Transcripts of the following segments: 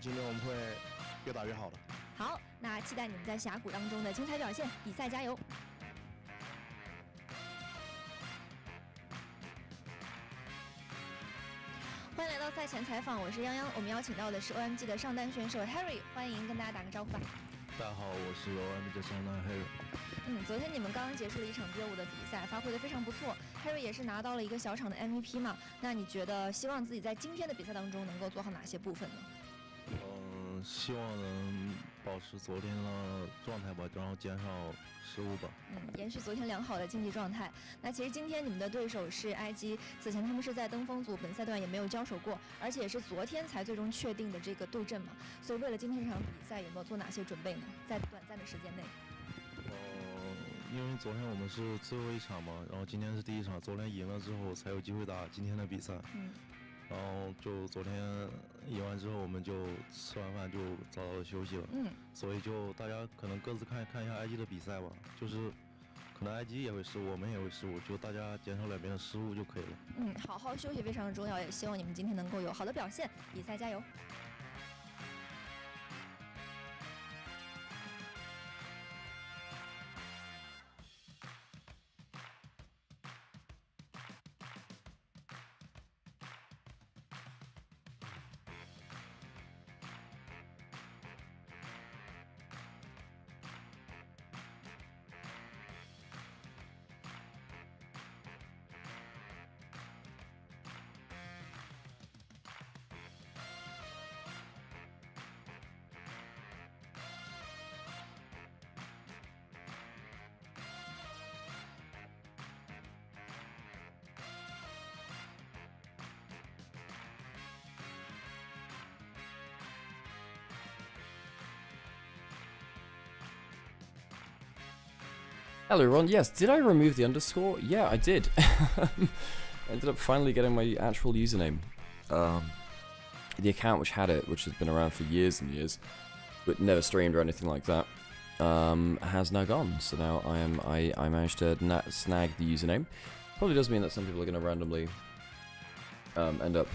今天我们会越打越好的。好，那期待你们在峡谷当中的精彩表现，比赛加油！欢迎来到赛前采访，我是泱泱，我们邀请到的是 OMG 的上单选手 Harry， 欢迎跟大家打个招呼吧。大家好，我是 OMG 的上单 Harry。昨天你们刚刚结束了一场街舞的比赛，发挥得非常不错。Harry 也是拿到了一个小场的 MVP 嘛，那你觉得希望自己在今天的比赛当中能够做好哪些部分呢？希望能保持昨天的状态吧，然后减少失误吧。延续昨天良好的竞技状态。那其实今天你们的对手是 IG， 此前他们是在登峰组本赛段也没有交手过，而且也是昨天才最终确定的这个对阵嘛。所以为了今天这场比赛，有没有做哪些准备呢？在短暂的时间内。因为昨天我们是最后一场嘛，然后今天是第一场，昨天赢了之后才有机会打今天的比赛。然后就昨天赢完之后，我们就吃完饭就早早的休息了。所以就大家可能各自看一下 IG 的比赛吧，就是可能 IG 也会失误，我们也会失误，就大家减少两边的失误就可以了。好好休息非常重要，也希望你们今天能够有好的表现，比赛加油。Hello everyone, yes, did I remove the underscore? Yeah, I did. I ended up finally getting my actual username. The account which had it, which has been around for years and years, but never streamed or anything like that, has now gone. So now I managed to snag the username. Probably does mean that some people are going to randomly end up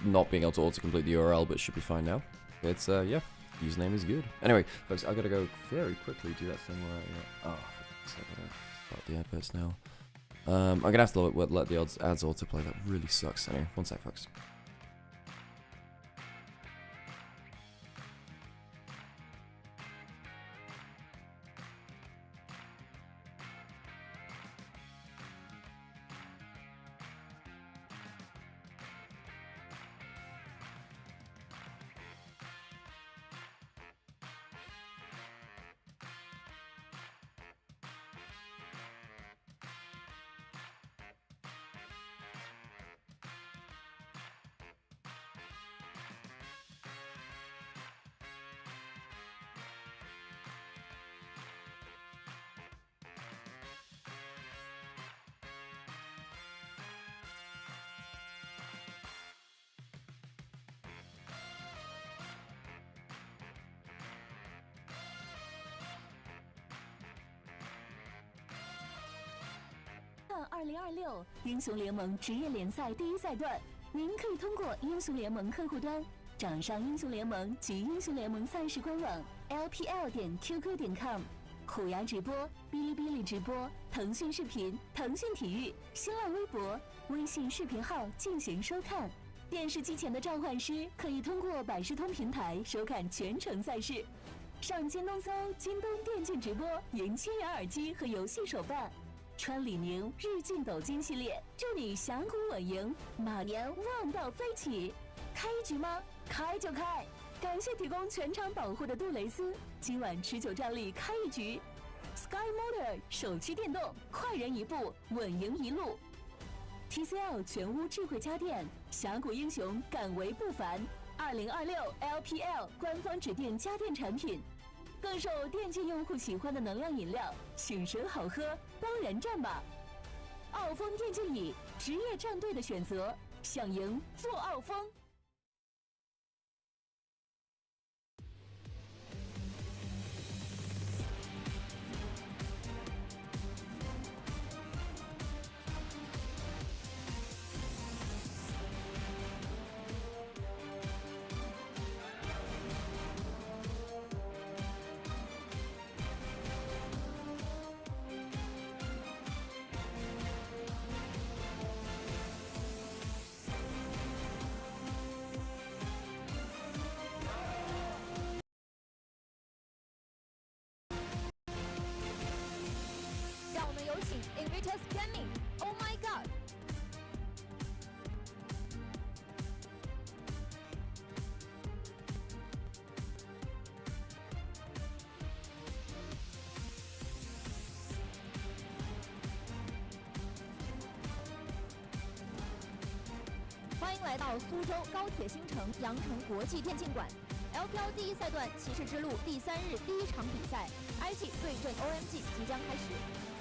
not being able to auto-complete the URL, but it should be fine now. It's, yeah. Username is good. Anyway, folks, I gotta go very quickly do that thing where start the adverts now. I'm gonna have to let the ads autoplay. That really sucks. Anyway, one sec, folks. 2026英雄联盟职业联赛第一赛段，您可以通过英雄联盟客户端、掌上英雄联盟及英雄联盟赛事官网 LPL.QQ.com、虎牙直播、哔哩哔哩直播、腾讯视频、腾讯体育、新浪微博、微信视频号进行收看。电视机前的召唤师可以通过百视通平台收看全程赛事。上京东搜“京东电竞直播”，赢千元耳机和游戏手办。穿李宁日进斗金系列，祝你峡谷稳赢，马年旺到飞起！开一局吗？开就开！感谢提供全场保护的杜蕾斯，今晚持久战力开一局。Sky Motor 手机电动，快人一步，稳赢一路。TCL 全屋智慧家电，峡谷英雄敢为不凡。2026 LPL 官方指定家电产品。更受电竞用户喜欢的能量饮料，醒神好喝，当然站吧！傲风电竞椅，职业战队的选择，想赢做傲风。scamming! Oh my god! 欢迎来到苏州高铁新城羊城国际电竞馆。LPL 第一赛段骑士之路第3日第1场比赛 ，IG 对阵 OMG 即将开始。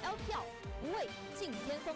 LPL 无畏尽巅峰。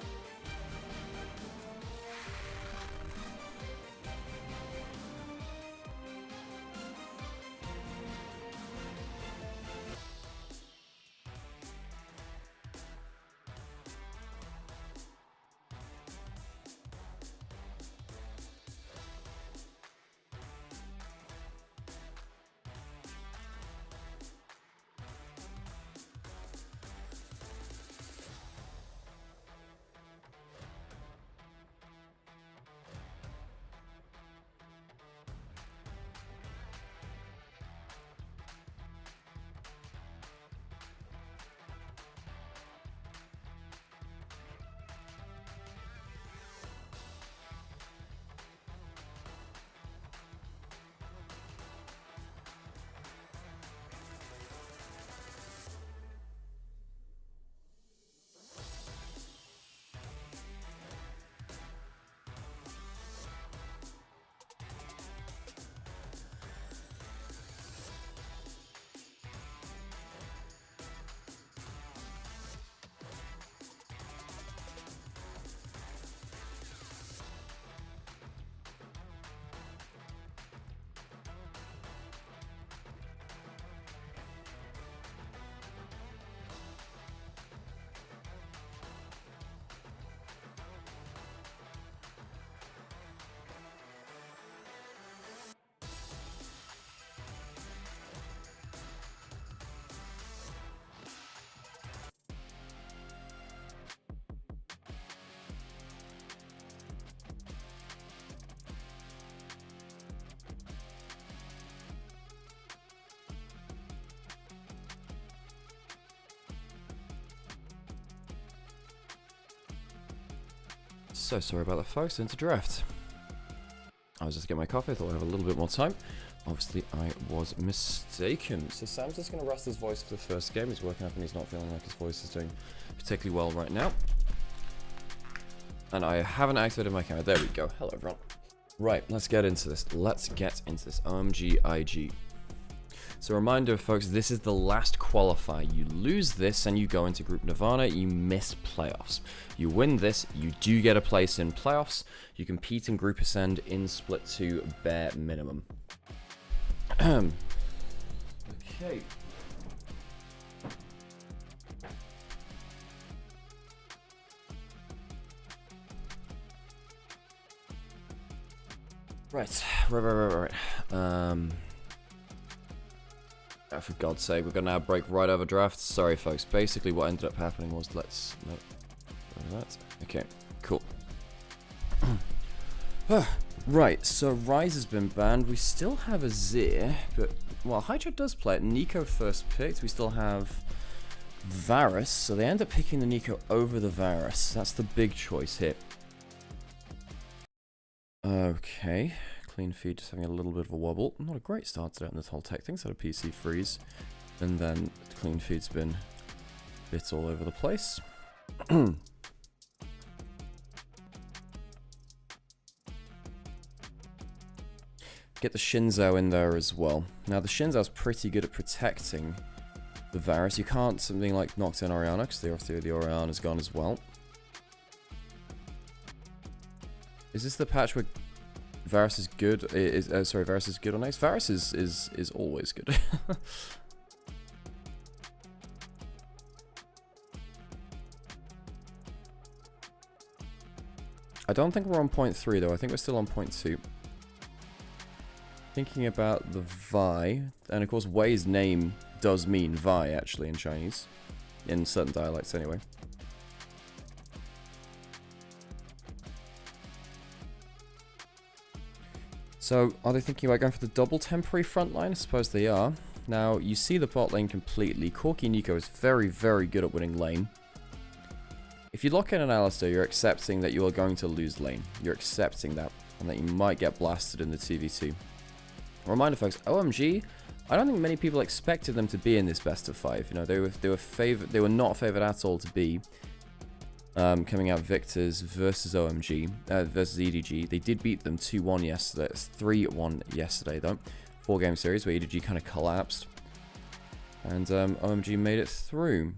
So sorry about that, folks. Into draft. I was just getting my coffee. I thought I'd have a little bit more time. Obviously, I was mistaken. So Sam's just going to rest his voice for the first game. He's working up and he's not feeling like his voice is doing particularly well right now. And I haven't activated my camera. There we go. Hello, everyone. Right, let's get into this. OMG IG. So reminder, folks, this is the last qualifier. You lose this and you go into Group Nirvana, you miss playoffs. You win this, you do get a place in playoffs. You compete in Group Ascend in Split 2 bare minimum. Okay. Right. For God's sake, we're going to now break right over drafts. Sorry, folks. Basically, what ended up happening was Okay, cool. Right, so Ryze has been banned. We still have Azir, but, well, Hydra does play it. Nico first picked. We still have Varus, so they end up picking the Nico over the Varus. That's the big choice here. Okay. Clean feed, just having a little bit of a wobble. Not a great start today on this whole tech thing. So had a PC freeze. And then clean feed's been bits all over the place. Get the Shinzo in there as well. Now the Shinzo's pretty good at protecting the Varus. You can't something like knock in Orianna, because the Orianna's gone as well. Is this the patch where Varus is good? Sorry, Varus is good on Ace? Varus is always good. I don't think we're on point 3 though. I think we're still on point 2. Thinking about the Vi, and of course Wei's name does mean Vi actually in Chinese. In certain dialects anyway. So, are they thinking about going for the double temporary front line? I suppose they are. Now, you see the bot lane completely. Corki Nico is very, very good at winning lane. If you lock in an Alistair, you're accepting that you are going to lose lane. You're accepting that, and that you might get blasted in the 2v2. Reminder, folks, OMG, I don't think many people expected them to be in this best of 5. You know, they were not favored at all to be coming out victors versus OMG, versus EDG. They did beat them 2-1 yesterday. It's 3-1 yesterday, though. 4-game series where EDG kind of collapsed. And OMG made it through.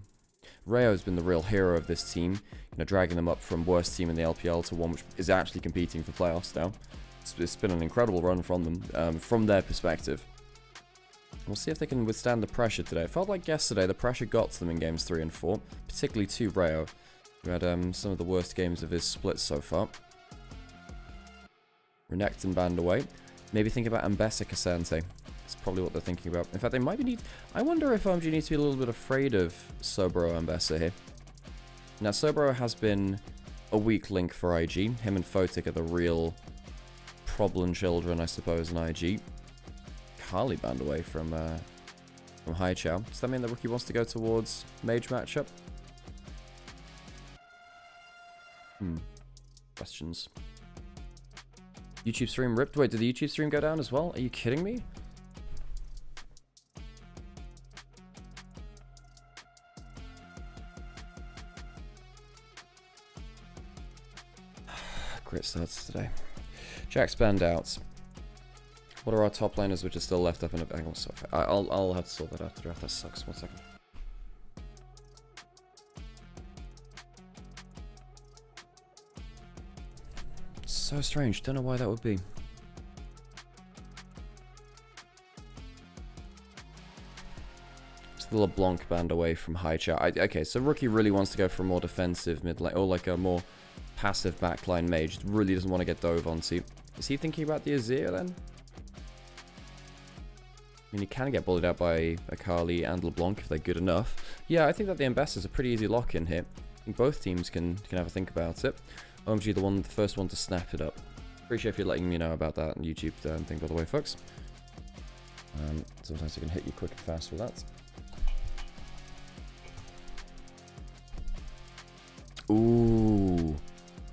Rayo has been the real hero of this team, you know, dragging them up from worst team in the LPL to one which is actually competing for playoffs now. It's been an incredible run from them, from their perspective. We'll see if they can withstand the pressure today. It felt like yesterday the pressure got to them in games 3 and 4, particularly to Rayo, who had some of the worst games of his split so far. Renekton banned away. Maybe think about Ambessa Cassante. That's probably what they're thinking about. In fact, they might be I wonder if OMG needs to be a little bit afraid of Sobro Ambessa here. Now, Sobro has been a weak link for IG. Him and Photic are the real problem children, I suppose, in IG. Kali banned away from Haichao. Does that mean that Rookie wants to go towards Mage matchup? Questions. YouTube stream ripped. Wait, did the YouTube stream go down as well? Are you kidding me? Great starts today. Jack's banned out. What are our top laners which are still left up in a... Hang on, sorry. I'll have to sort that after draft. That sucks. 1 second. So strange. Don't know why that would be. It's the LeBlanc banned away from Haichao. Okay, so Rookie really wants to go for a more defensive mid lane, or like a more passive backline mage. Really doesn't want to get dove onto. Is he thinking about the Azir then? I mean, he can get bullied out by Akali and LeBlanc if they're good enough. Yeah, I think that the Ambessa is a pretty easy lock in here. I think both teams can have a think about it. OMG, the first one to snap it up. Appreciate if you're letting me know about that on YouTube thing, by the way, folks. Sometimes I can hit you quick and fast with that. Ooh.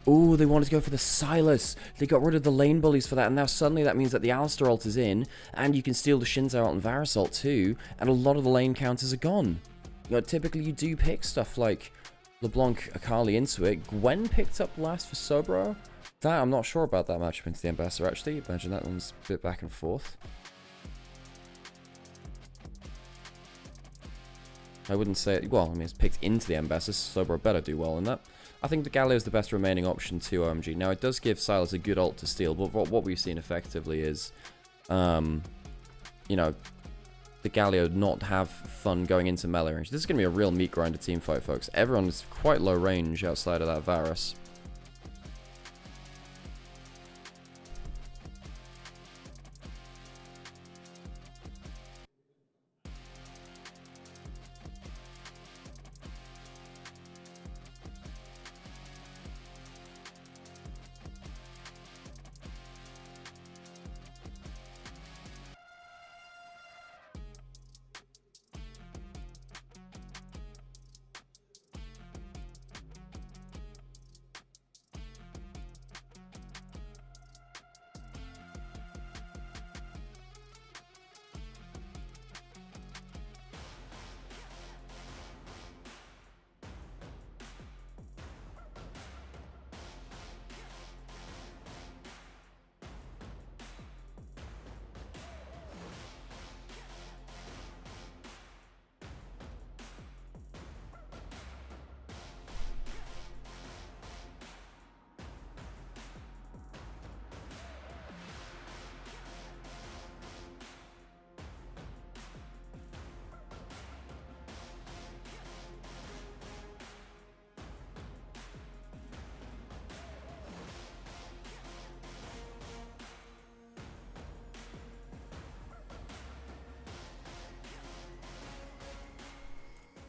Ooh, they wanted to go for the Silas. They got rid of the lane bullies for that, and now suddenly that means that the Alistar ult is in, and you can steal the Shinzo ult and Varus ult too, and a lot of the lane counters are gone. You know, typically you do pick stuff like LeBlanc, Akali into it. Gwen picked up last for Sobro. I'm not sure about that matchup into the Ambassador, actually. Imagine that one's a bit back and forth. I wouldn't say... Well, I mean, it's picked into the Ambassador, so Sobro better do well in that. I think the Galio is the best remaining option to OMG. Now, it does give Silas a good ult to steal, but what we've seen effectively is, you know, the Galio not have fun going into melee range. This is going to be a real meat grinder team fight, folks. Everyone is quite low range outside of that Varus.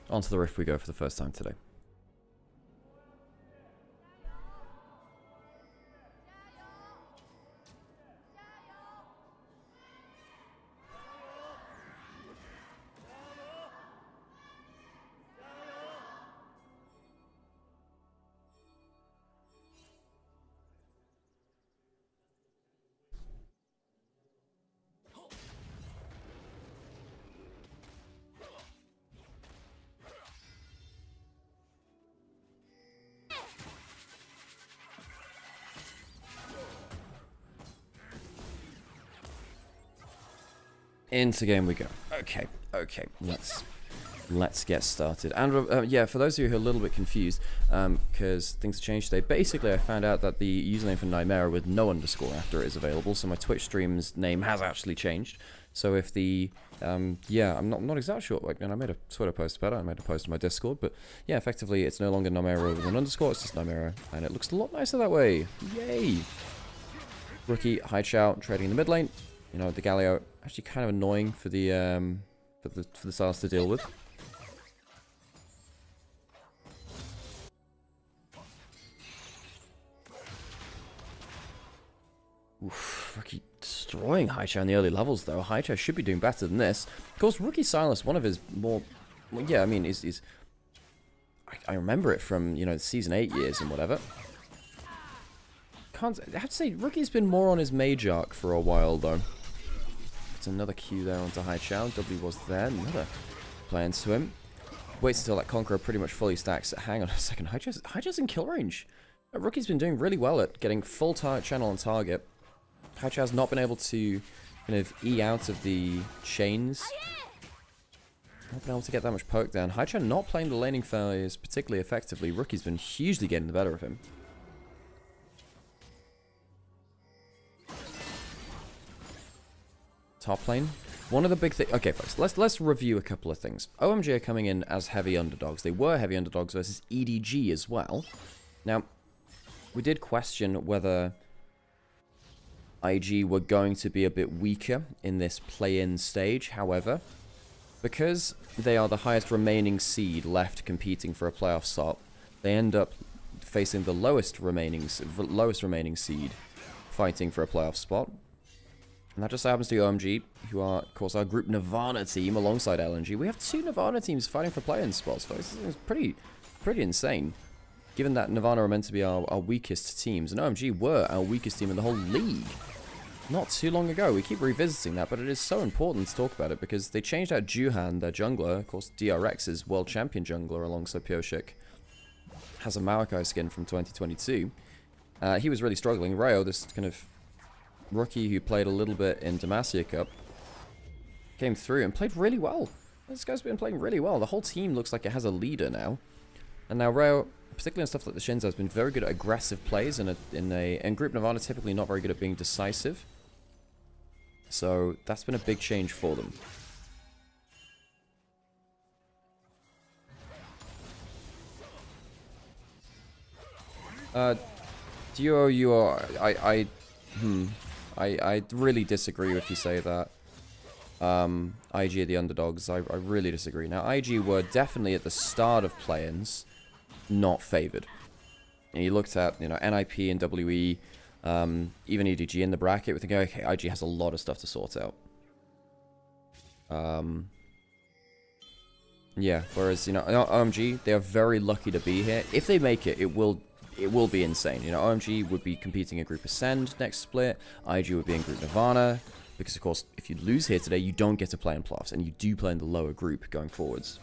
Onto the Rift we go for the first time today. Into game we go. Okay, let's get started. And yeah, for those of you who are a little bit confused, because things have changed today, basically I found out that the username for Nymaera with no underscore after it is available, so my Twitch stream's name has actually changed. So if the, yeah, I'm not exactly sure. Like, I made a Twitter post about it, I made a post on my Discord, but yeah, effectively it's no longer Nymaera with an underscore, it's just Nymaera, and it looks a lot nicer that way. Yay! Rookie, High Chow, trading in the mid lane. You know, the Galio, actually kind of annoying for the Silas to deal with. Oof, Rookie destroying Haicha in the early levels, though. Haicha should be doing better than this. Of course, Rookie Silas, one of his more... Well, yeah, I mean, I remember it from, you know, Season 8 years and whatever. I have to say, Rookie's been more on his mage arc for a while, though. It's another Q there onto Haicha. W was there. Another play into him. Waits until that Conqueror pretty much fully stacks. Hang on a second. Haicha's in kill range. Rookie's been doing really well at getting full channel on target. Haicha's not been able to kind of E out of the chains. Not been able to get that much poke down. Haicha not playing the laning phase particularly effectively. Rookie's been hugely getting the better of him. Top lane. One of the big things... Okay, folks, let's review a couple of things. OMG are coming in as heavy underdogs. They were heavy underdogs versus EDG as well. Now, we did question whether IG were going to be a bit weaker in this play-in stage. However, because they are the highest remaining seed left competing for a playoff spot, they end up facing the lowest remaining seed fighting for a playoff spot. And that just happens to OMG, who are, of course, our group Nirvana team alongside LNG. We have 2 Nirvana teams fighting for play-in spots, folks. It's pretty insane. Given that Nirvana are meant to be our weakest teams, and OMG were our weakest team in the whole league not too long ago. We keep revisiting that, but it is so important to talk about it because they changed out Juhan, their jungler. Of course, DRX is world champion jungler alongside Pioshik. Has a Maokai skin from 2022. He was really struggling. Rayo, this kind of rookie who played a little bit in Demacia Cup, came through and played really well. This guy's been playing really well. The whole team looks like it has a leader now. And now Rayo, particularly in stuff like the Shinzo, has been very good at aggressive plays, and in Group Nirvana typically not very good at being decisive. So that's been a big change for them. Duo, you are... I really disagree if you say that. IG are the underdogs. I really disagree. Now, IG were definitely at the start of play-ins not favored. And you looked at, you know, NIP and WE, even EDG in the bracket, we think, okay, IG has a lot of stuff to sort out. Yeah, whereas, you know, OMG, they are very lucky to be here. If they make it, it will be insane. You know, OMG would be competing in Group Ascend next split. IG would be in Group Nirvana. Because, of course, if you lose here today, you don't get to play in playoffs. And you do play in the lower group going forwards.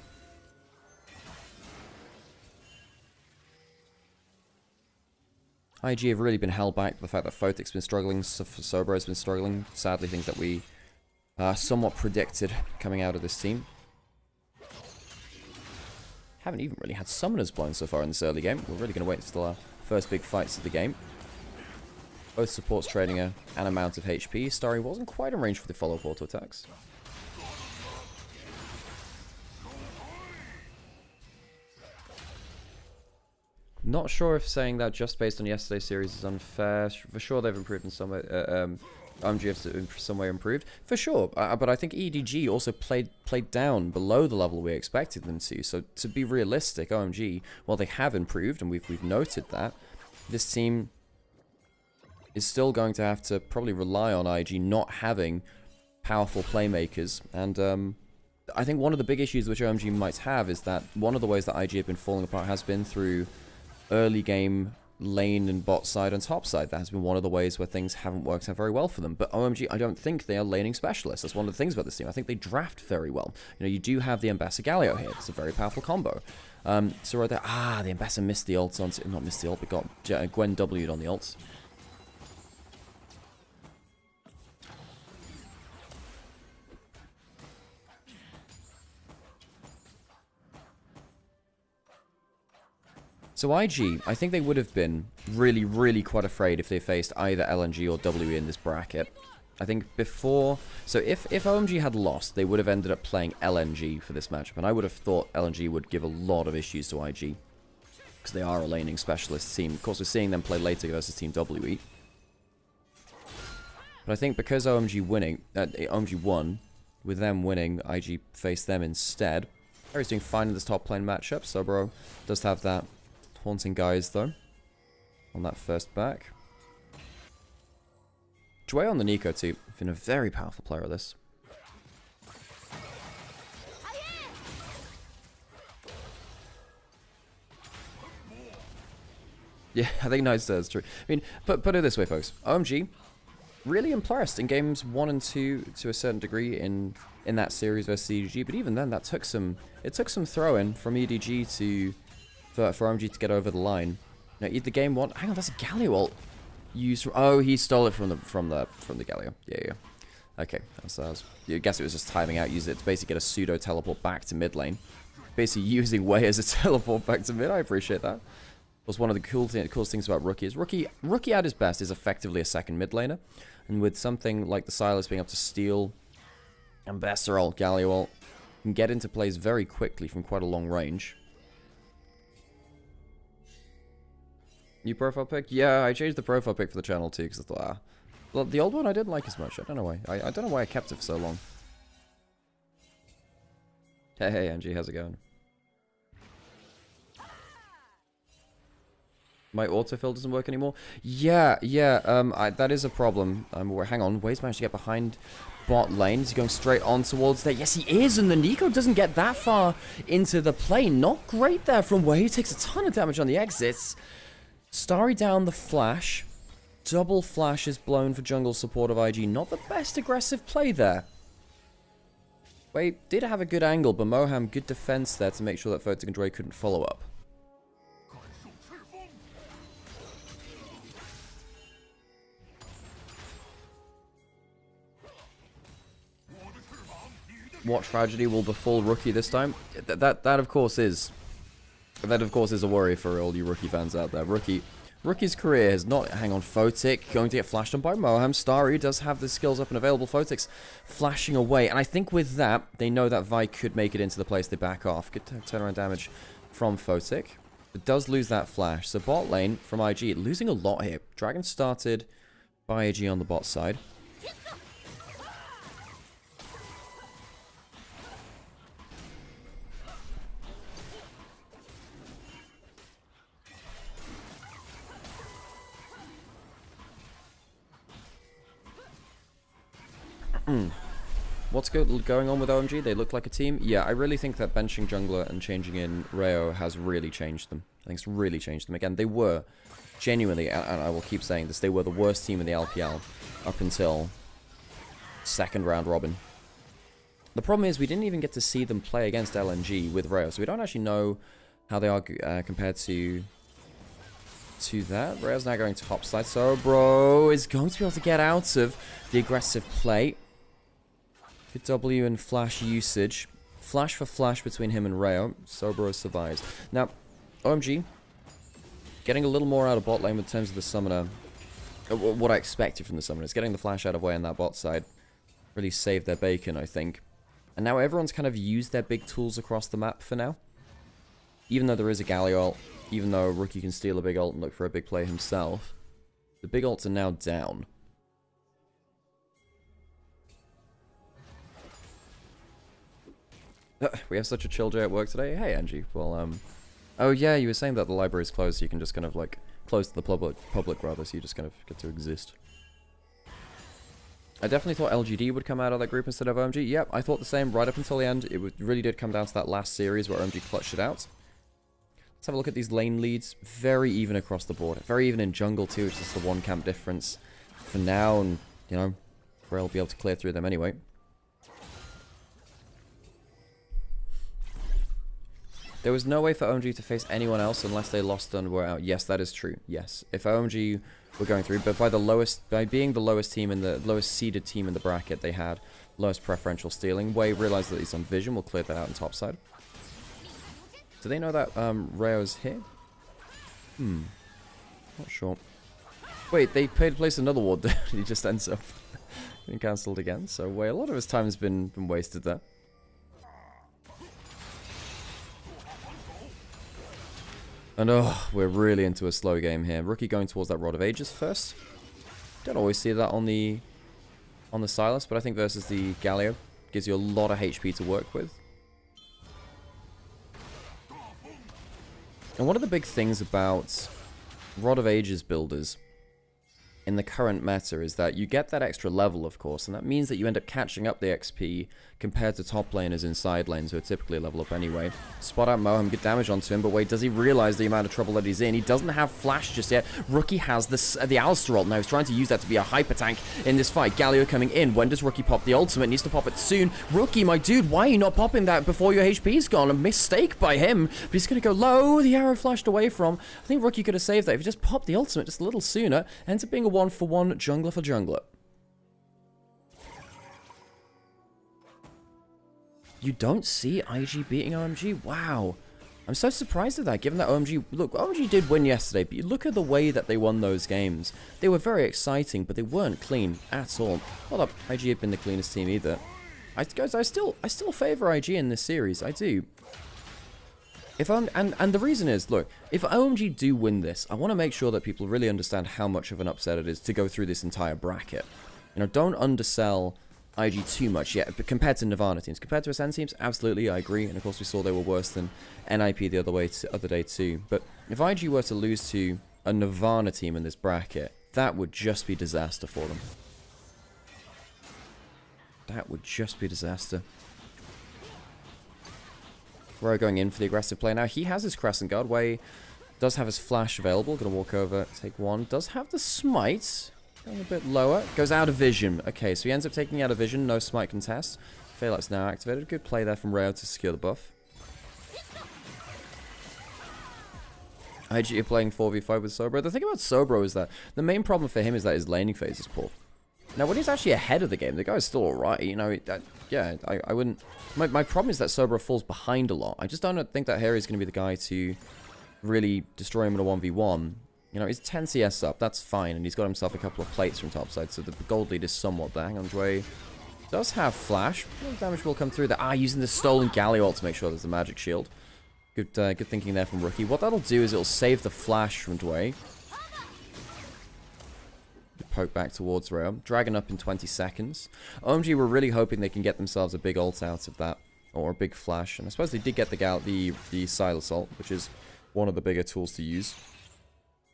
IG have really been held back by the fact that Photic's been struggling. Sobro's been struggling. Sadly, things that we somewhat predicted coming out of this team. Haven't even really had summoners blown so far in this early game. We're really going to wait until our first big fights of the game. Both supports trading an amount of HP. Starry wasn't quite in range for the follow-up auto attacks. Not sure if saying that just based on yesterday's series is unfair. For sure they've improved in some way. OMG have in some way improved. For sure. But I think EDG also played down below the level we expected them to. So to be realistic, OMG, while they have improved, and we've noted that, this team is still going to have to probably rely on IG not having powerful playmakers. And I think one of the big issues which OMG might have is that one of the ways that IG have been falling apart has been through early game lane and bot side and top side. That has been one of the ways where things haven't worked out very well for them. But OMG, I don't think they are laning specialists. That's one of the things about this team. I think they draft very well. You know, you do have the Ambassador Galio here. It's a very powerful combo. So right there, the Ambassador missed the ult on, not missed the ult, but got Gwen W'd on the ult. So IG, I think they would have been really, really quite afraid if they faced either LNG or WE in this bracket. I think before... So if OMG had lost, they would have ended up playing LNG for this matchup. And I would have thought LNG would give a lot of issues to IG. Because they are a laning specialist team. Of course, we're seeing them play later versus Team WE. But I think because OMG won, with them winning, IG faced them instead. Harry's doing fine in this top lane matchup. Sobro does have that haunting guys, though, on that first back. Jway on the Nico, too. Been a very powerful player of this. Yeah, I think Nice says true. I mean, put it this way, folks. OMG, really impressed in games 1 and 2 to a certain degree in that series versus EDG, but even then, that took some... It took some throw-in from EDG to... For OMG to get over the line. Now, the game 1... Hang on, that's a Galio ult. Used from, oh, he stole it from the Galio. Yeah. Okay, I guess it was just timing out. Used it to basically get a pseudo teleport back to mid lane. Basically using Wei as a teleport back to mid. I appreciate that. Was one of the coolest things about Rookie is Rookie at his best is effectively a second mid laner, and with something like the Silas being able to steal and Besser ult, Galio ult, can get into plays very quickly from quite a long range. New profile pic? Yeah, I changed the profile pic for the channel too, because I thought, well, the old one I didn't like as much. I don't know why. I don't know why I kept it for so long. Hey, Angie, how's it going? My autofill doesn't work anymore? Yeah, that is a problem. Hang on, Wei's managed to get behind bot lane. Is he going straight on towards there? Yes, he is, and the Nico doesn't get that far into the play. Not great there from Wei. He takes a ton of damage on the exits. Starry down the flash. Double flash is blown for jungle support of IG. Not the best aggressive play there. Wei did have a good angle, but Moham, good defense there to make sure that Photic and Dre couldn't follow up. What tragedy will befall Rookie this time? That of course is a worry for all you Rookie fans out there. Rookie's career has not... Hang on, Photic going to get flashed on by Moham. Starry does have the skills up and available. Photic's flashing away, and I think with that, they know that Vi could make it into the place they back off. Good turnaround damage from Photic. It does lose that flash, so bot lane from IG losing a lot here. Dragon started by IG on the bot side. What's going on with OMG? They look like a team. Yeah, I really think that benching jungler and changing in Reo has really changed them. I think it's really changed them. Again, they were genuinely, and I will keep saying this, they were the worst team in the LPL up until second round robin. The problem is we didn't even get to see them play against LNG with Reo, so we don't actually know how they are compared to that. Reo's now going top side, so bro is going to be able to get out of the aggressive play. Good W and flash usage. Flash for flash between him and Reo. Sobro survives. Now, OMG getting a little more out of bot lane in terms of the summoner. What I expected from the summoner is getting the flash out of Wei on that bot side. Really saved their bacon, I think. And now everyone's kind of used their big tools across the map for now. Even though there is a Galio ult, even though Rookie can steal a big ult and look for a big play himself, the big ults are now down. We have such a chill day at work today. Hey, Angie. Well, oh yeah, you were saying that the library's closed, so you can just kind of like close to the public rather, so you just kind of get to exist. I definitely thought LGD would come out of that group instead of OMG. Yep, I thought the same right up until the end. It really did come down to that last series where OMG clutched it out. Let's have a look at these lane leads. Very even across the board. Very even in jungle too, which is just the one camp difference for now, and you know, we'll be able to clear through them anyway. There was no way for OMG to face anyone else unless they lost and were out. Yes, that is true. Yes. If OMG were going through, but by being the lowest team in the lowest seeded team in the bracket, they had lowest preferential stealing. Wei realized that he's on vision. We'll clear that out on top side. Do they know that Reo's here? Not sure. Wait, they paid to place another ward there. He just ends up being cancelled again. So, wait, a lot of his time has been wasted there. And oh, we're really into a slow game here. Rookie going towards that Rod of Ages first. Don't always see that on the Silas, but I think versus the Galio gives you a lot of HP to work with. And one of the big things about Rod of Ages builders in the current meta is that you get that extra level, of course, and that means that you end up catching up the XP compared to top laners in side lanes who are typically level up anyway. Spot out Moham, get damage onto him, but wait, does he realize the amount of trouble that he's in? He doesn't have flash just yet. Rookie has the Alistar ult now. He's trying to use that to be a hyper tank in this fight. Galio coming in. When does Rookie pop the ultimate? Needs to pop it soon. Rookie, my dude, why are you not popping that before your HP's gone? A mistake by him, but he's going to go low. The arrow flashed away from. I think Rookie could have saved that if he just popped the ultimate just a little sooner. Ends up being a 1-for-1 jungler for jungler. You don't see IG beating OMG? Wow. I'm so surprised at that, given that OMG... Look, OMG did win yesterday, but you look at the way that they won those games. They were very exciting, but they weren't clean at all. Not that IG had been the cleanest team either. Guys, I still favor IG in this series. I do. And the reason is, look, if OMG do win this, I want to make sure that people really understand how much of an upset it is to go through this entire bracket. You know, don't undersell IG too much yet, but compared to Nirvana teams. Compared to Ascend teams, absolutely, I agree. And of course, we saw they were worse than NIP the other day too. But if IG were to lose to a Nirvana team in this bracket, that would just be disaster for them. That would just be disaster. Rowe going in for the aggressive play. Now, he has his Crescent Guard. Wei does have his flash available. Gonna walk over, take one. Does have the smite. Going a bit lower. Goes out of vision. Okay, so he ends up taking out of vision. No smite contest. Phaelite's now activated. Good play there from Rayo to secure the buff. IG are playing 4v5 with Sobro. The thing about Sobro is that the main problem for him is that his laning phase is poor. Now, when he's actually ahead of the game, the guy's still alright. You know, yeah, I wouldn't... My problem is that Sobro falls behind a lot. I just don't think that Harry's going to be the guy to really destroy him in a 1v1. You know, he's 10 CS up, that's fine, and he's got himself a couple of plates from topside, so the gold lead is somewhat there. Hang on, Dway does have flash. No damage will come through there. Using the stolen Galio ult to make sure there's a magic shield. Good thinking there from Rookie. What that'll do is it'll save the flash from Dway. Poke back towards Rayo. Dragon up in 20 seconds. OMG were really hoping they can get themselves a big ult out of that, or a big flash, and I suppose they did get the Silas ult, which is one of the bigger tools to use.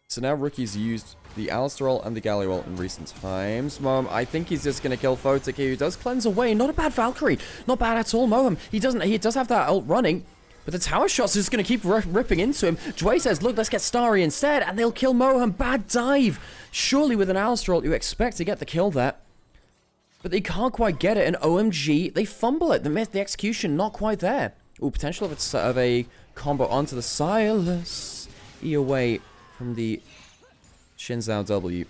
So now Rookie's used the Alistar ult and the Galio ult in recent times. Moham, I think he's just going to kill Photic here. He does cleanse away. Not a bad Valkyrie. Not bad at all, Moham. He does have that ult running. But the tower shots is going to keep ripping into him. Dway says, look, let's get Starry instead. And they'll kill Moham. Bad dive. Surely with an Alistar ult, you expect to get the kill there. But they can't quite get it. And OMG, they fumble it. The execution, not quite there. Ooh, potential of a combo onto the Silas. E away from the Shinzao W.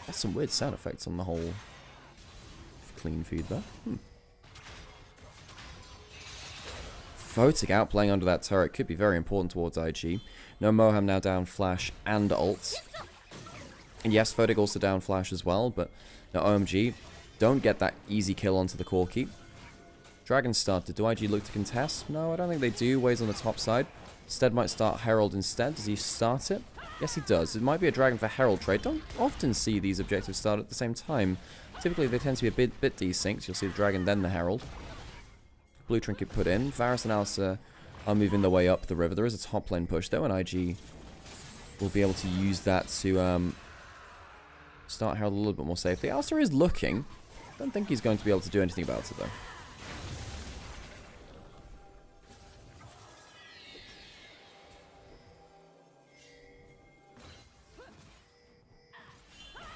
That's some weird sound effects on the whole clean feed there. Photic out playing under that turret could be very important towards IG. No Moham now down flash and ult. And yes, Photic also down flash as well, but no OMG don't get that easy kill onto the core keep. Dragon started. Do IG look to contest? No, I don't think they do. Ways on the top side. Stead might start Herald instead. Does he start it? Yes, he does. It might be a Dragon for Herald trade. Don't often see these objectives start at the same time. Typically, they tend to be a bit desynced. You'll see the Dragon, then the Herald. Blue Trinket put in. Varus and Alistair are moving their way up the river. There is a top lane push, though, and IG will be able to use that to start Herald a little bit more safely. Alistair is looking. Don't think he's going to be able to do anything about it, though.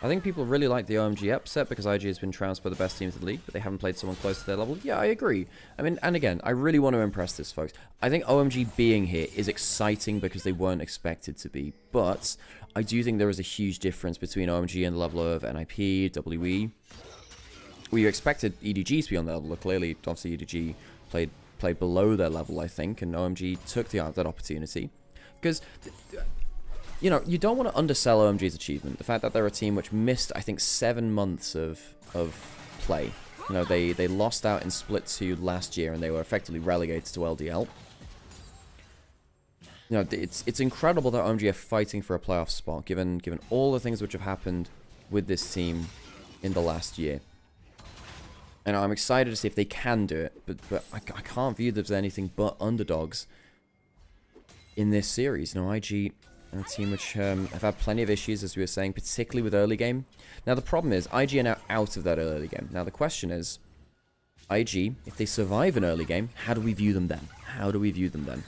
I think people really like the OMG upset because IG has been trounced by the best teams in the league, but they haven't played someone close to their level. Yeah, I agree. I mean, and again, I really want to impress this, folks. I think OMG being here is exciting because they weren't expected to be, but I do think there is a huge difference between OMG and the level of NIP, WE. We expected EDG to be on that level. Clearly, obviously, EDG played play below their level, I think, and OMG took that opportunity. Because, you know, you don't want to undersell OMG's achievement. The fact that they're a team which missed, I think, 7 months of play. You know, they lost out in Split 2 last year, and they were effectively relegated to LDL. You know, it's incredible that OMG are fighting for a playoff spot, given all the things which have happened with this team in the last year. And I'm excited to see if they can do it, but I can't view them as anything but underdogs in this series. You know, IG are a team which have had plenty of issues, as we were saying, particularly with early game. Now, the problem is, IG are now out of that early game. Now, the question is, IG, if they survive an early game, how do we view them then? How do we view them then?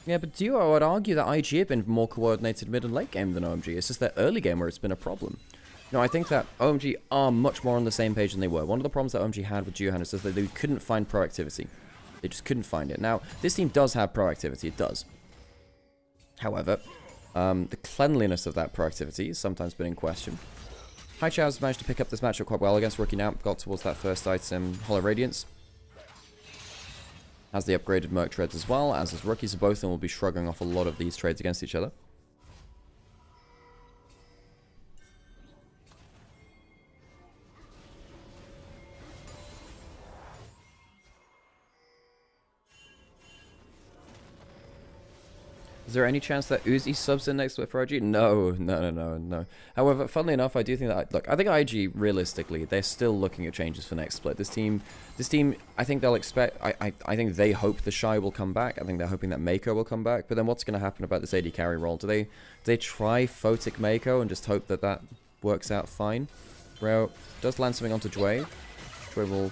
Yeah, but Duo, I would argue that IG have been more coordinated mid and late game than OMG. It's just their early game where it's been a problem. No, I think that OMG are much more on the same page than they were. One of the problems that OMG had with Duohan is that they couldn't find proactivity. They just couldn't find it. Now, this team does have proactivity. It does. However, the cleanliness of that proactivity has sometimes been in question. Haichao's managed to pick up this matchup quite well against Rookie now. Got towards that first item, Hollow Radiance. Has the upgraded Merc Treads as well, as his Rookies, so both of them will be shrugging off a lot of these trades against each other. Is there any chance that Uzi subs in next split for IG? No. However, funnily enough, I do think that, look, I think IG, realistically, they're still looking at changes for next split. This team, I think they'll expect, I think they hope the Shy will come back. I think they're hoping that Mako will come back. But then what's going to happen about this AD carry role? Do they try Photic Mako and just hope that that works out fine? Reo does land something onto Jway. Jway will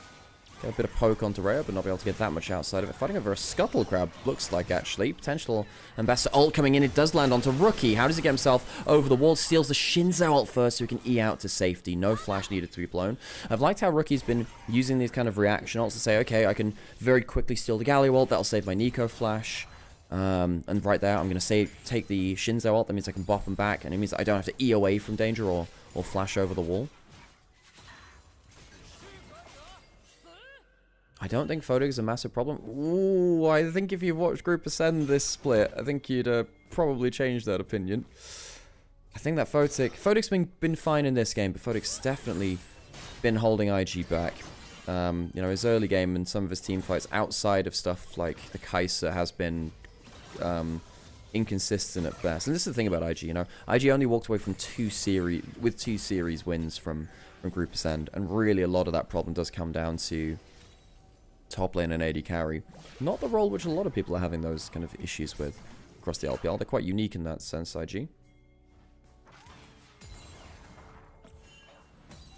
get a bit of poke onto Rhea, but not be able to get that much outside of it. Fighting over a Scuttle Crab, looks like, actually. Potential Ambassador ult coming in. It does land onto Rookie. How does he get himself over the wall? Steals the Shinzo ult first so he can E out to safety. No flash needed to be blown. I've liked how Rookie's been using these kind of reaction ults to say, okay, I can very quickly steal the Galio ult. That'll save my Nico flash. And right there, I'm going to take the Shinzo ult. That means I can bop him back, and it means that I don't have to E away from danger or flash over the wall. I don't think Photic is a massive problem. Ooh, I think if you've watched Group Ascend this split, I think you'd probably change that opinion. I think that Photic's been fine in this game, but Photic's definitely been holding IG back. You know, his early game and some of his team fights outside of stuff like the Kai'Sa has been inconsistent at best. And this is the thing about IG, you know. IG only walked away from two series wins from Group Ascend, and really a lot of that problem does come down to top lane and AD carry. Not the role which a lot of people are having those kind of issues with across the LPL. They're quite unique in that sense, IG.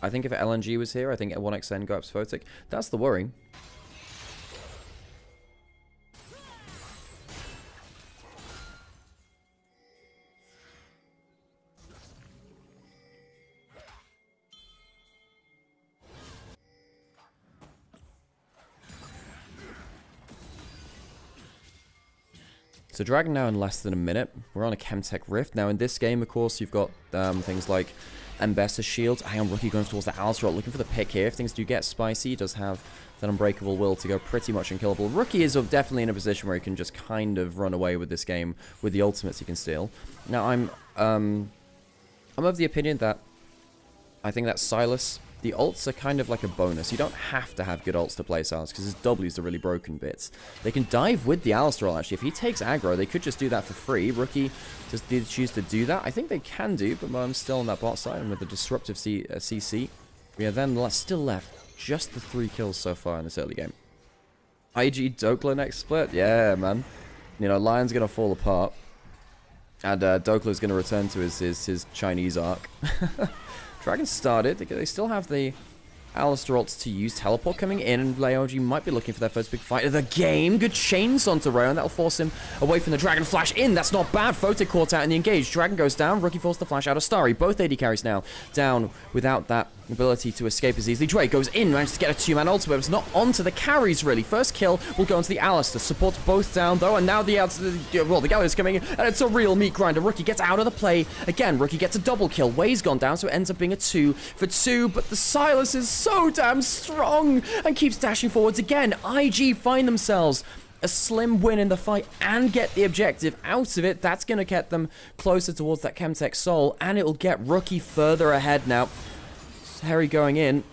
I think if LNG was here, I think 1xN go up Photic. That's the worry. So Dragon now in less than a minute. We're on a Chemtech Rift. Now in this game, of course, you've got things like Ambessa Shields. Hang on, Rookie going towards the Alistar, looking for the pick here. If things do get spicy, he does have that Unbreakable will to go pretty much unkillable. Rookie is definitely in a position where he can just kind of run away with this game with the ultimates he can steal. Now I'm of the opinion that I think that Sylas, the ults are kind of like a bonus. You don't have to have good ults to play Sylas, because his W's are really broken bits. They can dive with the Alistar, actually. If he takes aggro, they could just do that for free. Rookie just did choose to do that. I think they can do, but I'm still on that bot side, and with the disruptive CC, we are then still left just the 3 kills so far in this early game. IG Dokla next split? Yeah, man. You know, Lion's going to fall apart, and Dokla's going to return to his Chinese arc. Dragon started. They still have the Alistar ults to use. Teleport coming in, and LNG might be looking for their first big fight of the game. Good chains onto Rayo, and that'll force him away from the Dragon. Flash in. That's not bad. Photic caught out in the engage. Dragon goes down. Rookie forced the flash out of Starry. Both AD carries now down without that ability to escape as easily. Dre goes in, manages to get a 2-man ultimate, but it's not onto the carries, really. First kill will go onto the Alistair. Supports both down, though, and now the Galio's coming in, and it's a real meat grinder. Rookie gets out of the play. Again, Rookie gets a double kill. Way's gone down, so it ends up being a 2 for 2, but the Silas is so damn strong and keeps dashing forwards again. IG find themselves a slim win in the fight and get the objective out of it. That's going to get them closer towards that Chemtech Soul, and it'll get Rookie further ahead now. Harry going in.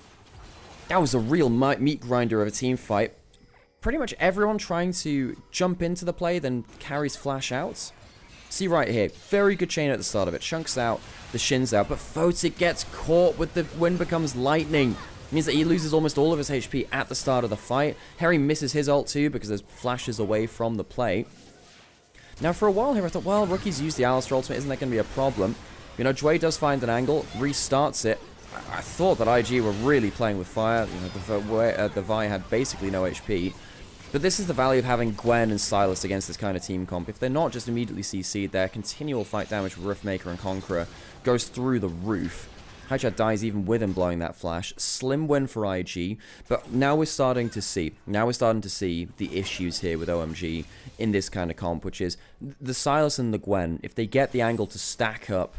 That was a real meat grinder of a team fight. Pretty much everyone trying to jump into the play, then carries flash out. See right here, very good chain at the start of it. Chunks out, the Shin's out, but Photic gets caught with the wind becomes lightning. It means that he loses almost all of his HP at the start of the fight. Harry misses his ult too because there's flashes away from the play. Now for a while here I thought, well, Rookie's used the Alistair ultimate, isn't that going to be a problem? You know, Dway does find an angle, restarts it. I thought that IG were really playing with fire. You know, the Vi had basically no HP. But this is the value of having Gwen and Silas against this kind of team comp. If they're not just immediately CC'd, their continual fight damage with Riftmaker and Conqueror goes through the roof. Highchat dies even with him blowing that flash. Slim win for IG, but now we're starting to see the issues here with OMG in this kind of comp, which is the Silas and the Gwen. If they get the angle to stack up,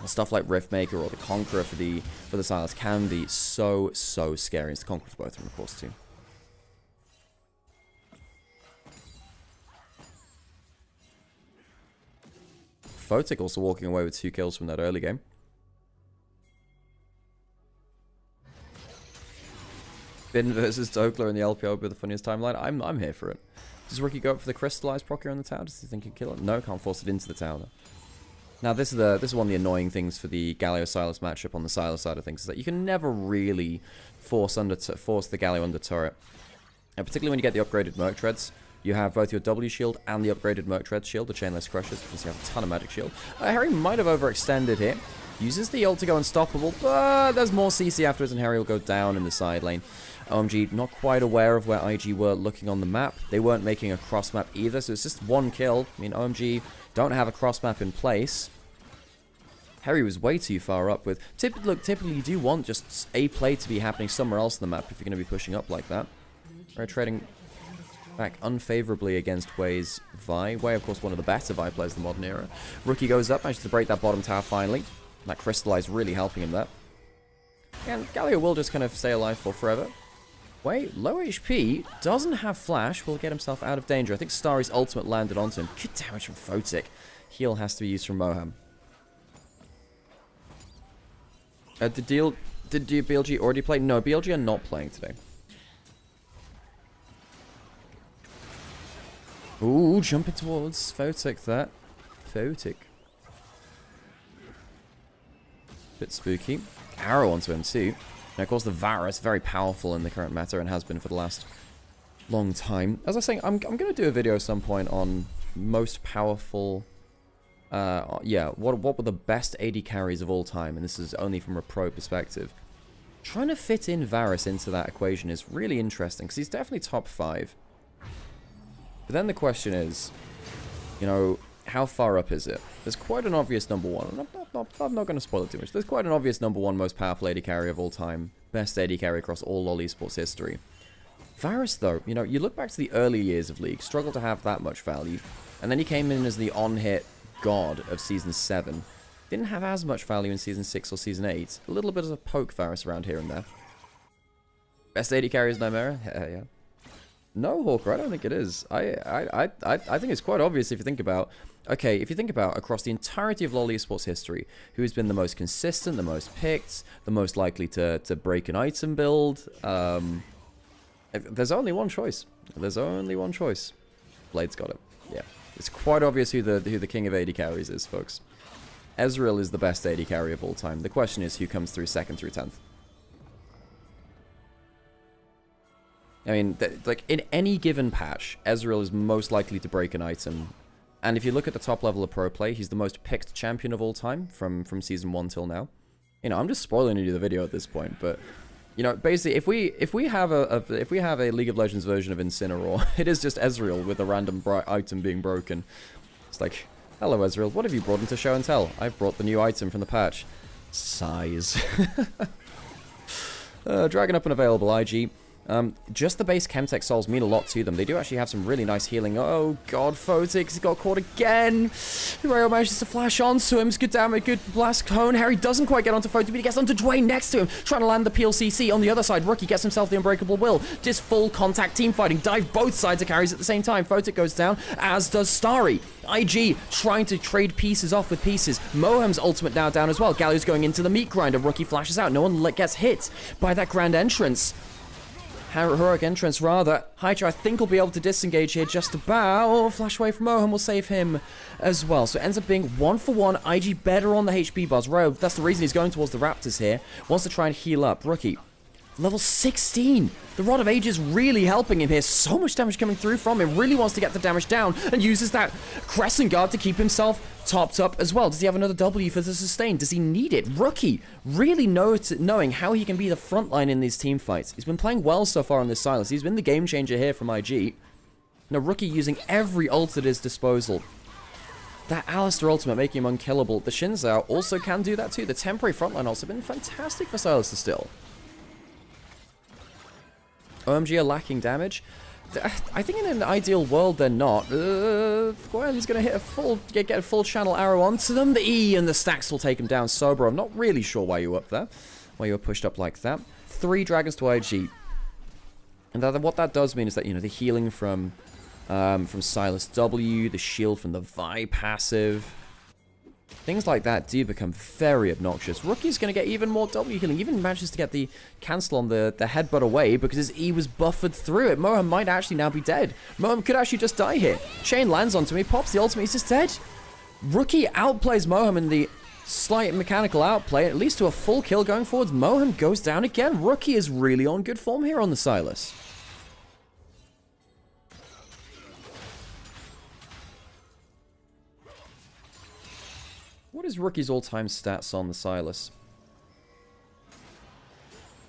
stuff like Riftmaker or the Conqueror for the Silas can be so scary. It's the Conqueror for both of them, of course, too. Photic also walking away with 2 kills from that early game. Bin versus Dokler in the LPL would be the funniest timeline. I'm here for it. Does Rookie go up for the crystallized proc on the tower? Does he think he'd kill it? No, can't force it into the tower. Now this is one of the annoying things for the Galio Silas matchup on the Silas side of things, is that you can never really force the Galio under turret. And particularly when you get the upgraded Merc Treads, you have both your W shield and the upgraded Merc Tread shield, the Chainless Crushers, because you have a ton of magic shield. Harry might have overextended here. Uses the ult to go unstoppable, but there's more CC afterwards, and Harry will go down in the side lane. OMG not quite aware of where IG were looking on the map. They weren't making a cross map either, so it's just 1 kill. I mean, OMG don't have a cross map in place. Harry was way too far up with... Typically you do want just a play to be happening somewhere else on the map if you're going to be pushing up like that. Right, trading back unfavorably against Way's Vi. Way, of course, one of the better Vi players in the modern era. Rookie goes up, manages to break that bottom tower finally. That Crystallize really helping him there. And Galio will just kind of stay alive for forever. Way, low HP, doesn't have flash, will get himself out of danger. I think Starry's ultimate landed onto him. Good damage from Photic. Heal has to be used from Moham. Did BLG already play? No, BLG are not playing today. Ooh, jumping towards Photic there. Photic. Bit spooky. Arrow onto him too. Now, of course, the Varus, very powerful in the current meta and has been for the last long time. As I was saying, I'm going to do a video at some point on most powerful... what were the best AD carries of all time? And this is only from a pro perspective. Trying to fit in Varus into that equation is really interesting, because he's definitely top 5. But then the question is, you know, how far up is it? There's quite an obvious number 1. I'm not going to spoil it too much. There's quite an obvious number 1 most powerful AD carry of all time. Best AD carry across all LoL esports history. Varus, though, you know, you look back to the early years of League, struggled to have that much value. And then he came in as the on-hit god of Season 7. Didn't have as much value in Season 6 or Season 8. A little bit of a poke Varus around here and there. Best AD carry is Nymaera? Yeah. No, Hawker, I don't think it is. I think it's quite obvious if you think about... Okay, if you think about across the entirety of LoL esports history, who's been the most consistent, the most picked, the most likely to break an item build, there's only one choice. There's only one choice. Blade's got it. Yeah. It's quite obvious who the king of AD carries is, folks. Ezreal is the best AD carry of all time. The question is who comes through 2nd through 10th. I mean, like, in any given patch, Ezreal is most likely to break an item. And if you look at the top level of pro play, he's the most picked champion of all time from Season 1 till now. You know, I'm just spoiling you the video at this point, but... You know, basically, if we have a League of Legends version of Incineroar, it is just Ezreal with a random item being broken. It's like, hello Ezreal, what have you brought into show and tell? I've brought the new item from the patch. Sighs. Dragon up and available, IG. Just the base Chemtech souls mean a lot to them. They do actually have some really nice healing. Oh god, Photic got caught again. Rayo manages to flash onto him. Good damage, good blast cone. Harry doesn't quite get onto Photic, but he gets onto Dwayne next to him, trying to land the PLCC. On the other side, Rookie gets himself the Unbreakable Will. Just full contact team fighting. Dive both sides of carries at the same time. Photic goes down, as does Starry. IG trying to trade pieces off with pieces. Mohem's ultimate now down as well. Galio's going into the meat grinder. Rookie flashes out. No one gets hit by that grand entrance. Heroic entrance, rather. Hydra, I think, will be able to disengage here just about. Oh, flash away from Mohem will save him as well. So it ends up being 1-for-1. IG better on the HP bars. Rayo, that's the reason he's going towards the Raptors here. Wants to try and heal up. Rookie, level 16. The Rod of Ages really helping him here. So much damage coming through from him. Really wants to get the damage down and uses that Crescent Guard to keep himself topped up as well. Does he have another W for the sustain? Does he need it? Rookie really knowing how he can be the front line in these team fights. He's been playing well so far on this Silas. He's been the game changer here from IG. Now Rookie using every ult at his disposal. That Alistair ultimate making him unkillable. The Shinzao also can do that too. The temporary frontline ults have been fantastic for Silas to still. OMG are lacking damage. I think in an ideal world they're not. Well, he's going to hit a full, get a full channel arrow onto them. The E and the stacks will take him down. Sober, I'm not really sure why you were up there. Why you were pushed up like that. 3 dragons to IG. And what that does mean is that, you know, the healing from Silas W, the shield from the Vi passive, things like that do become very obnoxious. Rookie's going to get even more W healing. Even manages to get the cancel on the headbutt away because his E was buffered through it. Mohem might actually now be dead. Mohem could actually just die here. Chain lands onto me, pops the ultimate, he's just dead. Rookie outplays Mohem in the slight mechanical outplay, at least to a full kill going forwards. Mohem goes down again. Rookie is really on good form here on the Silas. What is Rookie's all-time stats on the Silas?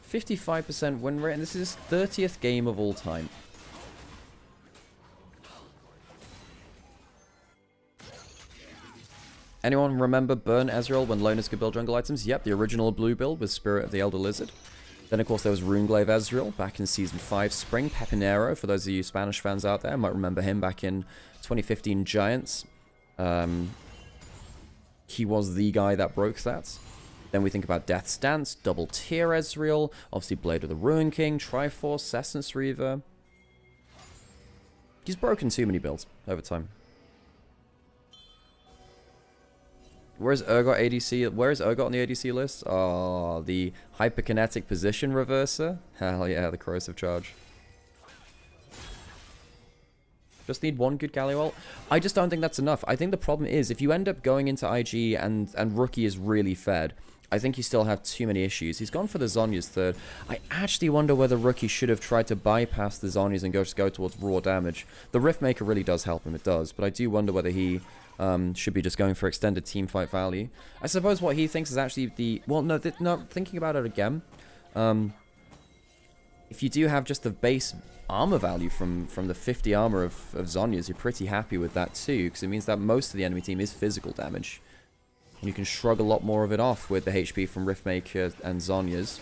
55% win rate, and this is his 30th game of all time. Anyone remember Burn Ezreal when loners could build jungle items? Yep, the original blue build with Spirit of the Elder Lizard. Then, of course, there was Runeglaive Ezreal back in Season 5 Spring. Pepinero, for those of you Spanish fans out there, might remember him back in 2015 Giants. He was the guy that broke that. Then we think about Death's Dance, Double Tier Ezreal, obviously Blade of the Ruin King, Triforce, Essence Reaver. He's broken too many builds over time. Where's Urgot ADC? Where is Urgot on the ADC list? Oh, the Hyperkinetic Position Reverser. Hell yeah, the Corrosive Charge. Just need one good Galio ult. I just don't think that's enough. I think the problem is, if you end up going into IG and Rookie is really fed, I think you still have too many issues. He's gone for the Zhonya's third. I actually wonder whether Rookie should have tried to bypass the Zhonya's and just go towards raw damage. The Riftmaker really does help him, it does, but I do wonder whether he should be just going for extended teamfight value. I suppose what he thinks is actually the... Well, no, thinking about it again, if you do have just the base armor value from the 50 armor of Zhonya's, you're pretty happy with that too, because it means that most of the enemy team is physical damage. And you can shrug a lot more of it off with the HP from Riftmaker and Zhonya's.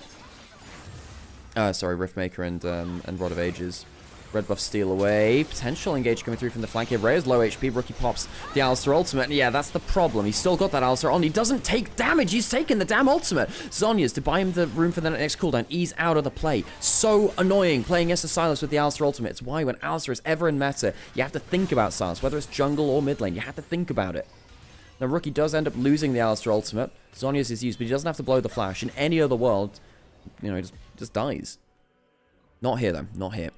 Sorry, Riftmaker and Rod of Ages. Red buff steal away. Potential engage coming through from the flank here. Reyes low HP. Rookie pops the Alistair ultimate. And yeah, that's the problem. He's still got that Alistair on. He doesn't take damage. He's taken the damn ultimate. Zhonya's to buy him the room for the next cooldown. He's out of the play. So annoying playing against the Silas with the Alistair ultimate. It's why when Alistair is ever in meta, you have to think about Silas. Whether it's jungle or mid lane, you have to think about it. Now, Rookie does end up losing the Alistair ultimate. Zhonya's is used, but he doesn't have to blow the flash. In any other world, you know, he just dies. Not here, though. Not here.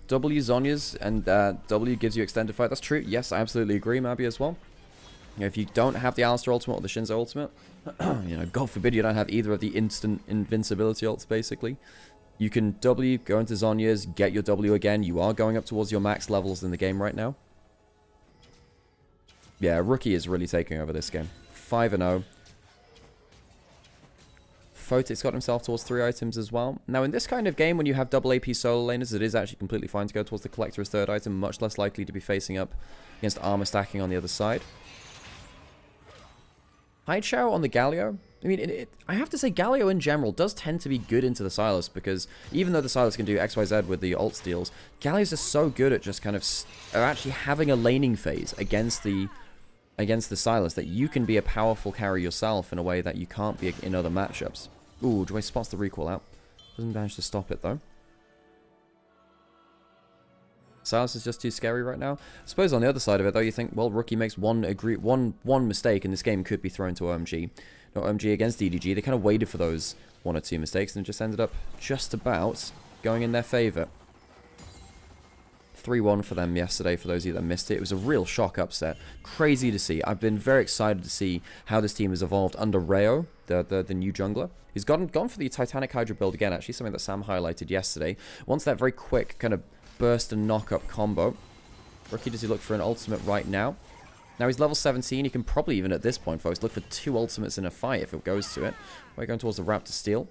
W Zhonya's and W gives you extended fight. That's true. Yes, I absolutely agree, Mabi, as well. You know, if you don't have the Alistair ultimate or the Shinzo ultimate, you know, God forbid you don't have either of the instant invincibility ults, basically. You can W, go into Zhonya's, get your W again. You are going up towards your max levels in the game right now. Yeah, Rookie is really taking over this game. 5-0. Photic's got himself towards 3 items as well. Now, in this kind of game, when you have double AP solo laners, it is actually completely fine to go towards the Collector as 3rd item, much less likely to be facing up against armor stacking on the other side. Haichao on the Galio. I mean, I have to say, Galio in general does tend to be good into the Sylas, because even though the Sylas can do XYZ with the ult steals, Galios are so good at just kind of actually having a laning phase against the Sylas that you can be a powerful carry yourself in a way that you can't be in other matchups. Ooh, Joy spots the recall out. Doesn't manage to stop it, though. Sylas is just too scary right now. I suppose on the other side of it, though, you think, well, Rookie makes one mistake, and this game could be thrown to OMG. No, OMG against DDG, they kind of waited for those 1 or 2 mistakes, and just ended up just about going in their favor. 3-1 for them yesterday, for those of you that missed it. It was a real shock upset. Crazy to see. I've been very excited to see how this team has evolved under Reo, the new jungler. He's gone for the Titanic Hydra build again, actually, something that Sam highlighted yesterday. Wants that very quick kind of burst and knock-up combo. Rookie, does he look for an ultimate right now? Now he's level 17. He can probably, even at this point, folks, look for 2 ultimates in a fight if it goes to it. We're going towards the Raptor steal.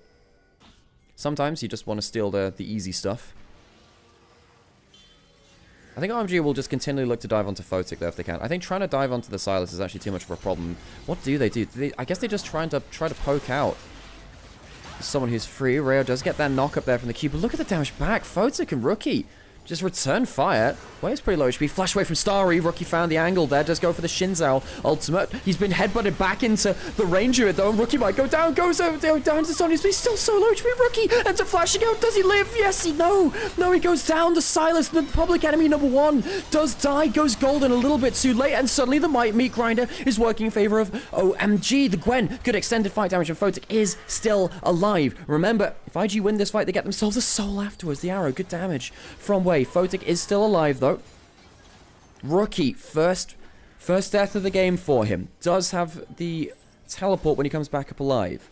Sometimes you just want to steal the easy stuff. I think OMG will just continually look to dive onto Photic there if they can. I think trying to dive onto the Sylas is actually too much of a problem. What do they do? I guess they just try to poke out someone who's free. Reo does get that knock up there from the Q, but look at the damage back. Photic and Rookie just return fire. Wave's pretty low HP. Flash away from Starry. Rookie found the angle there. Does go for the Shinzao ultimate. He's been headbutted back into the range of it, though. Rookie might go down. Goes down to Sonny's, but he's still so low HP. Rookie ends up flashing out. Does he live? Yes, no, he goes down. The Sylas, the public enemy number 1, does die. Goes golden a little bit too late, and suddenly the meat grinder is working in favor of OMG. The Gwen, good extended fight damage, and Photic is still alive. Remember, if IG win this fight, they get themselves a soul afterwards. The arrow, good damage from Wave. Photic is still alive, though. Rookie, first death of the game for him. Does have the teleport when he comes back up alive.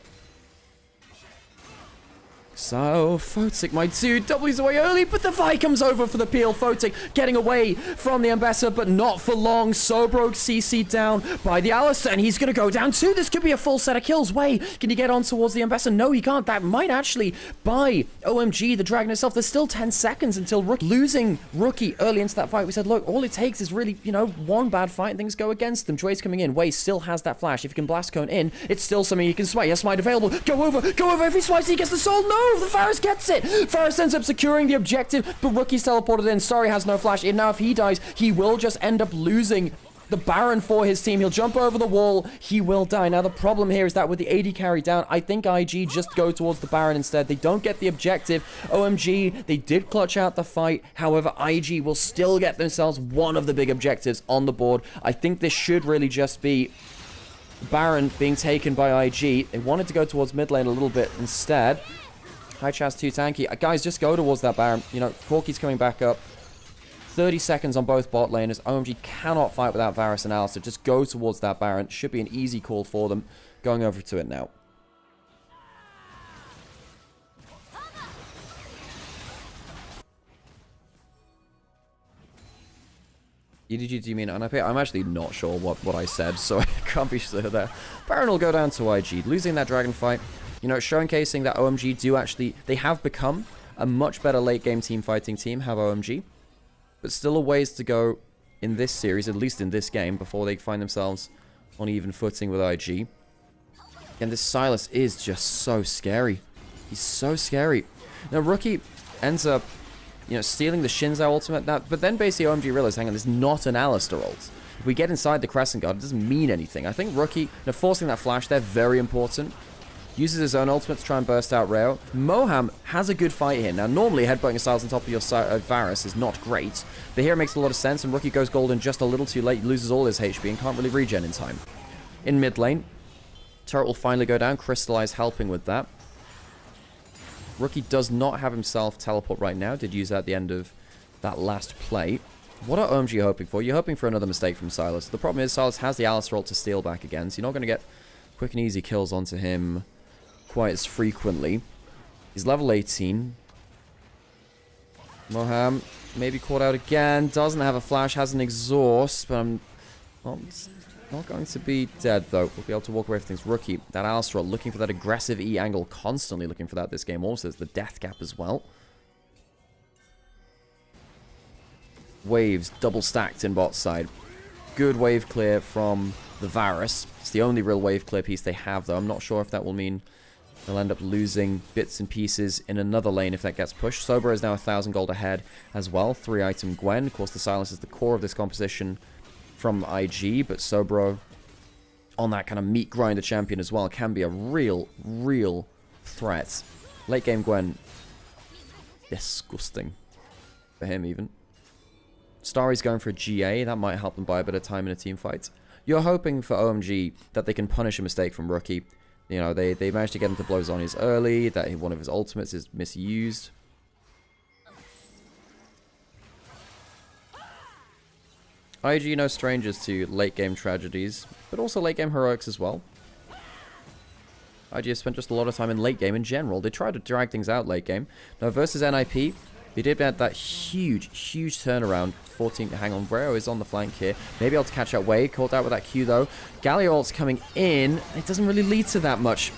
So, Photic might do W's away early, but the fight comes over for the peel. Photic getting away from the Ambassador, but not for long. Sobroke CC'd down by the Alistair, and he's going to go down too. This could be a full set of kills. Way, can he get on towards the Ambassador? No, he can't. That might actually buy OMG, the Dragon itself. There's still 10 seconds until losing Rookie early into that fight. We said, look, all it takes is really, one bad fight and things go against them. Joy's coming in. Way still has that flash. If he can blast cone in, it's still something he can smite. Yes, smite available. Go over. If he smites, he gets the soul. No! The Varus gets it! Varus ends up securing the objective, but Rookie's teleported in. Sorry, has no flash. And now if he dies, he will just end up losing the Baron for his team. He'll jump over the wall. He will die. Now, the problem here is that with the AD carry down, I think IG just go towards the Baron instead. They don't get the objective. OMG, they did clutch out the fight. However, IG will still get themselves one of the big objectives on the board. I think this should really just be Baron being taken by IG. They wanted to go towards mid lane a little bit instead. Haichao's too tanky. Guys, just go towards that Baron. Corky's coming back up. 30 seconds on both bot laners. OMG cannot fight without Varus and Alistair. Just go towards that Baron. Should be an easy call for them. Going over to it now. EDG, do you mean UNIP? I'm actually not sure what I said, so I can't be sure there. Baron will go down to IG. Losing that dragon fight. Showcasing that OMG do actually... They have become a much better late game team fighting team, have OMG. But still a ways to go in this series, at least in this game, before they find themselves on even footing with IG. And this Sylas is just so scary. He's so scary. Now, Rookie ends up, stealing the Shinzao ultimate. But then basically OMG realized, hang on, this is not an Alistair ult. If we get inside the Crescent Guard, it doesn't mean anything. I think Rookie, forcing that flash, they're very important. Uses his own ultimate to try and burst out Reo. Moham has a good fight here. Now, normally, headbutting a Sylas on top of your Varus is not great. But here it makes a lot of sense, and Rookie goes golden just a little too late. He loses all his HP and can't really regen in time. In mid lane, turret will finally go down. Crystallize helping with that. Rookie does not have himself teleport right now. Did use that at the end of that last play. What are OMG hoping for? You're hoping for another mistake from Sylas. The problem is Sylas has the Alistair ult to steal back again, so you're not going to get quick and easy kills onto him quite as frequently. He's level 18. Moham maybe caught out again. Doesn't have a flash, has an exhaust, but Not going to be dead, though. We'll be able to walk away from things. Rookie, that Alistar looking for that aggressive E angle. Constantly looking for that this game. Also, there's the death gap as well. Waves double stacked in bot side. Good wave clear from the Varus. It's the only real wave clear piece they have, though. I'm not sure if that will mean they'll end up losing bits and pieces in another lane if that gets pushed. Sober is now 1,000 gold ahead as well. 3-item Gwen. Of course, the silence is the core of this composition from IG, but Sobro on that kind of meat grinder champion as well can be a real threat. Late game Gwen, disgusting for him even. Starry's going for a GA, that might help them buy a bit of time in a team fight. You're hoping for OMG that they can punish a mistake from Rookie. You know, they managed to get him to blow Zhonya's early, that one of his ultimates is misused. IG no strangers to late game tragedies, but also late game heroics as well. IG has spent just a lot of time in late game in general. They tried to drag things out late game. Now versus NIP, they did get that huge turnaround. 14 to hang on. Reo is on the flank here. Maybe able to catch out Wade. Caught out with that Q though. Galio ult's coming in. It doesn't really lead to that much.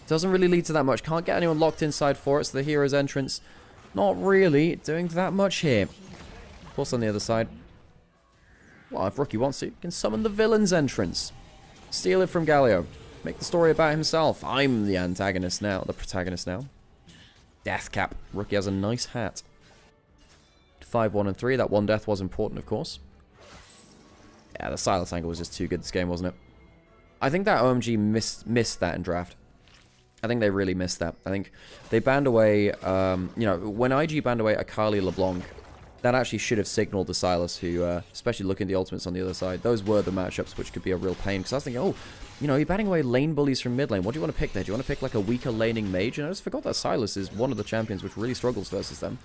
Can't get anyone locked inside for it, so the hero's entrance not really doing that much here. Of course on the other side, well, if Rookie wants to, he can summon the villain's entrance. Steal it from Galio. Make the story about himself. I'm the antagonist now. The protagonist now. Death cap. Rookie has a nice hat. 5, 1, and 3. That one death was important, of course. Yeah, the silence angle was just too good this game, wasn't it? I think that OMG missed that in draft. I think they really missed that. I think they banned away, you know, when IG banned away Akali LeBlanc, that actually should have signaled the Silas, who, especially looking at the ultimates on the other side, those were the matchups which could be a real pain. Because I was thinking, oh, you know, you're banning away lane bullies from mid lane. What do you want to pick there? Do you want to pick like a weaker laning mage? And I just forgot that Silas is one of the champions which really struggles versus them.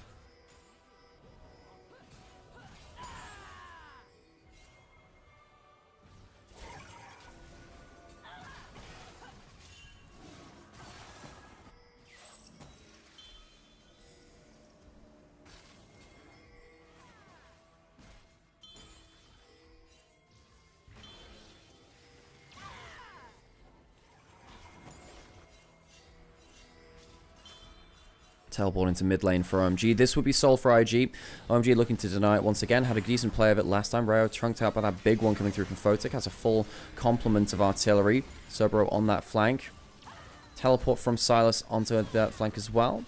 Teleport into mid lane for OMG. This would be sold for IG. OMG looking to deny it once again. Had a decent play of it last time. Reo trunked out by that big one coming through from Photic. Has a full complement of artillery. Sobro on that flank. Teleport from Silas onto that flank as well.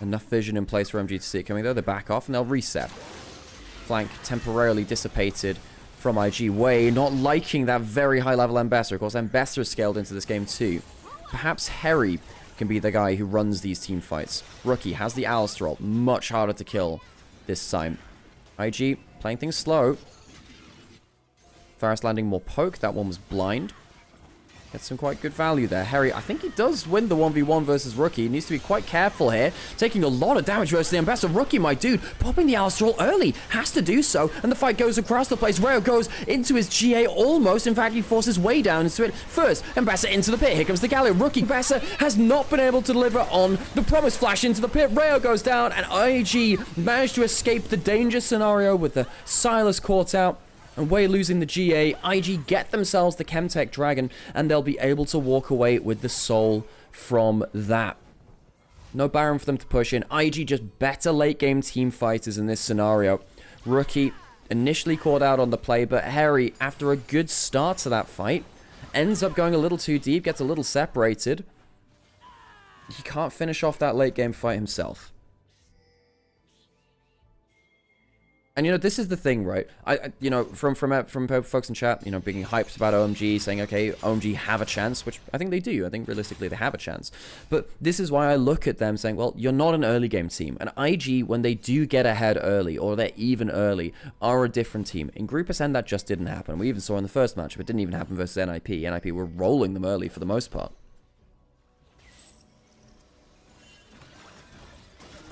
Enough vision in place for OMG to see it coming though. They back off and they'll reset. Flank temporarily dissipated from IG. Way not liking that very high level Ambassador. Of course, Ambassador scaled into this game too. Perhaps Harry can be the guy who runs these team fights. Rookie has the Alistar ult, much harder to kill this time. IG playing things slow. Varus landing more poke, that one was blind. Gets some quite good value there. Harry, I think he does win the 1v1 versus Rookie. He needs to be quite careful here. Taking a lot of damage versus the Ambassador. Rookie, my dude, popping the Alistar ult early. Has to do so. And the fight goes across the place. Reo goes into his GA almost. In fact, he forces way down into it. First, Ambassador into the pit. Here comes the Galio. Rookie Ambassador has not been able to deliver on the promised flash into the pit. Reo goes down and IG managed to escape the danger scenario with the Silas caught out. And Wei losing the GA, IG get themselves the Chemtech Dragon, and they'll be able to walk away with the soul from that. No Baron for them to push in. IG just better late game team fighters in this scenario. Rookie initially caught out on the play, but Harry, after a good start to that fight, ends up going a little too deep, gets a little separated. He can't finish off that late game fight himself. And, you know, this is the thing, right? You know, from folks in chat, you know, being hyped about OMG, saying, okay, OMG have a chance, which I think they do. I think realistically they have a chance. But this is why I look at them saying, well, you're not an early game team. And IG, when they do get ahead early, or they're even early, are a different team. In Group Ascend, that just didn't happen. We even saw in the first match, but it didn't even happen versus NIP. NIP were rolling them early for the most part.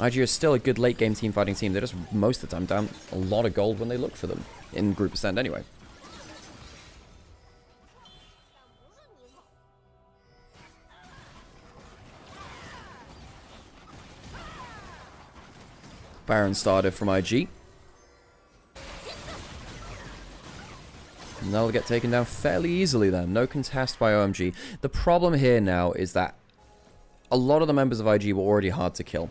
IG is still a good late game team fighting team. They're just most of the time down a lot of gold when they look for them in Group Ascend anyway. Baron started from IG. And that'll get taken down fairly easily then. No contest by OMG. The problem here now is that a lot of the members of IG were already hard to kill.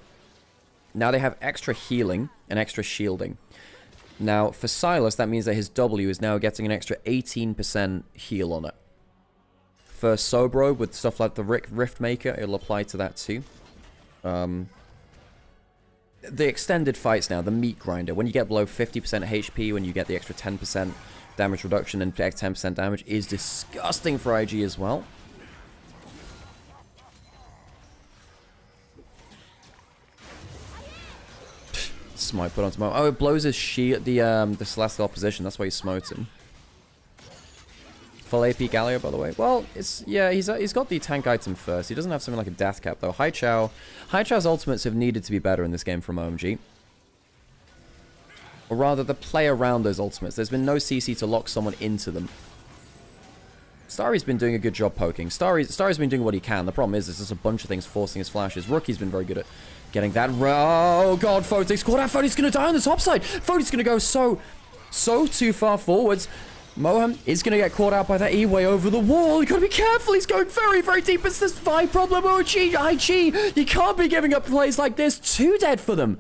Now they have extra healing and extra shielding. Now, for Sylas, that means that his W is now getting an extra 18% heal on it. For Sobro, with stuff like the Rift Maker, it'll apply to that too. The extended fights now, the meat grinder, when you get below 50% HP, when you get the extra 10% damage reduction and 10% damage, is disgusting for IG as well. Smite put onto Mo. Oh, it blows his shield, the Celestial Opposition. That's why he smotes him. Full AP Galio, by the way. Well, it's, yeah, he's got the tank item first. He doesn't have something like a Death Cap, though. Haichao's ultimates have needed to be better in this game from OMG. Or rather, the play around those ultimates. There's been no CC to lock someone into them. Starry's been doing a good job poking. Starry's been doing what he can. The problem is, there's just a bunch of things forcing his flashes. Rookie's been very good at getting that. Oh, God, Photic's caught out. Photic's going to die on the top side. Photic's going to go so too far forwards. Mohem is going to get caught out by that E way over the wall. You got to be careful. He's going very, very deep. It's this 5 problem. OG, IG, you can't be giving up plays like this. 2 dead for them.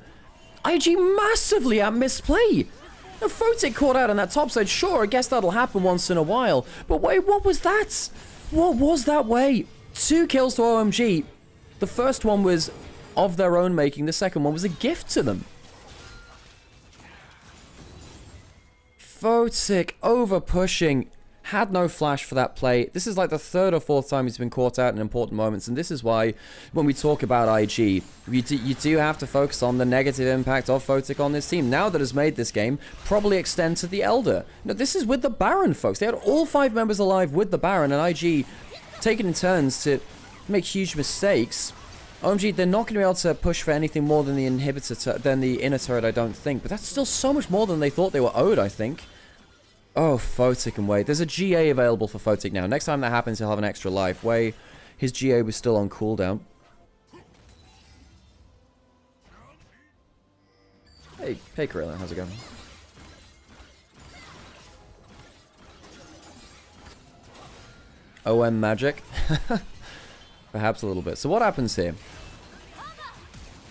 IG massively at misplay. Now, Photic caught out on that top side. Sure, I guess that'll happen once in a while. But wait, what was that? What was that way? 2 kills to OMG. The first one was of their own making. The second one was a gift to them. Photic over pushing, had no flash for that play. This is like the 3rd or 4th time he's been caught out in important moments, and this is why when we talk about IG, you do have to focus on the negative impact of Photic on this team. Now that has made this game probably extend to the Elder. Now, this is with the Baron, folks. They had all 5 members alive with the Baron, and IG taking in turns to make huge mistakes. OMG, they're not going to be able to push for anything more than the inhibitor, than the inner turret, I don't think. But that's still so much more than they thought they were owed, I think. Oh, Photic and Wei. There's a GA available for Photic now. Next time that happens, he'll have an extra life. Wei, his GA was still on cooldown. Hey Karilla, how's it going? OM magic? Perhaps a little bit. So what happens here?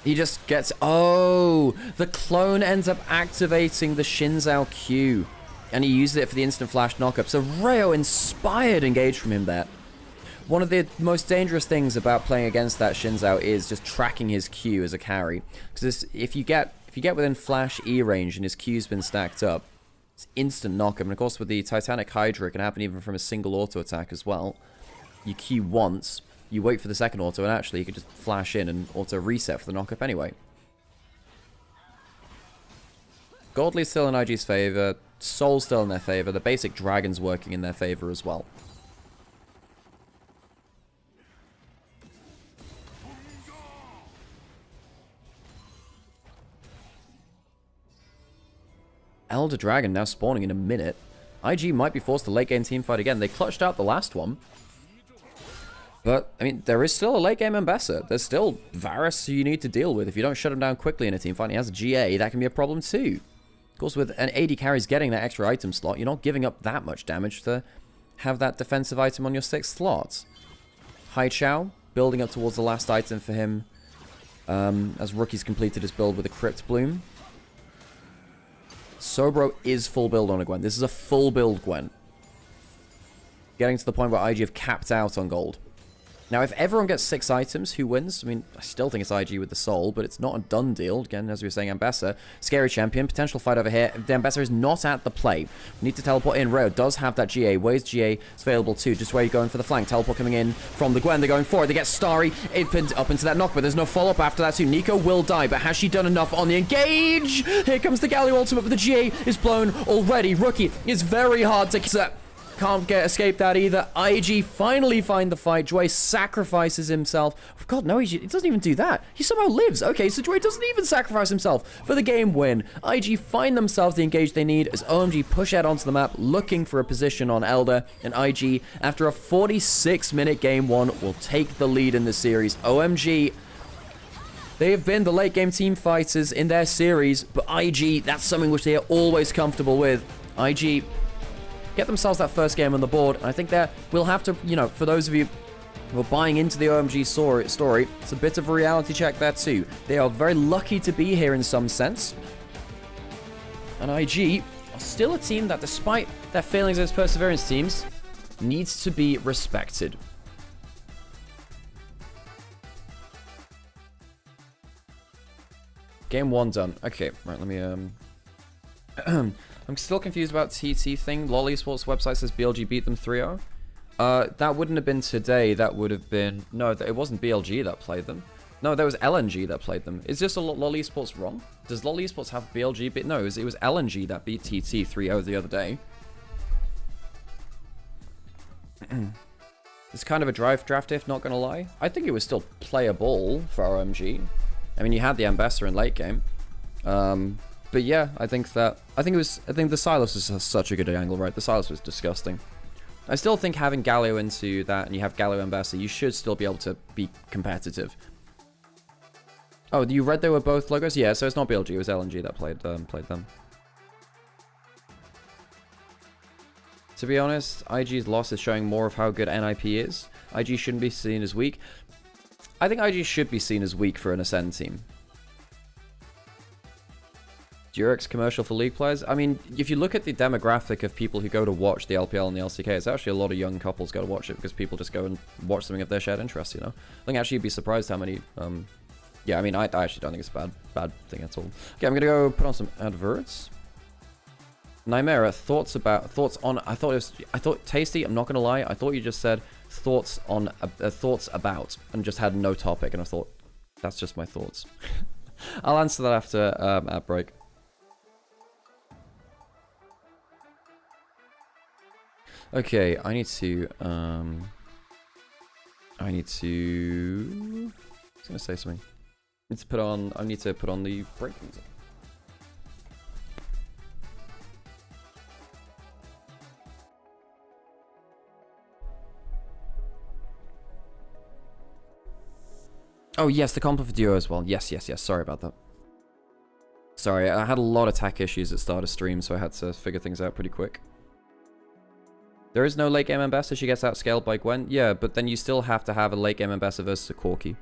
He just gets... Oh! The clone ends up activating the Xin Zhao Q. And he uses it for the instant flash knockup. So Rayo inspired engage from him there. One of the most dangerous things about playing against that Xin Zhao is just tracking his Q as a carry. Because if you get within flash E range and his Q's been stacked up, it's instant knockup. And of course with the Titanic Hydra, it can happen even from a single auto attack as well. You Q once, you wait for the second auto, and actually you can just flash in and auto reset for the knockup anyway. Godly's still in IG's favor. Soul's still in their favor. The basic Dragon's working in their favor as well. Elder Dragon now spawning in a minute. IG might be forced to late game teamfight again. They clutched out the last one. But, I mean, there is still a late game Ambassador. There's still Varus who you need to deal with. If you don't shut him down quickly in a teamfight and he has a GA, that can be a problem too. Of course, with an AD carries getting that extra item slot, you're not giving up that much damage to have that defensive item on your 6th slot. Haichao, building up towards the last item for him, as Rookie's completed his build with a Crypt Bloom. Sobro is full build on a Gwen. This is a full build Gwen. Getting to the point where IG have capped out on gold. Now, if everyone gets 6 items, who wins? I mean, I still think it's IG with the Soul, but it's not a done deal. Again, as we were saying, Ambassador, scary champion, potential fight over here. The Ambassador is not at the play. We need to teleport in. Rayo does have that GA. Wei's GA is available too. Just where you're going for the flank. Teleport coming in from the Gwen. They're going for it. They get Starry up into that knock, but there's no follow-up after that too. Nico will die, but has she done enough on the engage? Here comes the Galio ultimate, but the GA is blown already. Rookie is very hard to... Can't escape that either. IG finally find the fight. Jway sacrifices himself. Oh God, no, he doesn't even do that. He somehow lives. Okay, so Jway doesn't even sacrifice himself for the game win. IG find themselves the engage they need as OMG push out onto the map looking for a position on Elder. And IG, after a 46-minute game 1, will take the lead in the series. OMG... They have been the late game team fighters in their series, but IG, that's something which they are always comfortable with. IG... get themselves that first game on the board. And I think that we'll have to, you know, for those of you who are buying into the OMG story, it's a bit of a reality check there too. They are very lucky to be here in some sense. And IG are still a team that, despite their failings as Perseverance teams, needs to be respected. Game 1 done. Okay, right, let me, I'm still confused about TT thing. LoL Esports website says BLG beat them 3-0. That wouldn't have been today. That would have been... No, it wasn't BLG that played them. No, that was LNG that played them. Is this a LoL Esports wrong? Does LoL Esports have BLG beat... No, it was LNG that beat TT 3-0 the other day. It's kind of a draft if, not gonna lie. I think it was still playable for OMG. I mean, you had the Ambassador in late game. But yeah, I think the Silas was such a good angle, right? The Silas was disgusting. I still think having Galio into that, and you have Galio Ambassador, you should still be able to be competitive. Oh, you read they were both logos? Yeah, so it's not BLG, it was LNG that played them. To be honest, IG's loss is showing more of how good NIP is. IG shouldn't be seen as weak. I think IG should be seen as weak for an Ascend team. Durex commercial for League players? I mean, if you look at the demographic of people who go to watch the LPL and the LCK, it's actually a lot of young couples go to watch it because people just go and watch something of their shared interest, you know? I think actually you'd be surprised how many... yeah, I mean, I actually don't think it's a bad thing at all. Okay, I'm gonna go put on some adverts. Nymaera, thoughts on... I thought Tasty, I'm not gonna lie, I thought you just said thoughts on... thoughts about, and just had no topic, and I thought, that's just my thoughts. I'll answer that after ad break. Okay, I need to, I was gonna say something. I need to put on the break music. Oh yes, the compliment for Duo as well. Yes, sorry about that. Sorry, I had a lot of tech issues at start of stream, so I had to figure things out pretty quick. There is no late game ambassador, she gets outscaled by Gwen. Yeah, but then you still have to have a late game ambassador versus a Corki.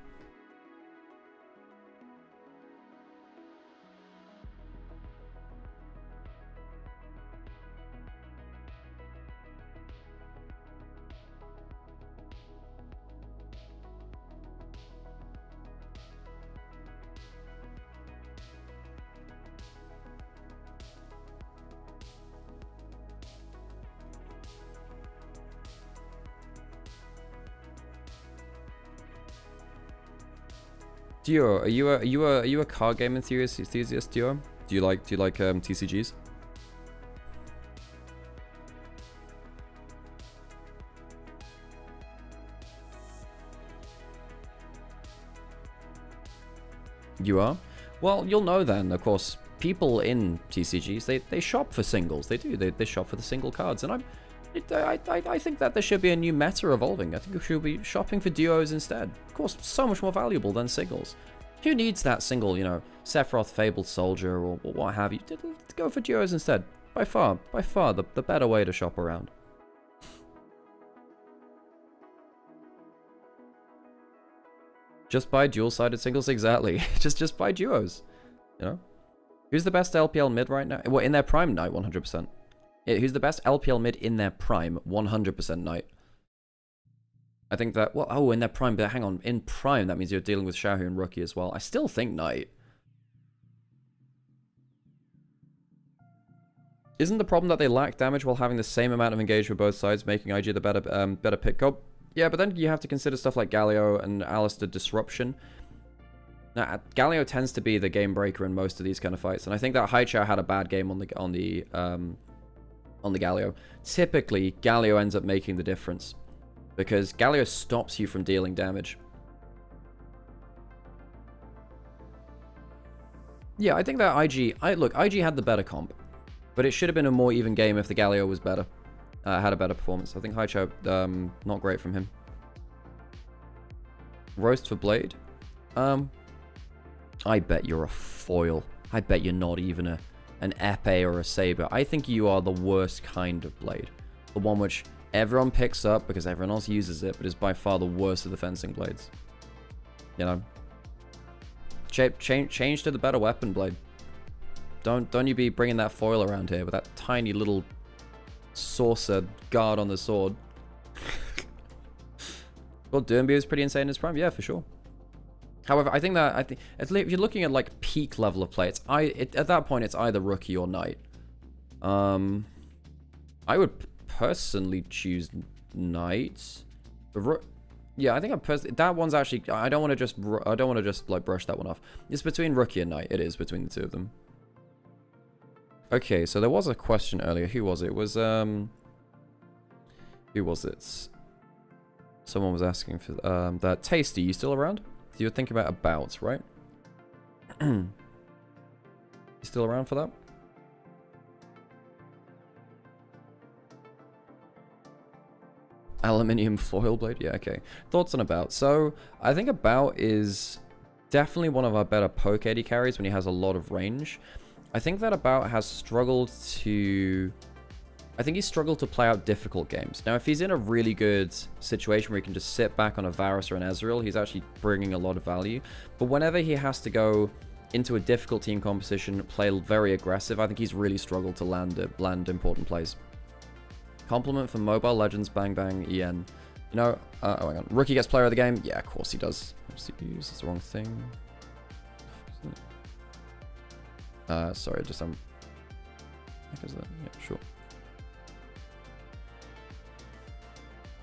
Duo, are you a card game enthusiast, Duo? Do you like TCGs? You are? Well, you'll know then, of course, people in TCGs, they shop for singles. They do. They shop for the single cards, and I think that there should be a new meta evolving. I think we should be shopping for duos instead. Of course, so much more valuable than singles. Who needs that single, you know, Sephiroth, Fabled Soldier, or what have you? Go for duos instead. By far, the better way to shop around. Just buy dual-sided singles, exactly. just buy duos, you know? Who's the best LPL mid right now? Well, in their prime, Knight, 100%. Who's the best LPL mid in their prime? 100% Knight. I think that... Well, oh, in their prime, but hang on. In prime, that means you're dealing with Xiaohu and Rookie as well. I still think Knight. Isn't the problem that they lack damage while having the same amount of engagement with both sides, making IG the better pick? Oh, yeah, but then you have to consider stuff like Galio and Alistair Disruption. Now, Galio tends to be the game breaker in most of these kind of fights, and I think that Haichao had a bad game on the Galio. Typically, Galio ends up making the difference because Galio stops you from dealing damage. Yeah, I think that IG had the better comp, but it should have been a more even game if the Galio was better, had a better performance. I think Haichao, not great from him. Roast for Blade. I bet you're a foil. I bet you're not even a... an epee or a saber. I think you are the worst kind of blade. The one which everyone picks up because everyone else uses it, but is by far the worst of the fencing blades. You know? Change to the better weapon blade. Don't you be bringing that foil around here with that tiny little saucer guard on the sword. Well, Dermby is pretty insane in his prime, yeah, for sure. However, I think if you're looking at like peak level of play, at that point it's either rookie or knight. I would personally choose knight. Yeah, I think that one's actually. I don't want to just like brush that one off. It's between rookie and knight. It is between the two of them. Okay, so there was a question earlier. Who was it? It was who was it? Someone was asking for that. Tasty, you still around? So you're thinking about, right? You still around for that? Aluminium foil blade? Yeah, okay. Thoughts on about. So, I think about is definitely one of our better poke AD carries when he has a lot of range. I think that about has struggled to... I think he's struggled to play out difficult games. Now, if he's in a really good situation where he can just sit back on a Varus or an Ezreal, he's actually bringing a lot of value. But whenever he has to go into a difficult team composition, play very aggressive, I think he's really struggled to land important plays. Compliment for Mobile Legends, Bang Bang, EN. You know, oh, hang on. Rookie gets player of the game? Yeah, of course he does. CPUs, that's the wrong thing. Sorry, just what is that? Yeah, sure.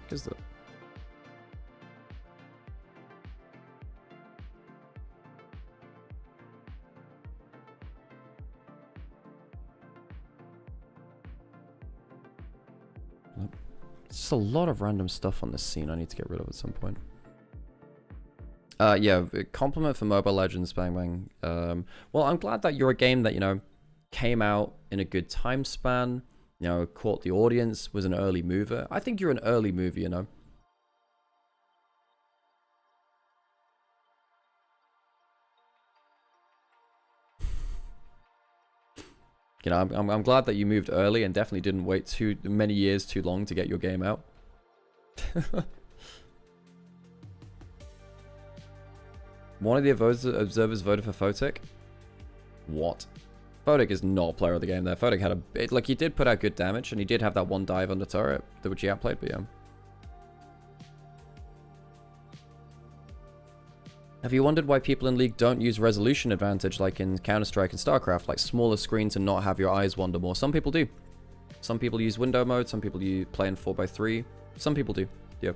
What is that? It's just a lot of random stuff on this scene I need to get rid of at some point. Yeah, compliment for Mobile Legends, Bang Bang. Well, I'm glad that you're a game that, you know, came out in a good time span, you know, caught the audience, was an early mover. I think you're an early mover, you know. You know, I'm glad that you moved early and definitely didn't wait too many years too long to get your game out. One of the observers voted for Photic. What? Photic is not player of the game there. Photic had like, he did put out good damage, and he did have that one dive on the turret, which he outplayed, but yeah. Have you wondered why people in League don't use resolution advantage like in Counter-Strike and StarCraft, like smaller screen to not have your eyes wander more? Some people do. Some people use window mode, some people play in 4x3. Some people do, yeah.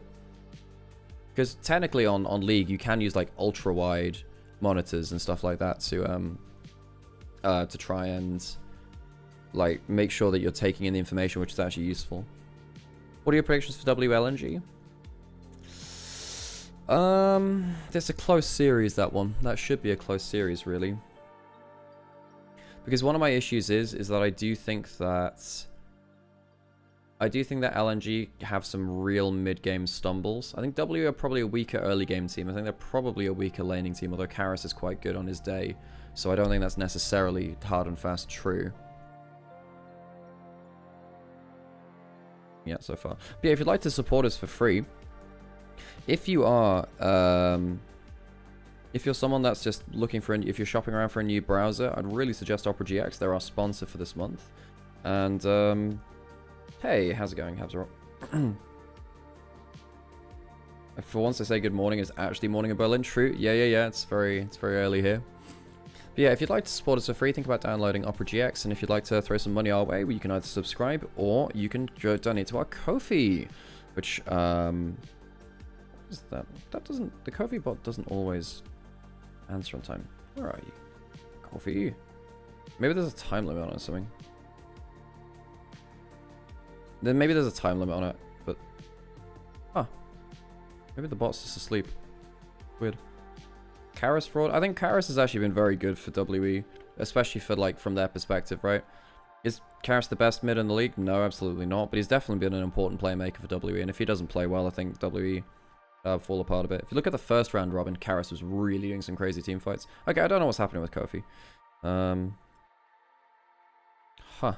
Because technically on League, you can use like ultra-wide monitors and stuff like that to try and like make sure that you're taking in the information which is actually useful. What are your predictions for WLNG? It's a close series, that one. That should be a close series, really. Because one of my issues is that I do think that LNG have some real mid-game stumbles. I think W are probably a weaker early game team. I think they're probably a weaker laning team, although Karras is quite good on his day. So I don't think that's necessarily hard and fast true. Yeah, so far. But yeah, if you'd like to support us for free, if you are, if you're someone that's just looking for, if you're shopping around for a new browser, I'd really suggest Opera GX. They're our sponsor for this month. And, hey, how's it going? How's it roll? For once I say good morning, it's actually morning in Berlin. True. Yeah. It's very early here. But yeah, if you'd like to support us for free, think about downloading Opera GX. And if you'd like to throw some money our way, well, you can either subscribe or you can donate to our Ko-fi, which, is that the Ko-fi bot doesn't always answer on time. Where are you? Ko-fi. Maybe there's a time limit on it or something. Then maybe there's a time limit on it, but maybe the bot's just asleep. Weird. Karras fraud. I think Karras has actually been very good for WE, especially for like from their perspective, right? Is Karras the best mid in the league? No, absolutely not. But he's definitely been an important playmaker for WE, and if he doesn't play well, I think WE fall apart a bit. If you look at the first round robin, Karras was really doing some crazy team fights. Okay, I don't know what's happening with Kofi. Huh.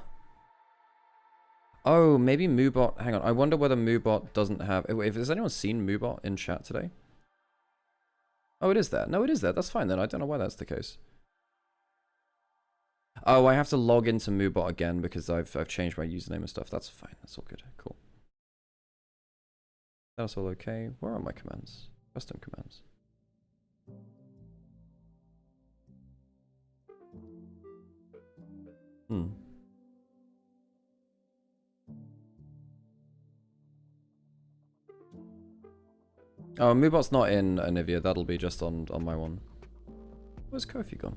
Oh, maybe Moobot. Hang on. I wonder whether Moobot doesn't have... Wait, has anyone seen Moobot in chat today? Oh, it is there. No, it is there. That's fine then. I don't know why that's the case. Oh, I have to log into Moobot again because I've changed my username and stuff. That's fine. That's all good. Cool. That's all okay. Where are my commands? Custom commands. Oh, Moobot's not in Onivia. That'll be just on my one. Where's Kofi gone?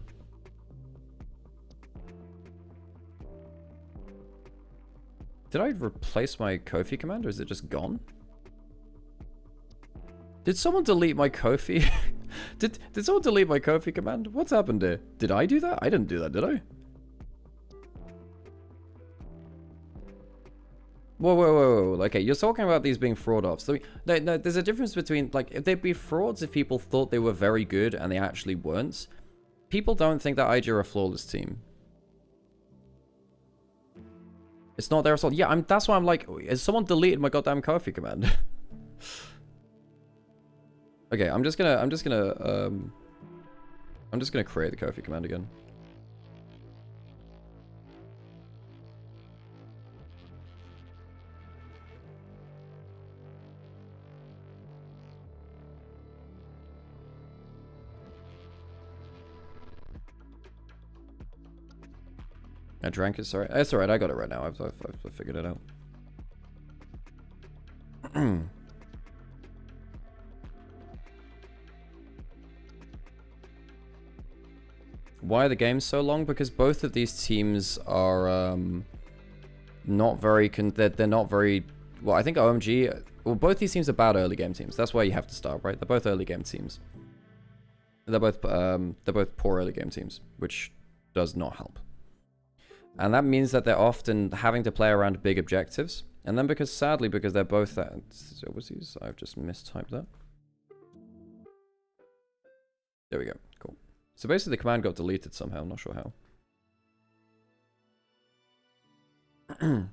Did I replace my Kofi command, or is it just gone? Did someone delete my Kofi? did someone delete my Kofi command? What's happened here? Did I do that? I didn't do that, did I? Whoa. Okay, you're talking about these being fraud offs. So, no, there's a difference between, like, if they'd be frauds if people thought they were very good and they actually weren't. People don't think that IG are a flawless team. It's not their fault. Yeah, that's why I'm like, has someone deleted my goddamn Kofi command? Okay, I'm just gonna create the Kofi command again. I drank it, sorry. It's alright, I got it right now. I've figured it out. Why are the games so long? Because both of these teams are not very... They're not very... Well, I think OMG... Well, both these teams are bad early game teams. That's why you have to start, right? They're both early game teams. They're both poor early game teams, which does not help. And that means that they're often having to play around big objectives. And then sadly, because they're both that... Overseas, I've just mistyped that. There we go. Cool. So basically the command got deleted somehow. I'm not sure how.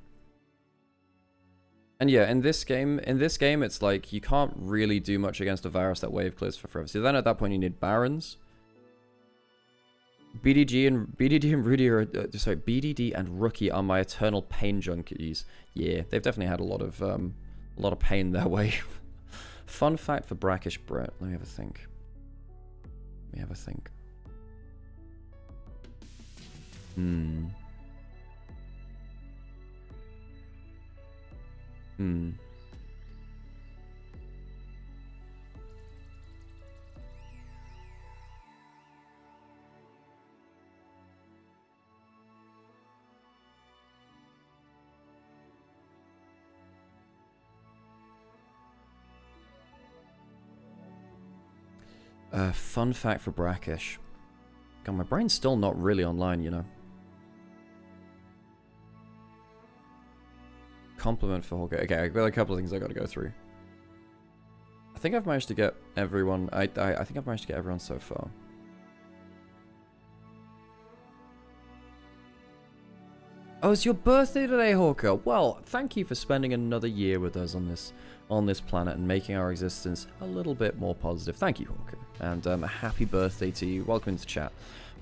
And yeah, in this game, it's like you can't really do much against a Varus that wave clears for forever. So then at that point you need Barons. BDD and Rudy are BDD and Rookie are my eternal pain junkies. Yeah, they've definitely had a lot of pain their way. Fun fact for Brackish Brett. Let me have a think. Fun fact for Brackish. God, my brain's still not really online, you know. Compliment for Hawker. Okay, I've got a couple of things I gotta go through. I think I've managed to get everyone. I think I've managed to get everyone so far. Oh, it's your birthday today, Hawker. Well, thank you for spending another year with us on this planet and making our existence a little bit more positive. Thank you, Hawker, and a happy birthday to you. Welcome into chat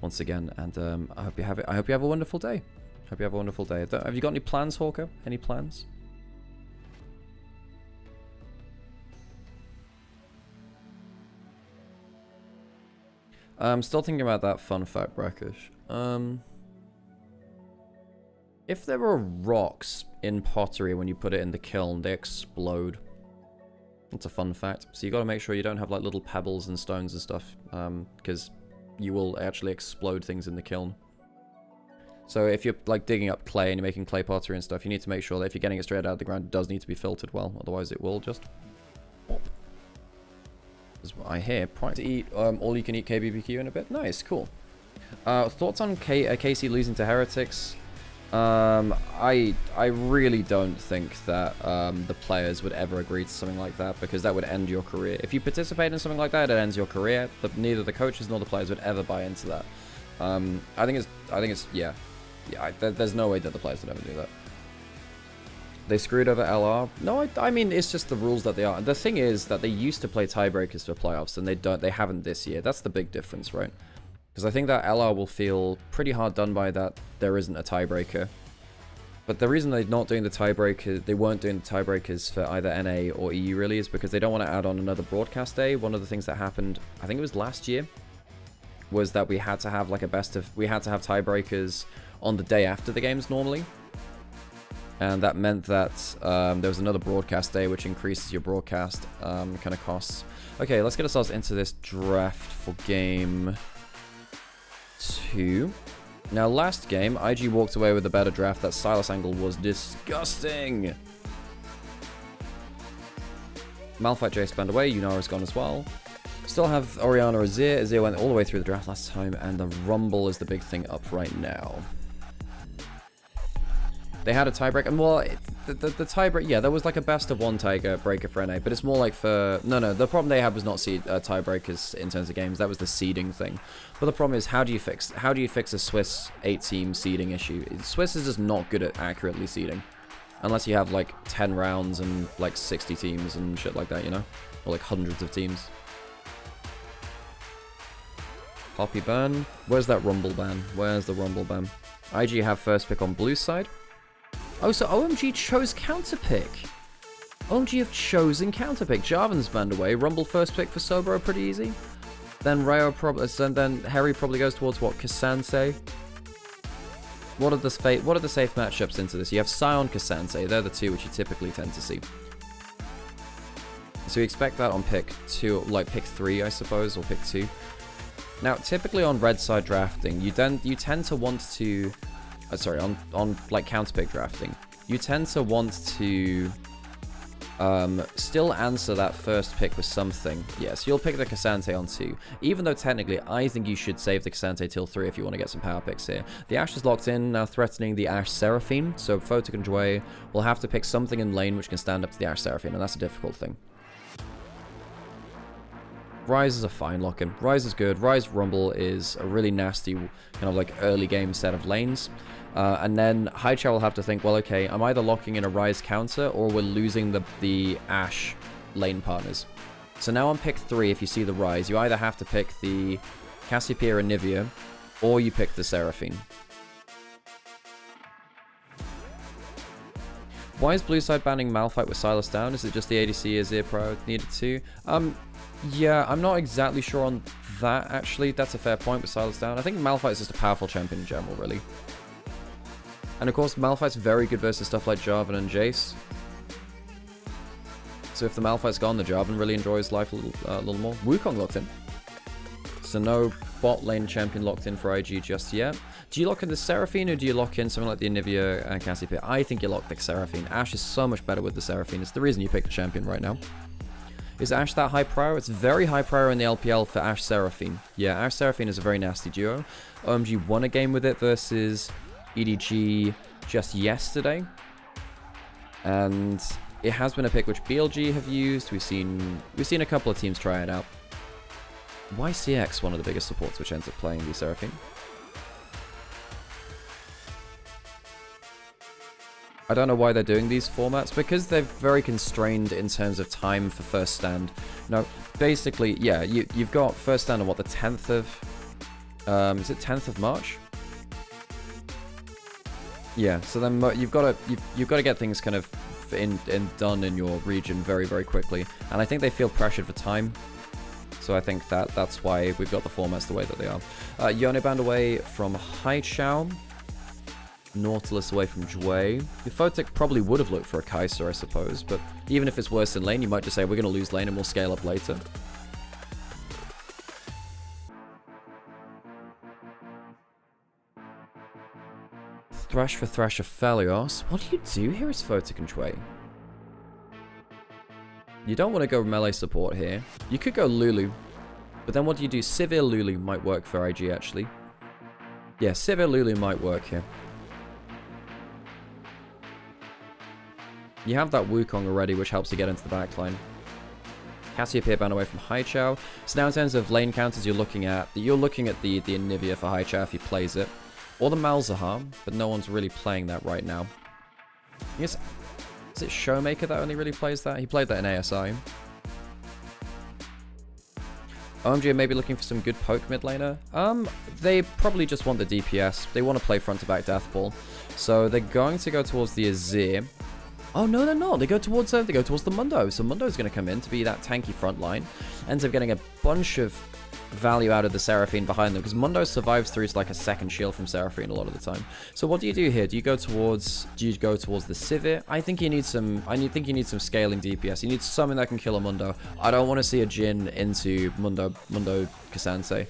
once again, and I hope you have a wonderful day. Hope you have a wonderful day. Have you got any plans, Hawker? Any plans? I'm still thinking about that fun fact, Brackish. If there are rocks in pottery when you put it in the kiln, they explode. That's a fun fact. So you got to make sure you don't have like little pebbles and stones and stuff, because you will actually explode things in the kiln. So if you're like digging up clay and you're making clay pottery and stuff, you need to make sure that if you're getting it straight out of the ground, it does need to be filtered well. Otherwise, it will just pop. As I hear, prior to eat all you can eat KBBQ in a bit. Nice, cool. Thoughts on KC losing to Heretics? I really don't think that the players would ever agree to something like that, because that would end your career. If you participate in something like that, it ends your career. But neither the coaches nor the players would ever buy into that. I think it's yeah. Yeah, there's no way that the players would ever do that. They screwed over LR. No, I mean, it's just the rules that they are. The thing is that they used to play tiebreakers for playoffs, and they haven't this year. That's the big difference, right? Because I think that LR will feel pretty hard done by that there isn't a tiebreaker. But the reason they're not doing the tiebreaker, they weren't doing the tiebreakers for either NA or EU really, is because they don't want to add on another broadcast day. One of the things that happened, I think it was last year, was that we had to have like we had to have tiebreakers on the day after the games normally. And that meant that there was another broadcast day, which increases your broadcast kind of costs. Okay, let's get ourselves into this draft for game 2. Now, last game, IG walked away with a better draft. That Silas angle was disgusting. Malphite Jace banned away. Yunara's gone as well. Still have Orianna Azir. Azir went all the way through the draft last time, and the Rumble is the big thing up right now. They had a tiebreaker, and well, the tiebreaker, yeah, there was like a best of 1 tiebreaker for NA, but it's more like for, no, the problem they had was not tiebreakers in terms of games, that was the seeding thing. But the problem is, how do you fix a Swiss 8-team seeding issue? Swiss is just not good at accurately seeding, unless you have like 10 rounds and like 60 teams and shit like that, you know, or like hundreds of teams. Poppy ban, where's that Rumble ban? Where's the Rumble ban? IG have first pick on blue side. Oh, so OMG chose counterpick. OMG have chosen counterpick. Jarvan's banned away. Rumble first pick for Sobro, pretty easy. Then Rayo probably, then Harry probably goes towards what? Cassante. What are the safe matchups into this? You have Sion, Cassante. They're the two which you typically tend to see. So you expect that on pick 2, like pick 3, I suppose, or pick 2. Now, typically on red side drafting, you tend to want to. Sorry, on like counterpick drafting, you tend to want to still answer that first pick with something. Yes, you'll pick the Cassante on 2, even though technically I think you should save the Cassante till 3 if you want to get some power picks here. The Ashe is locked in, now threatening the Ashe Seraphine, so Photic and Jway will have to pick something in lane which can stand up to the Ashe Seraphine, and that's a difficult thing. Ryze is a fine lock-in. Ryze is good. Ryze Rumble is a really nasty kind of like early game set of lanes. And then Haichao will have to think, well, okay, I'm either locking in a Ryze counter or we're losing the Ashe lane partners. So now on pick 3, if you see the Ryze, you either have to pick the Cassiopeia and Onivia, or you pick the Seraphine. Why is blue side banning Malphite with Silas down? Is it just the ADC Azir Pro needed to? Yeah, I'm not exactly sure on that, actually. That's a fair point with Silas down. I think Malphite is just a powerful champion in general, really. And of course, Malphite's very good versus stuff like Jarvan and Jace. So if the Malphite's gone, the Jarvan really enjoys life a little more. Wukong locked in. So no bot lane champion locked in for IG just yet. Do you lock in the Seraphine or do you lock in something like the Onivia and Cassiopeia? I think you lock the Seraphine. Ashe is so much better with the Seraphine. It's the reason you pick the champion right now. Is Ashe that high prior? It's very high prior in the LPL for Ashe Seraphine. Yeah, Ashe Seraphine is a very nasty duo. OMG won a game with it versus EDG just yesterday. And it has been a pick which BLG have used. We've seen a couple of teams try it out. YCX, one of the biggest supports which ends up playing the Seraphine. I don't know why they're doing these formats, because they're very constrained in terms of time for first stand. No, basically, yeah, you've got first stand on what, the 10th of... is it 10th of March? Yeah, so then you've got to get things kind of done in your region very, very quickly. And I think they feel pressured for time. So I think that's why we've got the formats the way that they are. Yone banned away from Haichao. Nautilus away from Jway. Photic probably would have looked for a Kai'Sa, I suppose, but even if it's worse in lane, you might just say, we're going to lose lane and we'll scale up later. Thresh for Thrasher Phelios. What do you do here as Photic and Jway? You don't want to go melee support here. You could go Lulu, but then what do you do? Sivir Lulu might work for IG, actually. Yeah, Sivir Lulu might work here. You have that Wukong already, which helps you get into the backline. Cassiopeia ban away from Haichao. So now in terms of lane counters, you're looking at the Onivia for Haichao if he plays it. Or the Malzahar, but no one's really playing that right now. I guess, is it Showmaker that only really plays that? He played that in ASI. OMG are maybe looking for some good poke mid laner. They probably just want the DPS. They want to play front to back Deathball. So they're going to go towards the Azir. Oh no, they're not. They go towards the Mundo. So Mundo's going to come in to be that tanky front line. Ends up getting a bunch of value out of the Seraphine behind them, because Mundo survives through to like a second shield from Seraphine a lot of the time. So what do you do here? Do you go towards the Sivir? I think you need some scaling DPS. You need something that can kill a Mundo. I don't want to see a Jhin into Mundo Cassante.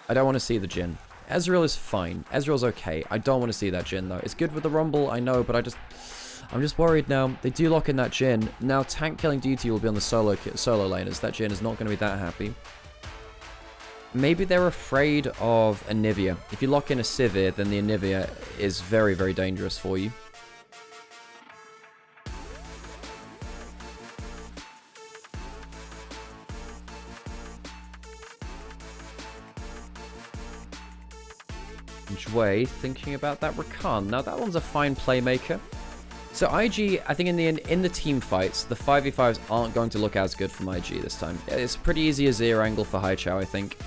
I don't want to see the Jhin. Ezreal is fine. Ezreal's okay. I don't want to see that Jhin though. It's good with the Rumble, I know, but I'm just worried now. They do lock in that Jhin. Now tank killing duty will be on the solo laners. That Jhin is not going to be that happy. Maybe they're afraid of Onivia. If you lock in a Sivir, then the Onivia is very, very dangerous for you. Jway thinking about that Rakan. Now that one's a fine playmaker. So IG, I think in the team fights, the 5v5s aren't going to look as good from IG this time. It's a pretty easy Azir angle for Haichao, I think.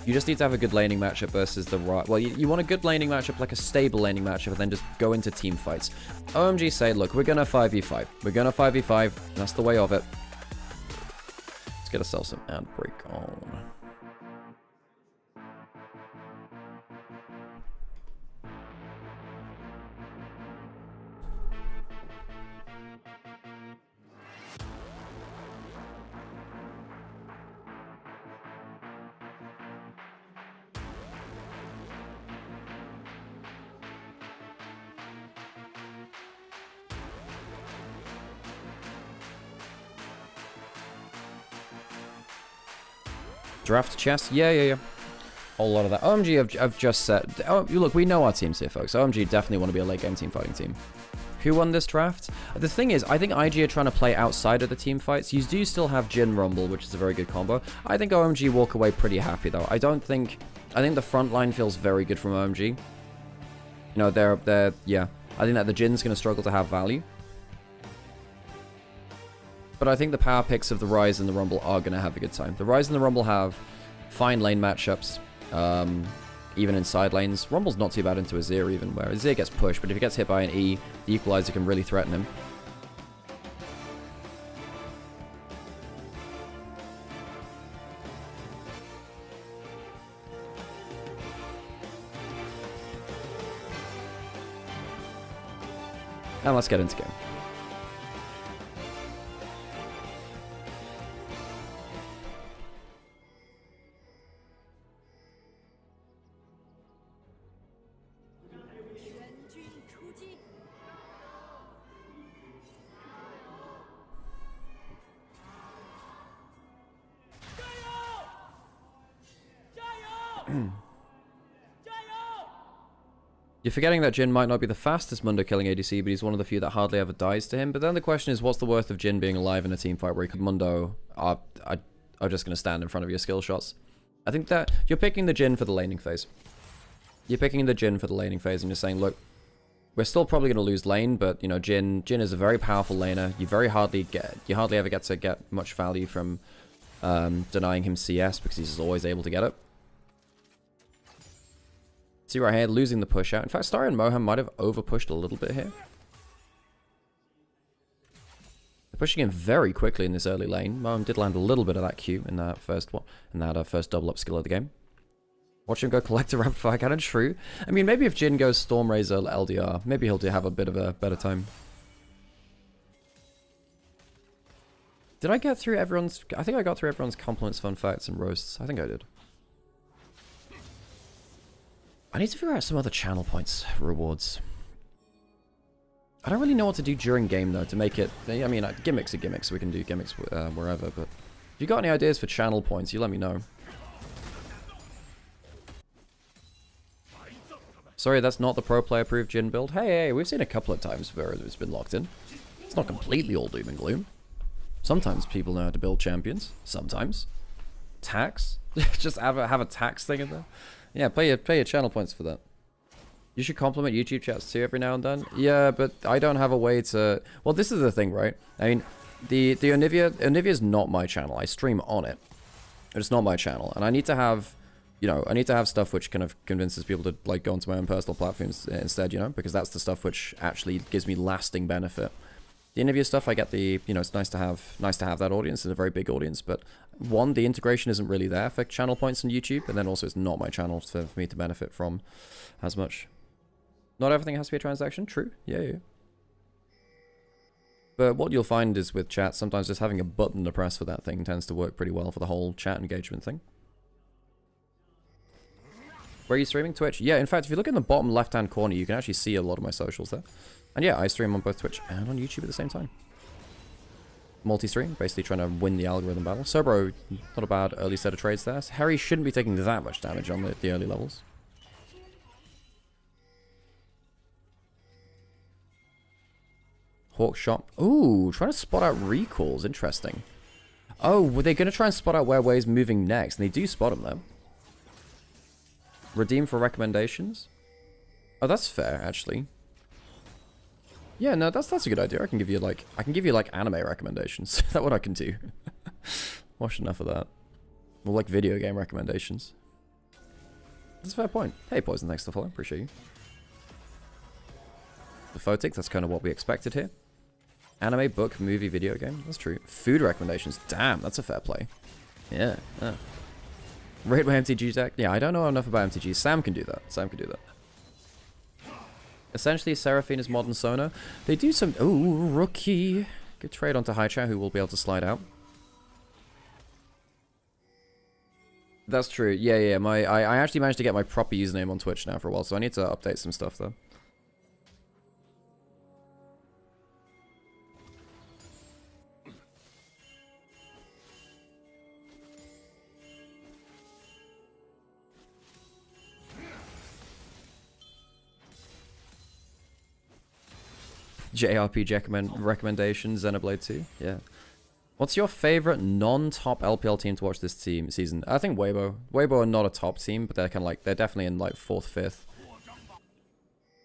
You just need to have a good laning matchup versus the right. Well, you want a good laning matchup, like a stable laning matchup, and then just go into team fights. OMG say, look, we're gonna 5v5. We're gonna 5v5. That's the way of it. Let's get ourselves some ad break on. Draft chest? Yeah. Whole lot of that. OMG have just said... Oh, look, we know our teams here, folks. OMG definitely want to be a late game team fighting team. Who won this draft? The thing is, I think IG are trying to play outside of the team fights. You do still have Jhin Rumble, which is a very good combo. I think OMG walk away pretty happy, though. I think the front line feels very good from OMG. You know, yeah. I think that the Jhin's going to struggle to have value. But I think the power picks of the Ryze and the Rumble are going to have a good time. The Ryze and the Rumble have fine lane matchups, even in side lanes. Rumble's not too bad into Azir even, where Azir gets pushed, but if he gets hit by an E, the Equalizer can really threaten him. And let's get into game. You're forgetting that Jhin might not be the fastest Mundo killing ADC, but he's one of the few that hardly ever dies to him. But then the question is, what's the worth of Jhin being alive in a team fight where Mundo are just going to stand in front of your skill shots? I think that you're picking the Jhin for the laning phase. You're picking the Jhin for the laning phase, and you're saying, look, we're still probably going to lose lane, but you know, Jhin is a very powerful laner. You hardly ever get to get much value from denying him CS because he's always able to get it. See right here, losing the push out. In fact, Starry and Moham might have over-pushed a little bit here. They're pushing in very quickly in this early lane. Moham did land a little bit of that Q in that first one, in that first double-up skill of the game. Watch him go collect a rapid fire cannon, true. I mean, maybe if Jhin goes Stormrazor LDR, maybe he'll have a bit of a better time. Did I get through everyone's... I think I got through everyone's compliments, fun facts, and roasts. I think I did. I need to figure out some other channel points rewards. I don't really know what to do during game, though, to make it... I mean, gimmicks are gimmicks. We can do gimmicks wherever, but... If you got any ideas for channel points, you let me know. Sorry, that's not the pro player approved Jhin build. Hey, we've seen a couple of times where it's been locked in. It's not completely all doom and gloom. Sometimes people know how to build champions. Sometimes. Tax? Just have a tax thing in there? Yeah, pay your channel points for that. You should compliment YouTube chats too every now and then. Yeah, but I don't have a way to... Well, this is the thing, right? I mean, the Onivia is not my channel. I stream on it. But it's not my channel. And I need to have, you know, I need to have stuff which kind of convinces people to, like, go onto my own personal platforms instead, you know? Because that's the stuff which actually gives me lasting benefit. The Onivia stuff, I get the, you know, it's nice to have that audience. It's a very big audience. But, one, the integration isn't really there for channel points on YouTube. And then also it's not my channel for me to benefit from as much. Not everything has to be a transaction. True. Yeah. But what you'll find is with chat, sometimes just having a button to press for that thing tends to work pretty well for the whole chat engagement thing. Where are you streaming? Twitch. Yeah, in fact, if you look in the bottom left-hand corner, you can actually see a lot of my socials there. And yeah, I stream on both Twitch and on YouTube at the same time. Multi-stream, basically trying to win the algorithm battle. Sobro, not a bad early set of trades there. Harry shouldn't be taking that much damage on the early levels. Hawk shot. Ooh, trying to spot out recalls. Interesting. Oh, were they going to try and spot out where Way's moving next? And they do spot him, though. Redeem for recommendations? Oh, that's fair, actually. Yeah, no, that's a good idea. I can give you like anime recommendations. That's what I can do. Watch enough of that. Or like video game recommendations. That's a fair point. Hey, Poison, thanks for the follow. Appreciate you. The Photic, that's kind of what we expected here. Anime, book, movie, video game. That's true. Food recommendations. Damn, that's a fair play. Yeah. Rate my MTG deck. Yeah, I don't know enough about MTG. Sam can do that. Essentially, Seraphine is modern Sona. They do some... Ooh, rookie. Good trade onto High Chat, who will be able to slide out. That's true. Yeah. I actually managed to get my proper username on Twitch now for a while, so I need to update some stuff, though. JRPG recommendations, Xenoblade 2. Yeah. What's your favorite non-top LPL team to watch this season? I think Weibo. Weibo are not a top team, but they're kind of like, they're definitely in like 4th, 5th.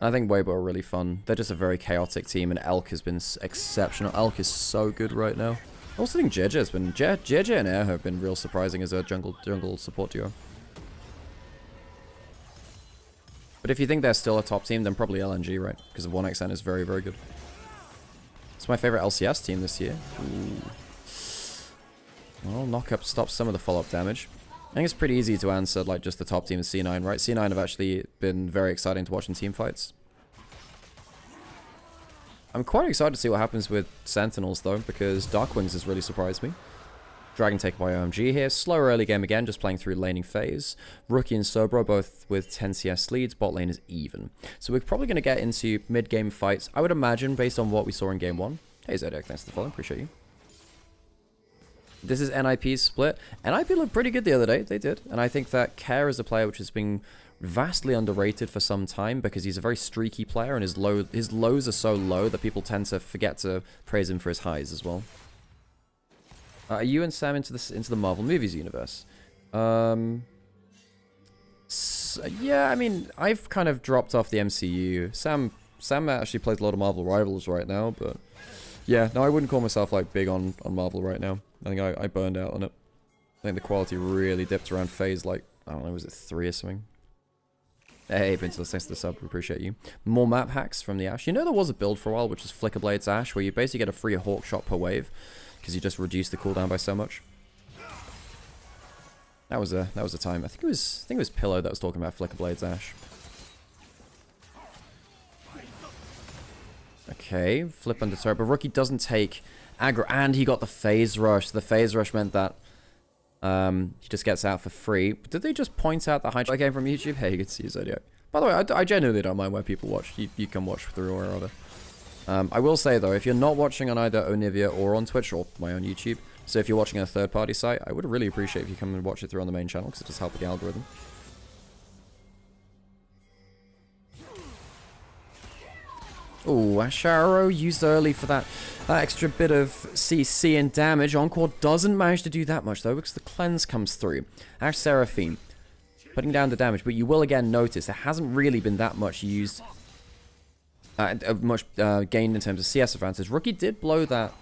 I think Weibo are really fun. They're just a very chaotic team, and Elk has been exceptional. Elk is so good right now. I also think JJ has been... JJ and Air have been real surprising as a jungle support duo. But if you think they're still a top team, then probably LNG, right? Because of 1xN is very, very good. It's my favorite LCS team this year. Ooh. Well, knock-up stops some of the follow-up damage. I think it's pretty easy to answer, like, just the top team is C9, right? C9 have actually been very exciting to watch in team fights. I'm quite excited to see what happens with Sentinels, though, because Darkwings has really surprised me. Dragon taken by OMG here. Slow early game again, just playing through laning phase. Rookie and Sobro both with 10 CS leads. Bot lane is even. So we're probably going to get into mid-game fights, I would imagine, based on what we saw in game 1. Hey Zodiac, thanks for the follow. Appreciate you. This is NIP's split. NIP looked pretty good the other day. They did. And I think that Care is a player which has been vastly underrated for some time because he's a very streaky player and his lows are so low that people tend to forget to praise him for his highs as well. Are you and Sam into the Marvel movies universe? Yeah, I mean, I've kind of dropped off the MCU. Sam actually plays a lot of Marvel Rivals right now, but yeah, no, I wouldn't call myself like big on Marvel right now. I think I burned out on it. I think the quality really dipped around phase like, I don't know, was it 3 or something? Hey, Pintos, thanks for the sub, we appreciate you. More map hacks from the Ashe. You know there was a build for a while which was Flickerblade's Ashe, where you basically get a free Hawk shot per wave because you just reduce the cooldown by so much. That was a time. I think it was Pillow that was talking about Flickerblade's Ashe. Okay, flip under turret, but Rookie doesn't take aggro, and he got the phase rush. The phase rush meant that he just gets out for free. But did they just point out the highlight game from YouTube? Hey, you can see Zodiac. By the way, I genuinely don't mind where people watch. You can watch through or other. I will say though, if you're not watching on either Onivia or on Twitch or my own YouTube, so if you're watching a third-party site, I would really appreciate if you come and watch it through on the main channel because it just helps with the algorithm. Oh, Asharo used early for that extra bit of CC and damage. Encore doesn't manage to do that much, though, because the cleanse comes through. Ash Seraphine putting down the damage, but you will again notice there hasn't really been that much used, gained in terms of CS advantage. Rookie did blow that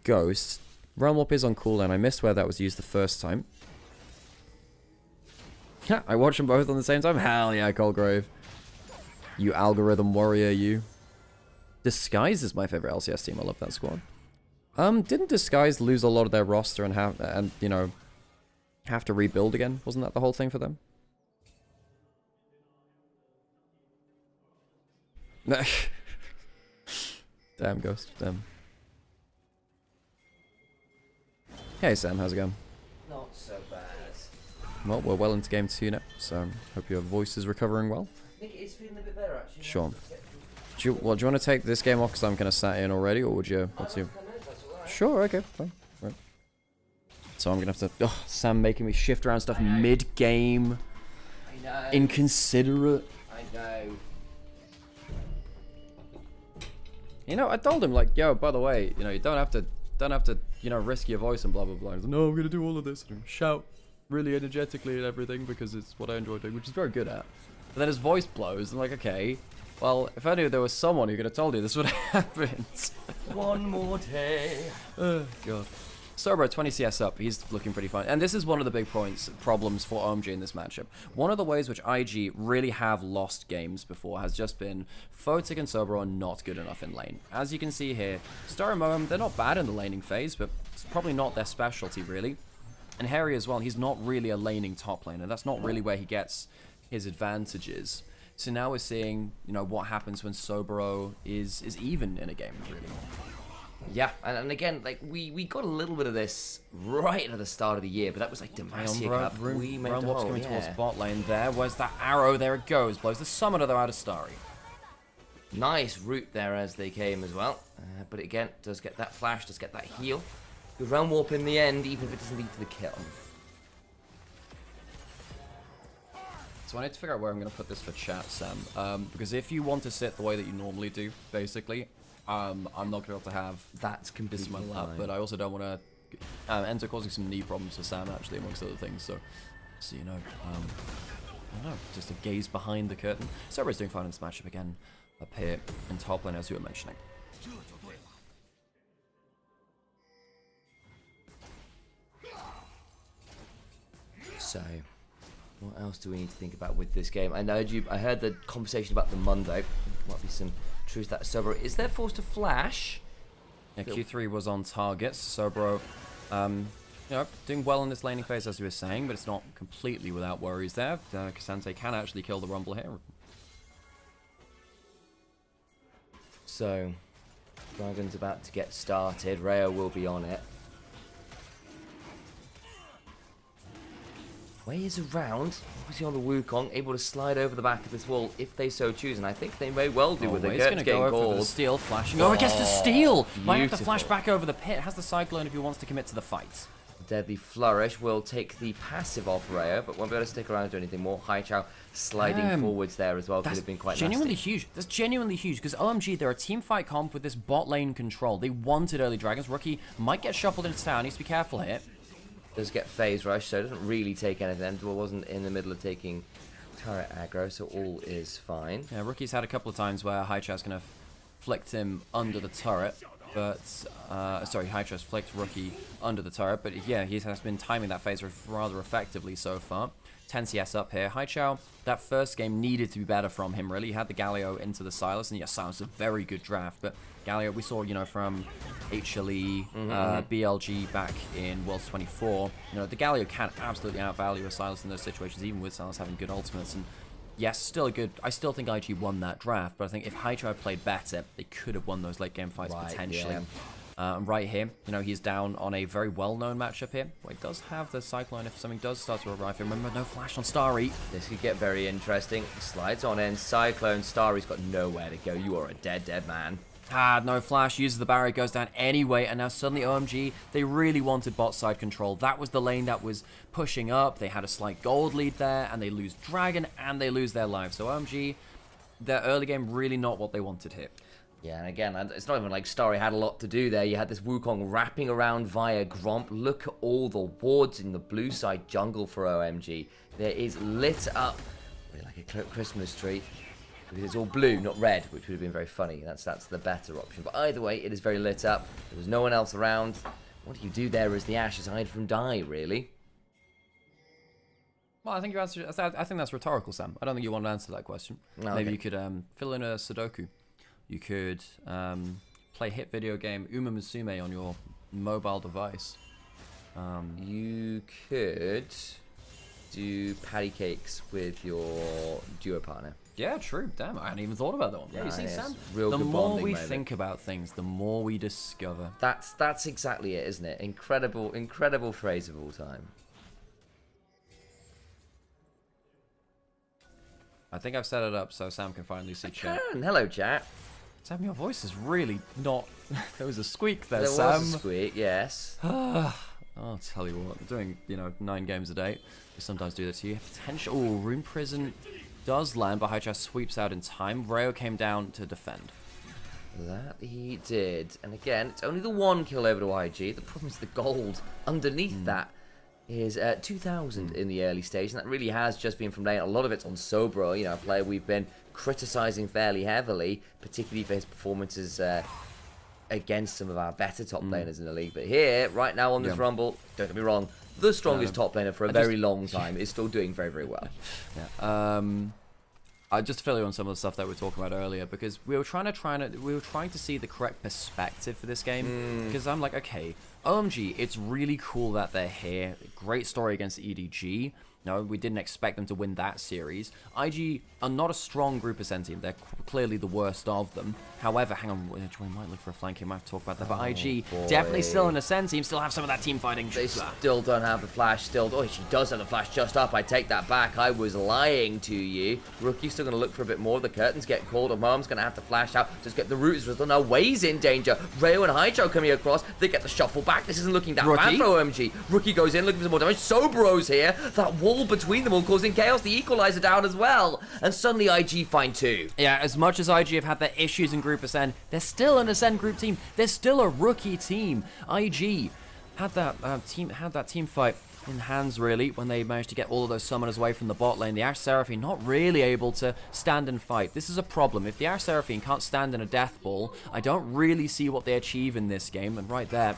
Ghost. Realm Warp is on cooldown. I missed where that was used the first time. Yeah, I watched them both on the same time. Hell yeah, Colgrave. You algorithm warrior, you. Disguise is my favorite LCS team. I love that squad. Didn't Disguise lose a lot of their roster and have to rebuild again? Wasn't that the whole thing for them? Damn, Ghost. Damn. Hey, Sam. How's it going? Not so bad. Well, we're well into game 2 now, so hope your voice is recovering well. I think it is feeling a bit better, actually. Sure. Do you want to take this game off because I'm kind of sat in already, or would you want to? Sure, okay, fine. Right. So I'm going to have to... Oh, Sam making me shift around stuff mid-game. I know. Inconsiderate. I know. You know, I told him, like, yo, by the way, you know, you don't have to, you know, risk your voice and blah, blah, blah. He's like, no, I'm going to do all of this. And shout really energetically and everything because it's what I enjoy doing, which is very good at. But then his voice blows. I'm like, okay, well, if I knew there was someone who could have told you this would happen. One more day. Oh, God. Sobro, 20 CS up. He's looking pretty fine. And this is one of the big problems for OMG in this matchup. One of the ways which IG really have lost games before has just been Photic and Sobro are not good enough in lane. As you can see here, Star and Moem, they're not bad in the laning phase, but it's probably not their specialty, really. And Harry as well, he's not really a laning top laner. That's not really where he gets his advantages. So now we're seeing, you know, what happens when Sobro is even in a game, really. Yeah, and again, like, we got a little bit of this right at the start of the year, but that was like Demacia Cup. We made Realm Warp's coming towards bot lane there. Where's that arrow? There it goes. Blows the summoner, though, out of Starry. Nice route there as they came as well. But again, does get that flash, does get that heal. Good Realm Warp in the end, even if it doesn't lead to the kill. So I need to figure out where I'm going to put this for chat, Sam. Because if you want to sit the way that you normally do, basically, I'm not going to be able to have That's completely this month up. But I also don't want to end up causing some knee problems for Sam, actually, amongst other things. So you know, I don't know, just a gaze behind the curtain. Cerberus doing fine in this matchup again, up here in top lane, as you were mentioning. So, what else do we need to think about with this game? I heard the conversation about the Monday. There might be some truth that Sobro is there forced to flash. Yeah, Q3 was on target. Sobro, you know, doing well in this laning phase, as you were saying, but it's not completely without worries there. Cassante can actually kill the Rumble here. So, Dragon's about to get started. Rhea will be on it. Ways around, obviously on the Wukong, able to slide over the back of this wall if they so choose, and I think they may well do with the Gert getting go called. For the steal, flashing. Oh, it gets the steal! Might have to flash back over the pit. Has the Cyclone if he wants to commit to the fight. Deadly Flourish will take the passive off Rhea, but won't be able to stick around and do anything more. Haichao sliding forwards there as well could have been quite genuinely nasty. Huge. That's genuinely huge, because OMG, they're a team fight comp with this bot lane control. They wanted early Dragons. Rookie might get shuffled into town. Needs to be careful here. Does get phase rush, so it doesn't really take anything. Well, wasn't in the middle of taking turret aggro, so all is fine. Yeah, Rookie's had a couple of times where Haichao's kind of flicked him under the turret, but sorry, Haichao's flicked Rookie under the turret, but yeah, he has been timing that phase rather effectively so far. 10 CS up here. Haichao, that first game needed to be better from him, really. He had the Galio into the Silas, and yes, Silas is a very good draft, but Galio, we saw, you know, from HLE, BLG back in Worlds 24, you know, the Galio can absolutely outvalue a Silas in those situations, even with Silas having good ultimates, and yes, still a good, I still think IG won that draft, but I think if Haichao had played better, they could have won those late game fights potentially. Yeah. Right here, you know, he's down on a very well-known matchup here. Well, he does have the Cyclone if something does start to arrive. Remember, no flash on Starry. This could get very interesting. Slides on in. Cyclone. Starry's got nowhere to go. You are a dead man. No flash. Uses the barrier, goes down anyway, and now suddenly OMG, they really wanted bot side control. That was the lane that was pushing up. They had a slight gold lead there, and they lose Dragon, and they lose their life. So OMG, their early game really not what they wanted here. Yeah, and again, it's not even like Starry had a lot to do there. You had this Wukong wrapping around via Gromp. Look at all the wards in the blue side jungle for OMG. There is lit up like a Christmas tree. Because it's all blue, not red, which would have been very funny. That's the better option. But either way, it is very lit up. There was no one else around. What do you do there as the Ashes hide from die, really? Well, I think you answered. I think that's rhetorical, Sam. I don't think you want to answer that question. Oh, Maybe you could fill in a Sudoku. You could play hit video game Uma Musume on your mobile device. You could do patty cakes with your duo partner. Yeah, true. Damn, I hadn't even thought about that one. Yeah, you see, Sam, real the good more bonding we moment. think about things, the more we discover. That's exactly it, isn't it? Incredible phrase of all time. I think I've set it up so Sam can finally see chat. Hello, chat. Sam, your voice is really not... There was a squeak there, There Sam. was a squeak, yes. I'll tell you what, doing, 9 games a day, we sometimes do this to you. Potential... Oh, Rune Prison does land, but Hydra sweeps out in time. Rayo came down to defend. That he did. And again, it's only the 1 kill over to IG. The problem is the gold underneath that is 2,000 in the early stage, and that really has just been from lane. A lot of it's on Sobro, a player we've been criticising fairly heavily, particularly for his performances against some of our better top laners in the league. But here, right now on this Rumble, don't get me wrong, the strongest top laner for a very long time is still doing very, very well. Yeah. I just fill you on some of the stuff that we were talking about earlier, because we were trying to see the correct perspective for this game. Because I'm like, okay, OMG, it's really cool that they're here. Great story against EDG. No, we didn't expect them to win that series. IG are not a strong group of team. They're clearly the worst of them. However, hang on, we might look for a flank. We might have to talk about that. But IG, definitely still in a team, still have some of that team fighting. They still don't have the flash. Oh, she does have the flash just up. I take that back. I was lying to you. Rookie's still going to look for a bit more. The curtains get called. Mom's going to have to flash out. Just get the root as well. Now, Way's in danger. Rayo and Hydro coming across. They get the shuffle back. This isn't looking that bad for OMG. Rookie goes in, looking for some more damage. Sobro's here. That wall between them all causing chaos. The equalizer down as well. And suddenly IG find 2. Yeah, as much as IG have had their issues in Group Ascend, they're still an Ascend group team. They're still a rookie team. IG had that team fight in hands, really, when they managed to get all of those summoners away from the bot lane. The Ashe Seraphine not really able to stand and fight. This is a problem. If the Ashe Seraphine can't stand in a death ball, I don't really see what they achieve in this game. And right there,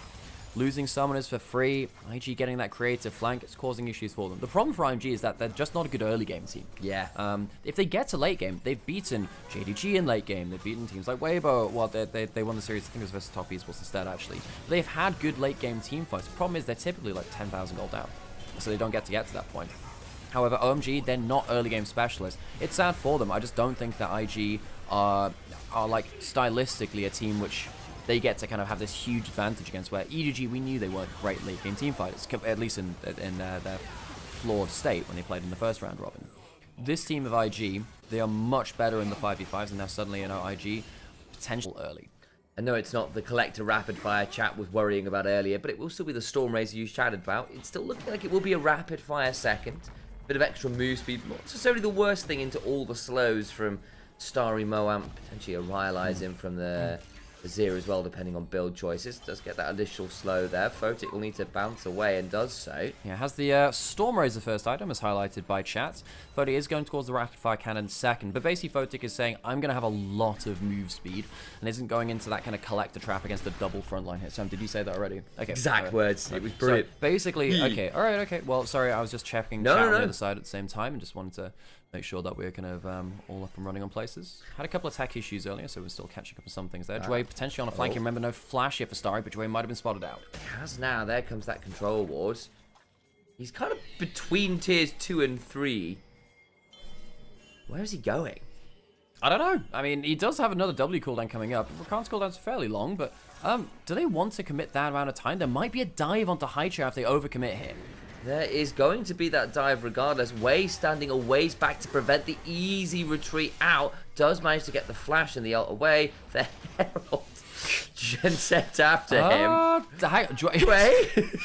losing summoners for free, IG getting that creative flank, it's causing issues for them. The problem for IMG is that they're just not a good early game team. Yeah. If they get to late game, they've beaten JDG in late game. They've beaten teams like Weibo. Well, they won the series, I think it was versus Top Esports instead, actually. But they've had good late game team fights. The problem is they're typically like 10,000 gold down, so they don't get to that point. However, OMG, they're not early game specialists. It's sad for them. I just don't think that IG are like stylistically a team which they get to kind of have this huge advantage against, where EDG, we knew they weren't great late game team fighters, at least in their flawed state when they played in the first round robin. This team of IG, they are much better in the 5v5s, and now suddenly, IG, potential early. I know it's not the collector rapid fire chat was worrying about earlier, but it will still be the Stormraiser you chatted about. It's still looking like it will be a rapid fire second. Bit of extra move speed, not necessarily the worst thing into all the slows from Starry Moam, potentially a Ryalize in from the Azir as well, depending on build choices. Does get that additional slow there. Photic will need to bounce away and does so. Yeah, has the Stormraiser first item, as highlighted by chat. Photic is going towards the rapid fire cannon second, but basically Photic is saying, I'm going to have a lot of move speed, and isn't going into that kind of collector trap against the double frontline hit. Sam, did you say that already? Okay. Exact words. It was brilliant. So basically, okay, alright, okay. Well, sorry, I was just checking chat on the other side at the same time, and just wanted to make sure that we're kind of all up and running on places. Had a couple of tech issues earlier, so we're still catching up on some things there. Dway potentially on a flank. Remember, no flash here for Starry, but Dway might have been spotted out. Has now. There comes that control ward. He's kind of between tiers 2 and 3. Where is he going? I don't know. I mean, he does have another W cooldown coming up. Rakan's cooldown's fairly long, but do they want to commit that amount of time? There might be a dive onto Hydra if they overcommit here. There is going to be that dive regardless. Way standing a ways back to prevent the easy retreat out. Does manage to get the flash and the ult away. The Herald set after him. Dway?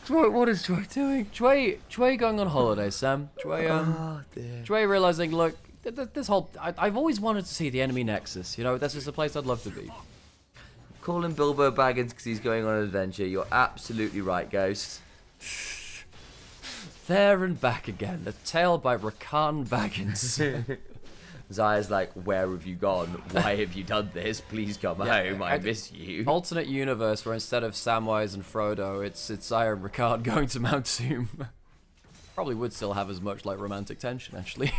Dway, what is Dway doing? Dway going on holiday, Sam. Dway realizing, look, this whole... I've always wanted to see the enemy Nexus. You know, this is a place I'd love to be. Calling Bilbo Baggins because he's going on an adventure. You're absolutely right, Ghost. There and back again. The tale by Rakan Baggins. Zaya's like, where have you gone? Why have you done this? Please come home. I miss you. Alternate universe where instead of Samwise and Frodo, it's Zaya and Rakan going to Mount Doom. Probably would still have as much like romantic tension, actually.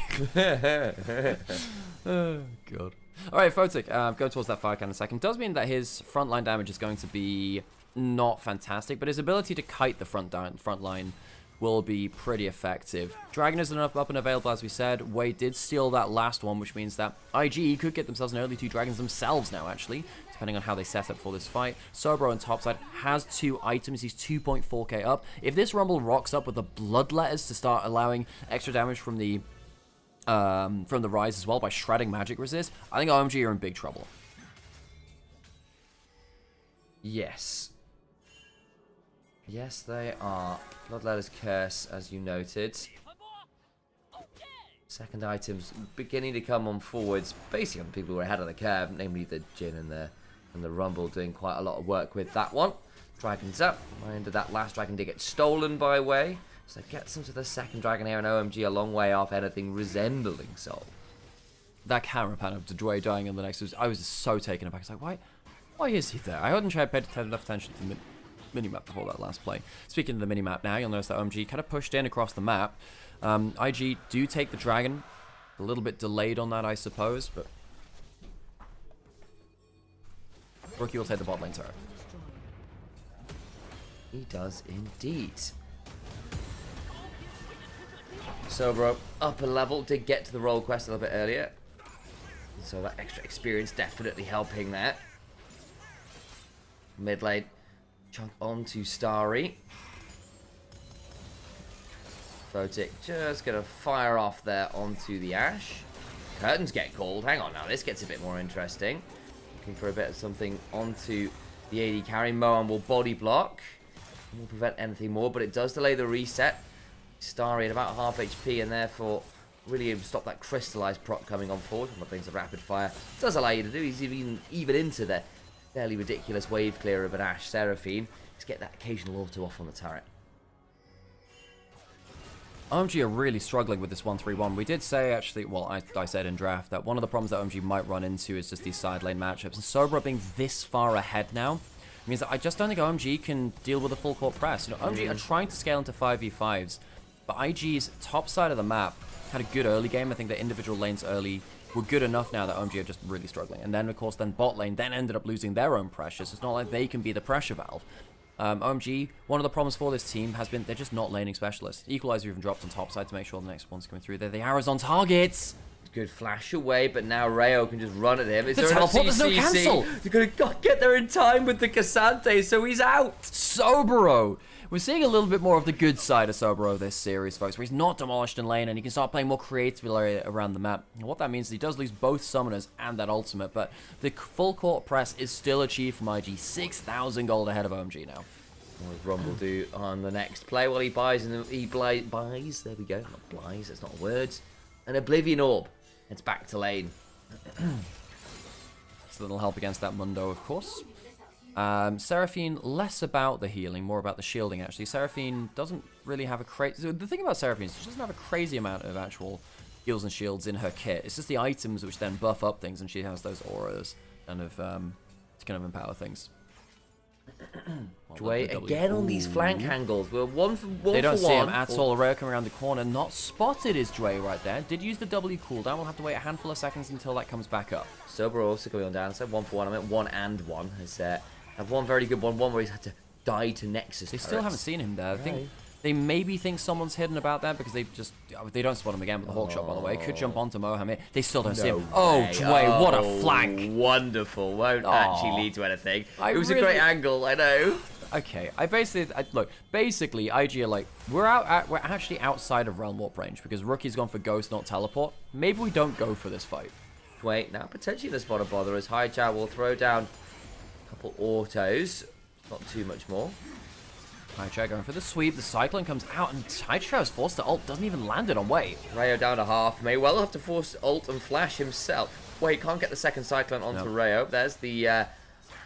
Oh, God. Alright, Photic, go towards that fire cannon in a second. Does mean that his frontline damage is going to be not fantastic, but his ability to kite the front line will be pretty effective. Dragon is up and available, as we said. Wei did steal that last one, which means that IG could get themselves an early 2 dragons themselves now, actually, depending on how they set up for this fight. Sobro on topside has 2 items. He's 2.4k up. If this Rumble rocks up with the Bloodletters to start allowing extra damage from the Rise as well by shredding magic resist, I think OMG are in big trouble. Yes. Yes, they are. Bloodletter's Curse, as you noted. Second items beginning to come on forwards, basically on the people who are ahead of the curve, namely the Jhin and the Rumble, doing quite a lot of work with that one. Dragon's up. Mind that last dragon did get stolen by Wei, so that gets them to the second dragon here, and OMG a long way off anything resembling Soul. That camera pan of Dway dying in the next, I was so taken aback. I was like, why is he there? I hadn't paid enough attention to the minimap before that last play. Speaking of the minimap now, you'll notice that OMG kind of pushed in across the map. IG do take the dragon. A little bit delayed on that, I suppose, but Rookie will take the bot lane turret. He does indeed. Sobro up a level, did get to the role quest a little bit earlier, so that extra experience definitely helping there. Mid lane, chunk onto Starry. Photic just gonna fire off there onto the Ashe. Curtains get called. Hang on now, this gets a bit more interesting. Looking for a bit of something onto the AD carry. Moan will body block. Won't prevent anything more, but it does delay the reset. Starry at about half HP, and therefore really able to stop that crystallized proc coming on forward. From the things of rapid fire does allow you to do. He's even into the fairly ridiculous wave clear of an Ashe Seraphine. Just get that occasional auto off on the turret. OMG are really struggling with this 1-3-1. We did say, actually, well, I said in draft that one of the problems that OMG might run into is just these side lane matchups. And Sobro being this far ahead now means that I just don't think OMG can deal with a full court press. You know, OMG are trying to scale into 5v5s, but IG's top side of the map had a good early game. I think the individual lanes early were good enough now that OMG are just really struggling. And then, of course, bot lane then ended up losing their own pressure. So it's not like they can be the pressure valve. OMG, one of the problems for this team has been they're just not laning specialists. Equalizer even dropped on top side to make sure the next one's coming through there. The arrows on targets. Good flash away, but now Rayo can just run at him. Is there teleport, there's no cancel. He's going to get there in time with the Cassante, so he's out. Sobro. We're seeing a little bit more of the good side of Sobro this series, folks, where he's not demolished in lane and he can start playing more creatively around the map. And what that means is he does lose both summoners and that ultimate, but the full court press is still achieved from IG. 6,000 gold ahead of OMG now. What does Rumble do on the next play? Well, he buys, there we go, not buys, that's not a word, an Oblivion Orb. It's back to lane. So that'll help against that Mundo, of course. Seraphine, less about the healing, more about the shielding, actually. Seraphine doesn't really have a crazy... The thing about Seraphine is she doesn't have a crazy amount of actual heals and shields in her kit. It's just the items which then buff up things, and she has those auras kind of, to kind of empower things. Dway again on these flank angles. We're one for one. They don't see him at all. Rayo coming around the corner. Not spotted is Dway right there. Did use the W cooldown. We'll have to wait a handful of seconds until that comes back up. Sober also going on down. So 1 for 1. I meant 1 and 1. Has had one very good one where he's had to die to Nexus. They still haven't seen him there. I think they maybe think someone's hidden about that because they don't spot him again with the Hawk Shot, by the way. Could jump onto Mohammed. They still don't see him. Oh, Dway, what a flank. Wonderful. Won't actually lead to anything. It was a great angle, I know. Okay, look, basically, IG are like, we're actually outside of Realm Warp range because Rookie's gone for Ghost, not Teleport. Maybe we don't go for this fight. Wait, now potentially the spot of bother as Highchat will throw down a couple autos. Not too much more. Hydra going for the sweep. The Cyclone comes out, and Hydra is forced to ult. Doesn't even land it on Wei. Rayo down to half. May well have to force ult and flash himself. Wei can't get the second Cyclone onto Rayo. There's the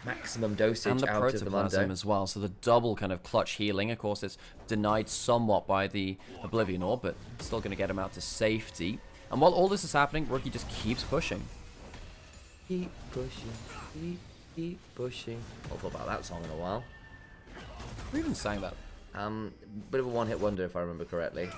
maximum dosage and the out of the Mundo protoplasm as well. So the double kind of clutch healing. Of course, it's denied somewhat by the Oblivion Orb, but still going to get him out to safety. And while all this is happening, Rookie just keeps pushing. Keep pushing. Keep pushing. I've thought about that song in a while. Who even sang that? Bit of a one-hit wonder, if I remember correctly.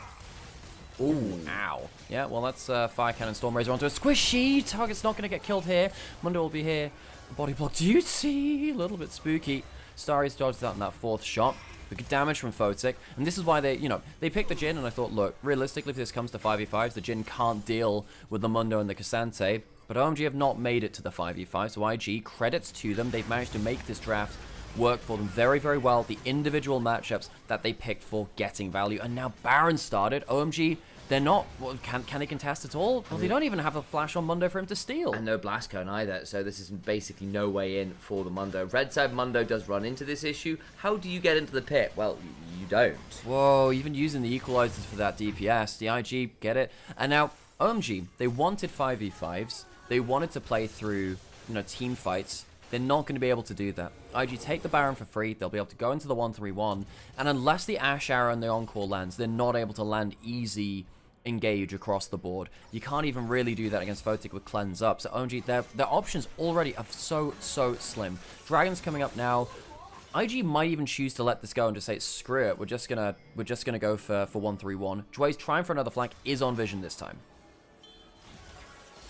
Ooh, ow. Yeah, well, that's Fire Cannon Stormraiser onto a squishy. Target's not going to get killed here. Mundo will be here. Body block duty. A little bit spooky. Starry's dodged out in that fourth shot. But good damage from Photic. And this is why they, they picked the Jhin, and I thought, look, realistically, if this comes to 5v5s, the Jhin can't deal with the Mundo and the Cassante. But OMG have not made it to the 5v5, so IG, credits to them. They've managed to make this draft work for them very, very well. The individual matchups that they picked for getting value. And now Baron started. OMG, they're not... Well, can they contest at all? Well, they don't even have a flash on Mundo for him to steal. And no Blast Cone either, so this is basically no way in for the Mundo. Red side Mundo does run into this issue. How do you get into the pit? Well, you don't. Whoa, even using the equalizers for that DPS. The IG, get it? And now, OMG, they wanted 5v5s. They wanted to play through, team fights. They're not going to be able to do that. IG take the Baron for free. They'll be able to go into the 1-3-1. And unless the Ash Arrow and the Encore lands, they're not able to land easy engage across the board. You can't even really do that against Photic with Cleanse Up. So OMG, their options already are so slim. Dragon's coming up now. IG might even choose to let this go and just say, screw it. We're just gonna go for 1-3-1. Jue's trying for another flank, is on vision this time.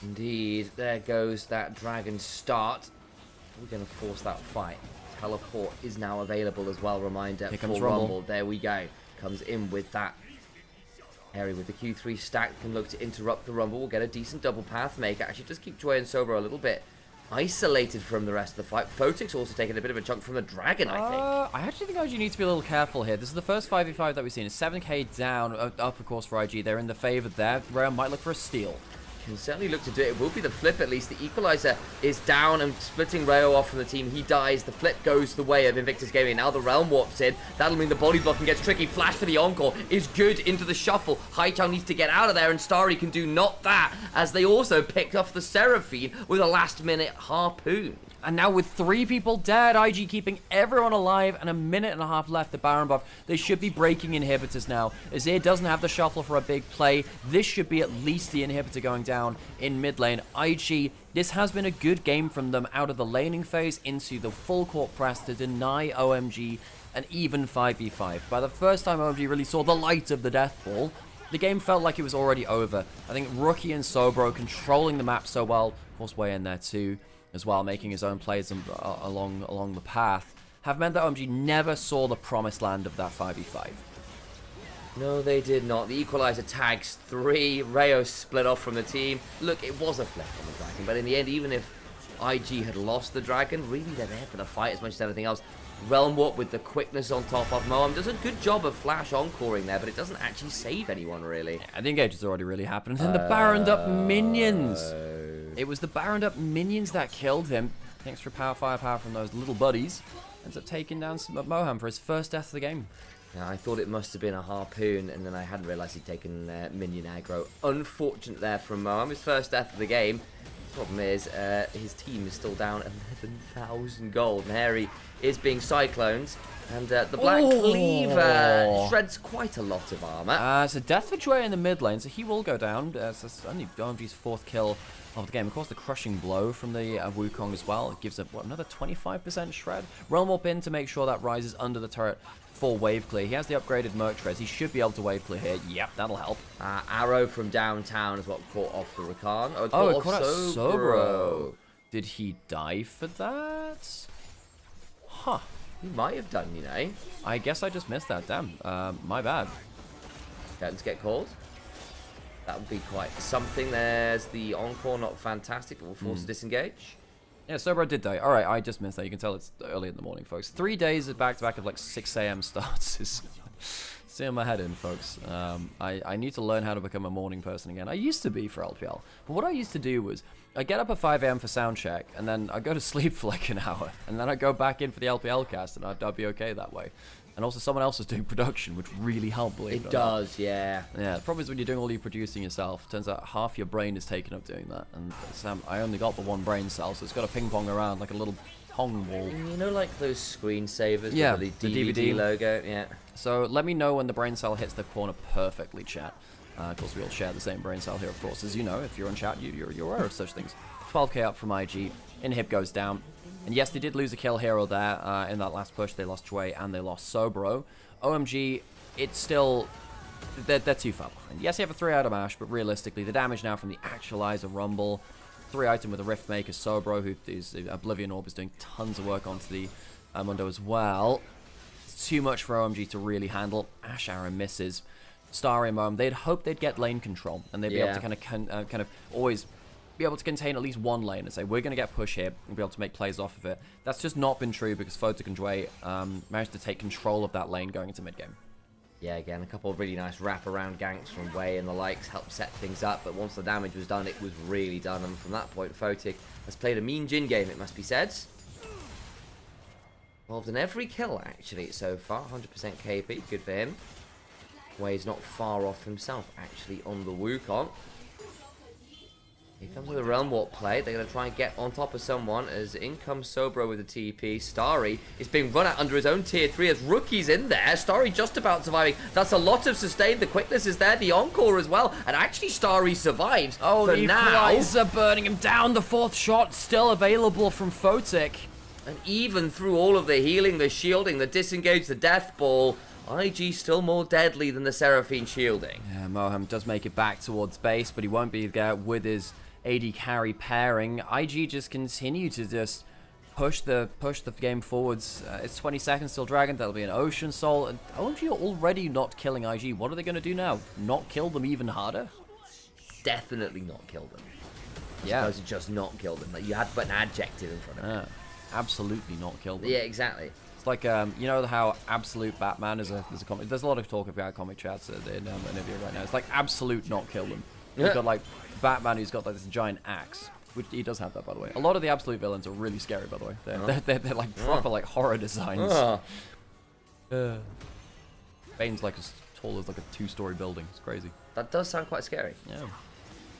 Indeed, there goes that Dragon start. We're going to force that fight. Teleport is now available as well. Reminder Here for comes Rumble. There we go. Comes in with that. Harry with the Q3 stack can look to interrupt the Rumble. We'll get a decent double path make. Actually, just keep Joy and Sober a little bit isolated from the rest of the fight. Photic's also taking a bit of a chunk from the Dragon, I think. I actually think IG need to be a little careful here. This is the first 5v5 that we've seen. It's 7k down, up of course for IG. They're in the favor there. Rare might look for a steal. Can certainly look to do it. It will be the flip at least. The equalizer is down and splitting Rayo off from the team. He dies. The flip goes the way of Invictus Gaming. Now the Realm warps in. That'll mean the body blocking gets tricky. Flash for the Encore is good into the shuffle. Hightown needs to get out of there, and Starry can do not that, as they also picked off the Seraphine with a last-minute harpoon. And now with 3 people dead, IG keeping everyone alive and a minute and a half left to Baron buff. They should be breaking inhibitors now. Azir doesn't have the shuffle for a big play. This should be at least the inhibitor going down in mid lane. IG, this has been a good game from them out of the laning phase into the full court press to deny OMG an even 5v5. By the first time OMG really saw the light of the death ball, the game felt like it was already over. I think Rookie and Sobro controlling the map so well, of course way in there too, as well, making his own plays along the path, have meant that OMG never saw the promised land of that 5v5. No, they did not. The equalizer tags 3. Rayo split off from the team. Look, it was a flip on the Dragon, but in the end, even if IG had lost the Dragon, really they're there for the fight as much as anything else. Realm Warp with the quickness on top of Moam does a good job of flash encoring there, but it doesn't actually save anyone, really. Yeah, the engage has already really happened. And then the Baroned up minions. It was the Baroned up minions that killed him. Thanks for firepower from those little buddies. Ends up taking down Moham for his first death of the game. Now, I thought it must have been a harpoon, and then I hadn't realised he'd taken minion aggro. Unfortunate there from Moam, his first death of the game. Problem is, his team is still down 11,000 gold, and Harry is being cycloned, and the Black Cleaver shreds quite a lot of armor. So death for Joy in the mid lane, so he will go down. So it's only OMG's 4th kill of the game. Of course, the crushing blow from the Wukong as well. It gives another 25% shred. Realm Warp in to make sure that rises under the turret for wave clear. He has the upgraded Merc Trez. He should be able to wave clear here. Yep, that'll help. Arrow from downtown is what caught off the Rakan. It caught off Sobro. Did he die for that? Huh. He might have done, you know. I guess I just missed that. Damn. My bad. Curtains get called. That would be quite something. There's the Encore, not fantastic, but we'll force a disengage. Yeah, Sobro did die. Alright, I just missed that. You can tell it's early in the morning, folks. 3 days back-to-back of like 6 a.m. starts is seeing my head in, folks. I need to learn how to become a morning person again. I used to be for LPL. But what I used to do was, I get up at 5 a.m. for sound check, and then I go to sleep for like an hour. And then I go back in for the LPL cast, and I'd be okay that way. And also someone else is doing production, which really helped, believe it It does, yeah. Yeah, the problem is when you're doing all your producing yourself, turns out half your brain is taken up doing that. And Sam, I only got the one brain cell, so it's got to ping pong around like a little pong ball. You know, like those screensavers Yeah, with the the DVD logo? Yeah. So let me know when the brain cell hits the corner perfectly, chat. Of course, we all share the same brain cell here, of course. As you know, if you're on chat, you're aware of such things. 12k up from IG. Inhib goes down. And yes, they did lose a kill here or there in that last push. They lost Jue and they lost Sobro. OMG, it's still... They're too far behind. Yes, you have a 3-item Ash, but realistically, the damage now from the Actualizer Rumble, 3-item with a Rift Maker, Sobro, who is Oblivion Orb, is doing tons of work onto the Mundo as well. It's too much for OMG to really handle. Ash Arrow misses. Starry and Moam, they'd hoped they'd get lane control, and they'd be able to kind of always be able to contain at least one lane and say, we're going to get push here, and be able to make plays off of it. That's just not been true because Photic and Jue managed to take control of that lane going into mid-game. Yeah, again, a couple of really nice wraparound ganks from Wei and the likes helped set things up, but once the damage was done, it was really done, and from that point, Photic has played a mean Jhin game, it must be said. Involved in every kill, actually, so far. 100% KP, good for him. Wei's not far off himself, actually, on the Wukong. Here comes with a Realm Warp play. They're going to try and get on top of someone as in comes Sobro with a TP. Starry is being run at under his own tier 3 as Rookie's in there. Starry just about surviving. That's a lot of sustain. The quickness is there. The encore as well. And actually Starry survives. Oh, for the now. Equalizer burning him down. The 4th shot still available from Photic. And even through all of the healing, the shielding, the disengage, the death ball, IG still more deadly than the Seraphine shielding. Yeah, Moham does make it back towards base, but he won't be there with his AD carry pairing. IG just continue to just push the game forwards. It's 20 seconds till Dragon. That'll be an Ocean Soul. And OMG are already not killing IG. What are they going to do now? Not kill them even harder? Definitely not kill them. Yeah. I suppose just not kill them. Like, you had to put an adjective in front of it. Absolutely not kill them. Yeah, exactly. It's like, you know how Absolute Batman is a comic. There's a lot of talk about comic chats in Onivia right now. It's like absolute not kill them. You've got like Batman who's got like this giant axe, which he does have that, by the way. A lot of the Absolute villains are really scary, by the way. They're like proper like horror designs. Bane's like as tall as like a 2-story building. It's crazy. That does sound quite scary. Yeah.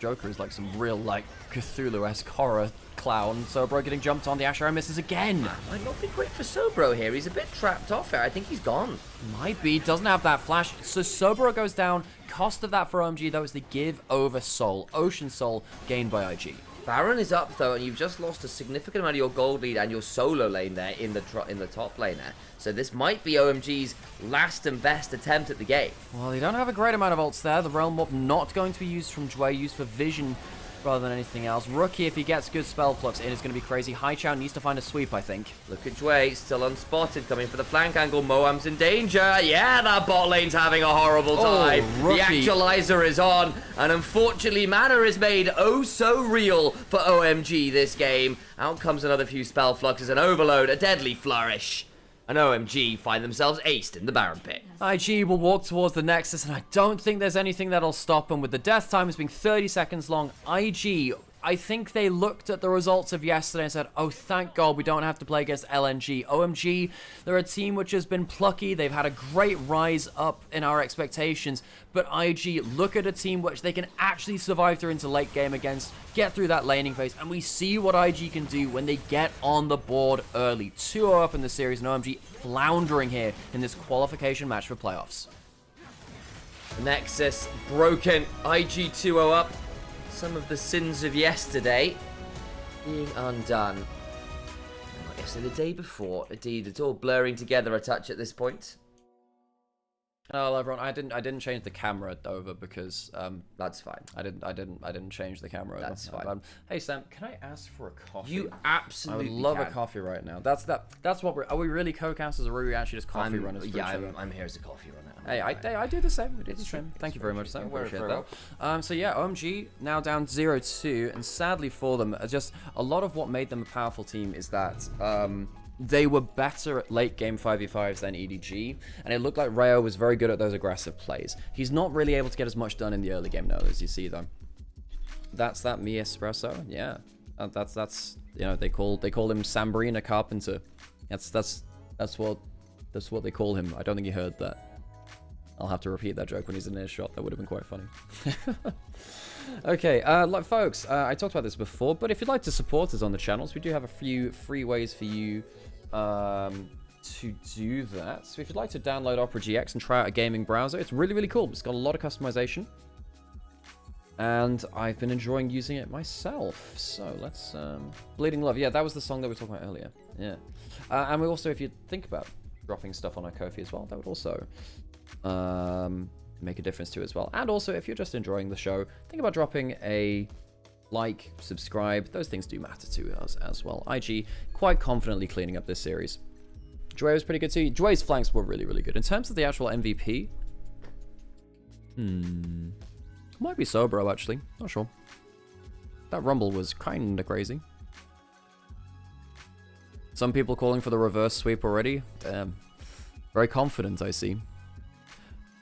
Joker is like some real like Cthulhu-esque horror clown. Sobro getting jumped on. The Asher misses again. Might not be great for Sobro here. He's a bit trapped off here. I think he's gone. Might be. Doesn't have that flash. So Sobro goes down. Cost of that for OMG though is the give over soul. Ocean Soul gained by IG. Baron is up though, and you've just lost a significant amount of your gold lead and your solo lane there in the top lane there. So this might be OMG's last and best attempt at the game. Well, they don't have a great amount of ults there. The Realm Warp not going to be used from Jue, used for vision rather than anything else. Rookie, if he gets good spell flux in, is going to be crazy. Haichao needs to find a sweep, I think. Look at Jue, still unspotted, coming for the flank angle. Moam's in danger. Yeah, that bot lane's having a horrible time. The Actualizer is on, and unfortunately, mana is made oh so real for OMG this game. Out comes another few spell fluxes, an overload, a deadly flourish. And OMG find themselves aced in the Baron pit. IG will walk towards the Nexus, and I don't think there's anything that'll stop them. With the death time as being 30 seconds long, IG, I think they looked at the results of yesterday and said, oh, thank God we don't have to play against LNG. OMG, they're a team which has been plucky. They've had a great rise up in our expectations. But IG, look at a team which they can actually survive through into late game against, get through that laning phase, and we see what IG can do when they get on the board early. 2-0 up in the series, and OMG floundering here in this qualification match for playoffs. Nexus broken, IG 2-0 up. Some of the sins of yesterday being undone. Not yesterday, the day before. Indeed, it's all blurring together a touch at this point. Oh, everyone, I didn't change the camera over because That's fine. I didn't change the camera. That's over. fine. Hey Sam, can I ask for a coffee? You absolutely I would love can. a coffee right now. That's what are we really co-casters or are we actually just coffee runners? Yeah, I'm here as a coffee runner. Hey, I do the same. We do the same. Thank you very much, Sam. Appreciate that. So yeah, OMG now down 0-2, and sadly for them, just a lot of what made them a powerful team is that they were better at late game 5v5s than EDG, and it looked like Rayo was very good at those aggressive plays. He's not really able to get as much done in the early game now, as you see though. That's that me espresso, yeah. That's you know, they call him Sambrina Carpenter. That's That's what they call him. I don't think he heard that. I'll have to repeat that joke when he's in earshot. That would have been quite funny. Okay, like folks, I talked about this before, but if you'd like to support us on the channels, we do have a few free ways for you to do that. So if you'd like to download Opera GX and try out a gaming browser, it's really, really cool. It's got a lot of customization. And I've been enjoying using it myself. So let's... Bleeding Love. Yeah, that was the song that we were talking about earlier. Yeah. And we also, if you think about dropping stuff on our Ko-fi as well, that would also make a difference too as well. And also, if you're just enjoying the show, think about dropping a like, subscribe. Those things do matter to us as well. IG quite confidently cleaning up this series. Joy was pretty good too. Joy's flanks were really, really good. In terms of the actual MVP... Might be Sobro, actually. Not sure. That Rumble was kinda crazy. Some people calling for the reverse sweep already. Damn. Very confident, I see.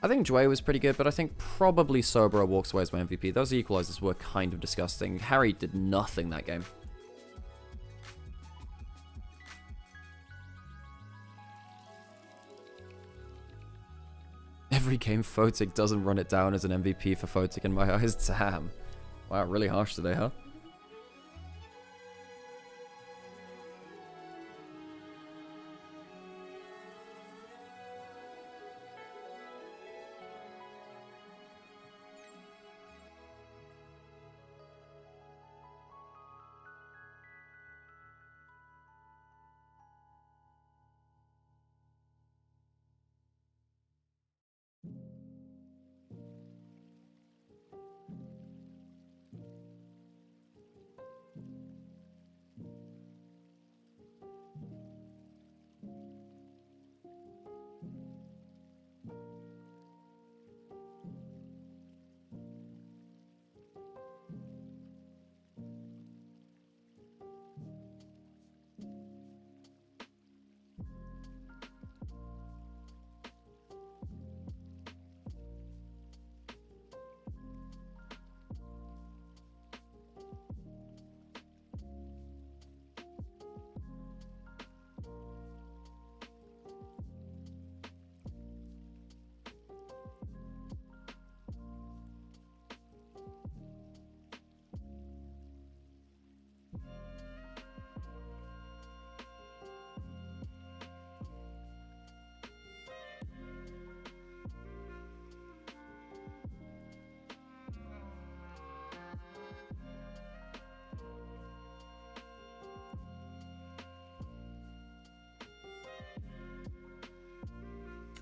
I think Joy was pretty good, but I think probably Sobro walks away as my MVP. Those equalizers were kind of disgusting. Harry did nothing that game. Every game Photic doesn't run it down as an MVP for Photic in my eyes. Damn. Wow, really harsh today, huh?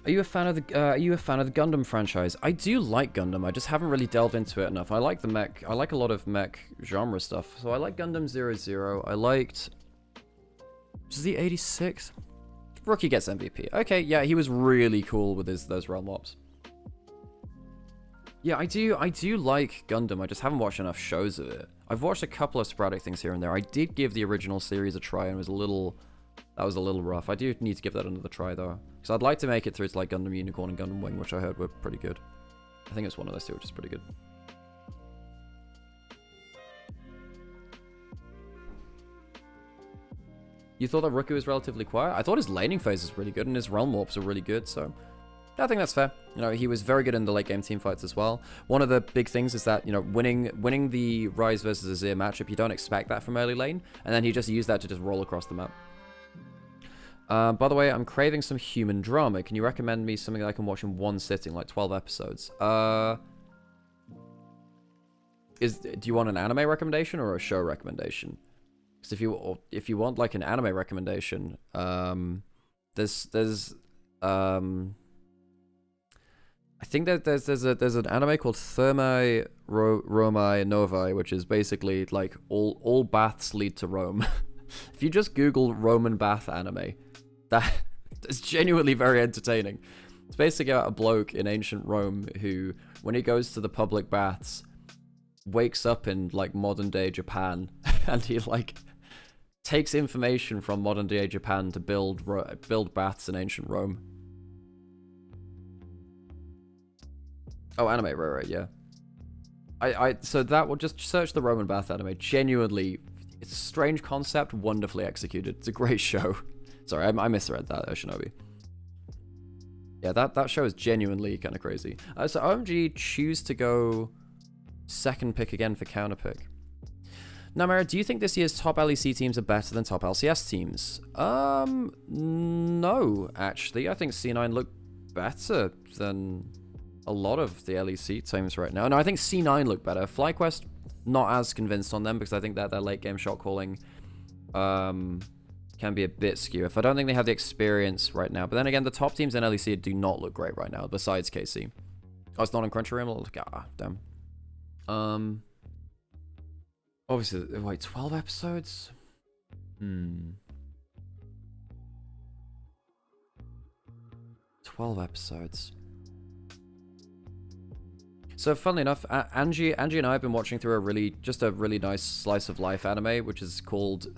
Are you a fan of the Gundam franchise? I do like Gundam. I just haven't really delved into it enough. I like the mech. I like a lot of mech genre stuff. So I like Gundam 00. I liked... Was he 86? Rookie gets MVP. Okay, yeah, he was really cool with those realm ops. Yeah, I do like Gundam. I just haven't watched enough shows of it. I've watched a couple of sporadic things here and there. I did give the original series a try and that was a little rough. I do need to give that another try though. Because I'd like to make it through to like Gundam Unicorn and Gundam Wing, which I heard were pretty good. I think it's one of those two, which is pretty good. You thought that Rookie was relatively quiet? I thought his laning phase was really good and his realm warps were really good, so... I think that's fair. You know, he was very good in the late game team fights as well. One of the big things is that, you know, winning the Rise versus Azir matchup, you don't expect that from early lane, and then he just used that to just roll across the map. By the way, I'm craving some human drama. Can you recommend me something that I can watch in one sitting, like 12 episodes? Do you want an anime recommendation or a show recommendation? Because if you want like an anime recommendation, there's I think that there's an anime called Thermae Romae Novae, which is basically like all baths lead to Rome. If you just Google Roman bath anime, that's genuinely very entertaining. It's basically about a bloke in ancient Rome who, when he goes to the public baths, wakes up in like modern day Japan, and he like takes information from modern day Japan to build baths in ancient Rome. Oh, anime, right, yeah. So that will just search the Roman bath anime. Genuinely, it's a strange concept, wonderfully executed. It's a great show. Sorry, I misread that, Shinobi. Yeah, that show is genuinely kind of crazy. So OMG choose to go second pick again for counter pick. Nymaera, do you think this year's top LEC teams are better than top LCS teams? No, actually. I think C9 look better than a lot of the LEC teams right now. No, I think C9 look better. FlyQuest, not as convinced on them because I think that their late game shot calling can be a bit skew. If I don't think they have the experience right now. But then again, the top teams in LEC do not look great right now, besides KC. Oh, it's not on Crunchyroll? Ah, damn. Obviously, wait, 12 episodes? 12 episodes. So, funnily enough, Angie and I have been watching through a really nice slice of life anime, which is called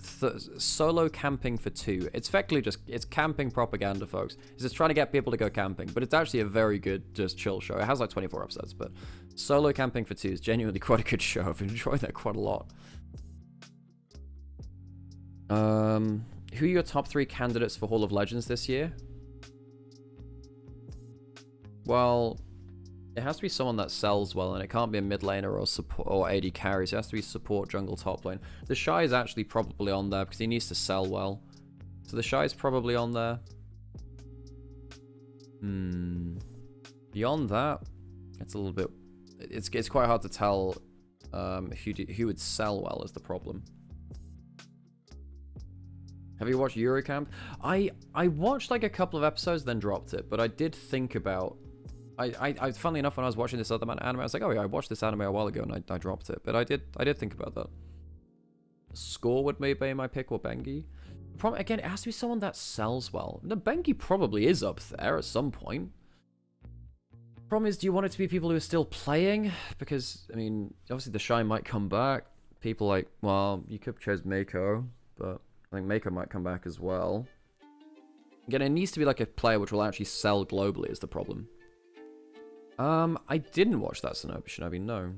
Solo Camping for Two. It's effectively it's camping propaganda, folks. It's just trying to get people to go camping, but it's actually a very good, just chill show. It has like 24 episodes, but Solo Camping for Two is genuinely quite a good show. I've enjoyed that quite a lot. Who are your top 3 candidates for Hall of Legends this year? Well, it has to be someone that sells well, and it can't be a mid laner or support or AD carries. It has to be support, jungle, top lane. The Shy is actually probably on there because he needs to sell well. So the Shy is probably on there. Beyond that, it's a little bit. It's quite hard to tell who would sell well is the problem. Have you watched Eurocamp? I watched like a couple of episodes, then dropped it. But I did think about. I funnily enough, when I was watching this other anime, I was like, oh yeah, I watched this anime a while ago, and I dropped it. But I did think about that. Score would maybe be my pick, or Bengi. Problem again, it has to be someone that sells well. The Bengi probably is up there at some point. Problem is, do you want it to be people who are still playing? Because I mean, obviously the Shy might come back. People like, well, you could choose Mako, but I think Mako might come back as well. Again, it needs to be like a player which will actually sell globally is the problem. I didn't watch that Shinobi, no.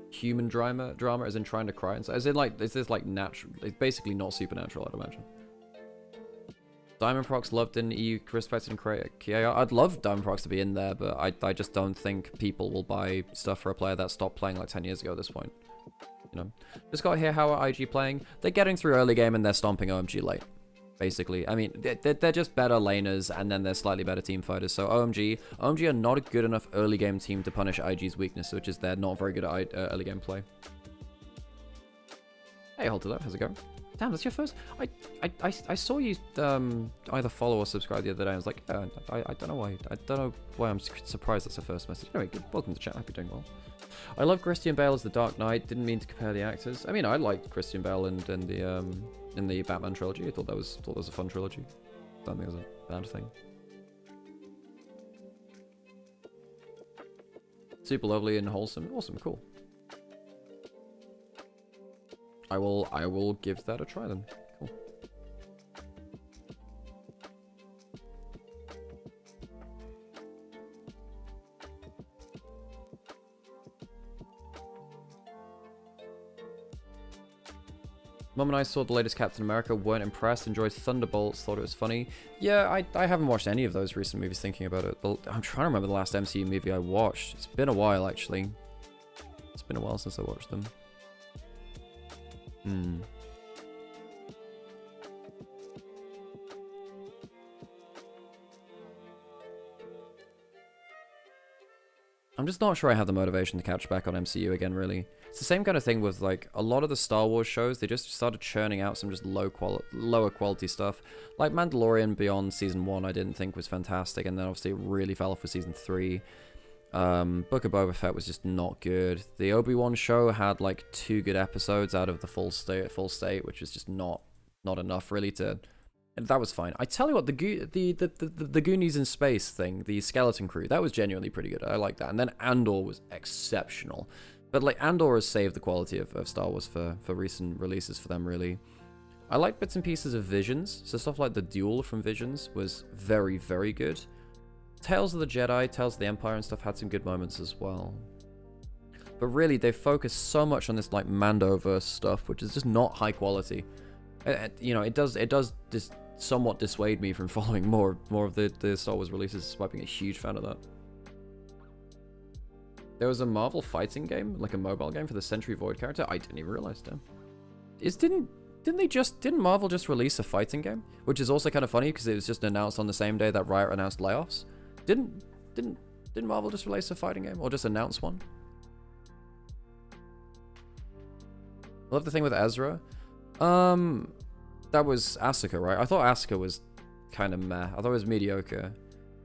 Human drama as in trying to cry and as in like, is this like natural? It's basically not supernatural, I'd imagine. Diamond Prox loved in EU, respected and created. I'd love Diamond Prox to be in there, but I just don't think people will buy stuff for a player that stopped playing like 10 years ago at this point. You know, just got to hear how are IG playing. They're getting through early game and they're stomping OMG late. Basically, I mean, they're just better laners and then they're slightly better team fighters. So OMG are not a good enough early game team to punish IG's weakness, which is they're not very good at early game play. Hey, hold to that. How's it going? Damn, that's your first. I saw you either follow or subscribe the other day. I was like, I don't know why. I don't know why I'm surprised that's the first message. Anyway, good. Welcome to the chat. I hope you're doing well. I love Christian Bale as the Dark Knight. Didn't mean to compare the actors. I mean, I liked Christian Bale in the Batman trilogy. I thought that was a fun trilogy. Don't think it was a bad thing. Super lovely and wholesome. Awesome, cool. I will give that a try then. Cool. Mum and I saw the latest Captain America, weren't impressed, enjoyed Thunderbolts, thought it was funny. Yeah, I haven't watched any of those recent movies thinking about it. I'm trying to remember the last MCU movie I watched. It's been a while, actually. It's been a while since I watched them. I'm just not sure I have the motivation to catch back on MCU again, really. It's the same kind of thing with, like, a lot of the Star Wars shows. They just started churning out some just lower quality stuff. Like Mandalorian Beyond Season 1 I didn't think was fantastic, and then obviously it really fell off with Season 3. Book of Boba Fett was just not good. The Obi-Wan show had, like, 2 good episodes out of the full state, which was just not enough, really, to... And that was fine. I tell you what, the Goonies in Space thing, the Skeleton Crew, that was genuinely pretty good. I like that. And then Andor was exceptional. But like Andor has saved the quality of Star Wars for recent releases for them, really. I like bits and pieces of Visions. So stuff like The Duel from Visions was very, very good. Tales of the Jedi, Tales of the Empire and stuff had some good moments as well. But really, they focus so much on this like Mandoverse stuff, which is just not high quality. You know, it does somewhat dissuade me from following more of the Star Wars releases, despite being a huge fan of that. There was a Marvel fighting game, like a mobile game for the Sentry Void character. I didn't even realize that. Didn't Marvel just release a fighting game? Which is also kind of funny because it was just announced on the same day that Riot announced layoffs. Didn't Marvel just release a fighting game or just announce one? I love the thing with Ezra. That was Asuka, right? I thought Asuka was kind of meh. I thought it was mediocre.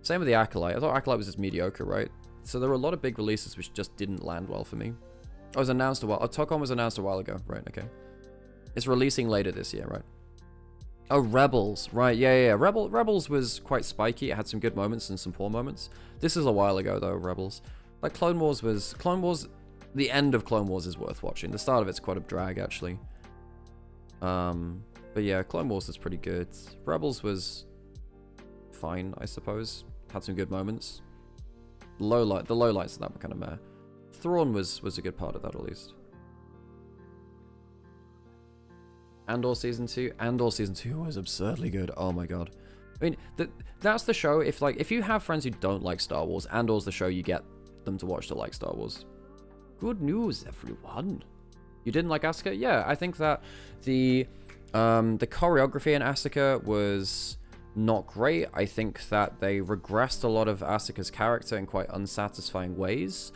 Same with the Acolyte. I thought Acolyte was just mediocre, right? So there were a lot of big releases which just didn't land well for me. It was announced a while. Tokon was announced a while ago, right? Okay. It's releasing later this year, right? Oh, Rebels, right? Yeah. Rebels was quite spiky. It had some good moments and some poor moments. This is a while ago though. Rebels, like Clone Wars. The end of Clone Wars is worth watching. The start of it's quite a drag actually. But yeah, Clone Wars is pretty good. Rebels was fine, I suppose. Had some good moments. The lowlights of that were kind of meh. Thrawn was a good part of that at least. Andor Season 2. Andor Season 2 was absurdly good. Oh my god. I mean, that's the show. If you have friends who don't like Star Wars, Andor's the show you get them to watch to like Star Wars. Good news, everyone. You didn't like Asuka? Yeah, I think that the choreography in Asuka was not great. I think that they regressed a lot of Asuka's character in quite unsatisfying ways.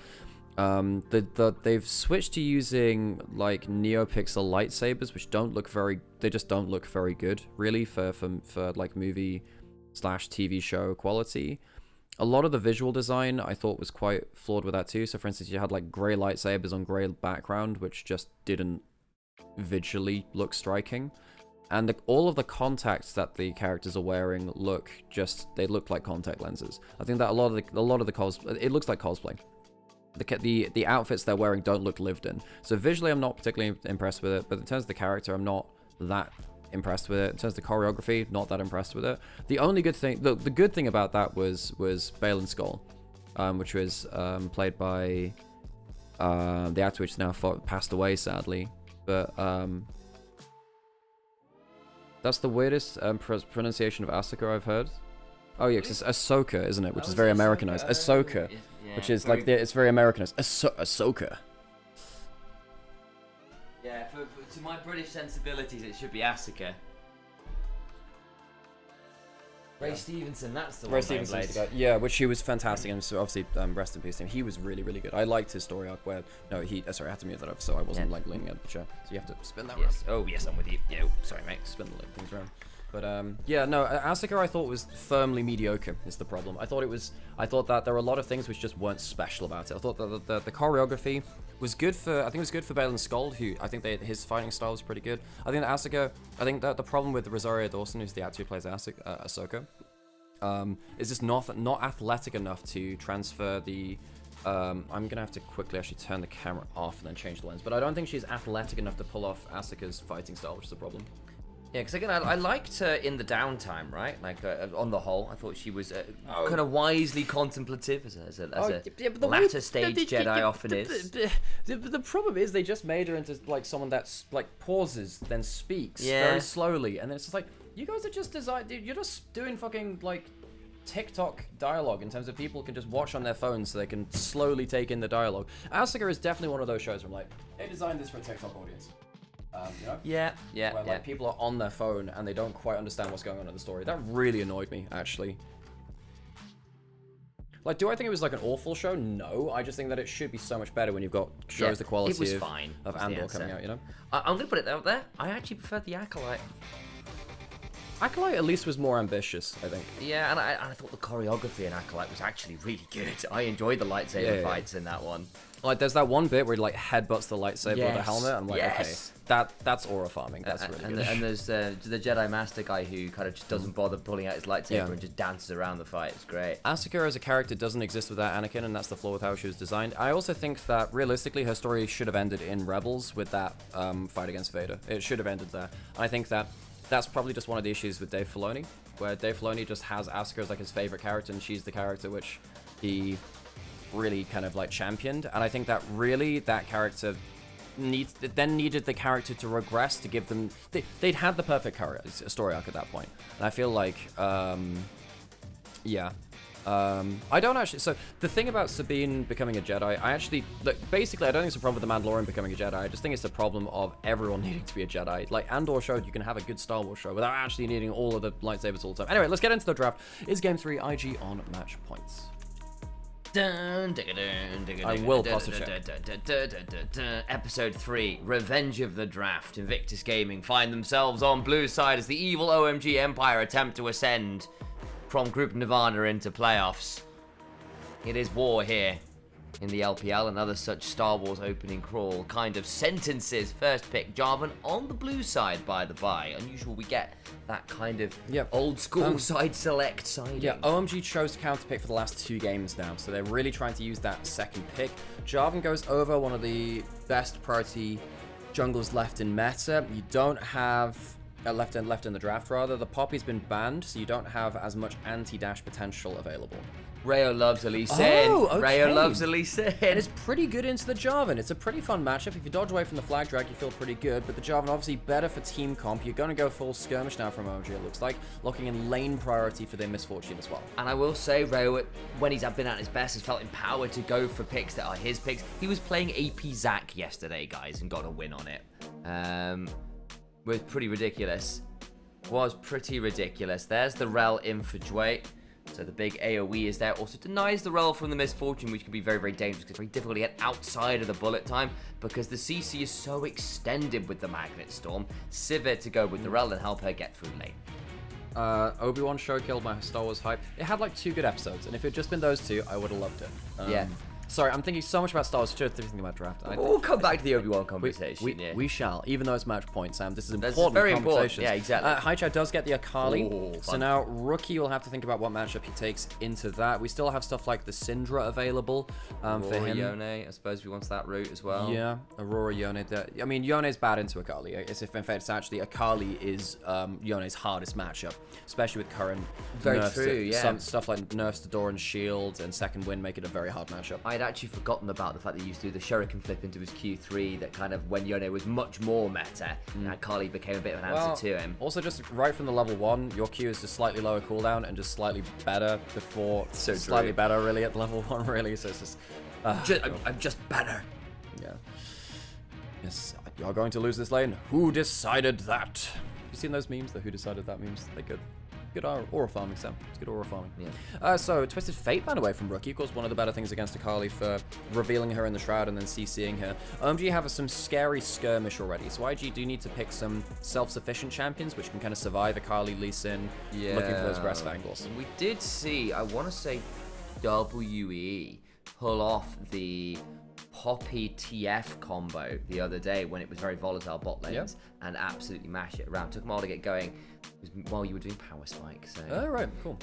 They've switched to using like NeoPixel lightsabers, which they just don't look very good, really, for like movie/TV show quality. A lot of the visual design I thought was quite flawed with that too. So for instance, you had like grey lightsabers on grey background, which just didn't visually look striking. And all of the contacts that the characters are wearing look like contact lenses. I think that a lot of the cosplay, it looks like cosplay. The outfits they're wearing don't look lived in. So visually, I'm not particularly impressed with it, but in terms of the character, I'm not that impressed with it. In terms of the choreography, not that impressed with it. The only good thing, the good thing about that was Balin Skull, which was played by the actor which now passed away, sadly. But that's the weirdest pronunciation of Asuka I've heard. Oh yeah, 'cause it's Ahsoka, isn't it? Which is very Americanized. Ahsoka. Which is like it's very Americanized. Ahsoka. Yeah, to my British sensibilities, it should be Asuka. Ray Stevenson, that's the one. Ray Stevenson's the guy. Yeah, which he was fantastic, and so obviously rest in peace to him. He was really, really good. I liked his story arc where sorry, I had to mute that up so I wasn't like leaning at the chair. So you have to spin that yes. Around. Oh yes, I'm with you. Yeah, sorry mate. Spin the things around. But yeah, no, Asuka I thought was firmly mediocre is the problem. I thought that there were a lot of things which just weren't special about it. I thought that the choreography was good for, I think it was good for Balin Skull, who I think his fighting style was pretty good. I think that Asuka, I think that the problem with Rosario Dawson, who's the actor who plays Ahsoka, is just not athletic enough to transfer the, I'm gonna have to quickly actually turn the camera off and then change the lens, but I don't think she's athletic enough to pull off Asuka's fighting style, which is the problem. Yeah, because again, I liked her in the downtime, right? Like, on the whole, I thought she was kind of wisely contemplative as a latter stage Jedi often is. The problem is they just made her into like someone that's like pauses, then speaks very slowly, and then it's just like, you guys are just you're just doing fucking like TikTok dialogue in terms of people can just watch on their phones so they can slowly take in the dialogue. Asuka is definitely one of those shows where I'm like, they designed this for a TikTok audience. You know? Yeah. Where like people are on their phone and they don't quite understand what's going on in the story. That really annoyed me, actually. Like, do I think it was like an awful show? No, I just think that it should be so much better when you've got shows the quality of Andor coming out. You know, I'm gonna put it out there. I actually prefer the Acolyte. Acolyte at least was more ambitious, I think. Yeah, and I thought the choreography in Acolyte was actually really good. I enjoyed the lightsaber fights in that one. Like, there's that one bit where he like headbutts the lightsaber with the helmet. I'm like, okay, that's aura farming. That's really good. And there's the Jedi Master guy who kind of just doesn't bother pulling out his lightsaber and just dances around the fight. It's great. Asuka as a character doesn't exist without Anakin, and that's the flaw with how she was designed. I also think that realistically, her story should have ended in Rebels with that fight against Vader. It should have ended there. I think that that's probably just one of the issues with Dave Filoni, where Dave Filoni just has Asuka as like his favorite character, and she's the character which he really kind of like championed, and I think that really that character needed the character to regress to give them they'd had the perfect story arc at that point, and I feel like I don't actually. So the thing about Sabine becoming a Jedi, basically I don't think it's a problem with the Mandalorian becoming a Jedi. I just think it's a problem of everyone needing to be a Jedi. Like Andor showed, you can have a good Star Wars show without actually needing all of the lightsabers all the time. Anyway, let's get into the draft. Is Game 3 IG on match points? I will pause the check. Episode 3, Revenge of the Draft. Invictus Gaming find themselves on blue side as the evil OMG Empire attempt to ascend from Group Nirvana into playoffs. It is war here in the LPL and other such Star Wars opening crawl kind of sentences. First pick, Jarvan on the blue side, by the by. Unusual we get that kind of old school side select siding. Yeah, OMG chose to counter pick for the last 2 games now, so they're really trying to use that second pick. Jarvan goes over, one of the best priority junglers left in meta. You don't have left in the draft rather. The Poppy's been banned, so you don't have as much anti-dash potential available. Rayo loves Elise. Oh, okay. Rayo loves Elise. And it's pretty good into the Jarvan. It's a pretty fun matchup. If you dodge away from the flag drag, you feel pretty good. But the Jarvan obviously better for team comp. You're going to go full skirmish now from OMG, it looks like. Locking in lane priority for their Misfortune as well. And I will say, Rayo, when he's been at his best, has felt empowered to go for picks that are his picks. He was playing AP Zac yesterday, guys, and got a win on it. Was pretty ridiculous. There's the Rel in for Dwayne. So the big AoE is there. Also denies the Rel from the Misfortune, which can be very, very dangerous because it's very difficult to get outside of the bullet time because the CC is so extended with the Magnet Storm. Sivir to go with the Rel and help her get through lane. Obi-Wan show killed my Star Wars hype. It had like 2 good episodes, and if it had just been those 2, I would have loved it. Yeah. Sorry, I'm thinking so much about Star Wars, just thinking about draft. We'll come back to the Obi-Wan conversation. We shall, even though it's match point, Sam. This is That's important. very important. Yeah, exactly. Haichao does get the Akali, Ooh, so now Rookie will have to think about what matchup he takes into that. We still have stuff like the Syndra available for him. Yone, I suppose he wants that route as well. Yeah, Aurora Yone. I mean, Yone's bad into Akali. It's in fact, it's actually Akali is Yone's hardest matchup, especially with current very nerfs. True, yeah. Some stuff like nerfs to Doran's shield and second wind make it a very hard matchup. I'd actually forgotten about the fact that he used to do the Shuriken flip into his Q3 that kind of when Yone was much more meta, and Akali became a bit of an answer to him. Also, just right from the level 1, your Q is just slightly lower cooldown and just slightly better before, slightly better really at level 1 really, so it's just... I'm just better. Yeah. Yes, you're going to lose this lane. Who decided that? Have you seen those memes, the who decided that memes? They're good. Good aura farming, Sam. It's good aura farming. Yeah. So, Twisted Fate ran away from Rookie. Of course, one of the better things against Akali for revealing her in the Shroud and then CCing her. OMG have some scary skirmish already. So, IG do need to pick some self-sufficient champions, which can kind of survive Akali, Lee Sin, looking for those aggressive angles. We did see, I want to say, WE pull off the Poppy TF combo the other day when it was very volatile bot lanes and absolutely mash it around. Took them all to get going. It was while you were doing Power Spike. So, oh, right, cool.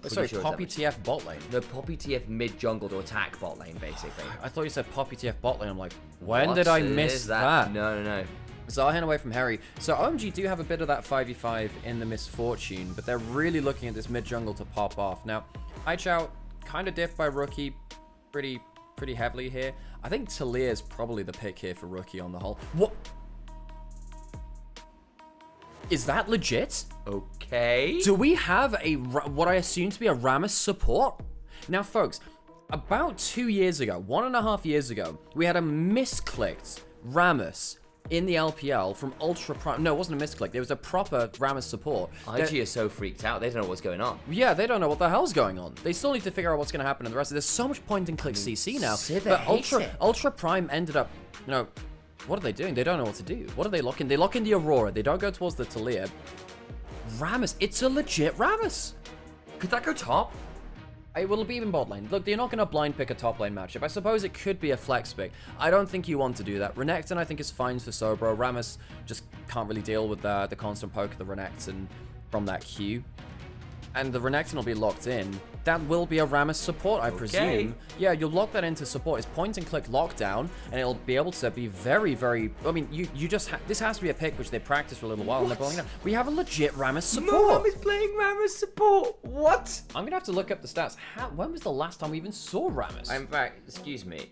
Sorry, sure Poppy TF bot lane? The Poppy TF mid jungle to attack bot lane, basically. I thought you said Poppy TF bot lane. I'm like, when did I miss that? No. Zahin away from Harry. So OMG do have a bit of that 5v5 in the Misfortune, but they're really looking at this mid jungle to pop off. Now, Haichao kind of diffed by Rookie pretty heavily here. I think Talia is probably the pick here for Rookie on the whole. What? Is that legit? Okay. Do we have what I assume to be a Rammus support? Now, folks, about 2 years ago, 1.5 years ago, we had a misclicked Rammus in the LPL from Ultra Prime. No, it wasn't a misclick. It was a proper Rammus support. IG are so freaked out. They don't know what's going on. Yeah, they don't know what the hell's going on. They still need to figure out what's going to happen in the rest of this. There's so much point-and-click CC now. But Ultra Prime ended up, what are they doing? They don't know what to do. What are they locking? They lock in the Aurora. They don't go towards the Talia. Rammus. It's a legit Rammus. Could that go top? It will be in bot lane. Look, you're not going to blind pick a top lane matchup. I suppose it could be a flex pick. I don't think you want to do that. Renekton, I think, is fine for Sobro. Rammus just can't really deal with the constant poke of the Renekton from that Q. and the Renekton will be locked in, that will be a Rammus support, I presume. Yeah, you'll lock that into support. It's point and click lockdown, and it'll be able to be very, very... I mean, you just... this has to be a pick which they practice for a little while, and they're pulling it out. We have a legit Rammus support. Mom is playing Rammus support. What? I'm going to have to look up the stats. When was the last time we even saw Rammus? In fact, excuse me.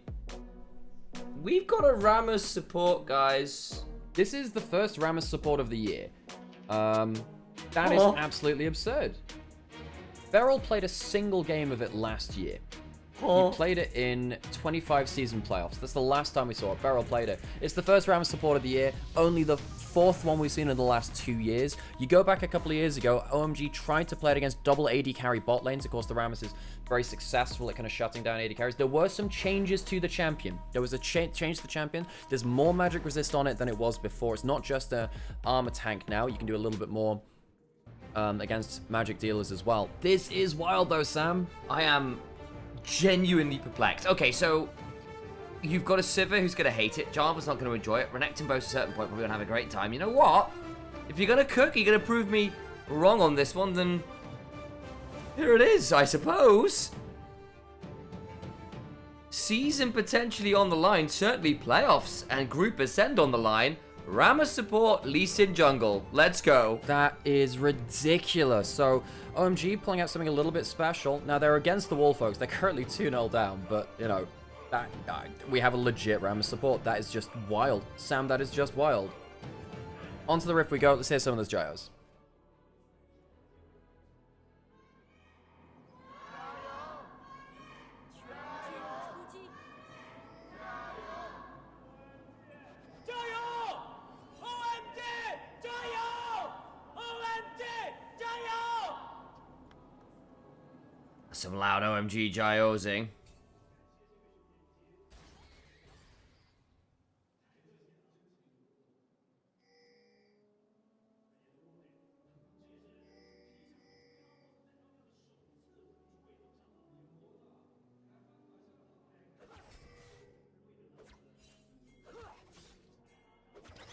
We've got a Rammus support, guys. This is the first Rammus support of the year. That is absolutely absurd. Beryl played a single game of it last year. He played it in 25 season playoffs. That's the last time we saw it. Beryl played it. It's the first Rammus support of the year. Only the fourth one we've seen in the last 2 years. You go back a couple of years ago, OMG tried to play it against double AD carry bot lanes. Of course, the Rammus is very successful at kind of shutting down AD carries. There were some changes to the champion. There was a change to the champion. There's more magic resist on it than it was before. It's not just a armor tank now. You can do a little bit more against magic dealers as well. This is wild though, Sam. I am genuinely perplexed. Okay, so you've got a Sivir who's going to hate it. Jarvan's not going to enjoy it. Renekton both at a certain point probably going to have a great time. You know what? If you're going to cook, you're going to prove me wrong on this one, then here it is, I suppose. Season potentially on the line. Certainly playoffs and Group Ascend on the line. Rammus support, Lee Sin jungle. Let's go. That is ridiculous. So, OMG pulling out something a little bit special. Now, they're against the wall, folks. They're currently 2-0 down, but, you know, we have a legit Rammus support. That is just wild. Sam, that is just wild. Onto the Rift we go. Let's hear some of those gyros. Some loud OMG gyosing.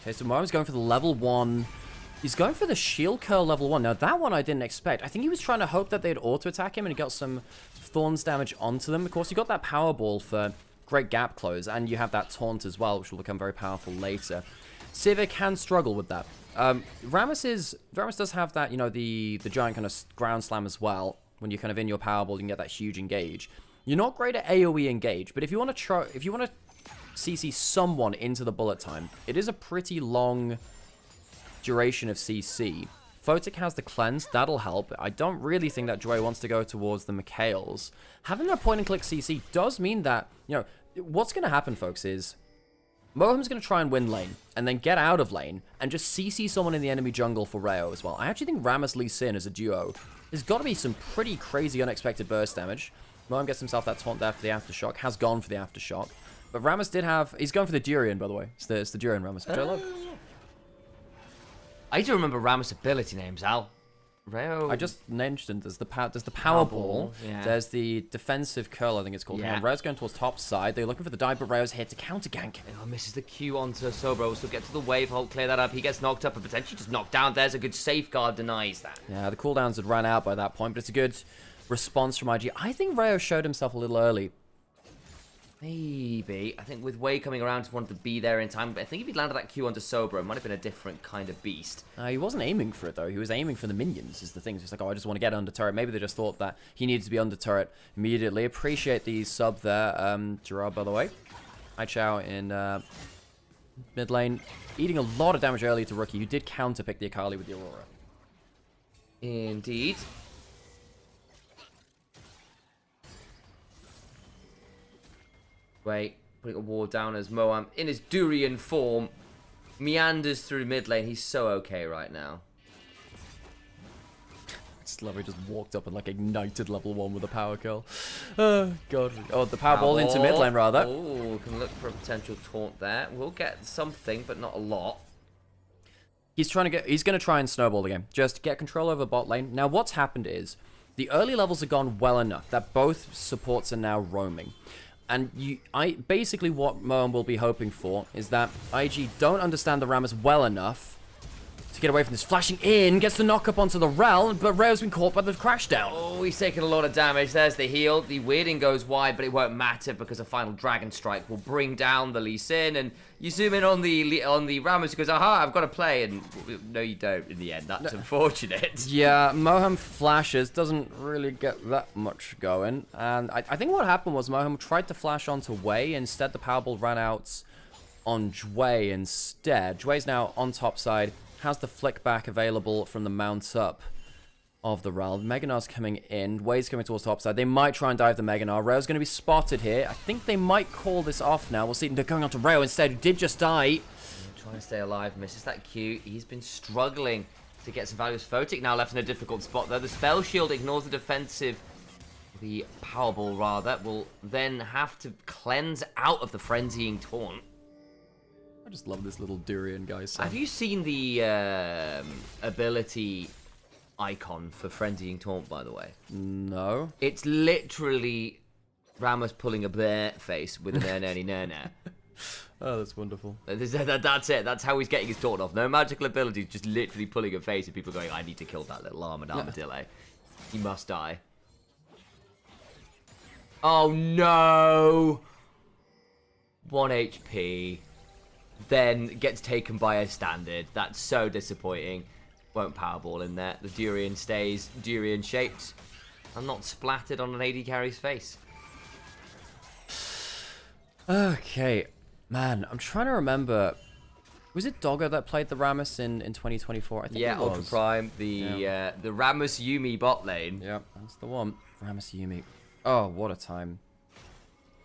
Okay, so Mario's going for the level 1. He's going for the shield curl level 1. Now, that one I didn't expect. I think he was trying to hope that they'd auto-attack him and he got some Thorns damage onto them. Of course, you got that power ball for great gap close, and you have that taunt as well, which will become very powerful later. Sivir can struggle with that. Rammus does have that, you know, the giant kind of ground slam as well. When you're kind of in your power ball, you can get that huge engage. You're not great at AoE engage, but if you want to CC someone into the bullet time, it is a pretty long duration of CC. Photic has the cleanse, that'll help. I don't really think that Joy wants to go towards the Mikhails. Having that point and click CC does mean that, you know, what's going to happen, folks, is Mohem's going to try and win lane, and then get out of lane, and just CC someone in the enemy jungle for Rayo as well. I actually think Rammus Lee Sin as a duo, there's got to be some pretty crazy unexpected burst damage. Mohem gets himself that taunt there for the Aftershock, has gone for the Aftershock. But Rammus did have, he's going for the Durian, by the way. It's the Durian Rammus, which I love. I do remember Rammus' ability names, Al. Rayo. I just mentioned there's the power ball. Yeah. There's the defensive curl, I think it's called. Yeah. And Rayo's going towards top side. They're looking for the dive, but Rayo's here to counter gank. Oh, misses the Q onto Sobro. So get to the wave, hold, clear that up. He gets knocked up and potentially just knocked down. There's a good safeguard, denies that. Yeah, the cooldowns had ran out by that point, but it's a good response from IG. I think Rayo showed himself a little early. Maybe. I think with Wei coming around, he wanted to be there in time. But I think if he'd landed that Q onto Sobro, it might have been a different kind of beast. He wasn't aiming for it, though. He was aiming for the minions, is the thing. He's like, oh, I just want to get under turret. Maybe they just thought that he needed to be under turret immediately. Appreciate the sub there, Gerard, by the way. Hi, Chow in mid lane. Eating a lot of damage early to Rookie, who did counter-pick the Akali with the Aurora. Indeed. Wait, putting a ward down as Moam, in his Durian form, meanders through mid lane. He's so okay right now. Slurry just walked up and like ignited level 1 with a power curl. Oh, God. Oh, the power ball into mid lane, rather. Oh, can look for a potential taunt there. We'll get something, but not a lot. He's going to try and snowball the game. Just get control over bot lane. Now, what's happened is, the early levels have gone well enough that both supports are now roaming. And basically what Mohem will be hoping for is that IG don't understand the Rammus well enough to get away from this. Flashing in, gets the knock up onto the Rel, but Rao's been caught by the crash down. Oh, he's taking a lot of damage. There's the heal. The weirding goes wide, but it won't matter because a final Dragon Strike will bring down the Lee Sin. And you zoom in on the Rammus, who goes, aha, I've got to play. And no, you don't in the end. That's unfortunate. Yeah, Moham flashes, doesn't really get that much going. And I think what happened was Moham tried to flash onto Wei. Instead, the Powerball ran out on Jway instead. Jway's now on top side. Has the flick back available from the mount up of the Rel. Meganar's coming in. Wei's coming towards the top side. They might try and dive the Meganar. Rao's going to be spotted here. I think they might call this off now. We'll see. They're going on to Rao instead, who did just die. Trying to stay alive. Misses that Q. He's been struggling to get some value. Photic now left in a difficult spot though. The Spell Shield ignores the defensive. The Powerball, rather, will then have to cleanse out of the Frenzying Taunt. I just love this little Durian guy. Have you seen the ability icon for Frenzying Taunt, by the way? No. It's literally Ramos pulling a bear face with an nana. Oh, that's wonderful. That's it. That's how he's getting his taunt off. No magical abilities, just literally pulling a face and people going, I need to kill that little armadillo. He must die. Oh, no. 1 HP. Then gets taken by a standard. That's so disappointing. Won't Powerball in there. The Durian stays Durian shaped and not splattered on an AD carry's face. Okay. Man, I'm trying to remember. Was it Doggo that played the Rammus in 2024? I think it was. Ultra Prime. The Rammus Yumi bot lane. Yep, that's the one. Rammus Yumi. Oh, what a time.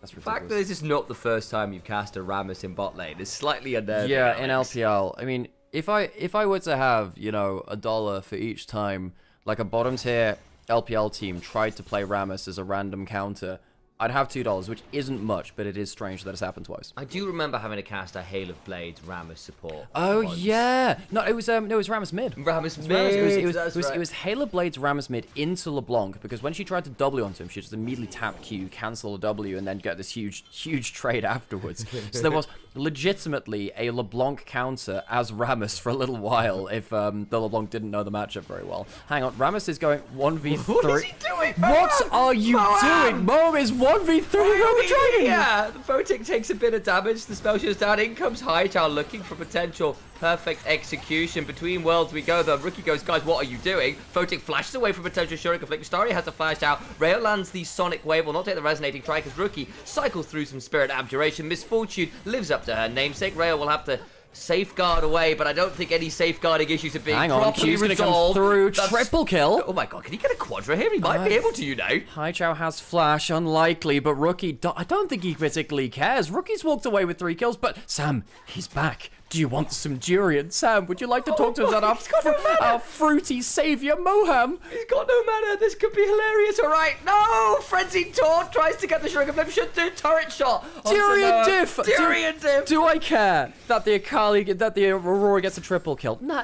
That's ridiculous. The fact that this is not the first time you've cast a Rammus in bot lane is slightly unnerving. Yeah, in LPL. I mean, if I were to have, you know, $1 for each time, like a bottom tier LPL team tried to play Rammus as a random counter, I'd have $2, which isn't much, but it is strange that it's happened twice. I do remember having to cast a Hail of Blades Rammus support. Oh once. Yeah, no, it was Rammus mid. Rammus mid. It was Hail of Blades Rammus mid into LeBlanc, because when she tried to W onto him, she just immediately tap Q, cancel a W, and then get this huge trade afterwards. So there was legitimately a LeBlanc counter as Rammus for a little while if the LeBlanc didn't know the matchup very well. Hang on, Rammus is going 1v3. What is he doing? What are you doing? Mom is 1v3 on the dragon. Yeah, the Photic takes a bit of damage. The spell shield's down. In comes Hightower looking for potential perfect execution. Between worlds we go. The rookie goes, guys, what are you doing? Photic flashes away from potential Shuriken Flick. Starry has to flash out. Rayo lands the Sonic Wave. Will not take the Resonating Strike as Rookie cycles through some Spirit Abjuration. Misfortune lives up to her namesake. Rayo will have to safeguard away, but I don't think any safeguarding issues are being properly Q's gonna come through. Triple kill. Oh my god, can he get a quadra here? He might be able to, you know. Haichao has flash, unlikely, but Rookie, I don't think he particularly cares. Rookie's walked away with 3 kills, but Sam, he's back. Do you want some durian? Sam, would you like to talk to us about our fruity savior, Moham? He's got no mana. This could be hilarious. All right. No! Frenzied Taunt tries to get the Shuriken Flip. Should do turret shot. Durian diff! Durian diff! Do I care that the Aurora gets a triple kill? No,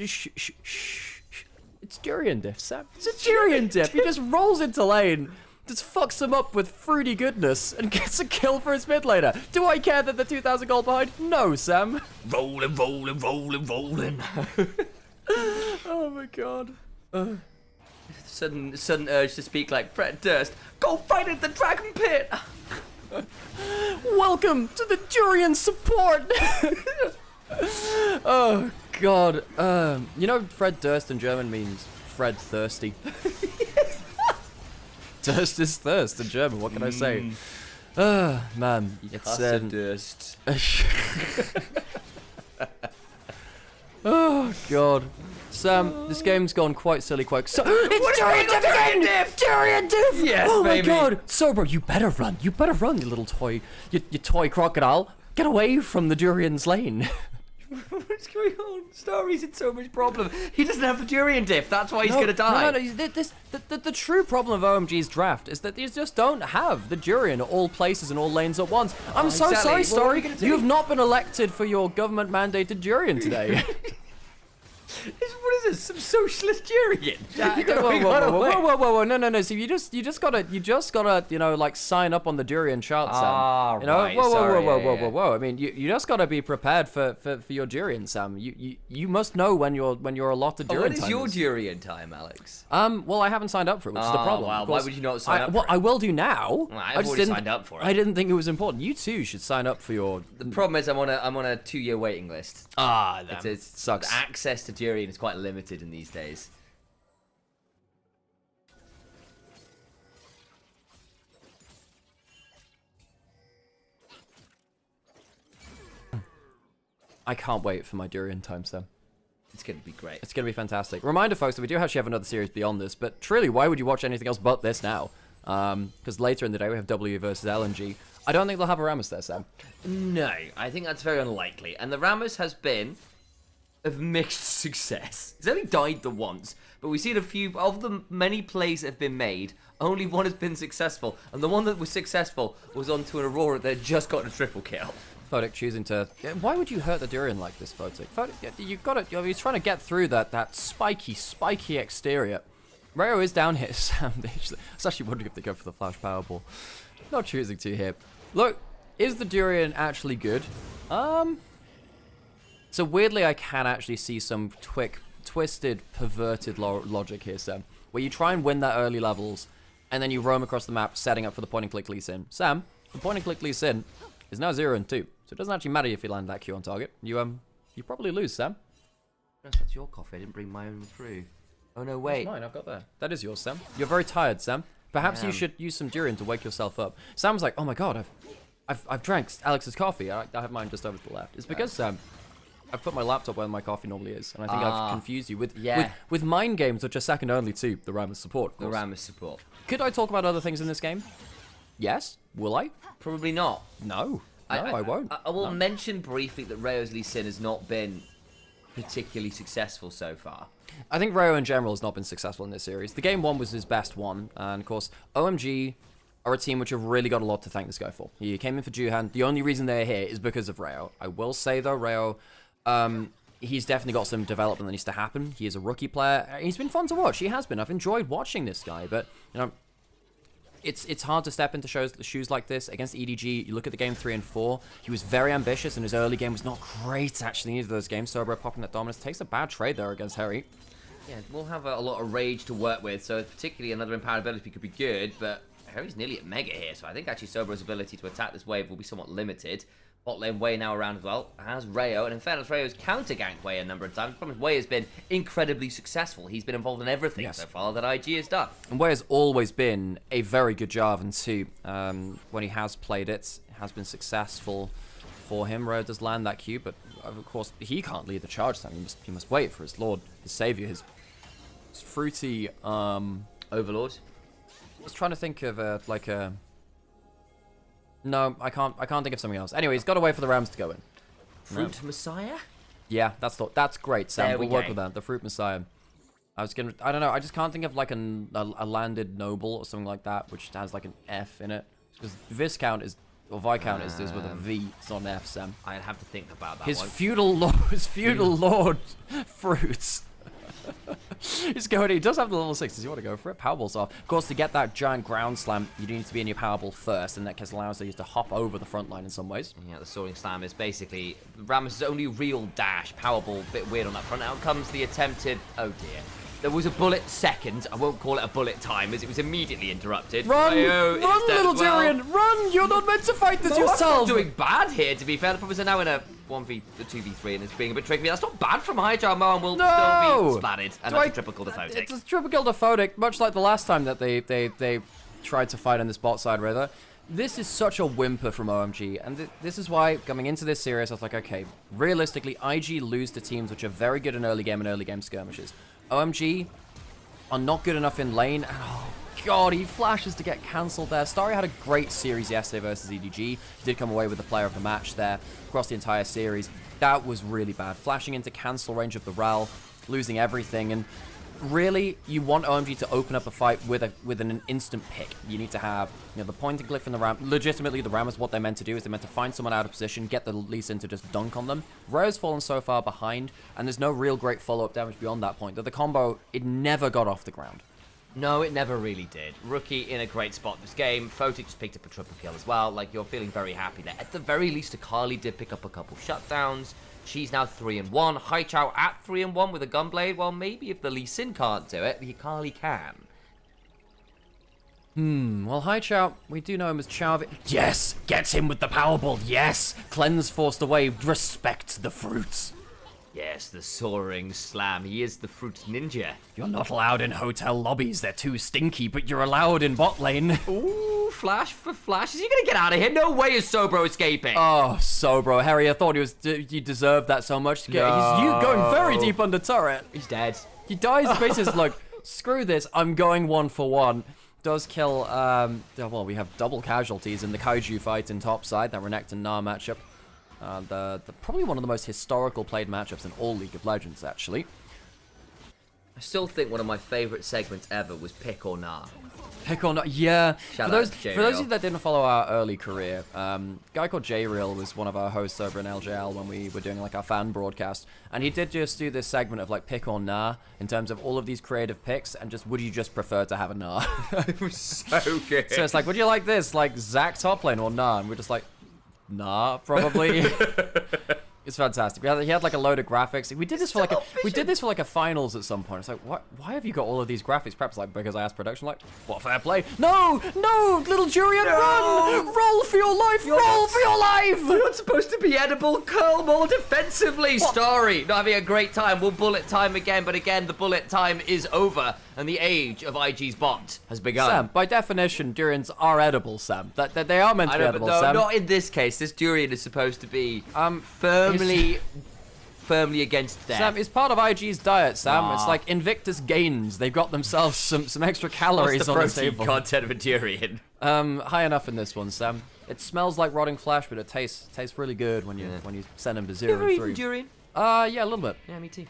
shh. It's Durian diff, Sam. It's a Durian diff. He just rolls into lane. Just fucks him up with fruity goodness and gets a kill for his mid laner. Do I care that they're 2,000 gold behind? No, Sam. Rolling. Oh my god. Sudden urge to speak like Fred Durst. Go fight at the Dragon Pit. Welcome to the Durian support. Oh god. You know Fred Durst in German means Fred Thirsty. Durst is thirst in German, what can I say? Man, it's Durst. Oh god. Sam, this game's gone quite silly it's Durian Diff again! Durian Diff! Yes, oh baby. My god! Sober, you better run, you little toy, you toy crocodile. Get away from the Durian's lane. What's going on? Starry's in so much problem. He doesn't have the Durian diff. That's why he's gonna die. No. The true problem of OMG's draft is that they just don't have the Durian at all places and all lanes at once. I'm so sorry, Starry. You have not been elected for your government-mandated Durian today. What is this? Some socialist Durian? Whoa, no. So you just gotta, you know, like sign up on the Durian chart, Sam. You know, right. Whoa. I mean, you just gotta be prepared for your Durian, Sam. You must know when you're allotted Durian time. When is your Durian time, Alex? Well, I haven't signed up for it, which is the problem. Wow. Why would you not sign up? Well, I will do now. Well, I've already signed up for it. I didn't think it was important. You too should sign up for your. The problem is I'm on a 2-year waiting list. That sucks. Access to Durian is quite limited in these days. I can't wait for my Durian time, Sam. It's going to be great. It's going to be fantastic. Reminder, folks, that we do actually have another series beyond this, but truly, why would you watch anything else but this now? Because later in the day, we have W versus LNG. I don't think they'll have a Rammus there, Sam. No, I think that's very unlikely. And the Rammus has been of mixed success. It's only died the once, but we've seen a few of the many plays that have been made. Only one has been successful, and the one that was successful was onto an Aurora that had just got a triple kill. Photic choosing to... Why would you hurt the Durian like this, Photic? You've got to... He's trying to get through that spiky exterior. Rayo is down here, Sam. I was actually wondering if they go for the flash powerball. Not choosing to here. Look, is the Durian actually good? So weirdly, I can actually see some twisted, perverted logic here, Sam. Where you try and win that early levels, and then you roam across the map, setting up for the point-and-click Lee Sin. Sam, the point-and-click Lee Sin is now 0 and 2. So it doesn't actually matter if you land that Q on target. You probably lose, Sam. That's your coffee. I didn't bring my own through. Oh no, wait. That's mine. I've got that. That is yours, Sam. You're very tired, Sam. Perhaps you should use some Durian to wake yourself up. Sam's like, oh my god, I've drank Alex's coffee. I have mine just over to the left. It's because I've put my laptop where my coffee normally is, and I think I've confused you with mind games, which are second only to the Rammus support. The Rammus support. Could I talk about other things in this game? Yes. Will I? Probably not. No. I won't. I will mention briefly that Rayo's Lee Sin has not been particularly successful so far. I think Rayo in general has not been successful in this series. The game one was his best one, and of course, OMG are a team which have really got a lot to thank this guy for. He came in for Juhan. The only reason they're here is because of Rayo. I will say though, Rayo, he's definitely got some development that needs to happen. He is a rookie player. He's been fun to watch. He has been. I've enjoyed watching this guy, but you know, it's hard to step into shoes like this against EDG. You look at the game 3 and 4. He was very ambitious, and his early game was not great actually in either of those games. Sobro popping that dominance takes a bad trade there against Harry. Yeah, we'll have a lot of rage to work with, so particularly another empowered ability could be good, but Harry's nearly at Mega here, so I think actually Sobro's ability to attack this wave will be somewhat limited. Bot lane Wei now around as well, has Rayo, and in fairness, Rayo's counter-ganked Wei a number of times. The problem is Wei has been incredibly successful. He's been involved in everything so far that IG has done. And Wei has always been a very good Jarvan too. When he has played it, has been successful for him. Rayo does land that Q, but of course, he can't lead the charge time. He must wait for his lord, his savior, his fruity Overlord. I was trying to think of like a... No, I can't think of something else. Anyway, he's got to wait for the Rams to go in. Fruit Messiah? Yeah, that's great, Sam. We'll work with that. The Fruit Messiah. I don't know, I just can't think of like a landed noble or something like that, which has like an F in it. Because Viscount is, or Viscount is with a V, it's not an F, Sam. I'd have to think about that his one. His feudal lord Fruits. He's going, he does have the level 6. Does he want to go for it? Powerball's off. Of course, to get that giant ground slam, you do need to be in your Powerball first, and that allows you to hop over the front line in some ways. Yeah, the Soaring Slam is basically Rammus' only real dash. Powerball, a bit weird on that front. Out comes the attempted... Oh dear. There was a bullet second. I won't call it a bullet time, as it was immediately interrupted. Run! Run, little Durian! Run! You're not meant to fight this yourself! I'm not doing bad here, to be fair. The problem is they're now in a 2v3, and it's being a bit tricky. That's not bad from Hydra. Mo and will still be splatted. And that's a triple kill to Photic. It's a triple kill to Photic, much like the last time that they tried to fight on this bot side, rather. This is such a whimper from OMG, and this is why, coming into this series, I was like, okay, realistically, IG lose to teams which are very good in early game and early game skirmishes. OMG are not good enough in lane, and oh god, he flashes to get cancelled there. Starry had a great series yesterday versus EDG. He did come away with the player of the match there across the entire series. That was really bad. Flashing into cancel range of the Ral, losing everything, and really, you want OMG to open up a fight with an instant pick. You need to have, you know, the point and click from the Ram. Legitimately, the Ram is what they're meant to do. Is they're meant to find someone out of position, get the Lee Sin to just dunk on them. Rayo's fallen so far behind, and there's no real great follow-up damage beyond that point. That the combo, it never got off the ground. No, it never really did. Rookie in a great spot this game. Photic just picked up a triple kill as well. Like, you're feeling very happy there. At the very least, Akali did pick up a couple shutdowns. She's now 3-1. Haichao at 3-1 with a Gunblade. Well, maybe if the Lee Sin can't do it, the Akali can. Well, Haichao, we do know him as Chao. Yes! Gets him with the Powerball, yes! Cleanse forced away, respect the fruits. Yes, the soaring slam. He is the fruit ninja. You're not allowed in hotel lobbies, they're too stinky, but you're allowed in bot lane. Ooh, flash for flash. Is he gonna get out of here? No way is Sobro escaping. Oh, Sobro, Harry, I thought you deserved that so much. He's going very deep under turret. He's dead. He dies, basically says, look, screw this, I'm going 1-for-1. Does kill, well, we have double casualties in the Kaiju fight in topside, that Renekton Gnar matchup. Probably one of the most historical played matchups in all League of Legends, actually. I still think one of my favorite segments ever was Pick or Nah. Pick or Nah, yeah. For those of J-Real. you that didn't follow our early career, a guy called J-Real was one of our hosts over in LJL when we were doing like our fan broadcast, and he did just do this segment of like Pick or Nah in terms of all of these creative picks, and just would you just prefer to have a Nah? It was so good. So it's like, would you like this, like Zac top lane or Nah? And we're just like, nah, probably. It's fantastic. He had like a load of graphics. We did this for like a finals at some point. It's like, why have you got all of these graphics? Perhaps like because I asked production, like, what fair play? No, little Jurian, run! Roll for your life! Roll for your life! You're not supposed to be edible. Curl more defensively. Starry, not having a great time. We'll bullet time again, but again, the bullet time is over, and the age of IG's bot has begun. Sam, by definition, durians are edible, Sam. That they are meant to be edible, Sam. No, not in this case. This durian is supposed to be firmly against death. Sam, it's part of IG's diet, Sam. It's like Invictus Gains. They've got themselves some extra calories on the table. Content of a durian. High enough in this one, Sam. It smells like rotting flesh, but it tastes really good when you send them to 0 and 3. You ever eaten durian? Yeah, a little bit. Yeah, me too.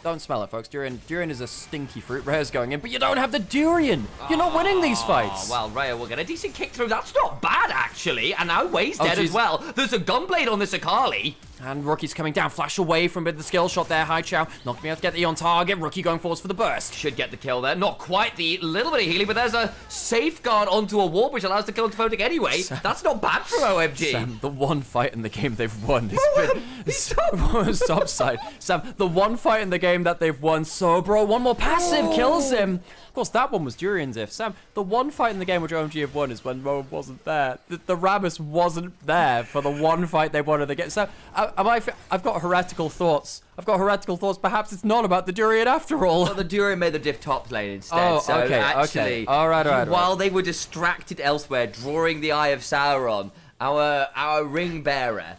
Don't smell it, folks. Durian is a stinky fruit. Rare's going in, but you don't have the durian. You're not winning these fights. Well, Raya will get a decent kick through. That's not bad, actually. And now Wei's dead as well. There's a Gunblade on this Akali. And Rookie's coming down. Flash away from the skill shot there. Haichao not being able to get the on target. Rookie going forwards for the burst. Should get the kill there. Not quite the little bit of healing, but there's a safeguard onto a wall, which allows the kill to Photic anyway. Sam, that's not bad for OMG. Sam, the one fight in the game they've won Stop side. Sam, the one fight in the game that they've won. So, bro, one more passive kills him. Of course, that one was Durian's if. Sam, the one fight in the game which OMG have won is when Rowan wasn't there. The Rammus wasn't there for the one fight they won in the game. Sam, I've got heretical thoughts. Perhaps it's not about the Durian after all. Well, the Durian made the diff top lane instead. Oh, so okay, actually, okay. All right. While they were distracted elsewhere, drawing the Eye of Sauron, our ring bearer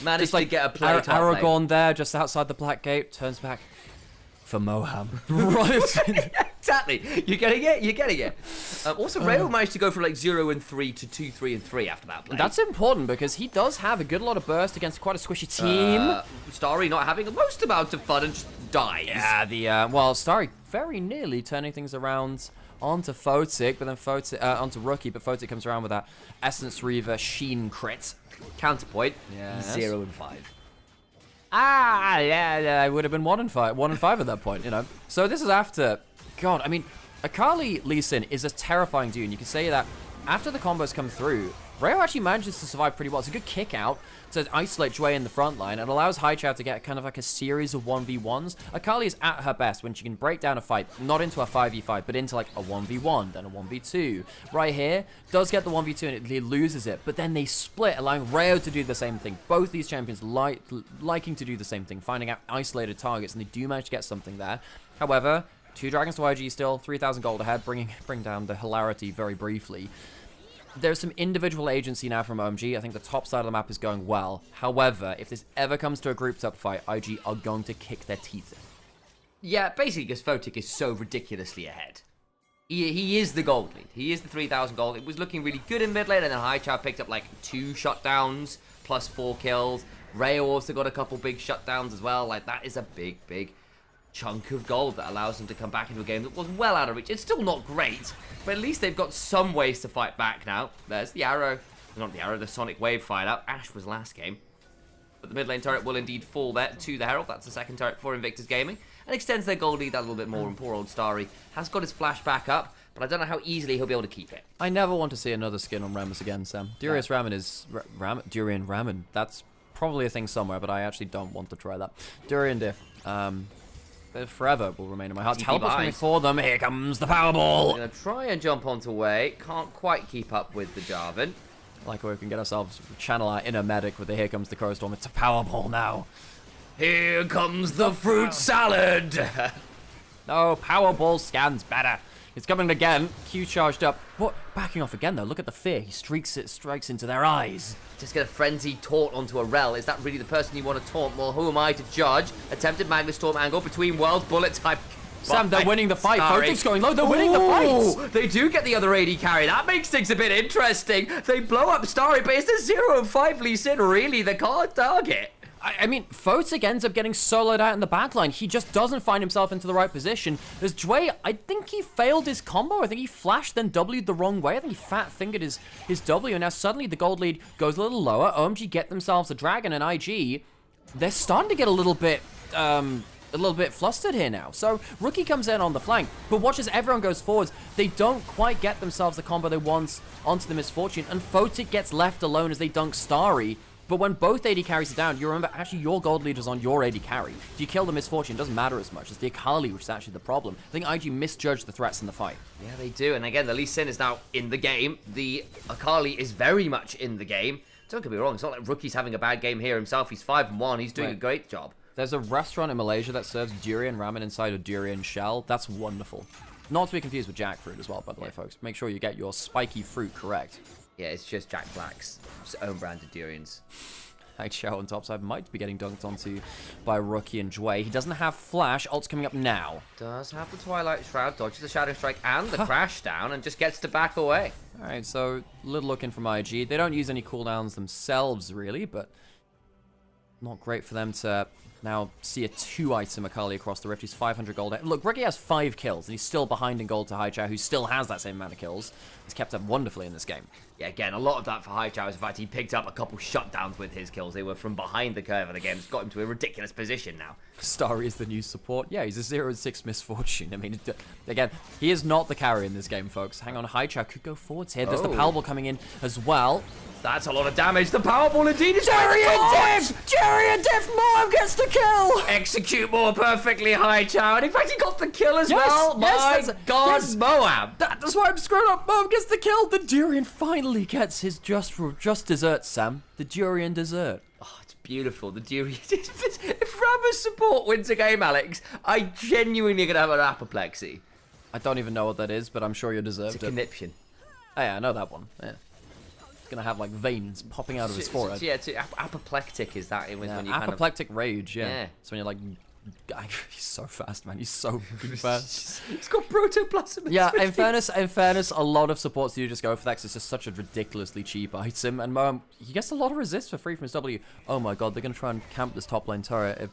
managed to get a play top lane. Aragorn there, just outside the Black Gate, turns back for Moham. Right. Exactly. You're getting it. Also, Rayo managed to go from like 0 and 3 to 2, 3 and 3 after that play. That's important because he does have a good lot of burst against quite a squishy team. Starry not having the most amount of fun and just dies. Yeah, well, Starry very nearly turning things around onto Photic, but then onto Rookie, but Photic comes around with that Essence Reaver Sheen crit. Counterpoint, yes. 0 and 5. Yeah, it would have been 1 and 5 at that point, you know. So this is after, God, I mean, Akali Lee Sin is a terrifying dude, and you can say that after the combos come through, Rayo actually manages to survive pretty well. It's a good kick out to isolate Jue in the front line and allows Haichao to get kind of like a series of 1v1s. Akali is at her best when she can break down a fight, not into a 5v5, but into like a 1v1, then a 1v2. Right here, does get the 1v2 and it loses it, but then they split, allowing Rayo to do the same thing. Both these champions liking to do the same thing, finding out isolated targets, and they do manage to get something there. However, 2 dragons to IG still, 3,000 gold ahead, bring down the hilarity very briefly. There's some individual agency now from OMG. I think the top side of the map is going well. However, if this ever comes to a grouped up fight, IG are going to kick their teeth in. Yeah, basically because Photic is so ridiculously ahead. He is the gold lead. He is the 3,000 gold. It was looking really good in mid lane, and then Haichao picked up like 2 shutdowns plus 4 kills. Rayo also got a couple big shutdowns as well. Like, that is a big chunk of gold that allows them to come back into a game that was well out of reach. It's still not great, but at least they've got some ways to fight back now. There's the arrow. Not the arrow, the Sonic Wave fired out. Ash was last game. But the mid lane turret will indeed fall there to the Herald. That's the second turret for Invictus Gaming. And extends their gold lead a little bit more. And poor old Starry has got his flash back up, but I don't know how easily he'll be able to keep it. I never want to see another skin on Rammus again, Sam. Durian Ramen is... Durian Ramen. That's probably a thing somewhere, but I actually don't want to try that. Durian Diff. Forever will remain in my heart. Teleport's coming for them. Here comes the Powerball. We're going to try and jump onto way. Can't quite keep up with the Jarvan. Like we can get ourselves, channel our inner medic with the Here Comes the Crow Storm. It's a Powerball now. Here comes the fruit salad. No, Powerball scans better. It's coming again. Q charged up. What? Backing off again, though. Look at the fear. He strikes into their eyes. Just get a frenzied taunt onto a Rel. Is that really the person you want to taunt? Well, who am I to judge? Attempted Magnus Storm angle between worlds. Bullet type. Sam, they're winning the fight. Photic's going low. They're winning the fight. They do get the other AD carry. That makes things a bit interesting. They blow up Starry, but it's the 0 and 5 Lee Sin really the card target. I mean, Photic ends up getting soloed out in the backline. He just doesn't find himself into the right position. There's Jway, I think he failed his combo. I think he flashed, then W'd the wrong way. I think he fat-fingered his W, and now suddenly the gold lead goes a little lower. OMG get themselves a dragon, and IG, they're starting to get a little bit flustered here now. So Rookie comes in on the flank, but watch as everyone goes forwards. They don't quite get themselves the combo they want onto the Misfortune, and Photic gets left alone as they dunk Starry. But when both AD carries are down, you remember actually your gold lead is on your AD carry. If you kill the Misfortune, it doesn't matter as much. It's the Akali which is actually the problem. I think IG misjudged the threats in the fight. Yeah, they do. And again, the Lee Sin is now in the game. The Akali is very much in the game. Don't get me wrong, it's not like Rookie's having a bad game here himself. He's 5-1. He's doing a great job. There's a restaurant in Malaysia that serves durian ramen inside a durian shell. That's wonderful. Not to be confused with jackfruit as well, by the way, folks. Make sure you get your spiky fruit correct. Yeah, it's just Jack Black's own brand of durians. Show on topside might be getting dunked onto by Rookie and Jway. He doesn't have flash. Ult's coming up now. Does have the Twilight Shroud, dodges the Shadow Strike and the Crash down, and just gets to back away. Alright, so little looking from IG. They don't use any cooldowns themselves, really, but not great for them to now see a 2-item Akali across the rift. He's 500 gold. Look, Rookie has 5 kills, and he's still behind in gold to Haichao, who still has that same amount of kills. He's kept up wonderfully in this game. Yeah, again, a lot of that for Haichao. In fact, he picked up a couple shutdowns with his kills. They were from behind the curve of the game. It's got him to a ridiculous position now. Starry is the new support. Yeah, he's a 0-6 Misfortune. I mean, again, he is not the carry in this game, folks. Hang on, Haichao could go forwards here. There's the Powerball coming in as well. That's a lot of damage. The Powerball indeed is Jerry and Diff! Jerry and Diff! Moab gets the kill! Execute more perfectly, Haichao. And in fact, he got the kill as well. My God, Moab. That's why I'm screwed up. Moab gets the kill. The Durian finally gets his just dessert, Sam. The Durian dessert. Oh, it's beautiful. The Durian. If Rammus support wins a game, Alex, I genuinely gonna have an apoplexy. I don't even know what that is, but I'm sure you deserved it. It's a conniption. Oh, yeah, I know that one. Yeah. Gonna have like veins popping out of his forehead. Yeah, apoplectic is that when you apoplectic rage, yeah. So when you're like, he's so fast, man. He's so fast. He's got protoplasm. Yeah, in fairness, a lot of supports do just go for that because it's just such a ridiculously cheap item. And he gets a lot of resist for free from his W. Oh my God, they're gonna try and camp this top lane turret.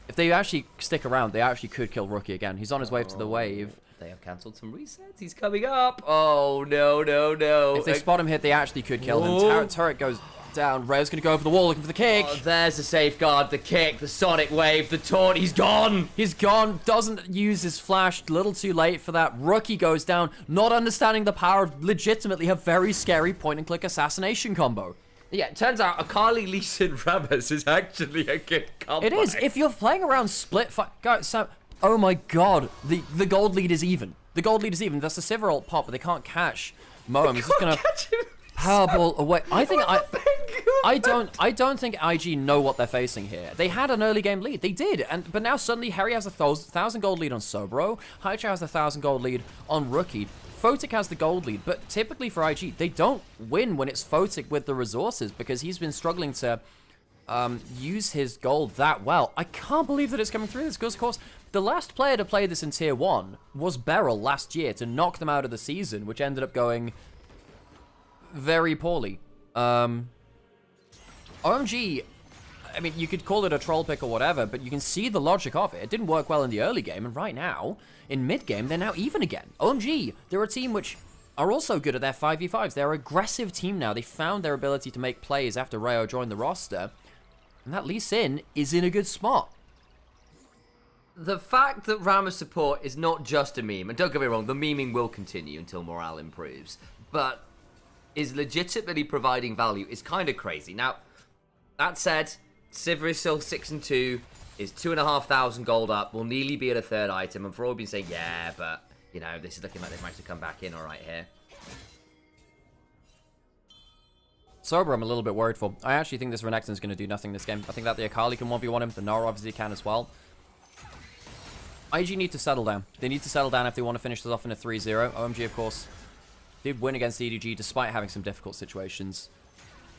If they actually stick around, they actually could kill Rookie again. He's on his way to the wave. They have cancelled some resets. He's coming up. Oh, no, no, no. If they spot him hit, they actually could kill him. Turret goes down. Ray's going to go over the wall looking for the kick. Oh, there's the safeguard, the kick, the Sonic Wave, the taunt. He's gone. He's gone. Doesn't use his flash. A little too late for that. Rookie goes down, not understanding the power of legitimately a very scary point-and-click assassination combo. Yeah, it turns out Akali, Lee Sin, Rammus is actually a good combo. It is. If you're playing around split fight... Guys, Sam... Oh my God, the gold lead is even. The gold lead is even. That's a Sivir ult pop, but they can't catch Moam. He's just gonna Powerball away. I don't think IG know what they're facing here. They had an early game lead. They did, but now suddenly Harry has a 1,000 gold lead on Sobro. Haichao has a 1,000 gold lead on Rookie. Photic has the gold lead, but typically for IG, they don't win when it's Photic with the resources because he's been struggling to use his gold that well. I can't believe that it's coming through this because, of course, the last player to play this in Tier 1 was Beryl last year to knock them out of the season, which ended up going very poorly. OMG, I mean, you could call it a troll pick or whatever, but you can see the logic of it. It didn't work well in the early game, and right now, in mid-game, they're now even again. OMG, they're a team which are also good at their 5v5s. They're an aggressive team now. They found their ability to make plays after Rayo joined the roster, and that Lee Sin is in a good spot. The fact that Ramos support is not just a meme, and don't get me wrong, the memeing will continue until morale improves, but is legitimately providing value is kind of crazy. Now, that said, Sivir is still 6-2, is 2,500 gold up, will nearly be at a third item, and for all we've been saying, yeah, but, you know, this is looking like they've managed to come back in alright here. Sober, I'm a little bit worried for. I actually think this Renekton's going to do nothing this game. I think that the Akali can 1v1 him, the Nara obviously can as well. IG need to settle down. They need to settle down if they want to finish this off in a 3-0. OMG, of course, did win against EDG despite having some difficult situations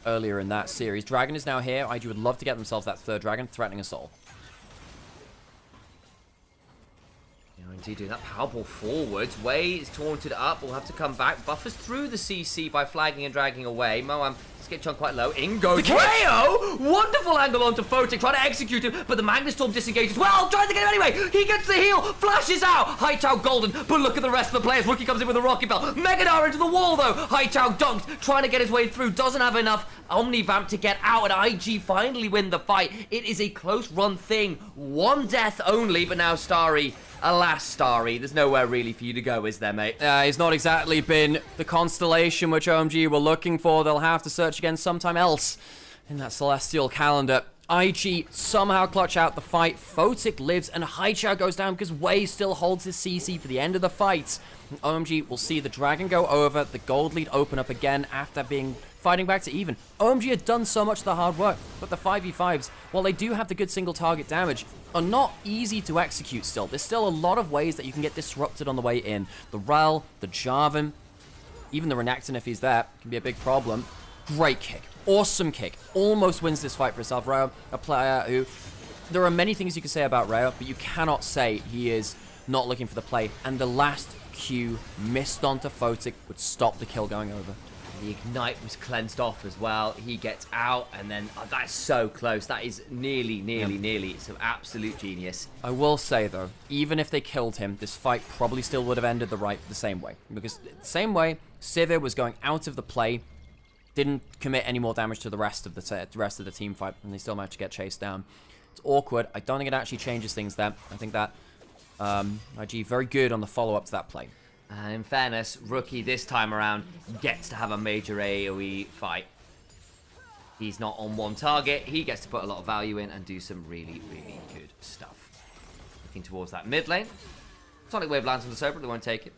earlier in that series. Dragon is now here. IG would love to get themselves that third dragon, threatening us all. OMG doing that powerball forwards. Wei is taunted up. Will have to come back. Buffers through the CC by flagging and dragging away. Moam just get chunked quite low. In goes Rayo! Wonderful angle onto Photic. Trying to execute him, but the Magnus Storm disengages. Well, tries to get him anyway. He gets the heal. Flashes out. Haichao golden. But look at the rest of the players. Rookie comes in with a rocket bell. Megadar into the wall though. Haichao dunked. Trying to get his way through. Doesn't have enough Omnivamp to get out. And IG finally win the fight. It is a close run thing. One death only, but now Starry. Alas, Starry, there's nowhere really for you to go, is there, mate? He's not exactly been the constellation which OMG were looking for. They'll have to search again sometime else in that celestial calendar. IG somehow clutch out the fight. Photic lives and Haichao goes down because Wei still holds his CC for the end of the fight. And OMG will see the dragon go over, the gold lead open up again after fighting back to even. OMG had done so much of the hard work, but the 5v5s, while they do have the good single target damage, are not easy to execute still. There's still a lot of ways that you can get disrupted on the way in. The Rel, the Jarvan, even the Renekton if he's there, can be a big problem. Great kick. Awesome kick. Almost wins this fight for himself. Rayo, a player who... There are many things you can say about Rayo, but you cannot say he is not looking for the play. And the last Q missed onto Photic would stop the kill going over. The Ignite was cleansed off as well. He gets out, and then that's so close. That is nearly some absolute genius. I will say, though, even if they killed him, this fight probably still would have ended the same way. Because the same way, Sivir was going out of the play, didn't commit any more damage to the rest of the team fight, and they still managed to get chased down. It's awkward. I don't think it actually changes things there. I think that IG very good on the follow-up to that play. And in fairness, Rookie this time around gets to have a major AoE fight. He's not on one target. He gets to put a lot of value in and do some really good stuff. Looking towards that mid lane. Sonic Wave lands on the server, they won't take it.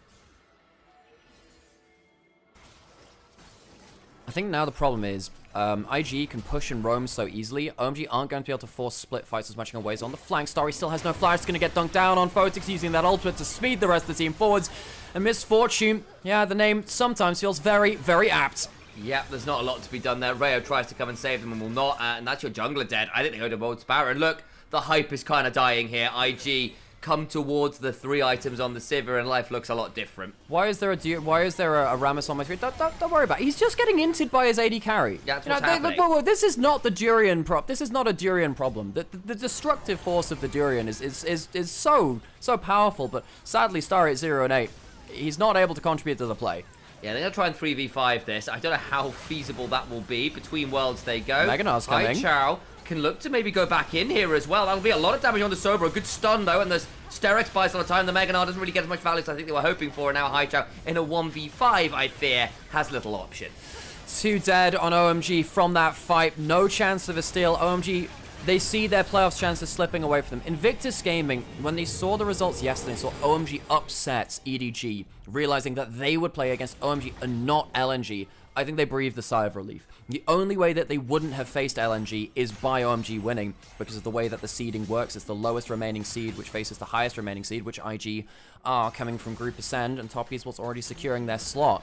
I think now the problem is IG can push and roam so easily. OMG aren't going to be able to force split fights as much in ways on the flank. Starry still has no flash. It's going to get dunked down on Photic using that ultimate to speed the rest of the team forwards. And Misfortune, yeah, the name sometimes feels very apt. Yep, there's not a lot to be done there. Rayo tries to come and save them and will not. And that's your jungler dead. I think they go to Bold Sparrow. And look, the hype is kind of dying here. IG come towards the 3 items on the Sivir and life looks a lot different. Why is there a Rammus on my screen? Don't worry about it. He's just getting inted by his AD carry. Yeah, that's what's happening. This is not the Durian prop. This is not a Durian problem. The destructive force of the Durian is so powerful, but sadly Starry at 0 and 8. He's not able to contribute to the play. Yeah, they're going to try and 3v5 this. I don't know how feasible that will be. Between worlds they go. Meganar's coming. Haichao can look to maybe go back in here as well. That'll be a lot of damage on the Sober. A good stun, though, and the Sterex buys a lot of time. The Meganar doesn't really get as much value as I think they were hoping for. And now Haichao in a 1v5, I fear, has little option. 2 dead on OMG from that fight. No chance of a steal. OMG, they see their playoffs chances slipping away from them. Invictus Gaming, when they saw the results yesterday, saw OMG upset EDG, realizing that they would play against OMG and not LNG. I think they breathed a sigh of relief. The only way that they wouldn't have faced LNG is by OMG winning, because of the way that the seeding works. It's the lowest remaining seed, which faces the highest remaining seed, which IG are coming from Group Ascend, and Top Esports already securing their slot.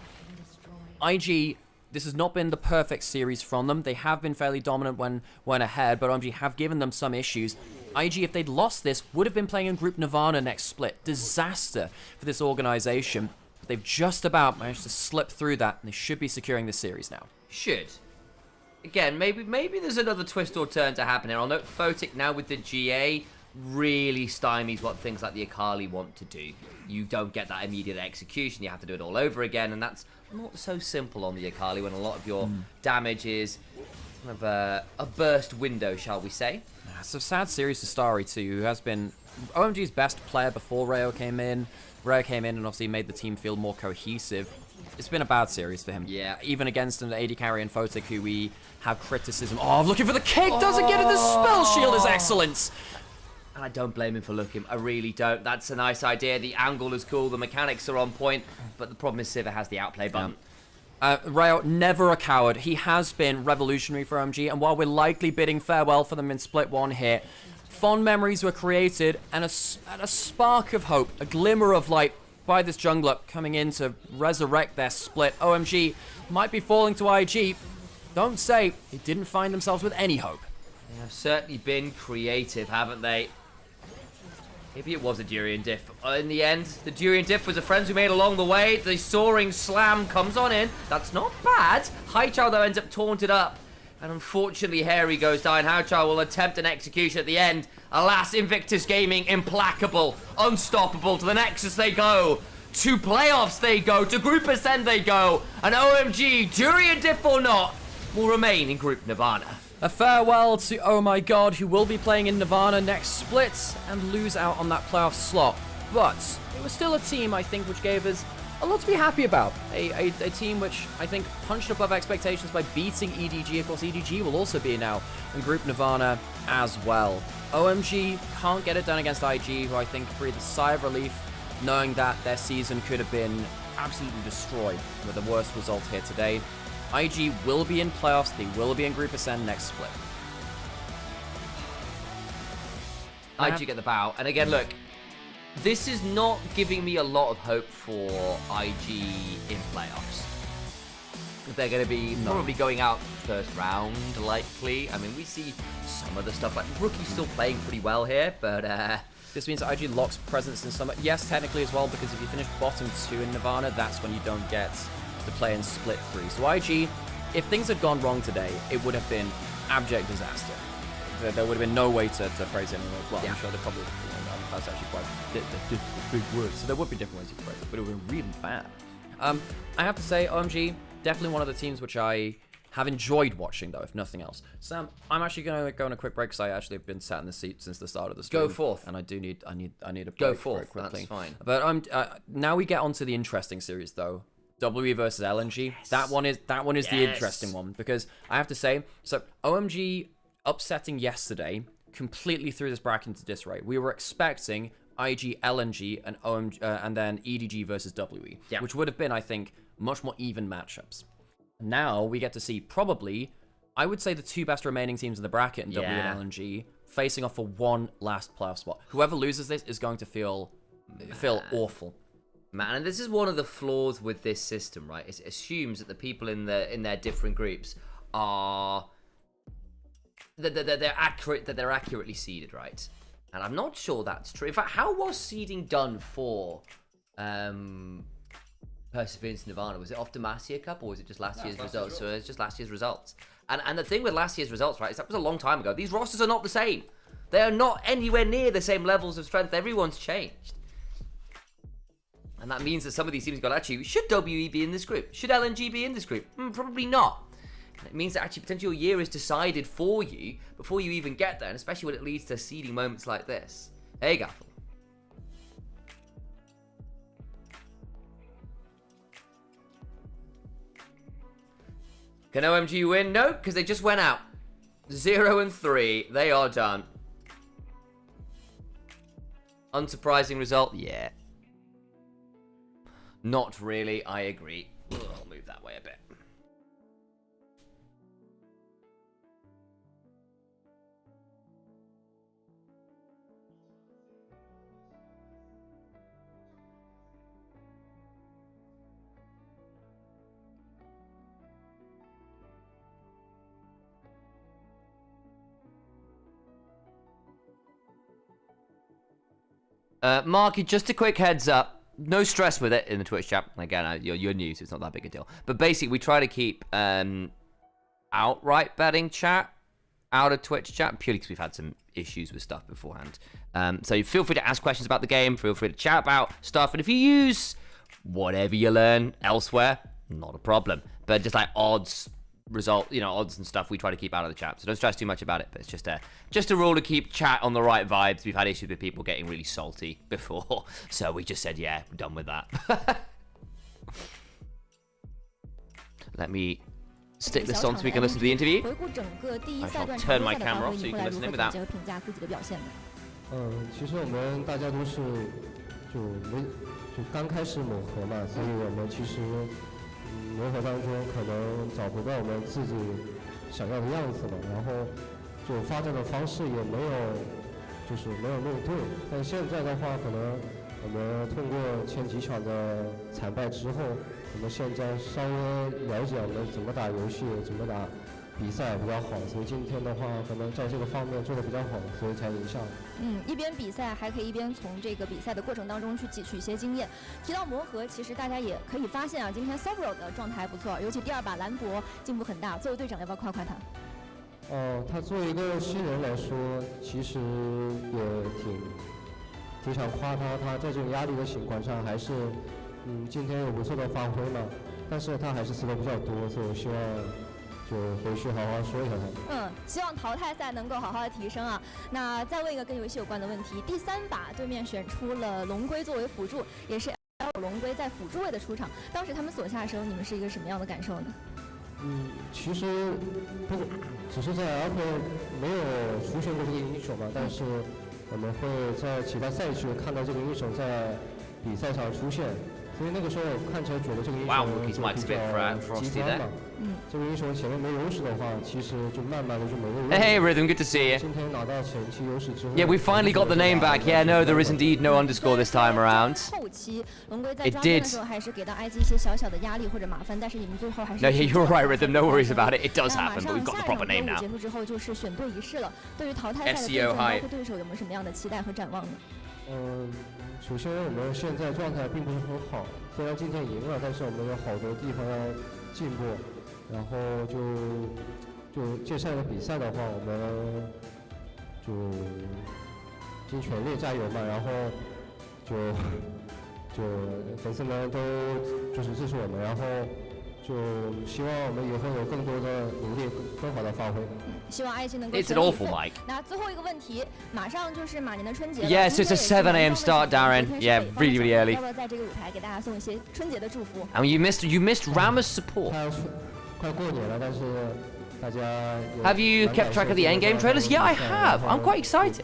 IG, this has not been the perfect series from them. They have been fairly dominant when ahead, but OMG have given them some issues. IG, if they'd lost this, would have been playing in Group Nirvana next split. Disaster for this organization. They've just about managed to slip through that, and they should be securing this series now. Should. again, maybe there's another twist or turn to happen here. I'll note Photic now with the GA really stymies what things like the Akali want to do. You don't get that immediate execution. You have to do it all over again, and that's not so simple on the Akali when a lot of your damage is kind of a burst window, shall we say. It's a sad series to Starry too, who has been OMG's best player before Rayo came in. Rayo came in and obviously made the team feel more cohesive. It's been a bad series for him. Yeah. Even against an AD carry and Photic, who we have criticism. Oh, looking for the kick, doesn't get it. The spell shield is excellent. And I don't blame him for looking. I really don't. That's a nice idea. The angle is cool. The mechanics are on point. But the problem is Sivir has the outplay button. Rayo, never a coward. He has been revolutionary for OMG. And while we're likely bidding farewell for them in split 1 here, fond memories were created. And a spark of hope, a glimmer of light by this jungler coming in to resurrect their split. OMG might be falling to IG. Don't say they didn't find themselves with any hope. They have certainly been creative, haven't they? Maybe it was a Durian diff. In the end, the Durian diff was a friend we made along the way. The soaring slam comes on in. That's not bad. Haichao, though, ends up taunted up. And unfortunately, Harry goes down. Haichao will attempt an execution at the end. Alas, Invictus Gaming, implacable, unstoppable. To the Nexus they go. To playoffs they go. To Group Ascend they go. And OMG, Durian diff or not, will remain in Group Nirvana. A farewell to Oh My God, who will be playing in Nirvana next split and lose out on that playoff slot. But it was still a team, I think, which gave us a lot to be happy about. A team which I think punched above expectations by beating EDG. Of course, EDG will also be now in Group Nirvana as well. OMG can't get it done against IG, who I think breathed a sigh of relief, knowing that their season could have been absolutely destroyed with the worst result here today. IG will be in playoffs. They will be in Group Ascend next split. IG get the bow. And again, look, this is not giving me a lot of hope for IG in playoffs. They're going to be probably going out first round, likely. I mean, we see some of the stuff. Like, Rookie's still playing pretty well here, but... This means that IG locks presence in some... Yes, technically as well, because if you finish bottom 2 in Nirvana, that's when you don't get to play in split 3. So IG, if things had gone wrong today, it would have been abject disaster. There would have been no way to phrase it anyway. Well, yeah. I'm sure there probably, that's actually quite big words. So there would be different ways to phrase it, but it would have been really bad. I have to say, OMG, definitely one of the teams which I have enjoyed watching, though, if nothing else. Sam, I'm actually going to go on a quick break because I actually have been sat in the seat since the start of the stream. Go forth. And I need a break. Go forth. Quickly. That's fine. But now we get onto the interesting series, though. WE versus LNG. Yes. That one is the interesting one, because I have to say, so OMG upsetting yesterday completely threw this bracket into disarray. We were expecting IG, LNG, and OMG, and then EDG versus WE, which would have been, I think, much more even matchups. Now we get to see probably, I would say, the 2 best remaining teams in the bracket in WE and LNG facing off for one last playoff spot. Whoever loses this is going to feel awful. Man, and this is one of the flaws with this system, right? It assumes that the people in their different groups are that they're accurately seeded, right? And I'm not sure that's true. In fact, how was seeding done for Perseverance Nirvana? Was it off Demacia Cup, or was it just last year's results? So it's just last year's results. And the thing with last year's results, right, is that was a long time ago. These rosters are not the same. They are not anywhere near the same levels of strength. Everyone's changed. And that means that some of these teams go, actually, should WE be in this group? Should LNG be in this group? Probably not. And it means that actually potentially your year is decided for you before you even get there, and especially when it leads to seeding moments like this. Hey, Gaffel. Can OMG win? No, because they just went out. 0-3. They are done. Unsurprising result? Yeah. Not really, I agree. I'll move that way a bit. Marky, just a quick heads up. No stress with it in the Twitch chat. Again, you're new, so it's not that big a deal. But basically, we try to keep outright betting chat out of Twitch chat, purely because we've had some issues with stuff beforehand. So feel free to ask questions about the game, feel free to chat about stuff, and if you use whatever you learn elsewhere, not a problem. But just like odds, odds and stuff, we try to keep out of the chat. So don't stress too much about it, but it's just a rule to keep chat on the right vibes. We've had issues with people getting really salty before, so we just said, yeah, we're done with that. Let me stick this on so we can listen to the interview. I'll turn my camera off so you can listen in without. 其实我们大家都是就刚开始磨合嘛，所以我们其实磨合当中可能找不到我们自己想要的样子了，然后就发展的方式也没有弄对。但现在的话，可能我们通过前几场的惨败之后，我们现在稍微了解我们怎么打游戏，怎么打比赛比较好，所以今天的话可能在这个方面做得比较好，所以才赢下。一边比赛还可以一边从这个比赛的过程当中去汲取一些经验。提到磨合，其实大家也可以发现啊，今天 Several 的状态还不错，尤其第2把兰博进步很大。作为队长，要不要夸夸他？他作为一个新人来说，其实也挺想夸他。他在这种压力的情况下，还是今天有不错的发挥嘛。但是他还是死的比较多，所以我希望就回去好好说一下他。希望淘汰赛能够好好的提升啊。那再问一个跟游戏有关的问题，第3把对面选出了龙龟作为辅助，也是 LPL 龙龟在辅助位的出场，当时他们锁下的时候，你们是一个什么样的感受呢？其实不只是在 LPL 没有出现过这个英雄嘛，但是我们会在其他赛区看到这个英雄在比赛上出现。所以那个时候看起来觉得这个英雄比较极端嘛，这个英雄前面没优势的话，其实就慢慢的就没有优势。Hey Rhythm, good to see you. 今天拿到前期优势之后 Yeah, we finally got the name back. Yeah, no, there is indeed no underscore this time around. 后期龙龟在抓分的时候还是给到 IG 一些小小的压力或者麻烦，但是你们最后还是 No, yeah, you're right, Rhythm. No worries about it. It does happen, but we've got the proper name now. 结束之后就是选对仪式了。对于淘汰赛的对阵，包括对手有没有什么样的期待和展望呢？首先我们现在状态并不是很好，虽然今天赢了，但是我们有好多地方要进步。然后就接下来的比赛的话，我们就尽全力加油嘛。然后就粉丝们都就是支持我们，然后就希望我们以后有更多的努力，更好的发挥。希望 IG 能够。 It's an awful mic. 那最后一个问题，马上就是马年的春节了。Yes, it's a 7 a.m. start, Darren. Yeah, really, really early. 要不要在这个舞台给大家送一些春节的祝福 And you missed Rama's support. 快过年了，但是大家 Have you kept track of the endgame trailers? Yeah, I have. I'm quite excited.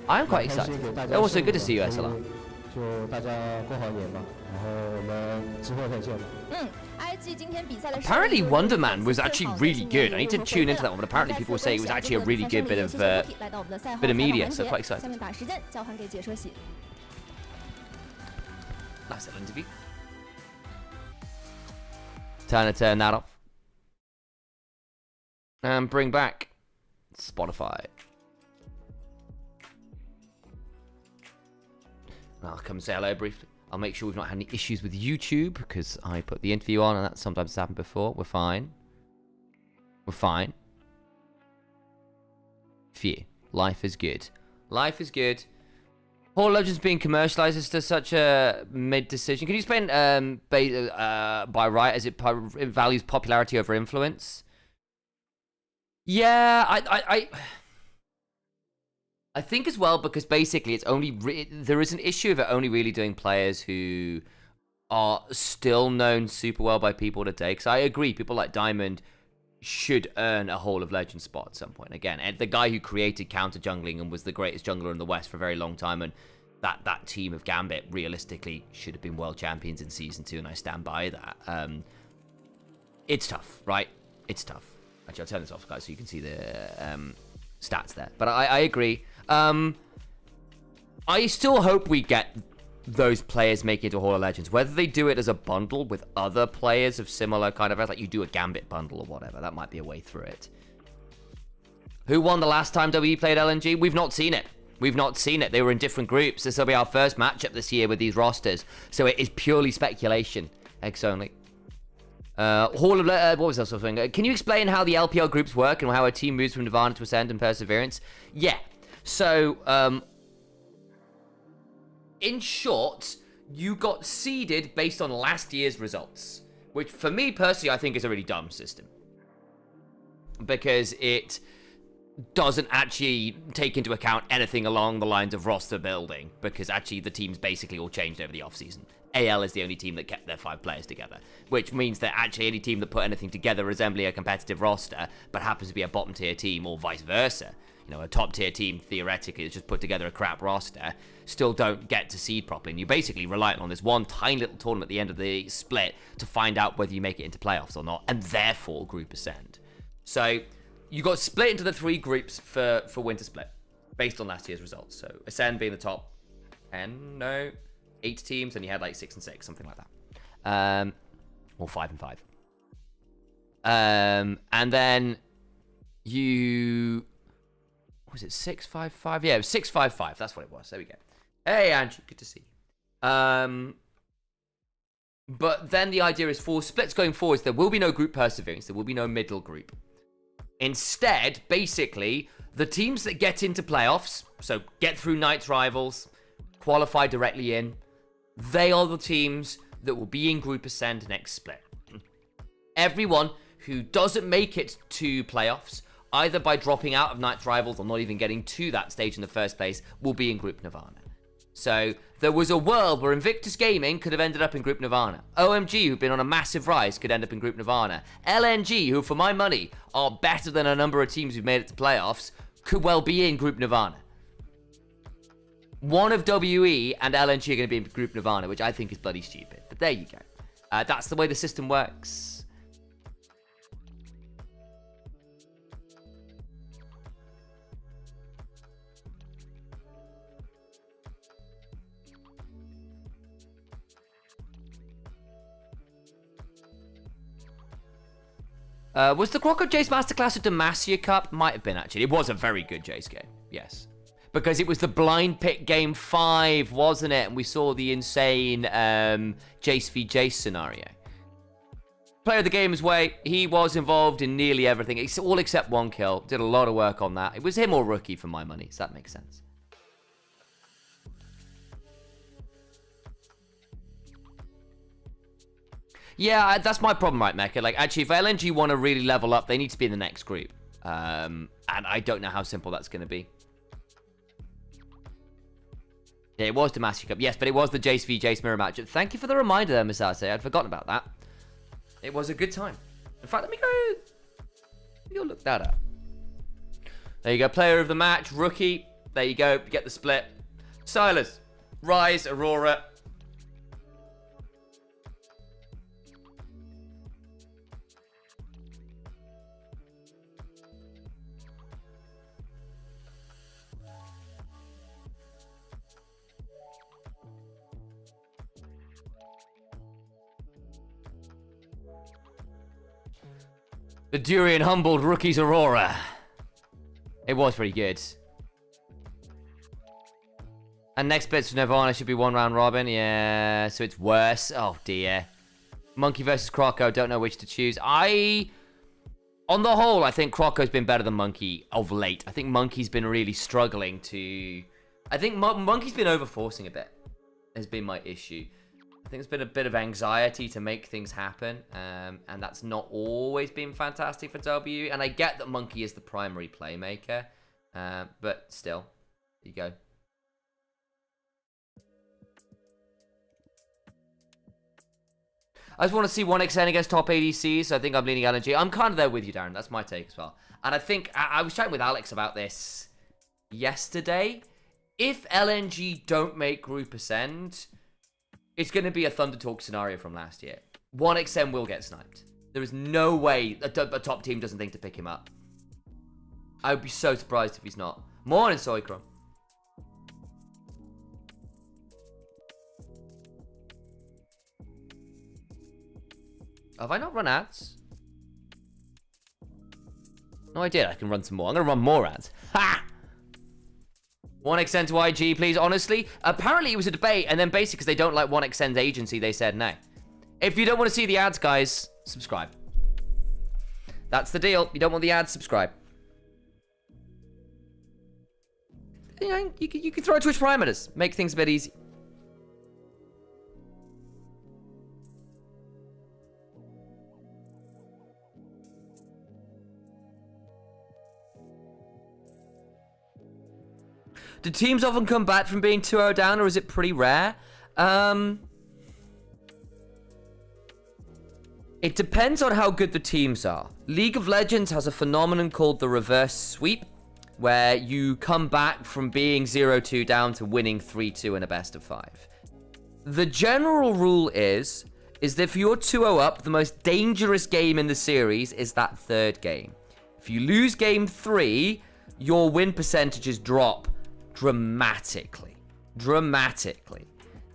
I am quite excited. Also, good to see you, Ursula. 就大家过好年吧，然后我们之后再见吧。IG 今天比赛的 Apparently Wonder Man was actually really good. I need to tune into that one, but apparently people say it was actually a really good bit of media, so quite excited. 下面把时间交还给解说席。 Nice little interview. Turn that off. And bring back Spotify. I'll come say hello briefly. I'll make sure we've not had any issues with YouTube because I put the interview on and that sometimes has happened before. We're fine. We're fine. Phew. Life is good. Life is good. Hall of Legends being commercialized is to such a mid decision. Can you explain by right as it values popularity over influence? Yeah, I think as well because basically it's only there is an issue of it only really doing players who are still known super well by people today. Because I agree, people like Diamond should earn a Hall of Legends spot at some point. Again, the guy who created counter jungling and was the greatest jungler in the West for a very long time, and that team of Gambit realistically should have been world champions in Season 2, and I stand by that. It's tough, right? It's tough. Actually, I'll turn this off, guys, so you can see the stats there. But I agree. I still hope we get those players make it to Hall of Legends. Whether they do it as a bundle with other players of similar kind of, like you do a Gambit bundle or whatever, that might be a way through it. Who won the last time WE played LNG? We've not seen it. We've not seen it. They were in different groups. This will be our first matchup this year with these rosters. So it is purely speculation. X only. Hall of what was that sort of thing? Can you explain how the LPL groups work and how a team moves from Nirvana to Ascend and Perseverance? Yeah. So, in short, you got seeded based on last year's results, which for me personally, I think is a really dumb system because it doesn't actually take into account anything along the lines of roster building, because actually the teams basically all changed over the offseason. AL is the only team that kept their 5 players together, which means that actually any team that put anything together resembling a competitive roster, but happens to be a bottom tier team or vice versa, you know, a top tier team theoretically has just put together a crap roster, still don't get to seed properly. And you're basically relying on this one tiny little tournament at the end of the split to find out whether you make it into playoffs or not, and therefore group Ascend. So you got split into the 3 groups for Winter Split, based on last year's results. So Ascend being the top 8 teams, and you had like 6 and 6, something like that. Or 5 and 5. And then you... Was it 6-5-5? Yeah, it was 6-5-5. That's what it was. There we go. Hey, Andrew. Good to see you. But then the idea is for splits going forwards, there will be no group Perseverance. There will be no middle group. Instead, basically, the teams that get into playoffs, so get through Night's Rivals, qualify directly in, they are the teams that will be in Group Ascend next split. Everyone who doesn't make it to playoffs, either by dropping out of Night's Rivals or not even getting to that stage in the first place, will be in Group Nirvana. So there was a world where Invictus Gaming could have ended up in Group Nirvana. OMG, who've been on a massive rise, could end up in Group Nirvana. LNG, who for my money are better than a number of teams who've made it to playoffs, could well be in Group Nirvana. One of WE and LNG are going to be in Group Nirvana, which I think is bloody stupid. But there you go. That's the way the system works. Was the Croco Jace Masterclass a Demacia Cup? Might have been, actually. It was a very good Jace game. Yes. Because it was the blind pick game 5, wasn't it? And we saw the insane Jace v Jace scenario. Player of the game's way, he was involved in nearly everything. It's all except 1 kill. Did a lot of work on that. It was him or Rookie for my money, so that makes sense. Yeah, that's my problem, right, Mecha? Like, actually, if LNG want to really level up, they need to be in the next group. And I don't know how simple that's going to be. Yeah, it was the Master Cup. Yes, but it was the Jace v Jace mirror match. Thank you for the reminder there, Miss Arce. I'd forgotten about that. It was a good time. In fact, let me go look that up. There you go. Player of the match, Rookie. There you go. You get the split. Silas, Rise, Aurora. The Durian humbled Rookie's Aurora. It was pretty good. And next bits for Nirvana should be 1 round robin. Yeah, so it's worse. Oh, dear. Monkey versus Croco. Don't know which to choose. On the whole, I think Croco's been better than Monkey of late. I think Monkey's been really struggling to... I think Monkey's been overforcing a bit. Has been my issue. I think there's been a bit of anxiety to make things happen, and that's not always been fantastic for W. And I get that Monkey is the primary playmaker, but still, there you go. I just want to see 1xN against top ADCs, so I think I'm leaning LNG. I'm kind of there with you, Darren. That's my take as well. And I think, I was chatting with Alex about this yesterday. If LNG don't make Group Ascend... it's going to be a Thunder Talk scenario from last year. 1xM will get sniped. There is no way a top team doesn't think to pick him up. I would be so surprised if he's not. Morning, Soycron. Have I not run ads? No, I did. I can run some more. I'm going to run more ads. Ha! 1xN to IG, please. Honestly, apparently it was a debate, and then basically because they don't like 1xN's agency, they said no. If you don't want to see the ads, guys, subscribe. That's the deal. You don't want the ads, subscribe. You know, you can throw Twitch Prime at us. Make things a bit easy. Do teams often come back from being 2-0 down, or is it pretty rare? It depends on how good the teams are. League of Legends has a phenomenon called the reverse sweep, where you come back from being 0-2 down to winning 3-2 in a best of 5. The general rule is that if you're 2-0 up, the most dangerous game in the series is that third game. If you lose game 3, your win percentages drop dramatically.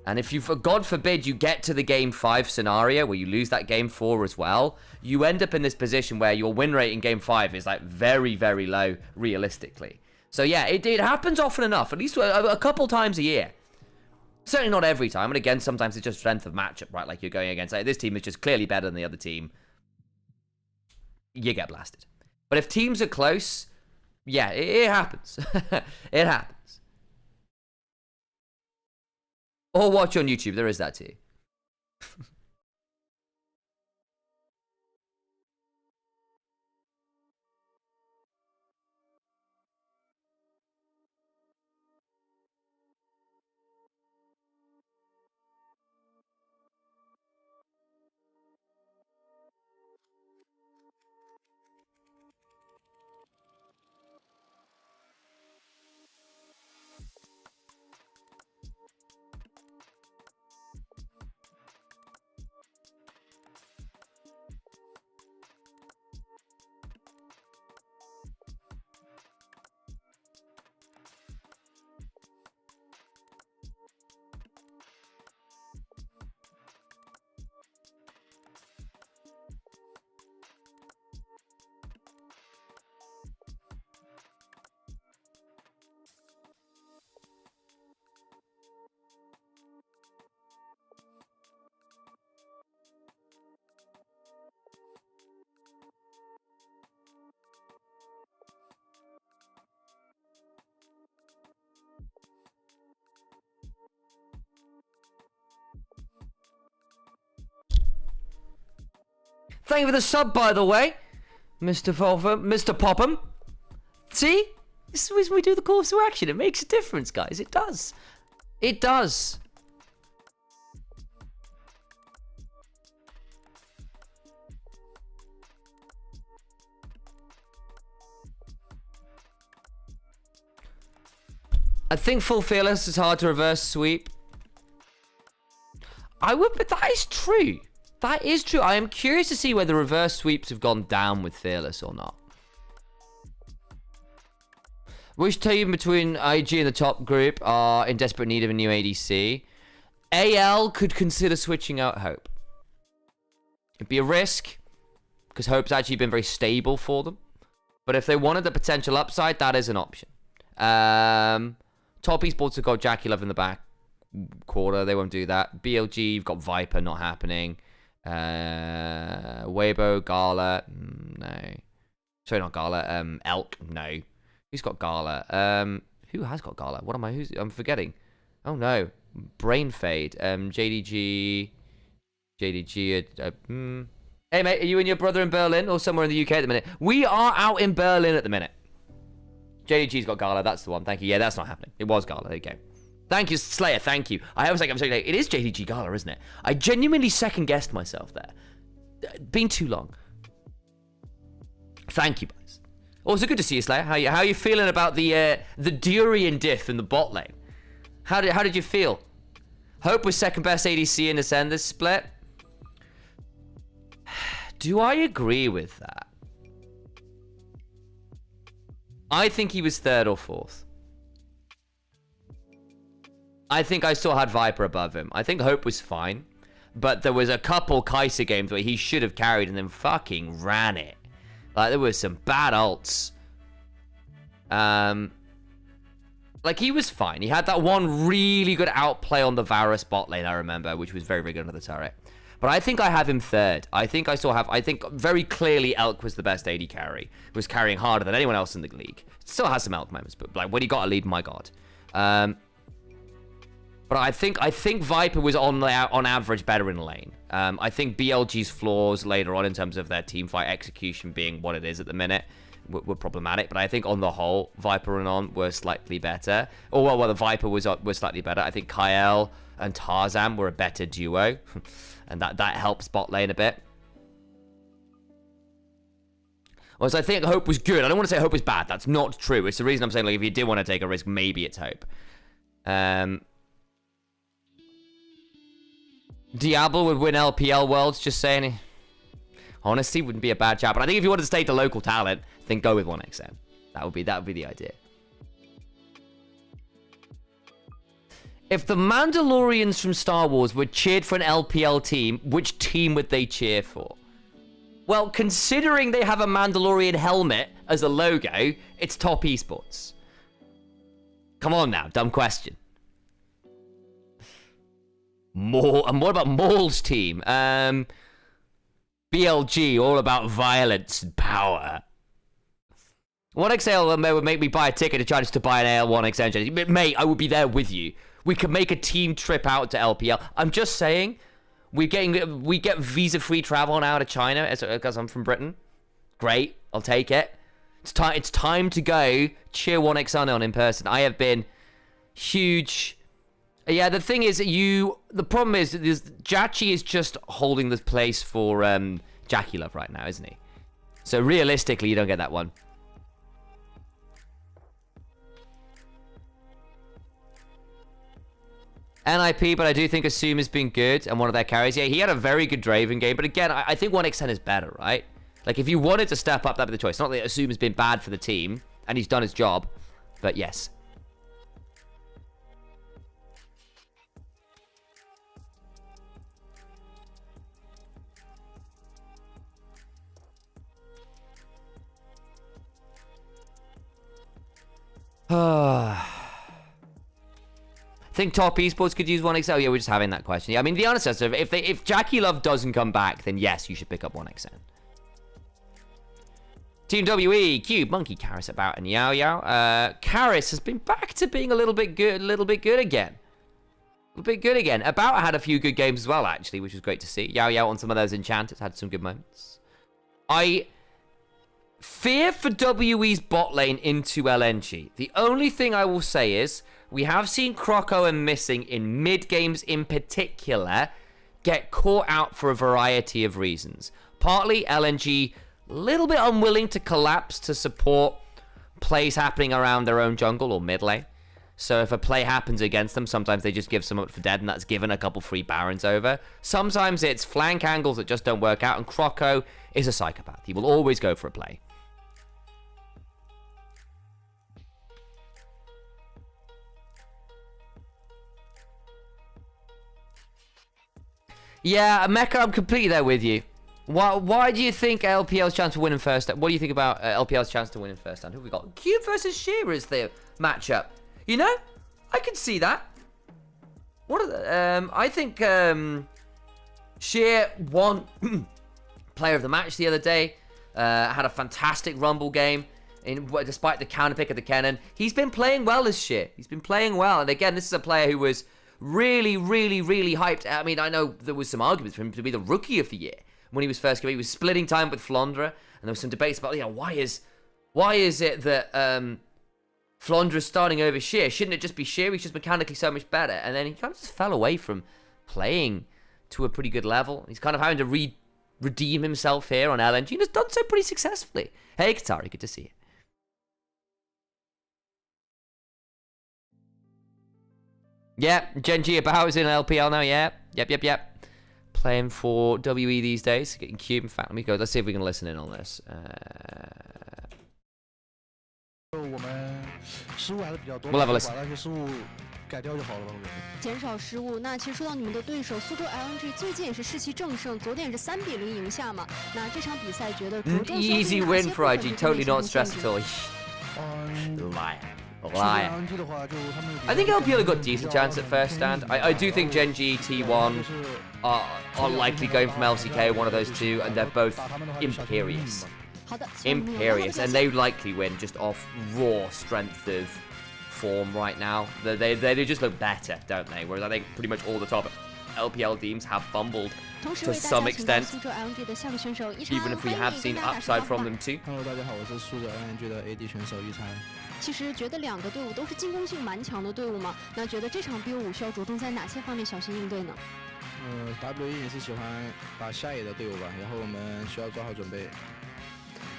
And if you, God forbid, you get to the game 5 scenario where you lose that game 4 as well, you end up in this position where your win rate in game 5 is like very, very low realistically. So yeah, it happens often enough, at least a couple times a year. Certainly not every time. And again, sometimes it's just strength of matchup, right? Like you're going against, like, this team is just clearly better than the other team. You get blasted. But if teams are close, yeah, it happens. It happens. Or watch on YouTube. There is that too. Thank you for the sub, by the way, Mr. Popham. See? This is when we do the calls to action. It makes a difference, guys. It does. It does. I think full fearless is hard to reverse sweep. But that is true. That is true. I am curious to see whether reverse sweeps have gone down with fearless or not. Which team between IG and the top group are in desperate need of a new ADC? AL could consider switching out Hope. It'd be a risk, because Hope's actually been very stable for them. But if they wanted the potential upside, that is an option. Top esports have got Jackie Love in the back quarter. They won't do that. BLG, you've got Viper, not happening. Weibo, Gala, no. Sorry, not Gala. Elk, no. Who's got Gala? Who has got Gala? What am I? I'm forgetting. Oh no, brain fade. JDG. Hey mate, are you and your brother in Berlin or somewhere in the UK at the minute? We are out in Berlin at the minute. JDG's got Gala. That's the one. Thank you. Yeah, that's not happening. It was Gala. There you go. Thank you, Slayer. Thank you. I'm sorry. It is JDG Gala, isn't it? I genuinely second-guessed myself there. Been too long. Thank you, guys. Also, good to see you, Slayer. How are you feeling about the Durian diff in the bot lane? How did you feel? Hope was second best ADC in this end this split. Do I agree with that? I think he was third or fourth. I think I still had Viper above him. I think Hope was fine. But there was a couple Kai'Sa games where he should have carried and then fucking ran it. Like, there was some bad ults. Like, he was fine. He had that one really good outplay on the Varus bot lane, I remember, which was very, very good under the turret. But I think I have him third. I think very clearly Elk was the best AD carry. Was carrying harder than anyone else in the league. Still has some Elk moments, but like when he got a lead, my god. But I think Viper was on average better in lane. I think BLG's flaws later on in terms of their team fight execution being what it is at the minute were problematic. But I think on the whole, Viper and On were slightly better. Or well, the Viper was slightly better. I think Kyle and Tarzan were a better duo, and that helps bot lane a bit. Whereas I think Hope was good. I don't want to say Hope was bad. That's not true. It's the reason I'm saying, like, if you did want to take a risk, maybe it's Hope. Diablo would win LPL Worlds, just saying. Honestly, wouldn't be a bad chat. But I think if you wanted to stay the local talent, then go with 1xM. That would be the idea. If the Mandalorians from Star Wars were cheered for an LPL team, which team would they cheer for? Well, considering they have a Mandalorian helmet as a logo, it's Top Esports. Come on now, dumb question. And what about Maul's team? BLG, all about violence and power. 1xL would make me buy a ticket to try just to buy an AL1XM. Mate, I would be there with you. We could make a team trip out to LPL. I'm just saying, we get visa-free travel now to China because I'm from Britain. Great, I'll take it. It's time to go cheer 1xL on in person. I have been huge. Yeah, the thing is, the problem is Jachi is just holding the place for Jackie Love right now, isn't he? So realistically, you don't get that one. NIP, but I do think Assume has been good and one of their carries. Yeah, he had a very good Draven game, but again, I think 1xN is better, right? Like, if you wanted to step up, that'd be the choice. Not that Assume has been bad for the team, and he's done his job, but yes. I think Top Esports could use 1xL. Yeah, we're just having that question. Yeah, I mean, the honest answer, if Jackie Love doesn't come back, then yes, you should pick up 1xN. Team WE, Cube, Monkey, Karis, About, and Yao Yao. Karis has been back to being a little bit good again. About had a few good games as well, actually, which was great to see. Yao Yao on some of those enchanters had some good moments. I fear for WE's bot lane into LNG. The only thing I will say is, we have seen Croco and Missing in mid-games in particular get caught out for a variety of reasons. Partly LNG a little bit unwilling to collapse to support plays happening around their own jungle or mid lane. So if a play happens against them, sometimes they just give someone for dead, and that's given a couple free Barons over. Sometimes it's flank angles that just don't work out, and Croco is a psychopath. He will always go for a play. Yeah, Mecha, I'm completely there with you. Why do you think LPL's chance to win in first? What do you think about LPL's chance to win in first round? Who have we got? Cube versus Shearer is the matchup. You know, I can see that. What are the? I think Shearer won player of the match the other day. Had a fantastic Rumble game. Despite the counter pick of the Kennen, he's been playing well as Shearer. He's been playing well, and again, this is a player who was really hyped. I mean, I know there was some arguments for him to be the rookie of the year when he was first coming. He was splitting time with Flandre, and there was some debates about, you know, why is it that Flandre is starting over Shearer? Shouldn't it just be Shearer? He's just mechanically so much better. And then he kind of just fell away from playing to a pretty good level. He's kind of having to redeem himself here on LNG, and has done so pretty successfully. Hey, Katari, good to see you. Yeah, Genji About is in LPL now, yeah. Yep. Playing for WE these days, getting Cube. In fact, let me go. Let's see if we can listen in on this. 我们失误还是比较多， We'll have a listen. 把那些失误改掉就好了吧？我觉得。减少失误。那其实说到你们的对手苏州 LNG 最近也是士气正盛，昨天也是3比0赢下嘛。那这场比赛觉得着重 Easy win for IG, totally not stressed at all. Liar. Liar. I think LPL have got decent chance at first stand. I do think Gen G, T1 are likely going from LCK, one of those two, and they're both imperious. Imperious, and they likely win just off raw strength of form right now. They just look better, don't they? Whereas I think pretty much all the top LPL teams have fumbled to some extent, even if we have seen upside from them too. Hello， 大家好，我是苏州 LNG 的 AD 选手一餐。其实觉得两个队伍都是进攻性蛮强的队伍嘛，那觉得这场 BO5需要着重在哪些方面小心应对呢？WE 也是喜欢打下野的队伍吧，然后我们需要做好准备。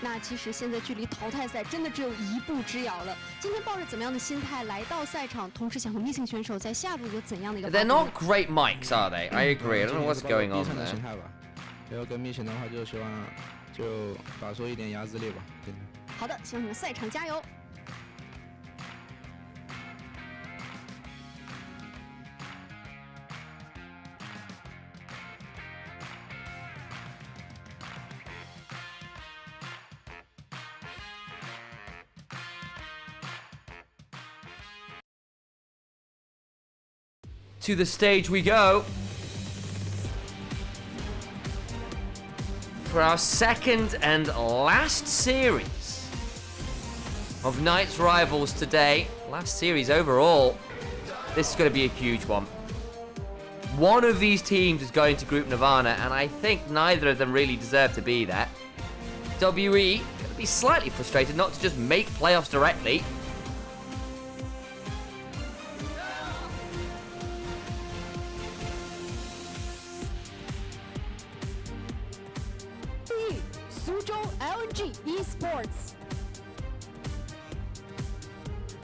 那其实现在距离淘汰赛真的只有1步之遥了。今天抱着怎么样的心态来到赛场，同时想和 Missing 选手在下路有怎样的一个？They're not great mics, are they? I agree. I don't know what's going on there. 心态吧，然后跟 Missing 的话，就希望就打出一点压制力吧。好的，希望你们赛场加油。To the stage we go for our second and last series of Night's Rivals today. Last series overall. This is going to be a huge one. One of these teams is going to Group Nirvana, and I think neither of them really deserve to be there. WE going to be slightly frustrated not to just make playoffs directly. LNG Esports.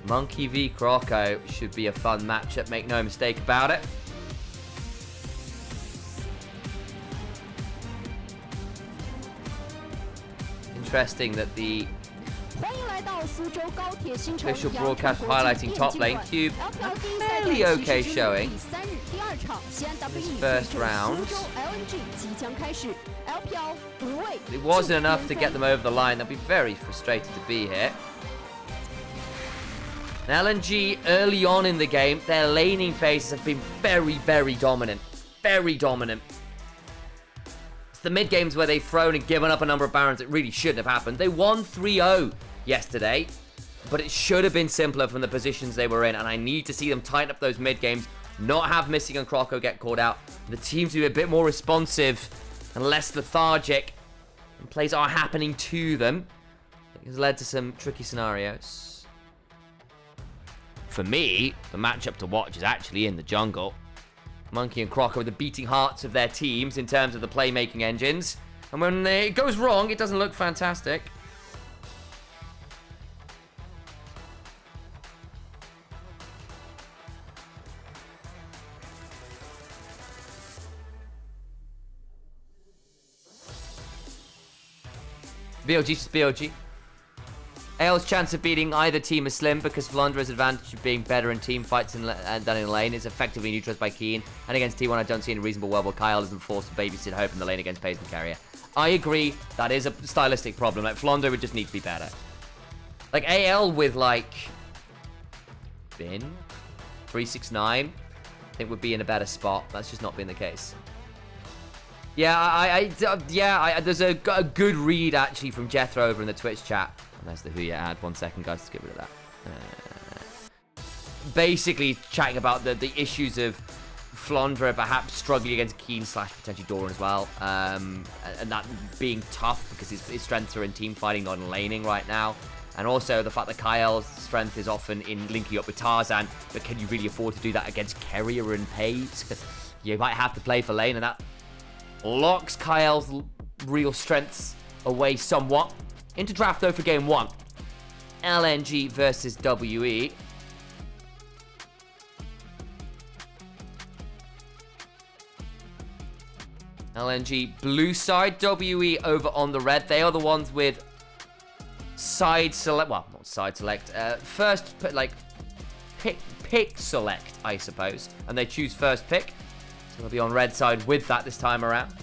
Monkey v Croco should be a fun matchup, make no mistake about it. Interesting that the official broadcast highlighting top lane. Cube, a fairly okay showing this first round. It wasn't enough to get them over the line. They'll be very frustrated to be here. Now, LNG, early on in the game, their laning phases have been very, very dominant. Very dominant. It's the mid games where they've thrown and given up a number of Barons that really shouldn't have happened. They won 3-0 yesterday, but it should have been simpler from the positions they were in, and I need to see them tighten up those mid games, not have Missing and Croco get caught out. The team to be a bit more responsive and less lethargic, and plays are happening to them. It has led to some tricky scenarios. For me, the matchup to watch is actually in the jungle. Monkey and Croco are the beating hearts of their teams in terms of the playmaking engines, and when it goes wrong, it doesn't look fantastic. BLG to BLG. AL's chance of beating either team is slim because Flandre's advantage of being better in team fights than in lane is effectively neutralized by Keen. And against T1, I don't see any reasonable world where Kyle isn't forced to babysit Hope in the lane against Pacement Carrier. I agree, that is a stylistic problem. Like, Flandre would just need to be better. Like, AL with, like, Bin, 369, I think would be in a better spot. That's just not been the case. Yeah, there's a good read, actually, from Jethro over in the Twitch chat. And there's the Huya ad. 1 second, guys, let's get rid of that. Basically, chatting about the issues of Flandre perhaps struggling against Keen / potentially Doran as well. And that being tough because his strengths are in team fighting, not in laning right now. And also the fact that Kyle's strength is often in linking up with Tarzan. But can you really afford to do that against Carrier and Paves? Because you might have to play for lane, and that locks Kyle's real strengths away somewhat. Into draft though for game 1. LNG versus WE. LNG blue side, WE over on the red. They are the ones with side select, well, not side select, first, like, pick select, I suppose. And they choose first pick. So they'll be on red side with that this time around.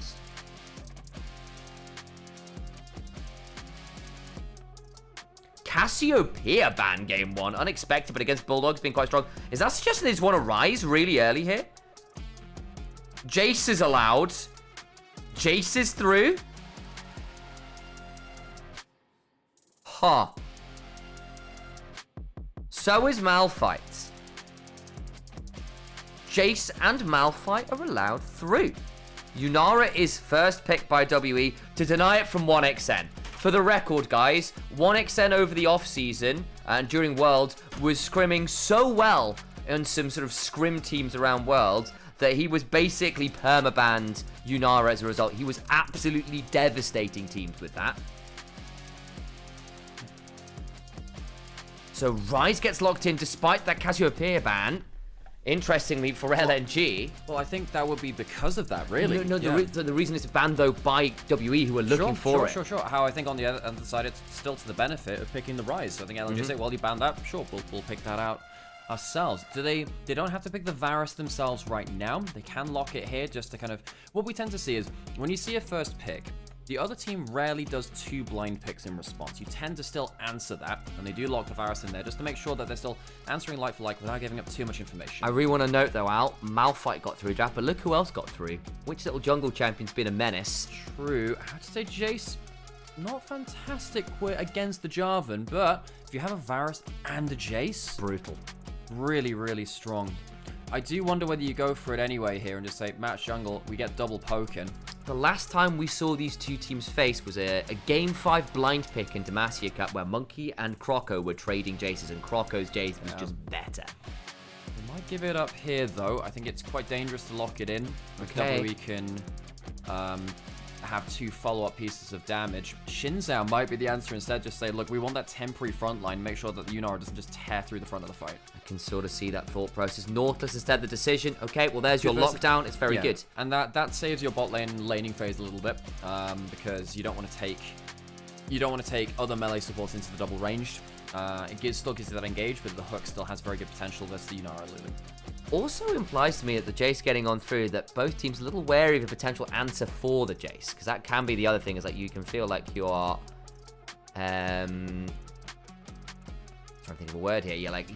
Cassiopeia ban game 1. Unexpected, but against Bulldogs being quite strong. Is that suggesting they just want to rise really early here? Jace is allowed. Jace is through. Huh. So is Malphite. Jace and Malphite are allowed through. Yunara is first picked by WE to deny it from 1xN. For the record, guys, 1xN over the off-season and during Worlds was scrimming so well in some sort of scrim teams around Worlds that he was basically perma-banned Yunara as a result. He was absolutely devastating teams with that. So Rise gets locked in despite that Cassiopeia ban. Interestingly, for LNG... Well, I think that would be because of that, really. No, the reason it's banned, though, by WE, who are looking for it. Sure. How I think on the other side, it's still to the benefit of picking the Rise. So I think LNG say, well, you banned that. Sure, we'll pick that out ourselves. They don't have to pick the Varus themselves right now. They can lock it here just to kind of... What we tend to see is, when you see a first pick, the other team rarely does 2 blind picks in response. You tend to still answer that, and they do lock the Varus in there just to make sure that they're still answering like for like without giving up too much information. I really want to note, though, Al, Malphite got through draft, but look who else got through. Which little jungle champion's been a menace? True. I have to say, Jace, not fantastic against the Jarvan, but if you have a Varus and a Jace... Brutal. Really, really strong. I do wonder whether you go for it anyway here and just say, match jungle, we get double poking. The last time we saw these two teams face was a Game 5 blind pick in Demacia Cup where Monkey and Croco were trading Jaces, and Croco's Jace was just better. We might give it up here, though. I think it's quite dangerous to lock it in. Okay. We can have 2 follow-up pieces of damage. Shinzao might be the answer instead. Just say, look, we want that temporary front line. Make sure that Yunara doesn't just tear through the front of the fight. I can sort of see that thought process. Nautilus instead the decision. Okay, well, there's your lockdown. It's very good. And that saves your bot lane laning phase a little bit because you don't want to take other melee supports into the double ranged. It still gives you that engage, but the hook still has very good potential versus the Yunara Lulu. Also implies to me that the Jace getting on through that both teams are a little wary of a potential answer for the Jace, because that can be the other thing, is that you can feel like you are trying to think of a word here. Yeah, like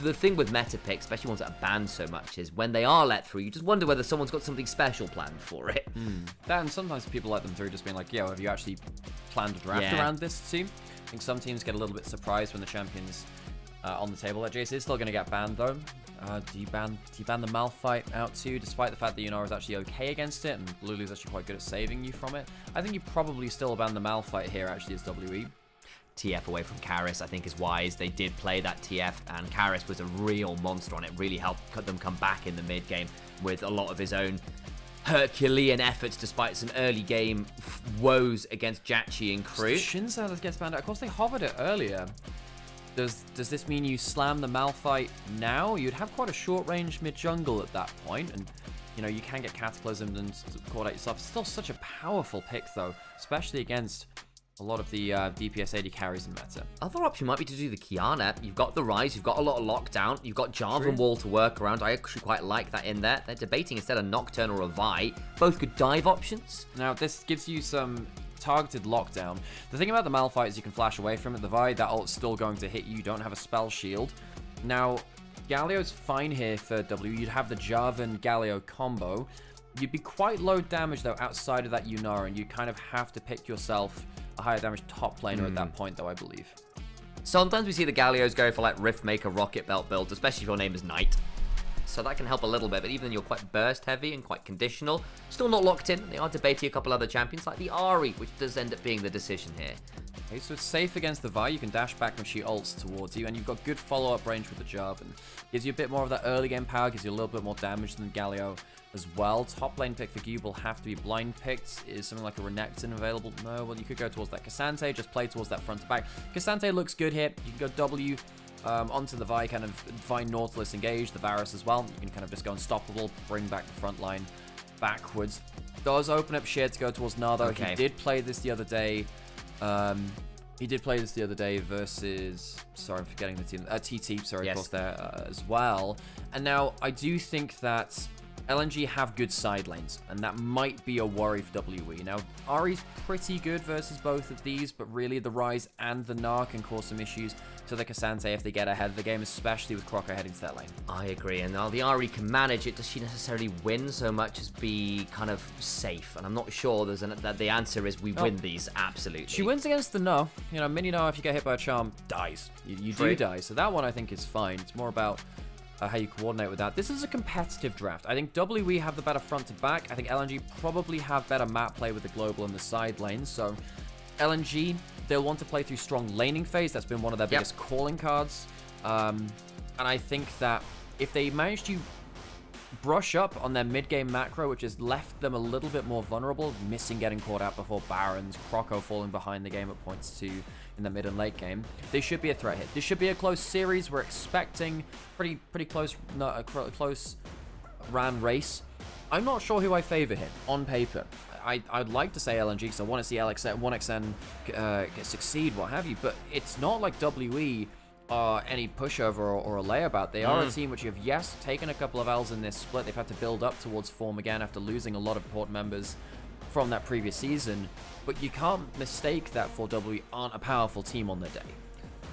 the thing with meta picks, especially ones that are banned so much, is when they are let through, you just wonder whether someone's got something special planned for it. That, and sometimes people let them through just being like, yo, have you actually planned a draft around this team? I think some teams get a little bit surprised when the champion's on the table. That Jace is still going to get banned, though. Do you ban the Malphite out too, despite the fact that Yunara is actually okay against it, and Lulu's actually quite good at saving you from it? I think you probably still ban the Malphite here, actually, as WE. TF away from Karis, I think, is wise. They did play that TF, and Karis was a real monster on it. Really helped them come back in the mid-game with a lot of his own Herculean efforts, despite some early game woes against Jachi and crew. Shinzao gets banned out. Of course, they hovered it earlier. Does this mean you slam the Malphite now? You'd have quite a short range mid-jungle at that point, and you know, you can get Cataclysmed and caught out yourself. It's still such a powerful pick, though, especially against a lot of the DPS AD carries in meta. Other option might be to do the Kiana. You've got the Rise, you've got a lot of lockdown, you've got Jarvan Wall to work around. I actually quite like that in there. They're debating instead of Nocturne or a Vi. Both good dive options. Now, this gives you some targeted lockdown. The thing about the Malphite is you can flash away from it. The Vi, that ult's still going to hit you. You don't have a spell shield. Now, Galio's fine here for W. You'd have the Jarvan Galio combo. You'd be quite low damage, though, outside of that Yunara, and you kind of have to pick yourself a higher damage top laner at that point, though, I believe. Sometimes we see the Galios go for, like, Riftmaker Rocket Belt builds, especially if your name is Knight. So that can help a little bit, but even then you're quite burst heavy and quite conditional. Still not locked in. They are debating a couple other champions, like the Ahri, which does end up being the decision here. Okay, so it's safe against the Vi. You can dash back when she ults towards you, and you've got good follow-up range with the Jarvan. Gives you a bit more of that early game power, gives you a little bit more damage than Galio as well. Top lane pick for Gube will have to be blind picked. Is something like a Renekton available? No, well, you could go towards that Cassante, just play towards that front to back. Cassante looks good here. You can go W onto the Vi, kind of Vi Nautilus engage, the Varus as well. You can kind of just go unstoppable, bring back the front line backwards. Does open up Sheer to go towards Nardo. Okay. He did play this the other day. Versus, sorry, I'm forgetting the team. TT, sorry, yes. Of course, there as well. And now I do think that LNG have good side lanes, and that might be a worry for WE. Now, Ahri's pretty good versus both of these, but really the Ryze and the Gnar can cause some issues to the K'Sante if they get ahead of the game, especially with Croco heading to that lane. I agree, and while the Ahri can manage it, does she necessarily win so much as be kind of safe? And I'm not sure that the answer is we win these, absolutely. She wins against the Gnar. You know, mini Gnar, if you get hit by a charm, dies. You do die, so that one I think is fine. It's more about how you coordinate with that. This is a competitive draft. I think WE have the better front to back. I think LNG probably have better map play with the global and the side lanes. So LNG, they'll want to play through strong laning phase. That's been one of their biggest calling cards. And I think that if they manage to brush up on their mid-game macro, which has left them a little bit more vulnerable, missing getting caught out before Barons, Croco falling behind the game at points too in the mid and late game, they should be a threat hit. This should be a close series. We're expecting pretty close, close ran race. I'm not sure who I favor here on paper. I'd like to say LNG because I want to see 1xN succeed, what have you, but it's not like WE are any pushover or a layabout. They are a team which have, yes, taken a couple of L's in this split. They've had to build up towards form again after losing a lot of port members from that previous season, but you can't mistake that for WE aren't a powerful team on their day.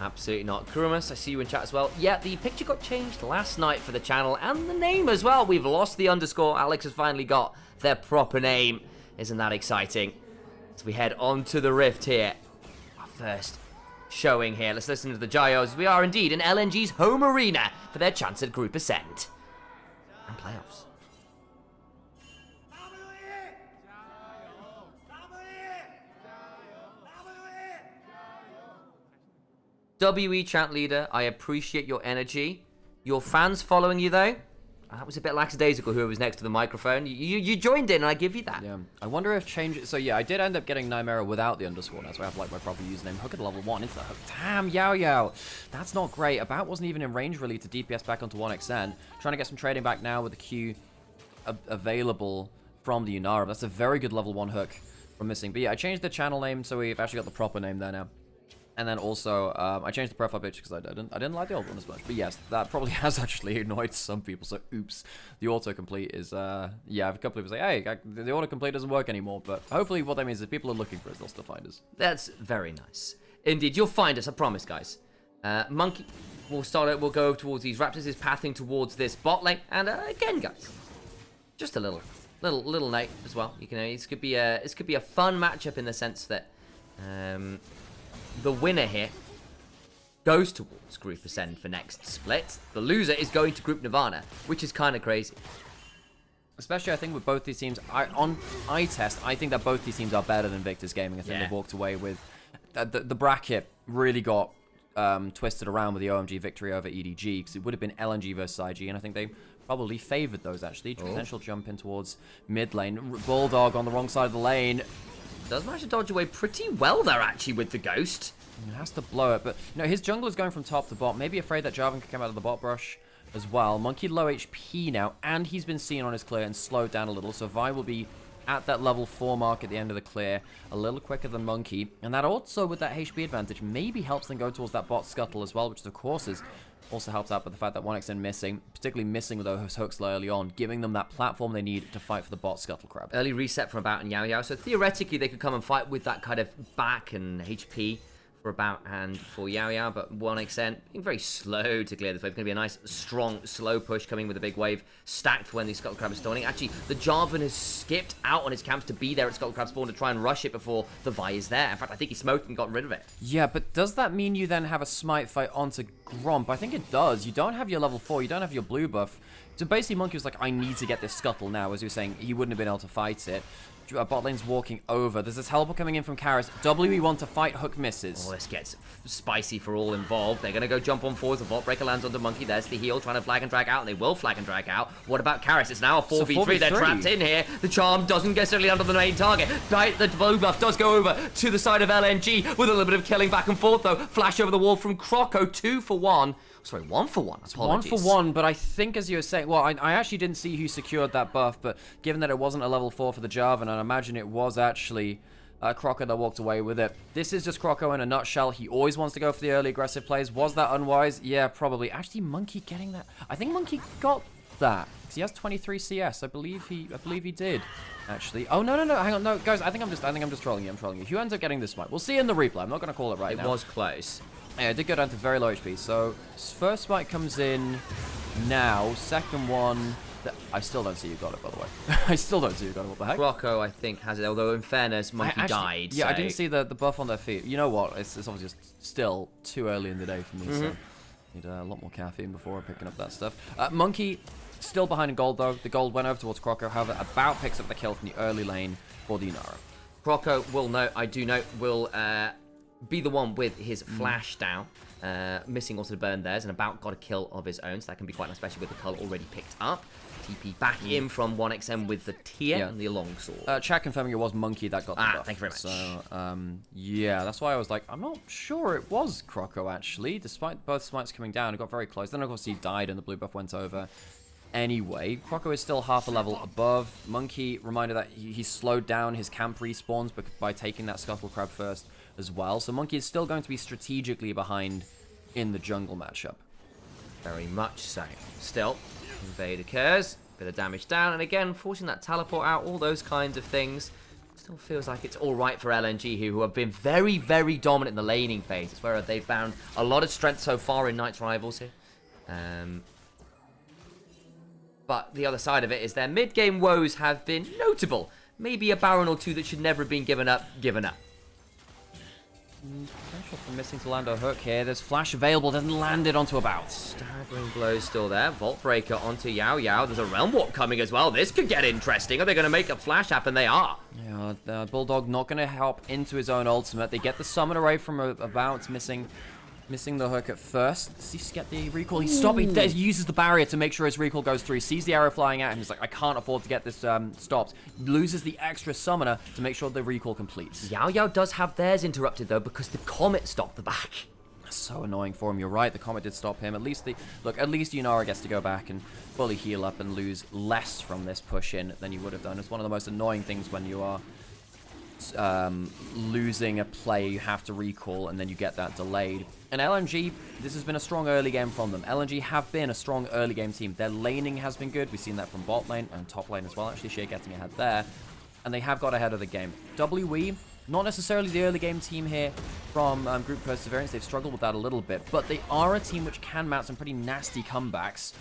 Absolutely not. Kurumas, I see you in chat as well. Yeah, the picture got changed last night for the channel, and the name as well. We've lost the underscore. Alex has finally got their proper name. Isn't that exciting? As we head on to the Rift here. Our first showing here. Let's listen to the Gyos. We are indeed in LNG's home arena for their chance at Group Ascent and playoffs. WE chat leader, I appreciate your energy. Your fans following you though? That was a bit lackadaisical, whoever was next to the microphone. You joined in, and I give you that. Yeah. I wonder if change... So, yeah, I did end up getting Nymaera without the underscore now, so I have, like, my proper username. Hook at level 1 into the hook. Damn, Yao. That's not great. About wasn't even in range, really, to DPS back onto 1xN. Trying to get some trading back now with the Q available from the Unara. That's a very good level 1 hook from missing. But, yeah, I changed the channel name, so we've actually got the proper name there now. And then also, I changed the profile picture because I didn't like the old one as much. But yes, that probably has actually annoyed some people. So oops, the autocomplete is, yeah, a couple of people say, hey, the autocomplete doesn't work anymore. But hopefully what that means is if people are looking for us, they'll still find us. That's very nice. Indeed, you'll find us, I promise, guys. Monkey, we'll go towards these Raptors, is pathing towards this bot lane. And again, guys, just a little note as well. You can, this could be a fun matchup in the sense that, the winner here goes towards Group Ascend for next split. The loser is going to Group Nirvana, which is kind of crazy. Especially, I think, with both these teams, on eye test, I think that both these teams are better than Victor's Gaming. I think they've walked away with... The bracket really got twisted around with the OMG victory over EDG, because it would have been LNG versus IG, and I think they probably favored those, actually. Potential jump in towards mid lane. Bulldog on the wrong side of the lane. Does manage to dodge away pretty well there, actually, with the Ghost. He has to blow it, but you know, his jungler is going from top to bot. Maybe afraid that Jarvan could come out of the bot brush as well. Monkey low HP now, and he's been seen on his clear and slowed down a little. So Vi will be at that level 4 mark at the end of the clear, a little quicker than Monkey. And that also, with that HP advantage, maybe helps them go towards that bot scuttle as well, which of course is also helps out with the fact that 1xN missing, particularly missing with those hooks early on, giving them that platform they need to fight for the bot scuttle crab. Early reset from About and Yao, so theoretically they could come and fight with that kind of back and HP for About and for Yao, but 1xN being very slow to clear this wave. It's going to be a nice, strong, slow push coming with a big wave stacked when the Scuttle Crab is spawning. Actually, the Jarvan has skipped out on his camps to be there at Scuttle Crab spawn to try and rush it before the Vi is there. In fact, I think he smoked and got rid of it. Yeah, but does that mean you then have a smite fight onto Gromp? I think it does. You don't have your level 4, you don't have your blue buff. So basically, Monkey was like, I need to get this Scuttle now. As he was saying, he wouldn't have been able to fight it. Bot lane's walking over. There's this helper coming in from Karis. WE want to fight, hook misses. Oh, this gets spicy for all involved. They're going to go jump on forwards. The Vault Breaker lands onto Monkey. There's the heal trying to flag and drag out, and they will flag and drag out. What about Karis? It's now a 4v3. They're trapped in here. The charm doesn't necessarily under the main target. The blue buff does go over to the side of LNG with a little bit of killing back and forth, though. Flash over the wall from Croco. 2 for 1. Sorry, 1 for 1. Apologies. 1 for 1, but I think, as you were saying, well, I actually didn't see who secured that buff, but given that it wasn't a level 4 for the Jarvan, and I imagine it was actually Croco that walked away with it. This is just Croco in a nutshell. He always wants to go for the early aggressive plays. Was that unwise? Yeah, probably. Actually, Monkey getting that. I think Monkey got that. Because he has 23 CS. I believe he did, actually. Oh, no. Hang on. No, guys, I think I'm just trolling you. I'm trolling you. Who ends up getting this smite? We'll see in the replay. I'm not going to call it right now. It was close. Yeah, it did go down to very low HP. So, first smite comes in now. Second one... I still don't see you got it, by the way. I still don't see you got it. What the heck? Rocco, I think, has it. Although, in fairness, Monkey died. Yeah, so. I didn't see the buff on their feet. You know what? It's obviously still too early in the day for me, so need a lot more caffeine before picking up that stuff. Monkey still behind in gold, though. The gold went over towards Croco. However, about picks up the kill from the early lane for the Nymaera. Croco will will be the one with his flash down. Missing also the burn theirs, and about got a kill of his own, so that can be quite nice, especially with the cull already picked up. TP back in from 1XM with the tier and the longsword. Chat confirming it was Monkey that got the buff. Thank you very much. So, yeah, that's why I was like, I'm not sure it was Croco, actually. Despite both smites coming down, it got very close. Then, of course, he died and the blue buff went over. Anyway, Croco is still half a level above. Monkey, reminder that he slowed down his camp respawns by taking that Scuttle Crab first as well. So Monkey is still going to be strategically behind in the jungle matchup. Very much so. Still, invade occurs, bit of damage down, and again, forcing that teleport out, all those kinds of things. Still feels like it's all right for LNG, who have been very, very dominant in the laning phase. It's where they've found a lot of strength so far in Knight's Rivals here. But the other side of it is their mid-game woes have been notable. Maybe a Baron or two that should never have been given up. Potential for missing to land a hook here. There's flash available, doesn't land it onto about. Staggering blows still there. Vault Breaker onto Yao Yao. There's a Realm Warp coming as well. This could get interesting. Are they going to make a flash happen? They are. Yeah, Bulldog not going to help into his own ultimate. They get the summon away from about, missing the hook at first. Does he get the recall? He uses the barrier to make sure his recall goes through. He sees the arrow flying at him. He's like, I can't afford to get this stopped. Loses the extra summoner to make sure the recall completes. Yao Yao does have theirs interrupted, though, because the Comet stopped the back. So annoying for him. You're right. The Comet did stop him. At least Yunara gets to go back and fully heal up and lose less from this push in than you would have done. It's one of the most annoying things when you are losing a play. You have to recall and then you get that delayed. And LNG, this has been a strong early game from them. LNG have been a strong early game team. Their laning has been good. We've seen that from bot lane and top lane as well. Actually, Shea getting ahead there. And they have got ahead of the game. WE, not necessarily the early game team here from Group Perseverance. They've struggled with that a little bit. But they are a team which can mount some pretty nasty comebacks.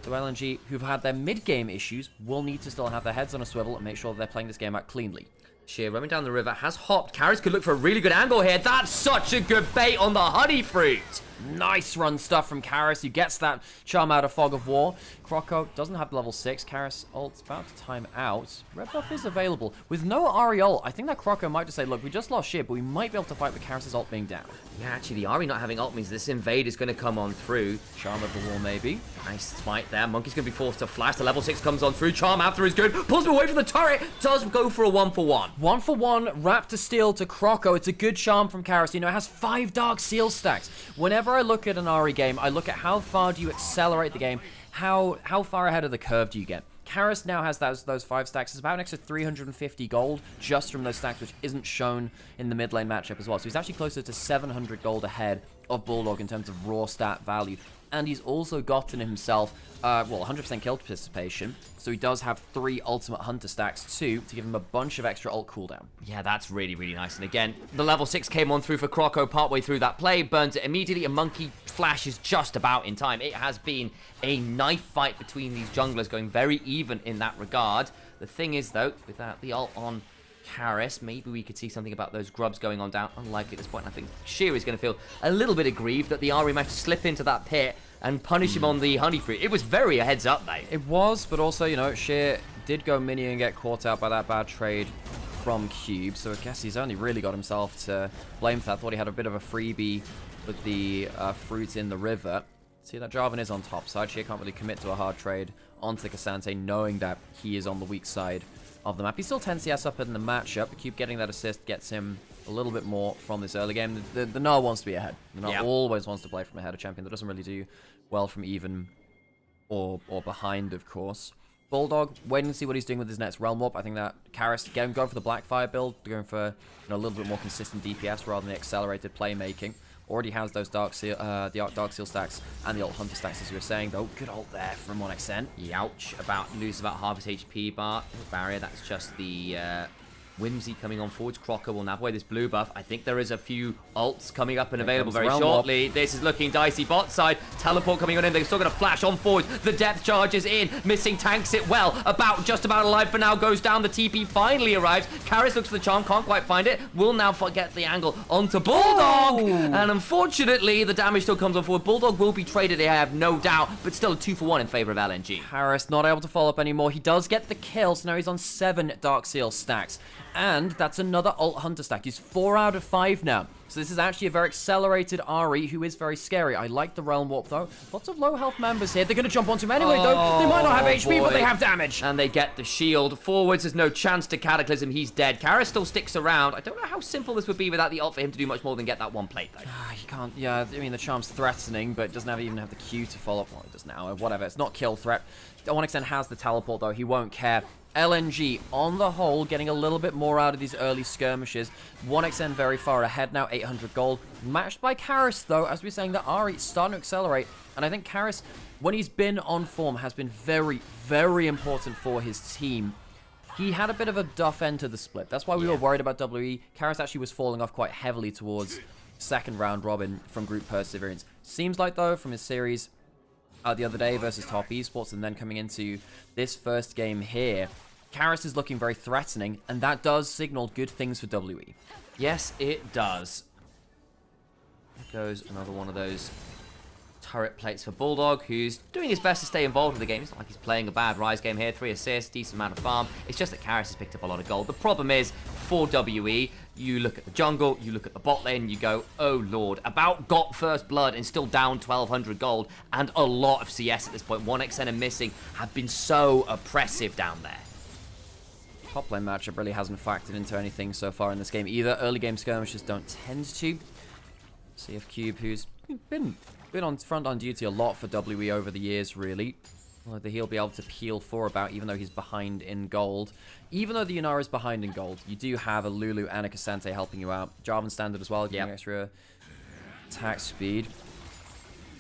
So LNG, who've had their mid-game issues, will need to still have their heads on a swivel and make sure they're playing this game out cleanly. Sheer roaming down the river, has hopped. Karras could look for a really good angle here. That's such a good bait on the honey fruit. Nice run stuff from Karras. He gets that charm out of Fog of War. Croco doesn't have level 6. Karras ult's about to time out. Red buff is available. With no Ahri ult, I think that Croco might just say, look, we just lost shit, but we might be able to fight with Karras' ult being down. Yeah, actually, the Ahri not having ult means this invade is going to come on through. Charm of the Wall, maybe. Nice smite there. Monkey's going to be forced to flash. The level 6 comes on through. Charm after is good. Pulls him away from the turret. Does go for a 1-for-1. 1-for-1, wrapped to steal to Croco. It's a good charm from Karras. You know, it has 5 Dark Seal stacks. Whenever I look at an Ahri game, I look at how far do you accelerate the game, how far ahead of the curve do you get. Karras now has those 5 stacks. It's about an extra 350 gold just from those stacks, which isn't shown in the mid lane matchup as well. So he's actually closer to 700 gold ahead of Bulldog in terms of raw stat value. And he's also gotten himself, 100% kill participation. So he does have 3 ultimate hunter stacks too, to give him a bunch of extra ult cooldown. Yeah, that's really, really nice. And again, the level 6 came on through for Croco partway through that play, burns it immediately, and Monkey flashes just about in time. It has been a knife fight between these junglers, going very even in that regard. The thing is, though, without the ult on Karras, maybe we could see something about those grubs going on down. Unlikely at this point. I think Sheer is going to feel a little bit aggrieved that the Ahri managed to slip into that pit and punish him on the honey fruit. It was very a heads up, mate. It was, but also, you know, Sheer did go mini and get caught out by that bad trade from Cube, so I guess he's only really got himself to blame for that. I thought he had a bit of a freebie with the fruit in the river. See, that Jarvan is on top side. Sheer can't really commit to a hard trade onto Cassante, knowing that he is on the weak side of the map. He's still 10 CS up in the matchup. Cube getting that assist gets him a little bit more from this early game. The Gnar wants to be ahead. The Gnar always wants to play from ahead. A champion that doesn't really do well from even or behind, of course. Bulldog, waiting to see what he's doing with his next Realm Warp. I think that Karras, going for the Blackfire build, going for a little bit more consistent DPS rather than the accelerated playmaking. already has those Dark Seal stacks and the ult Hunter stacks, as you were saying, though. Good ult there from 1xN. Youch, lose about half his HP bar. Barrier, that's just the Whimsy coming on forwards. Crocker will nab away this blue buff. I think there is a few ults coming up and available very shortly. This is looking dicey. Bot side, teleport coming on in. They're still going to flash on forward. The depth charges in. Missing tanks it well. Just about alive for now. Goes down. The TP finally arrives. Karis looks for the charm. Can't quite find it. Will now get the angle onto Bulldog. And unfortunately, the damage still comes on forward. Bulldog will be traded, I have no doubt. But still a 2-for-1 in favor of LNG. Karis not able to follow up anymore. He does get the kill. So now he's on 7 Dark Seal stacks. And that's another ult Hunter stack. He's 4 out of 5 now. So this is actually a very accelerated Ari, who is very scary. I like the Realm Warp, though. Lots of low health members here. They're going to jump onto him anyway, though. They might not have HP, but they have damage. And they get the shield. Forwards, there's no chance to Cataclysm. He's dead. Karis still sticks around. I don't know how simple this would be without the ult for him to do much more than get that one plate, though. He can't, yeah, I mean, the charm's threatening, but doesn't even have the Q to follow up. Well, it does now, whatever. It's not kill threat. 1xN has the teleport, though. He won't care. LNG, on the whole, getting a little bit more out of these early skirmishes. 1xN very far ahead now, 800 gold. Matched by Karis, though, as we're saying, that Ari is starting to accelerate. And I think Karis, when he's been on form, has been very, very important for his team. He had a bit of a duff end to the split. That's why we were worried about WE. Karis actually was falling off quite heavily towards second round robin from Group Perseverance. Seems like, though, from his series the other day versus Top Esports, and then coming into this first game here, Karis is looking very threatening, and that does signal good things for WE. Yes, it does. There goes another one of those turret plates for Bulldog, who's doing his best to stay involved with the game. It's not like he's playing a bad Rise game here. 3 assists, decent amount of farm. It's just that Karis has picked up a lot of gold. The problem is, for WE, you look at the jungle, you look at the bot lane, you go, oh lord, about got first blood and still down 1,200 gold, and a lot of CS at this point. 1xN and missing have been so oppressive down there. Top lane matchup really hasn't factored into anything so far in this game either. Early game skirmishes don't tend to. CF Cube, who's been on front on duty a lot for WE over the years, really. Whether he'll be able to peel 4 about, even though he's behind in gold. Even though the Yunara is behind in gold, you do have a Lulu and a Cassante helping you out. Jarvan standard as well, giving you extra attack speed.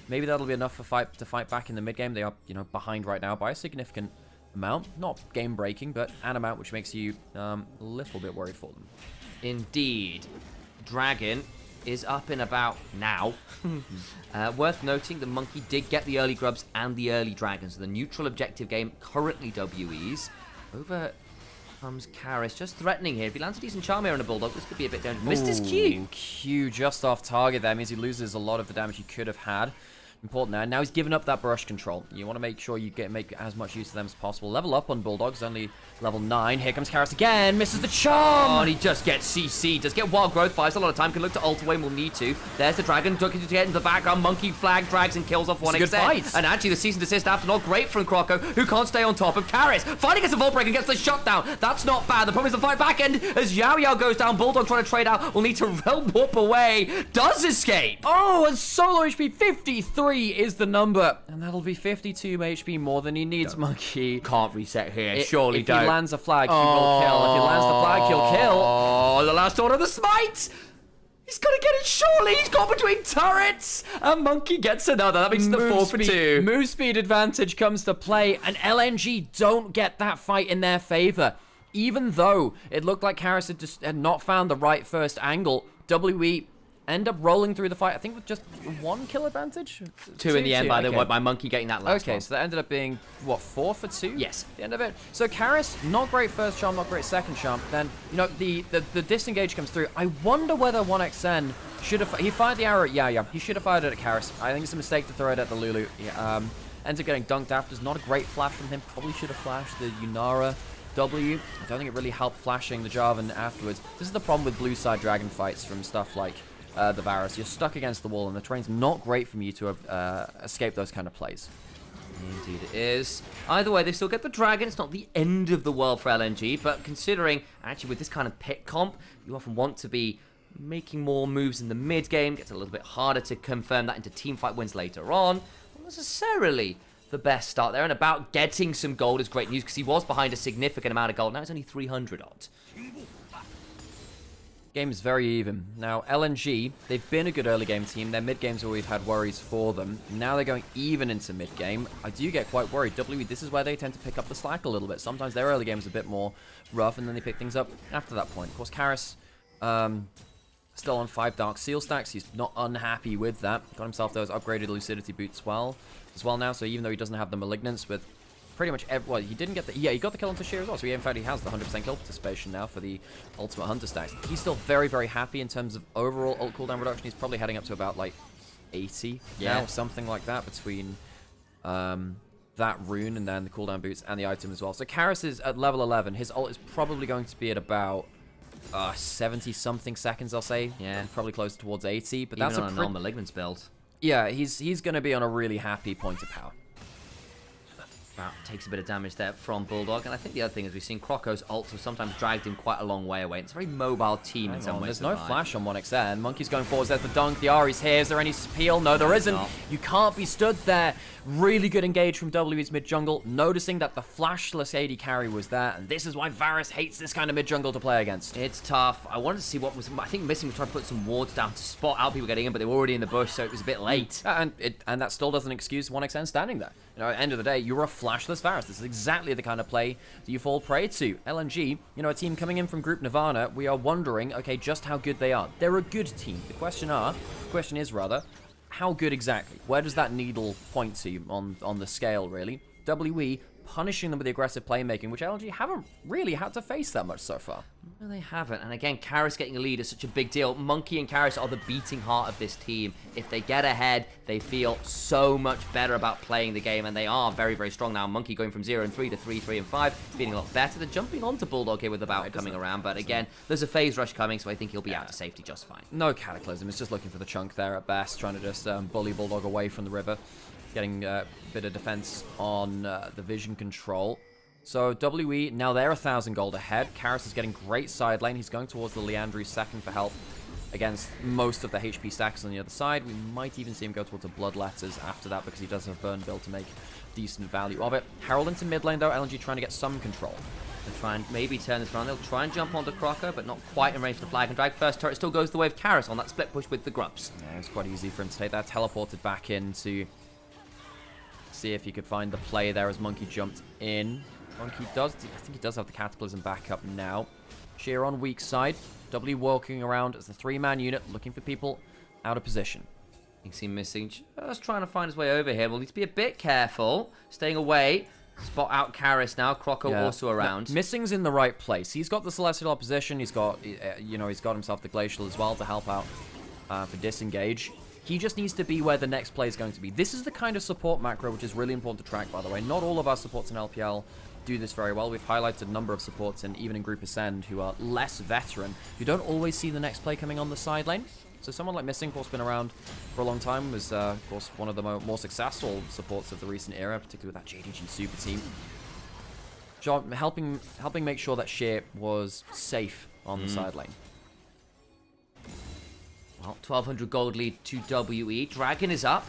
Maybe that'll be enough for to fight back in the mid game. They are, behind right now by a significant amount. Not game breaking, but an amount which makes you a little bit worried for them. Indeed. Dragon is up and about now. Worth noting, the Monkey did get the early grubs and the early dragons. So the neutral objective game, currently WE's. Over comes Karis, just threatening here. If he lands a decent charm here on a Bulldog, this could be a bit dangerous. Missed his Q. Q just off target there. Means he loses a lot of the damage he could have had. Important there. Now he's given up that brush control. You want to make sure you make as much use of them as possible. Level up on Bulldogs, only level 9. Here comes Karis again. Misses the charm. Oh, and he just gets CC. Does get wild growth, buys a lot of time. Can look to ult away and will need to. There's the dragon. Looking to get into the background. Monkey flag drags and kills off 1xN. And actually the cease and desist after not great from Croco, who can't stay on top of Karis. Finally gets a vault break and gets the shutdown. That's not bad. The problem is the fight back end as Yao Yao goes down. Bulldog trying to trade out. Will need to realm warp away. Does escape. Oh, and solo HP 53 is the number. And that'll be 52 HP more than he needs, Monkey. Can't reset here, surely don't. If he lands a flag, he will kill. If he lands the flag, he'll kill. Oh, the last order of the smite! He's gonna get it surely! He's got between turrets! And Monkey gets another. That means the 4 for 2. Move speed advantage comes to play, and LNG don't get that fight in their favor. Even though it looked like Karis had not found the right first angle, WE end up rolling through the fight, I think with just 1 kill advantage? 2 in the end by Monkey getting that last one. Okay, so that ended up being, what, 4 for 2? Yes. At the end of it. So Karis, not great first charm, not great second charm. Then, the disengage comes through. I wonder whether 1xN should have... He fired the arrow at Yaya. He should have fired it at Karis. I think it's a mistake to throw it at the Lulu. Ends up getting dunked after. It's not a great flash from him. Probably should have flashed the Yunara W. I don't think it really helped flashing the Jarvan afterwards. This is the problem with blue side dragon fights from stuff like the Varus. You're stuck against the wall, and the terrain's not great for you to escape those kind of plays. Indeed it is. Either way, they still get the dragon. It's not the end of the world for LNG, but considering, actually, with this kind of pick comp, you often want to be making more moves in the mid game. Gets a little bit harder to confirm that into teamfight wins later on. Not necessarily the best start there, and about getting some gold is great news, because he was behind a significant amount of gold. Now it's only 300 odd. Game is very even. Now, LNG, they've been a good early game team. Their mid games where we've had worries for them. Now they're going even into mid game. I do get quite worried. WE, this is where they tend to pick up the slack a little bit. Sometimes their early game is a bit more rough, and then they pick things up after that point. Of course, Karis, still on 5 Dark Seal stacks. He's not unhappy with that. Got himself those upgraded Lucidity boots as well now. So even though he doesn't have the Malignance with pretty much well, he didn't get the... Yeah, he got the kill on Tashir as well. So in fact, he has the 100% kill participation now for the Ultimate Hunter stacks. He's still very, very happy in terms of overall ult cooldown reduction. He's probably heading up to about, like, 80 now, something like that, between that rune and then the cooldown boots and the item as well. So Karis is at level 11. His ult is probably going to be at about 70-something seconds, I'll say. Yeah. Probably close towards 80. But even that's on a non-Malignance build. Yeah, he's going to be on a really happy point of power. Takes a bit of damage there from Bulldog, and I think the other thing is we've seen Croco's ults have sometimes dragged him quite a long way away. It's a very mobile team in some ways. There's no flash on 1xn. Monkey's going forwards. There's the dunk. The Ari's here. Is there any peel? No, there isn't. You can't be stood there. Really good engage from WE's mid jungle, noticing that the flashless AD carry was there, and this is why Varus hates this kind of mid jungle to play against. It's tough. I wanted to see what was... I think Missing was trying to put some wards down to spot out people getting in, but they were already in the bush, so it was a bit late. And that still doesn't excuse 1xn standing there. You know, at the end of the day, you're a flashless Varus. This is exactly the kind of play that you fall prey to. LNG, you know, a team coming in from Group Nirvana, we are wondering, okay, just how good they are. They're a good team. The question is, how good exactly? Where does that needle point to on the scale, really? WE punishing them with the aggressive playmaking, which LNG haven't really had to face that much so far. No, they haven't. And again, Karis getting a lead is such a big deal. Monkey and Karis are the beating heart of this team. If they get ahead, they feel so much better about playing the game, and they are very, very strong now. Monkey going from 0 and 3 to 3, 3 and 5, feeling a lot better. They're jumping onto Bulldog here with the bout coming around, but again, there's a phase rush coming, so I think he'll be out to safety just fine. No Cataclysm. It's just looking for the chunk there at best, trying to just bully Bulldog away from the river, getting a bit of defense on the vision control. So WE, now they're 1,000 gold ahead. Karis is getting great side lane. He's going towards the Leandri second for help against most of the HP stacks on the other side. We might even see him go towards the Bloodletters after that, because he does have burn build to make decent value of it. Herald into mid lane though. LNG trying to get some control. They'll try and maybe turn this around. They'll try and jump onto Croco, but not quite in range for the flag and drag. First turret still goes the way of Karis on that split push with the Grubs. Yeah, it's quite easy for him to take that. Teleported back in to see if he could find the play there as Monkey jumped in. Monkey does, I think he does have the Cataclysm back up now. Sheer on weak side. W walking around as the 3-man unit, looking for people out of position. You can see Missing just trying to find his way over here. We'll need to be a bit careful. Staying away. Spot out Karis now. Croco also around. Missing's in the right place. He's got the Celestial opposition. He's got, you know, he's got himself the Glacial as well to help out for disengage. He just needs to be where the next play is going to be. This is the kind of support macro which is really important to track, by the way. Not all of our supports in LPL do this very well. We've highlighted a number of supports, and even in Group Ascend, who are less veteran, who don't always see the next play coming on the side lane. So someone like Missing, of course, been around for a long time, was, of course, one of the more successful supports of the recent era, particularly with that JDG super team. Helping make sure that Sheer was safe on the side lane. Well, 1,200 gold lead to WE. Dragon is up.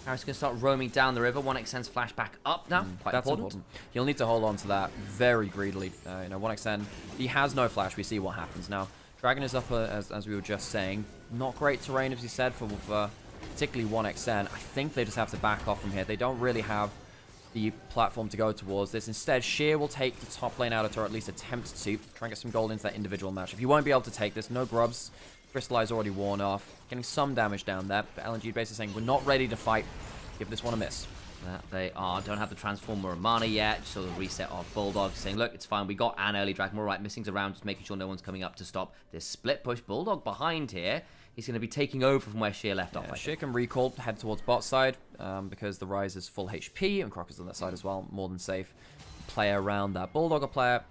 Harris going to start roaming down the river. 1xn's flash back up now. Quite important. He'll need to hold on to that very greedily. You know, 1xn, he has no flash. We see what happens now. Dragon is up, as we were just saying. Not great terrain, as you said, for particularly 1xn. I think they just have to back off from here. They don't really have the platform to go towards this. Instead, Sheer will take the top lane out of, or at least attempt to, try and get some gold into that individual match. If he won't be able to take this, no grubs. Crystallize already worn off. Getting some damage down there. But LNG basically saying, we're not ready to fight. Give this one a miss. That they are. Don't have the Transformer or mana yet. So the reset of Bulldog saying, look, it's fine. We got an early Dragon. All right, Missing's around, just making sure no one's coming up to stop this split push. Bulldog behind here. He's going to be taking over from where Sheer left off. Sheer can recall, head towards bot side, because the Rise is full HP, and Crocker's on that side as well. More than safe. Play around that. Bulldog, a player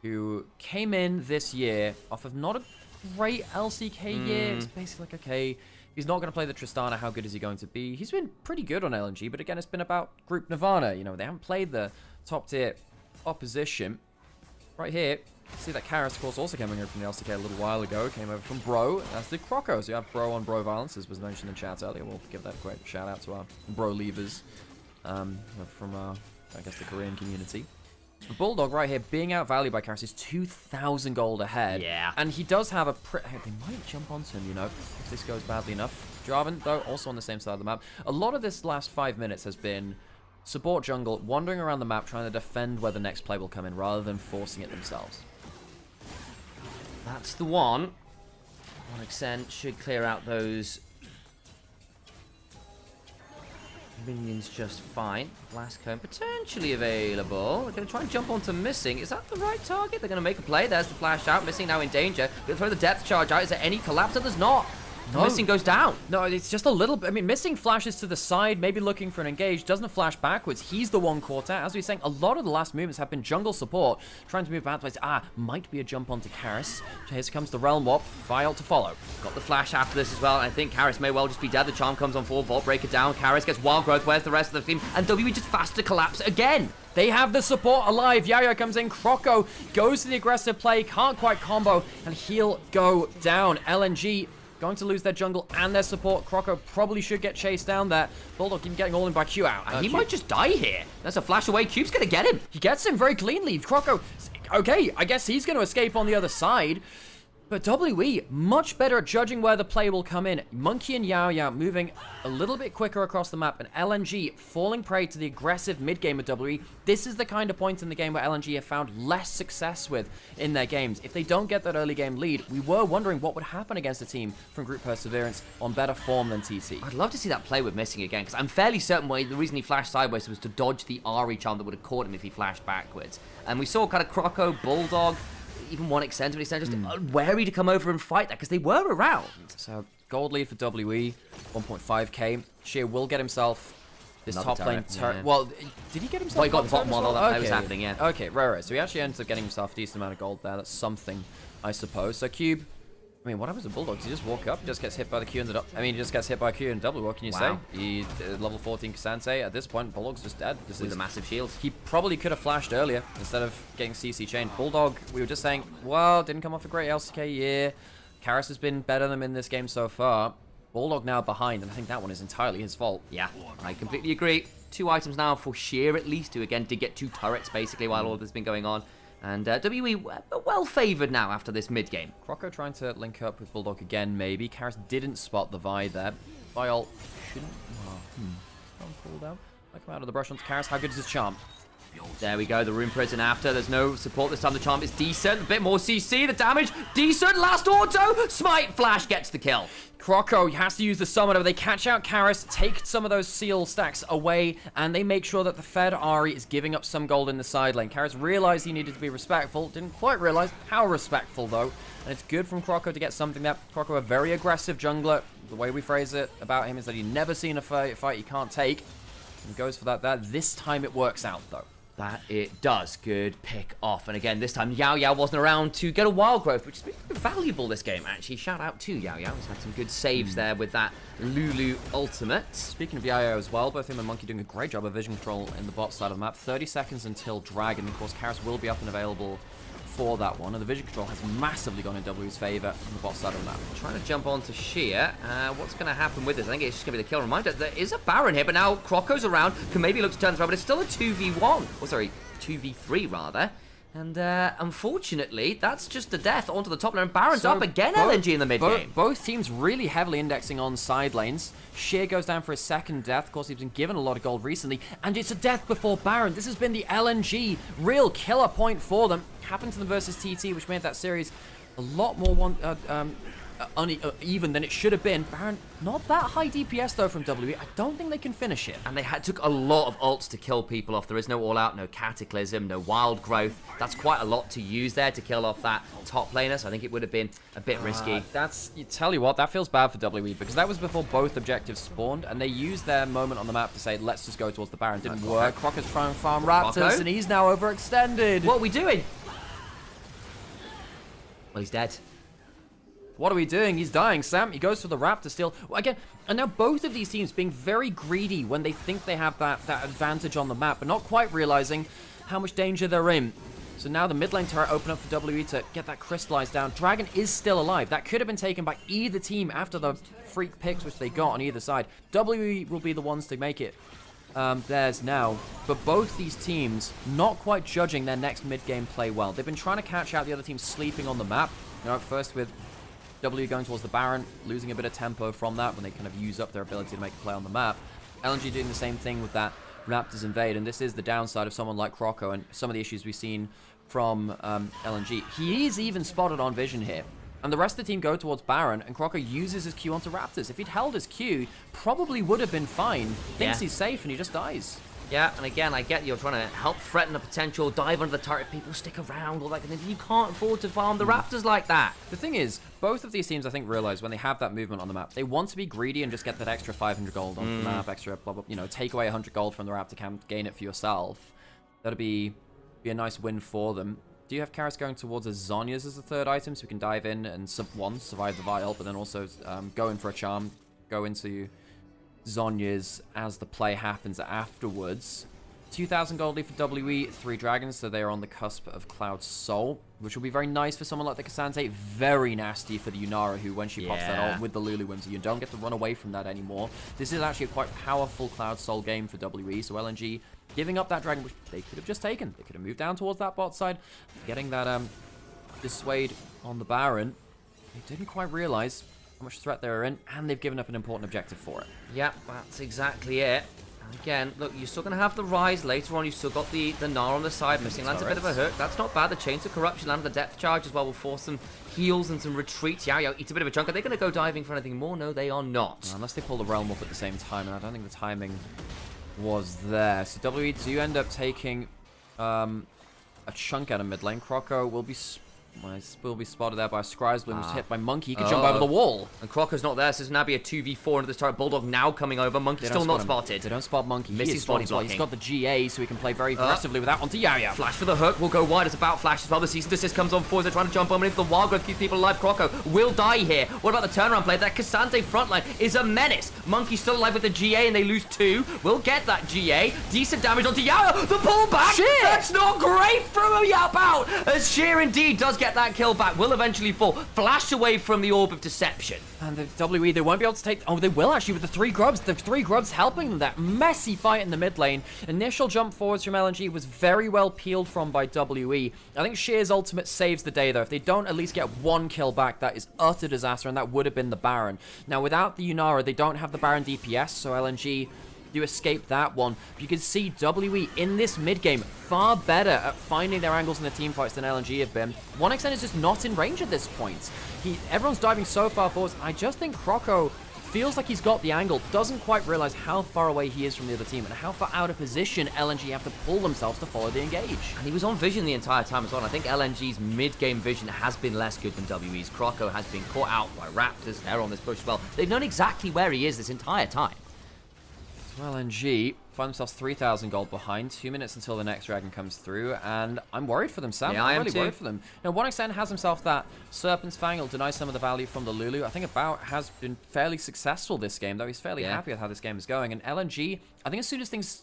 who came in this year off of not a great LCK year. It's basically like, okay, he's not going to play the Tristana. How good is he going to be? He's been pretty good on LNG, but again, it's been about Group Nirvana. You know, they haven't played the top tier opposition. Right here, see that Karis, of course, also coming over from the LCK a little while ago. Came over from Bro. That's the Croco. So you have Bro on Bro Violence, as was mentioned in chat earlier. We'll give that a great shout out to our Bro Leavers from, I guess, the Korean community. The Bulldog right here being outvalued by Karis is 2,000 gold ahead. Yeah. And he does have a... They might jump onto him, you know, if this goes badly enough. Jarvan, though, also on the same side of the map. A lot of this last 5 minutes has been support jungle wandering around the map trying to defend where the next play will come in rather than forcing it themselves. That's the one. 1xN should clear out those minions just fine. Blast cone potentially available. They're going to try and jump onto Missing. Is that the right target? They're going to make a play. There's the flash out. Missing now in danger. Going to throw the depth charge out. Is there any collapse? No, there's not. No. Missing goes down. No, it's just a little bit. I mean, Missing flashes to the side, maybe looking for an engage. Doesn't flash backwards. He's the one caught out. As we were saying, a lot of the last movements have been jungle support. Trying to move back to place. Might be a jump onto Karis. Here comes the Realm Warp. Vial to follow. Got the flash after this as well. I think Karis may well just be dead. The charm comes on full. Vault Breaker down. Karis gets Wild Growth. Where's the rest of the team? And WE just faster collapse again. They have the support alive. Yaya comes in. Croco goes to the aggressive play. Can't quite combo. And he'll go down. LNG going to lose their jungle and their support. Croco probably should get chased down there. Bulldog getting all in by Q out. He might just die here. That's a flash away. Cube's going to get him. He gets him very cleanly. Croco, okay, I guess he's going to escape on the other side. But WE, much better at judging where the play will come in. Monkey and Yao Yao moving a little bit quicker across the map, and LNG falling prey to the aggressive mid-game of WE. This is the kind of point in the game where LNG have found less success with in their games. If they don't get that early game lead, we were wondering what would happen against a team from Group Perseverance on better form than TT. I'd love to see that play with Missing again, because I'm fairly certain the reason he flashed sideways was to dodge the Ari charm that would have caught him if he flashed backwards. And we saw kind of Croco, Bulldog, even 1xN to an extent, just wary to come over and fight that because they were around. So gold lead for WE, 1.5k. Sheer will get himself this Another top lane turret. Yeah. Well, did he get himself? Well, he got the bottom one. That Okay. was happening. Yeah. Okay, right. So he actually ends up getting himself a decent amount of gold there. That's something, I suppose. So Cube. I mean, what happens to Bulldog? Does he just walk up? He just gets hit by the Q and he just gets hit by Q and W. What can you say? He level 14 Kasante. At this point, Bulldog's just dead. This With is a massive shield. He probably could have flashed earlier instead of getting CC chained. Bulldog, we were just saying, well, didn't come off a great LCK year. Karis has been better than him in this game so far. Bulldog now behind, and I think that one is entirely his fault. Yeah, I completely agree. 2 items now for Sheer at least, who again did get 2 turrets basically while all this has been going on. And WE well favoured now after this mid-game. Croco trying to link up with Bulldog again, maybe. Karis didn't spot the Vi there. Vial shouldn't... Pull down. I come out of the brush onto Karis. How good is his charm? There we go, the Rune Prison after. There's no support this time. The charm is decent. A bit more CC. The damage, decent. Last auto. Smite Flash gets the kill. Croco has to use the summoner. They catch out Karis, take some of those seal stacks away, and they make sure that the Fed Ari is giving up some gold in the side lane. Karis realized he needed to be respectful. Didn't quite realize how respectful, though. And it's good from Croco to get something there. Croco, a very aggressive jungler. The way we phrase it about him is that he's never seen a fight he can't take. And goes for that there. This time it works out, though. That it does. Good pick off. And again, this time Yao Yao wasn't around to get a wild growth, which has been valuable this game, actually. Shout out to Yao Yao. He's had some good saves there with that Lulu ultimate. Speaking of Yao Yao as well, both him and Monkey doing a great job of vision control in the bot side of the map. 30 seconds until Dragon. Of course, Karis will be up and available for that one. And the vision control has massively gone in W's favor on the bot side of the map. Trying to jump onto Sheer. What's going to happen with this? I think it's just going to be the kill. Reminder, there is a Baron here, but now Croco's around. Can maybe look to turn this around, but it's still a 2v1. Oh, sorry, 2v3 rather. And unfortunately, that's just the death onto the top lane. Baron's up again, LNG in the mid game. Both teams really heavily indexing on side lanes. Sheer goes down for his second death. Of course, he's been given a lot of gold recently. And it's a death before Baron. This has been the LNG real killer point for them. Happened to them versus TT, which made that series a lot more uneven than it should have been. Baron, not that high DPS though from WE. I don't think they can finish it. And they took a lot of ults to kill people off. There is no all-out, no Cataclysm, no Wild Growth. That's quite a lot to use there to kill off that top laner, so I think it would have been a bit risky. Tell you what, that feels bad for WE, because that was before both objectives spawned, and they used their moment on the map to say, let's just go towards the Baron. Didn't work. Croco's trying to farm Raptors, and he's now overextended. What are we doing? Well, he's dead. What are we doing? He's dying, Sam. He goes for the Raptor still. Well, again, and now both of these teams being very greedy when they think they have that advantage on the map, but not quite realizing how much danger they're in. So now the mid lane turret open up for WE to get that crystallized down. Dragon is still alive. That could have been taken by either team after the freak picks which they got on either side. WE will be the ones to make it theirs now, but both these teams not quite judging their next mid-game play well. They've been trying to catch out the other team sleeping on the map. You know, first with W going towards the Baron, losing a bit of tempo from that when they kind of use up their ability to make a play on the map. LNG doing the same thing with that Raptors invade, and this is the downside of someone like Croco and some of the issues we've seen from LNG. He is even spotted on vision here. And the rest of the team go towards Baron, and Croco uses his Q onto Raptors. If he'd held his Q, probably would have been fine. Thinks he's safe, and he just dies. Yeah, and again, I get you're trying to help threaten the potential, dive under the turret, people stick around, all that kind of thing. You can't afford to farm the Raptors like that. The thing is, both of these teams, I think, realize when they have that movement on the map, they want to be greedy and just get that extra 500 gold on the map, extra blah, blah, you know, take away 100 gold from the Raptor camp, gain it for yourself. That'd be a nice win for them. Do you have Karis going towards a Zhonya's as a third item, so we can dive in and survive the Vial, but then also go in for a charm, go into Zhonya's as the play happens afterwards. 2,000 gold lead for WE, 3 dragons, so they are on the cusp of Cloud Soul, which will be very nice for someone like the Cassante. Very nasty for the Yunara, who when she pops that ult with the Lulu Whimsy, you don't get to run away from that anymore. This is actually a quite powerful Cloud Soul game for WE, so LNG giving up that dragon, which they could have just taken. They could have moved down towards that bot side, getting that dissuade on the Baron. They didn't quite realize how much threat they were in, and they've given up an important objective for it. Yeah, that's exactly it. And again, look, you're still going to have the Rise later on. You've still got the Gnar on the side. Missing lands a bit of a hook. That's not bad. The Chains of Corruption and the Depth Charge as well will force some heals and some retreats. Yao eats a bit of a chunk. Are they going to go diving for anything more? No, they are not. Unless they pull the Realm up at the same time, and I don't think the timing was there. So WE do end up taking a chunk out of mid lane. Croco will be spotted there by Scribes, but was hit by Monkey. He can jump over the wall. And Croco's not there, so it's now be a 2v4 into this turret. Bulldog now coming over. Monkey still not spotted. They don't spot Monkey. Missing body blocking. He's got the GA, so he can play very aggressively with that onto Yao. Flash for the hook. Will go wide. It's about Flash as well. The Cease and Desist comes on forward. They're trying to jump on. If the Wild Growth keeps people alive, Croco will die here. What about the turnaround play? That Cassante frontline is a menace. Monkey still alive with the GA, and they lose 2. Will get that GA. Decent damage onto Yao. The pullback. Shit. That's not great from a Yap out. As Sheer indeed does get that kill back. Will eventually fall. Flash away from the Orb of Deception. And the WE, they won't be able to take... Oh, they will actually with the 3 grubs. The 3 grubs helping them. That messy fight in the mid lane. Initial jump forwards from LNG was very well peeled from by WE. I think Sheer's ultimate saves the day, though. If they don't at least get 1 kill back, that is utter disaster, and that would have been the Baron. Now, without the Yunara, they don't have the Baron DPS, so LNG do escape that one. But you can see WE in this mid-game far better at finding their angles in the team fights than LNG have been. 1xN is just not in range at this point. Everyone's diving so far forwards. I just think Croco feels like he's got the angle, doesn't quite realize how far away he is from the other team and how far out of position LNG have to pull themselves to follow the engage. And he was on vision the entire time as well. And I think LNG's mid-game vision has been less good than WE's. Croco has been caught out by Raptors. They're on this bush as well. They've known exactly where he is this entire time. Well, LNG find themselves 3,000 gold behind, 2 minutes until the next dragon comes through, and I'm worried for them, Sam. Yeah, I'm really worried for them. Now, 1xN has himself that Serpent's Fang. It'll deny some of the value from the Lulu. I think About has been fairly successful this game, though he's fairly happy with how this game is going. And LNG, I think as soon as things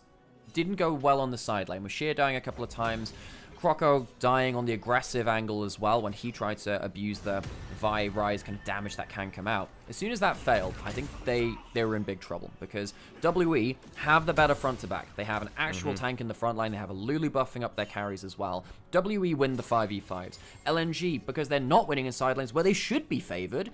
didn't go well on the side lane, with Sheer dying a couple of times, Croco dying on the aggressive angle as well when he tried to abuse the Vi Rise kind of damage that can come out. As soon as that failed, I think they were in big trouble because WE have the better front to back. They have an actual tank in the front line. They have a Lulu buffing up their carries as well. WE win the 5v5s. LNG, because they're not winning in side lanes where they should be favored,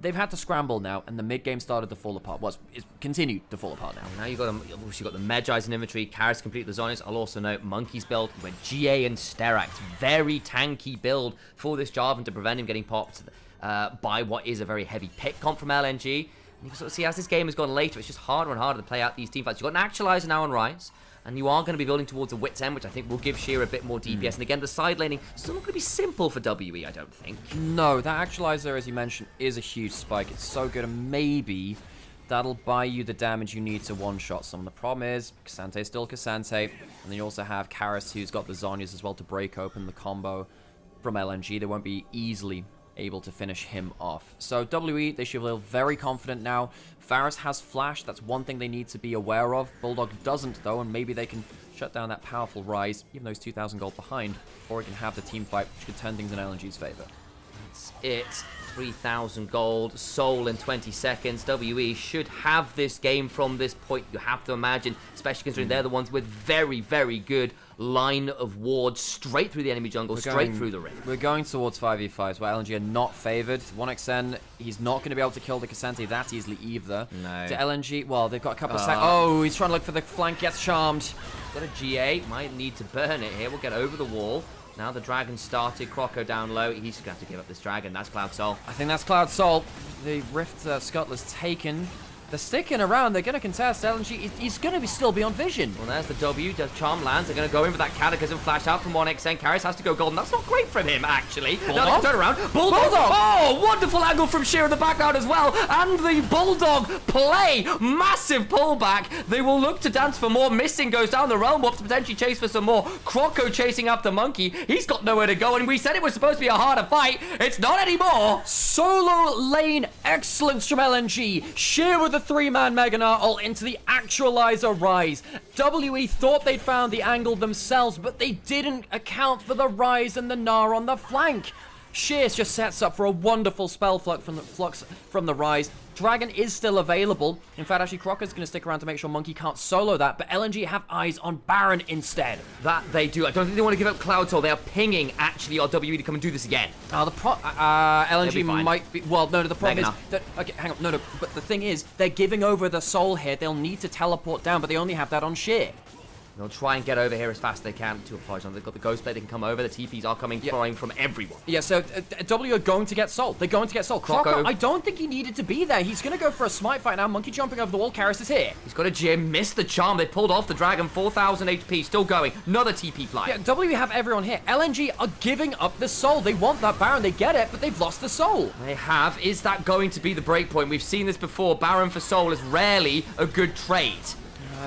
they've had to scramble now, and the mid-game started to fall apart. Well, it's continued to fall apart now. Now you've obviously got the Medjai's in inventory, Karis complete the Zonius. I'll also note Monkey's build with GA and Sterax. Very tanky build for this Jarvan to prevent him getting popped by what is a very heavy pick comp from LNG. And you can sort of see as this game has gone later, it's just harder and harder to play out these team fights. You've got an Actualizer now on Rise, and you are going to be building towards a Wit's End, which I think will give Sheer a bit more DPS. And again, the side laning still not going to be simple for WE, I don't think. No, that Actualizer, as you mentioned, is a huge spike. It's so good, and maybe that'll buy you the damage you need to one-shot someone. The problem is, Cassante's still Cassante, and then you also have Karis, who's got the Zhonya's as well to break open the combo from LNG. They won't be easily able to finish him off. So WE, they should feel very confident now. Varus has flash. That's one thing they need to be aware of. Bulldog doesn't, though, and maybe they can shut down that powerful Rise, even though he's 2,000 gold behind, or he can have the team fight, which could turn things in LNG's favor. That's it 3,000 gold, Soul in 20 seconds. WE should have this game from this point, you have to imagine, especially considering they're the ones with very, very good line of wards straight through the enemy jungle, straight through the ring. We're going towards 5v5s where LNG are not favored. 1xN, he's not going to be able to kill the Cassante that easily either. No. To LNG, well, they've got a couple of seconds. Oh, he's trying to look for the flank, gets charmed. Got a GA, might need to burn it here. We'll get over the wall. Now the dragon started, Croco down low. He's going to have to give up this dragon. That's Cloud Soul. I think that's Cloud Soul. The Rift Scuttler's taken. They're sticking around. They're going to contest. LNG, he's going to still be on vision. Well, there's the W. Does Charm lands. They're going to go in for that Cataclysm flash out from 1xN. Karras has to go golden. That's not great from him, actually. Now they can turn around. Bulldog. Oh, wonderful angle from Sheer in the background as well. And the Bulldog play. Massive pullback. They will look to dance for more. Missing goes down the realm warp to potentially chase for some more. Croco chasing after Monkey. He's got nowhere to go. And we said it was supposed to be a harder fight. It's not anymore. Solo lane excellence from LNG. Sheer with a 3-man Mega Gnar ult into the Actualizer Rise. WE thought they'd found the angle themselves, but they didn't account for the Rise and the Gnar on the flank. Sheer just sets up for a wonderful spell flux from the Rise. Dragon is still available. In fact, actually, Crocker's going to stick around to make sure Monkey can't solo that, but LNG have eyes on Baron instead. That they do. I don't think they want to give up Cloud Soul. They are pinging, actually, RWE to come and do this again. LNG might be... Well, no, the problem is... That, okay, hang on. No, but the thing is, they're giving over the soul here. They'll need to teleport down, but they only have that on Sheer. They'll try and get over here as fast as they can to apply. They've got the Ghost Blade, they can come over. The TPs are coming, flying from everyone. Yeah, so W are going to get Soul. They're going to get Soul. Croco, I don't think he needed to be there. He's going to go for a smite fight now. Monkey jumping over the wall. Karras is here. He's got a gym, missed the charm. They pulled off the dragon. 4,000 HP, still going. Another TP fly. Yeah, W have everyone here. LNG are giving up the Soul. They want that Baron. They get it, but they've lost the Soul. They have. Is that going to be the breakpoint? We've seen this before. Baron for Soul is rarely a good trade.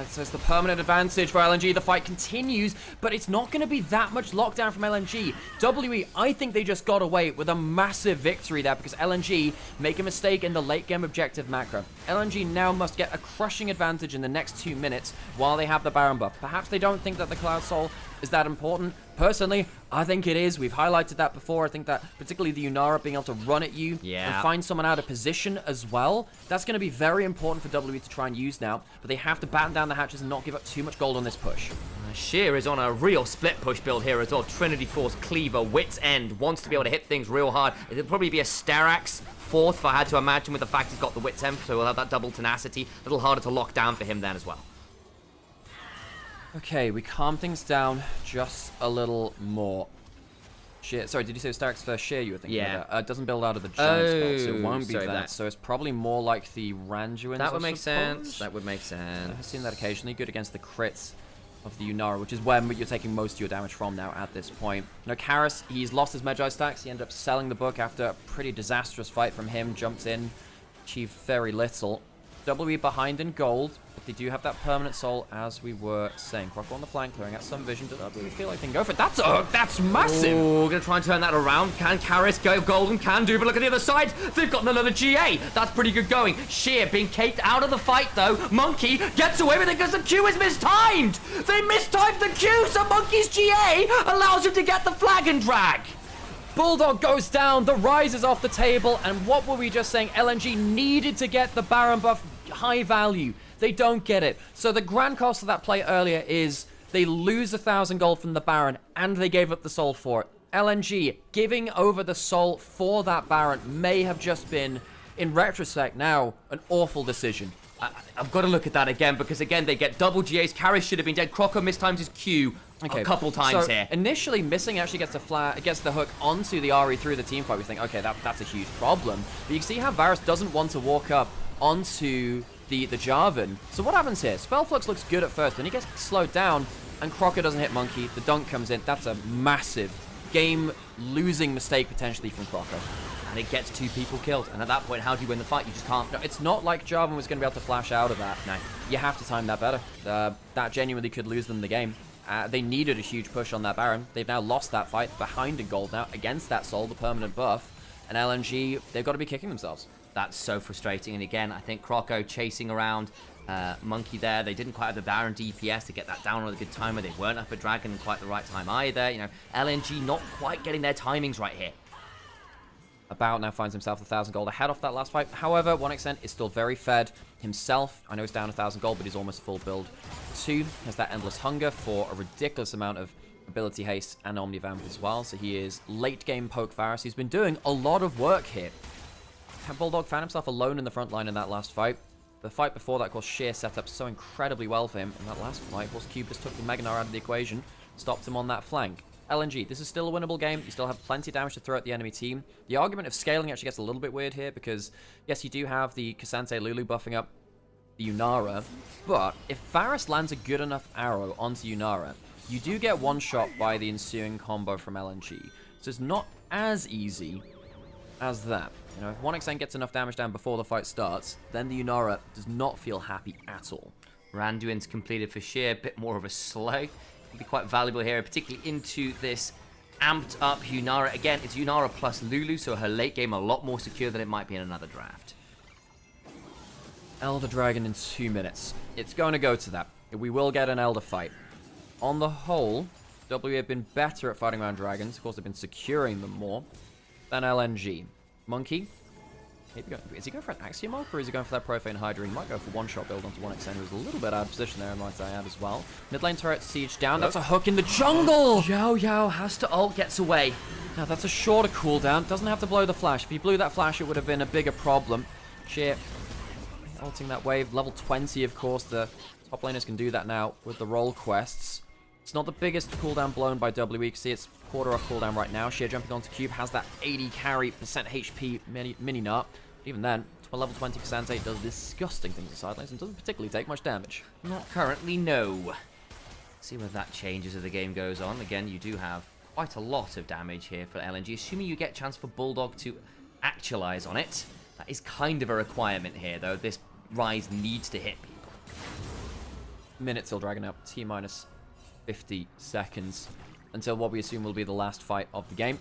So it's the permanent advantage for LNG. The fight continues, but it's not going to be that much lockdown from LNG. WE, I think they just got away with a massive victory there because LNG make a mistake in the late game objective macro. LNG now must get a crushing advantage in the next 2 minutes while they have the Baron buff. Perhaps they don't think that the Cloud Soul is that important. Personally, I think it is. We've highlighted that before. I think that particularly the Yunara being able to run at you and find someone out of position as well, that's going to be very important for WE to try and use now. But they have to batten down the hatches and not give up too much gold on this push. Sheer is on a real split push build here as well. Trinity Force, Cleaver, Wit's End, wants to be able to hit things real hard. It'll probably be a Starax fourth, if I had to imagine, with the fact he's got the Wit's End, so we'll have that double tenacity. A little harder to lock down for him then as well. Okay, we calm things down just a little more. Sheer, sorry, did you say Starax for Sheer you were thinking about that? It doesn't build out of the giant spell, so it won't be that. So it's probably more like the Randuin's, That would make sense. That would make I've sense. seen that occasionally. Good against the crits of the Yunara, which is where you're taking most of your damage from now at this point. Now, Karras, he's lost his Magi stacks. He ended up selling the book after a pretty disastrous fight from him. Jumped in, achieved very little. WE behind in gold, but they do have that permanent soul, as we were saying. Croco on the flank, clearing out some vision. Does WE feel like they can go for it? That's massive! Oh, gonna try and turn that around. Can Karras go golden? Can do, but look at the other side. They've got another GA. That's pretty good going. Sheer being caked out of the fight, though. Monkey gets away with it because the Q is mistimed. They mistimed the Q, so Monkey's GA allows him to get the flag and drag. Bulldog goes down, the Rise is off the table, and what were we just saying? LNG needed to get the Baron buff high value. They don't get it. So the grand cost of that play earlier is they lose 1,000 gold from the Baron, and they gave up the soul for it. LNG giving over the soul for that Baron may have just been, in retrospect now, an awful decision. I've got to look at that again, because again, they get double GAs. Karras should have been dead. Croco mistimes his Q a couple times here. Initially, missing actually gets the hook onto the RE through the team fight. We think, okay, that's a huge problem. But you can see how Varus doesn't want to walk up onto the Jarvan. So what happens here? Spellflux looks good at first, then he gets slowed down, and Croco doesn't hit Monkey. The dunk comes in. That's a massive game-losing mistake, potentially, from Croco. And it gets 2 people killed. And at that point, how do you win the fight? You just can't. No, it's not like Jarvan was going to be able to flash out of that. No. You have to time that better. That genuinely could lose them the game. They needed a huge push on that Baron. They've now lost that fight behind in gold now against that soul, the permanent buff. And LNG, they've got to be kicking themselves. That's so frustrating. And again, I think Croco chasing around Monkey there. They didn't quite have the Baron DPS to get that down on a good timer. They weren't up a Dragon in quite the right time either. You know, LNG not quite getting their timings right here. About now finds himself 1,000 gold ahead off that last fight. However, 1xN is still very fed himself. I know he's down 1,000 gold, but he's almost full build too. Has that Endless Hunger for a ridiculous amount of ability haste and Omnivamp as well. So he is late game poke Varus. He's been doing a lot of work here. Bulldog found himself alone in the front line in that last fight. The fight before that, of course, Sheer set up so incredibly well for him. In that last fight, of course, Cube just took the Mega Gnar out of the equation, stopped him on that flank. LNG, this is still a winnable game. You still have plenty of damage to throw at the enemy team. The argument of scaling actually gets a little bit weird here because, yes, you do have the Cassante Lulu buffing up the Yunara, but if Varus lands a good enough arrow onto Yunara, you do get one shot by the ensuing combo from LNG. So it's not as easy as that. You know, if 1xN gets enough damage down before the fight starts, then the Yunara does not feel happy at all. Randuin's completed for Sheer, a bit more of a slow. Be quite valuable here, particularly into this amped up Yunara. Again, it's Yunara plus Lulu, so her late game a lot more secure than it might be in another draft. Elder Dragon in 2 minutes. It's going to go to that. We will get an Elder fight. On the whole, W have been better at fighting around dragons. Of course, they've been securing them more than LNG. Monkey. Is he going for an Axiom Arc, or is he going for that Profane Hydra? He might go for one-shot build onto 1xN, who's a little bit out of position there, might I add, as well. Mid lane turret siege down. That's a hook in the jungle! Yo has to ult, gets away. Now, that's a shorter cooldown. Doesn't have to blow the flash. If he blew that flash, it would have been a bigger problem. Sheer ulting that wave. Level 20, of course. The top laners can do that now with the role quests. It's not the biggest cooldown blown by WE. You can see it's quarter off cooldown right now. Sheer jumping onto Cube has that 80 carry % HP mini nut. Even then, level 20 Cassante does disgusting things to side lanes and doesn't particularly take much damage. Not currently, no. See whether that changes as the game goes on. Again, you do have quite a lot of damage here for LNG. Assuming you get a chance for Bulldog to actualize on it. That is kind of a requirement here, though. This Rise needs to hit people. Minute till Dragon up. T-minus 50 seconds. Until what we assume will be the last fight of the game.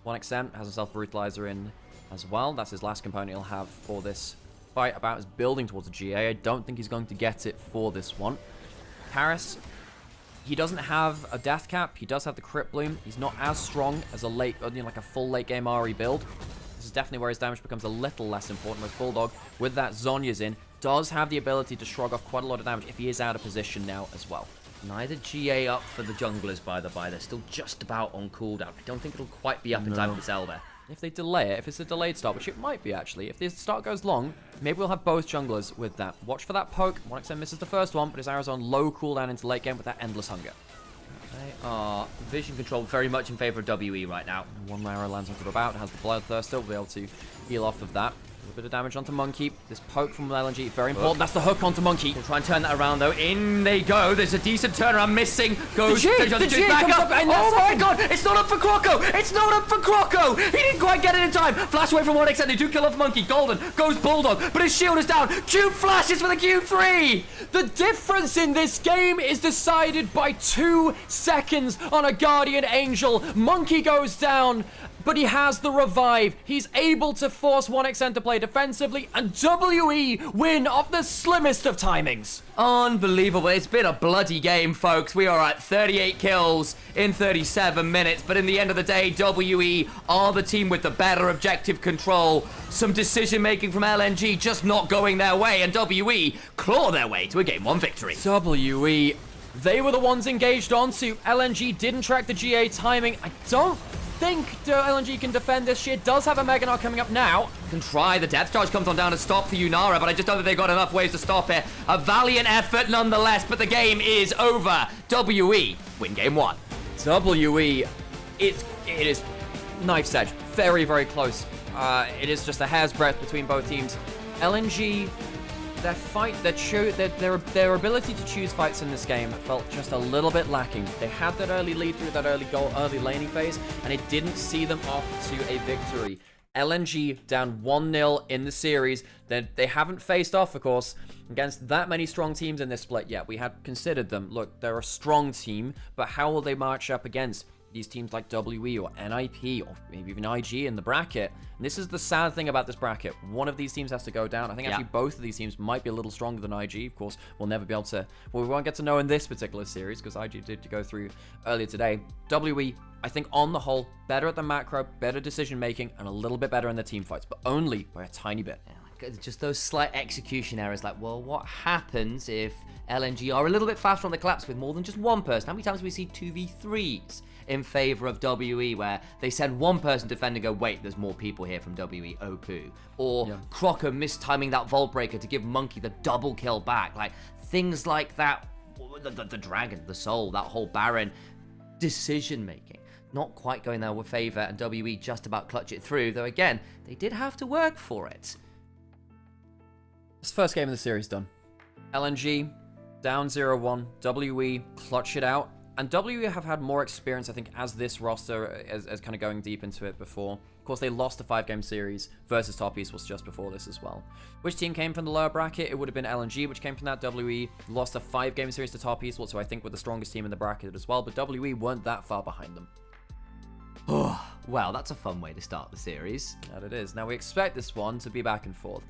1xN has himself Brutalizer in as well. That's his last component he'll have for this fight. About is building towards a GA. I don't think he's going to get it for this one. Paris, he doesn't have a death cap. He does have the crit bloom. He's not as strong as a late, like a full late game RE build. This is definitely where his damage becomes a little less important. With Bulldog, with that Zhonya's in, does have the ability to shrug off quite a lot of damage if he is out of position now as well. Neither GA up for the junglers, by the by. They're still just about on cooldown. I don't think it'll quite be up in time for this Elder. If they delay it, if it's a delayed start, which it might be actually, if the start goes long, maybe we'll have both junglers with that. Watch for that poke. 1xN misses the first one, but his arrow's on low cooldown into late game with that Endless Hunger. They are vision control very much in favor of WE right now. One arrow lands onto the bout, has the Bloodthirster, will be able to heal off of that. A bit of damage onto Monkey. This poke from LNG, very important. That's the hook onto Monkey. We'll try and turn that around, though. In they go. There's a decent turnaround missing. Goes the G back up. Oh my second. god! It's not up for Croco! It's not up for Croco! He didn't quite get it in time. Flash away from 1xN. They do kill off Monkey. Golden goes Bulldog, but his shield is down. Cube flashes for the Q3. The difference in this game is decided by 2 seconds on a Guardian Angel. Monkey goes down, but he has the revive. He's able to force 1xN to play defensively, and WE win off the slimmest of timings. Unbelievable. It's been a bloody game, folks. We are at 38 kills in 37 minutes, but in the end of the day, WE are the team with the better objective control. Some decision-making from LNG just not going their way, and WE claw their way to a Game 1 victory. WE, they were the ones engaged onto. LNG didn't track the GA timing. I don't think LNG can defend this. Sheer does have a Mega Gnar coming up now. Can try. The Death Charge comes on down to stop the Yunara, but I just don't think they've got enough ways to stop it. A valiant effort nonetheless, but the game is over. WE win Game 1. WE, it is knife's edge. Very, very close. It is just a hair's breadth between both teams. LNG, their ability to choose fights in this game felt just a little bit lacking. They had that early lead through that early laning phase, and it didn't see them off to a victory. LNG down 1-0 in the series. They haven't faced off, of course, against that many strong teams in this split yet. We had considered them. Look, they're a strong team, but how will they march up against these teams like WE or NIP or maybe even IG in the bracket. And this is the sad thing about this bracket. One of these teams has to go down. I think actually both of these teams might be a little stronger than IG. Of course, we'll never be able to, well, we won't get to know in this particular series because IG did go through earlier today. WE, I think on the whole, better at the macro, better decision making, and a little bit better in the team fights, but only by a tiny bit. Just those slight execution errors, like, well, what happens if LNG are a little bit faster on the collapse with more than just one person? How many times do we see 2v3s in favor of WE where they send one person defend and go, wait, there's more people here from WE, oh poo. Or Crocker mistiming that Vault Breaker to give Monkey the double kill back. Like, things like that. The Dragon, the Soul, that whole Baron decision making. Not quite going their favor, and WE just about clutch it through, though again, they did have to work for it. This first game of the series done. LNG, down 0-1. WE, clutch it out. And WE have had more experience, I think, as this roster, as kind of going deep into it before. Of course, they lost a 5-game series versus Top East was just before this as well. Which team came from the lower bracket? It would have been LNG, which came from that. WE lost a 5-game series to Top East, so I think were the strongest team in the bracket as well. But WE weren't that far behind them. Well, that's a fun way to start the series. That it is. Now, we expect this one to be back and forth.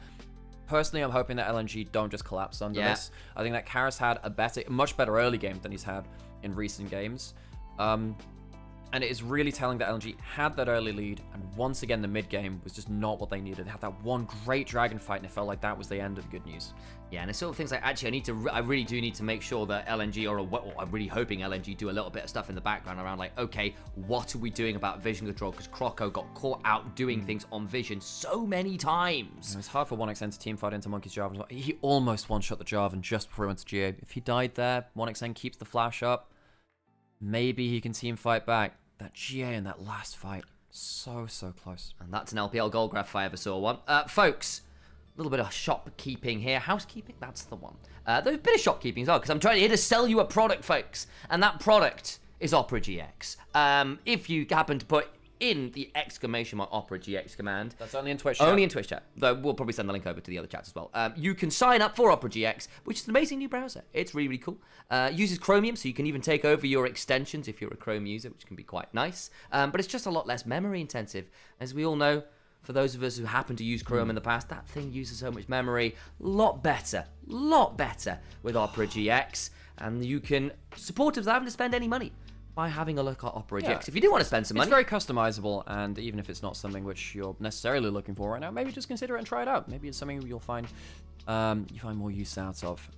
Personally, I'm hoping that LNG don't just collapse under this. I think that Karis had a much better early game than he's had in recent games. And it is really telling that LNG had that early lead, and once again, the mid game was just not what they needed. They had that one great dragon fight, and it felt like that was the end of the good news. Yeah, and it's sort of things like, actually, I really do need to make sure that LNG, I'm really hoping LNG do a little bit of stuff in the background around, like, okay, what are we doing about vision control? Because Croco got caught out doing things on vision so many times. It was hard for 1xN to team fight into Monkey's Jarvan. He almost one-shot the Jarvan just before he went to GA. If he died there, 1xN keeps the flash up. Maybe he can team fight back. That GA in that last fight, so close. And that's an LPL gold graph if I ever saw one. Folks, a little bit of shopkeeping here. Housekeeping, that's the one. There's a bit of shopkeeping as well, because I'm trying here to sell you a product, folks. And that product is Opera GX. If you happen to put in the exclamation mark Opera GX command. That's only in Twitch chat. Only in Twitch chat. Though we'll probably send the link over to the other chats as well. You can sign up for Opera GX, which is an amazing new browser. It's really, really cool. Uses Chromium, so you can even take over your extensions if you're a Chrome user, which can be quite nice. But it's just a lot less memory intensive. As we all know, for those of us who happen to use Chrome in the past, that thing uses so much memory. Lot better with Opera GX. And you can support us without having to spend any money by having a look at Opera GX. If you do want to spend some money. It's very customizable, and even if it's not something which you're necessarily looking for right now, maybe just consider it and try it out. Maybe it's something you'll find you find more use out of.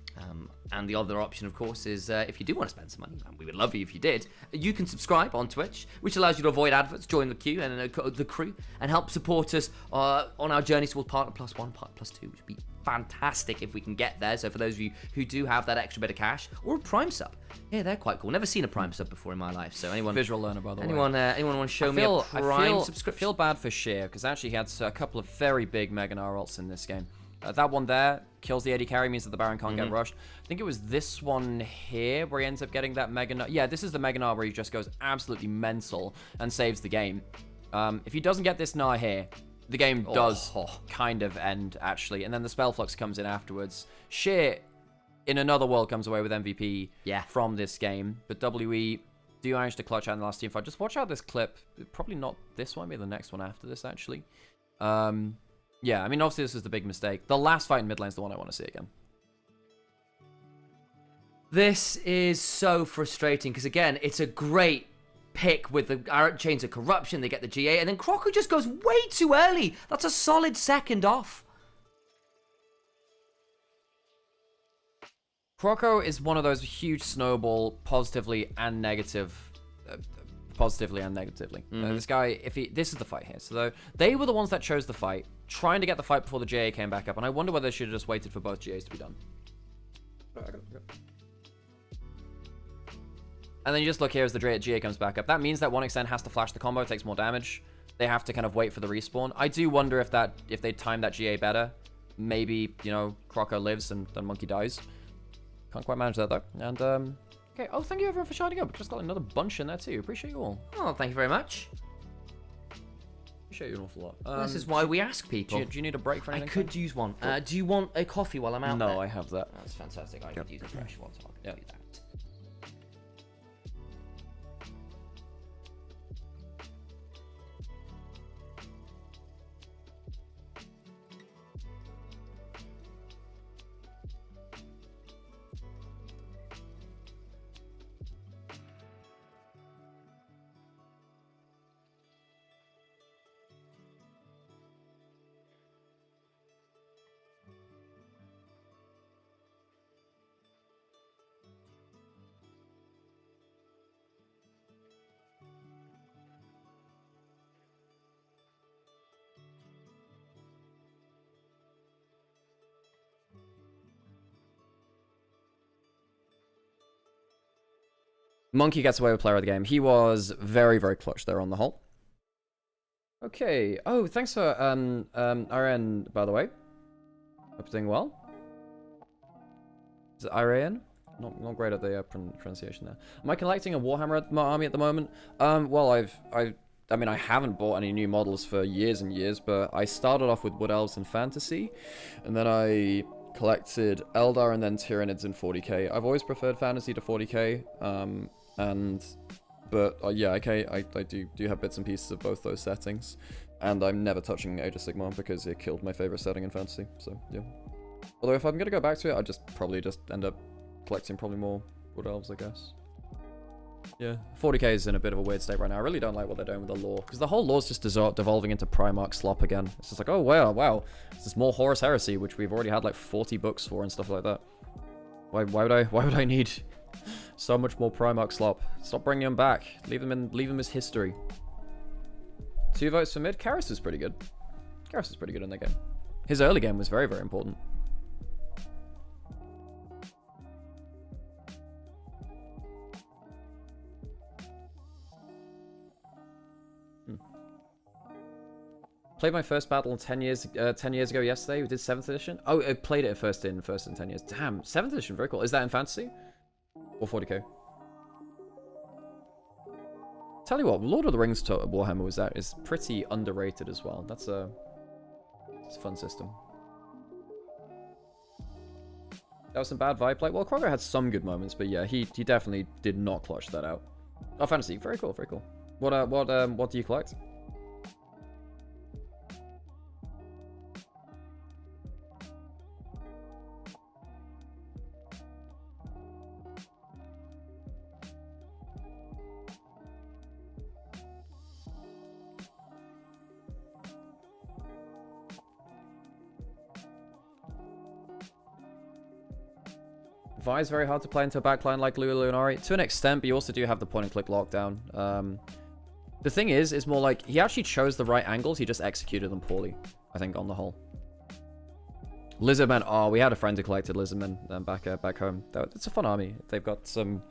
And the other option, of course, is if you do want to spend some money, and we would love you if you did, you can subscribe on Twitch, which allows you to avoid adverts, join the queue and the crew, and help support us on our journey towards Partner Plus 1, Partner Plus 2, which would be fantastic if we can get there. So for those of you who do have that extra bit of cash, or a Prime sub, yeah, they're quite cool. Never seen a Prime sub before in my life. So anyone visual learner, by the way. Anyone want to show me a Prime subscription? I feel bad for Sheer because actually he had a couple of very big Mega Gnar ults in this game. That one there kills the AD carry, means that the Baron can't get rushed. I think it was this one here where he ends up getting that Mega Gnar. Yeah, this is the Mega Gnar where he just goes absolutely mental and saves the game. If he doesn't get this Gnar here, the game does kind of end, actually. And then the Spell Flux comes in afterwards. Sheer, in another world, comes away with MVP from this game. But WE do manage to clutch out in the last team fight. Just watch out this clip. Probably not this one, maybe the next one after this, actually. Yeah, I mean, obviously this is the big mistake. The last fight in mid lane is the one I want to see again. This is so frustrating because, again, it's a great pick with the Chains of Corruption. They get the GA, and then Croco just goes way too early. That's a solid second off. Croco is one of those huge snowball, positively and negatively. This guy, this is the fight here. So they were the ones that chose the fight, trying to get the fight before the GA came back up, and I wonder whether they should have just waited for both GAs to be done. And then you just look here as the GA comes back up. That means that 1xN has to flash the combo, takes more damage. They have to kind of wait for the respawn. I do wonder if they time that GA better, maybe, you know, Croco lives and then Monkey dies. Can't quite manage that though. And okay, oh, thank you everyone for shining up. Just got another bunch in there too. Appreciate you all. Oh, thank you very much. Appreciate you an awful lot. This is why we ask people. Do you need a break for anything? I could use one. Do you want a coffee while I'm out there? No, I have that. That's fantastic. I could use a fresh one, so I can do that. Monkey gets away with player of the game. He was very, very clutch there on the whole. Okay. Oh, thanks for RN, by the way. Hope you're doing well. Is it Irene? Not great at the pronunciation there. Am I collecting a Warhammer army at the moment? Well, I mean, I haven't bought any new models for years and years, but I started off with Wood Elves and Fantasy, and then I collected Eldar and then Tyranids in 40k. I've always preferred Fantasy to 40k, but yeah, okay, I do have bits and pieces of both those settings, and I'm never touching Age of Sigmar because it killed my favorite setting in Fantasy, so yeah. Although if I'm gonna go back to it, I'd probably just end up collecting probably more Wood Elves, I guess. Yeah, 40k is in a bit of a weird state right now. I really don't like what they're doing with the lore, because the whole lore's just devolving into Primarch slop again. It's just like, oh wow, this is more Horus Heresy, which we've already had like 40 books for and stuff like that. Why would I need so much more Primarch slop? Stop bringing them back. Leave them as history. 2 votes for mid. Karras was pretty good. Karras was pretty good in that game. His early game was very, very important. Played my first battle 10 years ago yesterday. We did 7th edition. Oh, I played it first in 10 years. Damn, 7th edition, very cool. Is that in Fantasy? Or 40k? Tell you what, Lord of the Rings to Warhammer is pretty underrated as well. It's a fun system. That was some bad vibe play. Well, Kroger had some good moments, but yeah, he definitely did not clutch that out. Oh, Fantasy, very cool, very cool. What do you collect? Vi is very hard to play into a backline like Lua Lunari. To an extent, but you also do have the point-and-click lockdown. The thing is more like, he actually chose the right angles, he just executed them poorly, I think, on the whole. Lizardmen, oh, we had a friend who collected Lizardmen back home. It's a fun army. They've got some...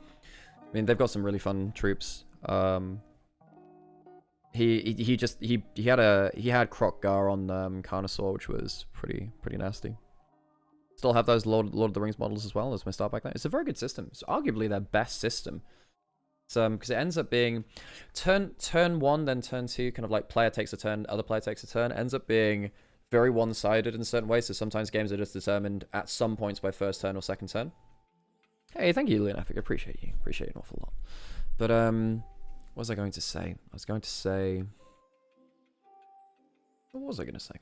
I mean, they've got some really fun troops. He had Croc Gar on Carnosaur, which was pretty nasty. Still have those Lord of the Rings models as well as my start back then. It's a very good system. It's arguably their best system. Because it ends up being turn 1, then turn 2, kind of like player takes a turn, other player takes a turn. Ends up being very one-sided in certain ways. So sometimes games are just determined at some points by first turn or second turn. Hey, thank you, Leonafik. I appreciate you. Appreciate it an awful lot. But what was I going to say? What was I going to say?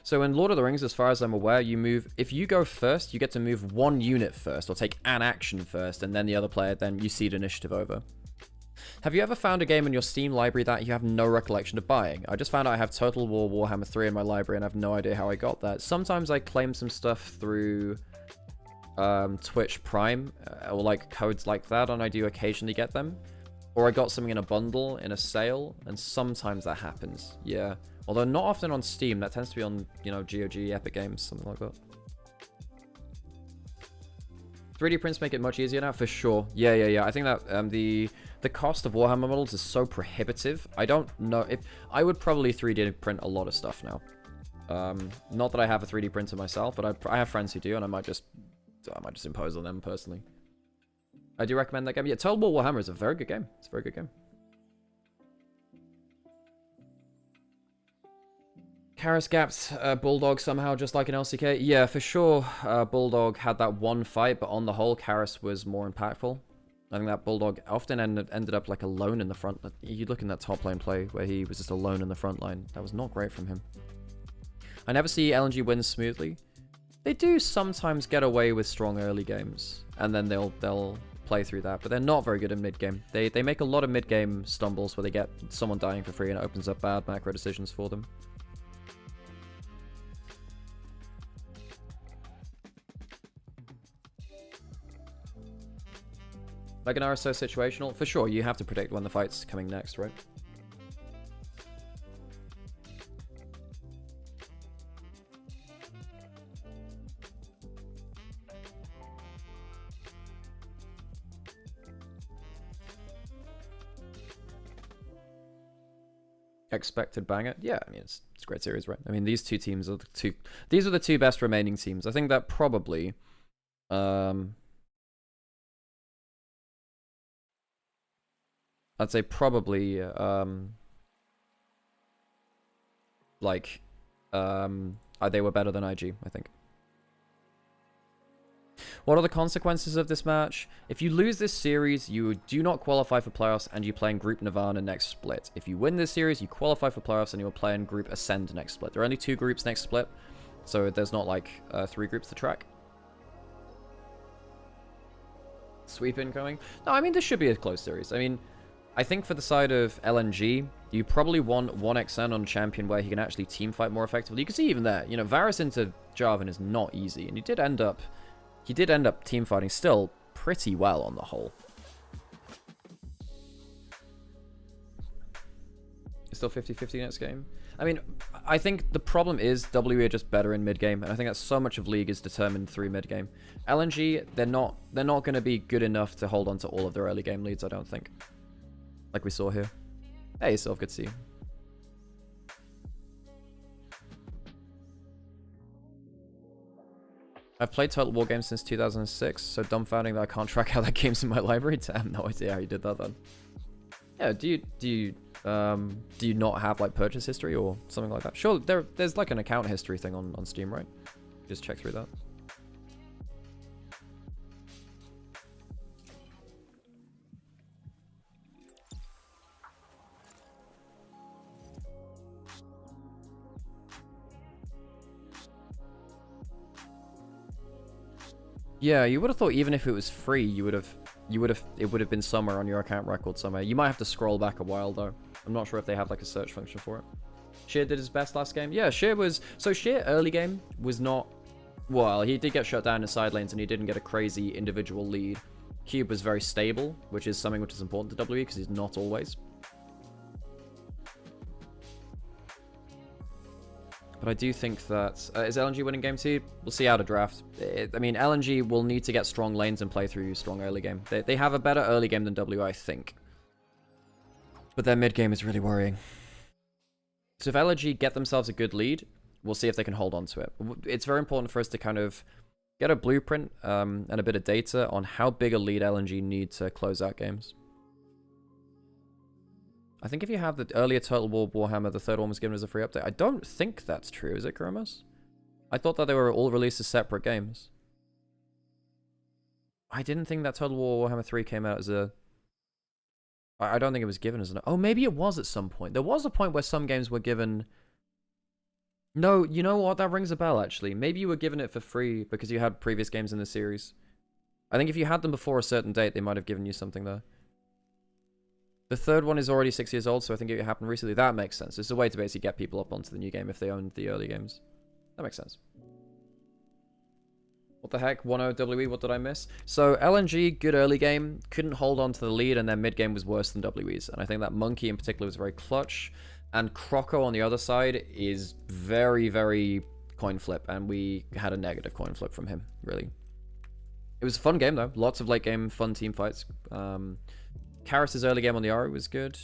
So in Lord of the Rings, as far as I'm aware, you move... If you go first, you get to move 1 unit first, or take an action first, and then the other player, then you cede initiative over. Have you ever found a game in your Steam library that you have no recollection of buying? I just found out I have Total War Warhammer 3 in my library, and I have no idea how I got that. Sometimes I claim some stuff through Twitch Prime, or like codes like that, and I do occasionally get them. Or I got something in a bundle, in a sale, and sometimes that happens, yeah. Although not often on Steam, that tends to be on, you know, GOG, Epic Games, something like that. 3D prints make it much easier now, for sure. Yeah. I think that the cost of Warhammer models is so prohibitive. I don't know if... I would probably 3D print a lot of stuff now. Not that I have a 3D printer myself, but I have friends who do, and I might just impose on them personally. I do recommend that game. Yeah, Total War Warhammer is a very good game. It's a very good game. Karras gapped Bulldog somehow, just like an LCK. Yeah, for sure. Bulldog had that one fight, but on the whole, Karras was more impactful. I think that Bulldog often ended up like alone in the front. You look in that top lane play where he was just alone in the front line. That was not great from him. I never see LNG win smoothly. They do sometimes get away with strong early games, and then they'll play through that, but they're not very good in mid game. They make a lot of mid game stumbles where they get someone dying for free and it opens up bad macro decisions for them. Like an RSO situational? For sure, you have to predict when the fight's coming next, right? expected banger. Yeah, I mean, it's a great series, right? I mean, these two teams are these are the two best remaining teams. I think that probably, I'd say probably, they were better than IG, I think. What are the consequences of this match? If you lose this series, you do not qualify for playoffs and you play in Group Nirvana next split. If you win this series, you qualify for playoffs and you will play in Group Ascend next split. There are only 2 groups next split, so there's not like 3 groups to track. Sweep incoming. No, I mean, this should be a close series. I mean, I think for the side of LNG, you probably want 1xN on champion where he can actually team fight more effectively. You can see even there, you know, Varus into Jarvan is not easy, and he did end up team fighting still pretty well on the whole. It's still 50-50 next game. I mean, I think the problem is WE are just better in mid game, and I think that so much of League is determined through mid game. LNG, they're not going to be good enough to hold on to all of their early game leads, I don't think. Like we saw here. Hey, Sylph, good to see you. I've played Total War games since 2006, so dumbfounding that I can't track how that game's in my library. Damn, no idea how you did that then. Yeah, do you not have like purchase history or something like that? Sure, there's like an account history thing on Steam, right? Just check through that. Yeah, you would have thought even if it was free, it would have been somewhere on your account record somewhere. You might have to scroll back a while though. I'm not sure if they have like a search function for it. Sheer did his best last game. Yeah, Sheer early game was not, well, he did get shut down in side lanes and he didn't get a crazy individual lead. Cube was very stable, which is something which is important to WE because he's not always. But I do think that... is LNG winning game 2? We'll see how to draft. I mean, LNG will need to get strong lanes and play through strong early game. They have a better early game than WE, I think. But their mid game is really worrying. So if LNG get themselves a good lead, we'll see if they can hold on to it. It's very important for us to kind of get a blueprint and a bit of data on how big a lead LNG need to close out games. I think if you have the earlier Total War Warhammer, the third one was given as a free update. I don't think that's true, is it, Kuromas? I thought that they were all released as separate games. I didn't think that Total War Warhammer 3 came out as a... I don't think it was given as an... Oh, maybe it was at some point. There was a point where some games were given... No, you know what? That rings a bell, actually. Maybe you were given it for free because you had previous games in the series. I think if you had them before a certain date, they might have given you something there. The third one is already 6 years old, so I think it happened recently. That makes sense. It's a way to basically get people up onto the new game if they owned the early games. That makes sense. What the heck? 1-0 WE, what did I miss? So LNG, good early game, couldn't hold on to the lead, and their mid game was worse than WE's. And I think that Monkey in particular was very clutch. And Croco on the other side is very, very coin flip, and we had a negative coin flip from him, really. It was a fun game, though. Lots of late game, fun team fights. Karras' early game on the Ari was good.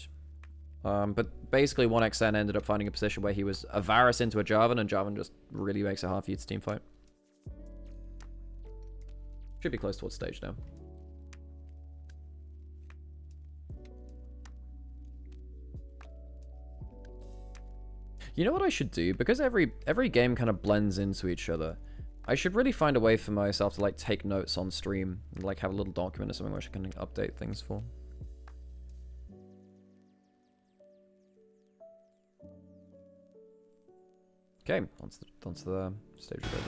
But basically 1xN ended up finding a position where he was a Varus into a Jarvan, and Jarvan just really makes it hard for you to team fight. Should be close towards stage now. You know what I should do? Because every game kind of blends into each other, I should really find a way for myself to like take notes on stream and like have a little document or something which I can update things for. Okay, onto the stage we go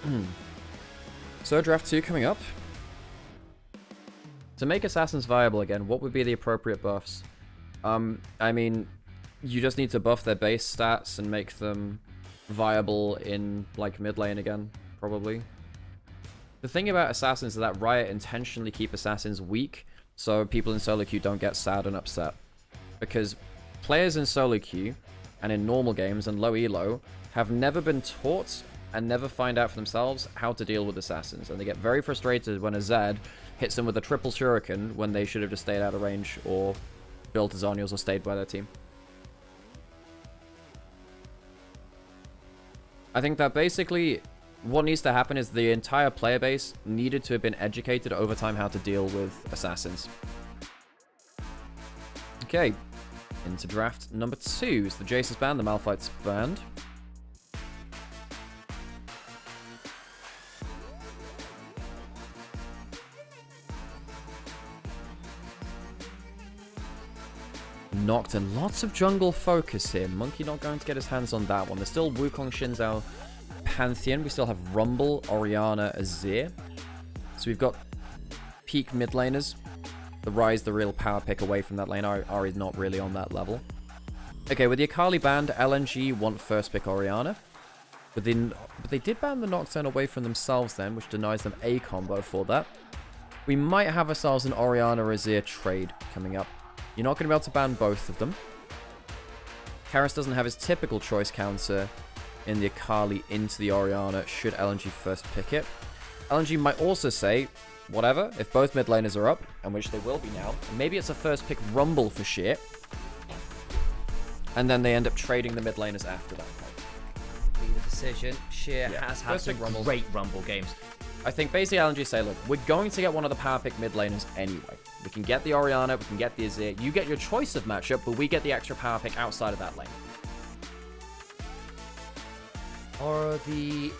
then. So draft 2 coming up. To make assassins viable again, what would be the appropriate buffs? I mean, you just need to buff their base stats and make them viable in like mid lane again, probably. The thing about assassins is that Riot intentionally keep assassins weak so people in solo queue don't get sad and upset. Because players in solo queue and in normal games and low elo have never been taught and never find out for themselves how to deal with assassins. And they get very frustrated when a Zed hits them with a triple shuriken when they should have just stayed out of range or built as Zonios or stayed by their team. I think that basically what needs to happen is the entire player base needed to have been educated over time how to deal with assassins. Okay, into draft number 2 is the Jace's band, the Malphite's band. Nocturne, lots of jungle focus here. Monkey not going to get his hands on that one. There's still Wukong, Xin Zhao, Pantheon. We still have Rumble, Orianna, Azir. So we've got peak mid laners. The Ryze, the real power pick away from that lane. Ari's not really on that level. Okay, with the Akali banned, LNG want first pick Orianna. But they did ban the Nocturne away from themselves then, which denies them a combo for that. We might have ourselves an Orianna Azir trade coming up. You're not going to be able to ban both of them. Karras doesn't have his typical choice counter in the Akali into the Orianna should LNG first pick it. LNG might also say, whatever, if both mid laners are up, and which they will be now, maybe it's a first pick Rumble for Sheer. And then they end up trading the mid laners after that. Be the decision. Sheer has had some great Rumble games. I think basically LNG say, look, we're going to get one of the power pick mid laners anyway. We can get the Orianna, we can get the Azir. You get your choice of matchup, but we get the extra power pick outside of that lane. Or the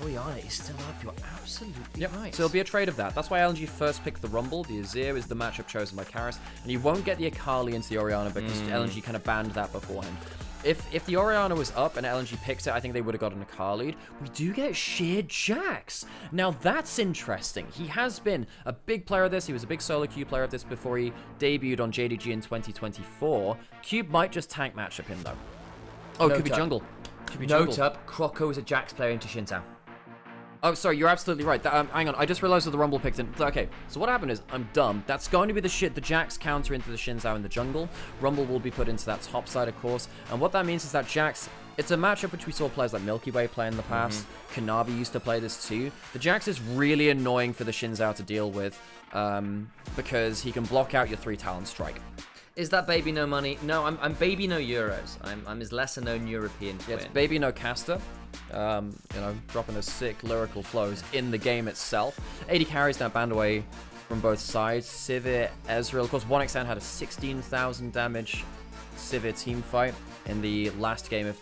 Orianna is still up. You're absolutely right. So it'll be a trade of that. That's why LNG first picked the Rumble. The Azir is the matchup chosen by Karras. And you won't get the Akali into the Orianna because LNG kind of banned that beforehand. If the Orianna was up and LNG picked it, I think they would have gotten a Akali. We do get Sheer Jax. Now that's interesting. He has been a big player of this. He was a big solo queue player of this before he debuted on JDG in 2024. Cube might just tank matchup him though. Oh, it could be jungle. Note up, Croco is a Jax player into Xin Zhao. Oh, sorry, you're absolutely right. Hang on, I just realized that the Rumble picked in. Okay, so what happened is, I'm dumb. That's going to be the Jax counter into the Xin Zhao in the jungle. Rumble will be put into that top side, of course. And what that means is that Jax, it's a matchup which we saw players like Milky Way play in the past. Kanavi used to play this too. The Jax is really annoying for the Xin Zhao to deal with because he can block out your 3 Talon Strike. Is that Baby No Money? No, I'm Baby No Euros. I'm his lesser known European twin. Yeah, it's Baby No Caster. You know, dropping those sick lyrical flows in the game itself. 80 carries now banned away from both sides. Sivir, Ezreal. Of course, 1xN had a 16,000 damage Sivir team fight in the last game of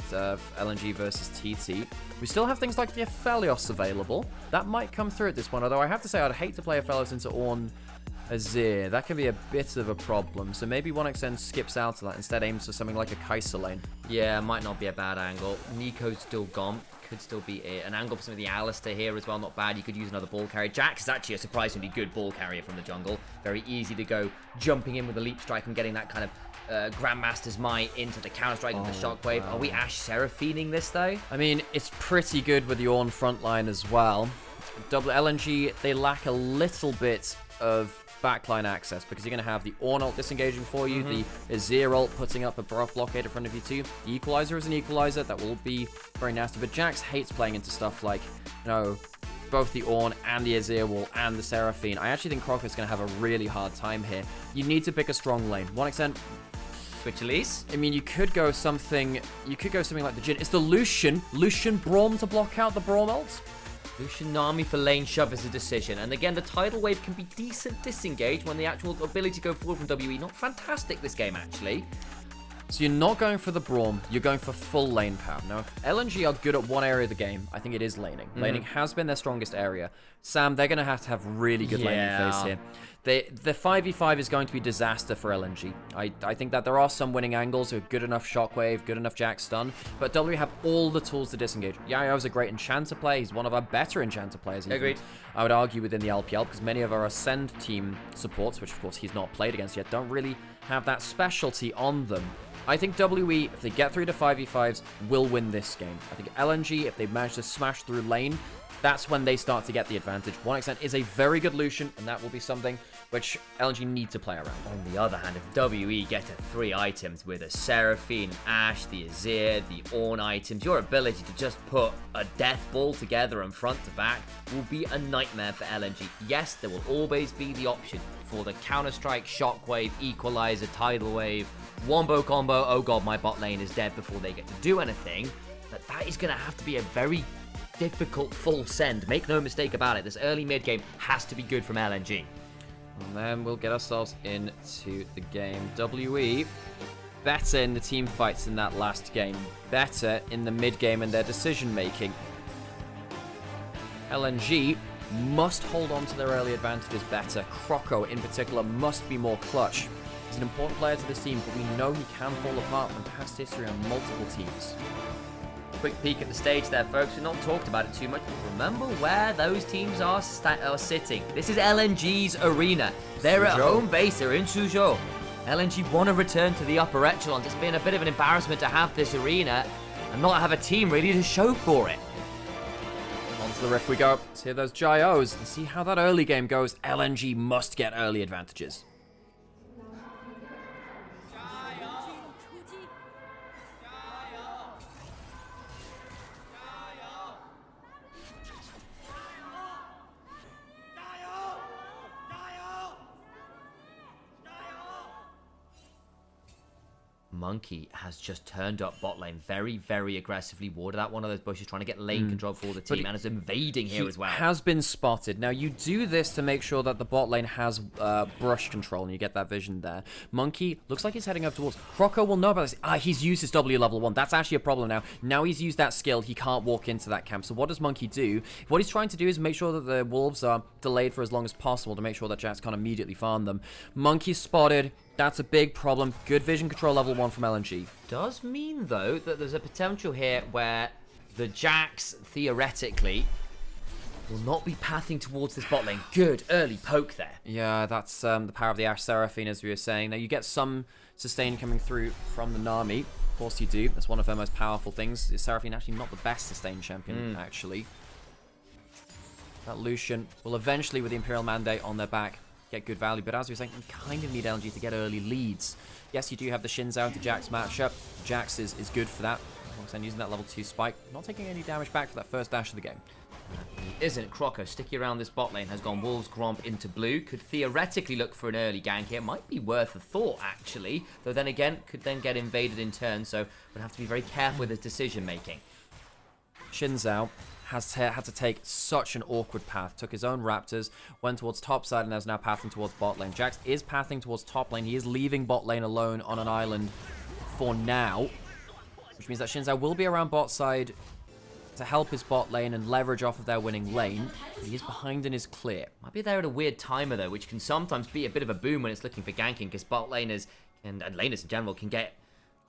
LNG versus TT. We still have things like the Aphelios available. That might come through at this point, although I have to say I'd hate to play Aphelios into Ornn Azir. That can be a bit of a problem. So maybe 1xN skips out of that, instead aims for something like a Kai'Sa lane. Yeah, might not be a bad angle. Nico's still gone. Could still be an angle for some of the Alistair here as well. Not bad. You could use another ball carrier. Jax is actually a surprisingly good ball carrier from the jungle. Very easy to go jumping in with a leap strike and getting that kind of Grandmaster's Might into the counter-strike of the Shockwave. Are we Ashe Seraphining this, though? I mean, it's pretty good with the Ornn frontline as well. LNG, they lack a little bit of backline access because you're going to have the Ornn ult disengaging for you, the Azir ult putting up a blockade in front of you too. The Equalizer is an Equalizer. That will be very nasty. But Jax hates playing into stuff like, you know, both the Ornn and the Azir wall and the Seraphine. I actually think Crockett's going to have a really hard time here. You need to pick a strong lane. 1xN... Switch Elise. I mean, you could go something like the Jhin. It's the Lucian Braum to block out the Braum ult. Lucian Nami for lane shove is a decision. And again, the tidal wave can be decent disengage when the actual ability to go forward from WE. Not fantastic this game, actually. So you're not going for the Braum, you're going for full lane power. Now, if LNG are good at one area of the game, I think it is laning. Laning has been their strongest area. Sam, they're going to have really good laning phase here. The 5v5 is going to be disaster for LNG. I think that there are some winning angles with good enough Shockwave, good enough Jax stun, but W have all the tools to disengage. Yayo's a great Enchanter player. He's one of our better Enchanter players. Even. Agreed. I would argue within the LPL because many of our Ascend team supports, which of course he's not played against yet, don't really have that specialty on them. I think WE, if they get through to 5v5s, will win this game. I think LNG, if they manage to smash through lane, that's when they start to get the advantage. 1xN is a very good Lucian, and that will be something which LNG need to play around. On the other hand, if WE get to 3 items with a Seraphine, Ashe, the Azir, the Ornn items, your ability to just put a death ball together and front to back will be a nightmare for LNG. Yes, there will always be the option for the Counter-Strike, Shockwave, Equalizer, Tidal Wave, Wombo combo, oh god, my bot lane is dead before they get to do anything. But that is going to have to be a very difficult full send. Make no mistake about it. This early mid game has to be good from LNG. And then we'll get ourselves into the game. WE better in the team fights in that last game. Better in the mid game and their decision making. LNG must hold on to their early advantages better. Croco in particular must be more clutch. He's an important player to this team, but we know he can fall apart from past history on multiple teams. Quick peek at the stage there, folks. We've not talked about it too much, but remember where those teams are sitting. This is LNG's arena. They're at home base. They're in Suzhou. LNG want to return to the upper echelons. It's been a bit of an embarrassment to have this arena and not have a team really to show for it. Onto the rift we go. Let's hear those Gyos and see how that early game goes. LNG must get early advantages. Monkey has just turned up bot lane very, very aggressively, warded out one of those bushes, trying to get lane control for the team, and is invading here as well. Has been spotted. Now, you do this to make sure that the bot lane has brush control, and you get that vision there. Monkey looks like he's heading up towards... Croco will know about this. He's used his W level 1. That's actually a problem now. Now he's used that skill, he can't walk into that camp. So what does Monkey do? What he's trying to do is make sure that the wolves are delayed for as long as possible to make sure that Jax can't immediately farm them. Monkey spotted. That's a big problem. Good vision control level 1 from LNG. Does mean, though, that there's a potential here where the Jax, theoretically, will not be pathing towards this bot lane. Good early poke there. Yeah, that's the power of the Ashe Seraphine, as we were saying. Now, you get some sustain coming through from the Nami. Of course you do. That's one of her most powerful things. Is Seraphine actually not the best sustain champion, actually. That Lucian will eventually, with the Imperial Mandate on their back, get good value, but as we were saying, you kind of need LNG to get early leads. Yes, you do have the Shinzao to Jax matchup. Jax is good for that. And using that level 2 spike, not taking any damage back for that first dash of the game. Isn't Croco sticky around this bot lane, has gone Wolves Gromp into blue, could theoretically look for an early gank here, might be worth a thought actually, though then again, could then get invaded in turn, so would have to be very careful with his decision making. Shinzao has had to take such an awkward path. Took his own Raptors, went towards top side, and is now pathing towards bot lane. Jax is pathing towards top lane. He is leaving bot lane alone on an island for now, which means that Shinzao will be around bot side to help his bot lane and leverage off of their winning lane. He is behind and is clear. Might be there at a weird timer, though, which can sometimes be a bit of a boom when it's looking for ganking, because bot laners and laners in general can get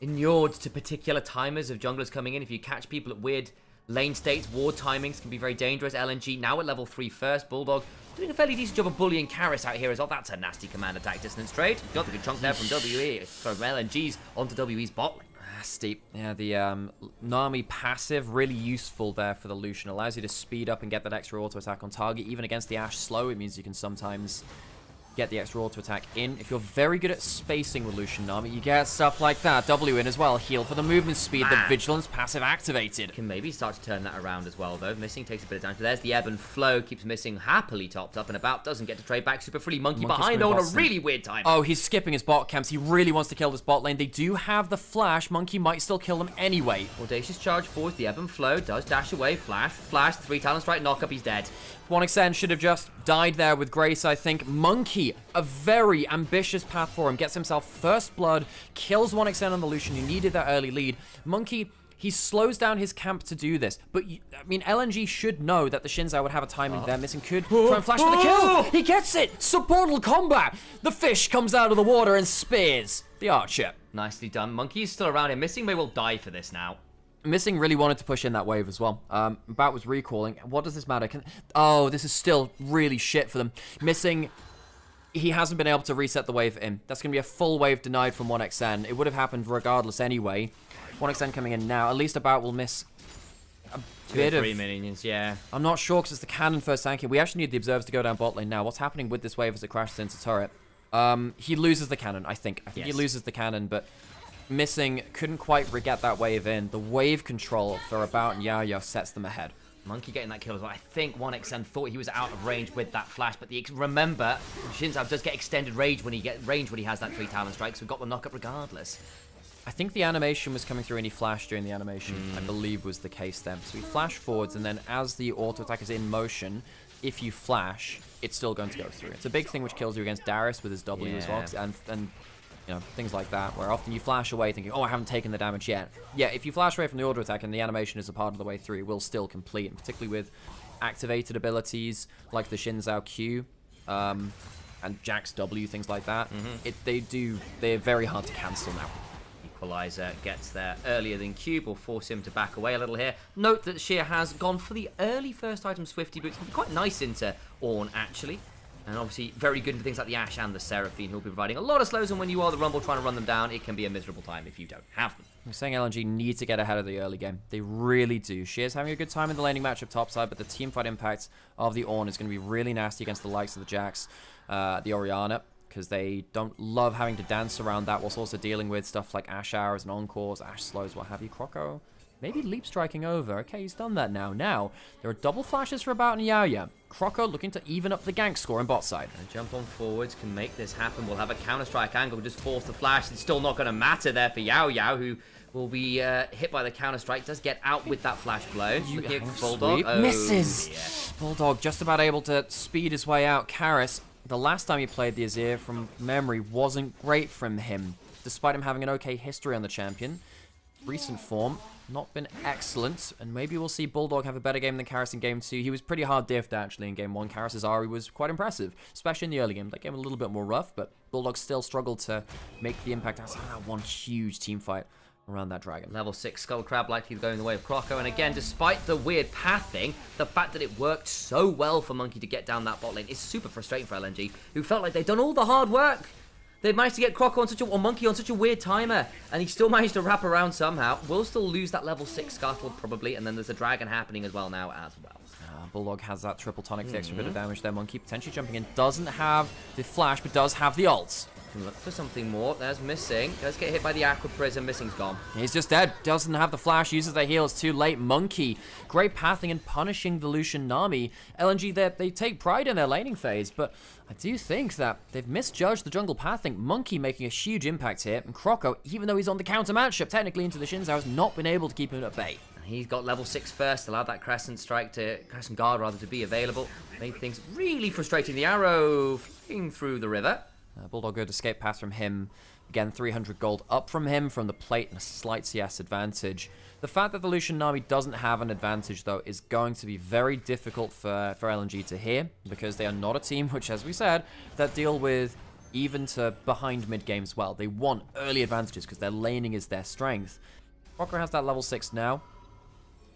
inured to particular timers of junglers coming in. If you catch people at weird lane states, ward timings can be very dangerous. LNG now at level 3 first. Bulldog doing a fairly decent job of bullying Karis out here as well. That's a nasty command attack distance trade. Got the good chunk there from LNG's onto WE's bot lane. Nasty. Yeah, the Nami passive, really useful there for the Lucian. Allows you to speed up and get that extra auto attack on target. Even against the Ashe slow, it means you can sometimes get the extra auto attack in. If you're very good at spacing with Lucian Nami, you get stuff like that. W in as well. Heal for the movement speed. The Vigilance passive activated. Can maybe start to turn that around as well, though. Missing takes a bit of damage. There's the ebb and flow. Keeps Missing happily topped up and about. Doesn't get to trade back super freely. Monkey behind on a really weird time. Oh, he's skipping his bot camps. He really wants to kill this bot lane. They do have the flash. Monkey might still kill them anyway. Audacious charge forwards. The ebb and flow does dash away. Flash. 3 talent strike. Knock up. He's dead. 1xN should have just died there with grace, I think. Monkey, a very ambitious path for him. Gets himself first blood, kills 1xN on the Lucian, who needed that early lead. Monkey, he slows down his camp to do this. But, I mean, LNG should know that the Shinzao would have a timing there. Missing could try and flash for the kill. He gets it. Subportal combat. The fish comes out of the water and spears the archer. Nicely done. Monkey is still around here. Missing may well die for this now. Missing really wanted to push in that wave as well. Bat was recalling. What does this matter? Oh, this is still really shit for them. Missing, he hasn't been able to reset the wave in. That's going to be a full wave denied from 1xN. It would have happened regardless anyway. 1xN coming in now. At least About will miss bit of 3 minions, yeah. I'm not sure because it's the cannon first tanking. We actually need the observers to go down bot lane now. What's happening with this wave as it crashes into turret? He loses the cannon, I think. Yes. He loses the cannon, but missing couldn't quite get that wave in. The wave control for About and Yao sets them ahead. Monkey getting that kill as well. I think 1xN thought he was out of range with that flash, but remember, Xin Zhao does get extended range when he has that 3 Talon strikes, so we got the knock-up regardless. I think the animation was coming through and he flashed during the animation, I believe was the case then. So he flashed forwards, and then as the auto attack is in motion, if you flash, it's still going to go through. It's a big thing which kills you against Darius with his W as well, and you know, things like that, where often you flash away thinking, oh, I haven't taken the damage yet. Yeah, if you flash away from the auto attack and the animation is a part of the way through, it will still complete, and particularly with activated abilities like the Xin Zhao Q, and Jack's W, things like that. They're very hard to cancel now. Equalizer gets there earlier than Cube, will force him to back away a little here. Note that Sheer has gone for the early first item Swifty Boots. Quite nice into Ornn, actually. And obviously very good for things like the Ashe and the Seraphine, who'll be providing a lot of slows, and when you are the Rumble trying to run them down, it can be a miserable time if you don't have them. I'm saying LNG need to get ahead of the early game. They really do. Sheer's having a good time in the laning matchup topside, but the teamfight impact of the Ornn is going to be really nasty against the likes of the Jax, the Orianna, because they don't love having to dance around that whilst also dealing with stuff like Ashe Hours and Encores, Ashe Slows, what have you. Croco, maybe leap striking over. Okay, he's done that now. Now, there are double flashes for About and Yao. Croco looking to even up the gank score on bot side. And jump on forwards can make this happen. We'll have a counter-strike angle, just force the flash. It's still not going to matter there for Yao, who will be hit by the counter-strike. Does get out with that flash blow. Looking at Bulldog. Oh, misses! Yeah. Bulldog just about able to speed his way out. Karis, the last time he played the Azir from memory wasn't great from him, despite him having an okay history on the champion. Recent form, not been excellent, and maybe we'll see Bulldog have a better game than Karis in Game 2. He was pretty hard diffed, actually, in Game 1. Karis' Ahri was quite impressive, especially in the early game. That game a little bit more rough, but Bulldog still struggled to make the impact outside that one huge team fight around that dragon. Level 6 Skull Crab likely going the way of Croco, and again, despite the weird pathing, the fact that it worked so well for Monkey to get down that bot lane is super frustrating for LNG, who felt like they'd done all the hard work. They managed to get Croco on Monkey on such a weird timer, and he still managed to wrap around somehow. We'll still lose that level 6 Scuttle probably, and then there's a dragon happening as well now as well. Bulldog has that triple tonic, the extra bit of damage there. Monkey potentially jumping in, doesn't have the flash, but does have the ult. Can look for something more. There's missing. Does get hit by the Aqua Prism. Missing's gone. He's just dead. Doesn't have the flash. Uses the heal. It's too late. Monkey, great pathing and punishing the Lucian Nami. LNG, they take pride in their laning phase, but I do think that they've misjudged the jungle pathing. Monkey making a huge impact here, and Croco, even though he's on the counter matchup, technically into the Xin Zhao, has not been able to keep him at bay. He's got level 6 first, allowed that Crescent Guard rather to be available. Made things really frustrating. The arrow flying through the river. Bulldog good escape pass from him. Again, 300 gold up from him from the plate and a slight CS advantage. The fact that the Lucian Nami doesn't have an advantage, though, is going to be very difficult for LNG to hear, because they are not a team which, as we said, that deal with even to behind mid games well. They want early advantages because their laning is their strength. Crocker has that level 6 now.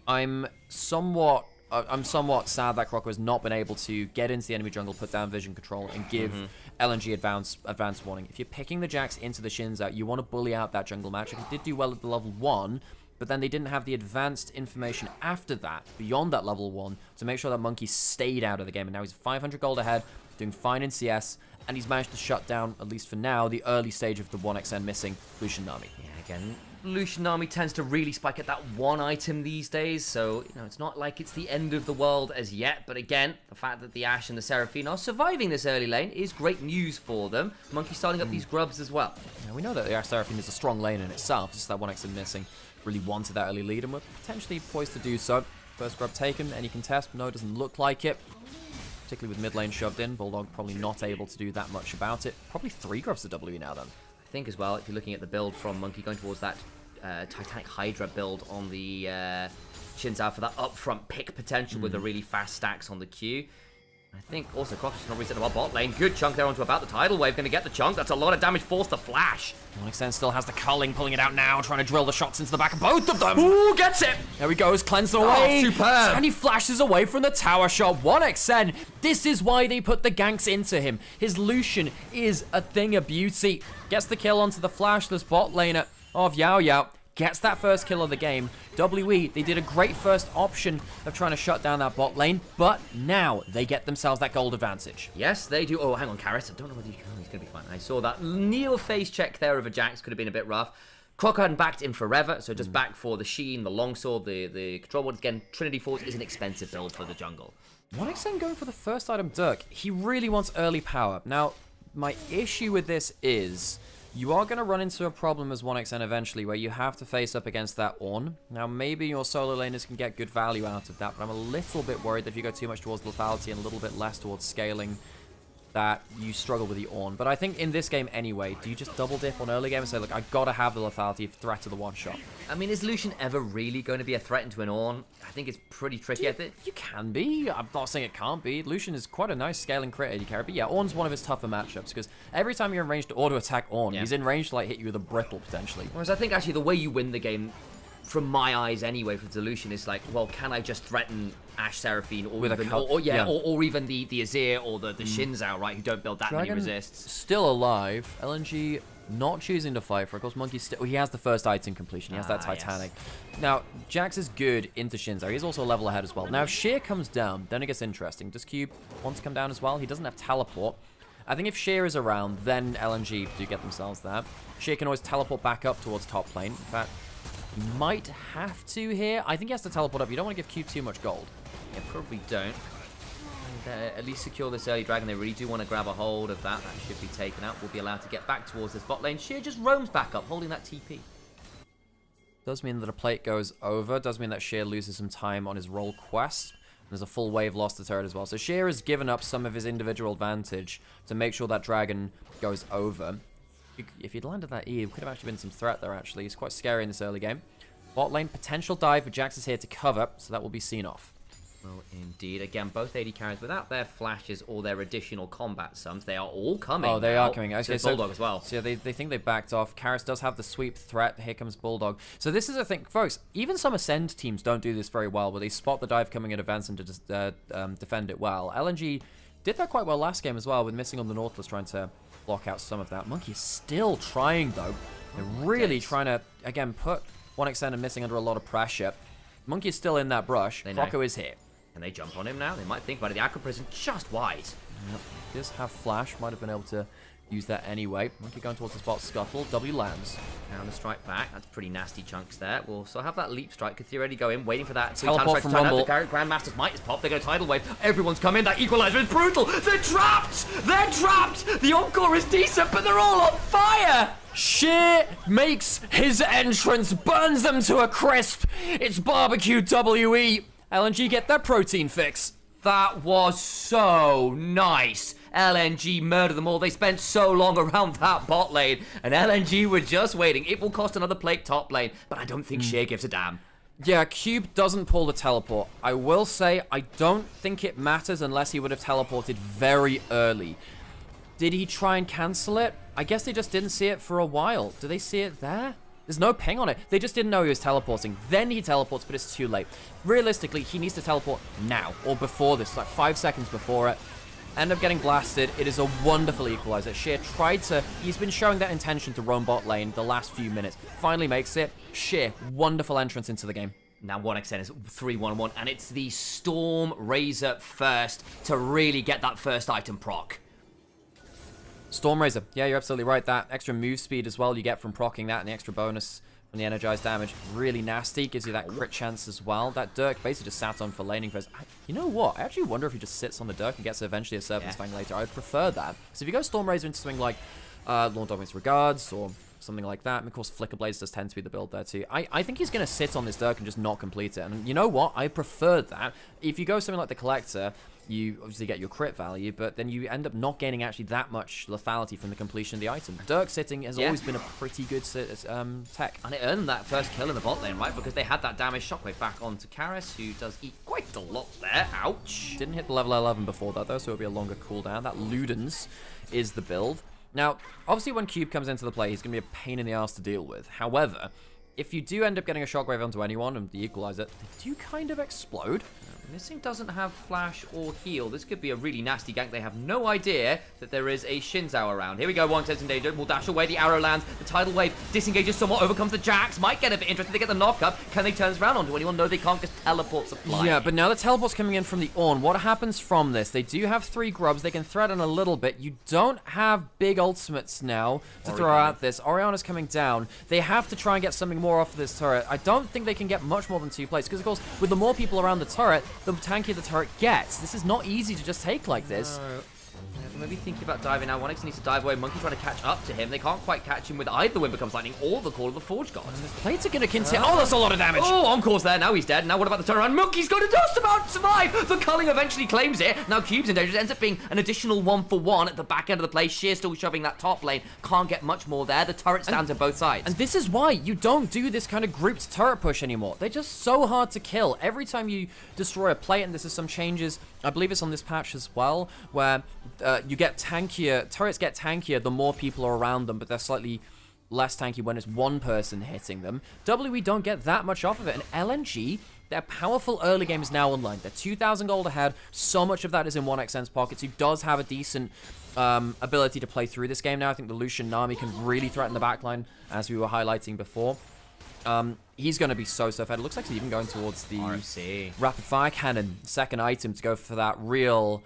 I'm somewhat sad that Croco has not been able to get into the enemy jungle, put down vision control, and give LNG advance warning. If you're picking the Jax into the Shins out, you want to bully out that jungle matchup. He did do well at the level 1, but then they didn't have the advanced information after that, beyond that level 1, to make sure that Monkey stayed out of the game. And now he's 500 gold ahead, doing fine in CS, and he's managed to shut down, at least for now, the early stage of the 1xN missing Lucian Nami. Yeah, again, Lucian Nami tends to really spike at that one item these days, so it's not like it's the end of the world as yet. But again, the fact that the Ashe and the Seraphine are surviving this early lane is great news for them. Monkey starting up these grubs as well. Yeah, we know that the Ashe Seraphine is a strong lane in itself. It's just that 1xN missing really wanted that early lead, and we're potentially poised to do so. First grub taken. Any contest? No, doesn't look like it. Particularly with mid lane shoved in. Bulldog probably not able to do that much about it. Probably 3 grubs to W now then. I think as well, if you're looking at the build from Monkey going towards that Titanic Hydra build on the Xin Zhao for that upfront pick potential with the really fast stacks on the Q. I think also Croc's not resetting our bot lane. Good chunk there onto About the tidal wave. Going to get the chunk. That's a lot of damage. Force the flash. 1xN still has the culling, pulling it out now, trying to drill the shots into the back of both of them. Ooh, gets it. There he goes, cleanse away. Oh, superb. And he flashes away from the tower shot. 1xN, this is why they put the ganks into him. His Lucian is a thing of beauty. Gets the kill onto the flashless bot laner of Yao. gets that first kill of the game. WE, they did a great first option of trying to shut down that bot lane, but now they get themselves that gold advantage. Yes, they do. Oh, hang on, Karis. I don't know whether you can. He's going to be fine. I saw that Neo face check there of a Jax could have been a bit rough. Crocker hadn't backed in forever, so just back for the Sheen, the Longsword, the Control Board. Again, Trinity Force is an expensive build for the jungle. 1xN going for the first item, Dirk. He really wants early power. Now, my issue with this is you are going to run into a problem as 1xN eventually where you have to face up against that Ornn. Now, maybe your solo laners can get good value out of that, but I'm a little bit worried that if you go too much towards lethality and a little bit less towards scaling, that you struggle with the Ornn. But I think in this game anyway, do you just double dip on early game and say, look, I gotta have the lethality threat to the one shot? I mean, is Lucian ever really going to be a threat into an Ornn? I think it's pretty tricky. You can be. I'm not saying it can't be. Lucian is quite a nice scaling crit AD carry, but yeah, Ornn's one of his tougher matchups because every time you're in range to auto-attack Ornn, he's in range to like hit you with a brittle potentially. Whereas I think actually the way you win the game, from my eyes anyway, for Lucian is like, well, can I just threaten Ashe Seraphine or with even, or even the Azir or the Shinzao, right, who don't build that many resists. Still alive. LNG not choosing to fight for it. Of course, Monkey still, he has the first item completion. He has that Titanic. Yes. Now, Jax is good into Shinzao. He's also a level ahead as well. Now, if Sheer comes down, then it gets interesting. Does Cube want to come down as well? He doesn't have teleport. I think if Sheer is around, then LNG do get themselves that. Sheer can always teleport back up towards top lane. In fact, he might have to here. I think he has to teleport up. You don't want to give Cube too much gold. Yeah, probably don't. And at least secure this early dragon. They really do want to grab a hold of that. That should be taken out. We'll be allowed to get back towards this bot lane. Sheer just roams back up, holding that TP. Does mean that a plate goes over. Does mean that Sheer loses some time on his roll quest. There's a full wave lost to turret as well. So Sheer has given up some of his individual advantage to make sure that dragon goes over. If he'd landed that E, it could have actually been some threat there, actually. He's quite scary in this early game. Bot lane, potential dive, but Jax is here to cover, so that will be seen off. Well, indeed. Again, both AD carries without their flashes or their additional combat sums. They are all coming. Oh, they are coming. Okay, so Bulldog as well. So yeah, they think they backed off. Karis does have the sweep threat. Here comes Bulldog. So this is a thing, folks. Even some Ascend teams don't do this very well, where they spot the dive coming in advance and to defend it well. LNG did that quite well last game as well, with missing on the Nautilus, trying to block out some of that. Monkey is still trying, though. They're really trying to, again, put 1xN and missing under a lot of pressure. Monkey is still in that brush. Rocco is here. Can they jump on him now? They might think about it. The Aqua Prison just wide. Yep. Does have flash. Might have been able to use that anyway. Monkey going towards the spot. Scuttle. W lands. Now the strike back. That's pretty nasty chunks there. We'll still have that leap strike. Could theoretically go in, waiting for that. Teleport from Rumble. The Grandmaster's might is popped. They go tidal wave. Everyone's come in. That equalizer is brutal. They're trapped. They're trapped. The encore is decent, but they're all on fire. Sheer makes his entrance, burns them to a crisp. It's barbecue WE. LNG get their protein fix. That was so nice. LNG murder them all. They spent so long around that bot lane, and LNG were just waiting. It will cost another plate top lane, but I don't think Sheer gives a damn. Yeah, Cube doesn't pull the teleport. I will say, I don't think it matters unless he would have teleported very early. Did he try and cancel it? I guess they just didn't see it for a while. Do they see it there? There's no ping on it. They just didn't know he was teleporting. Then he teleports, but it's too late. Realistically, he needs to teleport now, or before this, like 5 seconds before it. End up getting blasted. It is a wonderful equalizer. Sheer tried to... He's been showing that intention to roam bot lane the last few minutes. Finally makes it. Sheer, wonderful entrance into the game. Now 1xN is 3-1-1, and it's the Storm Razor first to really get that first item proc. Storm Razor. Yeah, you're absolutely right. That extra move speed as well you get from proccing that, and the extra bonus from the energized damage. Really nasty. Gives you that crit chance as well. That Dirk basically just sat on for laning phase. You know what? I actually wonder if he just sits on the Dirk and gets eventually a Serpent's Fang later. I would prefer that. So if you go Storm Razor into something like Lord Dominus Regards or something like that, and of course Flicker Blades does tend to be the build there too. I think he's going to sit on this Dirk and just not complete it. And you know what? I prefer that. If you go something like the Collector, you obviously get your crit value, but then you end up not gaining actually that much lethality from the completion of the item. Dirk sitting has always been a pretty good tech. And it earned that first kill in the bot lane, right? Because they had that damage shockwave back onto Karis, who does eat quite a lot there. Ouch. Didn't hit the level 11 before that, though, so it'll be a longer cooldown. That Ludens is the build. Now, obviously when Cube comes into the play, he's going to be a pain in the ass to deal with. However, if you do end up getting a shockwave onto anyone and the equalizer, they do kind of explode. Missing doesn't have flash or heal. This could be a really nasty gank. They have no idea that there is a Shinzao around. Here we go, Wang's in danger. Will dash away, the arrow lands. The tidal wave disengages somewhat, overcomes the Jax. Might get a bit interested. They get the knock-up. Can they turn this around onto anyone? No, they can't, because teleports are flying. Yeah, but now the teleport's coming in from the Ornn. What happens from this? They do have 3 grubs. They can threaten a little bit. You don't have big ultimates now to throw at this. Orianna's coming down. They have to try and get something more off of this turret. I don't think they can get much more than 2 plays, because, of course, with the more people around the turret, the tankier the turret gets. This is not easy to just take like this. No. Maybe thinking about diving now. 1x needs to dive away. Monkey trying to catch up to him. They can't quite catch him with either Wind Becomes Lightning or the Call of the Forge God. And the plates are going to continue. Oh, that's a lot of damage. Oh, on course there. Now he's dead. Now what about the turnaround? Monkey's going to just about survive. The culling eventually claims it. Now Cube's in danger. It ends up being an additional 1-for-1 at the back end of the play. Sheer still shoving that top lane. Can't get much more there. The turret stands on both sides. And this is why you don't do this kind of grouped turret push anymore. They're just so hard to kill. Every time you destroy a plate, and this is some changes, I believe it's on this patch as well, where you get tankier, turrets get tankier the more people are around them, but they're slightly less tanky when it's one person hitting them. WE don't get that much off of it, and LNG, their powerful early game is now online. They're 2,000 gold ahead. So much of that is in 1xN's pockets, who does have a decent ability to play through this game now. I think the Lucian Nami can really threaten the backline, as we were highlighting before. He's going to be so fed. It looks like he's even going towards the RFC. Rapid Fire Cannon, second item, to go for that real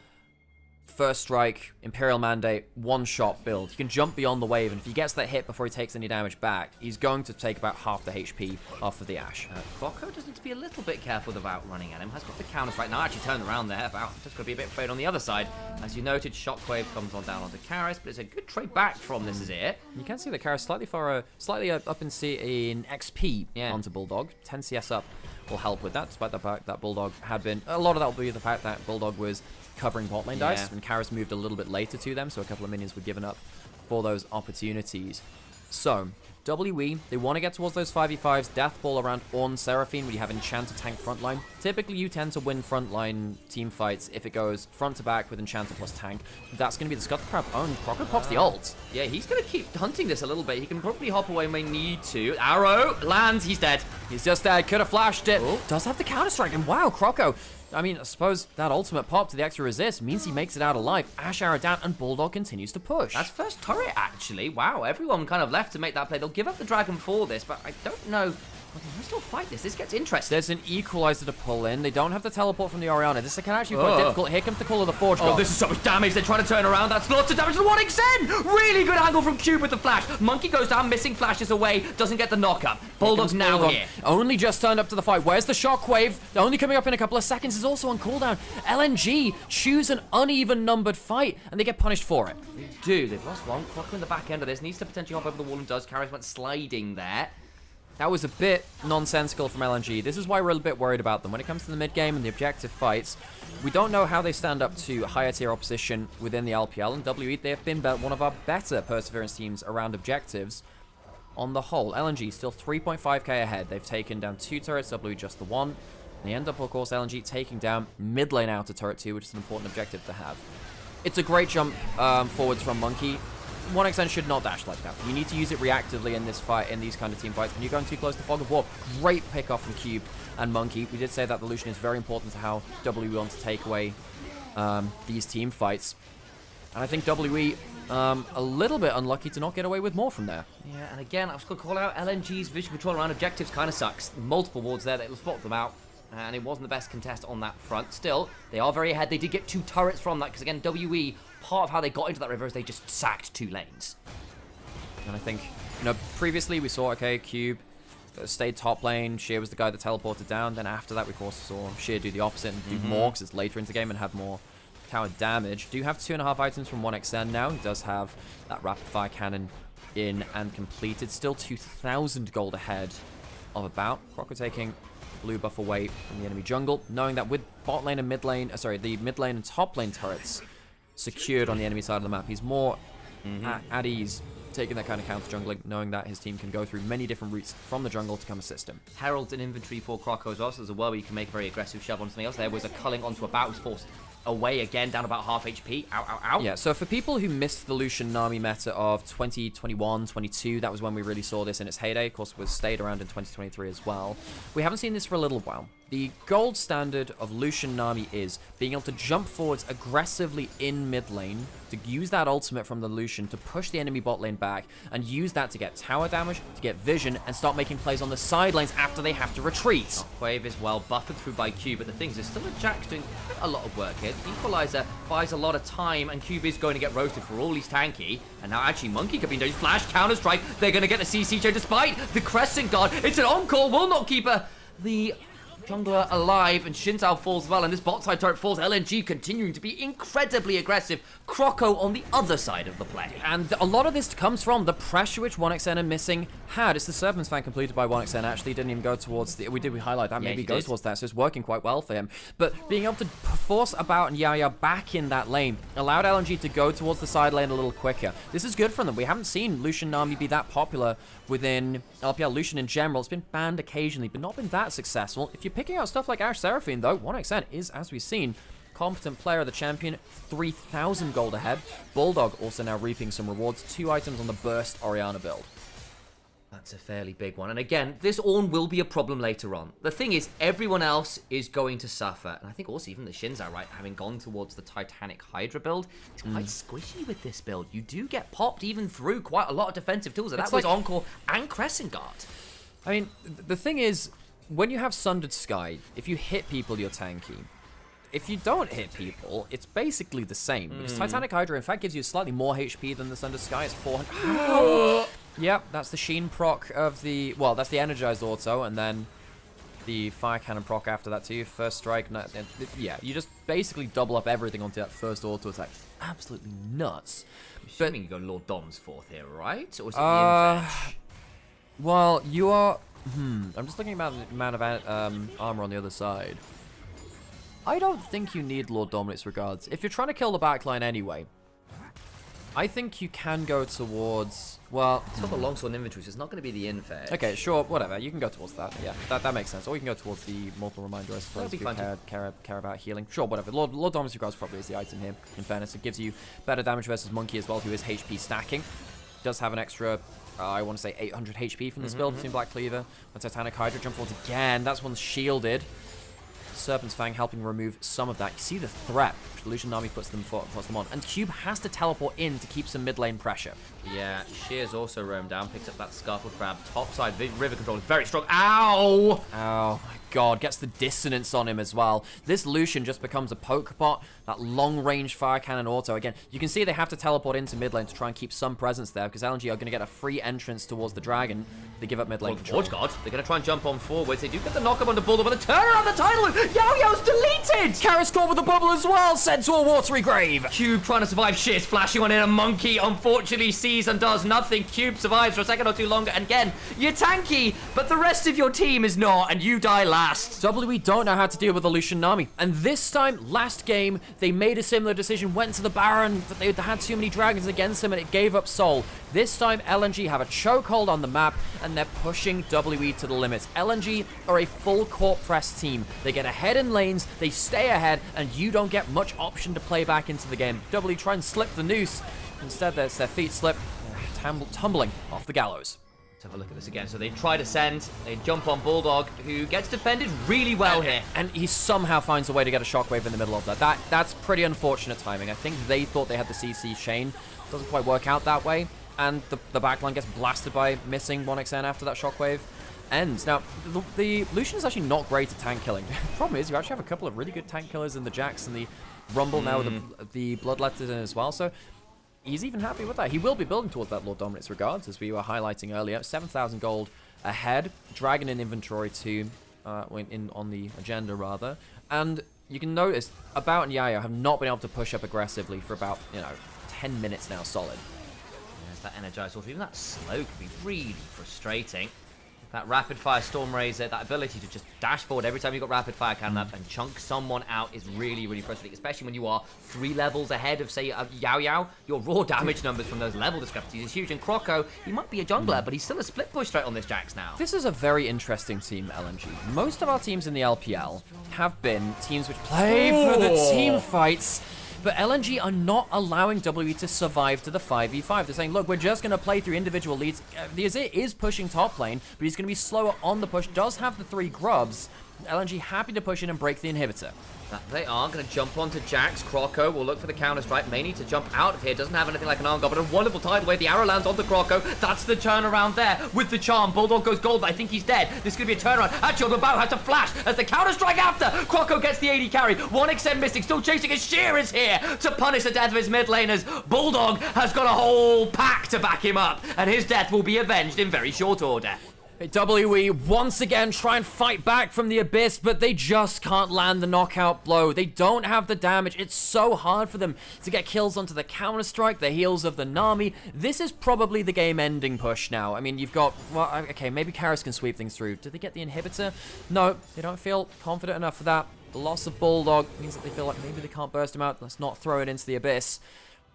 first strike, Imperial Mandate, one-shot build. He can jump beyond the wave, and if he gets that hit before he takes any damage back, he's going to take about half the HP off of the Ashe. Croco just needs to be a little bit careful about running at him. Has got the counters right now. Actually turned around there. About just going to be a bit afraid on the other side. As you noted, Shockwave comes on down onto Karis, but it's a good trade back from this is it. You can see that Karis slightly up in XP onto Bulldog. 10 CS up will help with that, despite the fact that Bulldog had been... A lot of that will be the fact that Bulldog was covering bot lane dice, and Karis moved a little bit later to them, so a couple of minions were given up for those opportunities. So, WE, they want to get towards those 5v5s, Death Ball around Ornn, Seraphine, where you have Enchanter tank frontline. Typically, you tend to win frontline team fights if it goes front to back with Enchanter plus tank. That's going to be the Scuttle Crab own. Croco pops the ult. Yeah, he's going to keep hunting this a little bit. He can probably hop away when he need to. Arrow lands, he's dead. He's just dead, could have flashed it. Ooh. Does have the counter-strike, and wow, Croco. I mean, I suppose that ultimate pop to the extra resist means he makes it out alive. Ashe arrow down, and Bulldog continues to push. That's first turret, actually. Wow, everyone kind of left to make that play. They'll give up the dragon for this, but I don't know. Well, they still fight this. This gets interesting. There's an equalizer to pull in. They don't have the teleport from the Orianna. This can actually be quite difficult. Here comes the Call of the Forge God. Oh, this is so much damage. They're trying to turn around. That's lots of damage to 1xN. Really good angle from Cube with the flash. Monkey goes down, missing flashes away. Doesn't get the knock-up. Bulldog's now here. Only just turned up to the fight. Where's the Shockwave? They're only coming up in a couple of seconds. Is also on cooldown. LNG choose an uneven numbered fight, and they get punished for it. They do. They've lost one. Croco in the back end of this. Needs to potentially hop over the wall and does. Karis went sliding there. That was a bit nonsensical from LNG. This is why we're a bit worried about them. When it comes to the mid-game and the objective fights, we don't know how they stand up to higher-tier opposition within the LPL. And WE, they have been one of our better Perseverance teams around objectives on the whole. LNG still 3.5k ahead. They've taken down 2 turrets, WE just the 1. And they end up, of course, LNG taking down mid-lane outer turret 2, which is an important objective to have. It's a great jump forwards from Monkey. 1xN should not dash like that. You need to use it reactively in this fight, in these kind of team fights. When you're going too close to Fog of War, great pick off from Cube and Monkey. We did say that the Lucian is very important to how WE wants to take away these team fights. And I think WE a little bit unlucky to not get away with more from there. Yeah, and again, I was going to call out LNG's vision control around objectives kind of sucks. Multiple wards there, they'll spot them out. And it wasn't the best contest on that front. Still, they are very ahead. They did get 2 turrets from that, because again, WE, part of how they got into that river is they just sacked 2 lanes. And I think, you know, previously we saw, okay, Cube stayed top lane. Sheer was the guy that teleported down. Then after that, we of course saw Sheer do the opposite and do more, because it's later into the game and have more tower damage. Do have 2.5 items from 1xN now. He does have that rapid fire cannon in and completed. Still 2,000 gold ahead of about. Croco taking blue buff away from the enemy jungle, knowing that with bot lane and mid lane, the mid lane and top lane turrets secured on the enemy side of the map, he's more at ease taking that kind of counter jungling, knowing that his team can go through many different routes from the jungle to come assist him. Herald's in inventory for Croco as well, so there's a world where you can make a very aggressive shove on something else. There was a culling onto a bout, was forced away again, down about half HP. Ow, ow, ow. Yeah, so for people who missed the Lucian Nami meta of 2021, 22, that was when we really saw this in its heyday. Of course, it was stayed around in 2023 as well. We haven't seen this for a little while. The gold standard of Lucian Nami is being able to jump forwards aggressively in mid lane, to use that ultimate from the Lucian to push the enemy bot lane back, and use that to get tower damage, to get vision, and start making plays on the side lanes after they have to retreat. Shockwave is well buffered through by Cube, but the thing is, there's still a Jax doing a lot of work here. The Equalizer buys a lot of time, and Cube is going to get roasted for all he's tanky. And now actually Monkey could be doing flash, counter-strike. They're going to get the CC chain despite the Crescent Guard. It's an encore, will not keep the jungler alive, and Shinzao falls well, and this bot side turret falls. LNG continuing to be incredibly aggressive. Croco on the other side of the play. And a lot of this comes from the pressure which 1xN and Missing had. It's the Serpent's Fan completed by 1xN, actually didn't even go towards the... We highlight that, maybe goes towards that, so it's working quite well for him. But being able to force About and Yao back in that lane allowed LNG to go towards the side lane a little quicker. This is good for them. We haven't seen Lucian Nami be that popular within LPL. Lucian in general, it's been banned occasionally, but not been that successful. If you're picking out stuff like Ash Seraphine, though, 1xN is, as we've seen, competent player of the champion, 3,000 gold ahead. Bulldog also now reaping some rewards, 2 items on the Burst Orianna build. That's a fairly big one. And again, this Ornn will be a problem later on. The thing is, everyone else is going to suffer. And I think also even the Shinzao, right, having gone towards the Titanic Hydra build, it's quite squishy with this build. You do get popped even through quite a lot of defensive tools. And that was Encore and Crescent Guard. I mean, the thing is, when you have Sundered Sky, if you hit people, you're tanky. If you don't hit people, it's basically the same. Because Titanic Hydra, in fact, gives you slightly more HP than the Sundered Sky. It's 400. Yep, that's the Sheen proc of the... Well, that's the Energized auto, and then the Fire Cannon proc after that too. First strike, yeah, you just basically double up everything onto that first auto attack. Absolutely nuts. I'm assuming you go Lord Dom's fourth here, right? Or is it the Infetch? Well, you are... I'm just looking about the amount of armor on the other side. I don't think you need Lord Dominic's regards. If you're trying to kill the backline anyway, I think you can go towards... Well... It's got the longsword inventory, so it's not going to be the Infetch. Okay, sure, whatever. You can go towards that. Yeah, that makes sense. Or you can go towards the Mortal Reminder, I suppose, if you care about healing. Sure, whatever. Lord Dominic's regards probably is the item here, in fairness. It gives you better damage versus Monkey as well, who is HP stacking. Does have an extra... I want to say 800 HP from this build between Black Cleaver and Titanic Hydra. Jump forward again. That's one's shielded. Serpent's Fang helping remove some of that. You see the threat which Lucian Nami puts them on. And Cube has to teleport in to keep some mid lane pressure. Yeah, Shears also roamed down, picks up that Scarfled Crab. Topside River Control is very strong. Ow! Oh my god, gets the dissonance on him as well. This Lucian just becomes a poke bot. That long-range fire cannon auto. Again, you can see they have to teleport into mid lane to try and keep some presence there, because LNG are going to get a free entrance towards the dragon. They give up mid lane control. Forge Guard, they're going to try and jump on forwards. They do get the knock-up on the Bulldog, but the turn around the title. Yao's deleted! Karis caught with the bubble as well, sent to a watery grave. Cube trying to survive. Shears flashing on in. A Monkey unfortunately sees and does nothing. Cube survives for a second or two longer. And again, you're tanky, but the rest of your team is not, and you die last. WWE don't know how to deal with the Lucian Nami. And this time, last game, they made a similar decision, went to the Baron, but they had too many dragons against him and it gave up Soul. This time, LNG have a chokehold on the map and they're pushing WE to the limits. LNG are a full court press team. They get ahead in lanes, they stay ahead, and you don't get much option to play back into the game. WE try and slip the noose. Instead, their feet slip, tumbling off the gallows. Let's have a look at this again. So they try to send, they jump on Bulldog, who gets defended really well here. And he somehow finds a way to get a shockwave in the middle of that. That's pretty unfortunate timing. I think they thought they had the CC chain. Doesn't quite work out that way. And the backline gets blasted by Missing 1xN after that shockwave ends. Now, the Lucian is actually not great at tank killing. The problem is you actually have a couple of really good tank killers in the Jax and the Rumble now with the Bloodletters in as well. So he's even happy with that. He will be building towards that Lord Dominic's regards, as we were highlighting earlier. 7,000 gold ahead. Dragon in inventory too, on the agenda rather. And you can notice About and Yaya have not been able to push up aggressively for about 10 minutes now solid. There's that energized auto. Even that slow can be really frustrating. That rapid fire Storm Razor, that ability to just dash forward every time you got rapid fire cannon up and chunk someone out is really, really frustrating, especially when you are 3 levels ahead of, say, Yao. Your raw damage numbers from those level discrepancies is huge. And Croco, he might be a jungler, but he's still a split push threat on this Jax now. This is a very interesting team, LNG. Most of our teams in the LPL have been teams which play for the team fights. But LNG are not allowing WE to survive to the 5v5. They're saying, look, we're just going to play through individual leads. The Azir is pushing top lane, but he's going to be slower on the push. Does have the 3 grubs, LNG happy to push in and break the inhibitor. They are going to jump onto Jax. Croco will look for the counter-strike. May need to jump out of here. Doesn't have anything like an arm guard, but a wonderful tidal wave. The arrow lands onto Croco. That's the turnaround there with the charm. Bulldog goes gold, but I think he's dead. This could be a turnaround. Actually, Bao has to flash as the counter-strike after. Croco gets the AD carry. 1xM missing, still chasing as Sheer is here to punish the death of his mid laners. Bulldog has got a whole pack to back him up, and his death will be avenged in very short order. WE once again try and fight back from the abyss, but they just can't land the knockout blow. They don't have the damage. It's so hard for them to get kills onto the counter-strike, the heals of the Nami. This is probably the game-ending push now. I mean, you've got, well, okay, maybe Karis can sweep things through. Do they get the inhibitor? No, they don't feel confident enough for that. The loss of Bulldog means that they feel like maybe they can't burst him out. Let's not throw it into the abyss.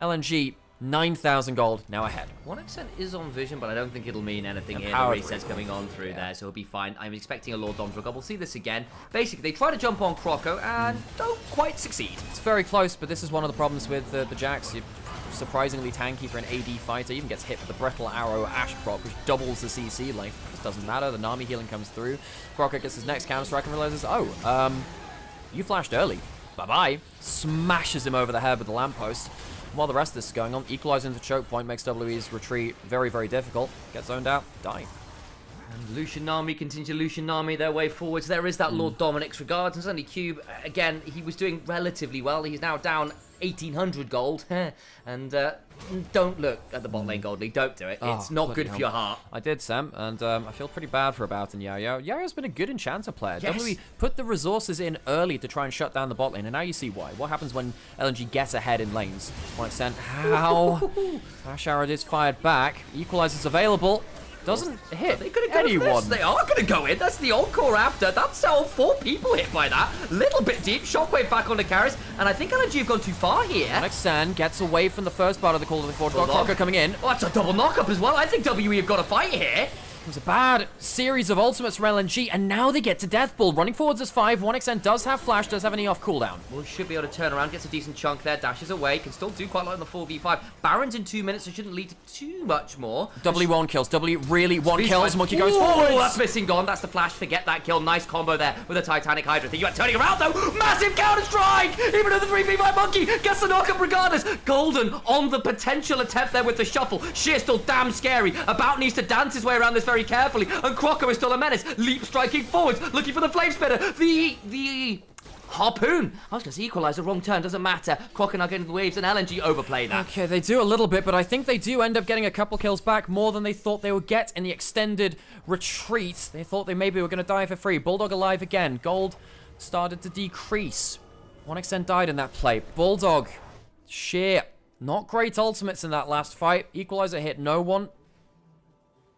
LNG, 9,000 gold, now ahead. 1xM is on vision, but I don't think it'll mean anything here. The reset's coming on through there, so he'll be fine. I'm expecting a Lord Dom's Ruggle. We'll see this again. Basically, they try to jump on Croco and don't quite succeed. It's very close, but this is one of the problems with the Jax. You're surprisingly tanky for an AD fighter. Even gets hit with the Brittle Arrow Ash prop, which doubles the CC length. It just doesn't matter. The Nami healing comes through. Croco gets his next counter-strike and realizes, oh, you flashed early. Bye-bye. Smashes him over the head with the lamppost. While the rest of this is going on, equalizing the choke point makes WE's retreat very, very difficult. Gets zoned out, die. And Lucian Nami continue to Lucian Nami their way forwards. There is that Lord Dominic's regards, and suddenly Cube, again, he was doing relatively well. He's now down 1,800 gold. And don't look at the bot lane gold league. Don't do it. It's not good for your heart. I did, Sam, and I feel pretty bad for About and Yayo. Yayo's been a good enchanter player. Yes. WWE put the resources in early to try and shut down the bot lane, and now you see why. What happens when LNG gets ahead in lanes? 1xM, how? Flash arrow is fired back. Equalizer's available. Doesn't hit anyone. They are going to go in. That's the encore after. That's all 4 people hit by that. Little bit deep. Shockwave back onto Karis. And I think LNG have gone too far here. Onixan gets away from the first part of the call to the forward. Croco coming in. Oh, that's a double knock-up as well. I think WE have got a fight here. It was a bad series of ultimates from LNG, and now they get to Death Ball. Running forwards as 5. 1xM does have flash, does have an E off cooldown. Well, should be able to turn around, gets a decent chunk there, dashes away, can still do quite a lot in the 4v5. Baron's in 2 minutes, so shouldn't lead to too much more. W won't kills. W really won't kills. Monkey goes forwards. Oh, that's missing gone. That's the flash. Forget that kill. Nice combo there with a Titanic Hydra. Think you about turning around, though. Massive counter-strike! Even though the 3v5 Monkey gets the knock-up regardless. Golden on the potential attempt there with the shuffle. Sheer still damn scary. About needs to dance his way around this very carefully. And Croco is still a menace. Leap striking forwards, looking for the flame spitter. The harpoon. I was going to say equalizer, wrong turn, doesn't matter. Croco now getting the waves, and LNG overplay that. Okay, they do a little bit, but I think they do end up getting a couple kills back, more than they thought they would get in the extended retreat. They thought they maybe were going to die for free. Bulldog alive again. Gold started to decrease. 1xM died in that play. Bulldog, Sheer, not great ultimates in that last fight. Equalizer hit no one.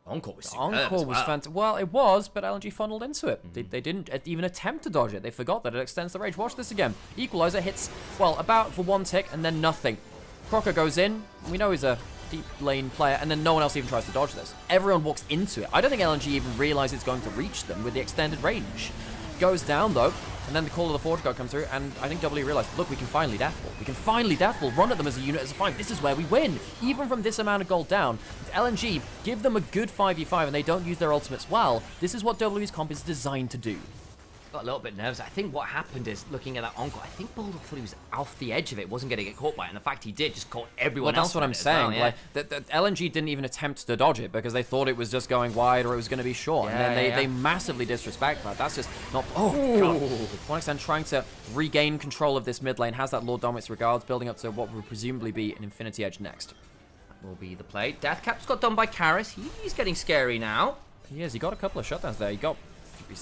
Encore was fantastic. Well, it was, but LNG funneled into it. They didn't even attempt to dodge it. They forgot that it extends the range. Watch this again. Equalizer hits, well, about for 1 tick, and then nothing. Croco goes in. We know he's a deep lane player, and then no one else even tries to dodge this. Everyone walks into it. I don't think LNG even realizes it's going to reach them with the extended range. Goes down, though, and then the call of the Forge God comes through, and I think W realized, look, we can finally Death Ball. We can finally Death Ball, run at them as a unit, as a 5. This is where we win. Even from this amount of gold down, LNG give them a good 5v5, and they don't use their ultimates well. This is what W's comp is designed to do. Got a little bit nervous. I think what happened is, looking at that encore, I think Bulldog thought he was off the edge of it, wasn't going to get caught by it, and the fact he did just caught everyone else. That's what I'm saying. Well, yeah. Like, the LNG didn't even attempt to dodge it because they thought it was just going wide or it was going to be short, and then they massively disrespect that. That's just not... Oh, God. 1xM trying to regain control of this mid lane, has that Lord Dominic's regards, building up to what will presumably be an Infinity Edge next. That will be the play. Deathcap's got done by Karis. He's getting scary now. He is. He got a couple of shutdowns there. He's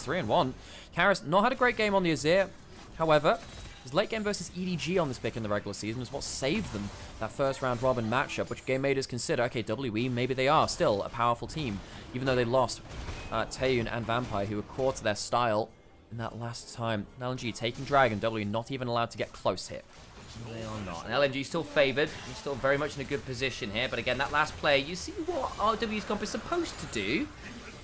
3-1. Karis not had a great game on the Azir. However, his late game versus EDG on this pick in the regular season was what saved them that first round robin matchup, which game makers consider, okay, WE, maybe they are still a powerful team, even though they lost Taeyun and Vampire, who were core to their style in that last time. LNG taking Dragon, W not even allowed to get close here. They are not. And LNG still favoured. He's still very much in a good position here. But again, that last play, you see what RW's comp is supposed to do.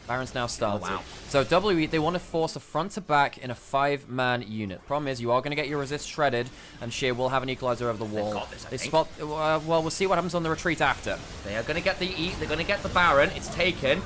Baron's now started. Oh, wow. So WE, they want to force a front to back in a 5-man unit. Problem is, you are going to get your resist shredded, and Sheer will have an equalizer over the wall. Got this, I think. Spot. Well, we'll see what happens on the retreat after. They are going to get the E. They're going to get the Baron. It's taken.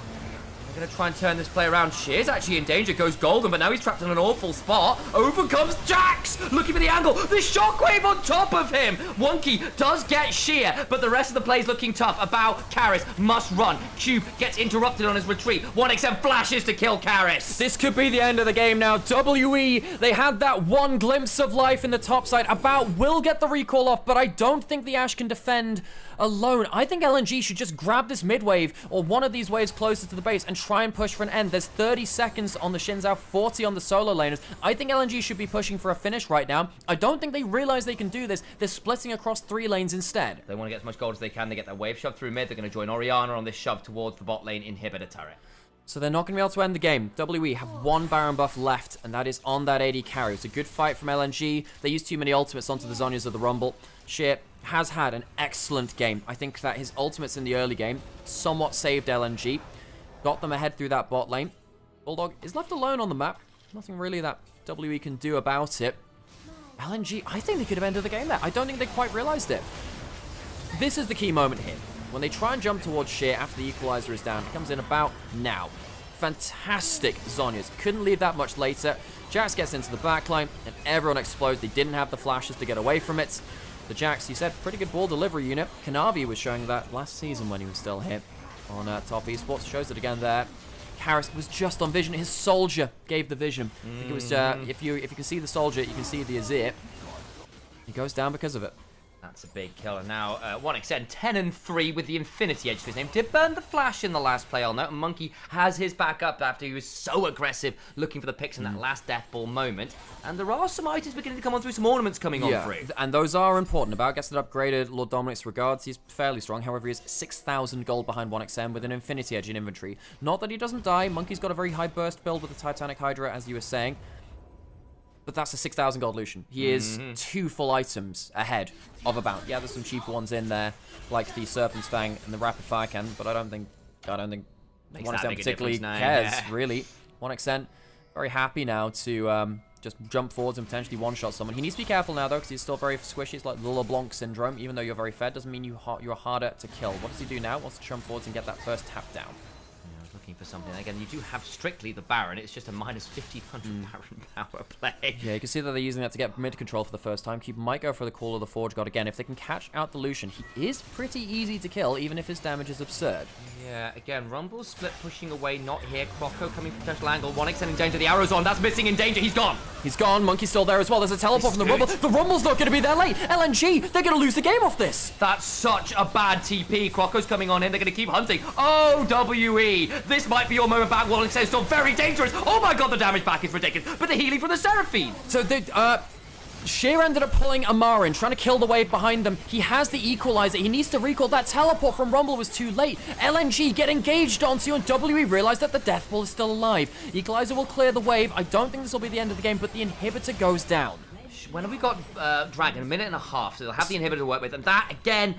Gonna try and turn this play around. Shear's actually in danger, goes golden, but now he's trapped in an awful spot. Over comes Jax, looking for the angle. The shockwave on top of him. Wonky does get Shear, but the rest of the play's looking tough. About Karis must run. Cube gets interrupted on his retreat. 1XM flashes to kill Karis. This could be the end of the game now. WE, they had that one glimpse of life in the top side. About will get the recall off, but I don't think the Ashe can defend alone. I think LNG should just grab this mid wave or one of these waves closer to the base and try and push for an end. There's 30 seconds on the Xin Zhao, 40 on the solo laners. I think LNG should be pushing for a finish right now. I don't think they realize they can do this. They're splitting across 3 lanes instead. They want to get as much gold as they can. They get their wave shoved through mid. They're going to join Orianna on this shove towards the bot lane inhibitor turret. So they're not going to be able to end the game. WE have one Baron buff left, and that is on that AD carry. It's a good fight from LNG. They used too many ultimates onto the Zhonyas of the Rumble. Shear has had an excellent game. I think that his ultimates in the early game somewhat saved LNG. Got them ahead through that bot lane. Bulldog is left alone on the map. Nothing really that WE can do about it. LNG, I think they could have ended the game there. I don't think they quite realized it. This is the key moment here. When they try and jump towards Shear after the equalizer is down, it comes in about now. Fantastic Zhonyas. Couldn't leave that much later. Jax gets into the backline, and everyone explodes. They didn't have the flashes to get away from it. The Jax, you said, pretty good ball delivery unit. Kanavi was showing that last season when he was still here on Top Esports. Shows it again there. Karis was just on vision. His soldier gave the vision. I think it was, if you can see the soldier, you can see the Azir. He goes down because of it. That's a big killer. Now, 1XN 10-3 with the Infinity Edge to his name. Did burn the flash in the last play, I'll note. And Monkey has his back up after he was so aggressive looking for the picks in that last death ball moment. And there are some items beginning to come on through, some ornaments coming on through. And those are important. About gets it upgraded. Lord Dominic's regards. He's fairly strong. However, he is 6,000 gold behind 1XM with an Infinity Edge in inventory. Not that he doesn't die. Monkey's got a very high burst build with the Titanic Hydra, as you were saying. But that's a 6,000 gold Lucian. He is 2 full items ahead of About. Yeah, there's some cheap ones in there, like the Serpent's Fang and the Rapid Fire Cannon, but I don't think 1XN particularly cares, really. 1XN, very happy now to just jump forwards and potentially one-shot someone. He needs to be careful now, though, because he's still very squishy. It's like the LeBlanc syndrome. Even though you're very fed, doesn't mean you're harder to kill. What does he do now? Wants to jump forwards and get that first tap down. For something. Again, you do have strictly the Baron. It's just a minus 1,500 Baron power play. Yeah, you can see that they're using that to get mid control for the first time. Cube might go for the Call of the Forge God again. If they can catch out the Lucian, he is pretty easy to kill, even if his damage is absurd. Yeah, again, Rumble's split pushing away, not here. Croco coming from potential angle. 1XN in danger. The arrow's on. That's missing in danger. He's gone. He's gone. Monkey's still there as well. There's a teleport from the Rumble. The Rumble's not going to be there late. LNG, they're going to lose the game off this. That's such a bad TP. Croco's coming on in. They're going to keep hunting. Oh, WE. This might be your moment back. 1XN is still very dangerous. Oh my god, the damage back is ridiculous. But the healing from the Seraphine. So Shear ended up pulling Amarin, trying to kill the wave behind them. He has the equalizer. He needs to recall. That teleport from Rumble was too late. LNG get engaged onto, and WE realize that the death ball is still alive. Equalizer will clear the wave. I don't think this will be the end of the game, but the inhibitor goes down. When have we got Dragon? A minute and a half, so they'll have the inhibitor to work with. And that, again,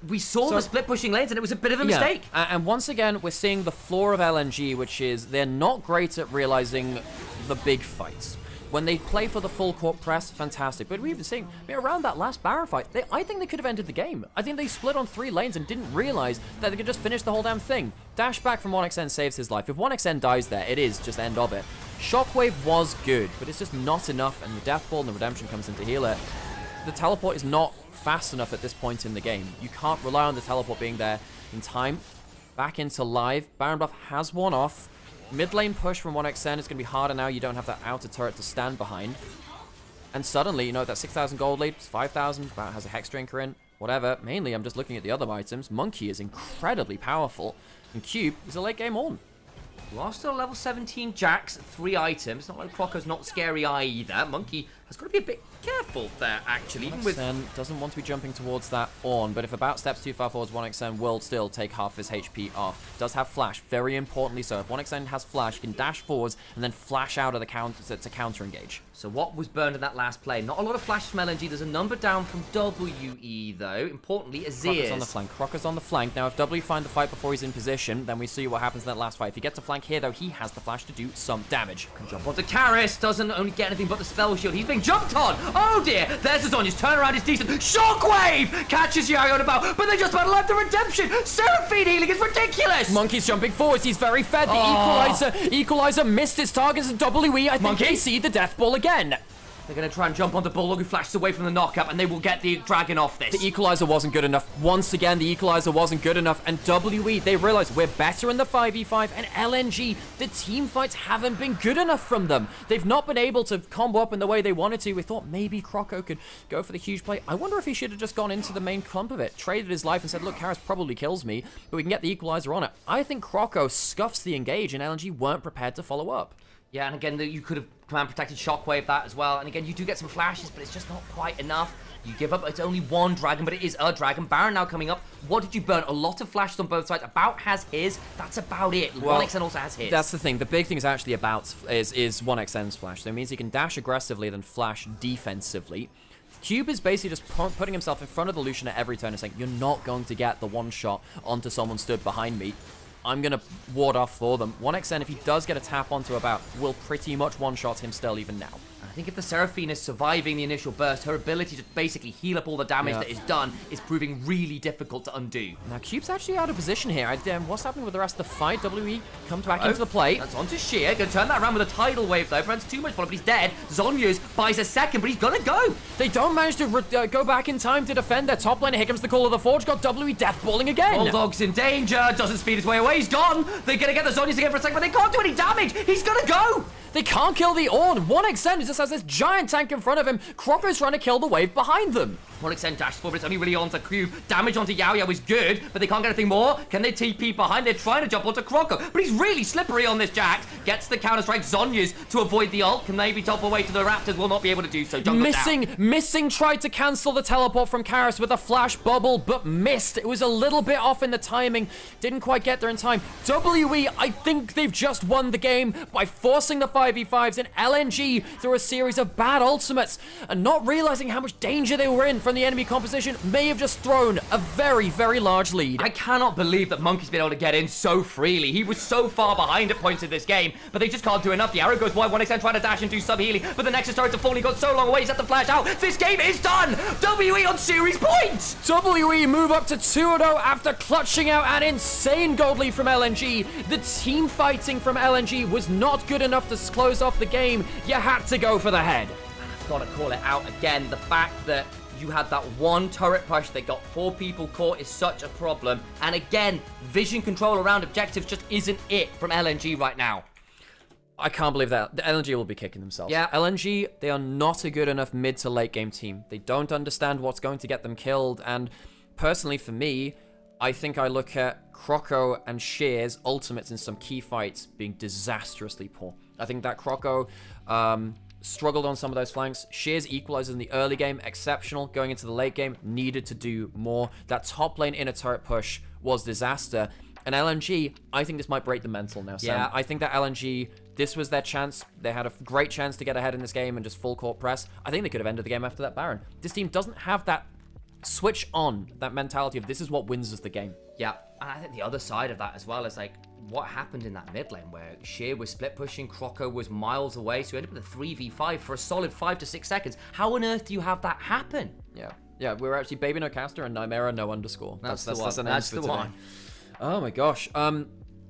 we saw the split pushing lanes, and it was a bit of a mistake. And once again, we're seeing the flaw of LNG, which is they're not great at realizing the big fights. When they play for the full court press, fantastic. But we've been seeing around that last Baron fight, I think they could have ended the game. I think they split on 3 lanes and didn't realize that they could just finish the whole damn thing. Dash back from 1XN saves his life. If 1XN dies there, it is just end of it. Shockwave was good, but it's just not enough, and the Death Ball and the Redemption comes in to heal it. The teleport is not fast enough at this point in the game. You can't rely on the teleport being there in time. Back into live. Baron buff has one off. Mid lane push from 1XN is going to be harder now. You don't have that outer turret to stand behind. And suddenly, you know, that 6,000 gold lead, 5,000, that has a Hex Drinker in, whatever. Mainly, I'm just looking at the other items. Monkey is incredibly powerful, and Cube is a late game on. You are still level 17 Jax, 3 items. Not like Croco's not scary either. Monkey has got to be a bit careful there, actually. 1XN doesn't want to be jumping towards that Ornn, but if About steps too far forwards, 1XN will still take half his HP off. Does have Flash, very importantly so. If 1XN has Flash, he can dash forwards and then flash out of the counter to counter engage. So what was burned in that last play? Not a lot of flashes from LNG. There's a number down from WE, though. Importantly, Azir's on the flank. Crocker's on the flank. Now, if W find the fight before he's in position, then we see what happens in that last fight. If he gets a flank here, though, he has the flash to do some damage. Can jump onto Karis. Doesn't only get anything but the spell shield. He's been getting jumped on. Oh dear, there's the Zonya's turnaround is decent. Shockwave catches Yayo on about, but they just about left the redemption. Seraphine healing is ridiculous. Monkey's jumping forwards, he's very fed. The equalizer missed its targets, and WE, I think they see the death ball again. They're going to try and jump onto Bulldog, who flashes away from the knockup, and they will get the dragon off this. The equalizer wasn't good enough. Once again, the equalizer wasn't good enough, and WE, they realize we're better in the 5v5, and LNG, the team fights haven't been good enough from them. They've not been able to combo up in the way they wanted to. We thought maybe Croco could go for the huge play. I wonder if he should have just gone into the main clump of it, traded his life and said, look, Karis probably kills me, but we can get the equalizer on it. I think Croco scuffs the engage, and LNG weren't prepared to follow up. Yeah, and again, you could have command protected Shockwave that as well. And again, you do get some flashes, but it's just not quite enough. You give up. It's only one dragon, but it is a dragon. Baron now coming up. What did you burn? A lot of flashes on both sides. About has his. That's about it. Well, 1xN also has his. That's the thing. The big thing is actually about is 1xN's flash. So it means he can dash aggressively, then flash defensively. Cube is basically just putting himself in front of the Lucian at every turn and saying, you're not going to get the one shot onto someone stood behind me. I'm going to ward off for them. 1xN, if he does get a tap onto about, will pretty much one-shot him still even now. I think if the Seraphine is surviving the initial burst, her ability to basically heal up all the damage that is done is proving really difficult to undo. Now, Cube's actually out of position here. What's happening with the rest of the fight? WE comes back into the play. That's onto Sheer. Gonna turn that around with a tidal wave, though. Prevents too much follow, but he's dead. Zonyas buys a second, but he's gonna go. They don't manage to go back in time to defend their top lane. Here comes the call of the Forge. Got WE deathballing again. Bulldog's in danger. Doesn't speed his way away. He's gone. They're gonna get the Zonyas again for a second, but they can't do any damage. He's gonna go. They can't kill the Ornn. 1xN just has this giant tank in front of him. Croco's trying to kill the wave behind them. 1xN dashes forward, but it's only really onto Cube. Damage onto Yao Yao is good, but they can't get anything more. Can they TP behind? They're trying to jump onto Croco, but he's really slippery on this Jax. Gets the counter-strike Zonyas to avoid the ult. Can they be top away to the Raptors? Will not be able to do so. Missing tried to cancel the teleport from Karis with a flash bubble, but missed. It was a little bit off in the timing. Didn't quite get there in time. WE, I think they've just won the game by forcing the 5v5s and LNG through a series of bad ultimates, and not realizing how much danger they were in from the enemy composition may have just thrown a very, very large lead. I cannot believe that Monkey's been able to get in so freely. He was so far behind at points in this game, but they just can't do enough. The arrow goes wide, 1xN trying to dash and do sub-healing, but the Nexus turrets have fallen. He got so long away, he's had to flash out. This game is done! WE on series points! WE move up to 2-0 after clutching out an insane gold lead from LNG. The team fighting from LNG was not good enough to close off the game. You had to go for the head. I've got to call it out again. The fact that you had that one turret push that got 4 people caught is such a problem. And again, vision control around objectives just isn't it from LNG right now. I can't believe that. The LNG will be kicking themselves. Yeah. LNG, they are not a good enough mid to late game team. They don't understand what's going to get them killed. And personally for me, I think I look at Croco and Sheer's ultimates in some key fights being disastrously poor. I think that Croco struggled on some of those flanks. Sheer's equalizers in the early game, exceptional. Going into the late game, needed to do more. That top lane inner turret push was disaster. And LNG, I think this might break the mental now, Sam. Yeah. I think that LNG, this was their chance. They had a great chance to get ahead in this game and just full court press. I think they could have ended the game after that Baron. This team doesn't have that switch on, that mentality of this is what wins us the game. Yeah, and I think the other side of that as well is like what happened in that mid lane where Sheer was split pushing, Croco was miles away, so you ended up with a 3v5 for a solid 5 to 6 seconds. How on earth do you have that happen? Yeah, we're actually Baby No Caster and Nymaera No Underscore. That's the one. Oh my gosh.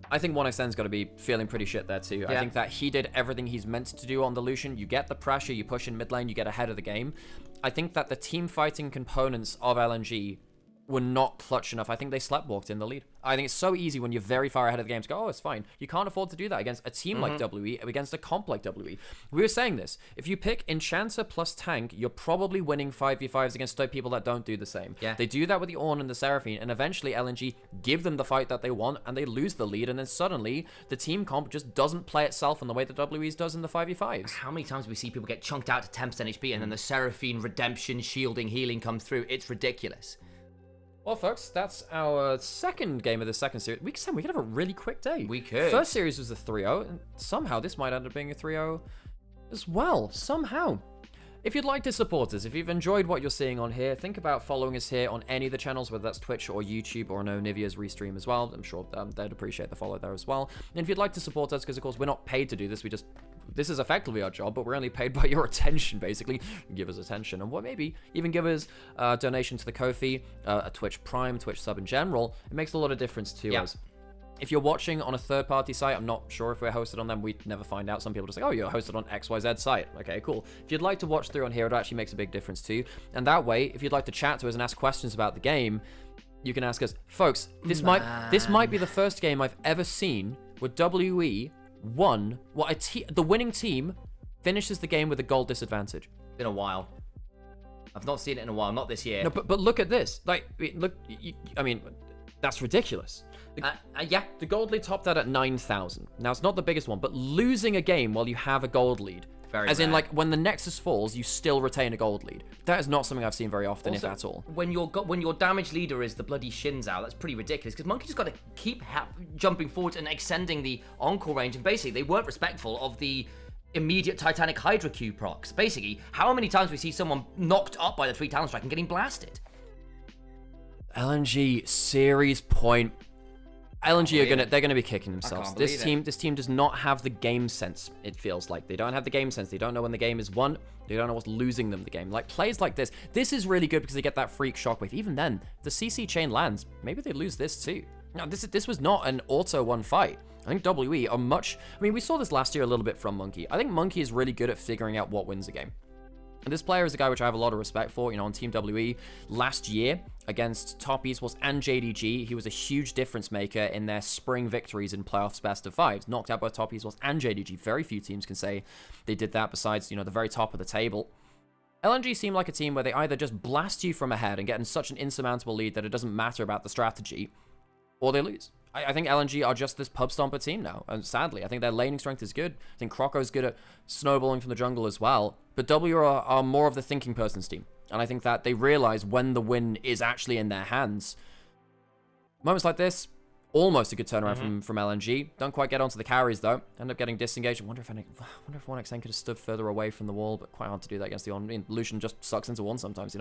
I think 1xN's got to be feeling pretty shit there too. I think that he did everything he's meant to do on the Lucian. You get the pressure, you push in mid lane, you get ahead of the game. I think that the team fighting components of LNG were not clutch enough. I think they sleptwalked in the lead. I think it's so easy when you're very far ahead of the game to go, oh, it's fine. You can't afford to do that against a team like WE, against a comp like WE. We were saying this. If you pick Enchanter plus Tank, you're probably winning 5v5s against people that don't do the same. Yeah. They do that with the Ornn and the Seraphine, and eventually LNG give them the fight that they want, and they lose the lead, and then suddenly the team comp just doesn't play itself in the way that WE's does in the 5v5s. How many times do we see people get chunked out to 10% HP and then the Seraphine redemption, shielding, healing comes through? It's ridiculous. Well, folks, that's our second game of the second series. We could have a really quick day. We could. First series was a 3-0, and somehow this might end up being a 3-0 as well. Somehow. if you'd like to support us, if you've enjoyed what you're seeing on here, think about following us here on any of the channels, whether that's Twitch or YouTube or on Onivia's restream as well. I'm sure they'd appreciate the follow there as well. And if you'd like to support us, because of course we're not paid to do this, this is effectively our job, but we're only paid by your attention, basically. Give us attention, and what maybe even give us a donation to the Ko-fi, a Twitch Prime, Twitch sub in general. It makes a lot of difference to us. If you're watching on a third-party site, I'm not sure if we're hosted on them. We never find out. Some people just say, oh, you're hosted on XYZ site. Okay, cool. If you'd like to watch through on here, it actually makes a big difference too. And that way, if you'd like to chat to us and ask questions about the game, you can ask us. Folks, this might be the first game I've ever seen where WE won. The winning team finishes the game with a goal disadvantage. Been a while. I've not seen it in a while. Not this year. No, but look at this. Like, look. I mean, that's ridiculous. Yeah. The gold lead topped out at 9,000. Now, it's not the biggest one, but losing a game while you have a gold lead. As in, like, when the Nexus falls, you still retain a gold lead. That is not something I've seen very often, also, if at all. When your damage leader is the bloody Shinzao, that's pretty ridiculous, because Monkey just got to keep jumping forward and extending the encore range, and basically, they weren't respectful of the immediate Titanic Hydra Q procs. Basically, how many times we see someone knocked up by the 3 Talon Strike and getting blasted? LNG series point. LNG they're gonna be kicking themselves. This team does not have the game sense. It feels like they don't have the game sense. They don't know when the game is won. They don't know what's losing them the game. Like plays like this is really good because they get that freak shockwave. Even then, the CC chain lands. Maybe they lose this too. Now this was not an auto one fight. I think WE are much. I mean, we saw this last year a little bit from Monkey. I think Monkey is really good at figuring out what wins a game. And this player is a guy which I have a lot of respect for, on Team WE. Last year, against Top Esports and JDG, he was a huge difference maker in their spring victories in playoffs best of 5s. Knocked out both Top Esports and JDG. Very few teams can say they did that besides, the very top of the table. LNG seem like a team where they either just blast you from ahead and get in such an insurmountable lead that it doesn't matter about the strategy, or they lose. I think LNG are just this pub stomper team now, and sadly, I think their laning strength is good. I think Croco's good at snowballing from the jungle as well, but W are more of the thinking person's team, and I think that they realize when the win is actually in their hands. Moments like this, almost a good turnaround from LNG. Don't quite get onto the carries though. End up getting disengaged. I wonder if 1xN could have stood further away from the wall, but quite hard to do that against the on. Lucian just sucks into one sometimes,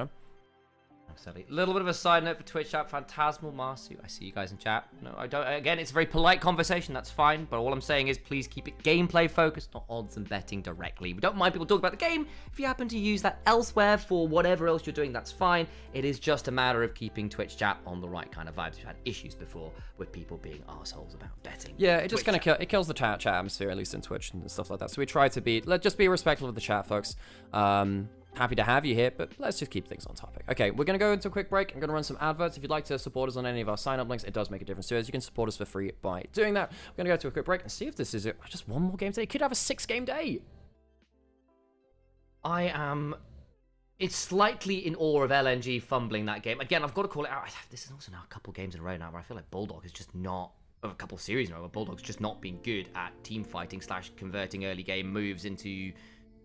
Absolutely. Little bit of a side note for Twitch chat. Phantasmal Marsu. I see you guys in chat. No, I don't. Again, it's a very polite conversation. That's fine. But all I'm saying is please keep it gameplay focused, not odds and betting directly. We don't mind people talking about the game. If you happen to use that elsewhere for whatever else you're doing, that's fine. It is just a matter of keeping Twitch chat on the right kind of vibes. We've had issues before with people being assholes about betting. Yeah, it just kind of it kills the chat atmosphere, at least in Twitch and stuff like that. So we try to just be respectful of the chat, folks. Happy to have you here, but let's just keep things on topic. Okay, we're going to go into a quick break. I'm going to run some adverts. If you'd like to support us on any of our sign-up links, it does make a difference to us. You can support us for free by doing that. We're going to go to a quick break and see if this is just one more game today. Could have a 6-game day. It's slightly in awe of LNG fumbling that game. Again, I've got to call it out. This is also now a couple games in a row now where I feel like Bulldog is just not, a couple of series in a row where Bulldog's just not been good at team fighting / converting early game moves into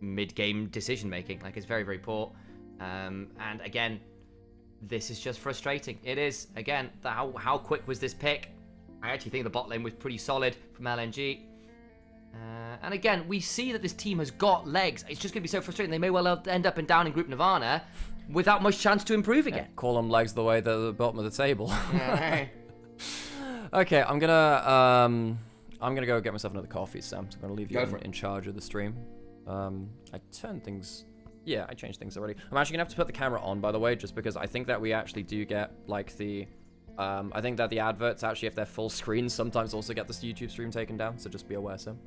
mid-game decision-making. Like, it's very, very poor. And again, this is just frustrating. It is. Again, how quick was this pick? I actually think the bot lane was pretty solid from LNG. And again, we see that this team has got legs. It's just going to be so frustrating. They may well end up down in Group Nirvana without much chance to improve again. Yeah, call them legs the way they're the bottom of the table. Okay, I'm gonna go get myself another coffee, Sam. So I'm gonna leave you in charge of the stream. I changed things already. I'm actually gonna have to put the camera on, by the way, just because I think that we actually do get like the I think that the adverts actually, if they're full screen, sometimes also get this YouTube stream taken down, so just be aware, Sam.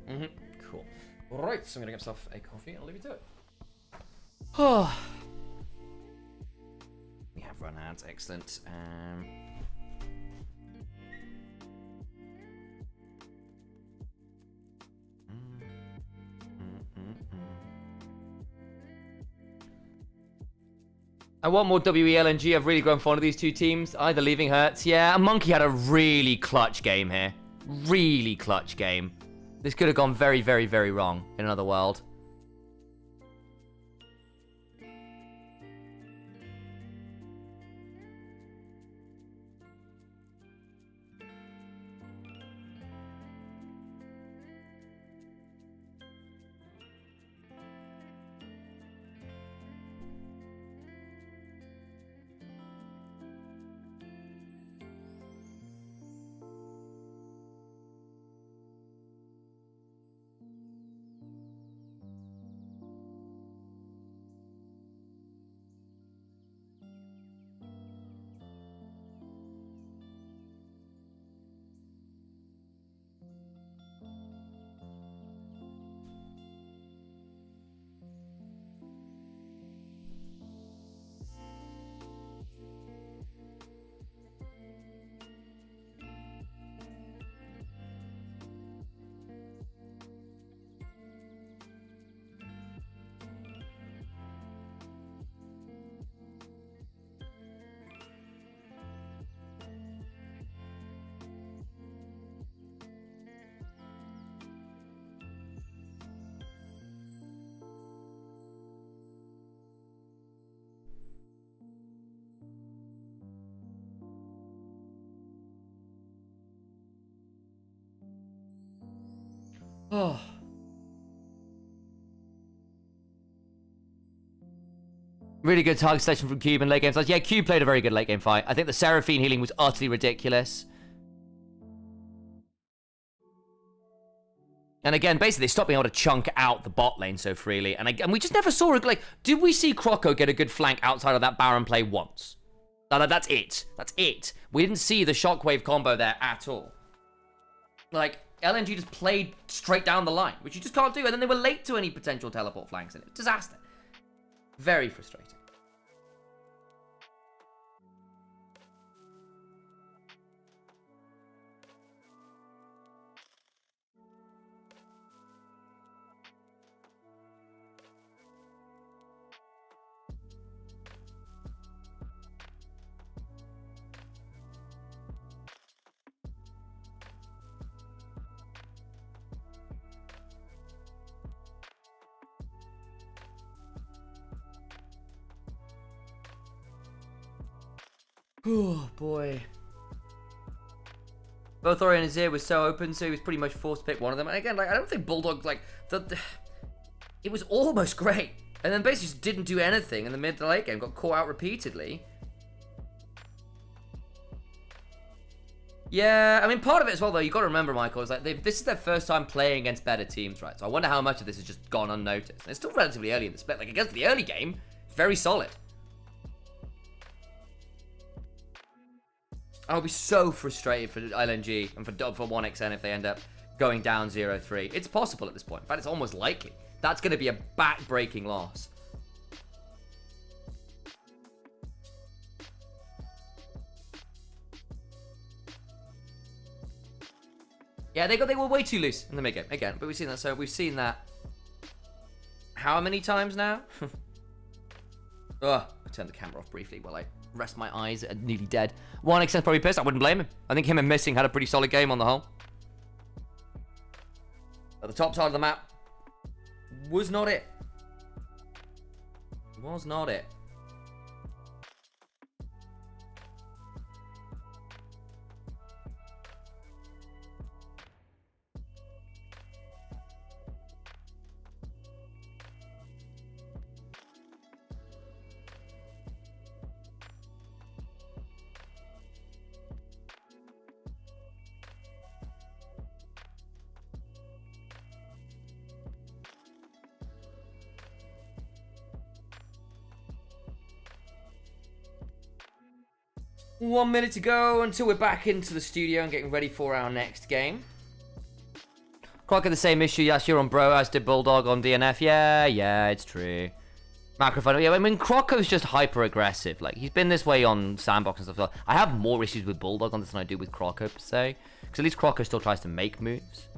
Cool. Alright, so I'm gonna get myself a coffee and I'll leave you to it. We have run ads, excellent. I want more WELNG. I've really grown fond of these two teams. Either leaving hurts. Yeah, and Monkey had a really clutch game here. Really clutch game. This could have gone very, very, very wrong in another world. Oh. Really good target selection from Cube in late game fights. Yeah, Cube played a very good late game fight. I think the Seraphine healing was utterly ridiculous. And again, basically, they stopped being able to chunk out the bot lane so freely. And we just never saw it. Like, did we see Croco get a good flank outside of that Baron play once? That's it. That's it. We didn't see the Shockwave combo there at all. Like, LNG just played straight down the line, which you just can't do. And then they were late to any potential teleport flanks in it. Disaster. Very frustrating. Oh, boy. Both Ori and Azir was so open, so he was pretty much forced to pick one of them. And again, like, I don't think Bulldog, like, it was almost great. And then basically just didn't do anything in the mid to late game. Got caught out repeatedly. Yeah, I mean, part of it as well, though, you got to remember, Michael, is like, this is their first time playing against better teams, right? So I wonder how much of this has just gone unnoticed. And it's still relatively early in the split. Like, against the early game, very solid. I'll be so frustrated for LNG and for 1xN if they end up going down 0-3. It's possible at this point. In fact, it's almost likely. That's going to be a back-breaking loss. Yeah, they were way too loose in the mid game again, but we've seen that. So we've seen that how many times now? Ugh, I turned the camera off briefly while I rest my eyes, nearly dead. 1xN's probably pissed. I wouldn't blame him. I think him and Missing had a pretty solid game on the whole. But the top side of the map was not it. Was not it. One minute to go until we're back into the studio and getting ready for our next game. Quite got the same issue, yes, you're on Bro, as did Bulldog on DNF. Yeah, it's true. Macrophone, yeah, I mean, Croco's just hyper-aggressive. Like, he's been this way on Sandbox and stuff. I have more issues with Bulldog on this than I do with Croco, per se. Because at least Croco still tries to make moves.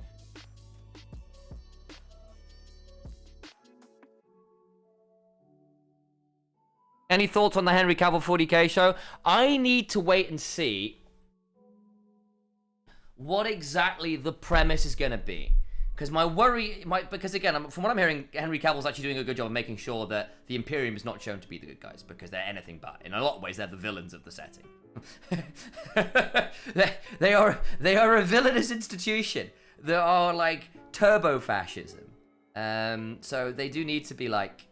Any thoughts on the Henry Cavill 40k show? I need to wait and see what exactly the premise is going to be. Because my worry might, because again, from what I'm hearing, Henry Cavill's actually doing a good job of making sure that the Imperium is not shown to be the good guys, because they're anything but. In a lot of ways, they're the villains of the setting. they are a villainous institution. They are like turbo-fascism. So they do need to be like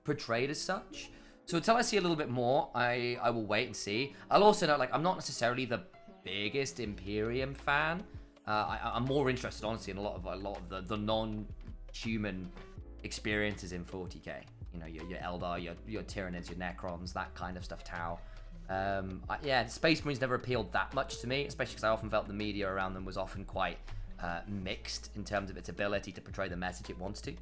portrayed as such. So until I see a little bit more, I will wait and see. I'll also note, like, I'm not necessarily the biggest Imperium fan. I'm more interested, honestly, in a lot of the non-human experiences in 40k. You know, your Eldar, your Tyranids, your Necrons, that kind of stuff. Tau. Yeah, Space Marines never appealed that much to me, especially because I often felt the media around them was often quite mixed in terms of its ability to portray the message it wants to.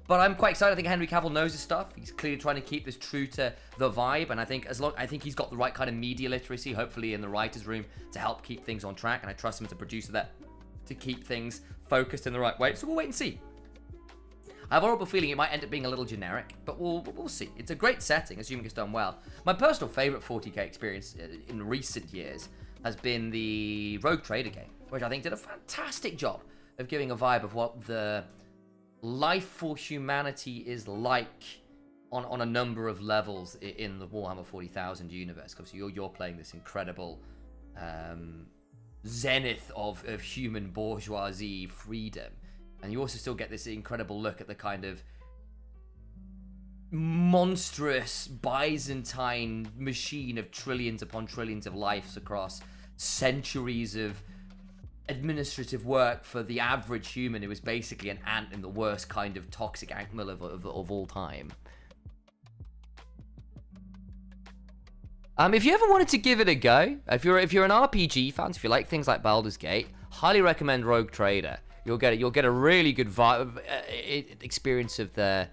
But I'm quite excited. I think Henry Cavill knows his stuff. He's clearly trying to keep this true to the vibe, and I think he's got the right kind of media literacy, hopefully in the writers' room, to help keep things on track. And I trust him as a producer that to keep things focused in the right way. So we'll wait and see. I have a horrible feeling it might end up being a little generic, but we'll see. It's a great setting, assuming it's done well. My personal favorite 40k experience in recent years has been the Rogue Trader game, which I think did a fantastic job of giving a vibe of what the life for humanity is like on a number of levels in the Warhammer 40,000 universe. Because you're playing this incredible zenith of human bourgeoisie freedom. And you also still get this incredible look at the kind of monstrous Byzantine machine of trillions upon trillions of lives across centuries of administrative work for the average human who is basically an ant in the worst kind of toxic ant mill of all time. If you ever wanted to give it a go, if you're an RPG fan, if you like things like Baldur's Gate, highly recommend Rogue Trader. You'll get a really good vibe, experience of the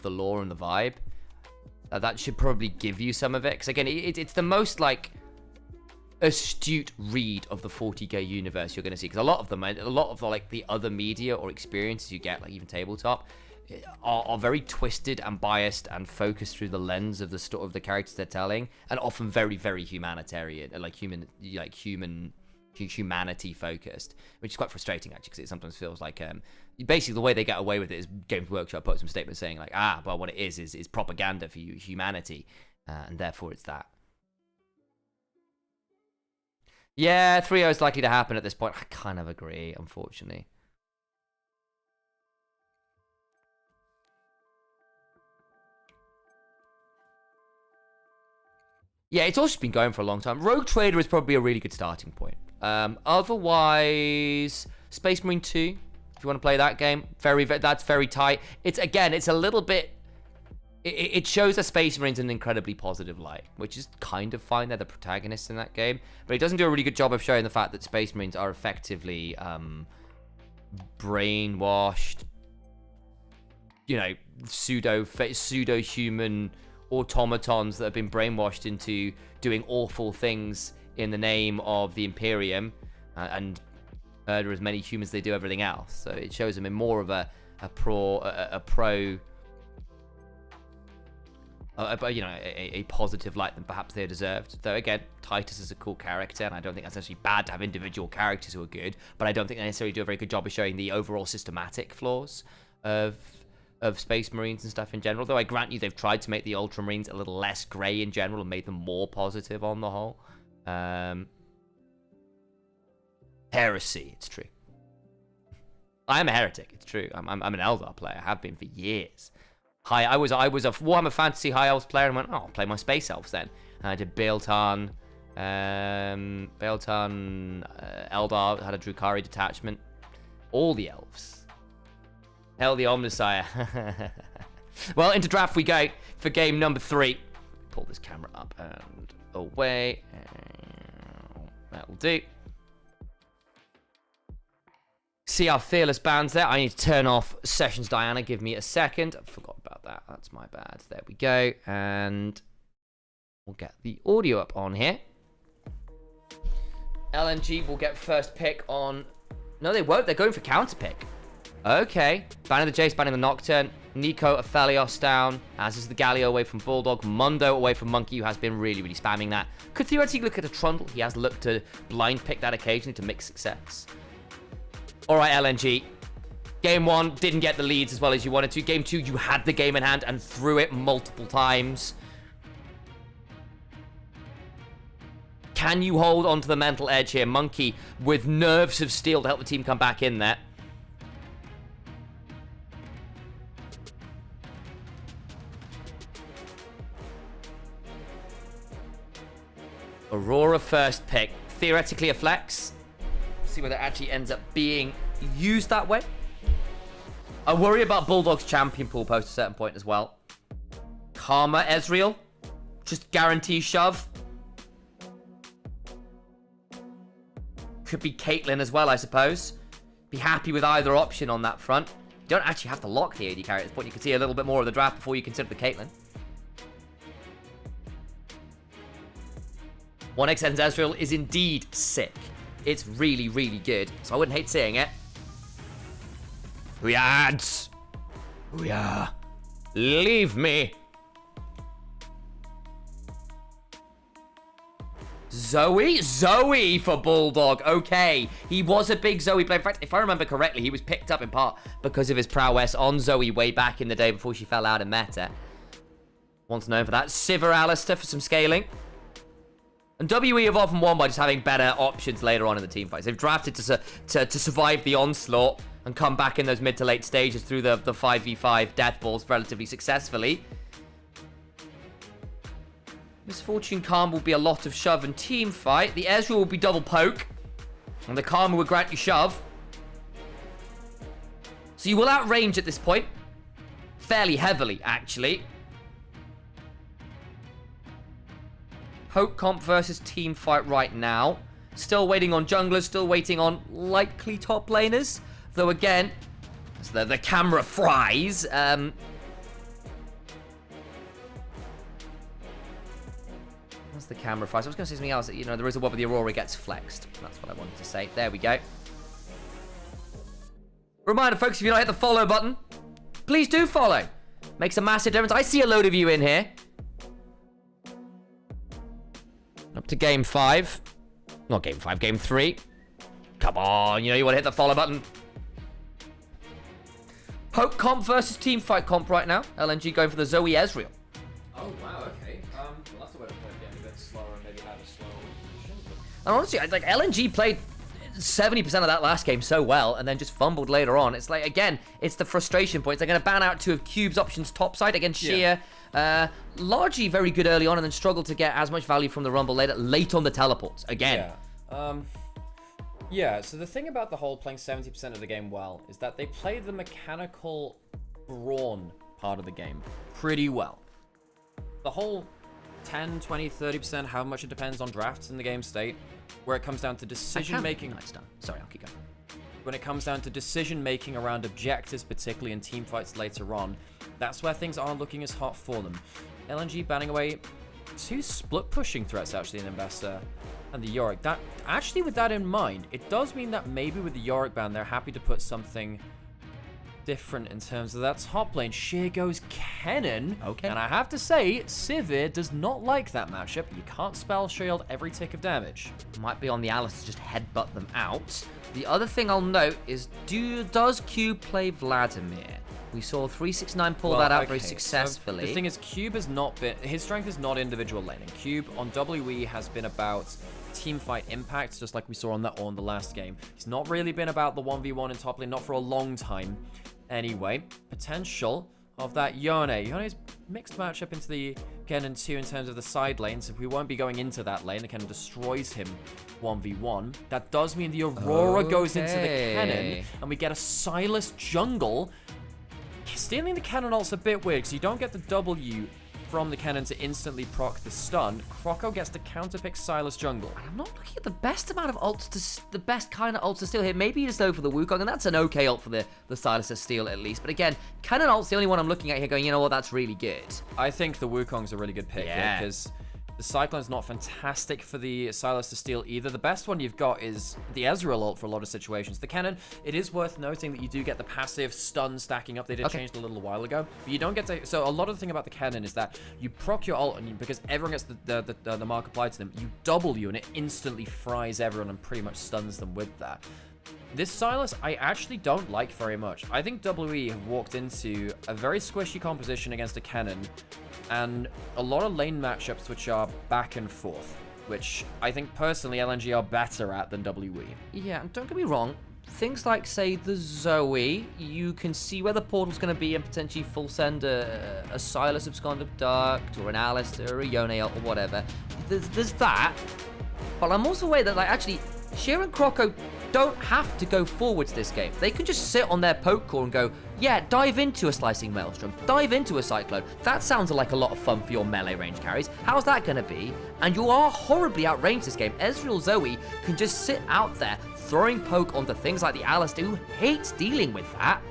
lore and the vibe. That should probably give you some of it, because again, it's the most like astute read of the 40k universe you're going to see, because a lot of the other media or experiences you get, like even tabletop, are very twisted and biased and focused through the lens of the story of the characters they're telling, and often very, very humanitarian, humanity focused, which is quite frustrating actually, because it sometimes feels like basically the way they get away with it is Games Workshop put some statements saying like, well, what it is propaganda for humanity, and therefore it's that. Yeah, 3-0 is likely to happen at this point. I kind of agree, unfortunately. Yeah, it's also just been going for a long time. Rogue Trader is probably a really good starting point. Otherwise, Space Marine 2, if you want to play that game, that's very tight. It's a little bit... It shows the Space Marines in an incredibly positive light, which is kind of fine. They're the protagonists in that game. But it doesn't do a really good job of showing the fact that Space Marines are effectively brainwashed, pseudo-human automatons that have been brainwashed into doing awful things in the name of the Imperium and murder as many humans as they do everything else. So it shows them in more of a positive light than perhaps they deserved. Though again, Titus is a cool character, and I don't think that's necessarily bad to have individual characters who are good, but I don't think they necessarily do a very good job of showing the overall systematic flaws of Space Marines and stuff in general. Though I grant you they've tried to make the Ultramarines a little less grey in general and made them more positive on the whole. Heresy, it's true. I am a heretic, it's true. I'm an Eldar player, I have been for years. I was a Warhammer Fantasy High Elves player and went, I'll play my Space Elves then. And I did Bael'Tan, Eldar, had a Drukhari detachment. All the elves. Hell, the Omnissiah. Well, into draft we go for game number 3. Pull this camera up and away. That'll do. See our fearless bands there. I need to turn off Sessions Diana. Give me a second. I forgot about that. That's my bad. There we go. And we'll get the audio up on here. LNG will get first pick on... No, they won't. They're going for counter pick. Okay. Banning the Jace, banning the Nocturne. Nico, Aphelios down, as is the Galio away from Bulldog. Mundo away from Monkey, who has been really, really spamming that. Could theoretically look at a Trundle. He has looked to blind pick that occasionally to mix success. All right, LNG. Game 1, didn't get the leads as well as you wanted to. Game 2, you had the game in hand and threw it multiple times. Can you hold onto the mental edge here? Monkey with nerves of steel to help the team come back in there. Aurora first pick. Theoretically a flex. See whether it actually ends up being used that way. I worry about Bulldog's champion pool post a certain point as well. Karma, Ezreal. Just guarantee shove. Could be Caitlyn as well, I suppose. Be happy with either option on that front. You don't actually have to lock the AD carry at this point. You can see a little bit more of the draft before you consider the Caitlyn. 1xn's Ezreal is indeed sick. It's really, really good. So I wouldn't hate seeing it. Huyads! Huya! Leave me! Zoe for Bulldog. Okay. He was a big Zoe player. In fact, if I remember correctly, he was picked up in part because of his prowess on Zoe way back in the day before she fell out in meta. Once known for that. Sivir Alistair for some scaling. And WE have often won by just having better options later on in the team fights. They've drafted to survive the onslaught and come back in those mid to late stages through the 5v5 death balls relatively successfully. Misfortune Karma will be a lot of shove and team fight. The Ezreal will be double poke. And the Karma will grant you shove. So you will outrange at this point. Fairly heavily, actually. Poke comp versus team fight right now. Still waiting on junglers, still waiting on likely top laners. Though again, as the camera fries. That's the camera fries. I was going to say something else. You know, there is a one where the Aurora gets flexed. That's what I wanted to say. There we go. Reminder, folks, if you don't hit the follow button, please do follow. Makes a massive difference. I see a load of you in here. Up to game 5. Not game 5, game 3. Come on, you know you want to hit the follow button. Poke comp versus team fight comp right now. LNG going for the Zoe Ezreal. Oh, wow, okay. Well, that's the way to play it. Getting a bit slower and maybe have a slow position. And honestly, like, LNG played 70% of that last game so well and then just fumbled later on. It's like, again, it's the frustration points. They're going to ban out 2 of Cube's options topside against Sheer. Largely very good early on and then struggled to get as much value from the Rumble later, late on the teleports again. Yeah, so the thing about the whole playing 70% of the game well is that they play the mechanical brawn part of the game pretty well. The whole 10, 20, 30%, how much it depends on drafts in the game state, where it comes down to decision making. No, it's done. Sorry, I'll keep going. When it comes down to decision making around objectives, particularly in team fights later on, that's where things aren't looking as hot for them. LNG banning away 2 split pushing threats actually in Investor and the Yorick. That actually, with that in mind, it does mean that maybe with the Yorick ban, they're happy to put something different in terms of that top lane. Sheer goes Kennen. Okay. And I have to say, Sivir does not like that matchup. You can't spell shield every tick of damage. Might be on the Alice to just headbutt them out. The other thing I'll note is, does Cube play Vladimir? We saw 369 pull that out very successfully. So the thing is, Cube has not been... His strength is not individual laning. Cube on WE has been about team fight impact, just like we saw on the last game. He's not really been about the 1v1 in top lane, not for a long time. Anyway, potential of that Yone. Yone's mixed matchup into the Kennen 2 in terms of the side lanes. If we won't be going into that lane, the Kennen destroys him 1v1. That does mean the Aurora goes into the Kennen, and we get a Sylas jungle. Stealing the Kennen ult's a bit weird, because you don't get the W from the Kennen to instantly proc the stun. Croco gets to counterpick Sylas jungle. And I'm not looking at the best amount of ults the best kind of ults to steal here. Maybe just go for the Wukong, and that's an okay ult for the Sylas to steal at least. But again, Kennen ult's the only one I'm looking at here going, you know what, that's really good. I think the Wukong's a really good pick here, because the Cyclone's not fantastic for the Sylas to steal either. The best one you've got is the Ezreal ult for a lot of situations. The Kennen, it is worth noting that you do get the passive stun stacking up. They did change it a little while ago. But you don't get to... So a lot of the thing about the Kennen is that you proc your ult, and because everyone gets the mark applied to them, you W, and it instantly fries everyone and pretty much stuns them with that. This Sylas, I actually don't like very much. I think WE have walked into a very squishy composition against a Kennen, and a lot of lane matchups which are back and forth, which I think personally LNG are better at than WE. Yeah, and don't get me wrong, things like, say, the Zoe, you can see where the portal's going to be and potentially full send a Sylas Abscond Abduct, or an Alistair, or a Yone or whatever. There's that, but I'm also aware that, like, actually, Sheer and Croco don't have to go forwards this game. They can just sit on their poke core and go, yeah, dive into a Slicing Maelstrom, dive into a Cyclone. That sounds like a lot of fun for your melee range carries. How's that going to be? And you are horribly outranged this game. Ezreal Zoe can just sit out there throwing poke onto things like the Alistair, who hates dealing with that.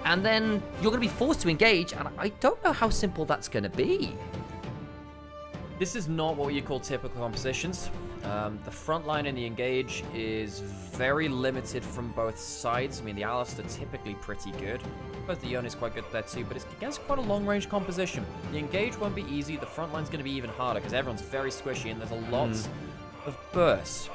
And then you're going to be forced to engage, and I don't know how simple that's going to be. This is not what you call typical compositions. The front line in the engage is very limited from both sides. I mean, the Alistair typically pretty good. Both the Yone is quite good there too, but it's against quite a long-range composition. The engage won't be easy. The front line's going to be even harder because everyone's very squishy and there's a lot of bursts.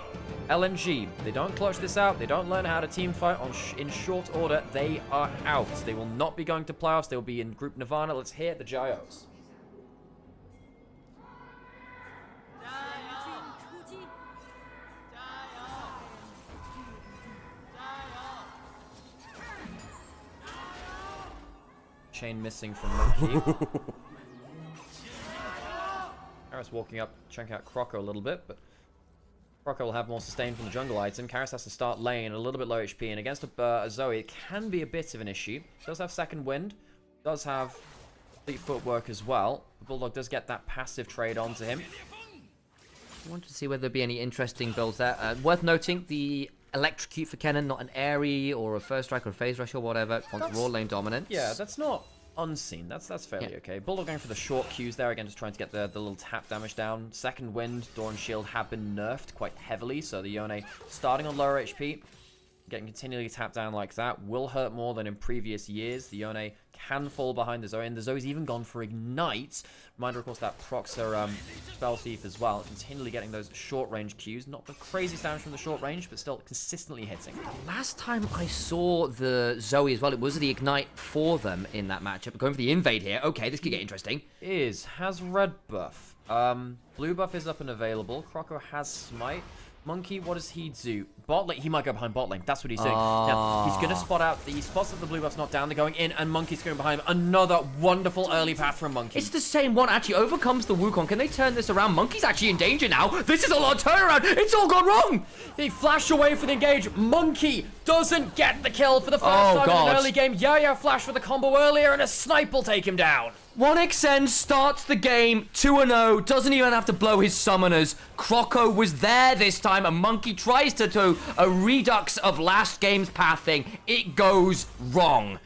LNG, they don't clutch this out. They don't learn how to team fight in short order. They are out. They will not be going to playoffs. They will be in Group Nirvana. Let's hear the Gyos. chain missing from Monkey. Karis walking up, checking out Croco a little bit, but Croco will have more sustain from the jungle item. Karis has to start lane, a little bit low HP, and against a Zoe, it can be a bit of an issue. Does have second wind, does have complete footwork as well. The Bulldog does get that passive trade onto him. I wanted to see whether there'd be any interesting builds there. Worth noting, the electrocute for Kennen, not an airy or a first strike or a phase rush or whatever. Wants raw lane dominance. Yeah, that's not unseen. That's fairly okay. Bulldog going for the short Qs there again, just trying to get the little tap damage down. Second wind, Door and Shield have been nerfed quite heavily, so the Yone starting on lower HP, getting continually tapped down like that will hurt more than in previous years. The Yone can fall behind the Zoe, and the Zoe's even gone for Ignite. Reminder, of course, that procs her Spell Thief as well. Continually getting those short-range Qs. Not the craziest damage from the short range, but still consistently hitting. Last time I saw the Zoe as well, it was the Ignite for them in that matchup. Going for the Invade here. Okay, this could get interesting. Has red buff. Blue buff is up and available. Croco has Smite. Monkey, what does he do? Bot lane, he might go behind bot lane. That's what he's doing. Now, he's going to spot out, he spots that the blue buff's not down, they're going in, and Monkey's going behind him. Another wonderful early path from Monkey. It's the same one, actually overcomes the Wukong. Can they turn this around? Monkey's actually in danger now. This is a lot of turnaround. It's all gone wrong. He flashed away for the engage. Monkey doesn't get the kill for the first time in an early game. Yaya flashed for the combo earlier, and a snipe will take him down. 1xN starts the game 2-0, doesn't even have to blow his summoners. Croco was there this time, and Monkey tries to do a redux of last game's pathing. It goes wrong.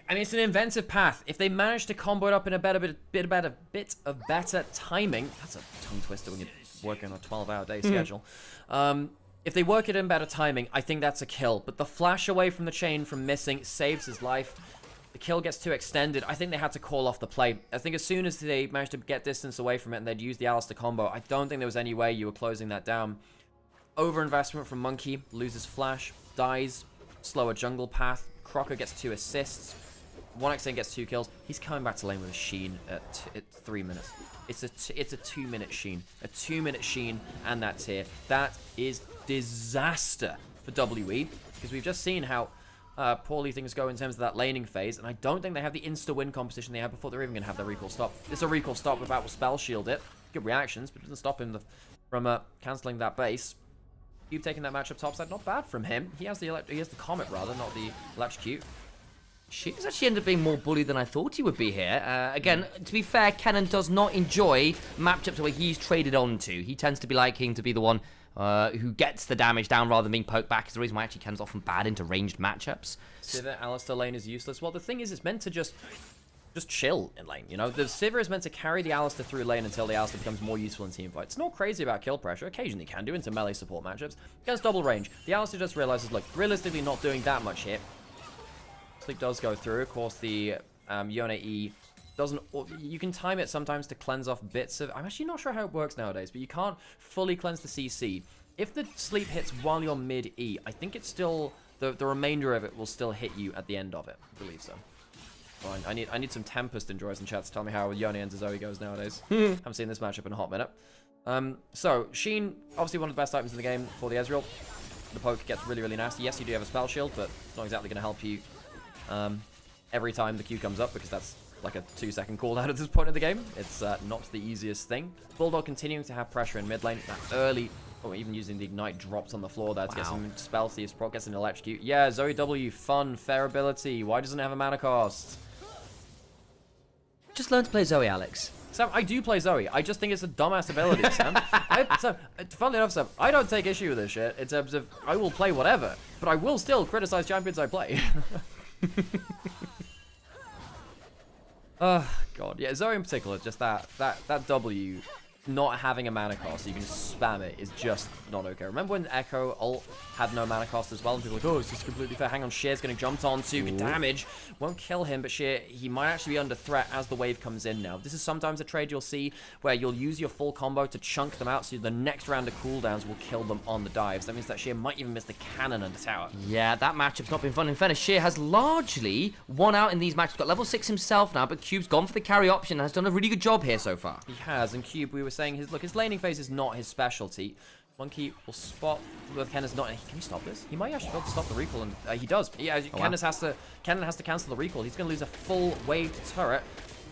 I mean, it's an inventive path. If they manage to combo it up in a bit of better timing, that's a tongue twister when you're working on a 12-hour day schedule. If they work it in better timing, I think that's a kill. But the flash away from the chain from missing saves his life. The kill gets too extended. I think they had to call off the play. I think as soon as they managed to get distance away from it and they'd use the Alistar combo, I don't think there was any way you were closing that down. Overinvestment from Monkey, loses flash, dies, slower jungle path. Croco gets 2 assists. 1xN gets 2 kills. He's coming back to lane with a Sheen at 3 minutes. It's a 2-minute Sheen. A 2-minute Sheen and that's here. That is disaster for WE, because we've just seen how poorly things go in terms of that laning phase, and I don't think they have the insta-win competition they had before they're even going to have their recall stop. It's a recall stop without will spell shield it. Good reactions, but it doesn't stop him from cancelling that base. Cube taking that matchup topside, not bad from him. He has the Comet rather, not the electrocute. She's actually ended up being more bully than I thought he would be here. Again, to be fair, Kennen does not enjoy matchups where he's traded onto. He tends to be liking to be the one who gets the damage down rather than being poked back. Is the reason why actually Kennen's often bad into ranged matchups. Sivir, Alistar lane is useless. Well, the thing is, it's meant to just chill in lane, you know? The Sivir is meant to carry the Alistar through lane until the Alistar becomes more useful in team fights. It's not crazy about kill pressure. Occasionally can do into melee support matchups. Against double range, the Alistar just realizes, look, realistically not doing that much here. Sleep does go through. Of course, the Yone E doesn't... You can time it sometimes to cleanse off bits of... I'm actually not sure how it works nowadays, but you can't fully cleanse the CC. If the sleep hits while you're mid-E, I think it's still... The remainder of it will still hit you at the end of it. I believe so. Fine. I need some Tempest enjoyers in chat to tell me how Yone and Zoe goes nowadays. Haven't seen this matchup in a hot minute. So, Sheen, obviously one of the best items in the game for the Ezreal. The poke gets really, really nasty. Yes, you do have a spell shield, but it's not exactly going to help you every time the Q comes up, because that's like a 2-second cooldown at this point of the game. It's not the easiest thing. Bulldog continuing to have pressure in mid lane. That early... Oh, even using the Ignite drops on the floor there to get some spell thieves proc, gets an electrocute. Yeah, Zoe W, fun, fair ability. Why doesn't it have a mana cost? Just learn to play Zoe, Alex. Sam, I do play Zoe. I just think it's a dumbass ability, Sam. Funnily enough, Sam, I don't take issue with this shit in terms of I will play whatever, but I will still criticize champions I play. Oh, God. Yeah, Zoe in particular, just that W not having a mana cost, so you can just spam it, is just not okay. Remember when Echo ult had no mana cost as well, and people were like, oh, it's just completely fair. Hang on, Shear's getting jumped onto, good damage. Won't kill him, but Shear, he might actually be under threat as the wave comes in now. This is sometimes a trade you'll see where you'll use your full combo to chunk them out, so the next round of cooldowns will kill them on the dives. That means that Shear might even miss the cannon and the tower. Yeah, that matchup's not been fun. In fairness, Shear has largely won out in these matches. Got level 6 himself now, but Cube's gone for the carry option and has done a really good job here so far. He has, and Cube, we were saying, his laning phase is not his specialty. Monkey will spot. Kenna's not. Can he stop this? He might actually be able to stop the recall, and he does. Yeah, Kenan has to cancel the recall. He's going to lose a full wave turret.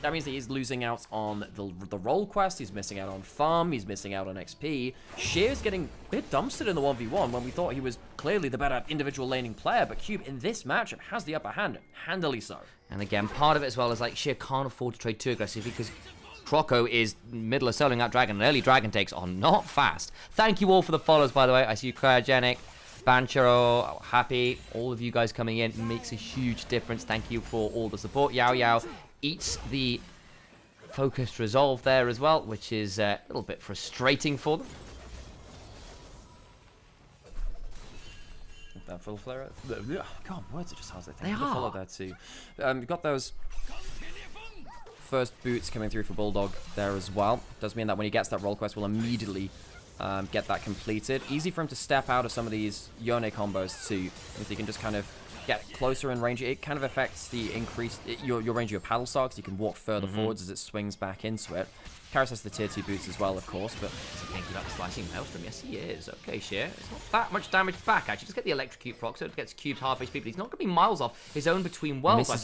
That means that he's losing out on the roll quest. He's missing out on farm. He's missing out on XP. Sheer's getting a bit dumpstered in the 1v1 when we thought he was clearly the better individual laning player. But Cube in this matchup has the upper hand, handily so. And again, part of it as well is like Sheer can't afford to trade too aggressively because Croco is middle of soloing that dragon, and early dragon takes are not fast. Thank you all for the follows, by the way. I see you, Cryogenic, Banchero, Happy, all of you guys coming in makes a huge difference. Thank you for all the support. Yao Yao eats the focused resolve there as well, which is a little bit frustrating for them. That full flare. God, words are just hard as I think. They are. Follow that too. You've got those first boots coming through for Bulldog there as well. Does mean that when he gets that roll quest, we'll immediately get that completed. Easy for him to step out of some of these Yone combos too, if he can just kind of get closer in range. It kind of affects the your range of your paddle star, because you can walk further forwards as it swings back into it. Karras has the tier 2 boots as well, of course, but is he thinking about the slicing maelstrom? Yes, he is. Okay, Sheer. It's not that much damage back, actually. Just get the electrocute proc, so it gets cubed half HP, but he's not going to be miles off his own between worlds. Misses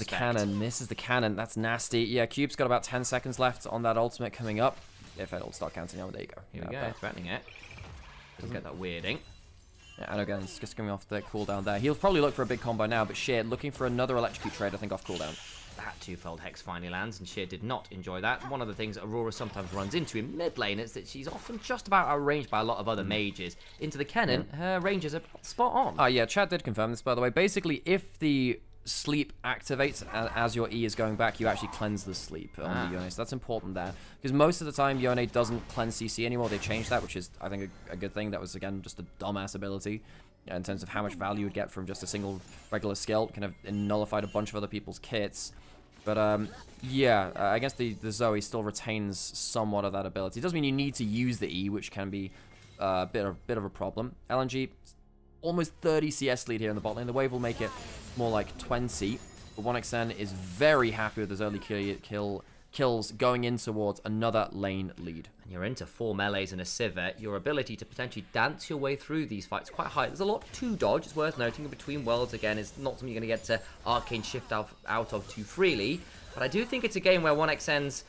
the cannon. That's nasty. Yeah, Cube's got about 10 seconds left on that ultimate coming up. If it'll start counting, oh, there you go. Here we go, threatening it. Doesn't get that weirding. Yeah, and again, it's just coming off the cooldown there. He'll probably look for a big combo now, but Sheer looking for another electrocute trade, I think, off cooldown. That twofold hex finally lands, and Sheer did not enjoy that. One of the things Aurora sometimes runs into in mid lane is that she's often just about outranged by a lot of other mages. Into the Kennen, her ranges are spot on. Oh yeah, chat did confirm this, by the way. Basically, if the sleep activates as your E is going back, you actually cleanse the sleep on the Yone. So that's important there, because most of the time Yone doesn't cleanse CC anymore. They changed that, which is, I think, a good thing. That was, again, just a dumbass ability in terms of how much value you would get from just a single regular skill. Kind of nullified a bunch of other people's kits. But yeah, I guess the Zoe still retains somewhat of that ability. It does mean you need to use the E, which can be a bit of a problem. LNG, almost 30 CS lead here in the bot lane. The wave will make it more like 20. But 1xN is very happy with his early kills going in towards another lane lead. And you're into 4 melees and a Sivir. Your ability to potentially dance your way through these fights is quite high. There's a lot to dodge. It's worth noting. Between worlds, again, is not something you're going to get to arcane shift out of too freely. But I do think it's a game where 1xN's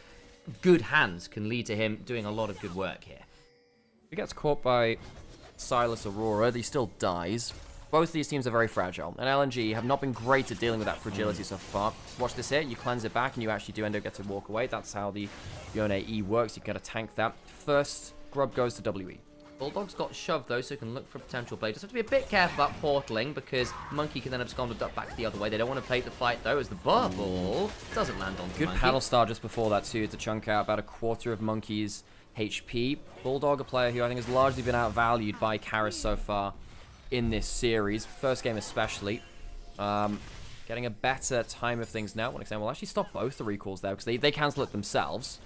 good hands can lead to him doing a lot of good work here. He gets caught by Silas Aurora. He still dies. Both of these teams are very fragile, and LNG have not been great at dealing with that fragility so far. Watch this here, you cleanse it back, and you actually do end up getting to walk away. That's how the Yone E works. You gotta tank that. First, Grub goes to WE. Bulldog's got shoved, though, so he can look for a potential play. Just have to be a bit careful about portaling, because Monkey can then abscond and duck back the other way. They don't want to play the fight, though, as the bubble doesn't land on Good Monkey. paddle star just before that, too, to chunk out about a quarter of Monkey's HP. Bulldog, a player who I think has largely been outvalued by Karras so far in this series, first game especially. Getting a better time of things now. 1xN will actually stop both the recalls there, because they cancel it themselves.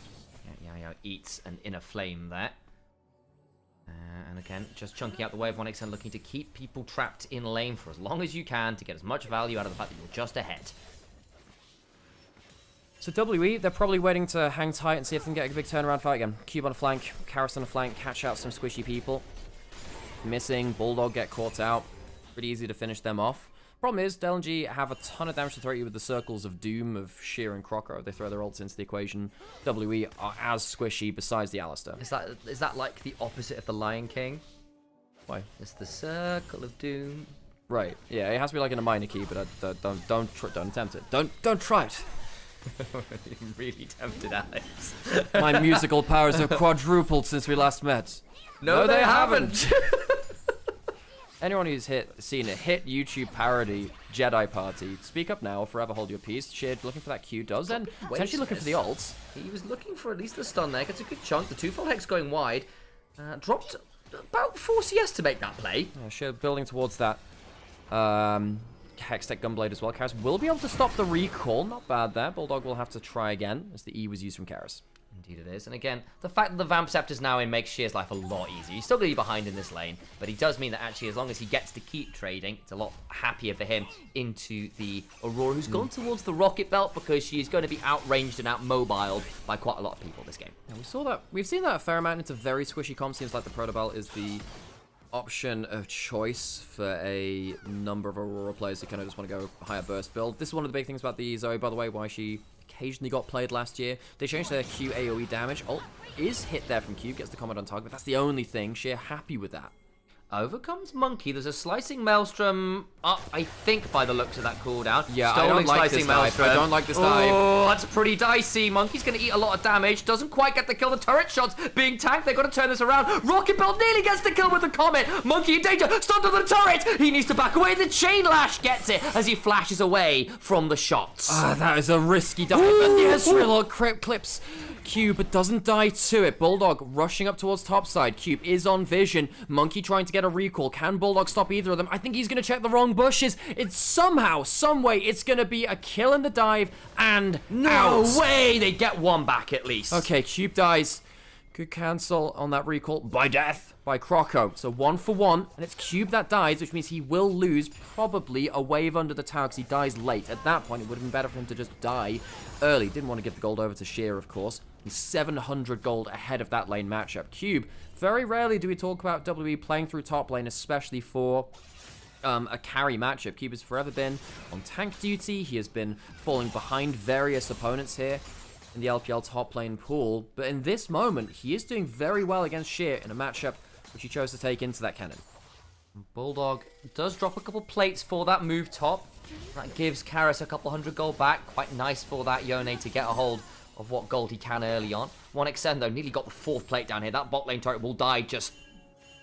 Yeah, eats an inner flame there. And again, just chunking out the way of 1xN, looking to keep people trapped in lane for as long as you can to get as much value out of the fact that you're just ahead. So WE, they're probably waiting to hang tight and see if they can get a big turnaround fight again. Cube on a flank, Karras on a flank, catch out some squishy people. Missing, Bulldog get caught out. Pretty easy to finish them off. Problem is, LNG have a ton of damage to throw at you with the circles of doom of Sheer and Croco. They throw their ults into the equation. WE are as squishy besides the Alistar. Is that like the opposite of the Lion King? Why? It's the circle of doom. Right. Yeah, it has to be like in a minor key, but don't attempt it. Don't try it. I'm really tempted, Alex. My musical powers have quadrupled since we last met. No, they haven't. Anyone who's seen a hit YouTube parody, Jedi Party, speak up now or forever hold your peace. Sheer looking for that Q does, and potentially looking for the ults. He was looking for at least the stun there. Gets a good chunk. The twofold hex going wide. Dropped about 4 CS to make that play. Yeah, Sheer building towards that Hextech Gunblade as well. Karras will be able to stop the recall. Not bad there. Bulldog will have to try again as the E was used from Karras. Indeed it is. And again, the fact that the Vamp Scepter's now in makes Sheer's life a lot easier. He's still going to be behind in this lane, but he does mean that actually as long as he gets to keep trading, it's a lot happier for him into the Aurora, who's gone towards the Rocket Belt because she's going to be outranged and outmobiled by quite a lot of people this game. Yeah, we've seen that a fair amount into very squishy comps. Seems like the Proto Belt is the option of choice for a number of Aurora players who kind of just want to go higher burst build. This is one of the big things about the Zoe, by the way, why she occasionally got played last year. They changed their Q AoE damage. Ult is hit there from Cube, gets the comment on target, but that's the only thing. Sheer happy with that. Overcomes Monkey. There's a slicing maelstrom up, I think, by the looks of that cooldown. Yeah, I don't like this dive. I don't like this dive. Oh, that's pretty dicey. Monkey's going to eat a lot of damage. Doesn't quite get the kill. The turret shots being tanked. They've got to turn this around. Rocket Belt nearly gets the kill with the comet. Monkey in danger. Stunned to the turret. He needs to back away. The chain lash gets it as he flashes away from the shots. That is a risky dive. And yes, Real clips Cube, but doesn't die to it. Bulldog rushing up towards topside. Cube is on vision. Monkey trying to get a recall. Can Bulldog stop either of them? I think he's going to check the wrong bushes. It's somehow, some way, it's going to be a kill in the dive and no way they get one back at least. Okay, Cube dies. Good cancel on that recall by death by Croco. So 1 for 1, and it's Cube that dies, which means he will lose probably a wave under the tower because he dies late. At that point, it would have been better for him to just die early. Didn't want to give the gold over to Sheer, of course. He's 700 gold ahead of that lane matchup. Cube, very rarely do we talk about WWE playing through top lane, especially for a carry matchup. Cube has forever been on tank duty. He has been falling behind various opponents here in the LPL top lane pool. But in this moment, he is doing very well against Sheer in a matchup which he chose to take into that cannon. Bulldog does drop a couple plates for that move top. That gives Karis a couple 100 gold back. Quite nice for that Yone to get a hold of what gold he can early on. 1xN though nearly got the 4th plate down here. That bot lane turret will die just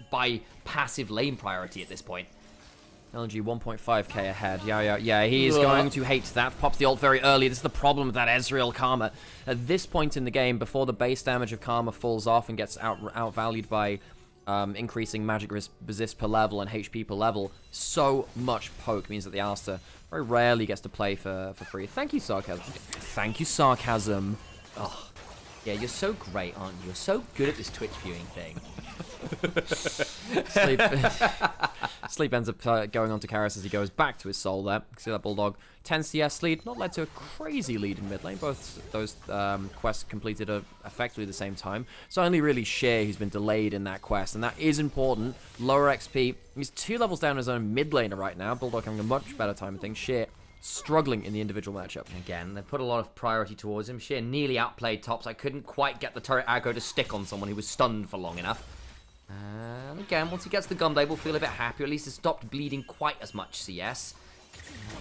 by passive lane priority at this point. LNG 1.5k ahead. Yeah, he is going to hate that. Pops the ult very early. This is the problem with that Ezreal Karma. At this point in the game, before the base damage of Karma falls off and gets outvalued by increasing magic resist per level and HP per level, so much poke means that the Alistair very rarely gets to play for free. Thank you, Sarcasm. Thank you, Sarcasm. Oh, yeah, you're so great, aren't you? You're so good at this Twitch viewing thing. Sleep ends up going on to Karis as he goes back to his soul there. You can see that Bulldog 10 CS lead, not led to a crazy lead in mid lane. Both those quests completed at effectively the same time. So only really Sheer who's been delayed in that quest, and that is important. Lower XP. He's 2 levels down his own mid laner right now. Bulldog having a much better time, I think. Sheer struggling in the individual matchup. Again, they put a lot of priority towards him. Sheer nearly outplayed tops. I couldn't quite get the turret aggro to stick on someone who was stunned for long enough. And again, once he gets the gun blade, we'll feel a bit happier. At least it stopped bleeding quite as much CS.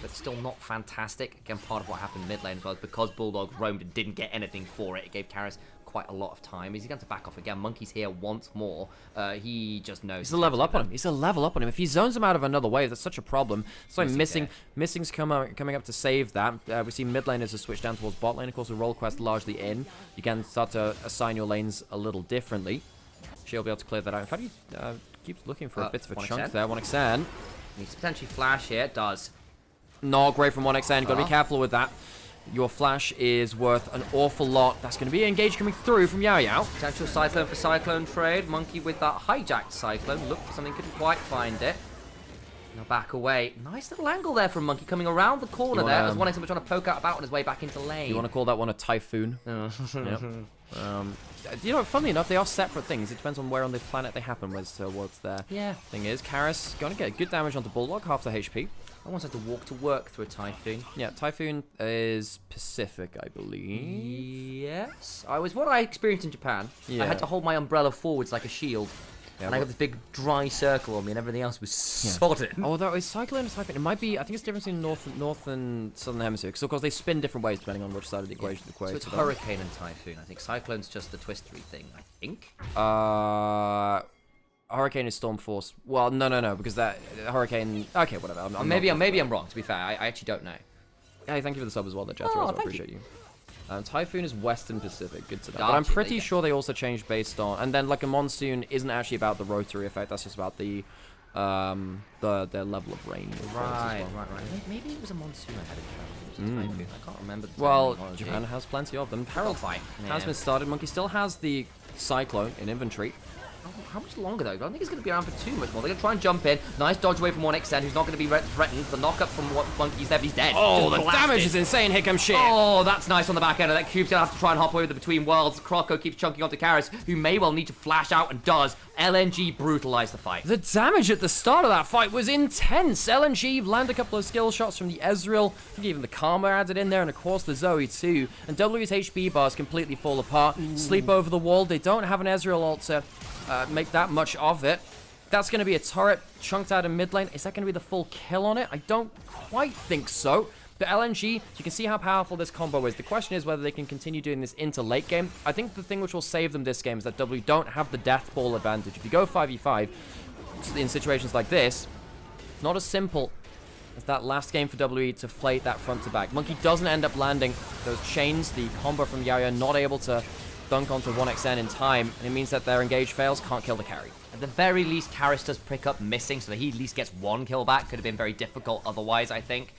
But still not fantastic. Again, part of what happened mid lane as well is because Bulldog roamed and didn't get anything for it. It gave Karis quite a lot of time. Is he going to back off again? Monkey's here once more. He just knows. He's a level up on him. He's a level up on him. If he zones him out of another wave, that's such a problem. So Missing's coming up to save that. We see mid laners have switched down towards bot lane. Of course, with roll quest largely in. You can start to assign your lanes a little differently. She'll be able to clear that out. In fact, he keeps looking for a bit of a chunk there. 1xN. Needs to potentially flash here. It does. Not great from 1xN. Got to be careful with that. Your flash is worth an awful lot. That's going to be engaged coming through from Yao Yao. Potential Cyclone for Cyclone trade. Monkey with that hijacked Cyclone. Looked for something, couldn't quite find it. Now back away. Nice little angle there from Monkey coming around the corner there. As 1xN trying to poke out about on his way back into lane. You want to call that one a typhoon? Yep. You know, funnily enough, they are separate things. It depends on where on the planet they happen as to what's their thing is. Karis going to get good damage onto Bulldog, half the HP. I want to walk to work through a Typhoon. Yeah, Typhoon is Pacific, I believe. Yes. I was what I experienced in Japan. Yeah. I had to hold my umbrella forwards like a shield. Yeah, and I got this big dry circle on me and everything else was sodden. Although it's Cyclone and Typhoon, it might be, I think it's different in north and southern hemisphere. Because of course they spin different ways depending on which side of the equation. So it's Hurricane and Typhoon, I think. Cyclone's just the twistery thing, I think. Hurricane is Storm Force. Well, no, because that Hurricane. Okay, whatever. Maybe I'm wrong. To be fair, I actually don't know. Hey, thank you for the sub as well, Jethro. I appreciate you. Typhoon is Western Pacific. Good to know. Gotcha, but I'm pretty sure they also changed based on. And then like a monsoon isn't actually about the rotary effect. That's just about the their level of rain. Right. Maybe it was a monsoon ahead of Japan. Typhoon. I can't remember. Well, Japan has plenty of them. Herald has been started. Monkey still has the Cyclone in inventory. How much longer, though? I don't think it's going to be around for too much more. They're going to try and jump in. Nice dodge away from 1xn, who's not going to be threatened. The knock-up from Monkey's there, but he's dead. Oh, the damage is insane. Here comes shit. Oh, that's nice on the back end of that. Cube's going to have to try and hop away with the Between Worlds. Croco keeps chunking onto Karis, who may well need to flash out and does. LNG brutalize the fight. The damage at the start of that fight was intense. LNG land a couple of skill shots from the Ezreal. I think even the Karma added in there, and of course the Zoe too. And W's HP bars completely fall apart. Sleep over the wall. They don't have an Ezreal ult to make that much of it. That's going to be a turret chunked out in mid lane. Is that going to be the full kill on it? I don't quite think so. But LNG, you can see how powerful this combo is. The question is whether they can continue doing this into late game. I think the thing which will save them this game is that W don't have the death ball advantage. If you go 5v5 in situations like this, it's not as simple as that last game for WE to play that front to back. Monkey doesn't end up landing those chains. The combo from Yaya not able to dunk onto 1xn in time, and it means that their engage fails, can't kill the carry. At the very least, Karis does pick up missing, so that he at least gets one kill back. Could have been very difficult otherwise, I think.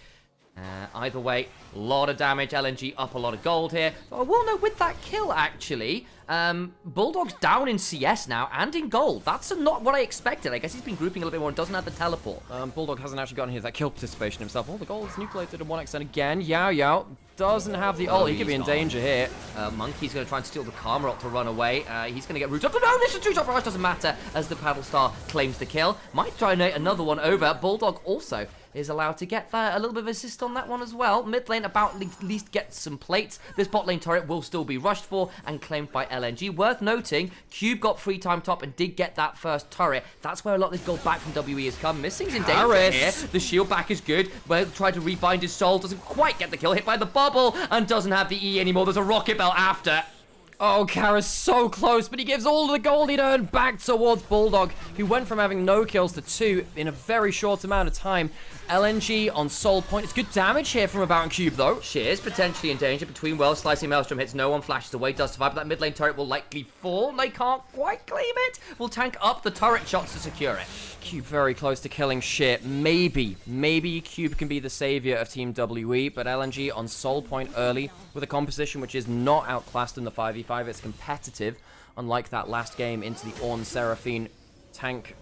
Either way, a lot of damage. LNG up a lot of gold here. But I will note with that kill, actually, Bulldog's down in CS now and in gold. That's not what I expected. I guess he's been grouping a little bit more and doesn't have the teleport. Bulldog hasn't actually gotten here that kill participation himself. Oh, the gold is nucleated in 1xn again. Yao doesn't have the ult. He could be in danger here. Monkey's going to try and steal the Karma ult to run away. He's going to get rooted up. No, this is two-shot rush. Doesn't matter as the Paddle Star claims the kill. Might try and another one over. Bulldog also is allowed to get a little bit of assist on that one as well. Mid lane about at least get some plates. This bot lane turret will still be rushed for and claimed by LNG. Worth noting, Cube got free time top and did get that first turret. That's where a lot of this gold back from WE has come. Missing's in danger here. The shield back is good. Well, tried to rebind his soul. Doesn't quite get the kill. Hit by the bubble and doesn't have the E anymore. There's a rocket bell after. Oh, Kara's so close, but he gives all of the gold he'd earned back towards Bulldog, who went from having no kills to 2 in a very short amount of time. LNG on Soul Point. It's good damage here from About and Cube, though. Shears potentially in danger. Between Wells, Slicing Maelstrom hits no one, flashes away, does survive, but that mid lane turret will likely fall. They can't quite claim it. Will tank up the turret shots to secure it. Cube very close to killing shit. Maybe Cube can be the savior of Team WE, but LNG on Soul Point early with a composition which is not outclassed in the 5v5. It's competitive, unlike that last game into the Ornn Seraphine tank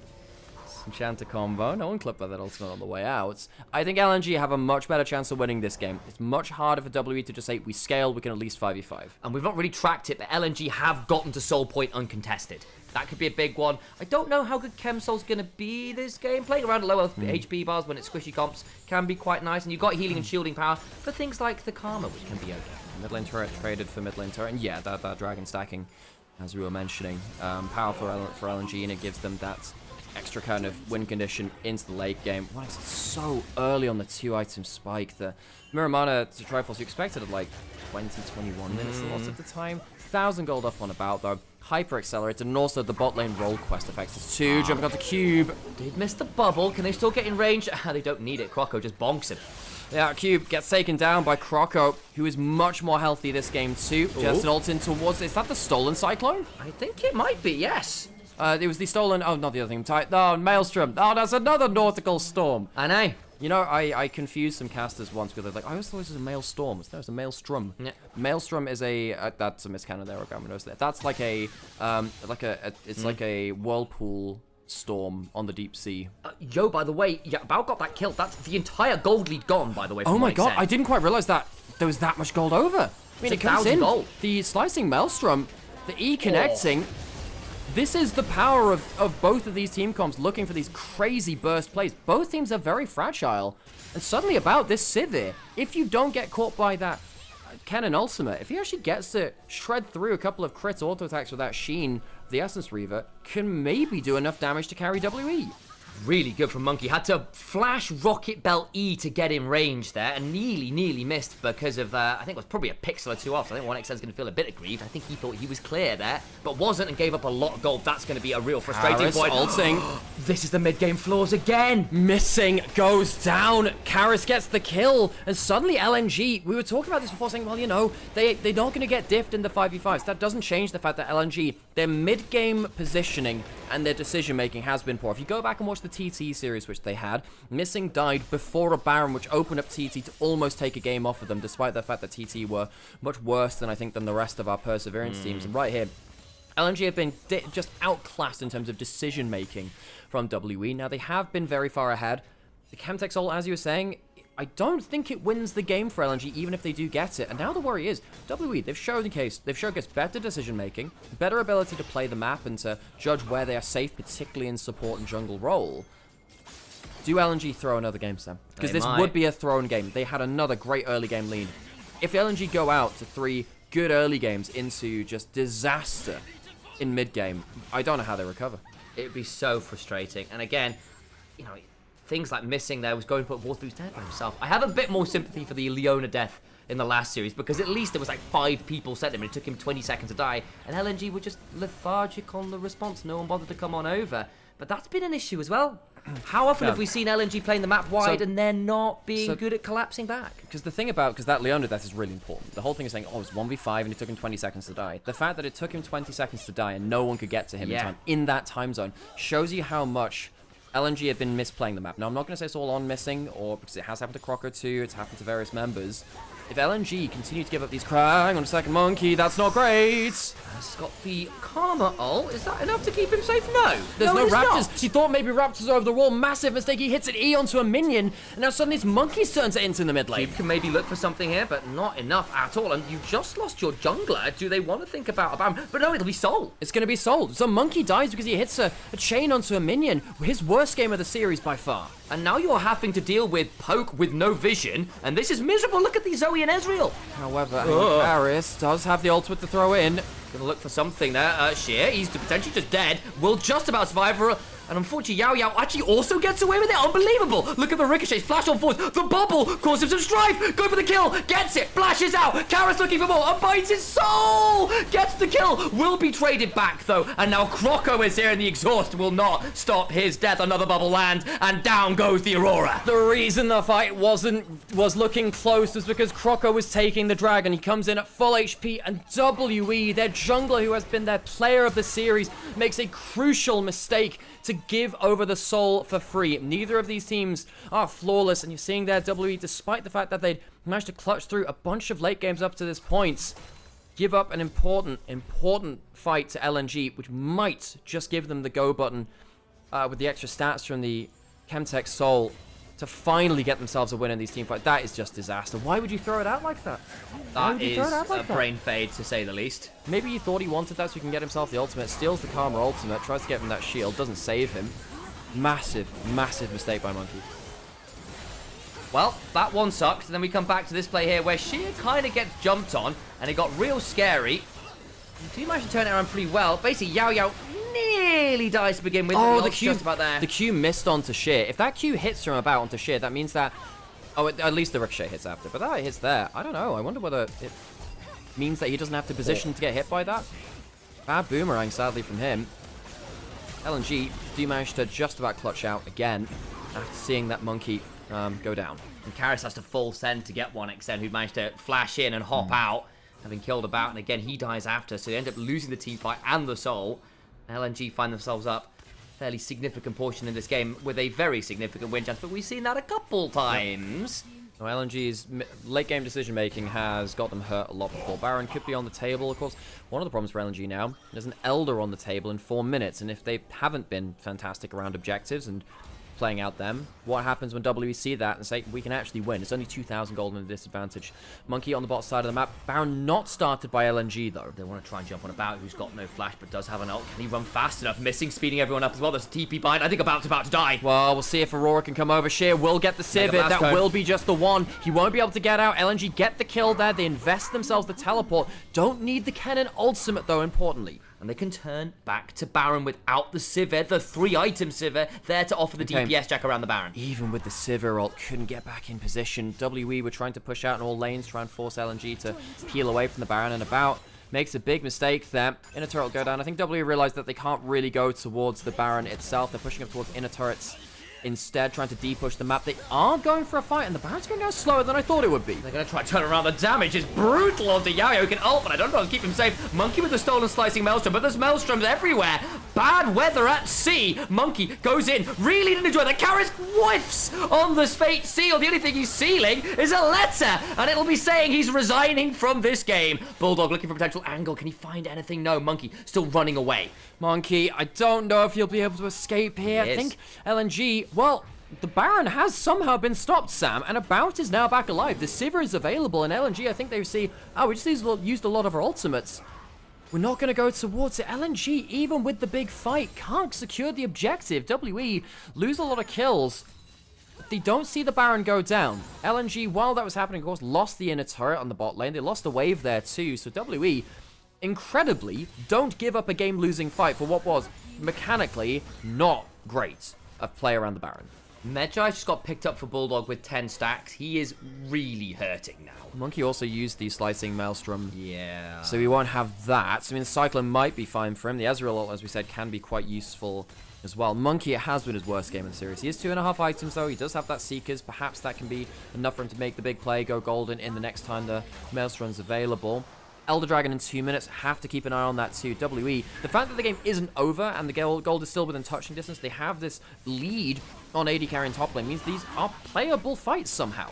Enchanter combo. No one clipped by that ultimate on the way out. I think LNG have a much better chance of winning this game. It's much harder for WE to just say, we scale, we can at least 5v5. And we've not really tracked it, but LNG have gotten to Soul Point uncontested. That could be a big one. I don't know how good Chemsol's going to be this game. Playing around low HP bars when it's squishy comps can be quite nice. And you've got healing and shielding power for things like the Karma, which can be okay. Mid lane turret traded for mid lane turret. And yeah, that dragon stacking, as we were mentioning, powerful for LNG, and it gives them that extra kind of win condition into the late game. Why is it so early on the 2-item spike? The Miramana to Triforce, you expected at like 20, 21 minutes a lot of the time. 1,000 gold up on About, though. Hyper accelerated, and also the bot lane roll quest effects. It's 2, jumping onto Cube. Did miss the bubble. Can they still get in range? They don't need it. Croco just bonks him. Yeah, Cube gets taken down by Croco, who is much more healthy this game too. Just an ult in towards, is that the stolen Cyclone? I think it might be, yes. It was the stolen, oh, not the other thing, oh, Maelstrom. Oh, that's another nautical storm. I know. You know, I confused some casters once because they're like, I always thought this was a Maelstrom. No, it's a Maelstrom. Yeah. Maelstrom is a, that's a miscannon there, Ogama knows that. That's like a, it's like a whirlpool storm on the deep sea. Yo, by the way, yeah, Bao got that kill. That's the entire gold lead gone, by the way. Oh my god, I didn't quite realize that there was that much gold over. I mean, it comes in, gold. The slicing Maelstrom, the E connecting. This is the power of both of these team comps looking for these crazy burst plays. Both teams are very fragile. And suddenly About this Sivir, if you don't get caught by that Cannon Ultimate, if he actually gets to shred through a couple of crit auto attacks with that Sheen, the Essence Reaver, can maybe do enough damage to carry WE. Really good from Monkey. Had to flash Rocket Bell E to get in range there, and nearly missed because of, I think it was probably a pixel or two off. So I think 1xn's going to feel a bit aggrieved. I think he thought he was clear there, but wasn't, and gave up a lot of gold. That's going to be a real frustrating point. Ulting. This is the mid-game flaws again. Missing, goes down. Karis gets the kill, and suddenly LNG, we were talking about this before, saying, well, you know, they're not going to get diffed in the 5v5s. That doesn't change the fact that LNG, their mid-game positioning and their decision-making has been poor. If you go back and watch the TT series, which they had, Missing died before a Baron, which opened up TT to almost take a game off of them, despite the fact that TT were much worse than, I think, than the rest of our Perseverance teams. And right here, LNG have been just outclassed in terms of decision-making from WE. Now, they have been very far ahead. The Chemtech Soul, as you were saying, I don't think it wins the game for LNG, even if they do get it. And now the worry is, WE, they've showcased better decision-making, better ability to play the map and to judge where they are safe, particularly in support and jungle role. Do LNG throw another game, Sam? Because this would be a thrown game. They had another great early game lead. If LNG go out to 3 good early games into just disaster in mid-game, I don't know how they recover. It'd be so frustrating. And again, you know, things like missing there was going to put Warthboost dead by himself. I have a bit more sympathy for the Leona death in the last series, because at least there was like 5 people set him and it took him 20 seconds to die, and LNG were just lethargic on the response. No one bothered to come on over. But that's been an issue as well. How often have we seen LNG playing the map wide and they're not being good at collapsing back? Because the thing about, because that Leona death is really important. The whole thing is saying, oh, it's 1v5 and it took him 20 seconds to die. The fact that it took him 20 seconds to die and no one could get to him in time, in that time zone, shows you how much LNG have been misplaying the map. Now, I'm not going to say it's all on missing, or because it has happened to Crocker too, it's happened to various members. If LNG continue to give up these crying on a second monkey, that's not great. He's got the Karma ult. Is that enough to keep him safe? No. There's no Raptors. He thought maybe Raptors are over the wall. Massive mistake. He hits an E onto a minion, and now suddenly it's Monkey's turn to enter in the mid lane. Cube can maybe look for something here, but not enough at all. And you just lost your jungler. Do they want to think about a Baron? But no, it'll be Soul. It's going to be Soul. So Monkey dies because he hits a chain onto a minion. His worst game of the series by far. And now you're having to deal with Poke with no vision, and this is miserable. Look at the Zoe and Ezreal. However, Harris does have the ultimate to throw in. Gonna look for something there. Sheer, he's potentially just dead. Will just about survive for and unfortunately, Yao Yao actually also gets away with it. Unbelievable. Look at the ricochets. Flash on force. The bubble causes some strife. Go for the kill. Gets it. Flashes out. Karis looking for more. Unbinds his soul. Gets the kill. Will be traded back, though. And now Croco is here, and the exhaust will not stop his death. Another bubble lands, and down goes the Aurora. The reason the fight was looking close was because Croco was taking the dragon. He comes in at full HP, and WE, their jungler who has been their player of the series, makes a crucial mistake to give over the soul for free. Neither of these teams are flawless, and you're seeing their WE, despite the fact that they'd managed to clutch through a bunch of late games up to this point, give up an important fight to LNG, which might just give them the go button with the extra stats from the Chemtech Soul to finally get themselves a win in these team fights. That is just disaster. Why would you throw it out like that? That is a brain fade, to say the least. Maybe he thought he wanted that so he can get himself the ultimate. Steals the Karma ultimate, tries to get him that shield, doesn't save him. Massive mistake by Monkey. Well, that one sucked. Then we come back to this play here where Sheer kind of gets jumped on, and it got real scary. He managed to turn it around pretty well. Basically, Yao Yao nearly dies to begin with. Oh, the Q, just about there. The Q missed onto Sheer. If that Q hits from about onto Sheer, that means that... Oh, at least the Ricochet hits after. But that hits there. I don't know. I wonder whether it means that he doesn't have to position to get hit by that. Bad boomerang, sadly, from him. LNG do manage to just about clutch out again after seeing that Monkey go down. And Karis has to full send to get 1xN, who managed to flash in and hop out, having killed about. And again, he dies after, so they end up losing the team fight and the soul. LNG find themselves up a fairly significant portion in this game with a very significant win chance, but we've seen that a couple times. Well, LNG's late game decision making has got them hurt a lot before. Baron could be on the table, of course. One of the problems for LNG now, there's an Elder on the table in 4 minutes, and if they haven't been fantastic around objectives and playing out them, what happens when WE see that and say, we can actually win? It's only 2,000 gold in a disadvantage. Monkey on the bot side of the map. Baron not started by LNG, though. They want to try and jump on About, who's got no flash, but does have an ult. Can he run fast enough? Missing, speeding everyone up as well. There's TP behind. I think About's about to die. Well, we'll see if Aurora can come over. Sheer will get the Civ. That will be just the one. He won't be able to get out. LNG get the kill there. They invest themselves the teleport. Don't need the cannon ultimate, though, importantly. And they can turn back to Baron without the Sivir, the 3-item Sivir, there to offer the DPS jack around the Baron. Even with the Sivir ult, couldn't get back in position. WE were trying to push out in all lanes, try and force LNG to peel away from the Baron, and About makes a big mistake there. Inner turret go down. I think WE realized that they can't really go towards the Baron itself. They're pushing up towards inner turrets. instead trying to de-push the map. They are going for a fight, and the Baron's going down slower than I thought it would be. They're going to try to turn around. The damage is brutal onto Yayo. He can ult, but I don't know how to keep him safe. Monkey with the stolen slicing Maelstrom, but there's Maelstroms everywhere. Bad weather at sea. Monkey goes in, really didn't enjoy that. Karis whiffs on the Fate Seal. The only thing he's sealing is a letter, and it'll be saying he's resigning from this game. Bulldog looking for potential angle. Can he find anything? No. Monkey still running away. Monkey, I don't know if you'll be able to escape here. I think LNG, well, the Baron has somehow been stopped, Sam, and About is now back alive. The Sivir is available, and LNG, I think they see, oh, we just used a lot of our ultimates. We're not going to go towards it. LNG, even with the big fight, can't secure the objective. WE lose a lot of kills. They don't see the Baron go down. LNG, while that was happening, of course, lost the inner turret on the bot lane. They lost a wave there too, so WE, incredibly, don't give up a game-losing fight for what was, mechanically, not great of play around the Baron. Medjai just got picked up for Bulldog with 10 stacks. He is really hurting now. Monkey also used the slicing Maelstrom. Yeah. So he won't have that. I mean, the Cyclone might be fine for him. The Ezreal ult, as we said, can be quite useful as well. Monkey, it has been his worst game in the series. He has 2.5 items, though. He does have that Seekers. Perhaps that can be enough for him to make the big play, go golden in the next time the Maelstrom's available. Elder Dragon in 2 minutes, have to keep an eye on that too. WE, the fact that the game isn't over and the gold is still within touching distance, they have this lead on AD carry and top lane, means these are playable fights somehow.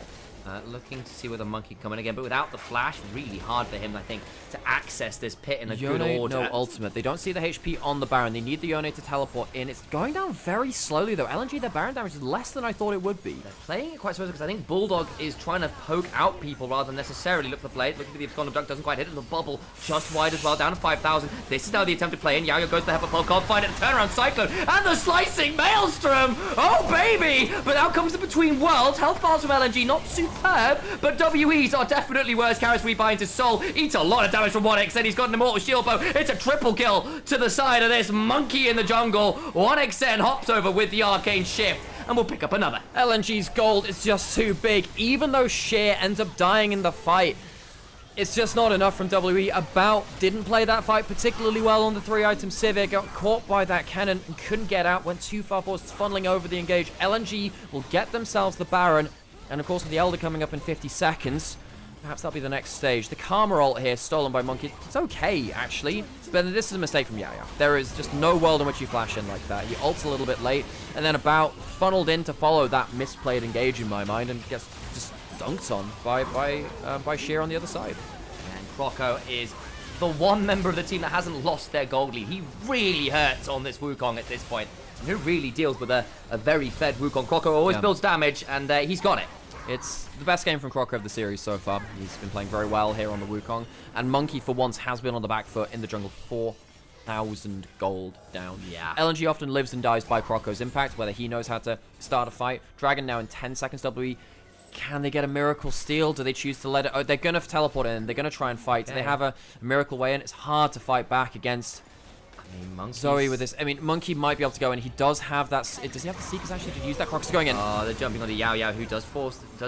Looking to see whether Monkey coming again, but without the flash, really hard for him, I think, to access this pit in a good order. No ultimate. They don't see the HP on the Baron. They need the Yone to teleport in. It's going down very slowly, though. LNG, their Baron damage is less than I thought it would be. They're playing it quite smoothly because I think Bulldog is trying to poke out people rather than necessarily look for the blade. Looking for the Abscond Duck, doesn't quite hit it. The bubble just wide as well, down to 5,000. This is now the attempted play in. Yayo goes to the Heifer, can't find it. Turnaround Cyclone and the slicing Maelstrom. Oh, baby! But out comes the Between Worlds. Health bars from LNG, not superb, but WEs are definitely worse. Karis rebind his soul, eats a lot of damage from 1x, then he's got an immortal shield bow. It's a triple kill to the side of this. Monkey in the jungle. 1xn hops over with the arcane shift, and we'll pick up another. LNG's gold is just too big. Even though Sheer ends up dying in the fight, it's just not enough from WE. About didn't play that fight particularly well on the 3-item Sivir, got caught by that cannon and couldn't get out, went too far forward, funneling over the engage. LNG will get themselves the Baron, and of course with the Elder coming up in 50 seconds, perhaps that'll be the next stage. The Karma ult here, stolen by Monkey. It's okay, actually, but this is a mistake from Yayo. There is just no world in which you flash in like that. He ults a little bit late, and then About funneled in to follow that misplayed engage in my mind, and gets just dunked on by Sheer on the other side. And Croco is the one member of the team that hasn't lost their gold lead. He really hurts on this Wukong at this point. And who really deals with a very fed Wukong? Croco always builds damage, and he's got it. It's the best game from Croco of the series so far. He's been playing very well here on the Wukong. And Monkey, for once, has been on the back foot in the jungle. 4,000 gold down. Yeah. LNG often lives and dies by Croco's impact, whether he knows how to start a fight. Dragon now in 10 seconds. WE, can they get a miracle steal? Do they choose to let it? Oh, they're going to teleport in. They're going to try and fight. Do they have a miracle way in? It's hard to fight back against Zoe with this. I mean, Monkey might be able to go in. He does have that. Does he have the Seekers actually to use that? Croc's going in. Oh, they're jumping on the Yao, who does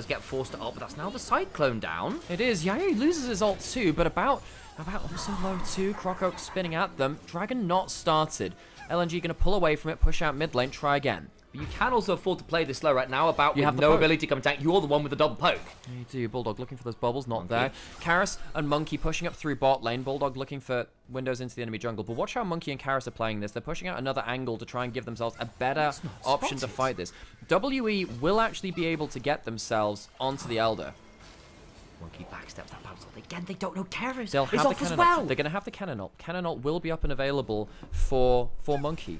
get forced to ult, but that's now the Cyclone down. It is. Yao loses his ult too, but About also low too. Croco spinning at them. Dragon not started. LNG going to pull away from it, push out mid lane, try again. But you can also afford to play this slow right now. About you have no ability to come tank. You're the one with the double poke. You do. Bulldog looking for those bubbles, not there. Karis and Monkey pushing up through bot lane. Bulldog looking for windows into the enemy jungle. But watch how Monkey and Karis are playing this. They're pushing out another angle to try and give themselves a better option to fight this. WE will actually be able to get themselves onto the Elder. Monkey backsteps that bounce ult again. They don't know Karis. They'll have the cannon ult. They're going to have the cannon ult. Cannon ult will be up and available for Monkey.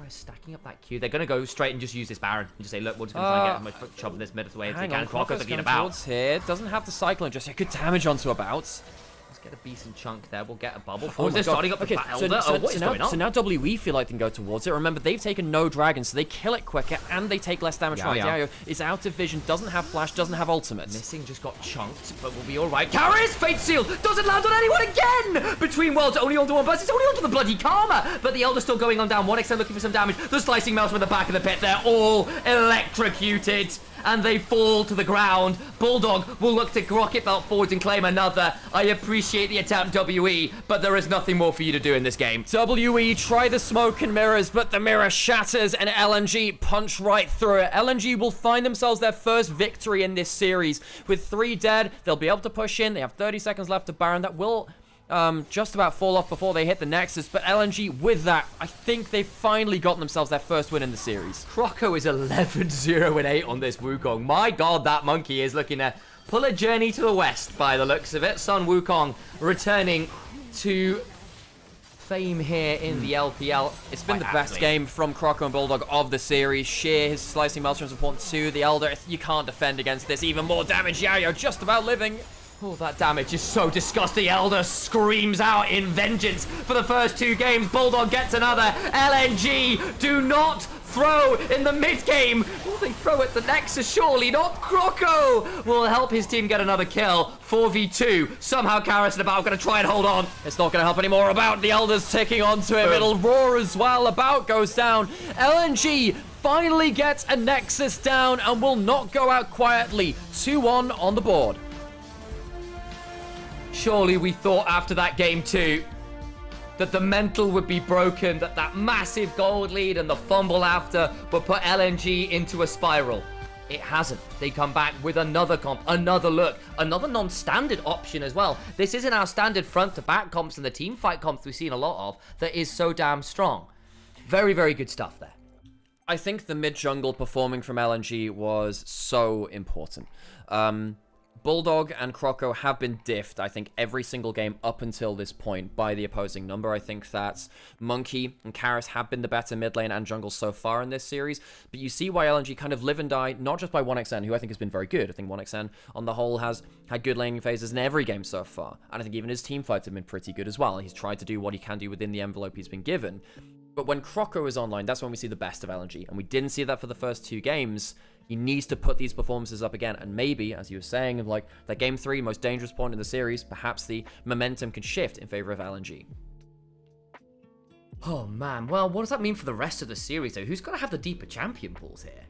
Stacking up that queue. They're going to go straight and just use this Baron and just say, look, we're just going to try and get as much trouble in this mid as way as they can. Croco's looking About. Here. Doesn't have the Cyclone, just good damage onto About. Let's get a decent chunk there. We'll get a bubble. Oh, is this starting up the Elder? What is going on? So now WE feel like they can go towards it. Remember, they've taken no dragons, so they kill it quicker and they take less damage from it. Yayo is out of vision, doesn't have flash, doesn't have ultimate. Missing just got chunked, but we'll be alright. Karis! Fate Seal! Doesn't land on anyone again! Between Worlds, only onto one burst. It's only onto the bloody Karma! But the Elder's still going on down. 1xn looking for some damage. The slicing Maelstrom in the back of the pit. They're all electrocuted. And they fall to the ground. Bulldog will look to rocket belt forwards and claim another. I appreciate appreciate the attempt, WE, but there is nothing more for you to do in this game. WE try the smoke and mirrors, but the mirror shatters and LNG punch right through it. LNG will find themselves their first victory in this series. With 3 dead, they'll be able to push in. They have 30 seconds left to Baron. That will just about fall off before they hit the Nexus, but LNG, with that, I think they've finally gotten themselves their first win in the series. Croco is 11-0-8 on this Wukong. My god, that monkey is looking to pull a journey to the west by the looks of it. Sun Wukong returning to fame here in the LPL. It's been the best game from Croco and Bulldog of the series. Sheer, his slicing Maelstrom is important too. The Elder, you can't defend against this. Even more damage, Yayo just about living. Oh, that damage is so disgusting. Elder screams out in vengeance for the first 2 games. Bulldog gets another. LNG, do not throw in the mid-game. Will they throw at the Nexus? Surely not. Croco will help his team get another kill. 4v2. Somehow Karis and About going to try and hold on. It's not going to help anymore. About, the Elder's ticking onto him. It'll roar as well. About goes down. LNG finally gets a Nexus down and will not go out quietly. 2-1 on the board. Surely we thought after that game 2 that the mental would be broken, that that massive gold lead and the fumble after would put LNG into a spiral. It hasn't. They come back with another comp, another look, another non-standard option as well. This isn't our standard front-to-back comps and the team fight comps we've seen a lot of that is so damn strong. Very, very good stuff there. I think the mid-jungle performing from LNG was so important. Bulldog and Croco have been diffed, I think, every single game up until this point by the opposing number. I think that Monkey and Karis have been the better mid lane and jungle so far in this series. But you see why LNG kind of live and die, not just by 1xN, who I think has been very good. I think 1xN, on the whole, has had good laning phases in every game so far. And I think even his team fights have been pretty good as well. He's tried to do what he can do within the envelope he's been given. But when Croco is online, that's when we see the best of LNG. And we didn't see that for the first 2 games. He needs to put these performances up again. And maybe, as you were saying, like that game 3, most dangerous point in the series, perhaps the momentum can shift in favor of LNG. Oh man, well, what does that mean for the rest of the series though? Who's got to have the deeper champion pools here?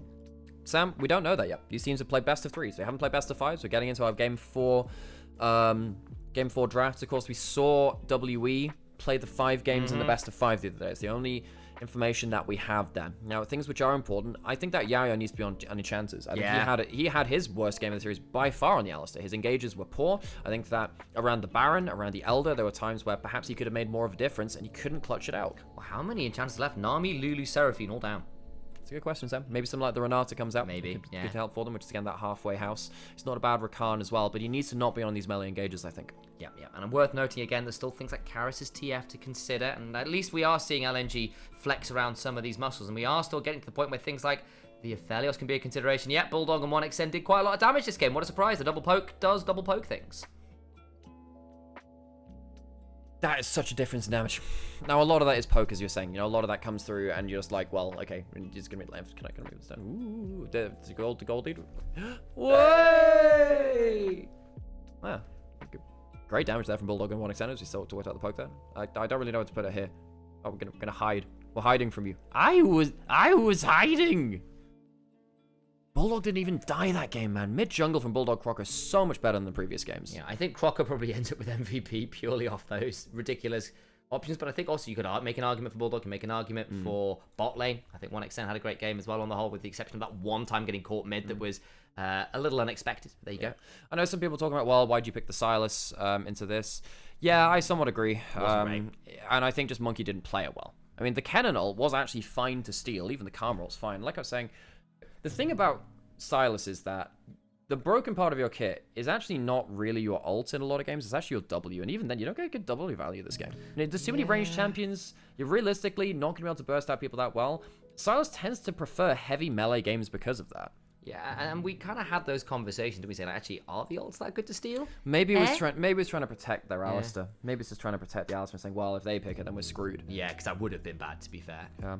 Sam, we don't know that yet. These teams have played best of 3s. They haven't played best of 5s. We're getting into our game 4 drafts. Of course, we saw WE play the 5 games in the best of 5 the other day. It's the only information that we have there. Now, things which are important, I think that Yayo needs to be on enchanters. I think he had his worst game of the series by far on the Alistar. His engages were poor. I think that around the Baron, around the Elder, there were times where perhaps he could have made more of a difference and he couldn't clutch it out. Well, how many enchanters left? Nami, Lulu, Seraphine, all down. It's a good question, Sam. Maybe something like the Renata comes out. Maybe, Good help for them, which is again that halfway house. It's not a bad Rakan as well, but he needs to not be on these melee engages, I think. Yeah. And worth noting again, there's still things like Karis' TF to consider, and at least we are seeing LNG flex around some of these muscles, and we are still getting to the point where things like the Aphelios can be a consideration. Yeah, Bulldog and 1xN did quite a lot of damage this game. What a surprise. The double poke does double poke things. That is such a difference in damage. Now, a lot of that is poke, as you're saying. You know, a lot of that comes through, and you're just like, well, okay, it's gonna be left. Can I move this down? Ooh, the gold lead. Way! Wow. Great damage there from Bulldog and 1xN as we saw to work out the poke there. I don't really know what to put it here. Oh, we're gonna hide. We're hiding from you. I was hiding! Bulldog didn't even die that game, man. Mid-jungle from Bulldog Croco is so much better than the previous games. Yeah, I think Croco probably ends up with MVP purely off those ridiculous options, but I think also you could make an argument for Bulldog, you make an argument for bot lane. I think 1xN had a great game as well on the whole, with the exception of that one time getting caught mid that was a little unexpected. There you go. I know some people talking about, well, why'd you pick the Sylas into this? Yeah, I somewhat agree. And I think just Monkey didn't play it well. I mean, the Cannonal was actually fine to steal. Even the Karma was fine. Like I was saying, the thing about Sylas is that the broken part of your kit is actually not really your ult in a lot of games. It's actually your W. And even then, you don't get good W value this game. You know, there's too many ranged champions. You're realistically not going to be able to burst out people that well. Sylas tends to prefer heavy melee games because of that. Yeah, and we kind of had those conversations. We said, actually, are the ults that good to steal? Maybe it was trying to protect their Alistar. Maybe it's just trying to protect the Alistar and saying, well, if they pick it, then we're screwed. Yeah, because that would have been bad, to be fair. Yeah.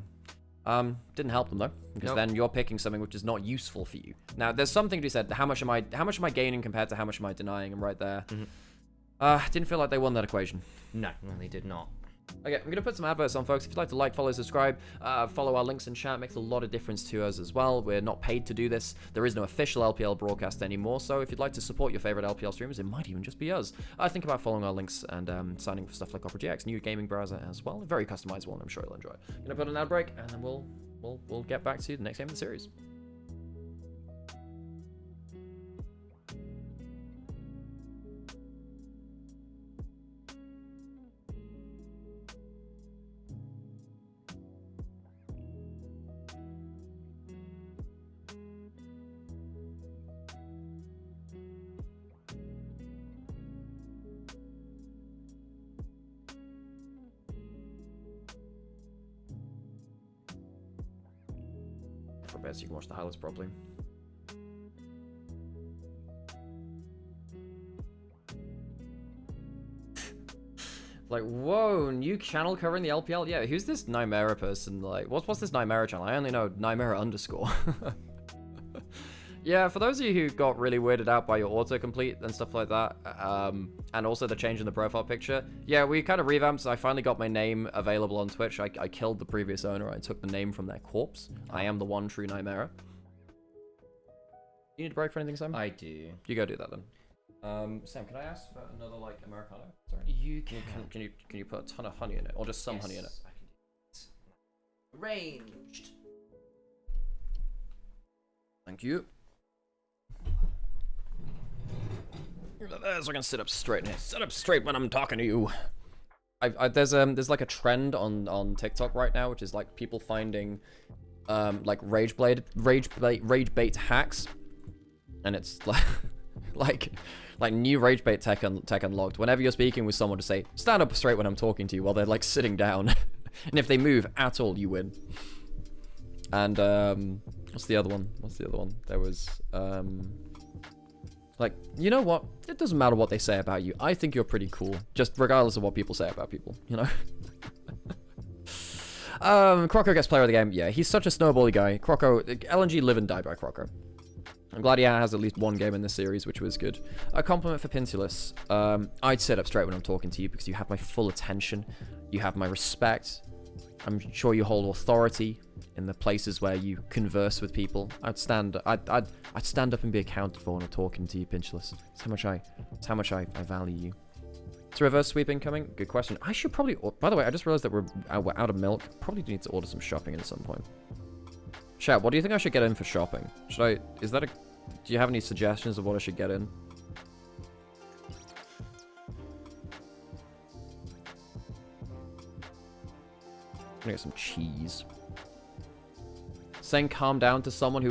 Didn't help them though, because then you're picking something which is not useful for you. Now, there's something to be said. How much am I gaining compared to how much am I denying? And right there, didn't feel like they won that equation. No, they did not. Okay, I'm going to put some adverts on, folks. If you'd like to like, follow, subscribe, follow our links in chat. It makes a lot of difference to us as well. We're not paid to do this. There is no official LPL broadcast anymore, so if you'd like to support your favorite LPL streamers, it might even just be us. Think about following our links and signing for stuff like Opera GX, new gaming browser as well. A very customizable one, I'm sure you'll enjoy. I'm going to put an ad break, and then we'll get back to the next game of the series. For a bit so you can watch the highlights properly. Like, whoa, new channel covering the LPL? Yeah, who's this Nymaera person? Like, what's this Nymaera channel? I only know Nymaera _ Yeah, for those of you who got really weirded out by your autocomplete and stuff like that, and also the change in the profile picture, yeah, we kind of revamped, so I finally got my name available on Twitch. I killed the previous owner. I took the name from their corpse. I am the one true Nymaera. You need a break for anything, Sam? I do. You go do that then. Sam, can I ask for another, like, Americano? Sorry. You can. Can you put a ton of honey in it, or just some honey in it? I can do it. Arranged. Thank you. So I can sit up straight here. Sit up straight when I'm talking to you. There's like a trend on TikTok right now, which is like people finding like rage bait hacks, and it's like new rage bait tech unlocked. Whenever you're speaking with someone, to say stand up straight when I'm talking to you while they're like sitting down, and if they move at all, you win. And what's the other one? There was like, you know what? It doesn't matter what they say about you. I think you're pretty cool, just regardless of what people say about people, you know? Croco gets player of the game. Yeah, he's such a snowbally guy. Croco, LNG live and die by Croco. I'm glad he has at least one game in this series, which was good. A compliment for Pintulus. I'd sit up straight when I'm talking to you because you have my full attention. You have my respect. I'm sure you hold authority in the places where you converse with people. I'd stand up and be accounted for when I'm talking to you, Pintulus. It's how much I value you. Is reverse sweep incoming? Good question. I should probably... By the way, I just realized that we're out of milk. Probably need to order some shopping at some point. Chat, what do you think I should get in for shopping? Do you have any suggestions of what I should get in? I'm gonna get some cheese. Saying calm down to someone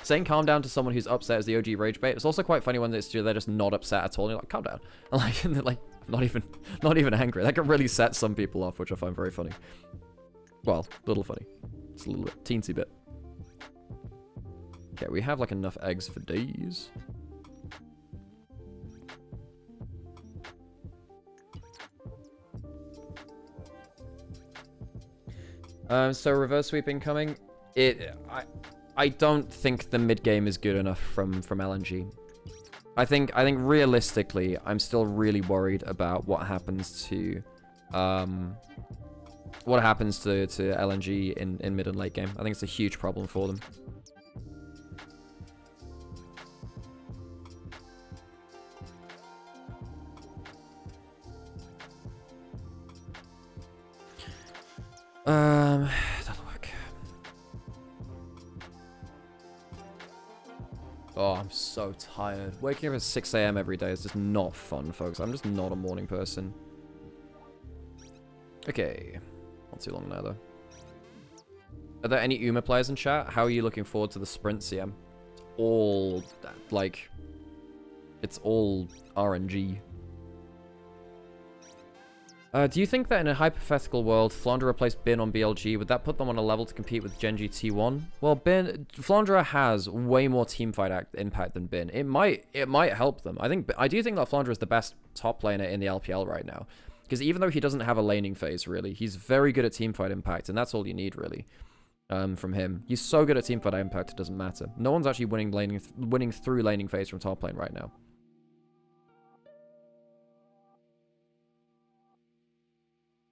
saying calm down to someone who's upset is the OG rage bait. It's also quite funny when they're just not upset at all. And you're like, calm down. And they're like not even angry. That can really set some people off, which I find very funny. Well, a little funny. It's a little bit teensy bit. Okay, we have like enough eggs for days. So reverse sweep incoming. I don't think the mid game is good enough from LNG. I think realistically, I'm still really worried about what happens to LNG in mid and late game. I think it's a huge problem for them. That'll work. Oh, I'm so tired. Waking up at 6 AM every day is just not fun, folks. I'm just not a morning person. Okay. Not too long now, though. Are there any Uma players in chat? How are you looking forward to the sprint, CM? It's all RNG. Do you think that in a hypothetical world, Flandre replaced Bin on BLG, would that put them on a level to compete with Genji T1? Well, Flandre has way more teamfight impact than Bin. It might help them. I do think that Flandre is the best top laner in the LPL right now. Because even though he doesn't have a laning phase, really, he's very good at teamfight impact, and that's all you need, really, from him. He's so good at teamfight impact, it doesn't matter. No one's actually winning through laning phase from top lane right now.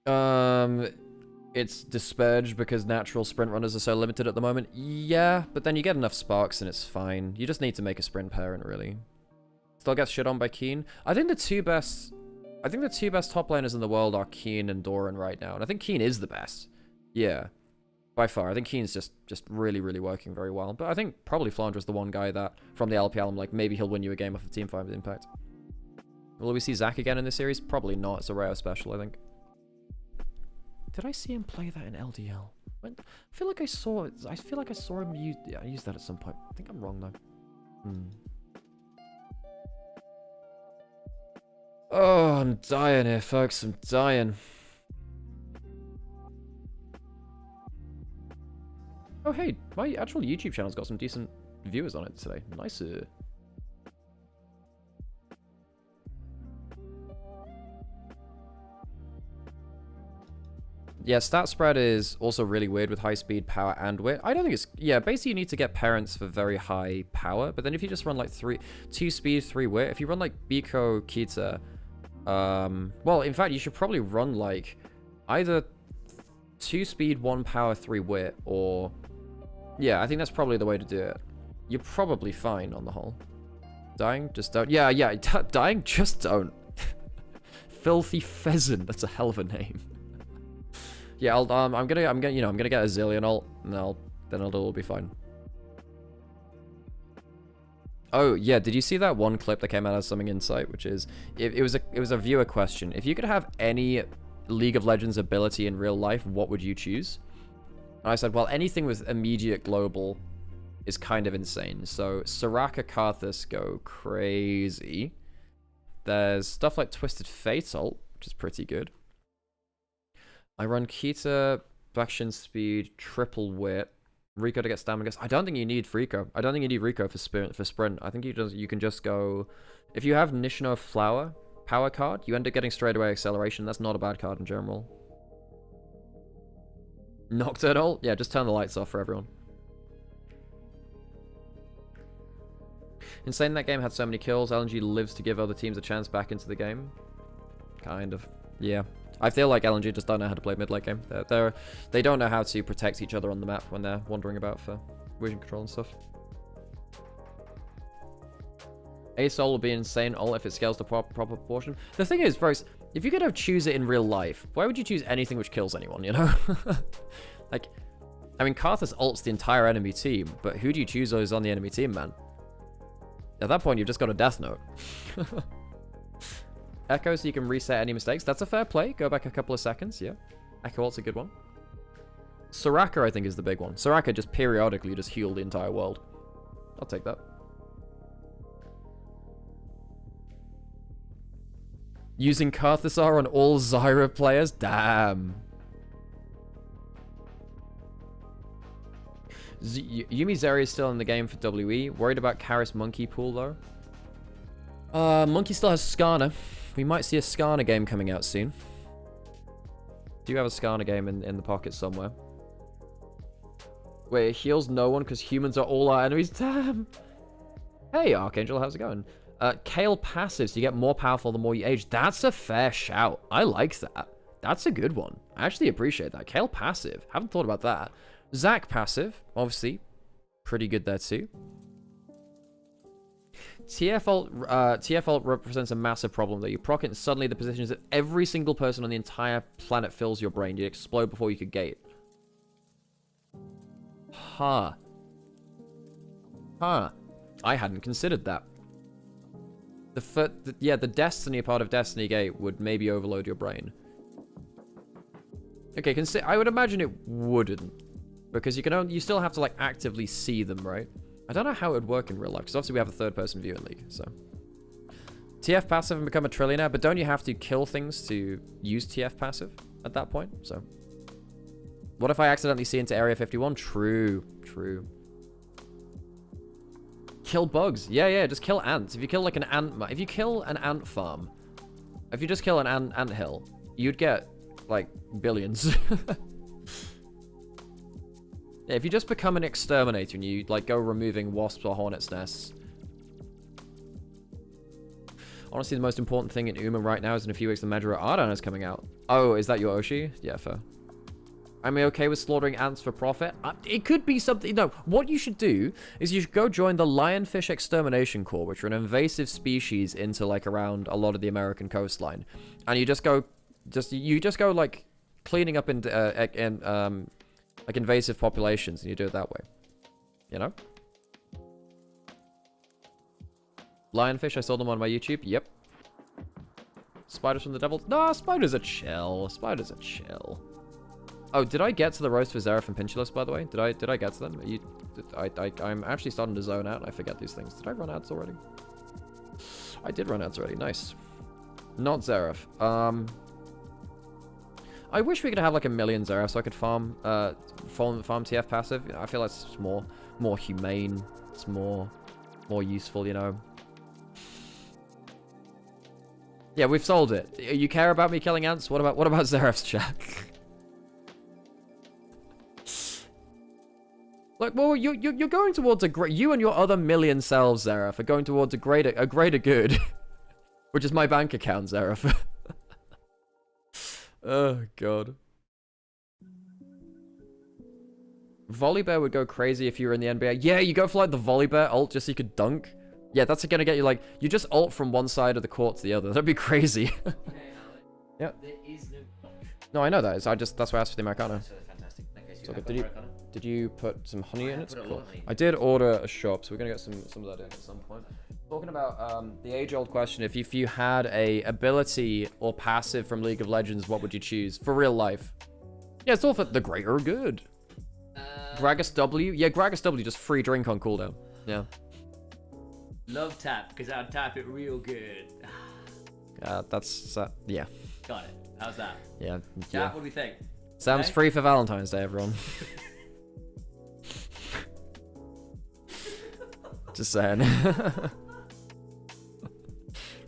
It's disparaged because natural sprint runners are so limited at the moment. Yeah, but then you get enough sparks and it's fine. You just need to make a sprint parent, really. Still gets shit on by Keen. I think the two best top laners in the world are Keen and Doran right now, and I think Keen is the best. Yeah, by far. I think Keen's just really, really working very well. But I think probably Flandra's the one guy that, from the LPL, I'm like, maybe he'll win you a game off of Teamfight with Impact. Will we see Zach again in this series? Probably not. It's a rare special, I think. Did I see him play that in LDL? I feel like I saw him use that at some point. I think I'm wrong though. Oh, I'm dying here, folks. I'm dying. Oh, hey, my actual YouTube channel's got some decent viewers on it today. Nice. Yeah, stat spread is also really weird with high speed, power, and wit. I don't think it's... Yeah, basically you need to get parents for very high power, but then if you just run like 2 speed, 3 wit, if you run like Biko, Kita... well, in fact, you should probably run like either 2 speed, 1 power, 3 wit, or... Yeah, I think that's probably the way to do it. You're probably fine on the whole. Dying? Just don't. Yeah, dying? Just don't. Filthy Pheasant. That's a hell of a name. Yeah, I'm gonna get a Zillion ult, and then it'll be fine. Oh yeah, did you see that one clip that came out as something insight, which is it was a viewer question. If you could have any League of Legends ability in real life, what would you choose? And I said, well, anything with immediate global is kind of insane. So Soraka, Karthus go crazy. There's stuff like Twisted Fate ult, which is pretty good. I run Kita, Bakshin Speed, Triple Wit, Rico to get stamina. I don't think you need Rico. I don't think you need Rico for sprint. I think you can just go... If you have Nishino Flower power card, you end up getting straightaway acceleration. That's not a bad card in general. Nocturnal? Yeah, just turn the lights off for everyone. Insane that game had so many kills. LNG lives to give other teams a chance back into the game. Kind of. Yeah. I feel like LNG just don't know how to play mid-late game. They don't know how to protect each other on the map when they're wandering about for vision control and stuff. ASOL will be insane ult if it scales to proper proportion. The thing is, bros, if you could choose it in real life, why would you choose anything which kills anyone, you know? Like, I mean, Karthus ults the entire enemy team, but who do you choose who's on the enemy team, man? At that point, you've just got a death note. Echo, so you can reset any mistakes. That's a fair play. Go back a couple of seconds, yeah. Echo ult's a good one. Soraka, I think, is the big one. Soraka just periodically just heal the entire world. I'll take that. Using Karthusar on all Zyra players? Damn. Yumi Zeri is still in the game for WE. Worried about Karis Monkey pool, though? Monkey still has Skarner. We might see a Skarner game coming out soon. Do you have a Skarner game in the pocket somewhere? Wait, it heals no one because humans are all our enemies? Damn! Hey, Archangel, how's it going? Kale passive, so you get more powerful the more you age. That's a fair shout. I like that. That's a good one. I actually appreciate that. Kale passive. Haven't thought about that. Zac passive, obviously. Pretty good there too. TF ult represents a massive problem though. You proc it and suddenly the position is that every single person on the entire planet fills your brain. You explode before you could gate. Huh. Huh. I hadn't considered that. The Destiny part of Destiny Gate would maybe overload your brain. Okay, I would imagine it wouldn't. Because you still have to like actively see them, right? I don't know how it would work in real life, because obviously we have a third-person view in League, so... TF passive and become a trillionaire, but don't you have to kill things to use TF passive at that point? So... What if I accidentally see into Area 51? True. True. Kill bugs. Yeah, just kill ants. If you kill like an ant... If you kill an ant farm... If you just kill an ant hill, you'd get, like, billions. Yeah, if you just become an exterminator and you, like, go removing wasps or hornets' nests. Honestly, the most important thing in UMA right now is in a few weeks the Majora Ardan is coming out. Oh, is that your Oshi? Yeah, fair. Am I okay with slaughtering ants for profit? It could be something... No, what you should do is you should go join the Lionfish Extermination Corps, which are an invasive species into, like, around a lot of the American coastline. And you just go... You just go, like, cleaning up in like, invasive populations, and you do it that way. You know? Lionfish, I saw them on my YouTube. Yep. Spiders from the devil. Nah, spiders are chill. Spiders are chill. Oh, did I get to the roast for Xerath and Pinchulus, by the way? Did I get to them? I'm actually starting to zone out, and I forget these things. Did I run ads already? I did run ads already. Nice. Not Xerath. I wish we could have like 1 million Xerath so I could farm TF passive. I feel like it's more humane. It's more useful, you know. Yeah, we've sold it. You care about me killing ants? What about Xerath's chat? Like, well, you're going towards a great... You and your other million selves, Xerath, are going towards a greater good. Which is my bank account, Xerath. Oh, God. Volibear would go crazy if you were in the NBA. Yeah, you go for, like, the Volibear ult just so you could dunk. Yeah, that's gonna get you, like... You just ult from one side of the court to the other. That'd be crazy. Yeah. There is no, I know that. That's why I asked for the Americano. Fantastic. Okay, so so did you put some honey in it? Cool. I did order a shop, so we're gonna get some of that in at some point. Talking about the age-old question, if you had a ability or passive from League of Legends, what would you choose for real life? Yeah, it's all for the greater good. Gragas W? Yeah, Gragas W, just free drink on cooldown. Yeah. Love tap, because I'll tap it real good. That's, yeah. Got it. How's that? Yeah. Chat, what do we think? Sam's free for Valentine's Day, everyone. Just saying.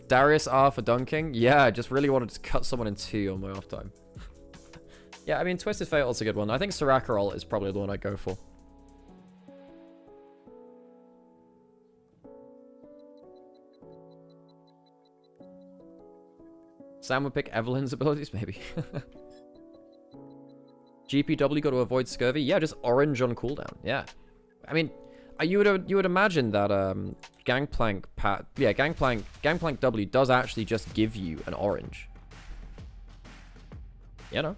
Darius R for dunking? Yeah, I just really wanted to cut someone in two on my off time. Yeah, I mean, Twisted Fatal's a good one. I think Sirakarol is probably the one I'd go for. Sam would pick Evelyn's abilities, maybe. GPW got to avoid scurvy? Yeah, just orange on cooldown. Yeah. I mean, you would imagine that Gangplank W does actually just give you an orange. You know.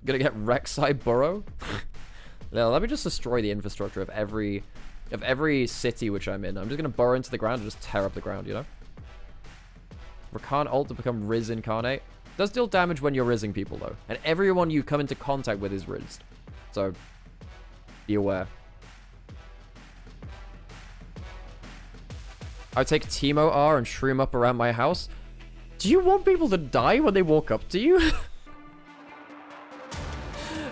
Gonna get Rek'Sai Burrow? No, let me just destroy the infrastructure of every city which I'm in. I'm just gonna burrow into the ground and just tear up the ground, you know? Rakan ult to become Riz Incarnate. Does deal damage when you're rizzing people, though. And everyone you come into contact with is rizzed. So, be aware. I would take Teemo R and shroom up around my house. Do you want people to die when they walk up to you?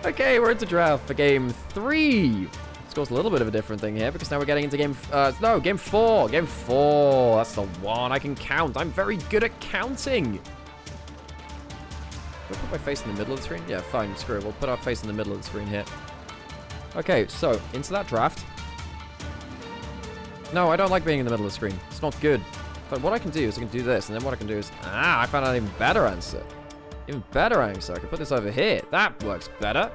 Okay, we're into draft for game 3. Score's a little bit of a different thing here because now we're getting into game 4. Game 4. That's the one. I can count. I'm very good at counting. Do I put my face in the middle of the screen? Yeah, fine. Screw it. We'll put our face in the middle of the screen here. Okay, so into that draft. No, I don't like being in the middle of the screen. It's not good. But what I can do is I can do this, and then what I can do is... I found out an even better answer. Even better answer. I can put this over here. That works better.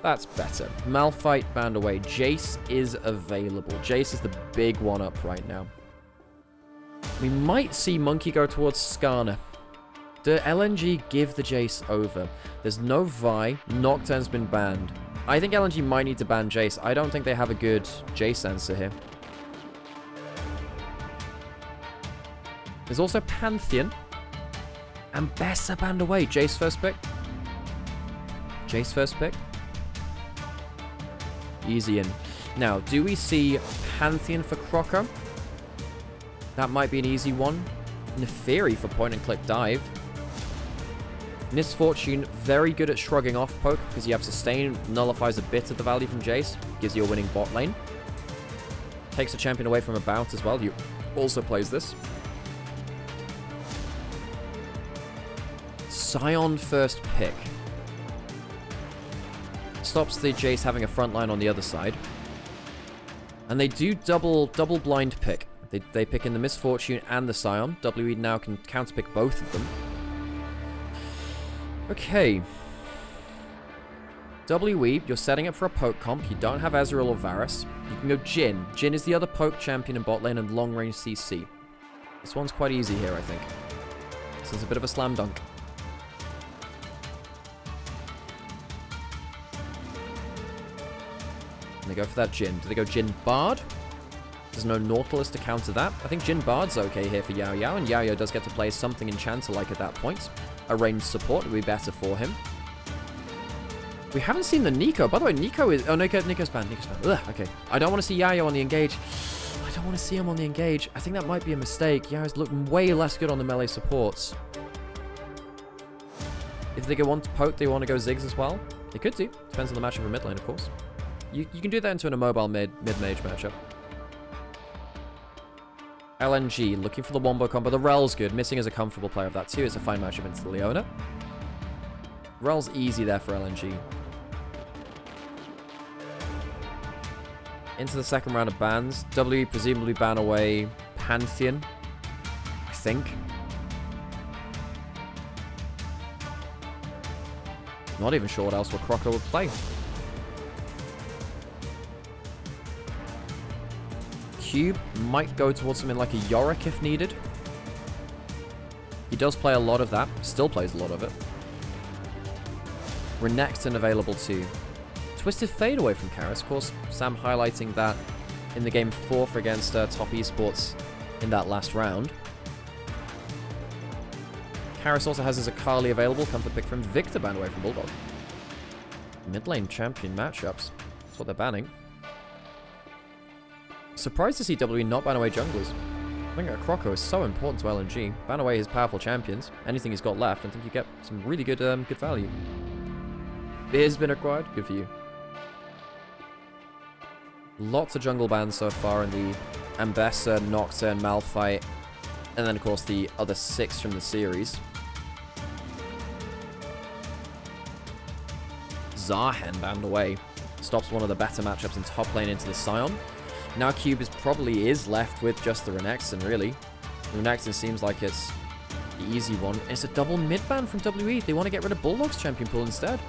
That's better. Malphite banned away. Jace is available. Jace is the big one up right now. We might see Monkey go towards Skarner. Do LNG give the Jace over? There's no Vi. Nocturne's been banned. I think LNG might need to ban Jace. I don't think they have a good Jace answer here. There's also Pantheon. And Bessa banned away. Jace first pick. Jace first pick. Easy in. Now, do we see Pantheon for Crocker? That might be an easy one. Neferi for point and click dive. Misfortune, very good at shrugging off poke because you have sustain, nullifies a bit of the value from Jace, gives you a winning bot lane. Takes a champion away from a bout as well. You also plays this. Sion first pick. Stops the Jace having a front line on the other side. And they do double blind pick. They pick in the Misfortune and the Scion. WE now can counterpick both of them. Okay. WE, you're setting up for a poke comp. You don't have Ezreal or Varus. You can go Jhin. Jhin is the other poke champion in bot lane and long range CC. This one's quite easy here, I think. This is a bit of a slam dunk. And they go for that Jhin. Do they go Jhin Bard? There's no Nautilus to counter that. I think Jhin Bard's okay here for Yao Yao, and Yao Yao does get to play something Enchanter-like at that point. A ranged support would be better for him. We haven't seen the Nico. By the way, Nico is... Oh, Nico's banned. Nico's banned. Ugh, okay. I don't want to see Yao Yao on the engage. I don't want to see him on the engage. I think that might be a mistake. Yao's looked way less good on the melee supports. If they want to poke, they want to go Ziggs as well. They could do. Depends on the matchup of mid lane, of course. You can do that into an immobile mid-mage matchup. LNG, looking for the wombo combo. The Rel's good. Missing is a comfortable player of that too. It's a fine matchup into the Leona. Rel's easy there for LNG. Into the second round of bans. W presumably ban away Pantheon, I think. Not even sure what else Croco would play. Cube might go towards something like a Yorick if needed. He does play a lot of that. Still plays a lot of it. Renekton available too. Twisted Fade away from Karis. Of course, Sam highlighting that in the game 4 against Top Esports in that last round. Karis also has his Akali available. Comfort pick from Victor banned away from Bulldog. Mid lane champion matchups. That's what they're banning. Surprised to see WE not ban away junglers. I think Croco is so important to LNG. Ban away his powerful champions. Anything he's got left, I think you get some really good good value. Beer's been acquired. Good for you. Lots of jungle bans so far in the Ambessa, Nocturne, Malphite, and then of course the other 6 from the series. Zarhen banned away. Stops one of the better matchups in top lane into the Scion. Now Cube probably is left with just the Renekton, really. The Renekton seems like it's the easy one. It's a double mid ban from WE. They want to get rid of Bulldog's champion pool instead.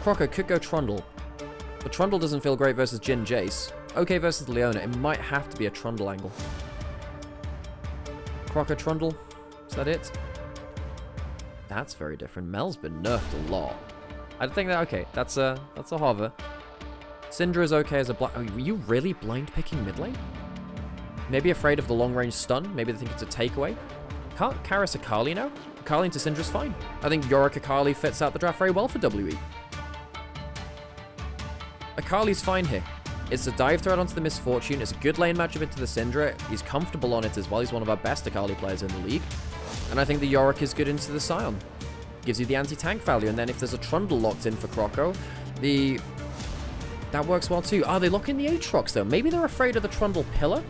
Croco could go Trundle. But Trundle doesn't feel great versus Jhin Jace. Okay versus Leona. It might have to be a Trundle angle. Croco Trundle. Is that it? That's very different. Mel's been nerfed a lot. I think that... Okay, that's a hover. Syndra is okay as a blind... Oh, were you really blind picking mid lane? Maybe afraid of the long range stun. Maybe they think it's a takeaway. Can't Karis Akali now? Akali into Syndra's fine. I think Yorick Akali fits out the draft very well for WE. Akali's fine here. It's a dive threat onto the Misfortune. It's a good lane matchup into the Syndra. He's comfortable on it as well. He's one of our best Akali players in the league. And I think the Yorick is good into the Scion. Gives you the anti-tank value. And then if there's a Trundle locked in for Croco, that works well too. They lock in the Aatrox though. Maybe they're afraid of the Trundle pillar.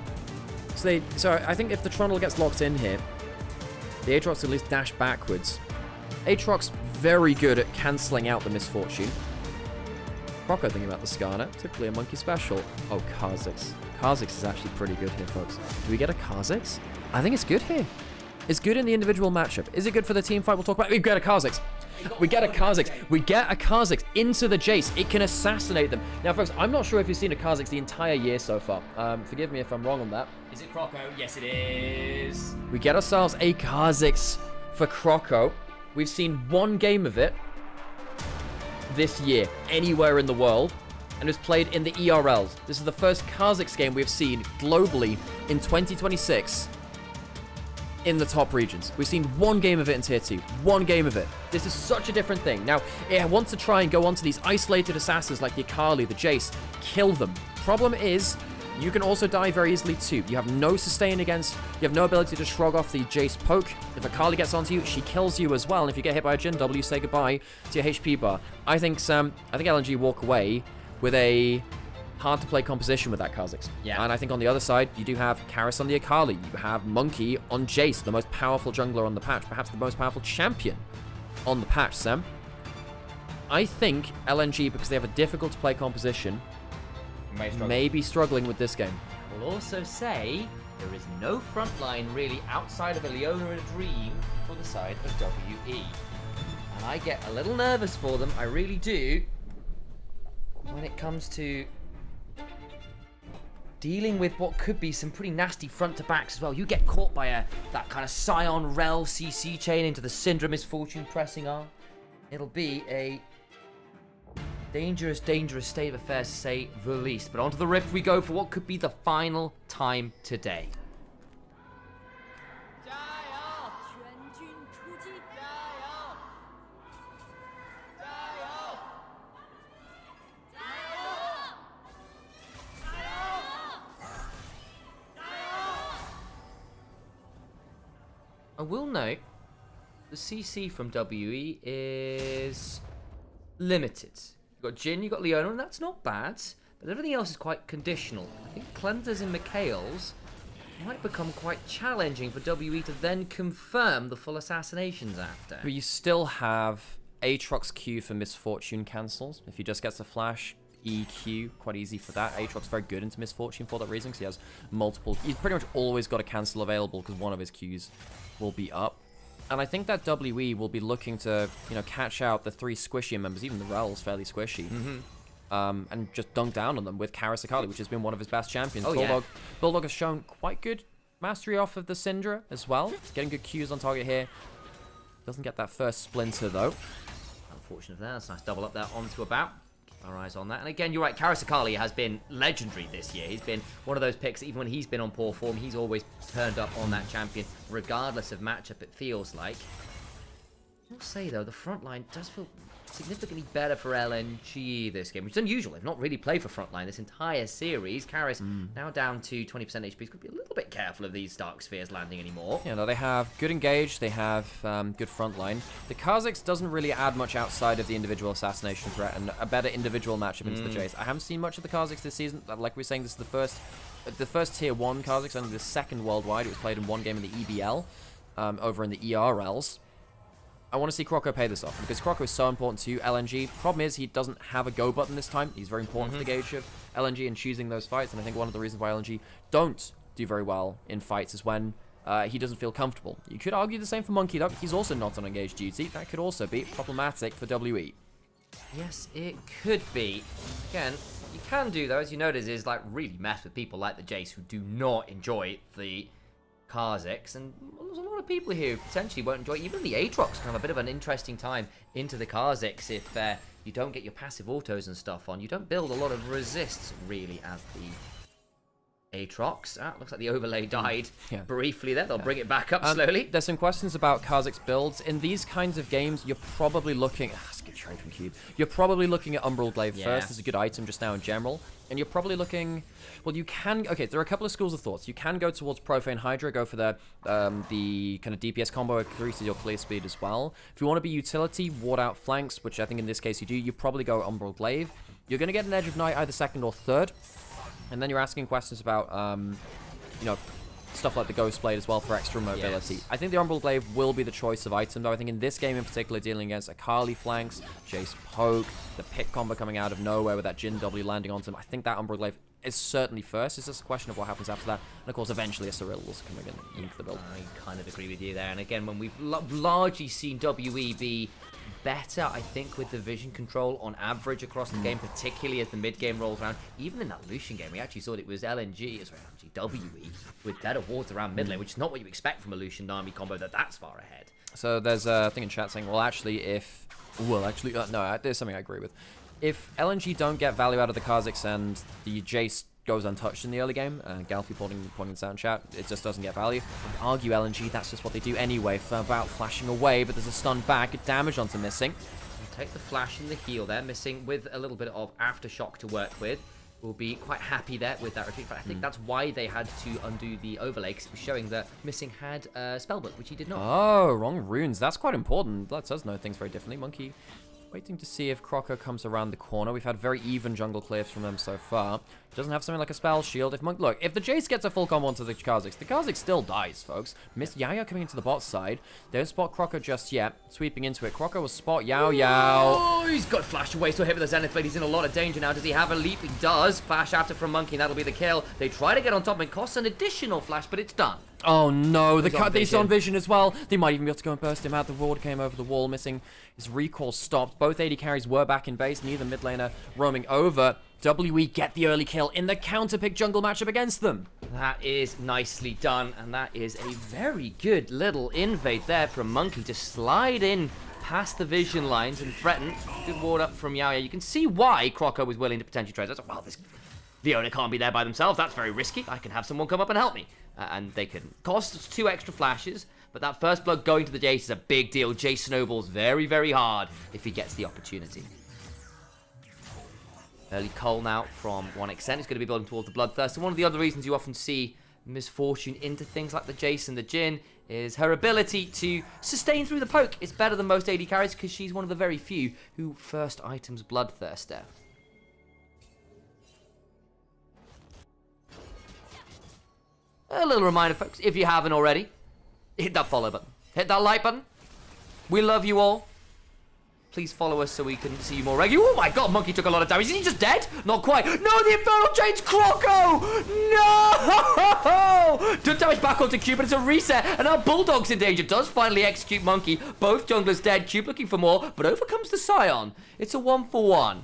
So I think if the Trundle gets locked in here, the Aatrox at least dash backwards. Aatrox very good at cancelling out the Misfortune. Croco thinking about the Skarner. Typically a monkey special. Oh, Kha'Zix. Kha'Zix is actually pretty good here, folks. Do we get a Kha'Zix? I think it's good here. It's good in the individual matchup. Is it good for the team fight? We'll talk about it. We get a Kha'Zix. We get a Kha'Zix. We get a Kha'Zix into the Jace. It can assassinate them. Now, folks, I'm not sure if you've seen a Kha'Zix the entire year so far. Forgive me if I'm wrong on that. Is it Croco? Yes, it is. We get ourselves a Kha'Zix for Croco. We've seen one game of it this year, anywhere in the world, and it was played in the ERLs. This is the first Kha'Zix game we've seen globally in 2026 in the top regions. We've seen one game of it in Tier 2. One game of it. This is such a different thing. Now, it wants to try and go onto these isolated assassins like the Akali, the Jace, kill them. Problem is, you can also die very easily too. You have no sustain against, you have no ability to shrug off the Jace poke. If Akali gets onto you, she kills you as well. And if you get hit by a Jhin W, say goodbye to your HP bar. I think LNG walk away with a hard to play composition with that Kha'Zix. Yeah. And I think on the other side, you do have Karis on the Akali. You have Monkey on Jace, the most powerful jungler on the patch. Perhaps the most powerful champion on the patch, Sam. I think LNG, because they have a difficult to play composition, maybe struggling with this game. We'll also say there is no front line really outside of a Leona and a Dream for the side of WE. And I get a little nervous for them, I really do, when it comes to dealing with what could be some pretty nasty front-to-backs as well. You get caught by that kind of Scion Rel CC chain into the Syndra Misfortune pressing R. It'll be a dangerous, dangerous state of affairs to say the least. But onto the Rift we go for what could be the final time today. I will note, the CC from WE is limited. You've got Jhin, you've got Leona, and that's not bad, but everything else is quite conditional. I think Cleansers and Mikhails might become quite challenging for WE to then confirm the full assassinations after. But you still have Aatrox Q for Misfortune cancels. If he just gets a flash, EQ, quite easy for that. Aatrox very good into Misfortune for that reason, because he has multiple... He's pretty much always got a cancel available, because one of his Qs will be up. And I think that WE will be looking to, you know, catch out the 3 squishy members, even the Rel's fairly squishy, and just dunk down on them with Karis Akali, which has been one of his best champions. Bulldog has shown quite good mastery off of the Syndra as well. Getting good Qs on target here. Doesn't get that first Splinter, though. Unfortunate there. That's a nice double up there onto a bout. Our eyes on that. And again, you're right, Karis Akali has been legendary this year. He's been one of those picks, even when he's been on poor form, he's always turned up on that champion, regardless of matchup, it feels like. I will say, though, the front line does feel significantly better for LNG this game, which is unusual. They've not really played for frontline this entire series. Karis now down to 20% HP. Could be a little bit careful of these Dark Spheres landing anymore. Yeah, no, they have good engage. They have good frontline. The Kha'Zix doesn't really add much outside of the individual assassination threat and a better individual matchup into the Jace. I haven't seen much of the Kha'Zix this season. Like we were saying, this is the first tier 1 Kha'Zix, only the second worldwide. It was played in one game in the EBL over in the ERLs. I want to see Croco pay this off, because Croco is so important to LNG. Problem is, he doesn't have a go button this time. He's very important for the gauge of LNG and choosing those fights, and I think one of the reasons why LNG don't do very well in fights is when he doesn't feel comfortable. You could argue the same for Monkey, though. He's also not on engaged duty. That could also be problematic for WE. Yes, it could be. Again, you can do, though, as you notice, is like really mess with people like the Jace who do not enjoy the Kha'Zix, and there's a lot of people here who potentially won't enjoy even the Aatrox. Kind of a bit of an interesting time into the Kha'Zix if you don't get your passive autos and stuff on. You don't build a lot of resists really as the Aatrox. Looks like the overlay died briefly there. They'll bring it back up slowly. There's some questions about Kha'Zix builds. In these kinds of games, you're probably looking... That's a good trade from Cube. You're probably looking at Umbral Glaive first. It's a good item just now in general. And you're probably looking... Well, you can... Okay, there are a couple of schools of thoughts. You can go towards Profane Hydra, go for the kind of DPS combo, increases your clear speed as well. If you want to be utility, ward out flanks, which I think in this case you do, you probably go Umbral Glaive. You're going to get an Edge of Night either second or third. And then you're asking questions about, you know, stuff like the Ghost Blade as well for extra mobility. I think the Umbral Glaive will be the choice of item, though. I think in this game in particular, dealing against Akali flanks, Jace poke, the pick combo coming out of nowhere with that Jhin W landing onto him, I think that Umbral Glaive is certainly first. It's just a question of what happens after that. And of course, eventually a Cyril's coming into the build. I kind of agree with you there. And again, when we've largely seen WE be better, I think, with the vision control on average across the game, particularly as the mid-game rolls around. Even in that Lucian game, we actually saw it was LNG, sorry, WE, with better wards around mid lane, which is not what you expect from a Lucian Nami combo that's far ahead. So there's a thing in chat saying, well, actually, if... Well, actually, no, there's something I agree with. If LNG don't get value out of the Kha'Zix and the Jace goes untouched in the early game, Galfy pointing this out in chat, it just doesn't get value. Argue LNG, that's just what they do anyway, about flashing away, but there's a stun back, good damage onto Missing. Take the flash and the heal there, Missing with a little bit of aftershock to work with. Will be quite happy there with that retreat, but I think that's why they had to undo the overlay, because it was showing that Missing had Spellbook, which he did not. Oh, wrong runes. That's quite important. Lets us know things very differently. Monkey waiting to see if Croco comes around the corner. We've had very even jungle clears from them so far. Doesn't have something like a spell shield. Look, if the Jace gets a full combo onto the Kha'Zix still dies, folks. Miss Yao coming into the bot side. Don't spot Croco just yet. Sweeping into it. Croco will spot Yao. Oh, he's got flashed away. So hit with the Zenith Blade. He's in a lot of danger now. Does he have a leap? He does. Flash after from Monkey. That'll be the kill. They try to get on top and costs an additional flash, but it's done. Oh no, he's on vision as well. They might even be able to go and burst him out. The ward came over the wall, missing. His recall stopped. Both AD carries were back in base. Neither mid laner roaming over. WE get the early kill in the counter pick jungle matchup against them. That is nicely done, and that is a very good little invade there from Monkey to slide in past the vision lines and threaten. Good ward up from Yao. You can see why Croco was willing to potentially trade. That's well, the owner can't be there by themselves. That's very risky. I can have someone come up and help me. And they couldn't. Costs 2 extra flashes, but that first blood going to the Jace is a big deal. Jace snowballs very, very hard if he gets the opportunity. Early Cole now from 1xN is going to be building towards the Bloodthirst. And one of the other reasons you often see Misfortune into things like the Jace and the Jhin is her ability to sustain through the poke. It's better than most AD carries because she's one of the very few who first items Bloodthirster. A little reminder, folks, if you haven't already, hit that follow button. Hit that like button. We love you all. Please follow us so we can see you more regularly. Oh my god, Monkey took a lot of damage. Is he just dead? Not quite. No, the Infernal Chain's Croco! No! Took damage back onto Cube, but it's a reset. And now Bulldog's in danger. Does finally execute Monkey. Both junglers dead. Cube looking for more, but overcomes the Scion. It's a 1-for-1.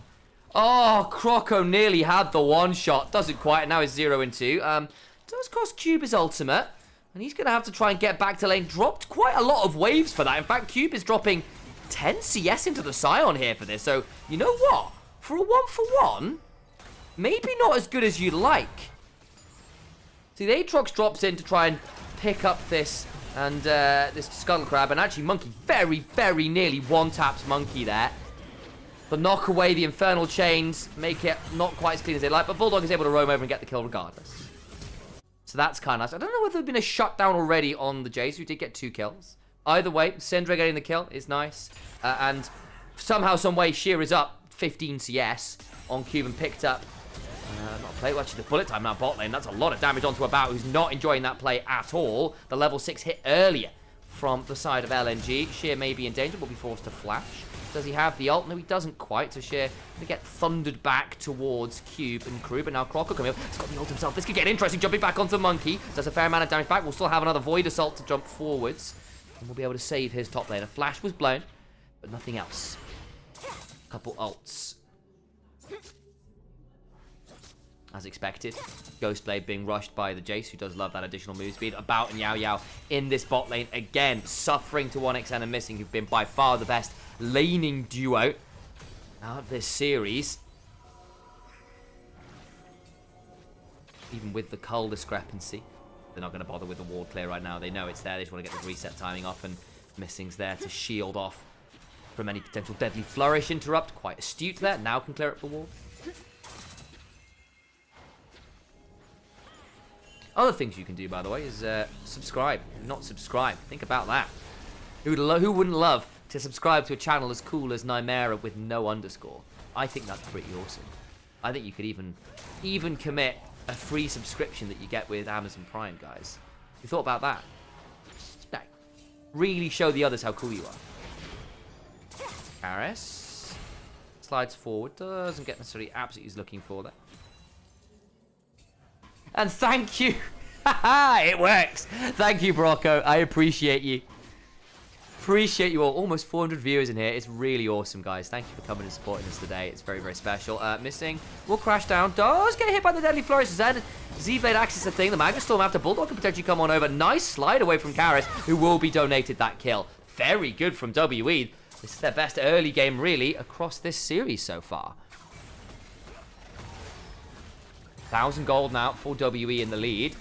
Oh, Croco nearly had the one shot. Doesn't quite. Now it's 0-2. Does cost Cube his ultimate, and he's going to have to try and get back to lane. Dropped quite a lot of waves for that. In fact, Cube is dropping 10 CS into the Scion here for this. So, you know what? For a 1-for-1, maybe not as good as you'd like. See, the Aatrox drops in to try and pick up this and this Scuttle Crab, and actually Monkey very, very nearly one-taps Monkey there. But knock away the Infernal Chains, make it not quite as clean as they like, but Bulldog is able to roam over and get the kill regardless. So that's kind of nice. I don't know whether there's been a shutdown already on the Jace, who did get 2 kills. Either way, Syndra getting the kill is nice. And somehow, some way, Sheer is up 15 CS on Cube and picked up. Not a play. Well, actually, the bullet time now bot lane. That's a lot of damage onto a Bout who's not enjoying that play at all. The level 6 hit earlier from the side of LNG. Sheer may be in danger, will be forced to flash. Does he have the ult? No, he doesn't quite. So Sheer going to get thundered back towards Cube and Crew. But now Croco coming up. He's got the ult himself. This could get interesting. Jumping back onto Monkey. Does a fair amount of damage back. We'll still have another Void Assault to jump forwards. And we'll be able to save his top lane. A flash was blown, but nothing else. A couple ults. As expected. Ghostblade being rushed by the Jace, who does love that additional move speed. About and Yao Yao in this bot lane. Again, suffering to 1xN and Missing, who've been by far the best laning duo out of this series. Even with the Cull discrepancy. They're not going to bother with the ward clear right now. They know it's there. They just want to get the reset timing off, and Missing's there to shield off from any potential deadly flourish interrupt. Quite astute there. Now can clear up the wall. Other things you can do, by the way, is subscribe. Not subscribe. Think about that. Who wouldn't love to subscribe to a channel as cool as Nymaera with no underscore? I think that's pretty awesome. I think you could even commit a free subscription that you get with Amazon Prime, guys. You thought about that? No. Really show the others how cool you are. Karis slides forward. Doesn't get necessarily absolutely he's looking for that. And thank you. It works. Thank you, Brocco. I appreciate you. Appreciate you all. Almost 400 viewers in here. It's really awesome, guys. Thank you for coming and supporting us today. It's very, very special. Missing will crash down. Does get hit by the Deadly Flourish. Z-Blade access the thing. The Magma Storm after Bulldog can potentially come on over. Nice slide away from Karis, who will be donated that kill. Very good from WE. This is their best early game, really, across this series so far. 1,000 gold now for WE in the lead.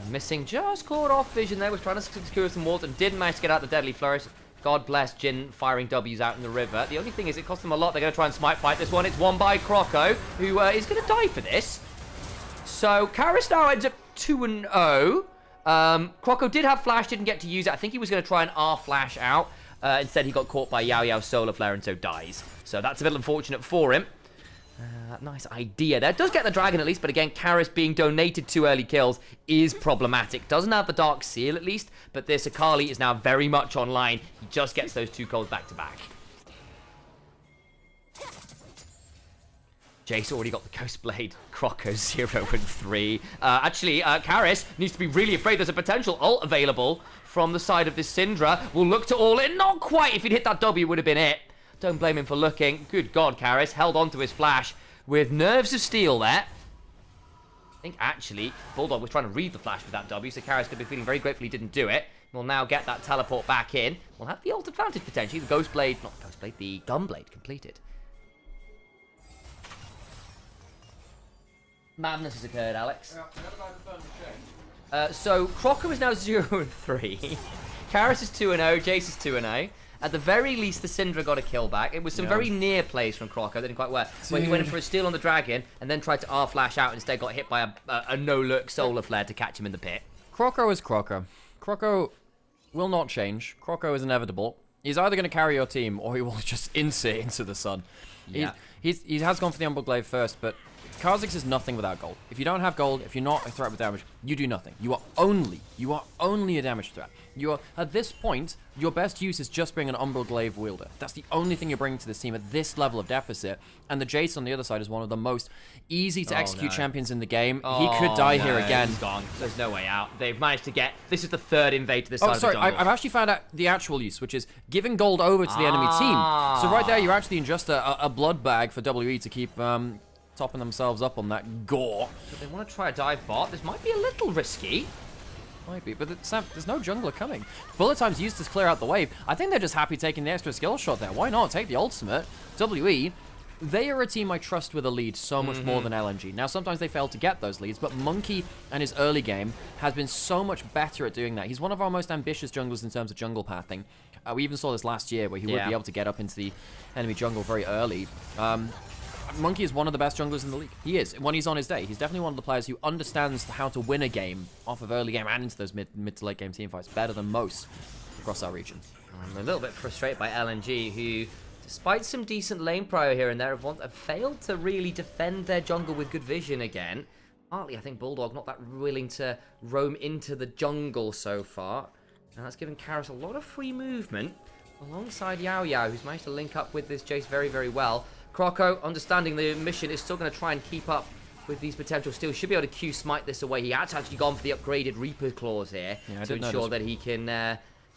And Missing just caught off vision there. Was trying to secure some walls and didn't manage to get out the Deadly Flourish. God bless Jhin firing W's out in the river. The only thing is it cost them a lot. They're going to try and smite fight this one. It's won by Croco, who is going to die for this. So Karis now ends up 2-0. Croco did have flash, didn't get to use it. I think he was going to try and R flash out. Instead, he got caught by Yao Yao's solar flare and so dies. So that's a bit unfortunate for him. Nice idea there. Does get the dragon at least, but again, Karis being donated 2 early kills is problematic. Doesn't have the Dark Seal at least, but this Akali is now very much online. He just gets those 2 kills back to back. Jace already got the Ghost Blade. Croco 0 and 3. Actually, Karis needs to be really afraid. There's a potential ult available from the side of this Syndra. Will look to all in. Not quite. If he'd hit that W, would have been it. Don't blame him for looking. Good God, Karis held on to his flash with nerves of steel there. I think, actually, Bulldog was trying to read the flash with that W, so Karis could be feeling very grateful he didn't do it. We'll now get that teleport back in. We'll have the ult advantage, potentially. The Ghost Blade, not the Ghost Blade, the Gunblade completed. Madness has occurred, Alex. So, Croco is now 0 and 3. Karis is 2 and 0, Jace is 2 and 0. At the very least, the Syndra got a kill back. It was some very near plays from Croco that didn't quite work. Where he went in for a steal on the dragon and then tried to R-flash out and instead got hit by a no-look solar flare to catch him in the pit. Croco is Croco. Croco will not change. Croco is inevitable. He's either going to carry your team or he will just insert into the sun. Yeah. He has gone for the Umbral Glaive first, but Kha'Zix is nothing without gold. If you don't have gold, if you're not a threat with damage, you do nothing. You are only a damage threat. You are, at this point, your best use is just being an Umbral Glaive wielder. That's the only thing you're bringing to this team at this level of deficit. And the Jace on the other side is one of the most easy to execute champions in the game. He could die here again. He's gone. There's no way out. They've managed to get... This is the 3rd invade to this side of the jungle. I've actually found out the actual use, which is giving gold over to the enemy team. So right there, you're actually in just a blood bag for WE to keep... topping themselves up on that gore. So they want to try a dive bot. This might be a little risky. Might be, but Sam, there's no jungler coming. Bullet time's used to clear out the wave. I think they're just happy taking the extra skill shot there. Why not? Take the ultimate. WE, they are a team I trust with a lead so much more than LNG. Now, sometimes they fail to get those leads, but Monkey and his early game has been so much better at doing that. He's one of our most ambitious junglers in terms of jungle pathing. We even saw this last year where he would be able to get up into the enemy jungle very early. Monkey is one of the best junglers in the league. He is, when he's on his day. He's definitely one of the players who understands how to win a game off of early game and into those mid to late game teamfights better than most across our region. I'm a little bit frustrated by LNG, who, despite some decent lane prio here and there, have failed to really defend their jungle with good vision again. Partly, I think Bulldog not that willing to roam into the jungle so far. And that's given Karis a lot of free movement alongside Yao Yao, who's managed to link up with this Jace very, very well. Croco, understanding the mission, is still going to try and keep up with these potential steals. Should be able to Q-smite this away. He has actually gone for the upgraded Reaper claws here to ensure that he can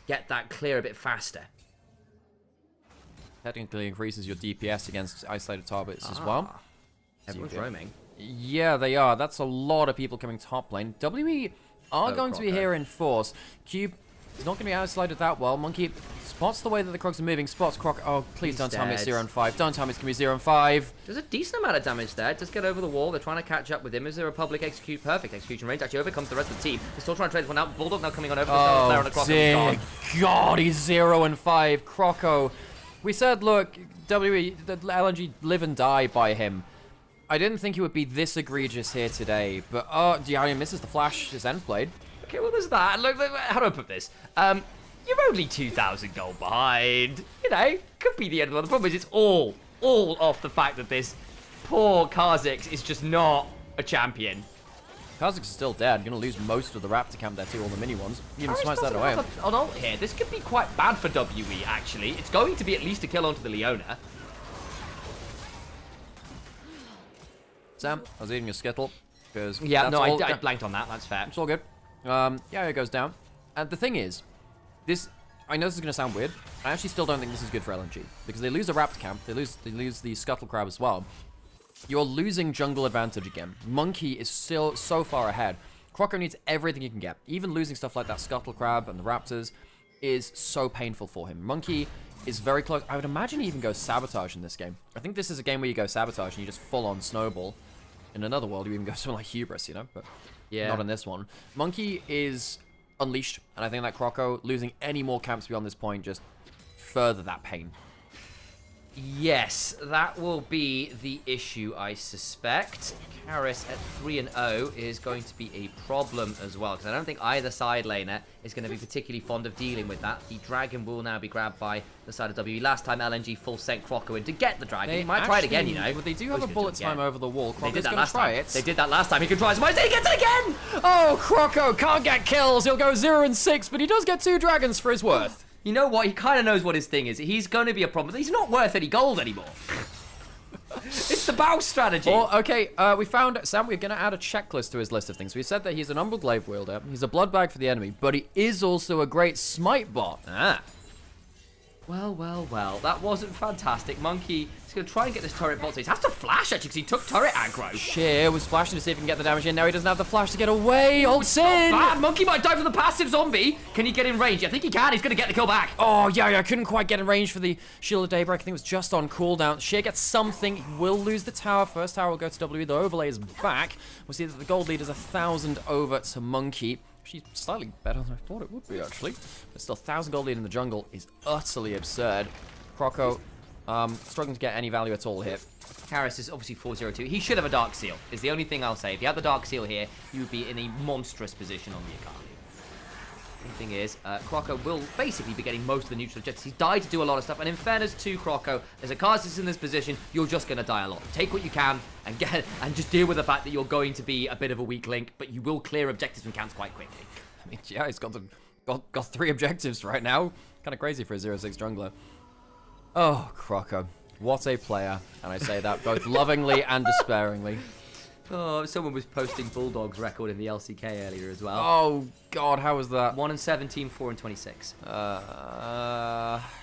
get that clear a bit faster. Technically increases your DPS against isolated targets as well. Everyone's roaming. Yeah, they are. That's a lot of people coming top lane. WE are going to be here in force. Cube is not going to be isolated that well. Monkey spots the way that the Krogs are moving. Spots Croc. Oh, please don't tell me it's 0 and 5. Don't tell me it's going to be 0 and 5. There's a decent amount of damage there. Just get over the wall. They're trying to catch up with him. Is there a public perfect execution range? Actually overcomes the rest of the team. They're still trying to trade this one out. Bulldog now coming on over. Oh, dear God, he's 0 and 5. Croco. We said, look, WE, the LNG live and die by him. I didn't think he would be this egregious here today, but Diario misses the flash, his end blade. Okay, well, there's that. Look, how do I put this? You're only 2,000 gold behind. You know, could be the end of the world. The problem is it's all off the fact that this poor Kha'Zix is just not a champion. Kha'Zix is still dead. You're going to lose most of the Raptor camp there too, all the mini ones. You even smash that away. On ult here, this could be quite bad for WE, actually. It's going to be at least a kill onto the Leona. Sam, I was eating a Skittle. Because yeah, no, I blanked on that. That's fair. It's all good. Yeah, it goes down. And the thing is, I know this is going to sound weird. I actually still don't think this is good for LNG. Because they lose the Raptor camp. They lose the Scuttle Crab as well. You're losing jungle advantage again. Monkey is still so far ahead. Croco needs everything he can get. Even losing stuff like that Scuttle Crab and the Raptors is so painful for him. Monkey is very close. I would imagine he even goes Sabotage in this game. I think this is a game where you go Sabotage and you just full-on snowball. In another world, you even go something like Hubris, you know? But yeah, not in this one. Monkey is unleashed, and I think that Croco losing any more camps beyond this point just further that pain. Yes, that will be the issue, I suspect. Karis at 3-0 is going to be a problem as well, because I don't think either side laner is going to be particularly fond of dealing with that. The dragon will now be grabbed by the side of WE. Last time LNG full sent Croco in to get the dragon. He might try it again, you know. But they do have a bullet time over the wall. Croco's going to try it. They did that last time. He can try it. Why did he get it again? Oh, Croco can't get kills. He'll go 0-6, but he does get 2 dragons for his worth. You know what? He kind of knows what his thing is. He's going to be a problem, but he's not worth any gold anymore. It's the bow strategy. Well, okay, we found, Sam, we're going to add a checklist to his list of things. We said that he's an Umbral Glaive wielder, he's a blood bag for the enemy, but he is also a great smite bot. Ah. Well, well, well. That wasn't fantastic. Monkey is going to try and get this turret bot. So he has to flash, actually, because he took turret aggro. Sheer was flashing to see if he can get the damage in. Now he doesn't have the flash to get away. Ult's in. Bad. Monkey might die for the passive zombie. Can he get in range? I think he can. He's going to get the kill back. Oh, yeah, I couldn't quite get in range for the Shield of Daybreak. I think it was just on cooldown. Sheer gets something. He will lose the tower. First tower will go to WE. The overlay is back. We'll see that the gold lead is 1,000 over to Monkey. She's slightly better than I thought it would be, actually. But still, 1,000 gold lead in the jungle is utterly absurd. Croco, struggling to get any value at all here. Karis is obviously 4-0-2. He should have a Dark Seal, is the only thing I'll say. If you had the Dark Seal here, you would be in a monstrous position on the Akali. The thing is, Croco will basically be getting most of the neutral objectives. He's died to do a lot of stuff, and in fairness to Croco, as a cast is in this position, you're just going to die a lot. Take what you can and just deal with the fact that you're going to be a bit of a weak link, but you will clear objectives and counts quite quickly. I mean, yeah, he's got 3 objectives right now. Kind of crazy for a 0-6 jungler. Oh, Croco, what a player, and I say that both lovingly and despairingly. Oh, someone was posting Bulldog's record in the LCK earlier as well. Oh, God, how was that? 1-17, 4-26.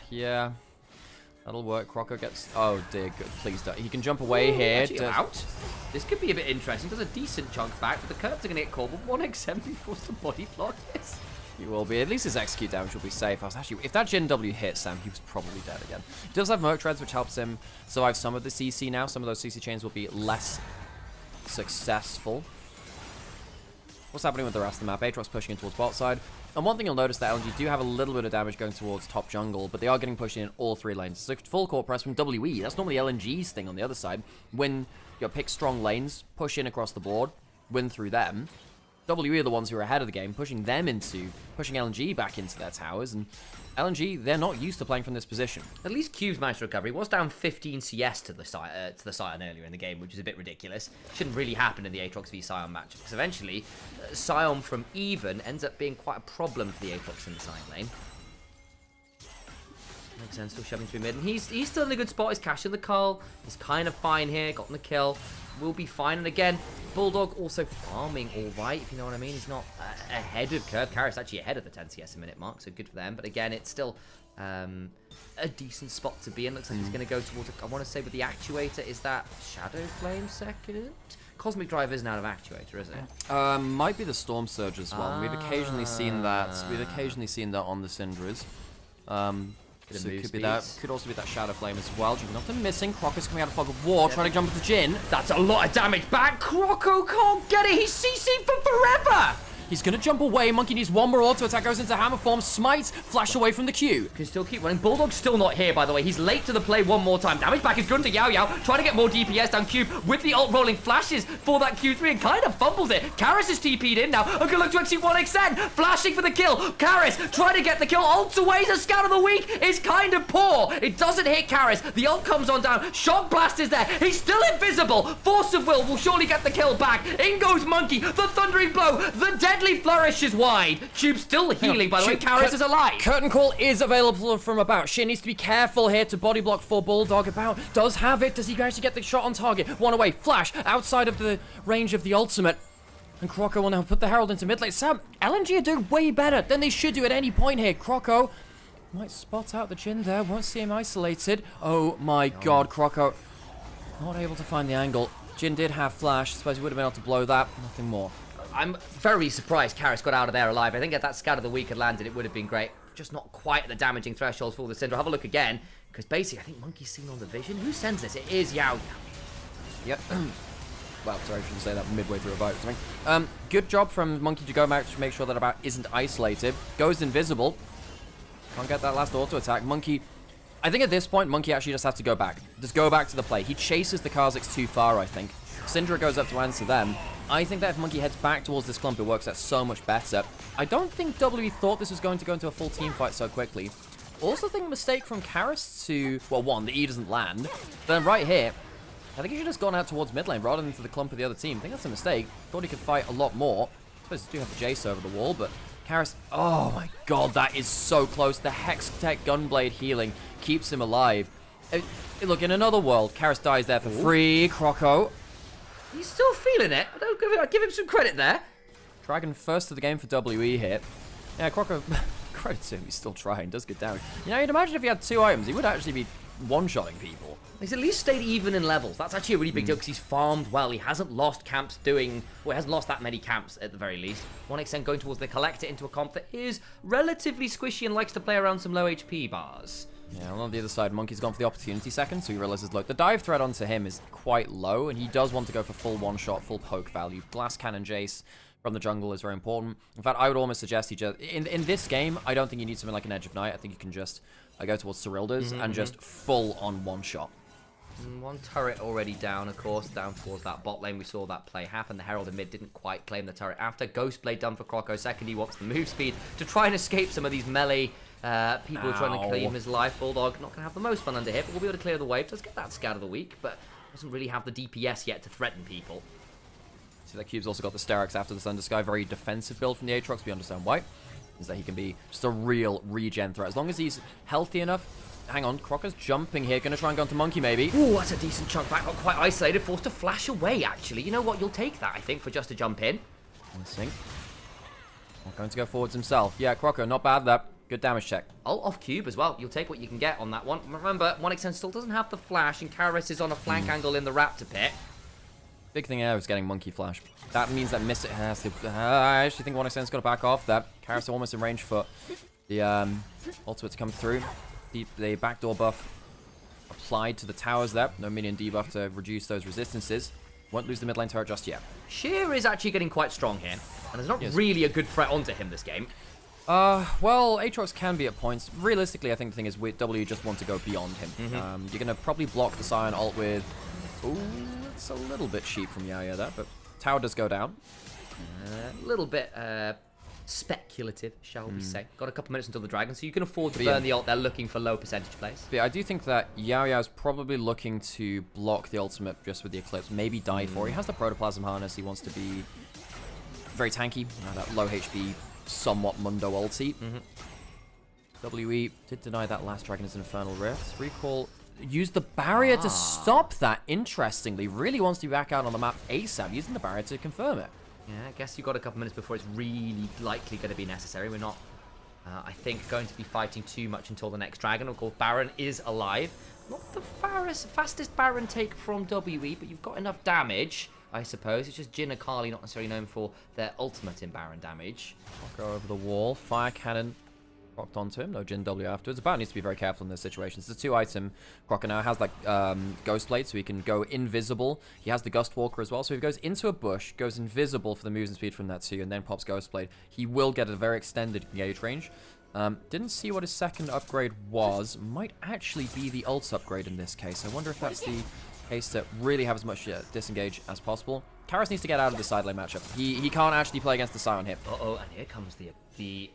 Yeah. That'll work. Croco gets... Oh, dear. Good. Please don't. He can jump away here. Out. This could be a bit interesting. Does a decent chunk back, but the curves are going to get called. But 1x7 forced to body block this. He will be. At least his execute damage will be safe. I was actually... If that Jhin W hit Sam, he was probably dead again. He does have Merc Treads, which helps him survive some of the CC now. Some of those CC chains will be less successful. What's happening with the rest of the map? Aatrox pushing in towards bot side. And one thing you'll notice that LNG do have a little bit of damage going towards top jungle, but they are getting pushed in all 3 lanes. So full court press from WE. That's normally LNG's thing on the other side. When you pick strong lanes, push in across the board, win through them. WE are the ones who are ahead of the game, pushing LNG back into their towers, and LNG, they're not used to playing from this position. At least Cube's managed to recover. He was down 15 CS to the Sion earlier in the game, which is a bit ridiculous. Shouldn't really happen in the Aatrox v Sion match, because eventually, Sion from even ends up being quite a problem for the Aatrox in the Sion lane. Makes sense, still shoving through mid, and he's still in a good spot. He's cashing the Carl. He's kind of fine here, gotten the kill. Will be fine, and again, Bulldog also farming all right, if you know what I mean. He's not ahead of Curve. Karis actually ahead of the 10 CS a minute mark, so good for them. But again, it's still a decent spot to be in. Looks like he's going to go towards, I want to say with the actuator, is that Shadow Flame second? Cosmic Drive isn't out of actuator, is it? Might be the Storm Surge as well. We've occasionally seen that. We've occasionally seen that on the Syndras. So it could be that. Could also be that Shadow Flame as well. Nothing missing. Croco's coming out of Fog of War, trying to jump into Jhin. That's a lot of damage back. Croco can't get it. He's CC'd for forever. He's going to jump away. Monkey needs one more auto attack. Goes into hammer form. Smite. Flash away from the Q. Can still keep running. Bulldog's still not here, by the way. He's late to the play one more time. Damage back is good to Yao Yao. Trying to get more DPS down Cube with the ult rolling flashes for that Q3 and kind of fumbles it. Karis is TP'd in now. And good luck to actually 1xN. Flashing for the kill. Karis trying to get the kill. Ults away to Scout of the Week is kind of poor. It doesn't hit Karis. The ult comes on down. Shock Blast is there. He's still invisible. Force of Will surely get the kill back. In goes Monkey. The Thundering Blow. The Deadly Flourish is wide. Cube's still healing, by the way. Karis is alive. Curtain Call is available from About. Shin needs to be careful here to body block for Bulldog. About does have it. Does he actually get the shot on target? One away. Flash outside of the range of the ultimate. And Croco will now put the Herald into mid lane. Sam, LNG are doing way better than they should do at any point here. Croco might spot out the Jhin there. Won't see him isolated. Oh my god, Croco not able to find the angle. Jhin did have flash. I suppose he would have been able to blow that. Nothing more. I'm very surprised Karis got out of there alive. I think if that Scout of the Week had landed, it would have been great. Just not quite at the damaging threshold for the Syndra. Have a look again, because basically I think Monkey's seen on the vision. Who sends this? It is Yao Yao. Yep. Well, sorry, I shouldn't say that midway through a vote. Good job from Monkey to go back to make sure that About isn't isolated. Goes invisible. Can't get that last auto attack. Monkey I think at this point, Monkey actually just has to go back. Just go back to the play. He chases the Kha'Zix too far, I think. Syndra goes up to answer them. I think that if Monkey heads back towards this clump, it works out so much better. I don't think WE thought this was going to go into a full team fight so quickly. Also think mistake from Karis to... Well, one, the E doesn't land. Then right here, I think he should have just gone out towards mid lane rather than to the clump of the other team. I think that's a mistake. Thought he could fight a lot more. I suppose he do have the Jace over the wall, but Karis... Oh my god, that is so close. The Hex Tech Gunblade healing keeps him alive. Look, in another world, Karis dies there for free. Croco. He's still feeling it. I'll give him some credit there. Dragon first to the game for WE here. Yeah, Croco, credit to him, he's still trying, does get down. You know, you'd imagine if he had 2 items, he would actually be one-shotting people. He's at least stayed even in levels. That's actually a really big deal because he's farmed well. He hasn't lost camps doing... Well, he hasn't lost that many camps at the very least. 1xN going towards the Collector into a comp that is relatively squishy and likes to play around some low HP bars. Yeah, on the other side, Monkey's gone for the opportunity second, so he realizes, look, the dive threat onto him is quite low, and he does want to go for full one-shot, full poke value. Glass Cannon Jace from the jungle is very important. In fact, I would almost suggest he just... In this game, I don't think you need something like an Edge of Night. I think you can just go towards Cyrilda's and just full-on one-shot. One turret already down, of course, down towards that bot lane. We saw that play happen. The Herald in mid didn't quite claim the turret after. Ghostblade done for Croco. Second, he wants the move speed to try and escape some of these melee people who are trying to claim his life. Bulldog not going to have the most fun under hit, but we'll be able to clear the wave. Does get that scout of the week, but doesn't really have the DPS yet to threaten people. See, that Cube's also got the Sterak's after the Thunder Sky. Very defensive build from the Aatrox. We understand why. Is that he can be just a real regen threat. As long as he's healthy enough. Hang on, Crocker's jumping here. Going to try and go into Monkey, maybe. Ooh, that's a decent chunk back. Got quite isolated. Forced to flash away, actually. You know what? You'll take that, I think, for just a jump in. Let's think. Not going to go forwards himself. Yeah, Crocker, not bad, that. Good damage check. Ult off Cube as well. You'll take what you can get on that one. Remember, 1xN still doesn't have the flash, and Karis is on a flank angle in the Raptor pit. Big thing here is getting Monkey flash. That means that Mystic has to... I actually think 1xN's got to back off that. Karis almost in range for the ultimate to come through. The backdoor buff applied to the towers there. No minion debuff to reduce those resistances. Won't lose the mid lane turret just yet. Sheer is actually getting quite strong here. And there's not really a good threat onto him this game. Well, Aatrox can be at points. Realistically, I think the thing is W just want to go beyond him. You're going to probably block the Scion ult with... Ooh, it's a little bit cheap from Yaya there, but tower does go down. A little bit speculative, shall we say. Got a couple minutes until the dragon, so you can afford to burn the ult. They're looking for low percentage plays. But yeah, I do think that Yao Yao's probably looking to block the ultimate just with the Eclipse. Maybe die for. He has the Protoplasm Harness. He wants to be very tanky. That low HP, somewhat Mundo ulti. WE did deny that last dragon as an Infernal Rift. Recall used the barrier to stop that, interestingly. Really wants to be back out on the map ASAP, using the barrier to confirm it. Yeah, I guess you've got a couple minutes before it's really likely going to be necessary. We're not, I think, going to be fighting too much until the next dragon. Of course, Baron is alive. Not the fastest Baron take from WE, but you've got enough damage, I suppose. It's just Jhin Akali, not necessarily known for their ultimate in Baron damage. I'll go over the wall. Fire Cannon rocked onto him. No Jhin W afterwards. Baron needs to be very careful in this situation. It's a 2-item. Crocker now has like Ghost Blade, so he can go invisible. He has the Gust Walker as well, so if he goes into a bush, goes invisible for the moves and speed from that too, and then pops Ghost Blade, he will get a very extended engage range. Didn't see what his second upgrade was. Might actually be the ult upgrade in this case. I wonder if that's the case to really have as much disengage as possible. Karis needs to get out of the side lane matchup. He can't actually play against the Scion here. Uh-oh, and here comes the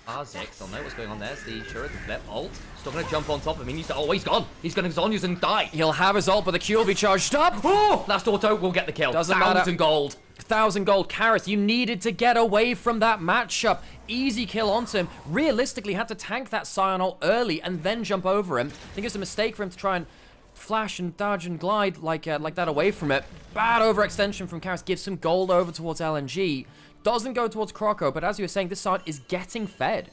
Kha'Zix. I'll know what's going on there. It's the Shura, the flip, ult. Still going to jump on top of him. Oh, he's gone. He's going to Zhonya's and die. He'll have his ult, but the Q will be charged up. Oh, last auto will get the kill. Doesn't 1,000 gold. 1,000 gold. Karis, you needed to get away from that matchup. Easy kill onto him. Realistically, had to tank that Scion ult early and then jump over him. I think it's a mistake for him to try and flash and dodge and glide like that away from it. Bad overextension from Karis. Gives some gold over towards LNG. Doesn't go towards Croco, but as you were saying, this Scion is getting fed.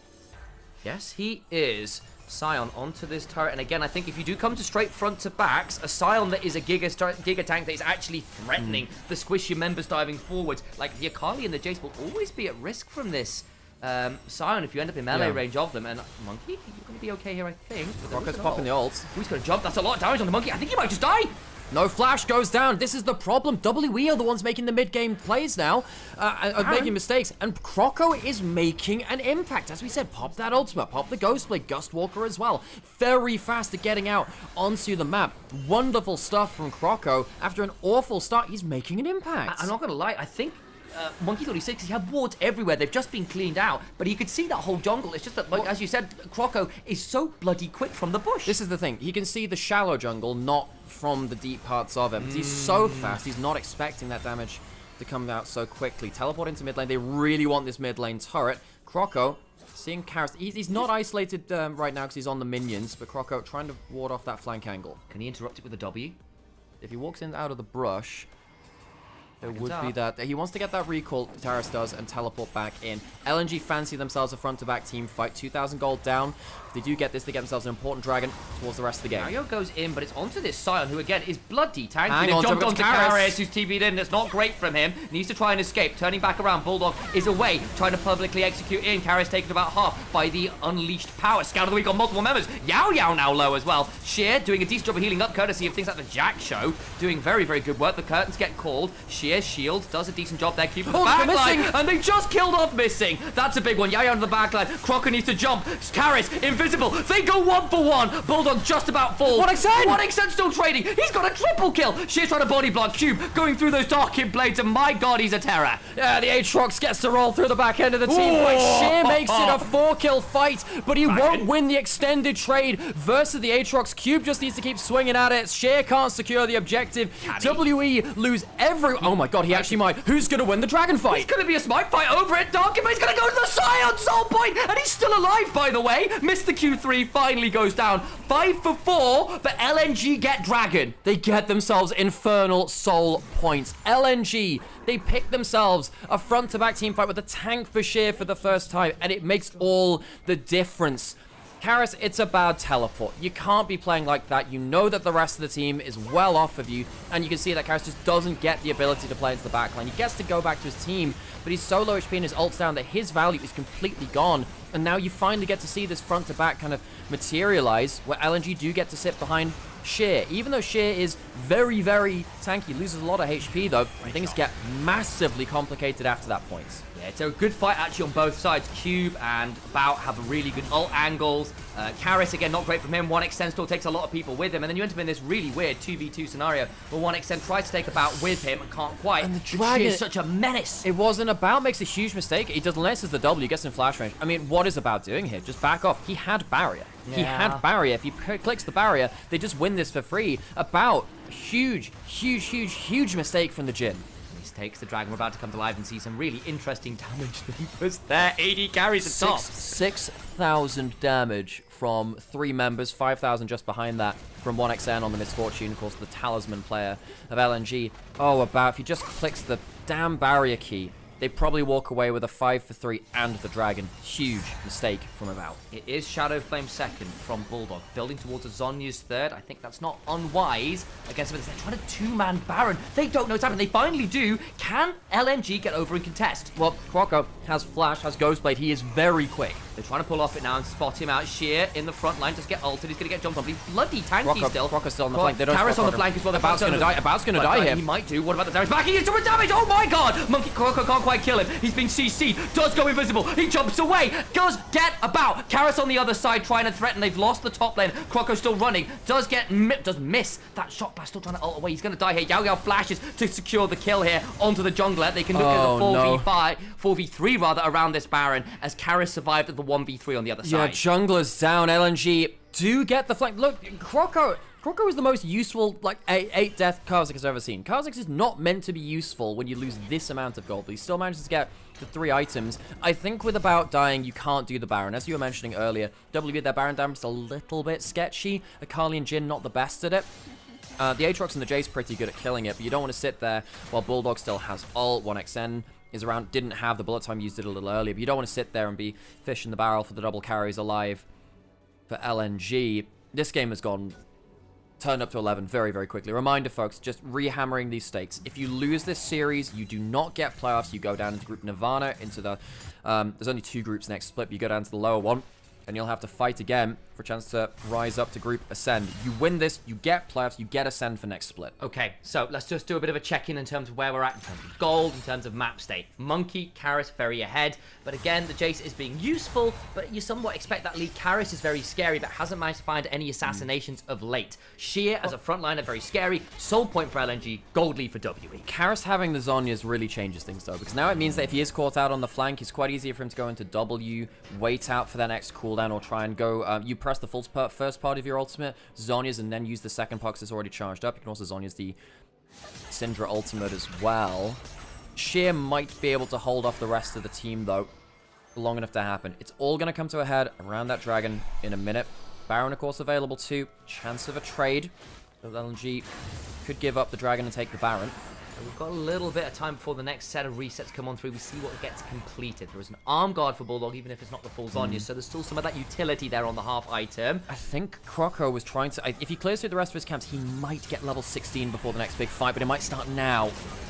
Yes, he is. Scion onto this turret, and again, I think if you do come to straight front to backs, a Scion that is a Giga tank that is actually threatening the squishy members diving forward, like the Akali and the Jace will always be at risk from this Scion if you end up in melee range of them. And Monkey, you're going to be okay here, I think. Rocco's popping the ult. Who's going to jump? That's a lot of damage on the Monkey. I think he might just die. No flash goes down. This is the problem. WE are the ones making the mid-game plays now, making mistakes. And Croco is making an impact. As we said, pop that ultimate, pop the Ghostblade, Gust Walker as well. Very fast at getting out onto the map. Wonderful stuff from Croco. After an awful start, he's making an impact. I'm not going to lie, I think Monkey 36, he had wards everywhere. They've just been cleaned out, but he could see that whole jungle. It's just that, like, as you said, Croco is so bloody quick from the bush. This is the thing. He can see the shallow jungle, not from the deep parts of it. But he's so fast, he's not expecting that damage to come out so quickly. Teleport into mid lane. They really want this mid lane turret. Croco, seeing Karis. He's not isolated right now because he's on the minions, but Croco trying to ward off that flank angle. Can he interrupt it with a W? If he walks in out of the brush, there would be that. He wants to get that recall, Taris does, and teleport back in. LNG fancy themselves a front-to-back team fight. 2,000 gold down. If they do get this, they get themselves an important dragon towards the rest of the game. Mario goes in, but it's onto this Scion, who again is bloody tanky. Hang They've on, jumped onto Karis. Karis, who's TP'd in. That's not great from him. Needs to try and escape. Turning back around, Bulldog is away, trying to publicly execute in. Karis taken about half by the unleashed power. Scout of the week on multiple members. Yao Yao now low as well. Sheer doing a decent job of healing up, courtesy of things like the Jack Show. Doing very, very good work. The curtains get called. Sheer shield does a decent job there. Keeping the backline. And they just killed off Missing. That's a big one. Yao Yao on the backline. Crocker needs to jump. Karis, invisible. They go 1-for-1. Bulldog just about falls. 1xN still trading. He's got a triple kill. Sheer's trying to body block. Cube going through those Darkin blades, and my god, he's a terror. Yeah, the Aatrox gets to roll through the back end of the team fight. Sheer makes it a 4-kill fight, but he won't win the extended trade versus the Aatrox. Cube just needs to keep swinging at it. Sheer can't secure the objective. WE lose every... Oh my god, he actually might. Who's going to win the dragon fight? It's going to be a smite fight over it. Darkin, but he's going to go to the Scion soul point, and he's still alive, by the way. Missed the Q3, finally goes down. 5 for 4, but LNG get dragon. They get themselves infernal soul points. LNG, they pick themselves a front-to-back team fight with a tank for Sheer for the first time, and it makes all the difference. Karis, it's a bad teleport. You can't be playing like that. You know that the rest of the team is well off of you, and you can see that Karis just doesn't get the ability to play into the backline. He gets to go back to his team, but he's so low HP and his ult's down that his value is completely gone. And now you finally get to see this front-to-back kind of materialize, where LNG do get to sit behind Sheer. Even though Sheer is very, very tanky, loses a lot of HP though, things get massively complicated after that point. Yeah, it's a good fight actually on both sides. Cube and Bout have really good ult angles. Karis, again, not great from him. 1xN still takes a lot of people with him. And then you end up in this really weird 2v2 scenario where 1xN tries to take a Bout with him and can't quite. And the dragon is such a menace. It wasn't about, makes a huge mistake. He does, unless it's the W, gets in flash range. I mean, what is About doing here? Just back off. He had barrier. Yeah. He had barrier. If he clicks the barrier, they just win this for free. About huge mistake from the Jhin. Takes the dragon. We're about to come to live and see some really interesting damage that he puts there. 80 carries at top. 6,000 damage from 3 members, 5,000 just behind that from 1xN on the Misfortune, of course, the talisman player of LNG. Oh, About, if he just clicks the damn barrier key, they probably walk away with a 5 for 3 and the dragon. Huge mistake from About. It is Shadow Flame second from Bulldog, building towards a Zonya's third. I think that's not unwise against them. They're trying to 2-man Baron. They don't know what's happening. They finally do. Can LNG get over and contest? Well, Croco has flash, has Ghostblade. He is very quick. They're trying to pull off it now and spot him out. Sheer in the front line, just get ulted. He's going to get jumped on, but he's bloody tanky still. Croco's still on the flank. They don't Karis on the flank as well. About's going to die. About's going to die here. He might do. What about the damage? Backing into damage. Oh my god! Monkey Croco can't quite kill him. He's been CC'd. Does go invisible. He jumps away. Does get About. Karis on the other side trying to threaten. They've lost the top lane. Croco still running. Does miss. That shot blast still trying to ult away. He's going to die here. Yao Yao flashes to secure the kill here onto the jungler. They can look at the 4v3 rather around this Baron as Karis survived at the 1v3 on the other side. Yeah, jungler's down. LNG do get the flank. Look, Croco is the most useful, like, 8 death Kha'Zix has ever seen. Kha'Zix is not meant to be useful when you lose this amount of gold, but he still manages to get the 3 items. I think with About dying, you can't do the Baron. As you were mentioning earlier, WB, their Baron damage is a little bit sketchy. Akali and Jhin not the best at it. The Aatrox and the Jace pretty good at killing it, but you don't want to sit there while Bulldog still has ult. 1xN is around, didn't have the bullet time, used it a little earlier, but you don't want to sit there and be fish in the barrel for the double carries alive for LNG. This game has turned up to 11 very, very quickly. Reminder, folks, just rehammering these stakes. If you lose this series, you do not get playoffs. You go down into Group Nirvana, into the... there's only 2 groups next split, but you go down to the lower one. and you'll have to fight again for a chance to rise up to Group Ascend. You win this, you get playoffs, you get Ascend for next split. Okay, so let's just do a bit of a check-in in terms of where we're at in terms of gold, in terms of map state. Monkey, Karis very ahead, but again, the Jace is being useful, but you somewhat expect that lead. Karis is very scary, but hasn't managed to find any assassinations of late. Sheer as a frontliner, very scary. Soul point for LNG, gold lead for WE. Karis having the Zhonyas really changes things though, because now it means that if he is caught out on the flank, it's quite easy for him to go into W, wait out for that next cooldown, or try and go, you press the full first part of your ultimate, Zhonya's, and then use the second part because it's already charged up. You can also Zhonya's the Syndra ultimate as well. Sheer might be able to hold off the rest of the team though, long enough to happen. It's all going to come to a head around that dragon in a minute. Baron, of course, available too. Chance of a trade. So LNG could give up the dragon and take the Baron. So we've got a little bit of time before the next set of resets come on through. We see what gets completed. There is an arm guard for Bulldog, even if it's not the full Zhonya, so there's still some of that utility there on the half item. I think Croco was trying to... If he clears through the rest of his camps, he might get level 16 before the next big fight, but it might start now.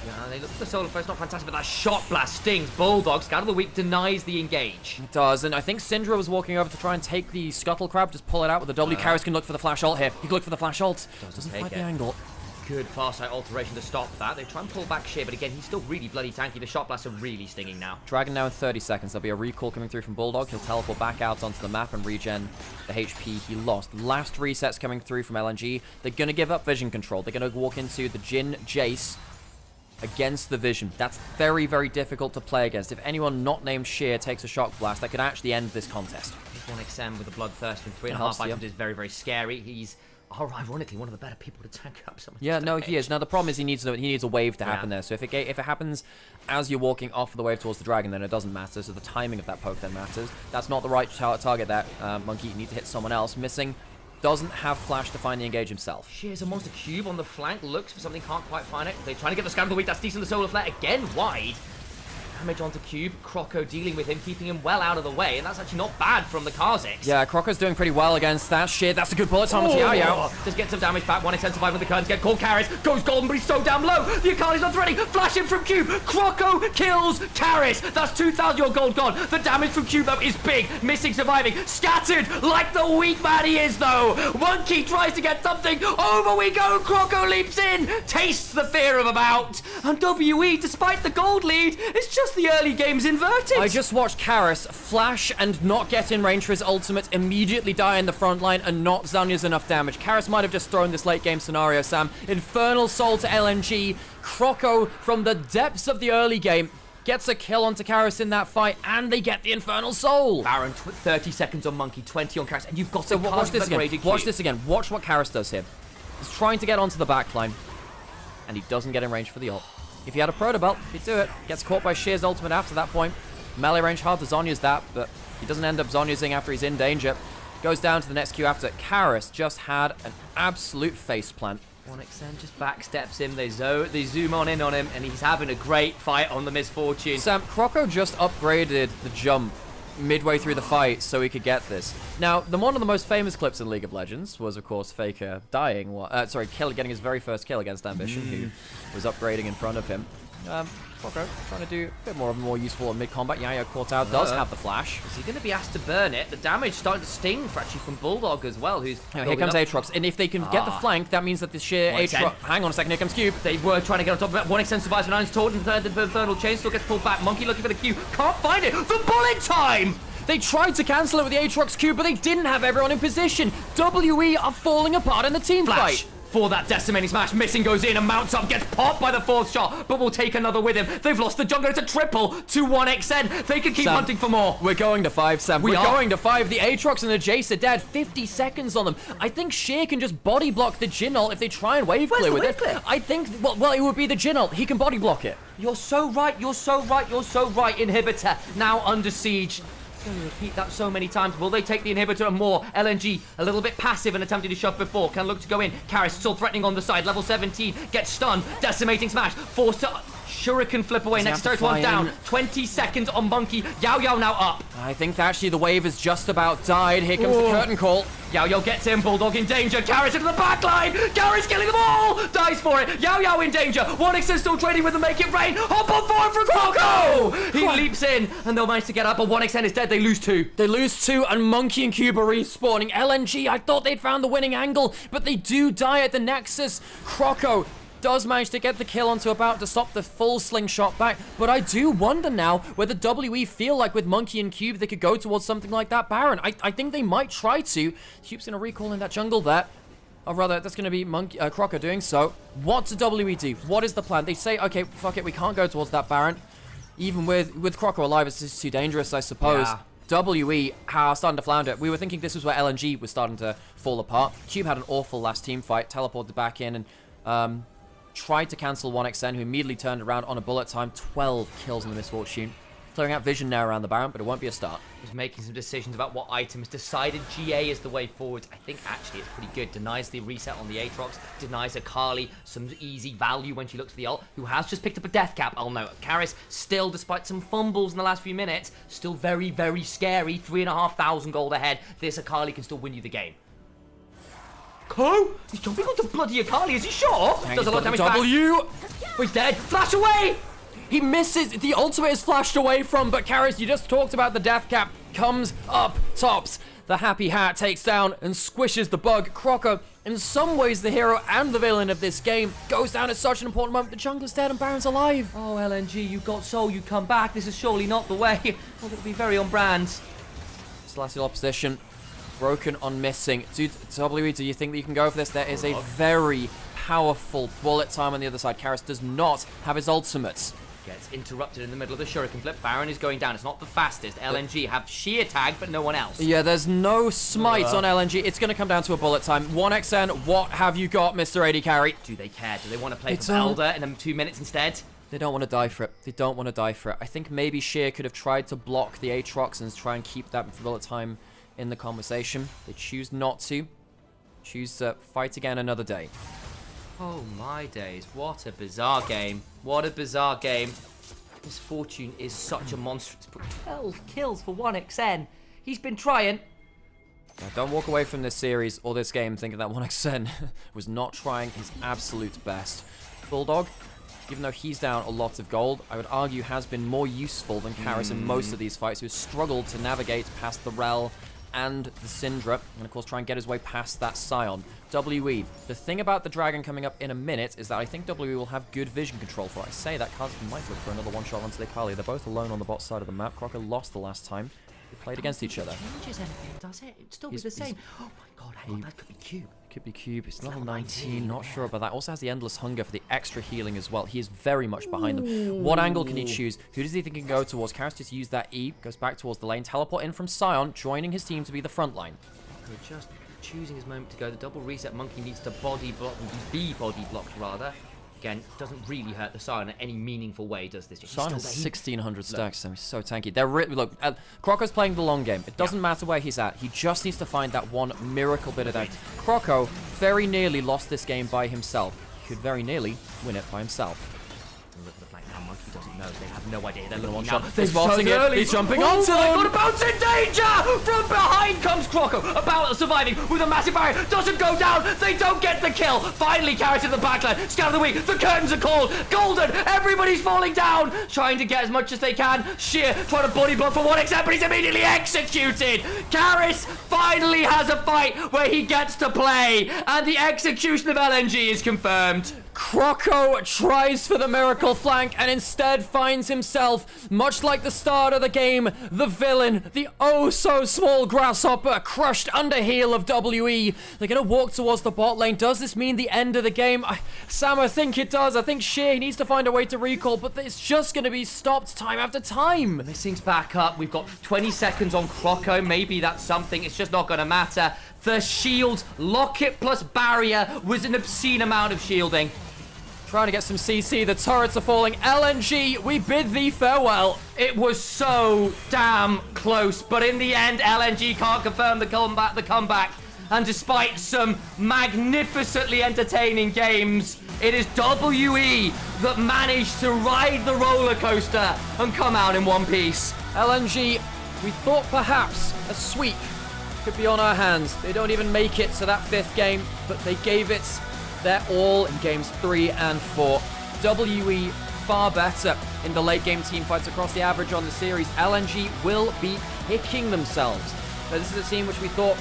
Yeah, they look for the Solar Flare, it's not fantastic, but that shot blast stings. Bulldog, Scout of the Week, denies the engage. It does, and I think Syndra was walking over to try and take the Scuttle Crab, just pull it out with the W. Karis can look for the flash ult here. He can look for the flash ult. Doesn't find the angle. Good farsight alteration to stop that. They try and pull back Sheer, but again, he's still really bloody tanky. The shot blasts are really stinging now. Dragon now in 30 seconds. There'll be a recall coming through from Bulldog. He'll teleport back out onto the map and regen the HP he lost. Last resets coming through from LNG. They're going to give up vision control. They're going to walk into the Jhin Jace against the vision. That's very, very difficult to play against. If anyone not named Sheer takes a shock blast, that could actually end this contest. This 1XM with a bloodthirst in 3.5 items is very, very scary. He's... ironically, one of the better people to tank up so much Yeah, no, damage. he is. Now, the problem is he needs a wave to happen there. So if it happens as you're walking off the wave towards the dragon, then it doesn't matter. So the timing of that poke then matters. That's not the right target there. Monkey, you need to hit someone else. Missing. Doesn't have flash to find the engage himself. Sheer's a monster cube on the flank. Looks for something, can't quite find it. They're trying to get the Scout of the Week. That's decent. The Solar Flare again wide. Damage onto Cube. Croco dealing with him, keeping him well out of the way, and that's actually not bad from the Kha'Zix. Yeah, Croco's doing pretty well against that. Shit, that's a good bullet time with Yao. Just get some damage back. 1XM surviving with the curtains. Get called Karis. Goes golden, but he's so damn low. The Akali's not threatening. Flashing from Cube. Croco kills Karis. That's 2,000 your gold gone. The damage from Cube, though, is big. Missing, surviving. Scattered like the weak man he is, though. Monkey tries to get something. Over we go. Croco leaps in. Tastes the fear of a bout. And WE, despite the gold lead, it's just the early games inverted. I just watched Karis flash and not get in range for his ultimate, immediately die in the front line, and not Zhonya's enough damage. Karis might have just thrown this late game scenario, Sam. Infernal Soul to LNG. Croco, from the depths of the early game, gets a kill onto Karis in that fight, and they get the Infernal Soul. Baron, 30 seconds on Monkey, 20 on Karis, and you've got to watch this again. Watch this again. Watch what Karis does here. He's trying to get onto the backline, and he doesn't get in range for the ult. If he had a Proto Belt, he'd do it. Gets caught by Sheer's ultimate after that point. Melee range hard to Zhonya's that, but he doesn't end up Zhonya'sing after he's in danger. Goes down to the next queue after. Karis just had an absolute faceplant. 1XM just backsteps him. They zoom on in on him, and he's having a great fight on the Misfortune. Sam, Croco just upgraded the jump midway through the fight so he could get this. Now, one of the most famous clips in League of Legends was, of course, Faker dying. Getting his very first kill against Ambition, who was upgrading in front of him. Croco trying to do a bit more useful in mid-combat. Yayo caught out, does have the flash. Is he going to be asked to burn it? The damage starting to sting for actually from Bulldog as well, who's... Here comes Aatrox, and if they can get the flank, that means that the Sheer Aatrox... Hang on a second, here comes Cube. They were trying to get on top of that. 1XM survives for 9's taught, and the Infernal Chain still gets pulled back. Monkey looking for the Q, can't find it. The bullet time! They tried to cancel it with the Aatrox Cube, but they didn't have everyone in position. WE are falling apart in the team fight. For that decimating smash, missing goes in and mounts up, gets popped by the fourth shot, but will take another with him. They've lost the jungler. It's a triple to 1XN. They can keep hunting for more. We're going to 5, Sam. We're going to 5. The Aatrox and the Jace are dead. 50 seconds on them. I think Sheer can just body block the Jhin ult if they try and wave clear with it. I think, well, it would be the Jhin ult. He can body block it. You're so right. You're so right. You're so right. Inhibitor now under siege. I'm going to repeat that so many times. Will they take the inhibitor and more? LNG a little bit passive and attempting to shove before. Can look to go in. Karis still threatening on the side. Level 17. Gets stunned. Decimating smash. Forced to Shuriken flip away. Next have to turret one fly down. in. 20 seconds on Monkey. Yao now up. I think actually the wave has just about died. Here comes the curtain call. Yao gets in. Bulldog in danger. Garrus into the back line. Garrus killing them all. Dies for it. Yao in danger. Onix is still trading with them. Make it rain. Hop on forward for Croco. He leaps in and they'll manage to get up. But 1xN is dead. They lose 2. They lose 2 and Monkey and Cube are respawning. LNG, I thought they'd found the winning angle, but they do die at the Nexus. Croco does manage to get the kill onto about to stop the full slingshot back, but I do wonder now whether WE feel like with Monkey and Cube they could go towards something like that Baron. I think they might try to. Cube's going to recall in that jungle there. Or rather, that's going to be Croco doing so. What do WE do? What is the plan? They say, okay, fuck it, we can't go towards that Baron. Even with Croco alive, it's just too dangerous, I suppose. Yeah. WE are starting to flounder. We were thinking this was where LNG was starting to fall apart. Cube had an awful last team fight, teleported back in, and tried to cancel 1xN, who immediately turned around on a bullet time. 12 kills in the Misfortune. Clearing out vision now around the Baron, but it won't be a start. He's making some decisions about what items. Decided GA is the way forward. I think actually it's pretty good. Denies the reset on the Aatrox. Denies Akali some easy value when she looks for the ult, who has just picked up a death cap. Oh no, Karris still, despite some fumbles in the last few minutes, still very, very scary. 3,500 gold ahead. This Akali can still win you the game. He's jumping onto bloody Akali, is he sure? Does a lot of damage back. Oh, he's dead. Flash away! He misses. The ultimate is flashed away from, but Karris, you just talked about the death cap, comes up tops. The happy hat takes down and squishes the bug. Croco, in some ways the hero and the villain of this game, goes down at such an important moment. The jungler's dead and Baron's alive. Oh, LNG, you got soul, you come back. This is surely not the way. Well, it'll be very on brand. Celestial opposition. Broken on missing. Dude, WE, do you think that you can go for this? There is a very powerful bullet time on the other side. Karris does not have his ultimates. Gets interrupted in the middle of the Shuriken flip. Baron is going down. It's not the fastest. LNG have sheer tag, but no one else. Yeah, there's no smite on LNG. It's going to come down to a bullet time. 1xN, what have you got, Mr. AD Carry? Do they care? Do they want to play for Elder in 2 minutes instead? They don't want to die for it. They don't want to die for it. I think maybe Sheer could have tried to block the Aatrox and try and keep that bullet time in the conversation. They choose not to. Choose to fight again another day. Oh my days, what a bizarre game. What a bizarre game. Misfortune is such a monstrous. 12 kills for 1xN. He's been trying. Now, don't walk away from this series or this game thinking that 1xN was not trying his absolute best. Bulldog, even though he's down a lot of gold, I would argue has been more useful than Karris in most of these fights, who has struggled to navigate past the Rel and the Syndra, and of course try and get his way past that Scion. WE, the thing about the Dragon coming up in a minute is that I think WE will have good vision control for it. I say that Kaz might look for another one-shot onto the Akali. They're both alone on the bot side of the map. Croco lost the last time. They played against each other. Changes anything, does it? It'd still be the same. Oh my god, hang on, that could be Cube. Could be Cube. It's level 19. Not sure about that. Also has the Endless Hunger for the extra healing as well. He is very much behind them. What angle can he choose? Who does he think he can go towards? Karris just used that E. Goes back towards the lane. Teleport in from Scion, joining his team to be the front line. Just choosing his moment to go. The double reset Monkey needs to body block, be body blocked rather. Again, doesn't really hurt the Scion in any meaningful way, does this? Scion has 1,600 stacks, so he's so tanky. They're look, Croco's playing the long game. It doesn't matter where he's at. He just needs to find that one miracle bit of damage. Croco very nearly lost this game by himself. He could very nearly win it by himself. Look at the flank now. Monkey doesn't know. They have no idea. They're looking now. now. They're spotting it. He's jumping onto them. Oh my god, About's in danger! From behind comes Croco. About surviving with a massive barrier. Doesn't go down. They don't get the kill. Finally, Karris in the backline. Scout of the week. The curtains are called. Golden. Everybody's falling down. Trying to get as much as they can. Sheer trying to body block for 1xN, but he's immediately executed. Karris finally has a fight where he gets to play. And the execution of LNG is confirmed. Croco tries for the miracle flank and instead finds himself, much like the start of the game, the villain, the oh-so-small grasshopper, crushed under heel of WE. They're going to walk towards the bot lane. Does this mean the end of the game? Sam, I think it does. I think Sheer needs to find a way to recall, but it's just going to be stopped time after time. Missing's back up. We've got 20 seconds on Croco. Maybe that's something. It's just not going to matter. The shield, locket plus barrier was an obscene amount of shielding. Trying to get some CC. The turrets are falling. LNG, we bid thee farewell. It was so damn close, but in the end, LNG can't confirm the comeback. And despite some magnificently entertaining games, It is WE that managed to ride the roller coaster and come out in one piece. LNG, we thought perhaps a sweep could be on our hands. They don't even make it to that 5th game, but they gave it their all in games 3 and 4. WE far better in the late game team fights across the average on the series. LNG will be kicking themselves. Now, this is a team which we thought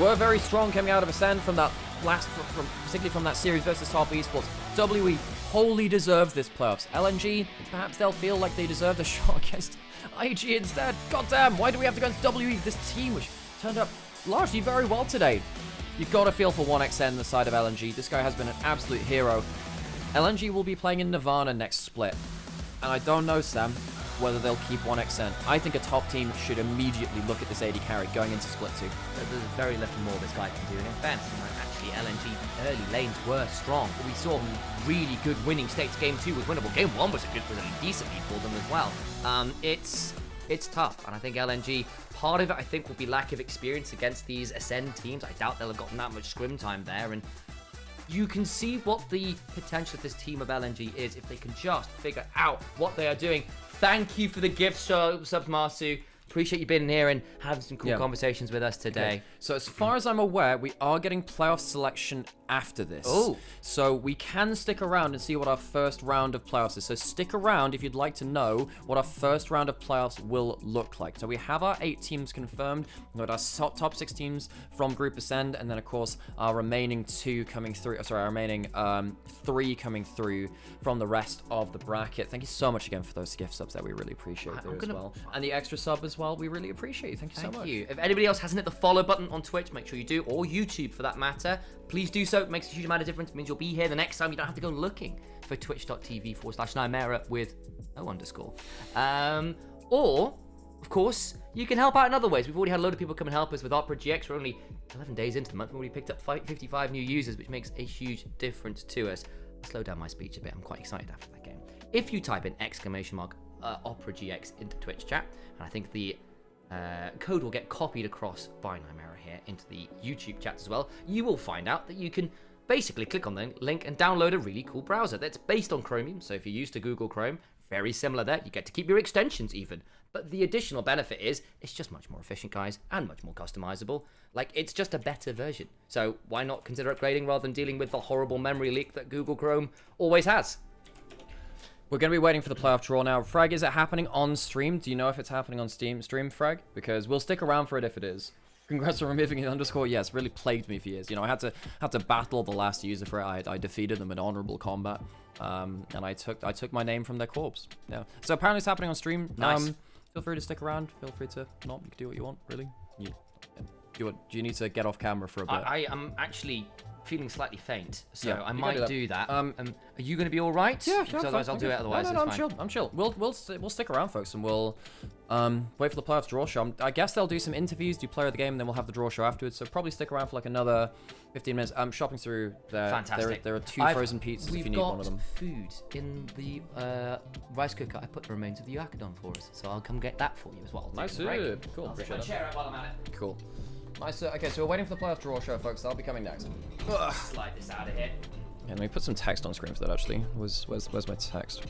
were very strong coming out of Ascend from that particularly from that series versus Top Esports. WE wholly deserved this playoffs. LNG, perhaps they'll feel like they deserved a shot against IG instead. Goddamn, why do we have to go against WE? This team which turned up largely very well today. You've got to feel for 1xN the side of LNG. This guy has been an absolute hero. LNG will be playing in Nirvana next split. And I don't know, Sam, whether they'll keep 1xN. I think a top team should immediately look at this AD carry going into split 2. There's very little more this guy can do. And in fairness, actually, LNG early lanes were strong. But we saw really good winning states. Game 2 was winnable. Game 1 was a decent lead for them as well. It's tough. And I think LNG, part of it, I think, will be lack of experience against these Ascend teams. I doubt they'll have gotten that much scrim time there. And you can see what the potential of this team of LNG is if they can just figure out what they are doing. Thank you for the gift subs, Marsu. Appreciate you being here and having some cool conversations with us today. Okay. So as far as I'm aware, we are getting playoff selection after this. Oh. So we can stick around and see what our first round of playoffs is. So stick around if you'd like to know what our first round of playoffs will look like. So we have our 8 teams confirmed. We've got our top 6 teams from Group Ascend, and then of course our remaining 2 coming through. Sorry, our remaining 3 coming through from the rest of the bracket. Thank you so much again for those gift subs that we really appreciate as well. And the extra sub as well, we really appreciate it. Thank you so much. Thank you. If anybody else hasn't hit the follow button on Twitch, make sure you do, or YouTube for that matter. Please do so. It makes a huge amount of difference. It means you'll be here the next time. You don't have to go looking for twitch.tv/Nymaera with _. Or, of course, you can help out in other ways. We've already had a load of people come and help us with Opera GX. We're only 11 days into the month. We've already picked up 55 new users, which makes a huge difference to us. I'll slow down my speech a bit. I'm quite excited after that game. If you type in !Opera GX into Twitch chat, and I think the code will get copied across by Nymaera here into the YouTube chat as well, you will find out that you can basically click on the link and download a really cool browser that's based on Chromium. So if you're used to Google Chrome, very similar there. You get to keep your extensions even. But the additional benefit is it's just much more efficient, guys, and much more customizable. Like, it's just a better version. So why not consider upgrading rather than dealing with the horrible memory leak that Google Chrome always has? We're going to be waiting for the playoff draw now. Frag, is it happening on stream? Do you know if it's happening on stream, Frag? Because we'll stick around for it if it is. Congrats on removing it _. Yes, really plagued me for years. You know, I had to battle the last user for it. I defeated them in honorable combat. And I took my name from their corpse. Yeah. So apparently it's happening on stream. Nice. Feel free to stick around. Feel free to not. You can do what you want, really. Do you need to get off camera for a bit? I am actually feeling slightly faint, so Yeah, I might do that. Are you going to be all right? Yeah, Because otherwise I'll do it. Otherwise, no, it's fine. I'm chill. We'll stick around, folks, and we'll wait for the playoffs draw show. I guess they'll do some interviews, do player of the game, and then we'll have the draw show afterwards. So probably stick around for like another 15 minutes. I'm shopping through there. Fantastic. There are 2 frozen pizzas if you need one of them. We've got food in the rice cooker. I put the remains of the yakadon for us, so I'll come get that for you as well. Nice, cool. I'll take my chair out while I'm at it. Cool. Nice. Okay, so we're waiting for the playoff draw show, folks. That'll be coming next. Slide this out of here. Yeah, let me put some text on screen for that, actually. Where's my text?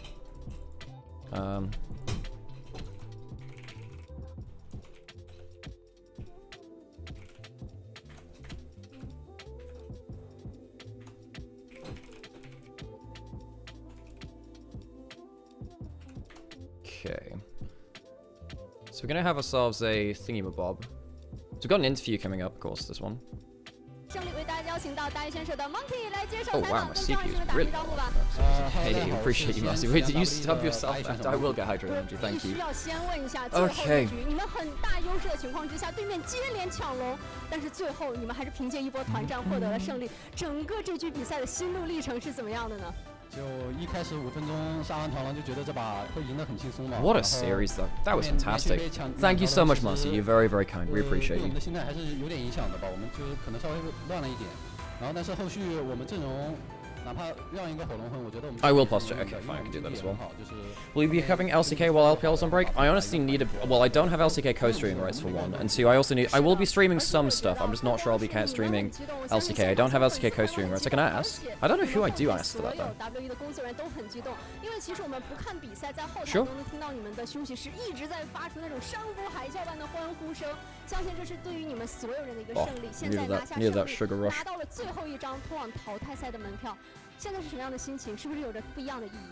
Okay. So we're going to have ourselves a thingamabob. So we've got an interview coming up, of course, this one. Oh wow, my CPU is really low. Hey, appreciate you, Marcy. Wait, did you stub yourself? I will get hydrated, energy, thank you. Okay. 你们很大优势的情况之下，对面接连抢龙，但是最后你们还是凭借一波团战获得了胜利。整个这局比赛的心路历程是怎么样的呢？ 就一开始5分钟杀完团狼就觉得这把会赢得很轻松嘛。 What a series, though. That was fantastic. Thank you so much, Marcy. You're very, very kind. We appreciate you. 我们的心态还是有点影响的吧，我们就是可能稍微乱了一点。然后但是后续我们阵容 I will posture. Okay, fine, I can do that as well. Will you be covering LCK while LPL's on break? I honestly need a... Well, I don't have LCK co-streaming rights for one, and two, I also need... I will be streaming some stuff. I'm just not sure I'll be streaming LCK. I don't have LCK co-streaming rights. I can ask. I don't know who I do ask for that, though. Sure. 相信这是对于你们所有人的一个胜利。现在 拿下胜利，拿到了最后一张通往淘汰赛的门票，现在是什么样的心情？是不是有着不一样的意义？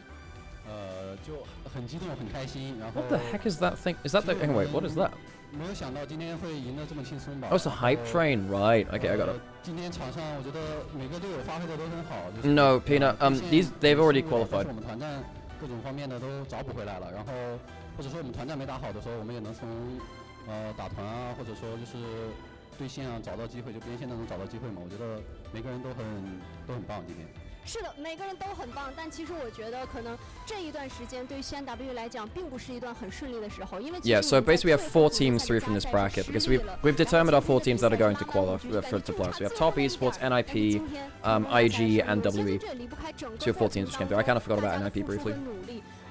就很激动，很开心。然后 What the heck is that thing? Is that the... Anyway, what is that? 没有想到今天会赢得这么轻松吧 Oh, it's a hype train, right? Okay, I got it. 今天场上我觉得每个队友发挥的都很好。No, Peanut. They've already qualified. 我们团战各种方面的都找补回来了，然后或者说我们团战没打好的时候，我们也能从打团啊，或者说就是对线啊找到机会，就边线那种找到机会嘛。我觉得每个人都很棒今天。 是的，每个人都很棒，但其实我觉得可能这一段时间对于 CNW 来讲，并不是一段很顺利的时候，因为 Yeah, so basically we have 4 teams through from this bracket because we've determined our 4 teams that are going to qualify for to play. So we have Top Esports, NIP, IG, and WE. So we have 4 teams which came through. I kind of forgot about NIP briefly.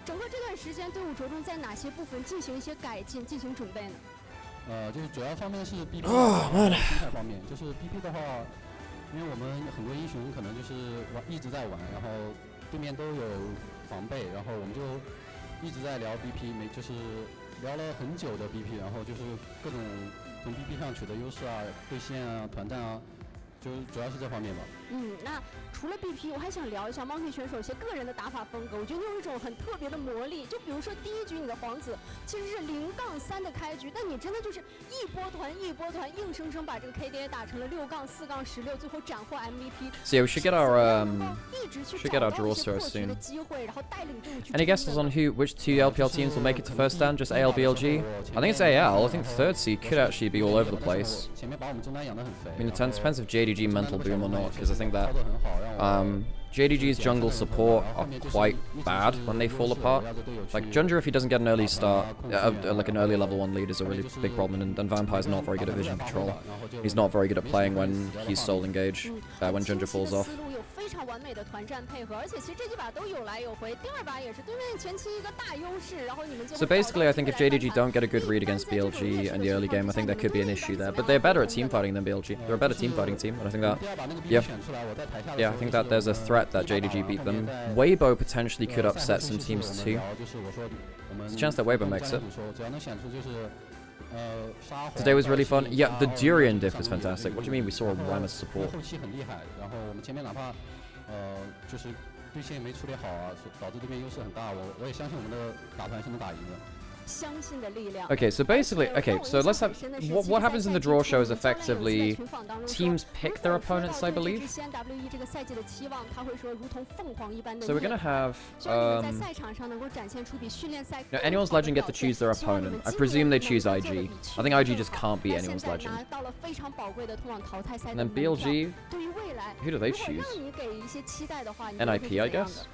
整个这段时间，队伍着重在哪些部分进行一些改进、进行准备呢？就是主要方面是 BP 心态方面，就是 BP 的话。 因为我们很多英雄可能就是一直在玩，然后对面都有防备，然后我们就一直在聊 BP， 就是聊了很久的 BP， 然后就是各种从 BP 上取得优势啊，对线啊、团战啊，就主要是这方面吧。那除了 BP， 我还想聊一下 Monkey 选手一些个人的打法风格。我觉得有一种很特别的魔力，就比如说第一局你的皇子其实是0-3的开局，但你真的就是一波团，硬生生把这个 KDA 打成了6-4-16，最后斩获 MVP。So yeah, we should get our draw so soon. Any guesses on which 2 LPL teams will make it to first stand? Just AL, BLG? I think it's AL. I think third seed could actually be all over the place. I mean, it depends if JDG mental boom or not, because I think that JDG's jungle support are quite bad when they fall apart. Like, Jundra, if he doesn't get an early start, like an early level 1 lead is a really big problem, and Vampire's not very good at vision control. He's not very good at playing when he's soul engage, when Jundra falls off. So basically, I think if JDG don't get a good read against BLG in the early game, I think there could be an issue there. But they're better at teamfighting than BLG. They're a better teamfighting team, and I think that, yeah, I think that there's a threat that JDG beat them. Weibo potentially could upset some teams too. There's a chance that Weibo makes it. Today was really fun. Yeah, the Durian diff was fantastic. What do you mean we saw a Rammus support? 就是对线没处理好啊，导致对面优势很大。我也相信我们的打团是能打赢的。 Okay, so basically, so let's have what happens in the draw show is effectively teams pick their opponents, I believe. So we're gonna have anyone's legend get to choose their opponent. I presume they choose IG. I think IG just can't beat anyone's legend. And then BLG, who do they choose? NIP, I guess.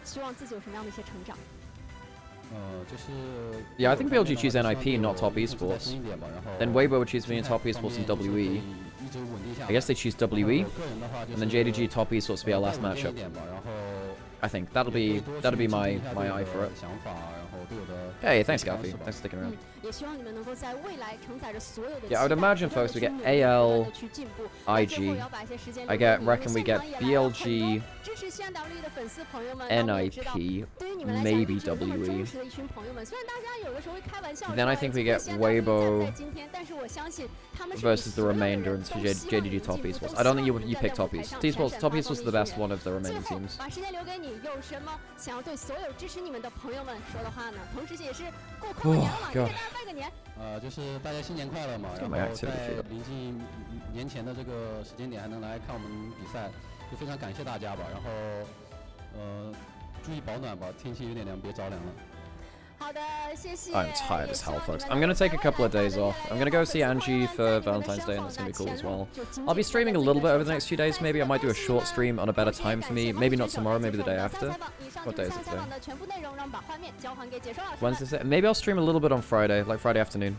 Yeah, I think BLG choose NIP, not Top Esports. Then Weibo would choose between Top Esports and WE. I guess they choose WE, and then JDG Top Esports to be our last matchup. I think that'll be my eye for it. Hey, thanks, Galfi. Thanks for sticking around. Yeah, I would imagine, folks, we get AL, IG. I reckon we get BLG, NIP, maybe WE. Then I think we get Weibo versus the remainder into JDG Top Esports. I don't think you pick Top Esports. Top Esports is the best one of the remaining teams. 有什么想要对所有支持你们的朋友们说的话呢？同时也是过跨年了嘛，给大家拜个年。就是大家新年快乐嘛，然后在临近年前的这个时间点还能来看我们比赛，就非常感谢大家吧。然后注意保暖吧，天气有点凉，别着凉了。 I'm tired as hell, folks. I'm going to take a couple of days off. I'm going to go see Angie for Valentine's Day, and that's going to be cool as well. I'll be streaming a little bit over the next few days, maybe. I might do a short stream on a better time for me. Maybe not tomorrow, maybe the day after. What day is it today? Wednesday? Maybe I'll stream a little bit on Friday, like Friday afternoon.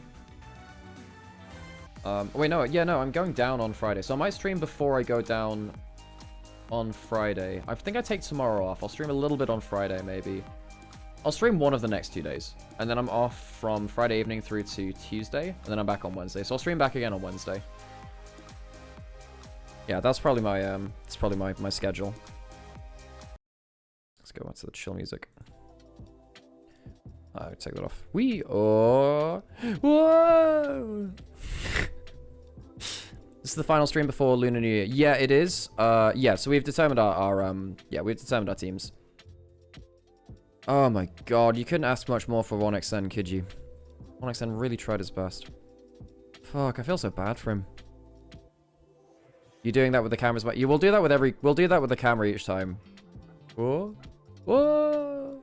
Wait, no, yeah, no, I'm going down on Friday. So I might stream before I go down on Friday. I think I take tomorrow off. I'll stream a little bit on Friday, maybe. I'll stream one of the next 2 days. And then I'm off from Friday evening through to Tuesday. And then I'm back on Wednesday. So I'll stream back again on Wednesday. Yeah, that's probably my schedule. Let's go back to the chill music. I'll take that off. Whoa! This is the final stream before Lunar New Year. Yeah, it is. Yeah, so we've determined we've determined our teams. Oh my god, you couldn't ask much more for 1xn, could you? 1xn really tried his best. Fuck, I feel so bad for him. You doing that with the cameras? You will do that with we'll do that with the camera each time. Whoa. Whoa.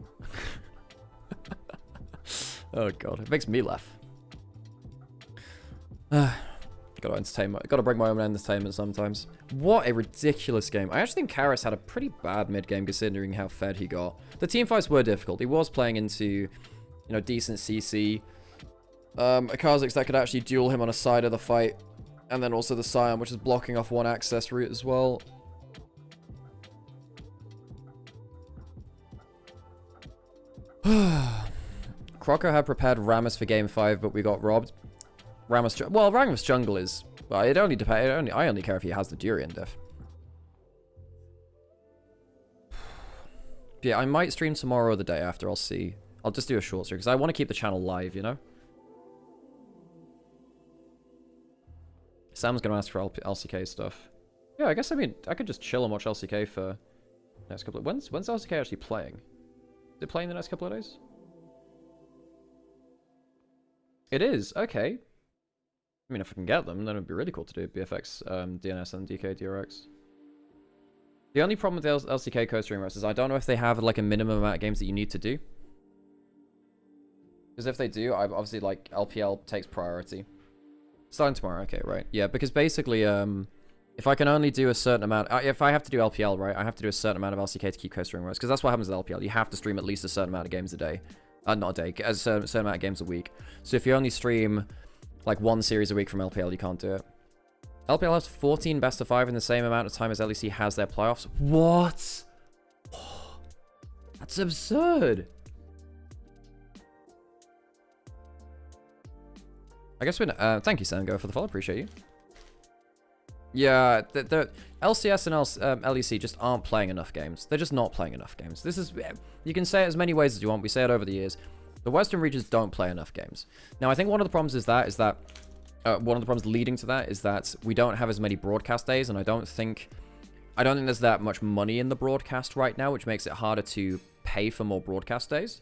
Oh god, it makes me laugh. Gotta entertain gotta bring my own entertainment sometimes. What a ridiculous game. I actually think Karas had a pretty bad mid-game considering how fed he got. The teamfights were difficult. He was playing into, you know, decent CC. A Kha'Zix that could actually duel him on a side of the fight. And then also the Scion, which is blocking off one access route as well. Croco had prepared Rammus for game 5, but we got robbed. Rammus jungle is... Well, it only depends. I only care if he has the Durian diff. Yeah, I might stream tomorrow or the day after. I'll see. I'll just do a short stream because I want to keep the channel live, you know? Sam's going to ask for LCK stuff. Yeah, I guess, I mean, I could just chill and watch LCK for the next couple of... When's LCK actually playing? Is it playing the next couple of days? It is, okay. I mean, if I can get them, then it'd be really cool to do BFX, DNS, and DK DRX. The only problem with the LCK co-stream rest is I don't know if they have like a minimum amount of games that you need to do. Because if they do, I obviously like LPL takes priority. Starting tomorrow, okay, right. Yeah, because basically, if I can only do a certain amount, if I have to do LPL, right, I have to do a certain amount of LCK to keep co-streaming rest. Because that's what happens with LPL. You have to stream at least a certain amount of games a day. Not a day, a certain amount of games a week. So if you only stream like one series a week from LPL, you can't do it. LPL has 14 best of 5 in the same amount of time as LEC has their playoffs. What? That's absurd. I guess we're... thank you, Sango, for the follow. Appreciate you. Yeah, the LCS and LEC just aren't playing enough games. They're just not playing enough games. This is... You can say it as many ways as you want. We say it over the years. The Western regions don't play enough games. Now, I think one of the problems is that one of the problems leading to that is that we don't have as many broadcast days, and I don't think there's that much money in the broadcast right now, which makes it harder to pay for more broadcast days.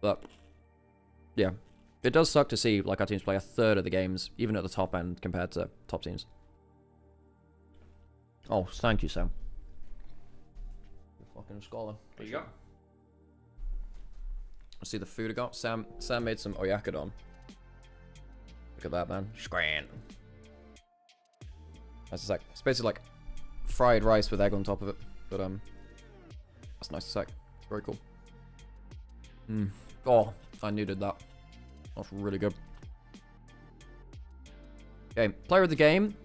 But, yeah. It does suck to see like our teams play a third of the games, even at the top end, compared to top teams. Oh, thank you, Sam. Fucking scholar. There you go. Let's see the food I got. Sam made some oyakudon. Look at that, man. Scran. That's like, it's basically like fried rice with egg on top of it. But that's nice to say. Very cool. Oh, I needed that. That's really good. Okay, player of the game.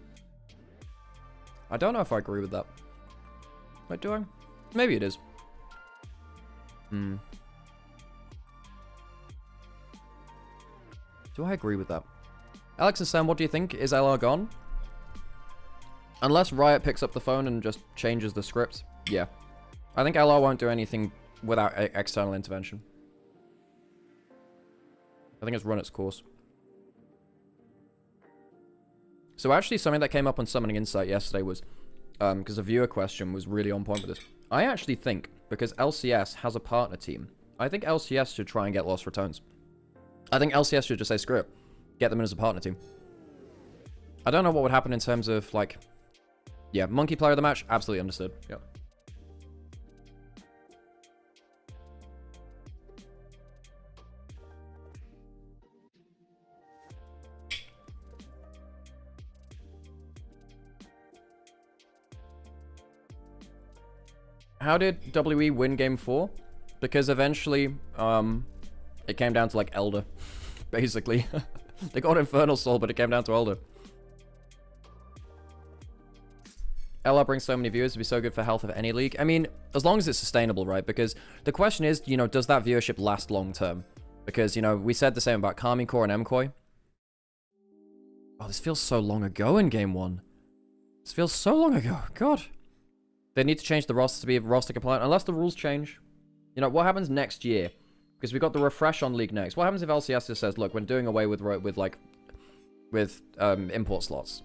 I don't know if I agree with that. Wait, do I? Maybe it is. Do I agree with that? Alex and Sam, what do you think? Is LR gone? Unless Riot picks up the phone and just changes the script. Yeah. I think LR won't do anything without external intervention. I think it's run its course. So actually something that came up on Summoning Insight yesterday was, because a viewer question was really on point with this. I actually think, because LCS has a partner team, I think LCS should try and get Lost Returns. I think LCS should just say, screw it. Get them in as a partner team. I don't know what would happen in terms of, like... Yeah, Monkey player of the match, absolutely understood. Yep. How did WE win game 4? Because eventually, it came down to, like, Elder. Basically. They got Infernal Soul, but it came down to Elder. LR brings so many viewers, it'd be so good for health of any league. I mean, as long as it's sustainable, right? Because the question is, you know, does that viewership last long term? Because, you know, we said the same about Karmine Core and MKOI. Oh, this feels so long ago in Game 1. This feels so long ago. God. They need to change the roster to be roster compliant, unless the rules change. You know, what happens next year? Because we got the refresh on League next. What happens if LCS just says, look, we're doing away with import slots?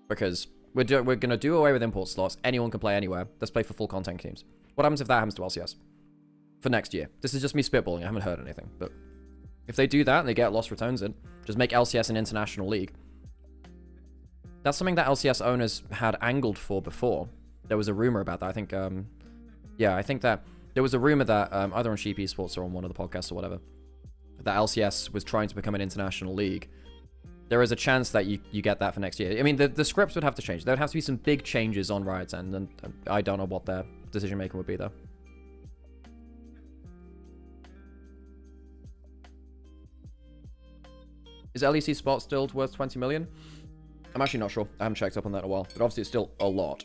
Because we're going to do away with import slots. Anyone can play anywhere. Let's play for full content teams. What happens if that happens to LCS? For next year. This is just me spitballing. I haven't heard anything. But if they do that and they get lost returns in, just make LCS an international league. That's something that LCS owners had angled for before. There was a rumor about that. I think, yeah, I think that there was a rumor that either on Sheep Esports or on one of the podcasts or whatever, that LCS was trying to become an international league. There is a chance that you get that for next year. I mean, the scripts would have to change. There would have to be some big changes on Riot's end, and I don't know what their decision-making would be, though. Is LEC spot still worth 20 million? I'm actually not sure. I haven't checked up on that in a while. But obviously it's still a lot.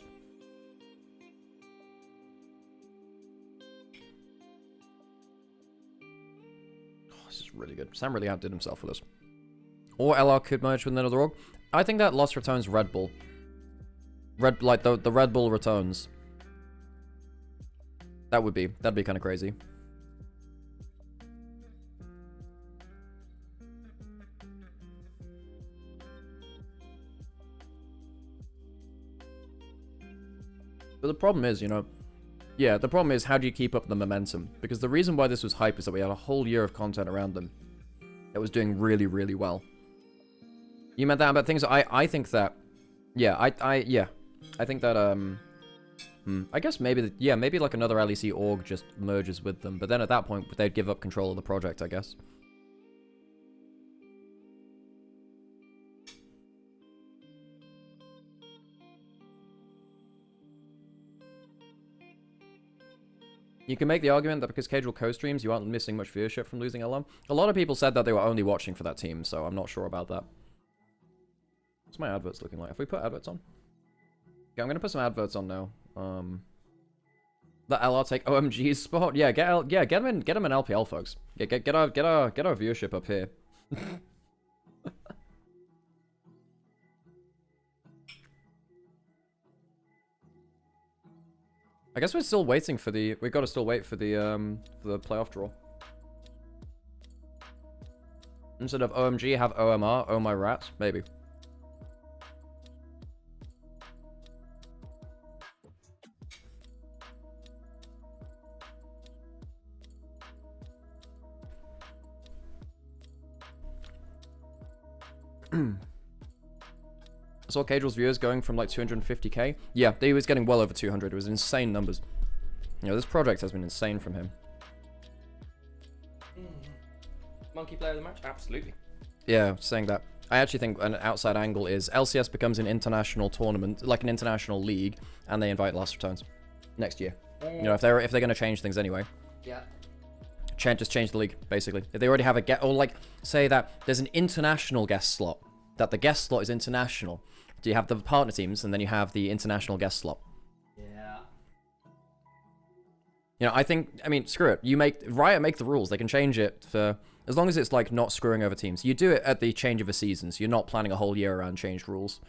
Oh, this is really good. Sam really outdid himself for this. Or LR could merge with another org. I think that Lost Returns Red Bull. Like the Red Bull returns. That'd be kind of crazy. But the problem is, you know, yeah, the problem is how do you keep up the momentum? Because the reason why this was hype is that we had a whole year of content around them that was doing really, really well. You meant that about things? I think that, yeah, I think that, I guess maybe, maybe like another LEC org just merges with them. But then at that point, they'd give up control of the project, I guess. You can make the argument that because Cage will co-streams, you aren't missing much viewership from losing LM. A lot of people said that they were only watching for that team, so I'm not sure about that. What's my adverts looking like? Have we put adverts on? Okay, I'm gonna put some adverts on now. Let LR take OMG's spot. Yeah, get him in LPL, folks. Yeah, get our viewership up here. I guess we're still waiting for the... We've got to still wait for the playoff draw. Instead of OMG, have OMR, Oh My Rat, maybe. I saw Cagel's viewers going from like 250k. Yeah, he was getting well over 200. It was insane numbers. You know, this project has been insane from him. Monkey player of the match? Absolutely. Yeah, saying that. I actually think an outside angle is LCS becomes an international tournament, like an international league, and they invite Last Returns next year. You know, if they're going to change things anyway. Yeah. Just change the league, basically. If they already have a or like say that there's an international guest slot, that the guest slot is international. Do you have the partner teams, and then you have the international guest slot? Yeah. You know, I mean, screw it. Riot make the rules. They can change it for, as long as it's like not screwing over teams. You do it at the change of a season, so you're not planning a whole year around changed rules.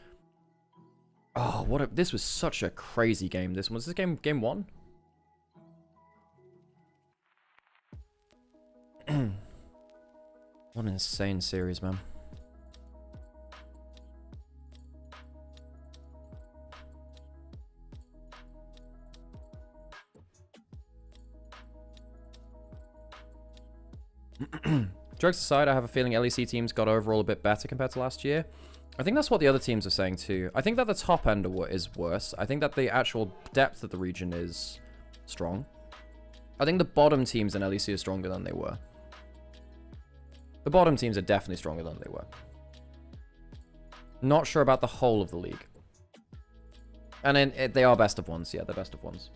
Oh, this was such a crazy game. This was this game 1? What an insane series, man. Jokes aside, I have a feeling LEC teams got overall a bit better compared to last year. I think that's what the other teams are saying too. I think that the top end is worse. I think that the actual depth of the region is strong. I think the bottom teams in LEC are stronger than they were. The bottom teams are definitely stronger than they were. Not sure about the whole of the league. And then they are best of ones. Yeah, they're best of ones.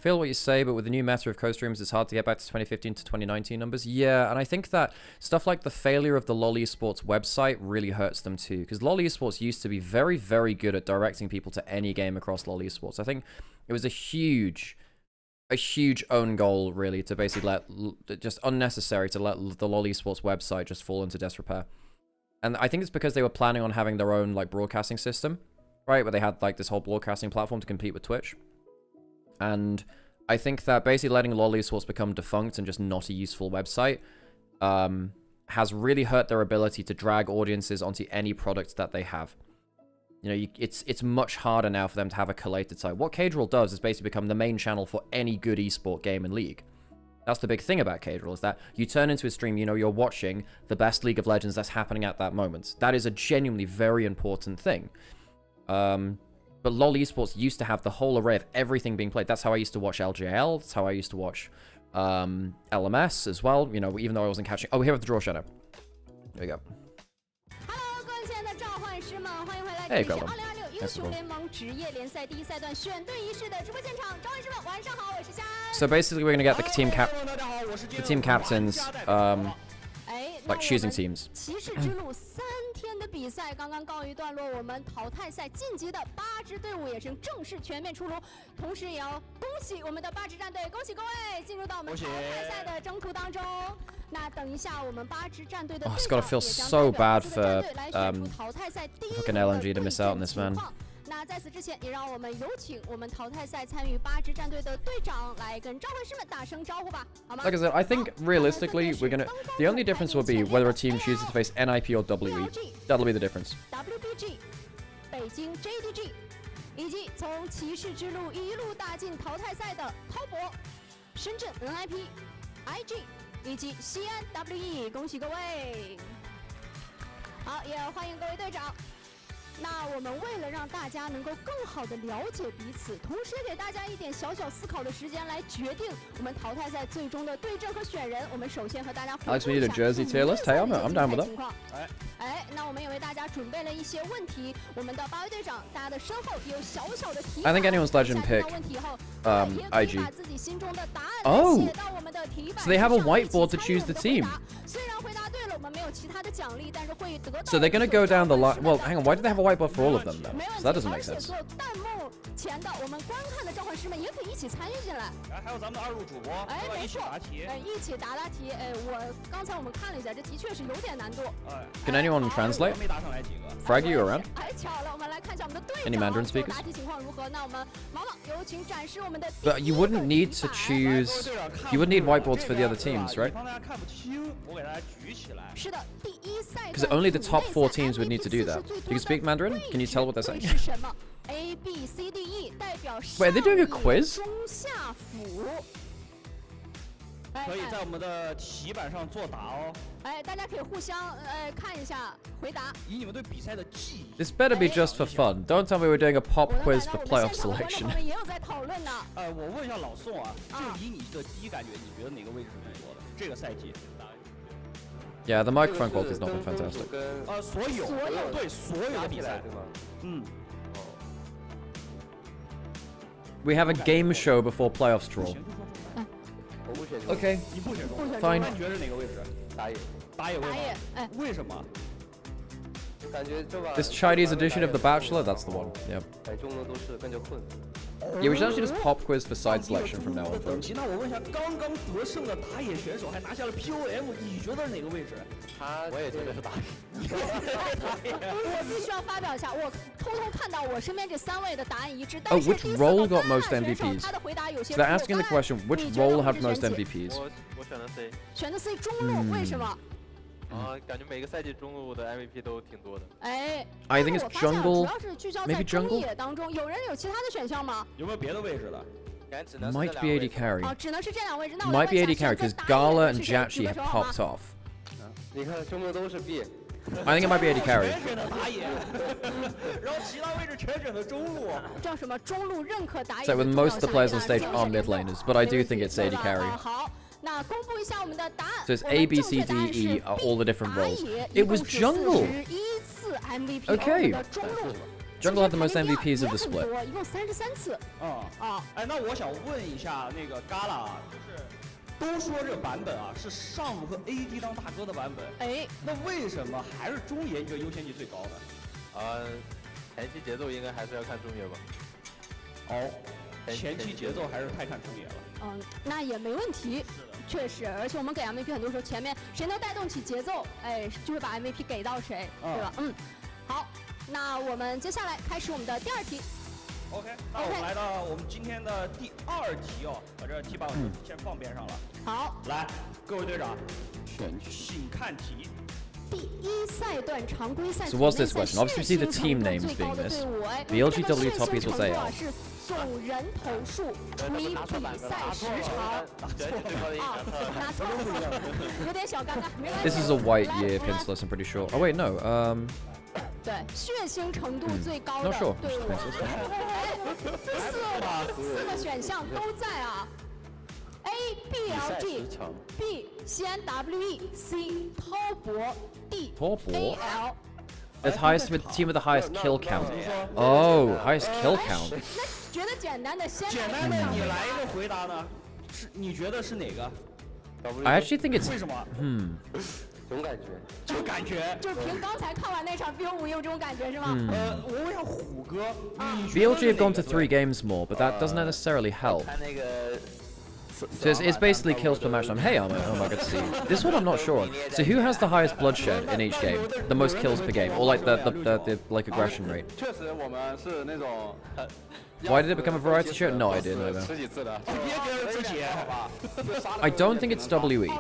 feel what you say, but with the new meta of co-streams, it's hard to get back to 2015 to 2019 numbers. Yeah, and I think that stuff like the failure of the LoL Esports website really hurts them too, because LoL Esports used to be very, very good at directing people to any game across LoL Esports. I think it was a huge own goal, really, to basically just unnecessary to let the LoL Esports website just fall into disrepair. And I think it's because they were planning on having their own, like, broadcasting system, right, where they had, like, this whole broadcasting platform to compete with Twitch. And I think that basically letting LoL Esports become defunct and just not a useful website has really hurt their ability to drag audiences onto any product that they have. You know, it's much harder now for them to have a collated site. What Caedrel does is basically become the main channel for any good esport game and league. That's the big thing about Caedrel, is that you turn into a stream, you know, you're watching the best League of Legends that's happening at that moment. That is a genuinely very important thing. But LoL Esports used to have the whole array of everything being played. That's how I used to watch LGL. That's how I used to watch LMS as well. You know, even though I wasn't catching... Oh, here with the draw shadow. There we go. Hey, Grelum. So basically, we're going to get the team captains, like choosing teams. 天的比赛刚刚告一段落，我们淘汰赛晋级的8支队伍也是正式全面出炉，同时也要恭喜我们的8支战队，恭喜各位进入到我们淘汰赛的征途当中。那等一下，我们8支战队的队长也将代表4个战队来选出淘汰赛第一轮的对阵情况。那在此之前，也让我们有请我们淘汰赛参与8支战队的队长来跟召唤师们打声招呼吧，好吗 ？Like I said, I think realistically, the only difference will be whether a team chooses to face NIP or WE. That'll be the difference. WBG、北京 JDG， 以及从骑士之路一路打进淘汰赛的滔博、深圳 NIP、IG 以及西安 WE， 恭喜各位！好，也欢迎各位队长。 那我们为了让大家能够更好的了解彼此，同时给大家一点小小思考的时间来决定我们淘汰赛最终的对阵和选人。我们首先和大家回顾一下Jersey tier list. Hey, I'm down with that. 情况。那我们也为大家准备了一些问题。我们的8位队长，大家的身后有小小的题板。I think anyone's legend pick IG. 把自己心中的答案 Oh, so they have a whiteboard to choose the team. 虽然回答对了，我们没有其他的奖励，但是会得到。 So they're gonna go down the line. Well, hang on. Why do they have a whiteboard for all of them then? So that doesn't make sense. 所有弹幕前的我们观看的召唤师们也可以一起参与进来。还有咱们的2路主播，没错，一起答题。我刚才我们看了一下，这题确实有点难度。Can anyone translate? Frag you around? 巧了，我们来看一下我们的队 Any Mandarin speakers? 答题情况如何？那我们毛毛有请展示我们的。But you wouldn't need to choose. You would need whiteboards for the other teams, right? 是的，第一赛。 Because only the top 4 teams would need to do that. Do you speak Mandarin? Can you tell what they're saying? A B C D E 代表 Wait, are they doing a quiz? 中下辅。可以在我们的题板上作答哦。大家可以互相看一下回答。以你们对比赛的记忆。 This better be just for fun. Don't tell me we're doing a pop quiz for playoff selection. 我们也有在讨论呢。我问一下老宋啊，就以你的第一感觉，你觉得哪个位置是最多的？这个赛季。 Yeah, the microphone quality has not been fantastic. 所有的比赛，对吗？嗯。 We have a game show before playoffs draw. Okay. Fine. 你觉得哪个位置？打野位吗？为什么？ This Chinese edition of The Bachelor, that's the one. Yeah. Yeah, we should actually just pop quiz for side selection from now on. 那我问一下，刚刚得胜的打野选手还拿下了 POM， 你觉得是哪个位置？我也觉得是打野。我必须要发表一下，我偷偷看到我身边这3位的答案一致。 Oh, which role got most MVPs? 他的回答有些。 So they're asking the question, which role had most MVPs? 我选的 C。选的 C 中路，为什么？ 感觉每个赛季中路的 MVP 都挺多的。I think it's jungle. 主要是聚焦 Maybe 在中 jungle. 野当中，有人有其他的选项吗？有没有别的位置的？ Might be AD carry. 只能是这2位置。那 Might be AD carry because Gala and Jachi have popped off. 你看，中路都是 B。 I think it might be AD carry. 全选的打野，然后其他位置全选的中路。叫什么？中路认可打野。 So with most of the players on stage are mid laners, but I do think it's AD carry. 好。 那公布一下我们的答案。 So it's A, B, C, D, E are all the different roles. It was jungle. Okay. Jungle had the most MVPs of the 也很 split. 多，一共33次。哎，那我想问一下那个 Gala 啊，就是都说这版本啊是上路和 AD 当大哥的版本，哎，那为什么还是中野这个优先级最高的？前期节奏应该还是要看中野吧。前期节奏还是太看中野了。那也没问题，确实，而且我们给 MVP 很多时候前面谁能带动起节奏，哎，就会把 MVP 给到谁，对吧？好，那我们接下来开始我们的第2题。OK， 那我们来到我们今天的第2题哦，把这题板我先放边上了。好，来，各位队长，请看题。第1赛段常规赛 So what's this question? Obviously, we see the team names being this. The LGW top is what's AL. 是总人头数除以比赛时长。拿错了，有点小尴尬，没关系。 This is a white year pencilless, I'm pretty sure. Oh wait, no. 对，血腥程度最高的 Not sure. 队伍。4个选项都在啊。A BLG B 西安 WE C 滔博 D AL。 That's highest team with the highest kill count. Oh, highest kill count. 那觉得简单的先简单的，你来一个回答呢？是你觉得是哪个 I actually think it's 为什么？总感觉，就感觉，就凭刚才看完那场 BO5有这种感觉是吗？我问下虎哥， BLG have gone to 3 games more, but that doesn't necessarily help. So it's basically kills per match time. Hey, oh my god, see. This one I'm not sure on. So who has the highest bloodshed in each game? The most kills per game, or like the like aggression rate? 确实我们是那种 Why did it become a variety shirt? No idea, no. I don't think it's WE.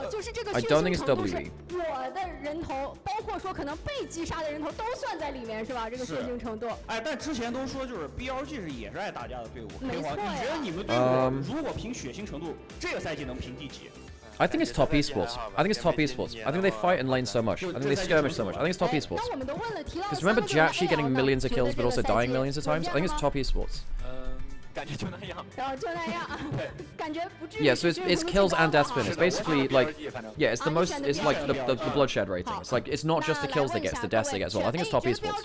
I don't think it's WE. 我的人头，包括说可能被击杀的人头都算在里面是吧？这个血腥程度。哎，但之前都说就是 BLG 也是爱打架的队伍。没错呀。你觉得你们队伍如果凭血腥程度，这个赛季能评第几？ I think it's top esports. I think it's top esports. I think they fight in lane so much. I think they skirmish so much. I think it's top esports. Because remember Jaxi getting millions of kills but also dying millions of times? I think it's top esports. 感觉就那样。然后就那样，感觉不至于。 Yeah, so it's kills and death spin. It's basically like, yeah, it's the most, it's like the bloodshed rating. It's like, it's not just the kills they get, it's the deaths they get as well. I think it's top esports.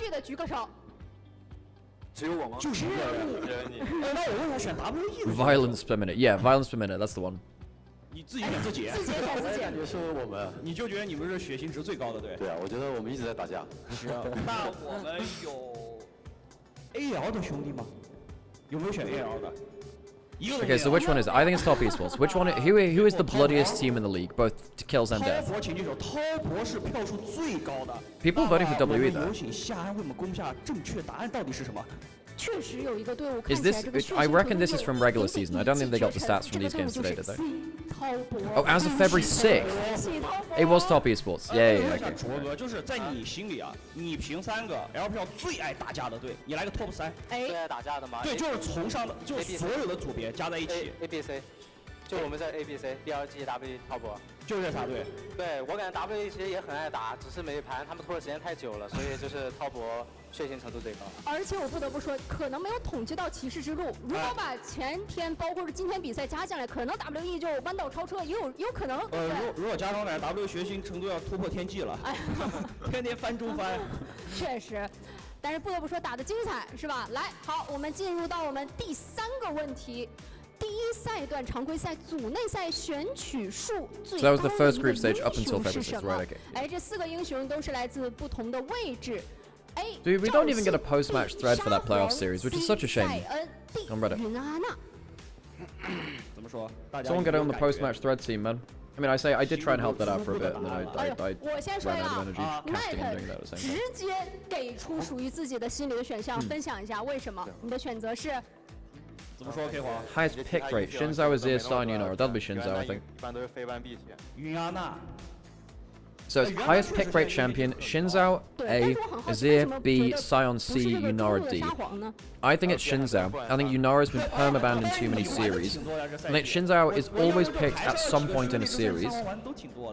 只有我吗？就是你。那我问我选 WE。 Violence per minute. Yeah, violence per minute. That's the one. 你自己选自己。自己选自己。感觉是我们。你就觉得你们是血腥值最高的队？对啊，我觉得我们一直在打架。行，那我们有 AL 的兄弟吗？有没有选 AL 的？ Okay, so which one is it? I think it's top esports. Which one? Who is the bloodiest team in the league, both kills and death? People voting for WE though. 有请夏安为我们公布下正确答案到底是什么？确实有一个队伍看 Is 起来 this? 这个血腥 I 程度 reckon this is from regular season. I don't think they got the stats from these games today, did they? Oh, as of February 6th, it was top esports. Yeah, yeah, okay. 卓哥，就是在你心里啊，你评3个 LPL 最爱打架的队，你来个 top 3。最爱打架的吗？对，就是从上的，就是所有的组别加在一起。ABC， 就我们在 ABC、BLG、W 滔博，就这仨队。对我感觉 W 其实也很爱打，只是每盘他们拖的时间太久了，所以就是滔博血腥程度最高。而且我不得不说，可能没有统计到骑士之路。如果把前天包括是今天比赛加进来，可能 WE 就弯道超车，也有可能。如果加上来 W 血腥程度要突破天际了，天天翻中翻。确实。 但是不得不说，打得精彩，是吧？来，好，我们进入到我们第3个问题。第1赛段常规赛组内赛选取数最高的一个英雄是什么？哎，这4个英雄都是来自不同的位置。Dude, we don't even get a post-match thread for that playoff series, which is such a shame. On Reddit. 怎么说？ Someone get on the post-match thread team, man. I mean, I did try and help that out for a bit, and then I ran out of energy casting and doing that at the same time. 直接给出属于自己的心里的选项，分享一下为什么？你的选择是？ 怎么说 ？K 皇 Highest pick rate: Shinzo, Azir, Sion, Yunara. That'll be Shinzo, I think. 一般都是非ban 必选。云阿娜。 So it's highest pick rate champion: Shinzo A, Azir B, Sion C, Yunara D. I think it's Shinzo. I think Yunara's been permabanned in too many series. I think Shinzo is always picked at some point in a series,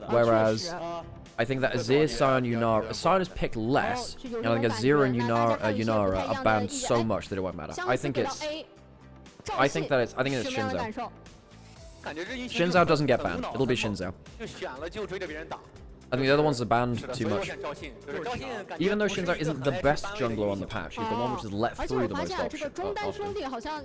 whereas I think that Azir, Sion, Yunara, Sion is picked less, and I think Azir and Yunara are banned so much that it won't matter. I think it's Shinzo. Shinzo doesn't get banned. It'll be Shinzo. I think the other ones are banned 是的， too 所以我 much. 选赵信，就是赵信感觉 Even though 不是 Shinzo 一个 isn't the 很 best 爱单位的 jungler on 一 the 个 patch, he's the one which is let 而且 through 我 the 发 most 现这个中单 often. 兄弟好像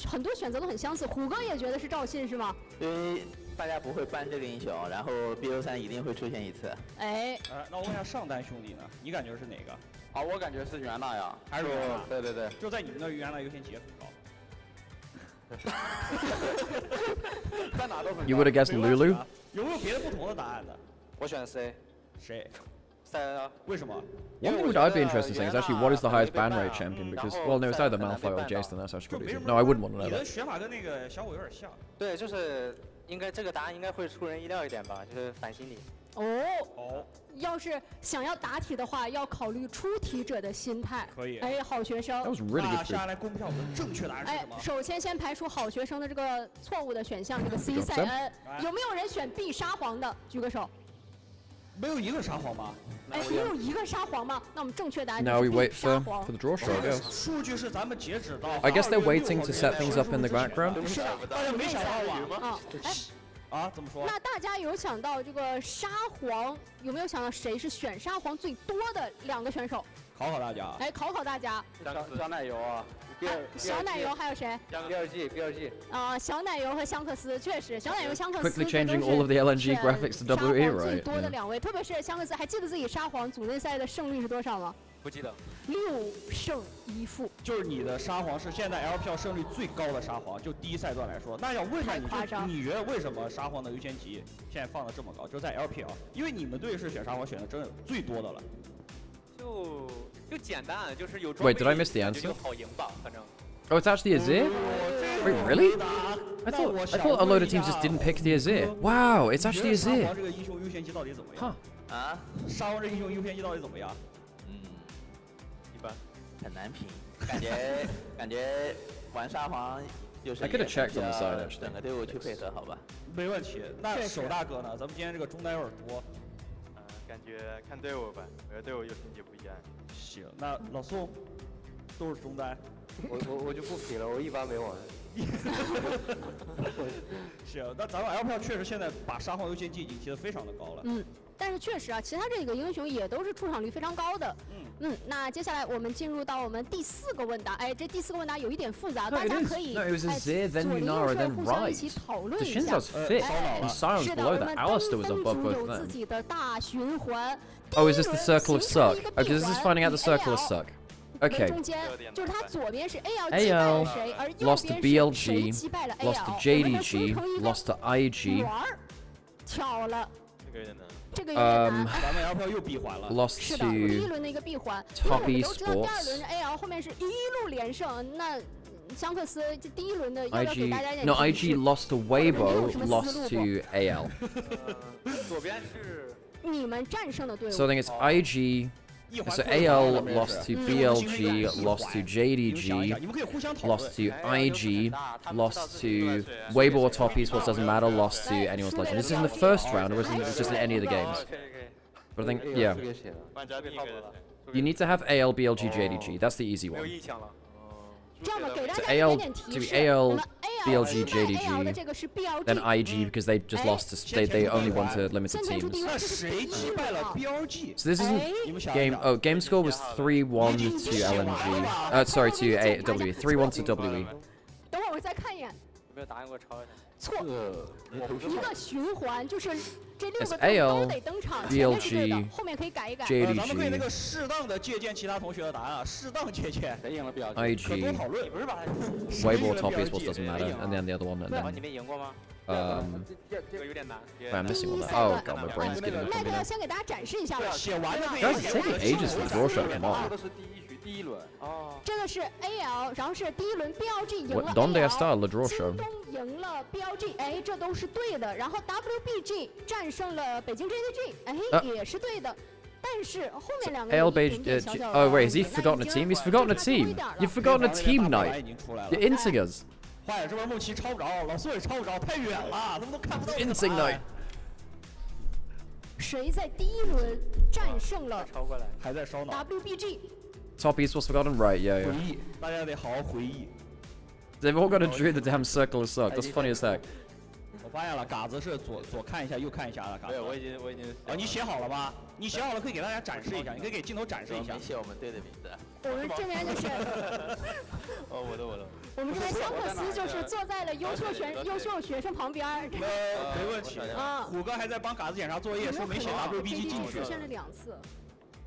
很多选择都很相似，虎哥也觉得是赵信是吗？因为大家不会搬这个英雄，然后 BO3一定会出现一次。哎，那我问一下上单兄弟呢？你感觉是哪个？啊，我感觉是元娜呀，还是元娜？对对对，就在你们那元娜优先级也很高。在哪都很高。 You would have guessed Lulu? 有没有别的不同的答案的？我选 C。谁？塞恩啊？为什么？ One thing I'd be interested in seeing is actually what is the highest ban rate champion, because, well, no, it's either Malphite or Jason, that's actually pretty easy. No, I wouldn't want to know 你的 that. 选法跟那个小五有点像。对，就是应该这个答案应该会出人意料一点吧，就是反心理。哦，要是想要答题的话，要考虑出题者的心态。可以。哎，好学生。 That was really good. 下来公布一下我们的正确答案是什么？首先排除好学生的这个错误的选项，这个 C 塞恩。有没有人选 B 沙皇的？举个手。没有一个沙皇吗？哎，没有一个沙皇吗？那我们正确答案 Now we 就是 wait 沙 for 皇。 the draw show, I guess. 数据是咱们截止到。 I guess they're waiting to set things up in the background. 是的，大家没想到吧？哎，怎么说？那大家有想到这个沙皇，有没有想到谁是选沙皇最多的2个选手？考考大家。哎，考考大家。小奶油啊，小奶油还有谁？BLG。小奶油和香克斯确实，小奶油、香克斯 Quickly changing all of the LNG graphics to WE, 最 right? 多的2位，特别是香克斯，还记得自己沙皇组内赛的胜率是多少吗？不记得。6胜1负。就是你的沙皇是现在 LPL 胜率最高的沙皇，就第一赛段来说。那要问一下你觉得为什么沙皇的优先级现在放的这么高？就在 LPL， 因为你们队是选沙皇选的真的最多的了。就简单，就是有。Wait, did I miss the answer? 就好赢吧，反正。Oh, it's actually Azir? Wait, really? I thought a load of teams just didn't pick the Azir. Wow, it's actually Azir. 沙皇这个英雄优先级到底怎么样？啊？沙皇这个英雄优先级到底怎么样？一般，很难评。感觉玩沙皇就是 I could have checked on the side actually. 整个队伍去配合，好吧？没问题。那手大哥呢？咱们今天这个中单有点多。感觉看队伍吧，每个队伍优先级不一样。行，那老宋都是中单。我就不评了，我一般没玩。行，那咱们 LPL 确实现在把沙皇优先级已经提得非常的高了。但是确实啊，其他这个英雄也都是出场率非常高的。那接下来我们进入到我们第4个问答。哎，这第4个问答有一点复杂，大家可以 No, it was Azir, then 左邻右 Nymaera, 舍 then 互相一 Right. 起讨论 The 一下。 Shinzo's fit, and Sion's 是的， below 我 that. 们 Alistair 登 was 分 above 组 both 有 of 自 them. 己的大循环。 Oh, is this the circle of suck? Okay, this is finding out the circle of suck. Okay. 中间就是它左边是 AL 击败 AL 了谁，而右 lost to 边是谁 BLG, 击败了 lost to AL。 JDG, lost to IG. 巧了。这个有点难。这个有点难。咱们 LPL 又闭环了。 Lost 是的，第1 to 轮的一个闭环。 Top 我们都知道第2 Esports. 轮是 AL， 后面是一路连胜。那香克斯这第1轮的要不要给大家一点 No, 提示 IG lost to Weibo, lost to AL. 左边是你们战胜的队伍。 So I think it's IG. So AL lost to BLG, lost to JDG, lost to IG, lost to Weibo or Top Esports, doesn't matter, lost to anyone's legend. This is in the first round, or isn't it just in any of the games? But I think, yeah. You need to have AL, BLG, JDG. That's the easy one. 这样吧，给大 To 家一 AL, 点点提 to 示。 AL, 我 BLG, 们 AL 的 JDG, 这个是 BLG， then IG because they just lost to, they only won to limited 先前出 teams. 第1位，这是谁第击1败了位啊。 BLG？ So this isn't game. Oh, game score was 3-1 to LNG. Sorry, to WE. 3-1 to WE. 等会儿我再看一眼。有没有答案给我抄一下？错，一个循环就是这6个 AL 都得登场，前面是对的， BLG 后面可以改一改。咱们可以那个适当的借鉴其他同学的答案啊，适当借鉴。谁赢了 BLG？ IG, 可多讨论。你不是把它 Weibo, Top Esports doesn't matter, and then the other one, and 你 then 们赢过吗？这个有点难。 Wait, I'm missing one. Oh god, my brain's getting a 麦克 bit. 要先给大家展示一下了。写完的 Guys, it's taking ages for the draw show. Come on. 说的是第一轮哦。这个是 AL， 然后是第1轮 BLG 赢了 Donde AL， está el draw show? 京东赢了 BLG， 哎，这都是对的。然后 WBG 战胜了北京 JDG， 哎，也是对的。但是后面2个 AL 有一点点小小的 oh wait, has he 那 forgotten a 已 team? 经 He's forgotten a team. You've forgotten a team night. You're Intingers. 坏了，这边梦琪抄不着，老宋也抄不着，太远了，他们都看不到。 Inting night. 谁在第1轮战胜了抄过来，还在烧脑。 WBG？ Top Esports forgotten, right? Yeah, 回 yeah. 忆，大家得好好回忆。 They've all got to drew the damn circle of suck. That's funny as heck. 我发现了，嘎子是左看一下，右看一下的。嘎子。对，我已经。哦，你写好了吗？你写好了可以给大家展示一下，你可以给镜头展示一下。没写我们队的名字。我们这边就是。哦，我的。我们这边香克斯就是坐在了优秀学生旁边。没问题。啊，虎哥还在帮嘎子检查作业，说没写 WBG 进去。出现了2次。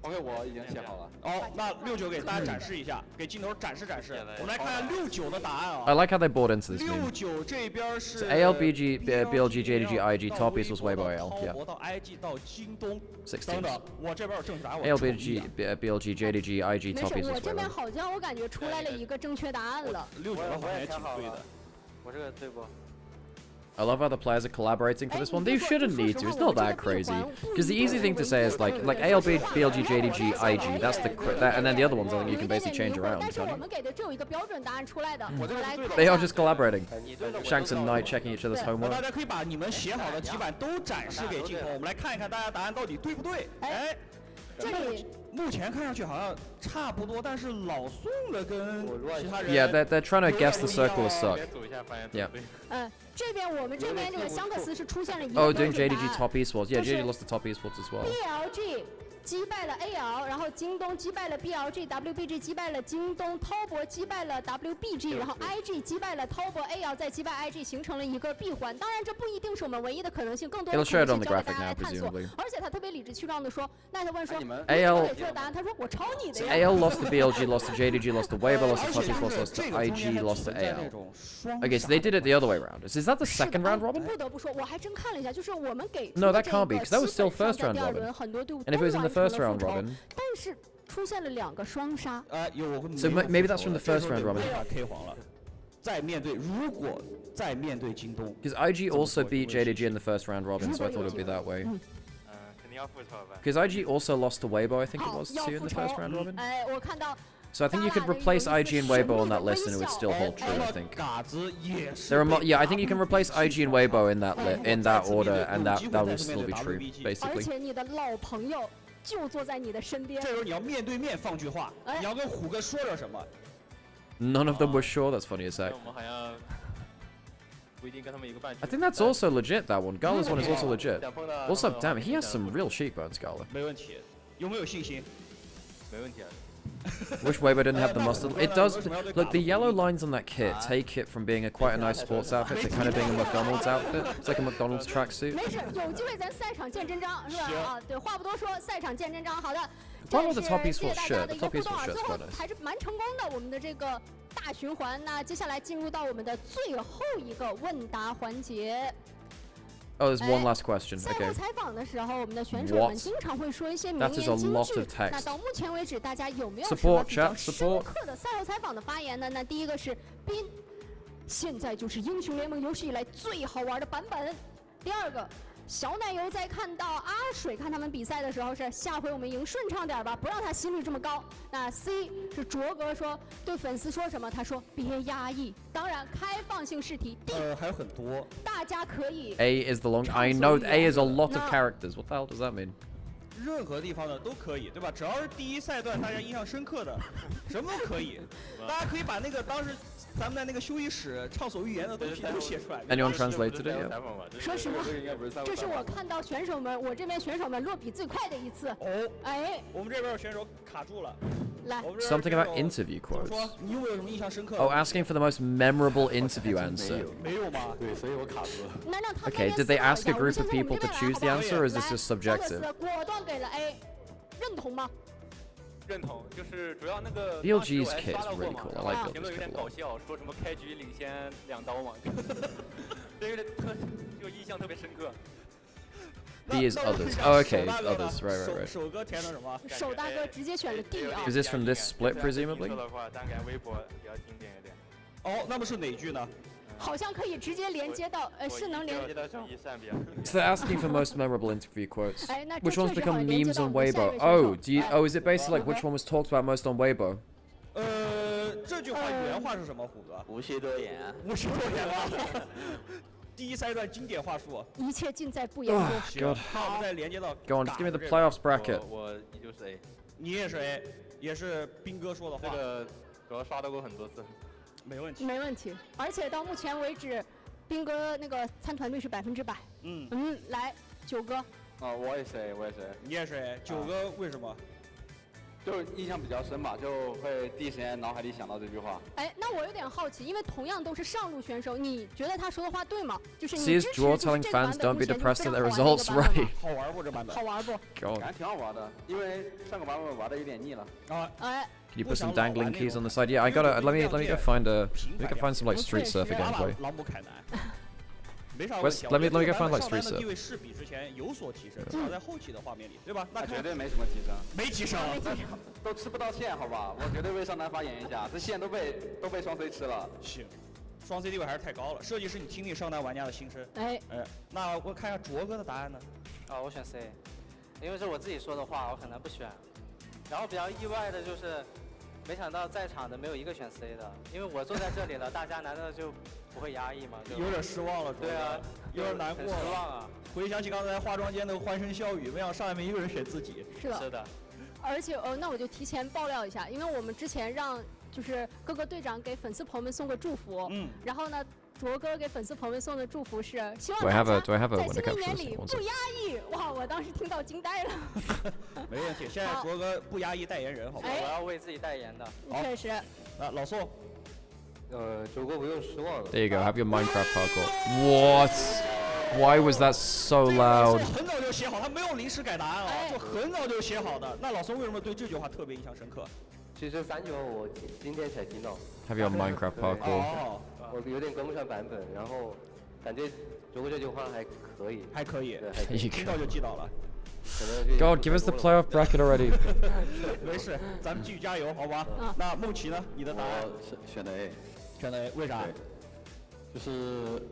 OK， 我已经写好了。哦，那69给大家展示一下，给镜头展示。我们来看看69的答案啊。 I like how they bought into this meme. 69这边是 ALBG, BLG, JDG, IG, top east was Weibo AL. Yeah. 到 IG 到京东。16. 等，我这边有正确答案。ALBG, BLG, JDG, IG, top east was Weibo. 我这边好像我感觉出来了一个正确答案了。 69的好像也挺对的。我这个对不？ I love how the players are collaborating for this one. They shouldn't need to. It's not that crazy. Because the easy thing to say is like ALB, BLG, JDG, IG. That's and then the other ones I think you can basically change around. They are just collaborating. Shanks and Knight checking each other's homework. 大家可以把你们写好的题板都展示给镜头，我们来看一看大家答案到底对不对。哎，这里目前看上去好像差不多，但是老宋的跟其他人 Yeah, they're trying to guess the circle of suck. Yeah. 这边我们这边这个香克斯是出现了一个 Oh, doing JDG top esports. Yeah, JDG lost the top esports as well. BLG 击败了 AL， 然后京东击败了 BLG，WBG 击败了京东，滔博击败了 WBG， 然后 IG 击败了滔博 AL， 再击败 IG， 形成了一个闭环。当然，这不一定是我们唯一的可能性，更多的可能性交给大家来探索。而且他特别理直气壮的说，那他问说 AL 给出的答案，他说我抄你的呀。AL lost to BLG, lost to JDG, lost to Weibo, lost to top esports, lost to IG, lost to AL. Okay, so they did it the other way around. Is that the second round robin? 不得不说，我还真看了一下，就是我们给 No, that can't be, because that was still first round robin. And if it was in the first round robin. 但是出现了2个双杀。So maybe that's from the first round robin. K 黄了。再面对，如果再面对京东。Because IG also beat JDG in the first round robin, so I thought it would be that way. Because IG also lost to Weibo, I think it was, too, in the first round robin. So I think you could replace IG and Weibo on that list and it would still hold true, I think. Yeah, I think you can replace IG and Weibo in that order and that will still be true, basically. 就坐在你的身边。这时候你要面对面放句话，你要跟虎哥说点什么。None of them were sure. That's funny as heck. I think that's also legit. That one, Gala's one is also legit. Also, damn, he has some real cheekbones, Gala. 没问题，有没有信心？没问题啊。Wish Weibo didn't have the mustard. It does. Look, the yellow lines on that kit take it from being quite a nice sports outfit to kind of being a McDonald's outfit. It's like a McDonald's tracksuit. 没事，有机会咱赛场见真章，是吧？啊，对，话不多说，赛场见真章。好的， One with the top esports shirt. The top esports shirt's quite nice. 还是蛮成功的，我们的这个大循环。那接下来进入到我们的最后一个问答环节。 Oh, there's one last question. 赛后 Okay. 采访的时候，我们的选手们经常会说一些名言金句。那到目前为止，大家有没有什么比较深刻的赛后采访的发言呢？那第一个是斌，现在就是英雄联盟有史以来最好玩的版本。第二个。 小奶油在看到阿水看他们比赛的时候是下回我们赢顺畅点吧，不让他心率这么高。那 C 是卓哥说对粉丝说什么？他说别压抑。当然开放性试题。还有很多。大家可以。A is the long. I know A is a lot of characters. What the hell does that mean? 任何地方的都可以，对吧？只要是第一赛段大家印象深刻的，什么都可以。大家可以把那个当时。 咱们在那个休息室畅所欲言的都写出来。Anyone translated it? Yeah. 说实话，这是我看到选手们，我这边选手们落笔最快的一次。哦，哎，我们这边有选手卡住了。来 ，Something about interview quotes. 你有没有什么印象深刻 Oh, asking for the most memorable interview answer. 没有吗？对，所以我卡住了。Okay, did they ask a group of people to choose the answer, or is this just subjective? 果断给了 A， 认同吗？ 认同，就是主要那个 BLG's kit is really cool. I like BLG's kit a lot. 前面有点搞笑，说什么开局领先2刀嘛，这个就印象特别深刻。D is others. Oh, okay, others. Right. 首哥填的什么？首大哥直接选了 D 啊。 Is this from this split, presumably? 的话，单改微博比较经典一点。哦，那么是哪句呢？ 好像可以直接连接到，是能连接到。 So they're asking for most memorable interview quotes. Which ones become memes on Weibo? Oh, is it basically like which one was talked about most on Weibo? 这句话原话是什么，虎哥？无需多言。无需多言吧。第一赛段经典话术。一切尽在不言中。好，我们再连接到。 Go on, just give me the playoffs bracket. 我依旧是 A。你也是 A， 也是斌哥说的话。这个主要刷到过很多次。 没问题，没问题。而且到目前为止，斌哥那个参团率是100%。来，9哥。我也是，你也是，9哥为什么？就印象比较深吧，就会第一时间脑海里想到这句话。哎，那我有点好奇，因为同样都是上路选手，你觉得他说的话对吗？就是你 See 支 his 持 draw 就是 telling 这个版 fans 本 don't be 目前 depressed 就 at 非 their 常好玩的 results, 一个版本吗 right? 好玩不这版本？好玩不？ God. 感觉挺好玩的，因为上个版本玩的有点腻了。哎。 Can you put some dangling keys on the side? Yeah, I gotta. Let me go find a. Let me go find some like street surfer gameplay. 没啥 Let me go find like street surfer. 地位是比之前有所提升，至少在后期的画面里，对吧？那绝对没什么提升，没提升，都吃不到线，好吧？我绝对为上单发言一下，这线都被双 C 吃了。行，双 C 地位还是太高了。设计师，你听听上单玩家的心声。哎，那我看一下卓哥的答案呢？我选 C， 因为是我自己说的话，我可能不选。然后比较意外的就是，没想到在场的没有一个选 C 的，因为我坐在这里了，大家难道就不会压抑吗？有点失望了，对啊，有点难过，失望啊！回想起刚才化妆间的欢声笑语，没想到上面没一个人选自己。是的。而且那我就提前爆料一下，因为我们之前让就是各个队长给粉丝朋友们送个祝福，然后呢。卓哥给粉丝朋友们送的祝福是希望大家在新的一年里不压抑。哇，我当时听到惊呆了。没问题，现在卓哥不压抑代言人，好吧？我要为自己代言的。确实。那老宋，卓哥不用失望了。 There you go. Have your Minecraft parkour. What? Why was that so loud? 很早就写好，他没有临时改答案啊，就很早就写好的。那老宋为什么对这句话特别印象深刻？其实3句我今天才听到。Have your Minecraft parkour. 我有点跟不上版本，然后感觉卓哥这句话还可以，对，听到就记到了。God, give us the playoff bracket already. 没事，咱们继续加油，好吧？那梦琪呢？你的答案？选的 A， 选的 A， 为啥？就是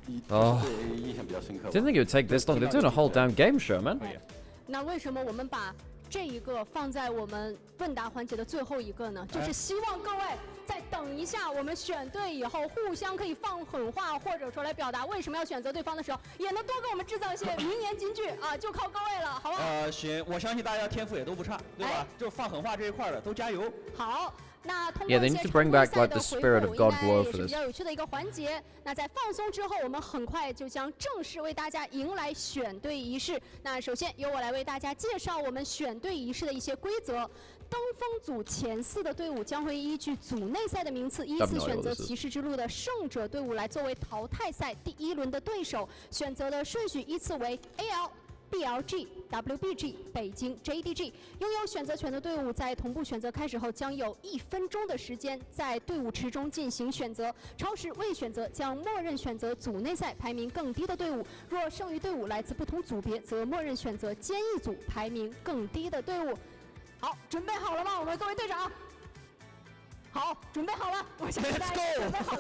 印象比较深刻。 Didn't think it would take this long. They're doing a whole damn game show, man. 那为什么我们把这一个放在我们问答环节的最后一个呢？就是希望各位再等一下，我们选对以后互相可以放狠话，或者说来表达为什么要选择对方的时候，也能多给我们制造一些名言金句啊！就靠各位了，好不好？行，我相信大家天赋也都不差，对吧？就是放狠话这一块的都加油。好。那通过 they need to bring back like the spirit of God Glow for this. 比较有趣的一个环节。那在放松之后，我们很快就将正式为大家迎来选队仪式。那首先由我来为大家介绍我们选队仪式的一些规则。登峰组前4的队伍将会依据组内赛的名次依次选择骑士之路的胜者队伍来作为淘汰赛第1轮的对手，选择的顺序依次为 AL。BLG、WBG、北京 JDG 拥有选择权的队伍，在同步选择开始后，将有1分钟的时间在队伍池中进行选择。超时未选择，将默认选择组内赛排名更低的队伍。若剩余队伍来自不同组别，则默认选择坚毅组排名更低的队伍。好，准备好了吗？我们各位队长。好，准备好了，我想大家准备好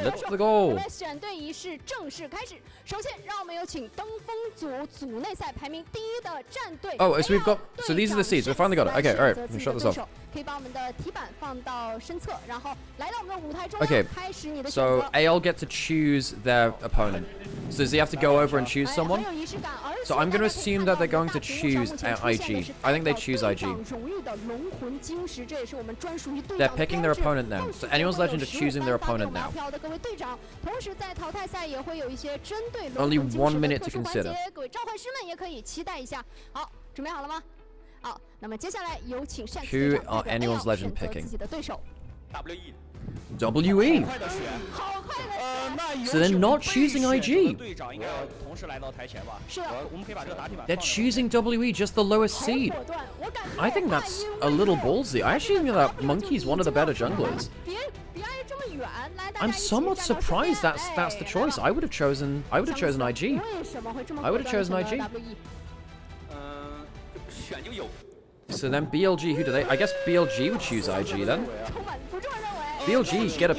，Let's go！ 我们选队仪式正式开始。首先，让我们有请登峰组组内赛排名第1的战队。Oh, so we've got. So these are the seeds. We finally got it. Okay, all right. Let me shut this off. 可以把我们的题板放到身侧，然后来到我们的舞台中。Okay. 开始你的选择。 So AL get to choose their opponent. So does he have to go over and choose someone? So I'm going to assume that they're going to choose IG. I think they choose IG. They're picking their opponent now. So anyone's legend are choosing their opponent now. Only 1 minute to consider. 各位召唤师们也可以期待一下。好，准备好了吗？好，那么接下来有请单词队长 anyone's legend picking? 自己的对手。 WE. WE. So they're not choosing IG. They're choosing WE, just the lowest seed. I think that's a little ballsy. I actually think that Monkey's one of the better junglers. I'm somewhat surprised that's the choice. I would have chosen IG. I would have chosen IG. So then BLG, who do they? I guess BLG would choose IG then. BLG get a.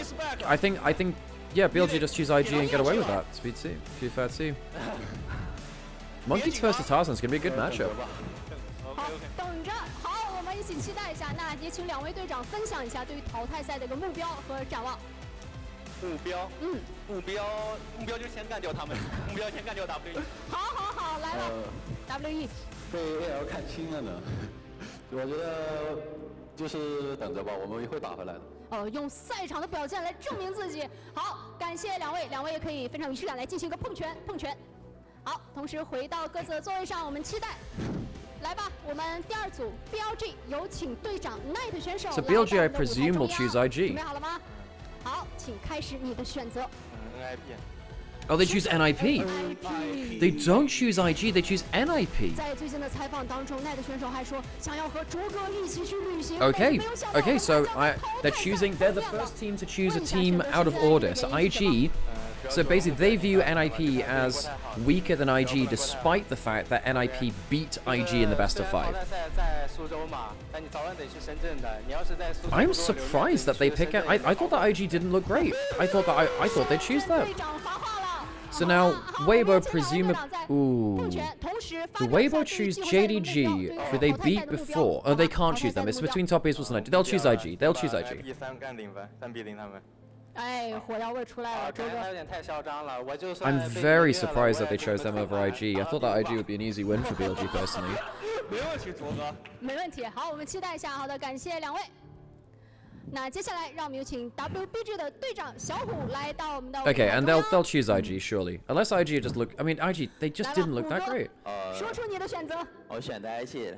I think yeah, BLG just choose IG and get away with that. Speed 2, to be fair too. Monkeys versus Tarzan's gonna be a good matchup. 好，等着，好，我们一起期待一下。那也请2位队长分享一下对于淘汰赛的一个目标和展望。目标就是先干掉他们，目标先干掉 WE。好，来了 ，WE。被 AL 看清了呢，我觉得就是等着吧，我们会打回来的。用赛场的表现来证明自己。好，感谢两位，两位也可以非常仪式感来进行一个碰拳。好，同时回到各自的座位上，我们期待。来吧，我们第2组 BLG 有请队长 Knight 选手。So BLG, I presume, will choose IG. 准备好了吗？好，请开始你的选择。Oh, they choose NIP. They don't choose IG, they choose NIP. 在最近的采访当中，Knight 选手还说想要和卓哥一起去旅行。Okay, so they're the first team to choose a team out of order. So IG. So basically, they view NIP as weaker than IG, despite the fact that NIP beat IG in the best of 5. I'm surprised that they pick it. I thought that IG didn't look great. I thought they'd choose that. So now Weibo presumably. Ooh. Do Weibo choose JDG, who they beat before? Oh, they can't choose them. It's between Top Esports and IG. They'll choose IG. They'll choose IG. I'm very surprised that they chose them over IG. I thought that IG would be an easy win for BLG personally. 没问题，好，我们期待一下。好的，感谢两位。那接下来让我们有请 WBG 的队长小虎来到我们的。Okay, and they'll choose IG surely, unless IG just look. I mean, IG they just didn't look that great. 说出你的选择。我选的 IG。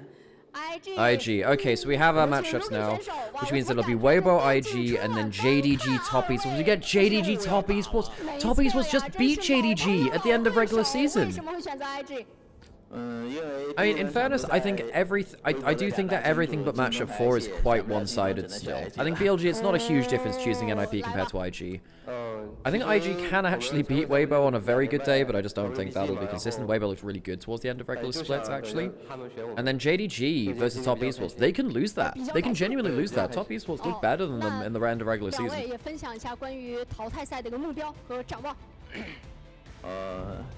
IG. Okay, so we have our matchups now, which means it'll be Weibo, IG, and then JDG Top Esports. We get JDG Top Esports. Top Esports just beat JDG at the end of regular season. I mean, in fairness, I think I do think that everything but matchup 4 is quite one-sided still. I think BLG, it's not a huge difference choosing NIP compared to IG. I think IG can actually beat Weibo on a very good day, but I just don't think that'll be consistent. Weibo looked really good towards the end of regular splits, actually. And then JDG versus Top Esports, they can lose that. They can genuinely lose that. Top Esports look better than them in the end of regular season.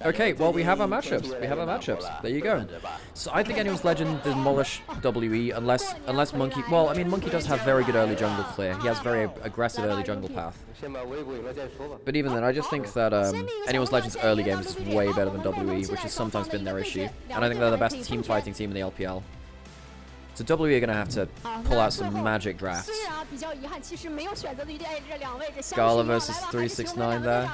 Okay, well, we have our matchups. There you go. So I think anyone's legend demolish WE unless Monkey. Well, I mean, Monkey does have very good early jungle clear. He has very aggressive early jungle path. But even then, I just think that anyone's legend's early games is way better than WE, which has sometimes been their issue. And I think they're the best team fighting team in the LPL. So WE are going to have to pull out some magic drafts. Gala versus 369 there.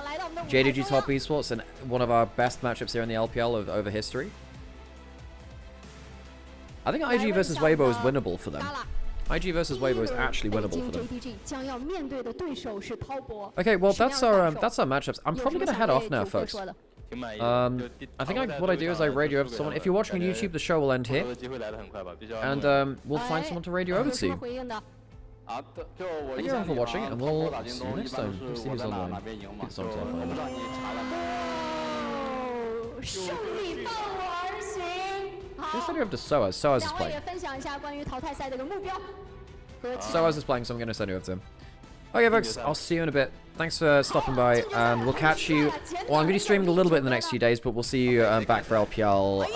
JDG Top Esports, and one of our best matchups here in the LPL over history. I think IG versus Weibo is winnable for them. IG versus Weibo is actually winnable for them. Okay, well that's our matchups. I'm probably going to head off now, folks. I think what I do is I radio over to someone. If you're watching on YouTube, the show will end here, and we'll find someone to radio over to. Thank you everyone for watching, and we'll see you next time. Let's see who's online. Get some telephone. Let's send you over to Soaz. Soaz is playing. Soaz is playing, so I'm going to send you over to him. Okay, folks, I'll see you in a bit. Thanks for stopping by, and we'll catch you. Well, I'm going to be streaming a little bit in the next few days, but we'll see you back for LPL.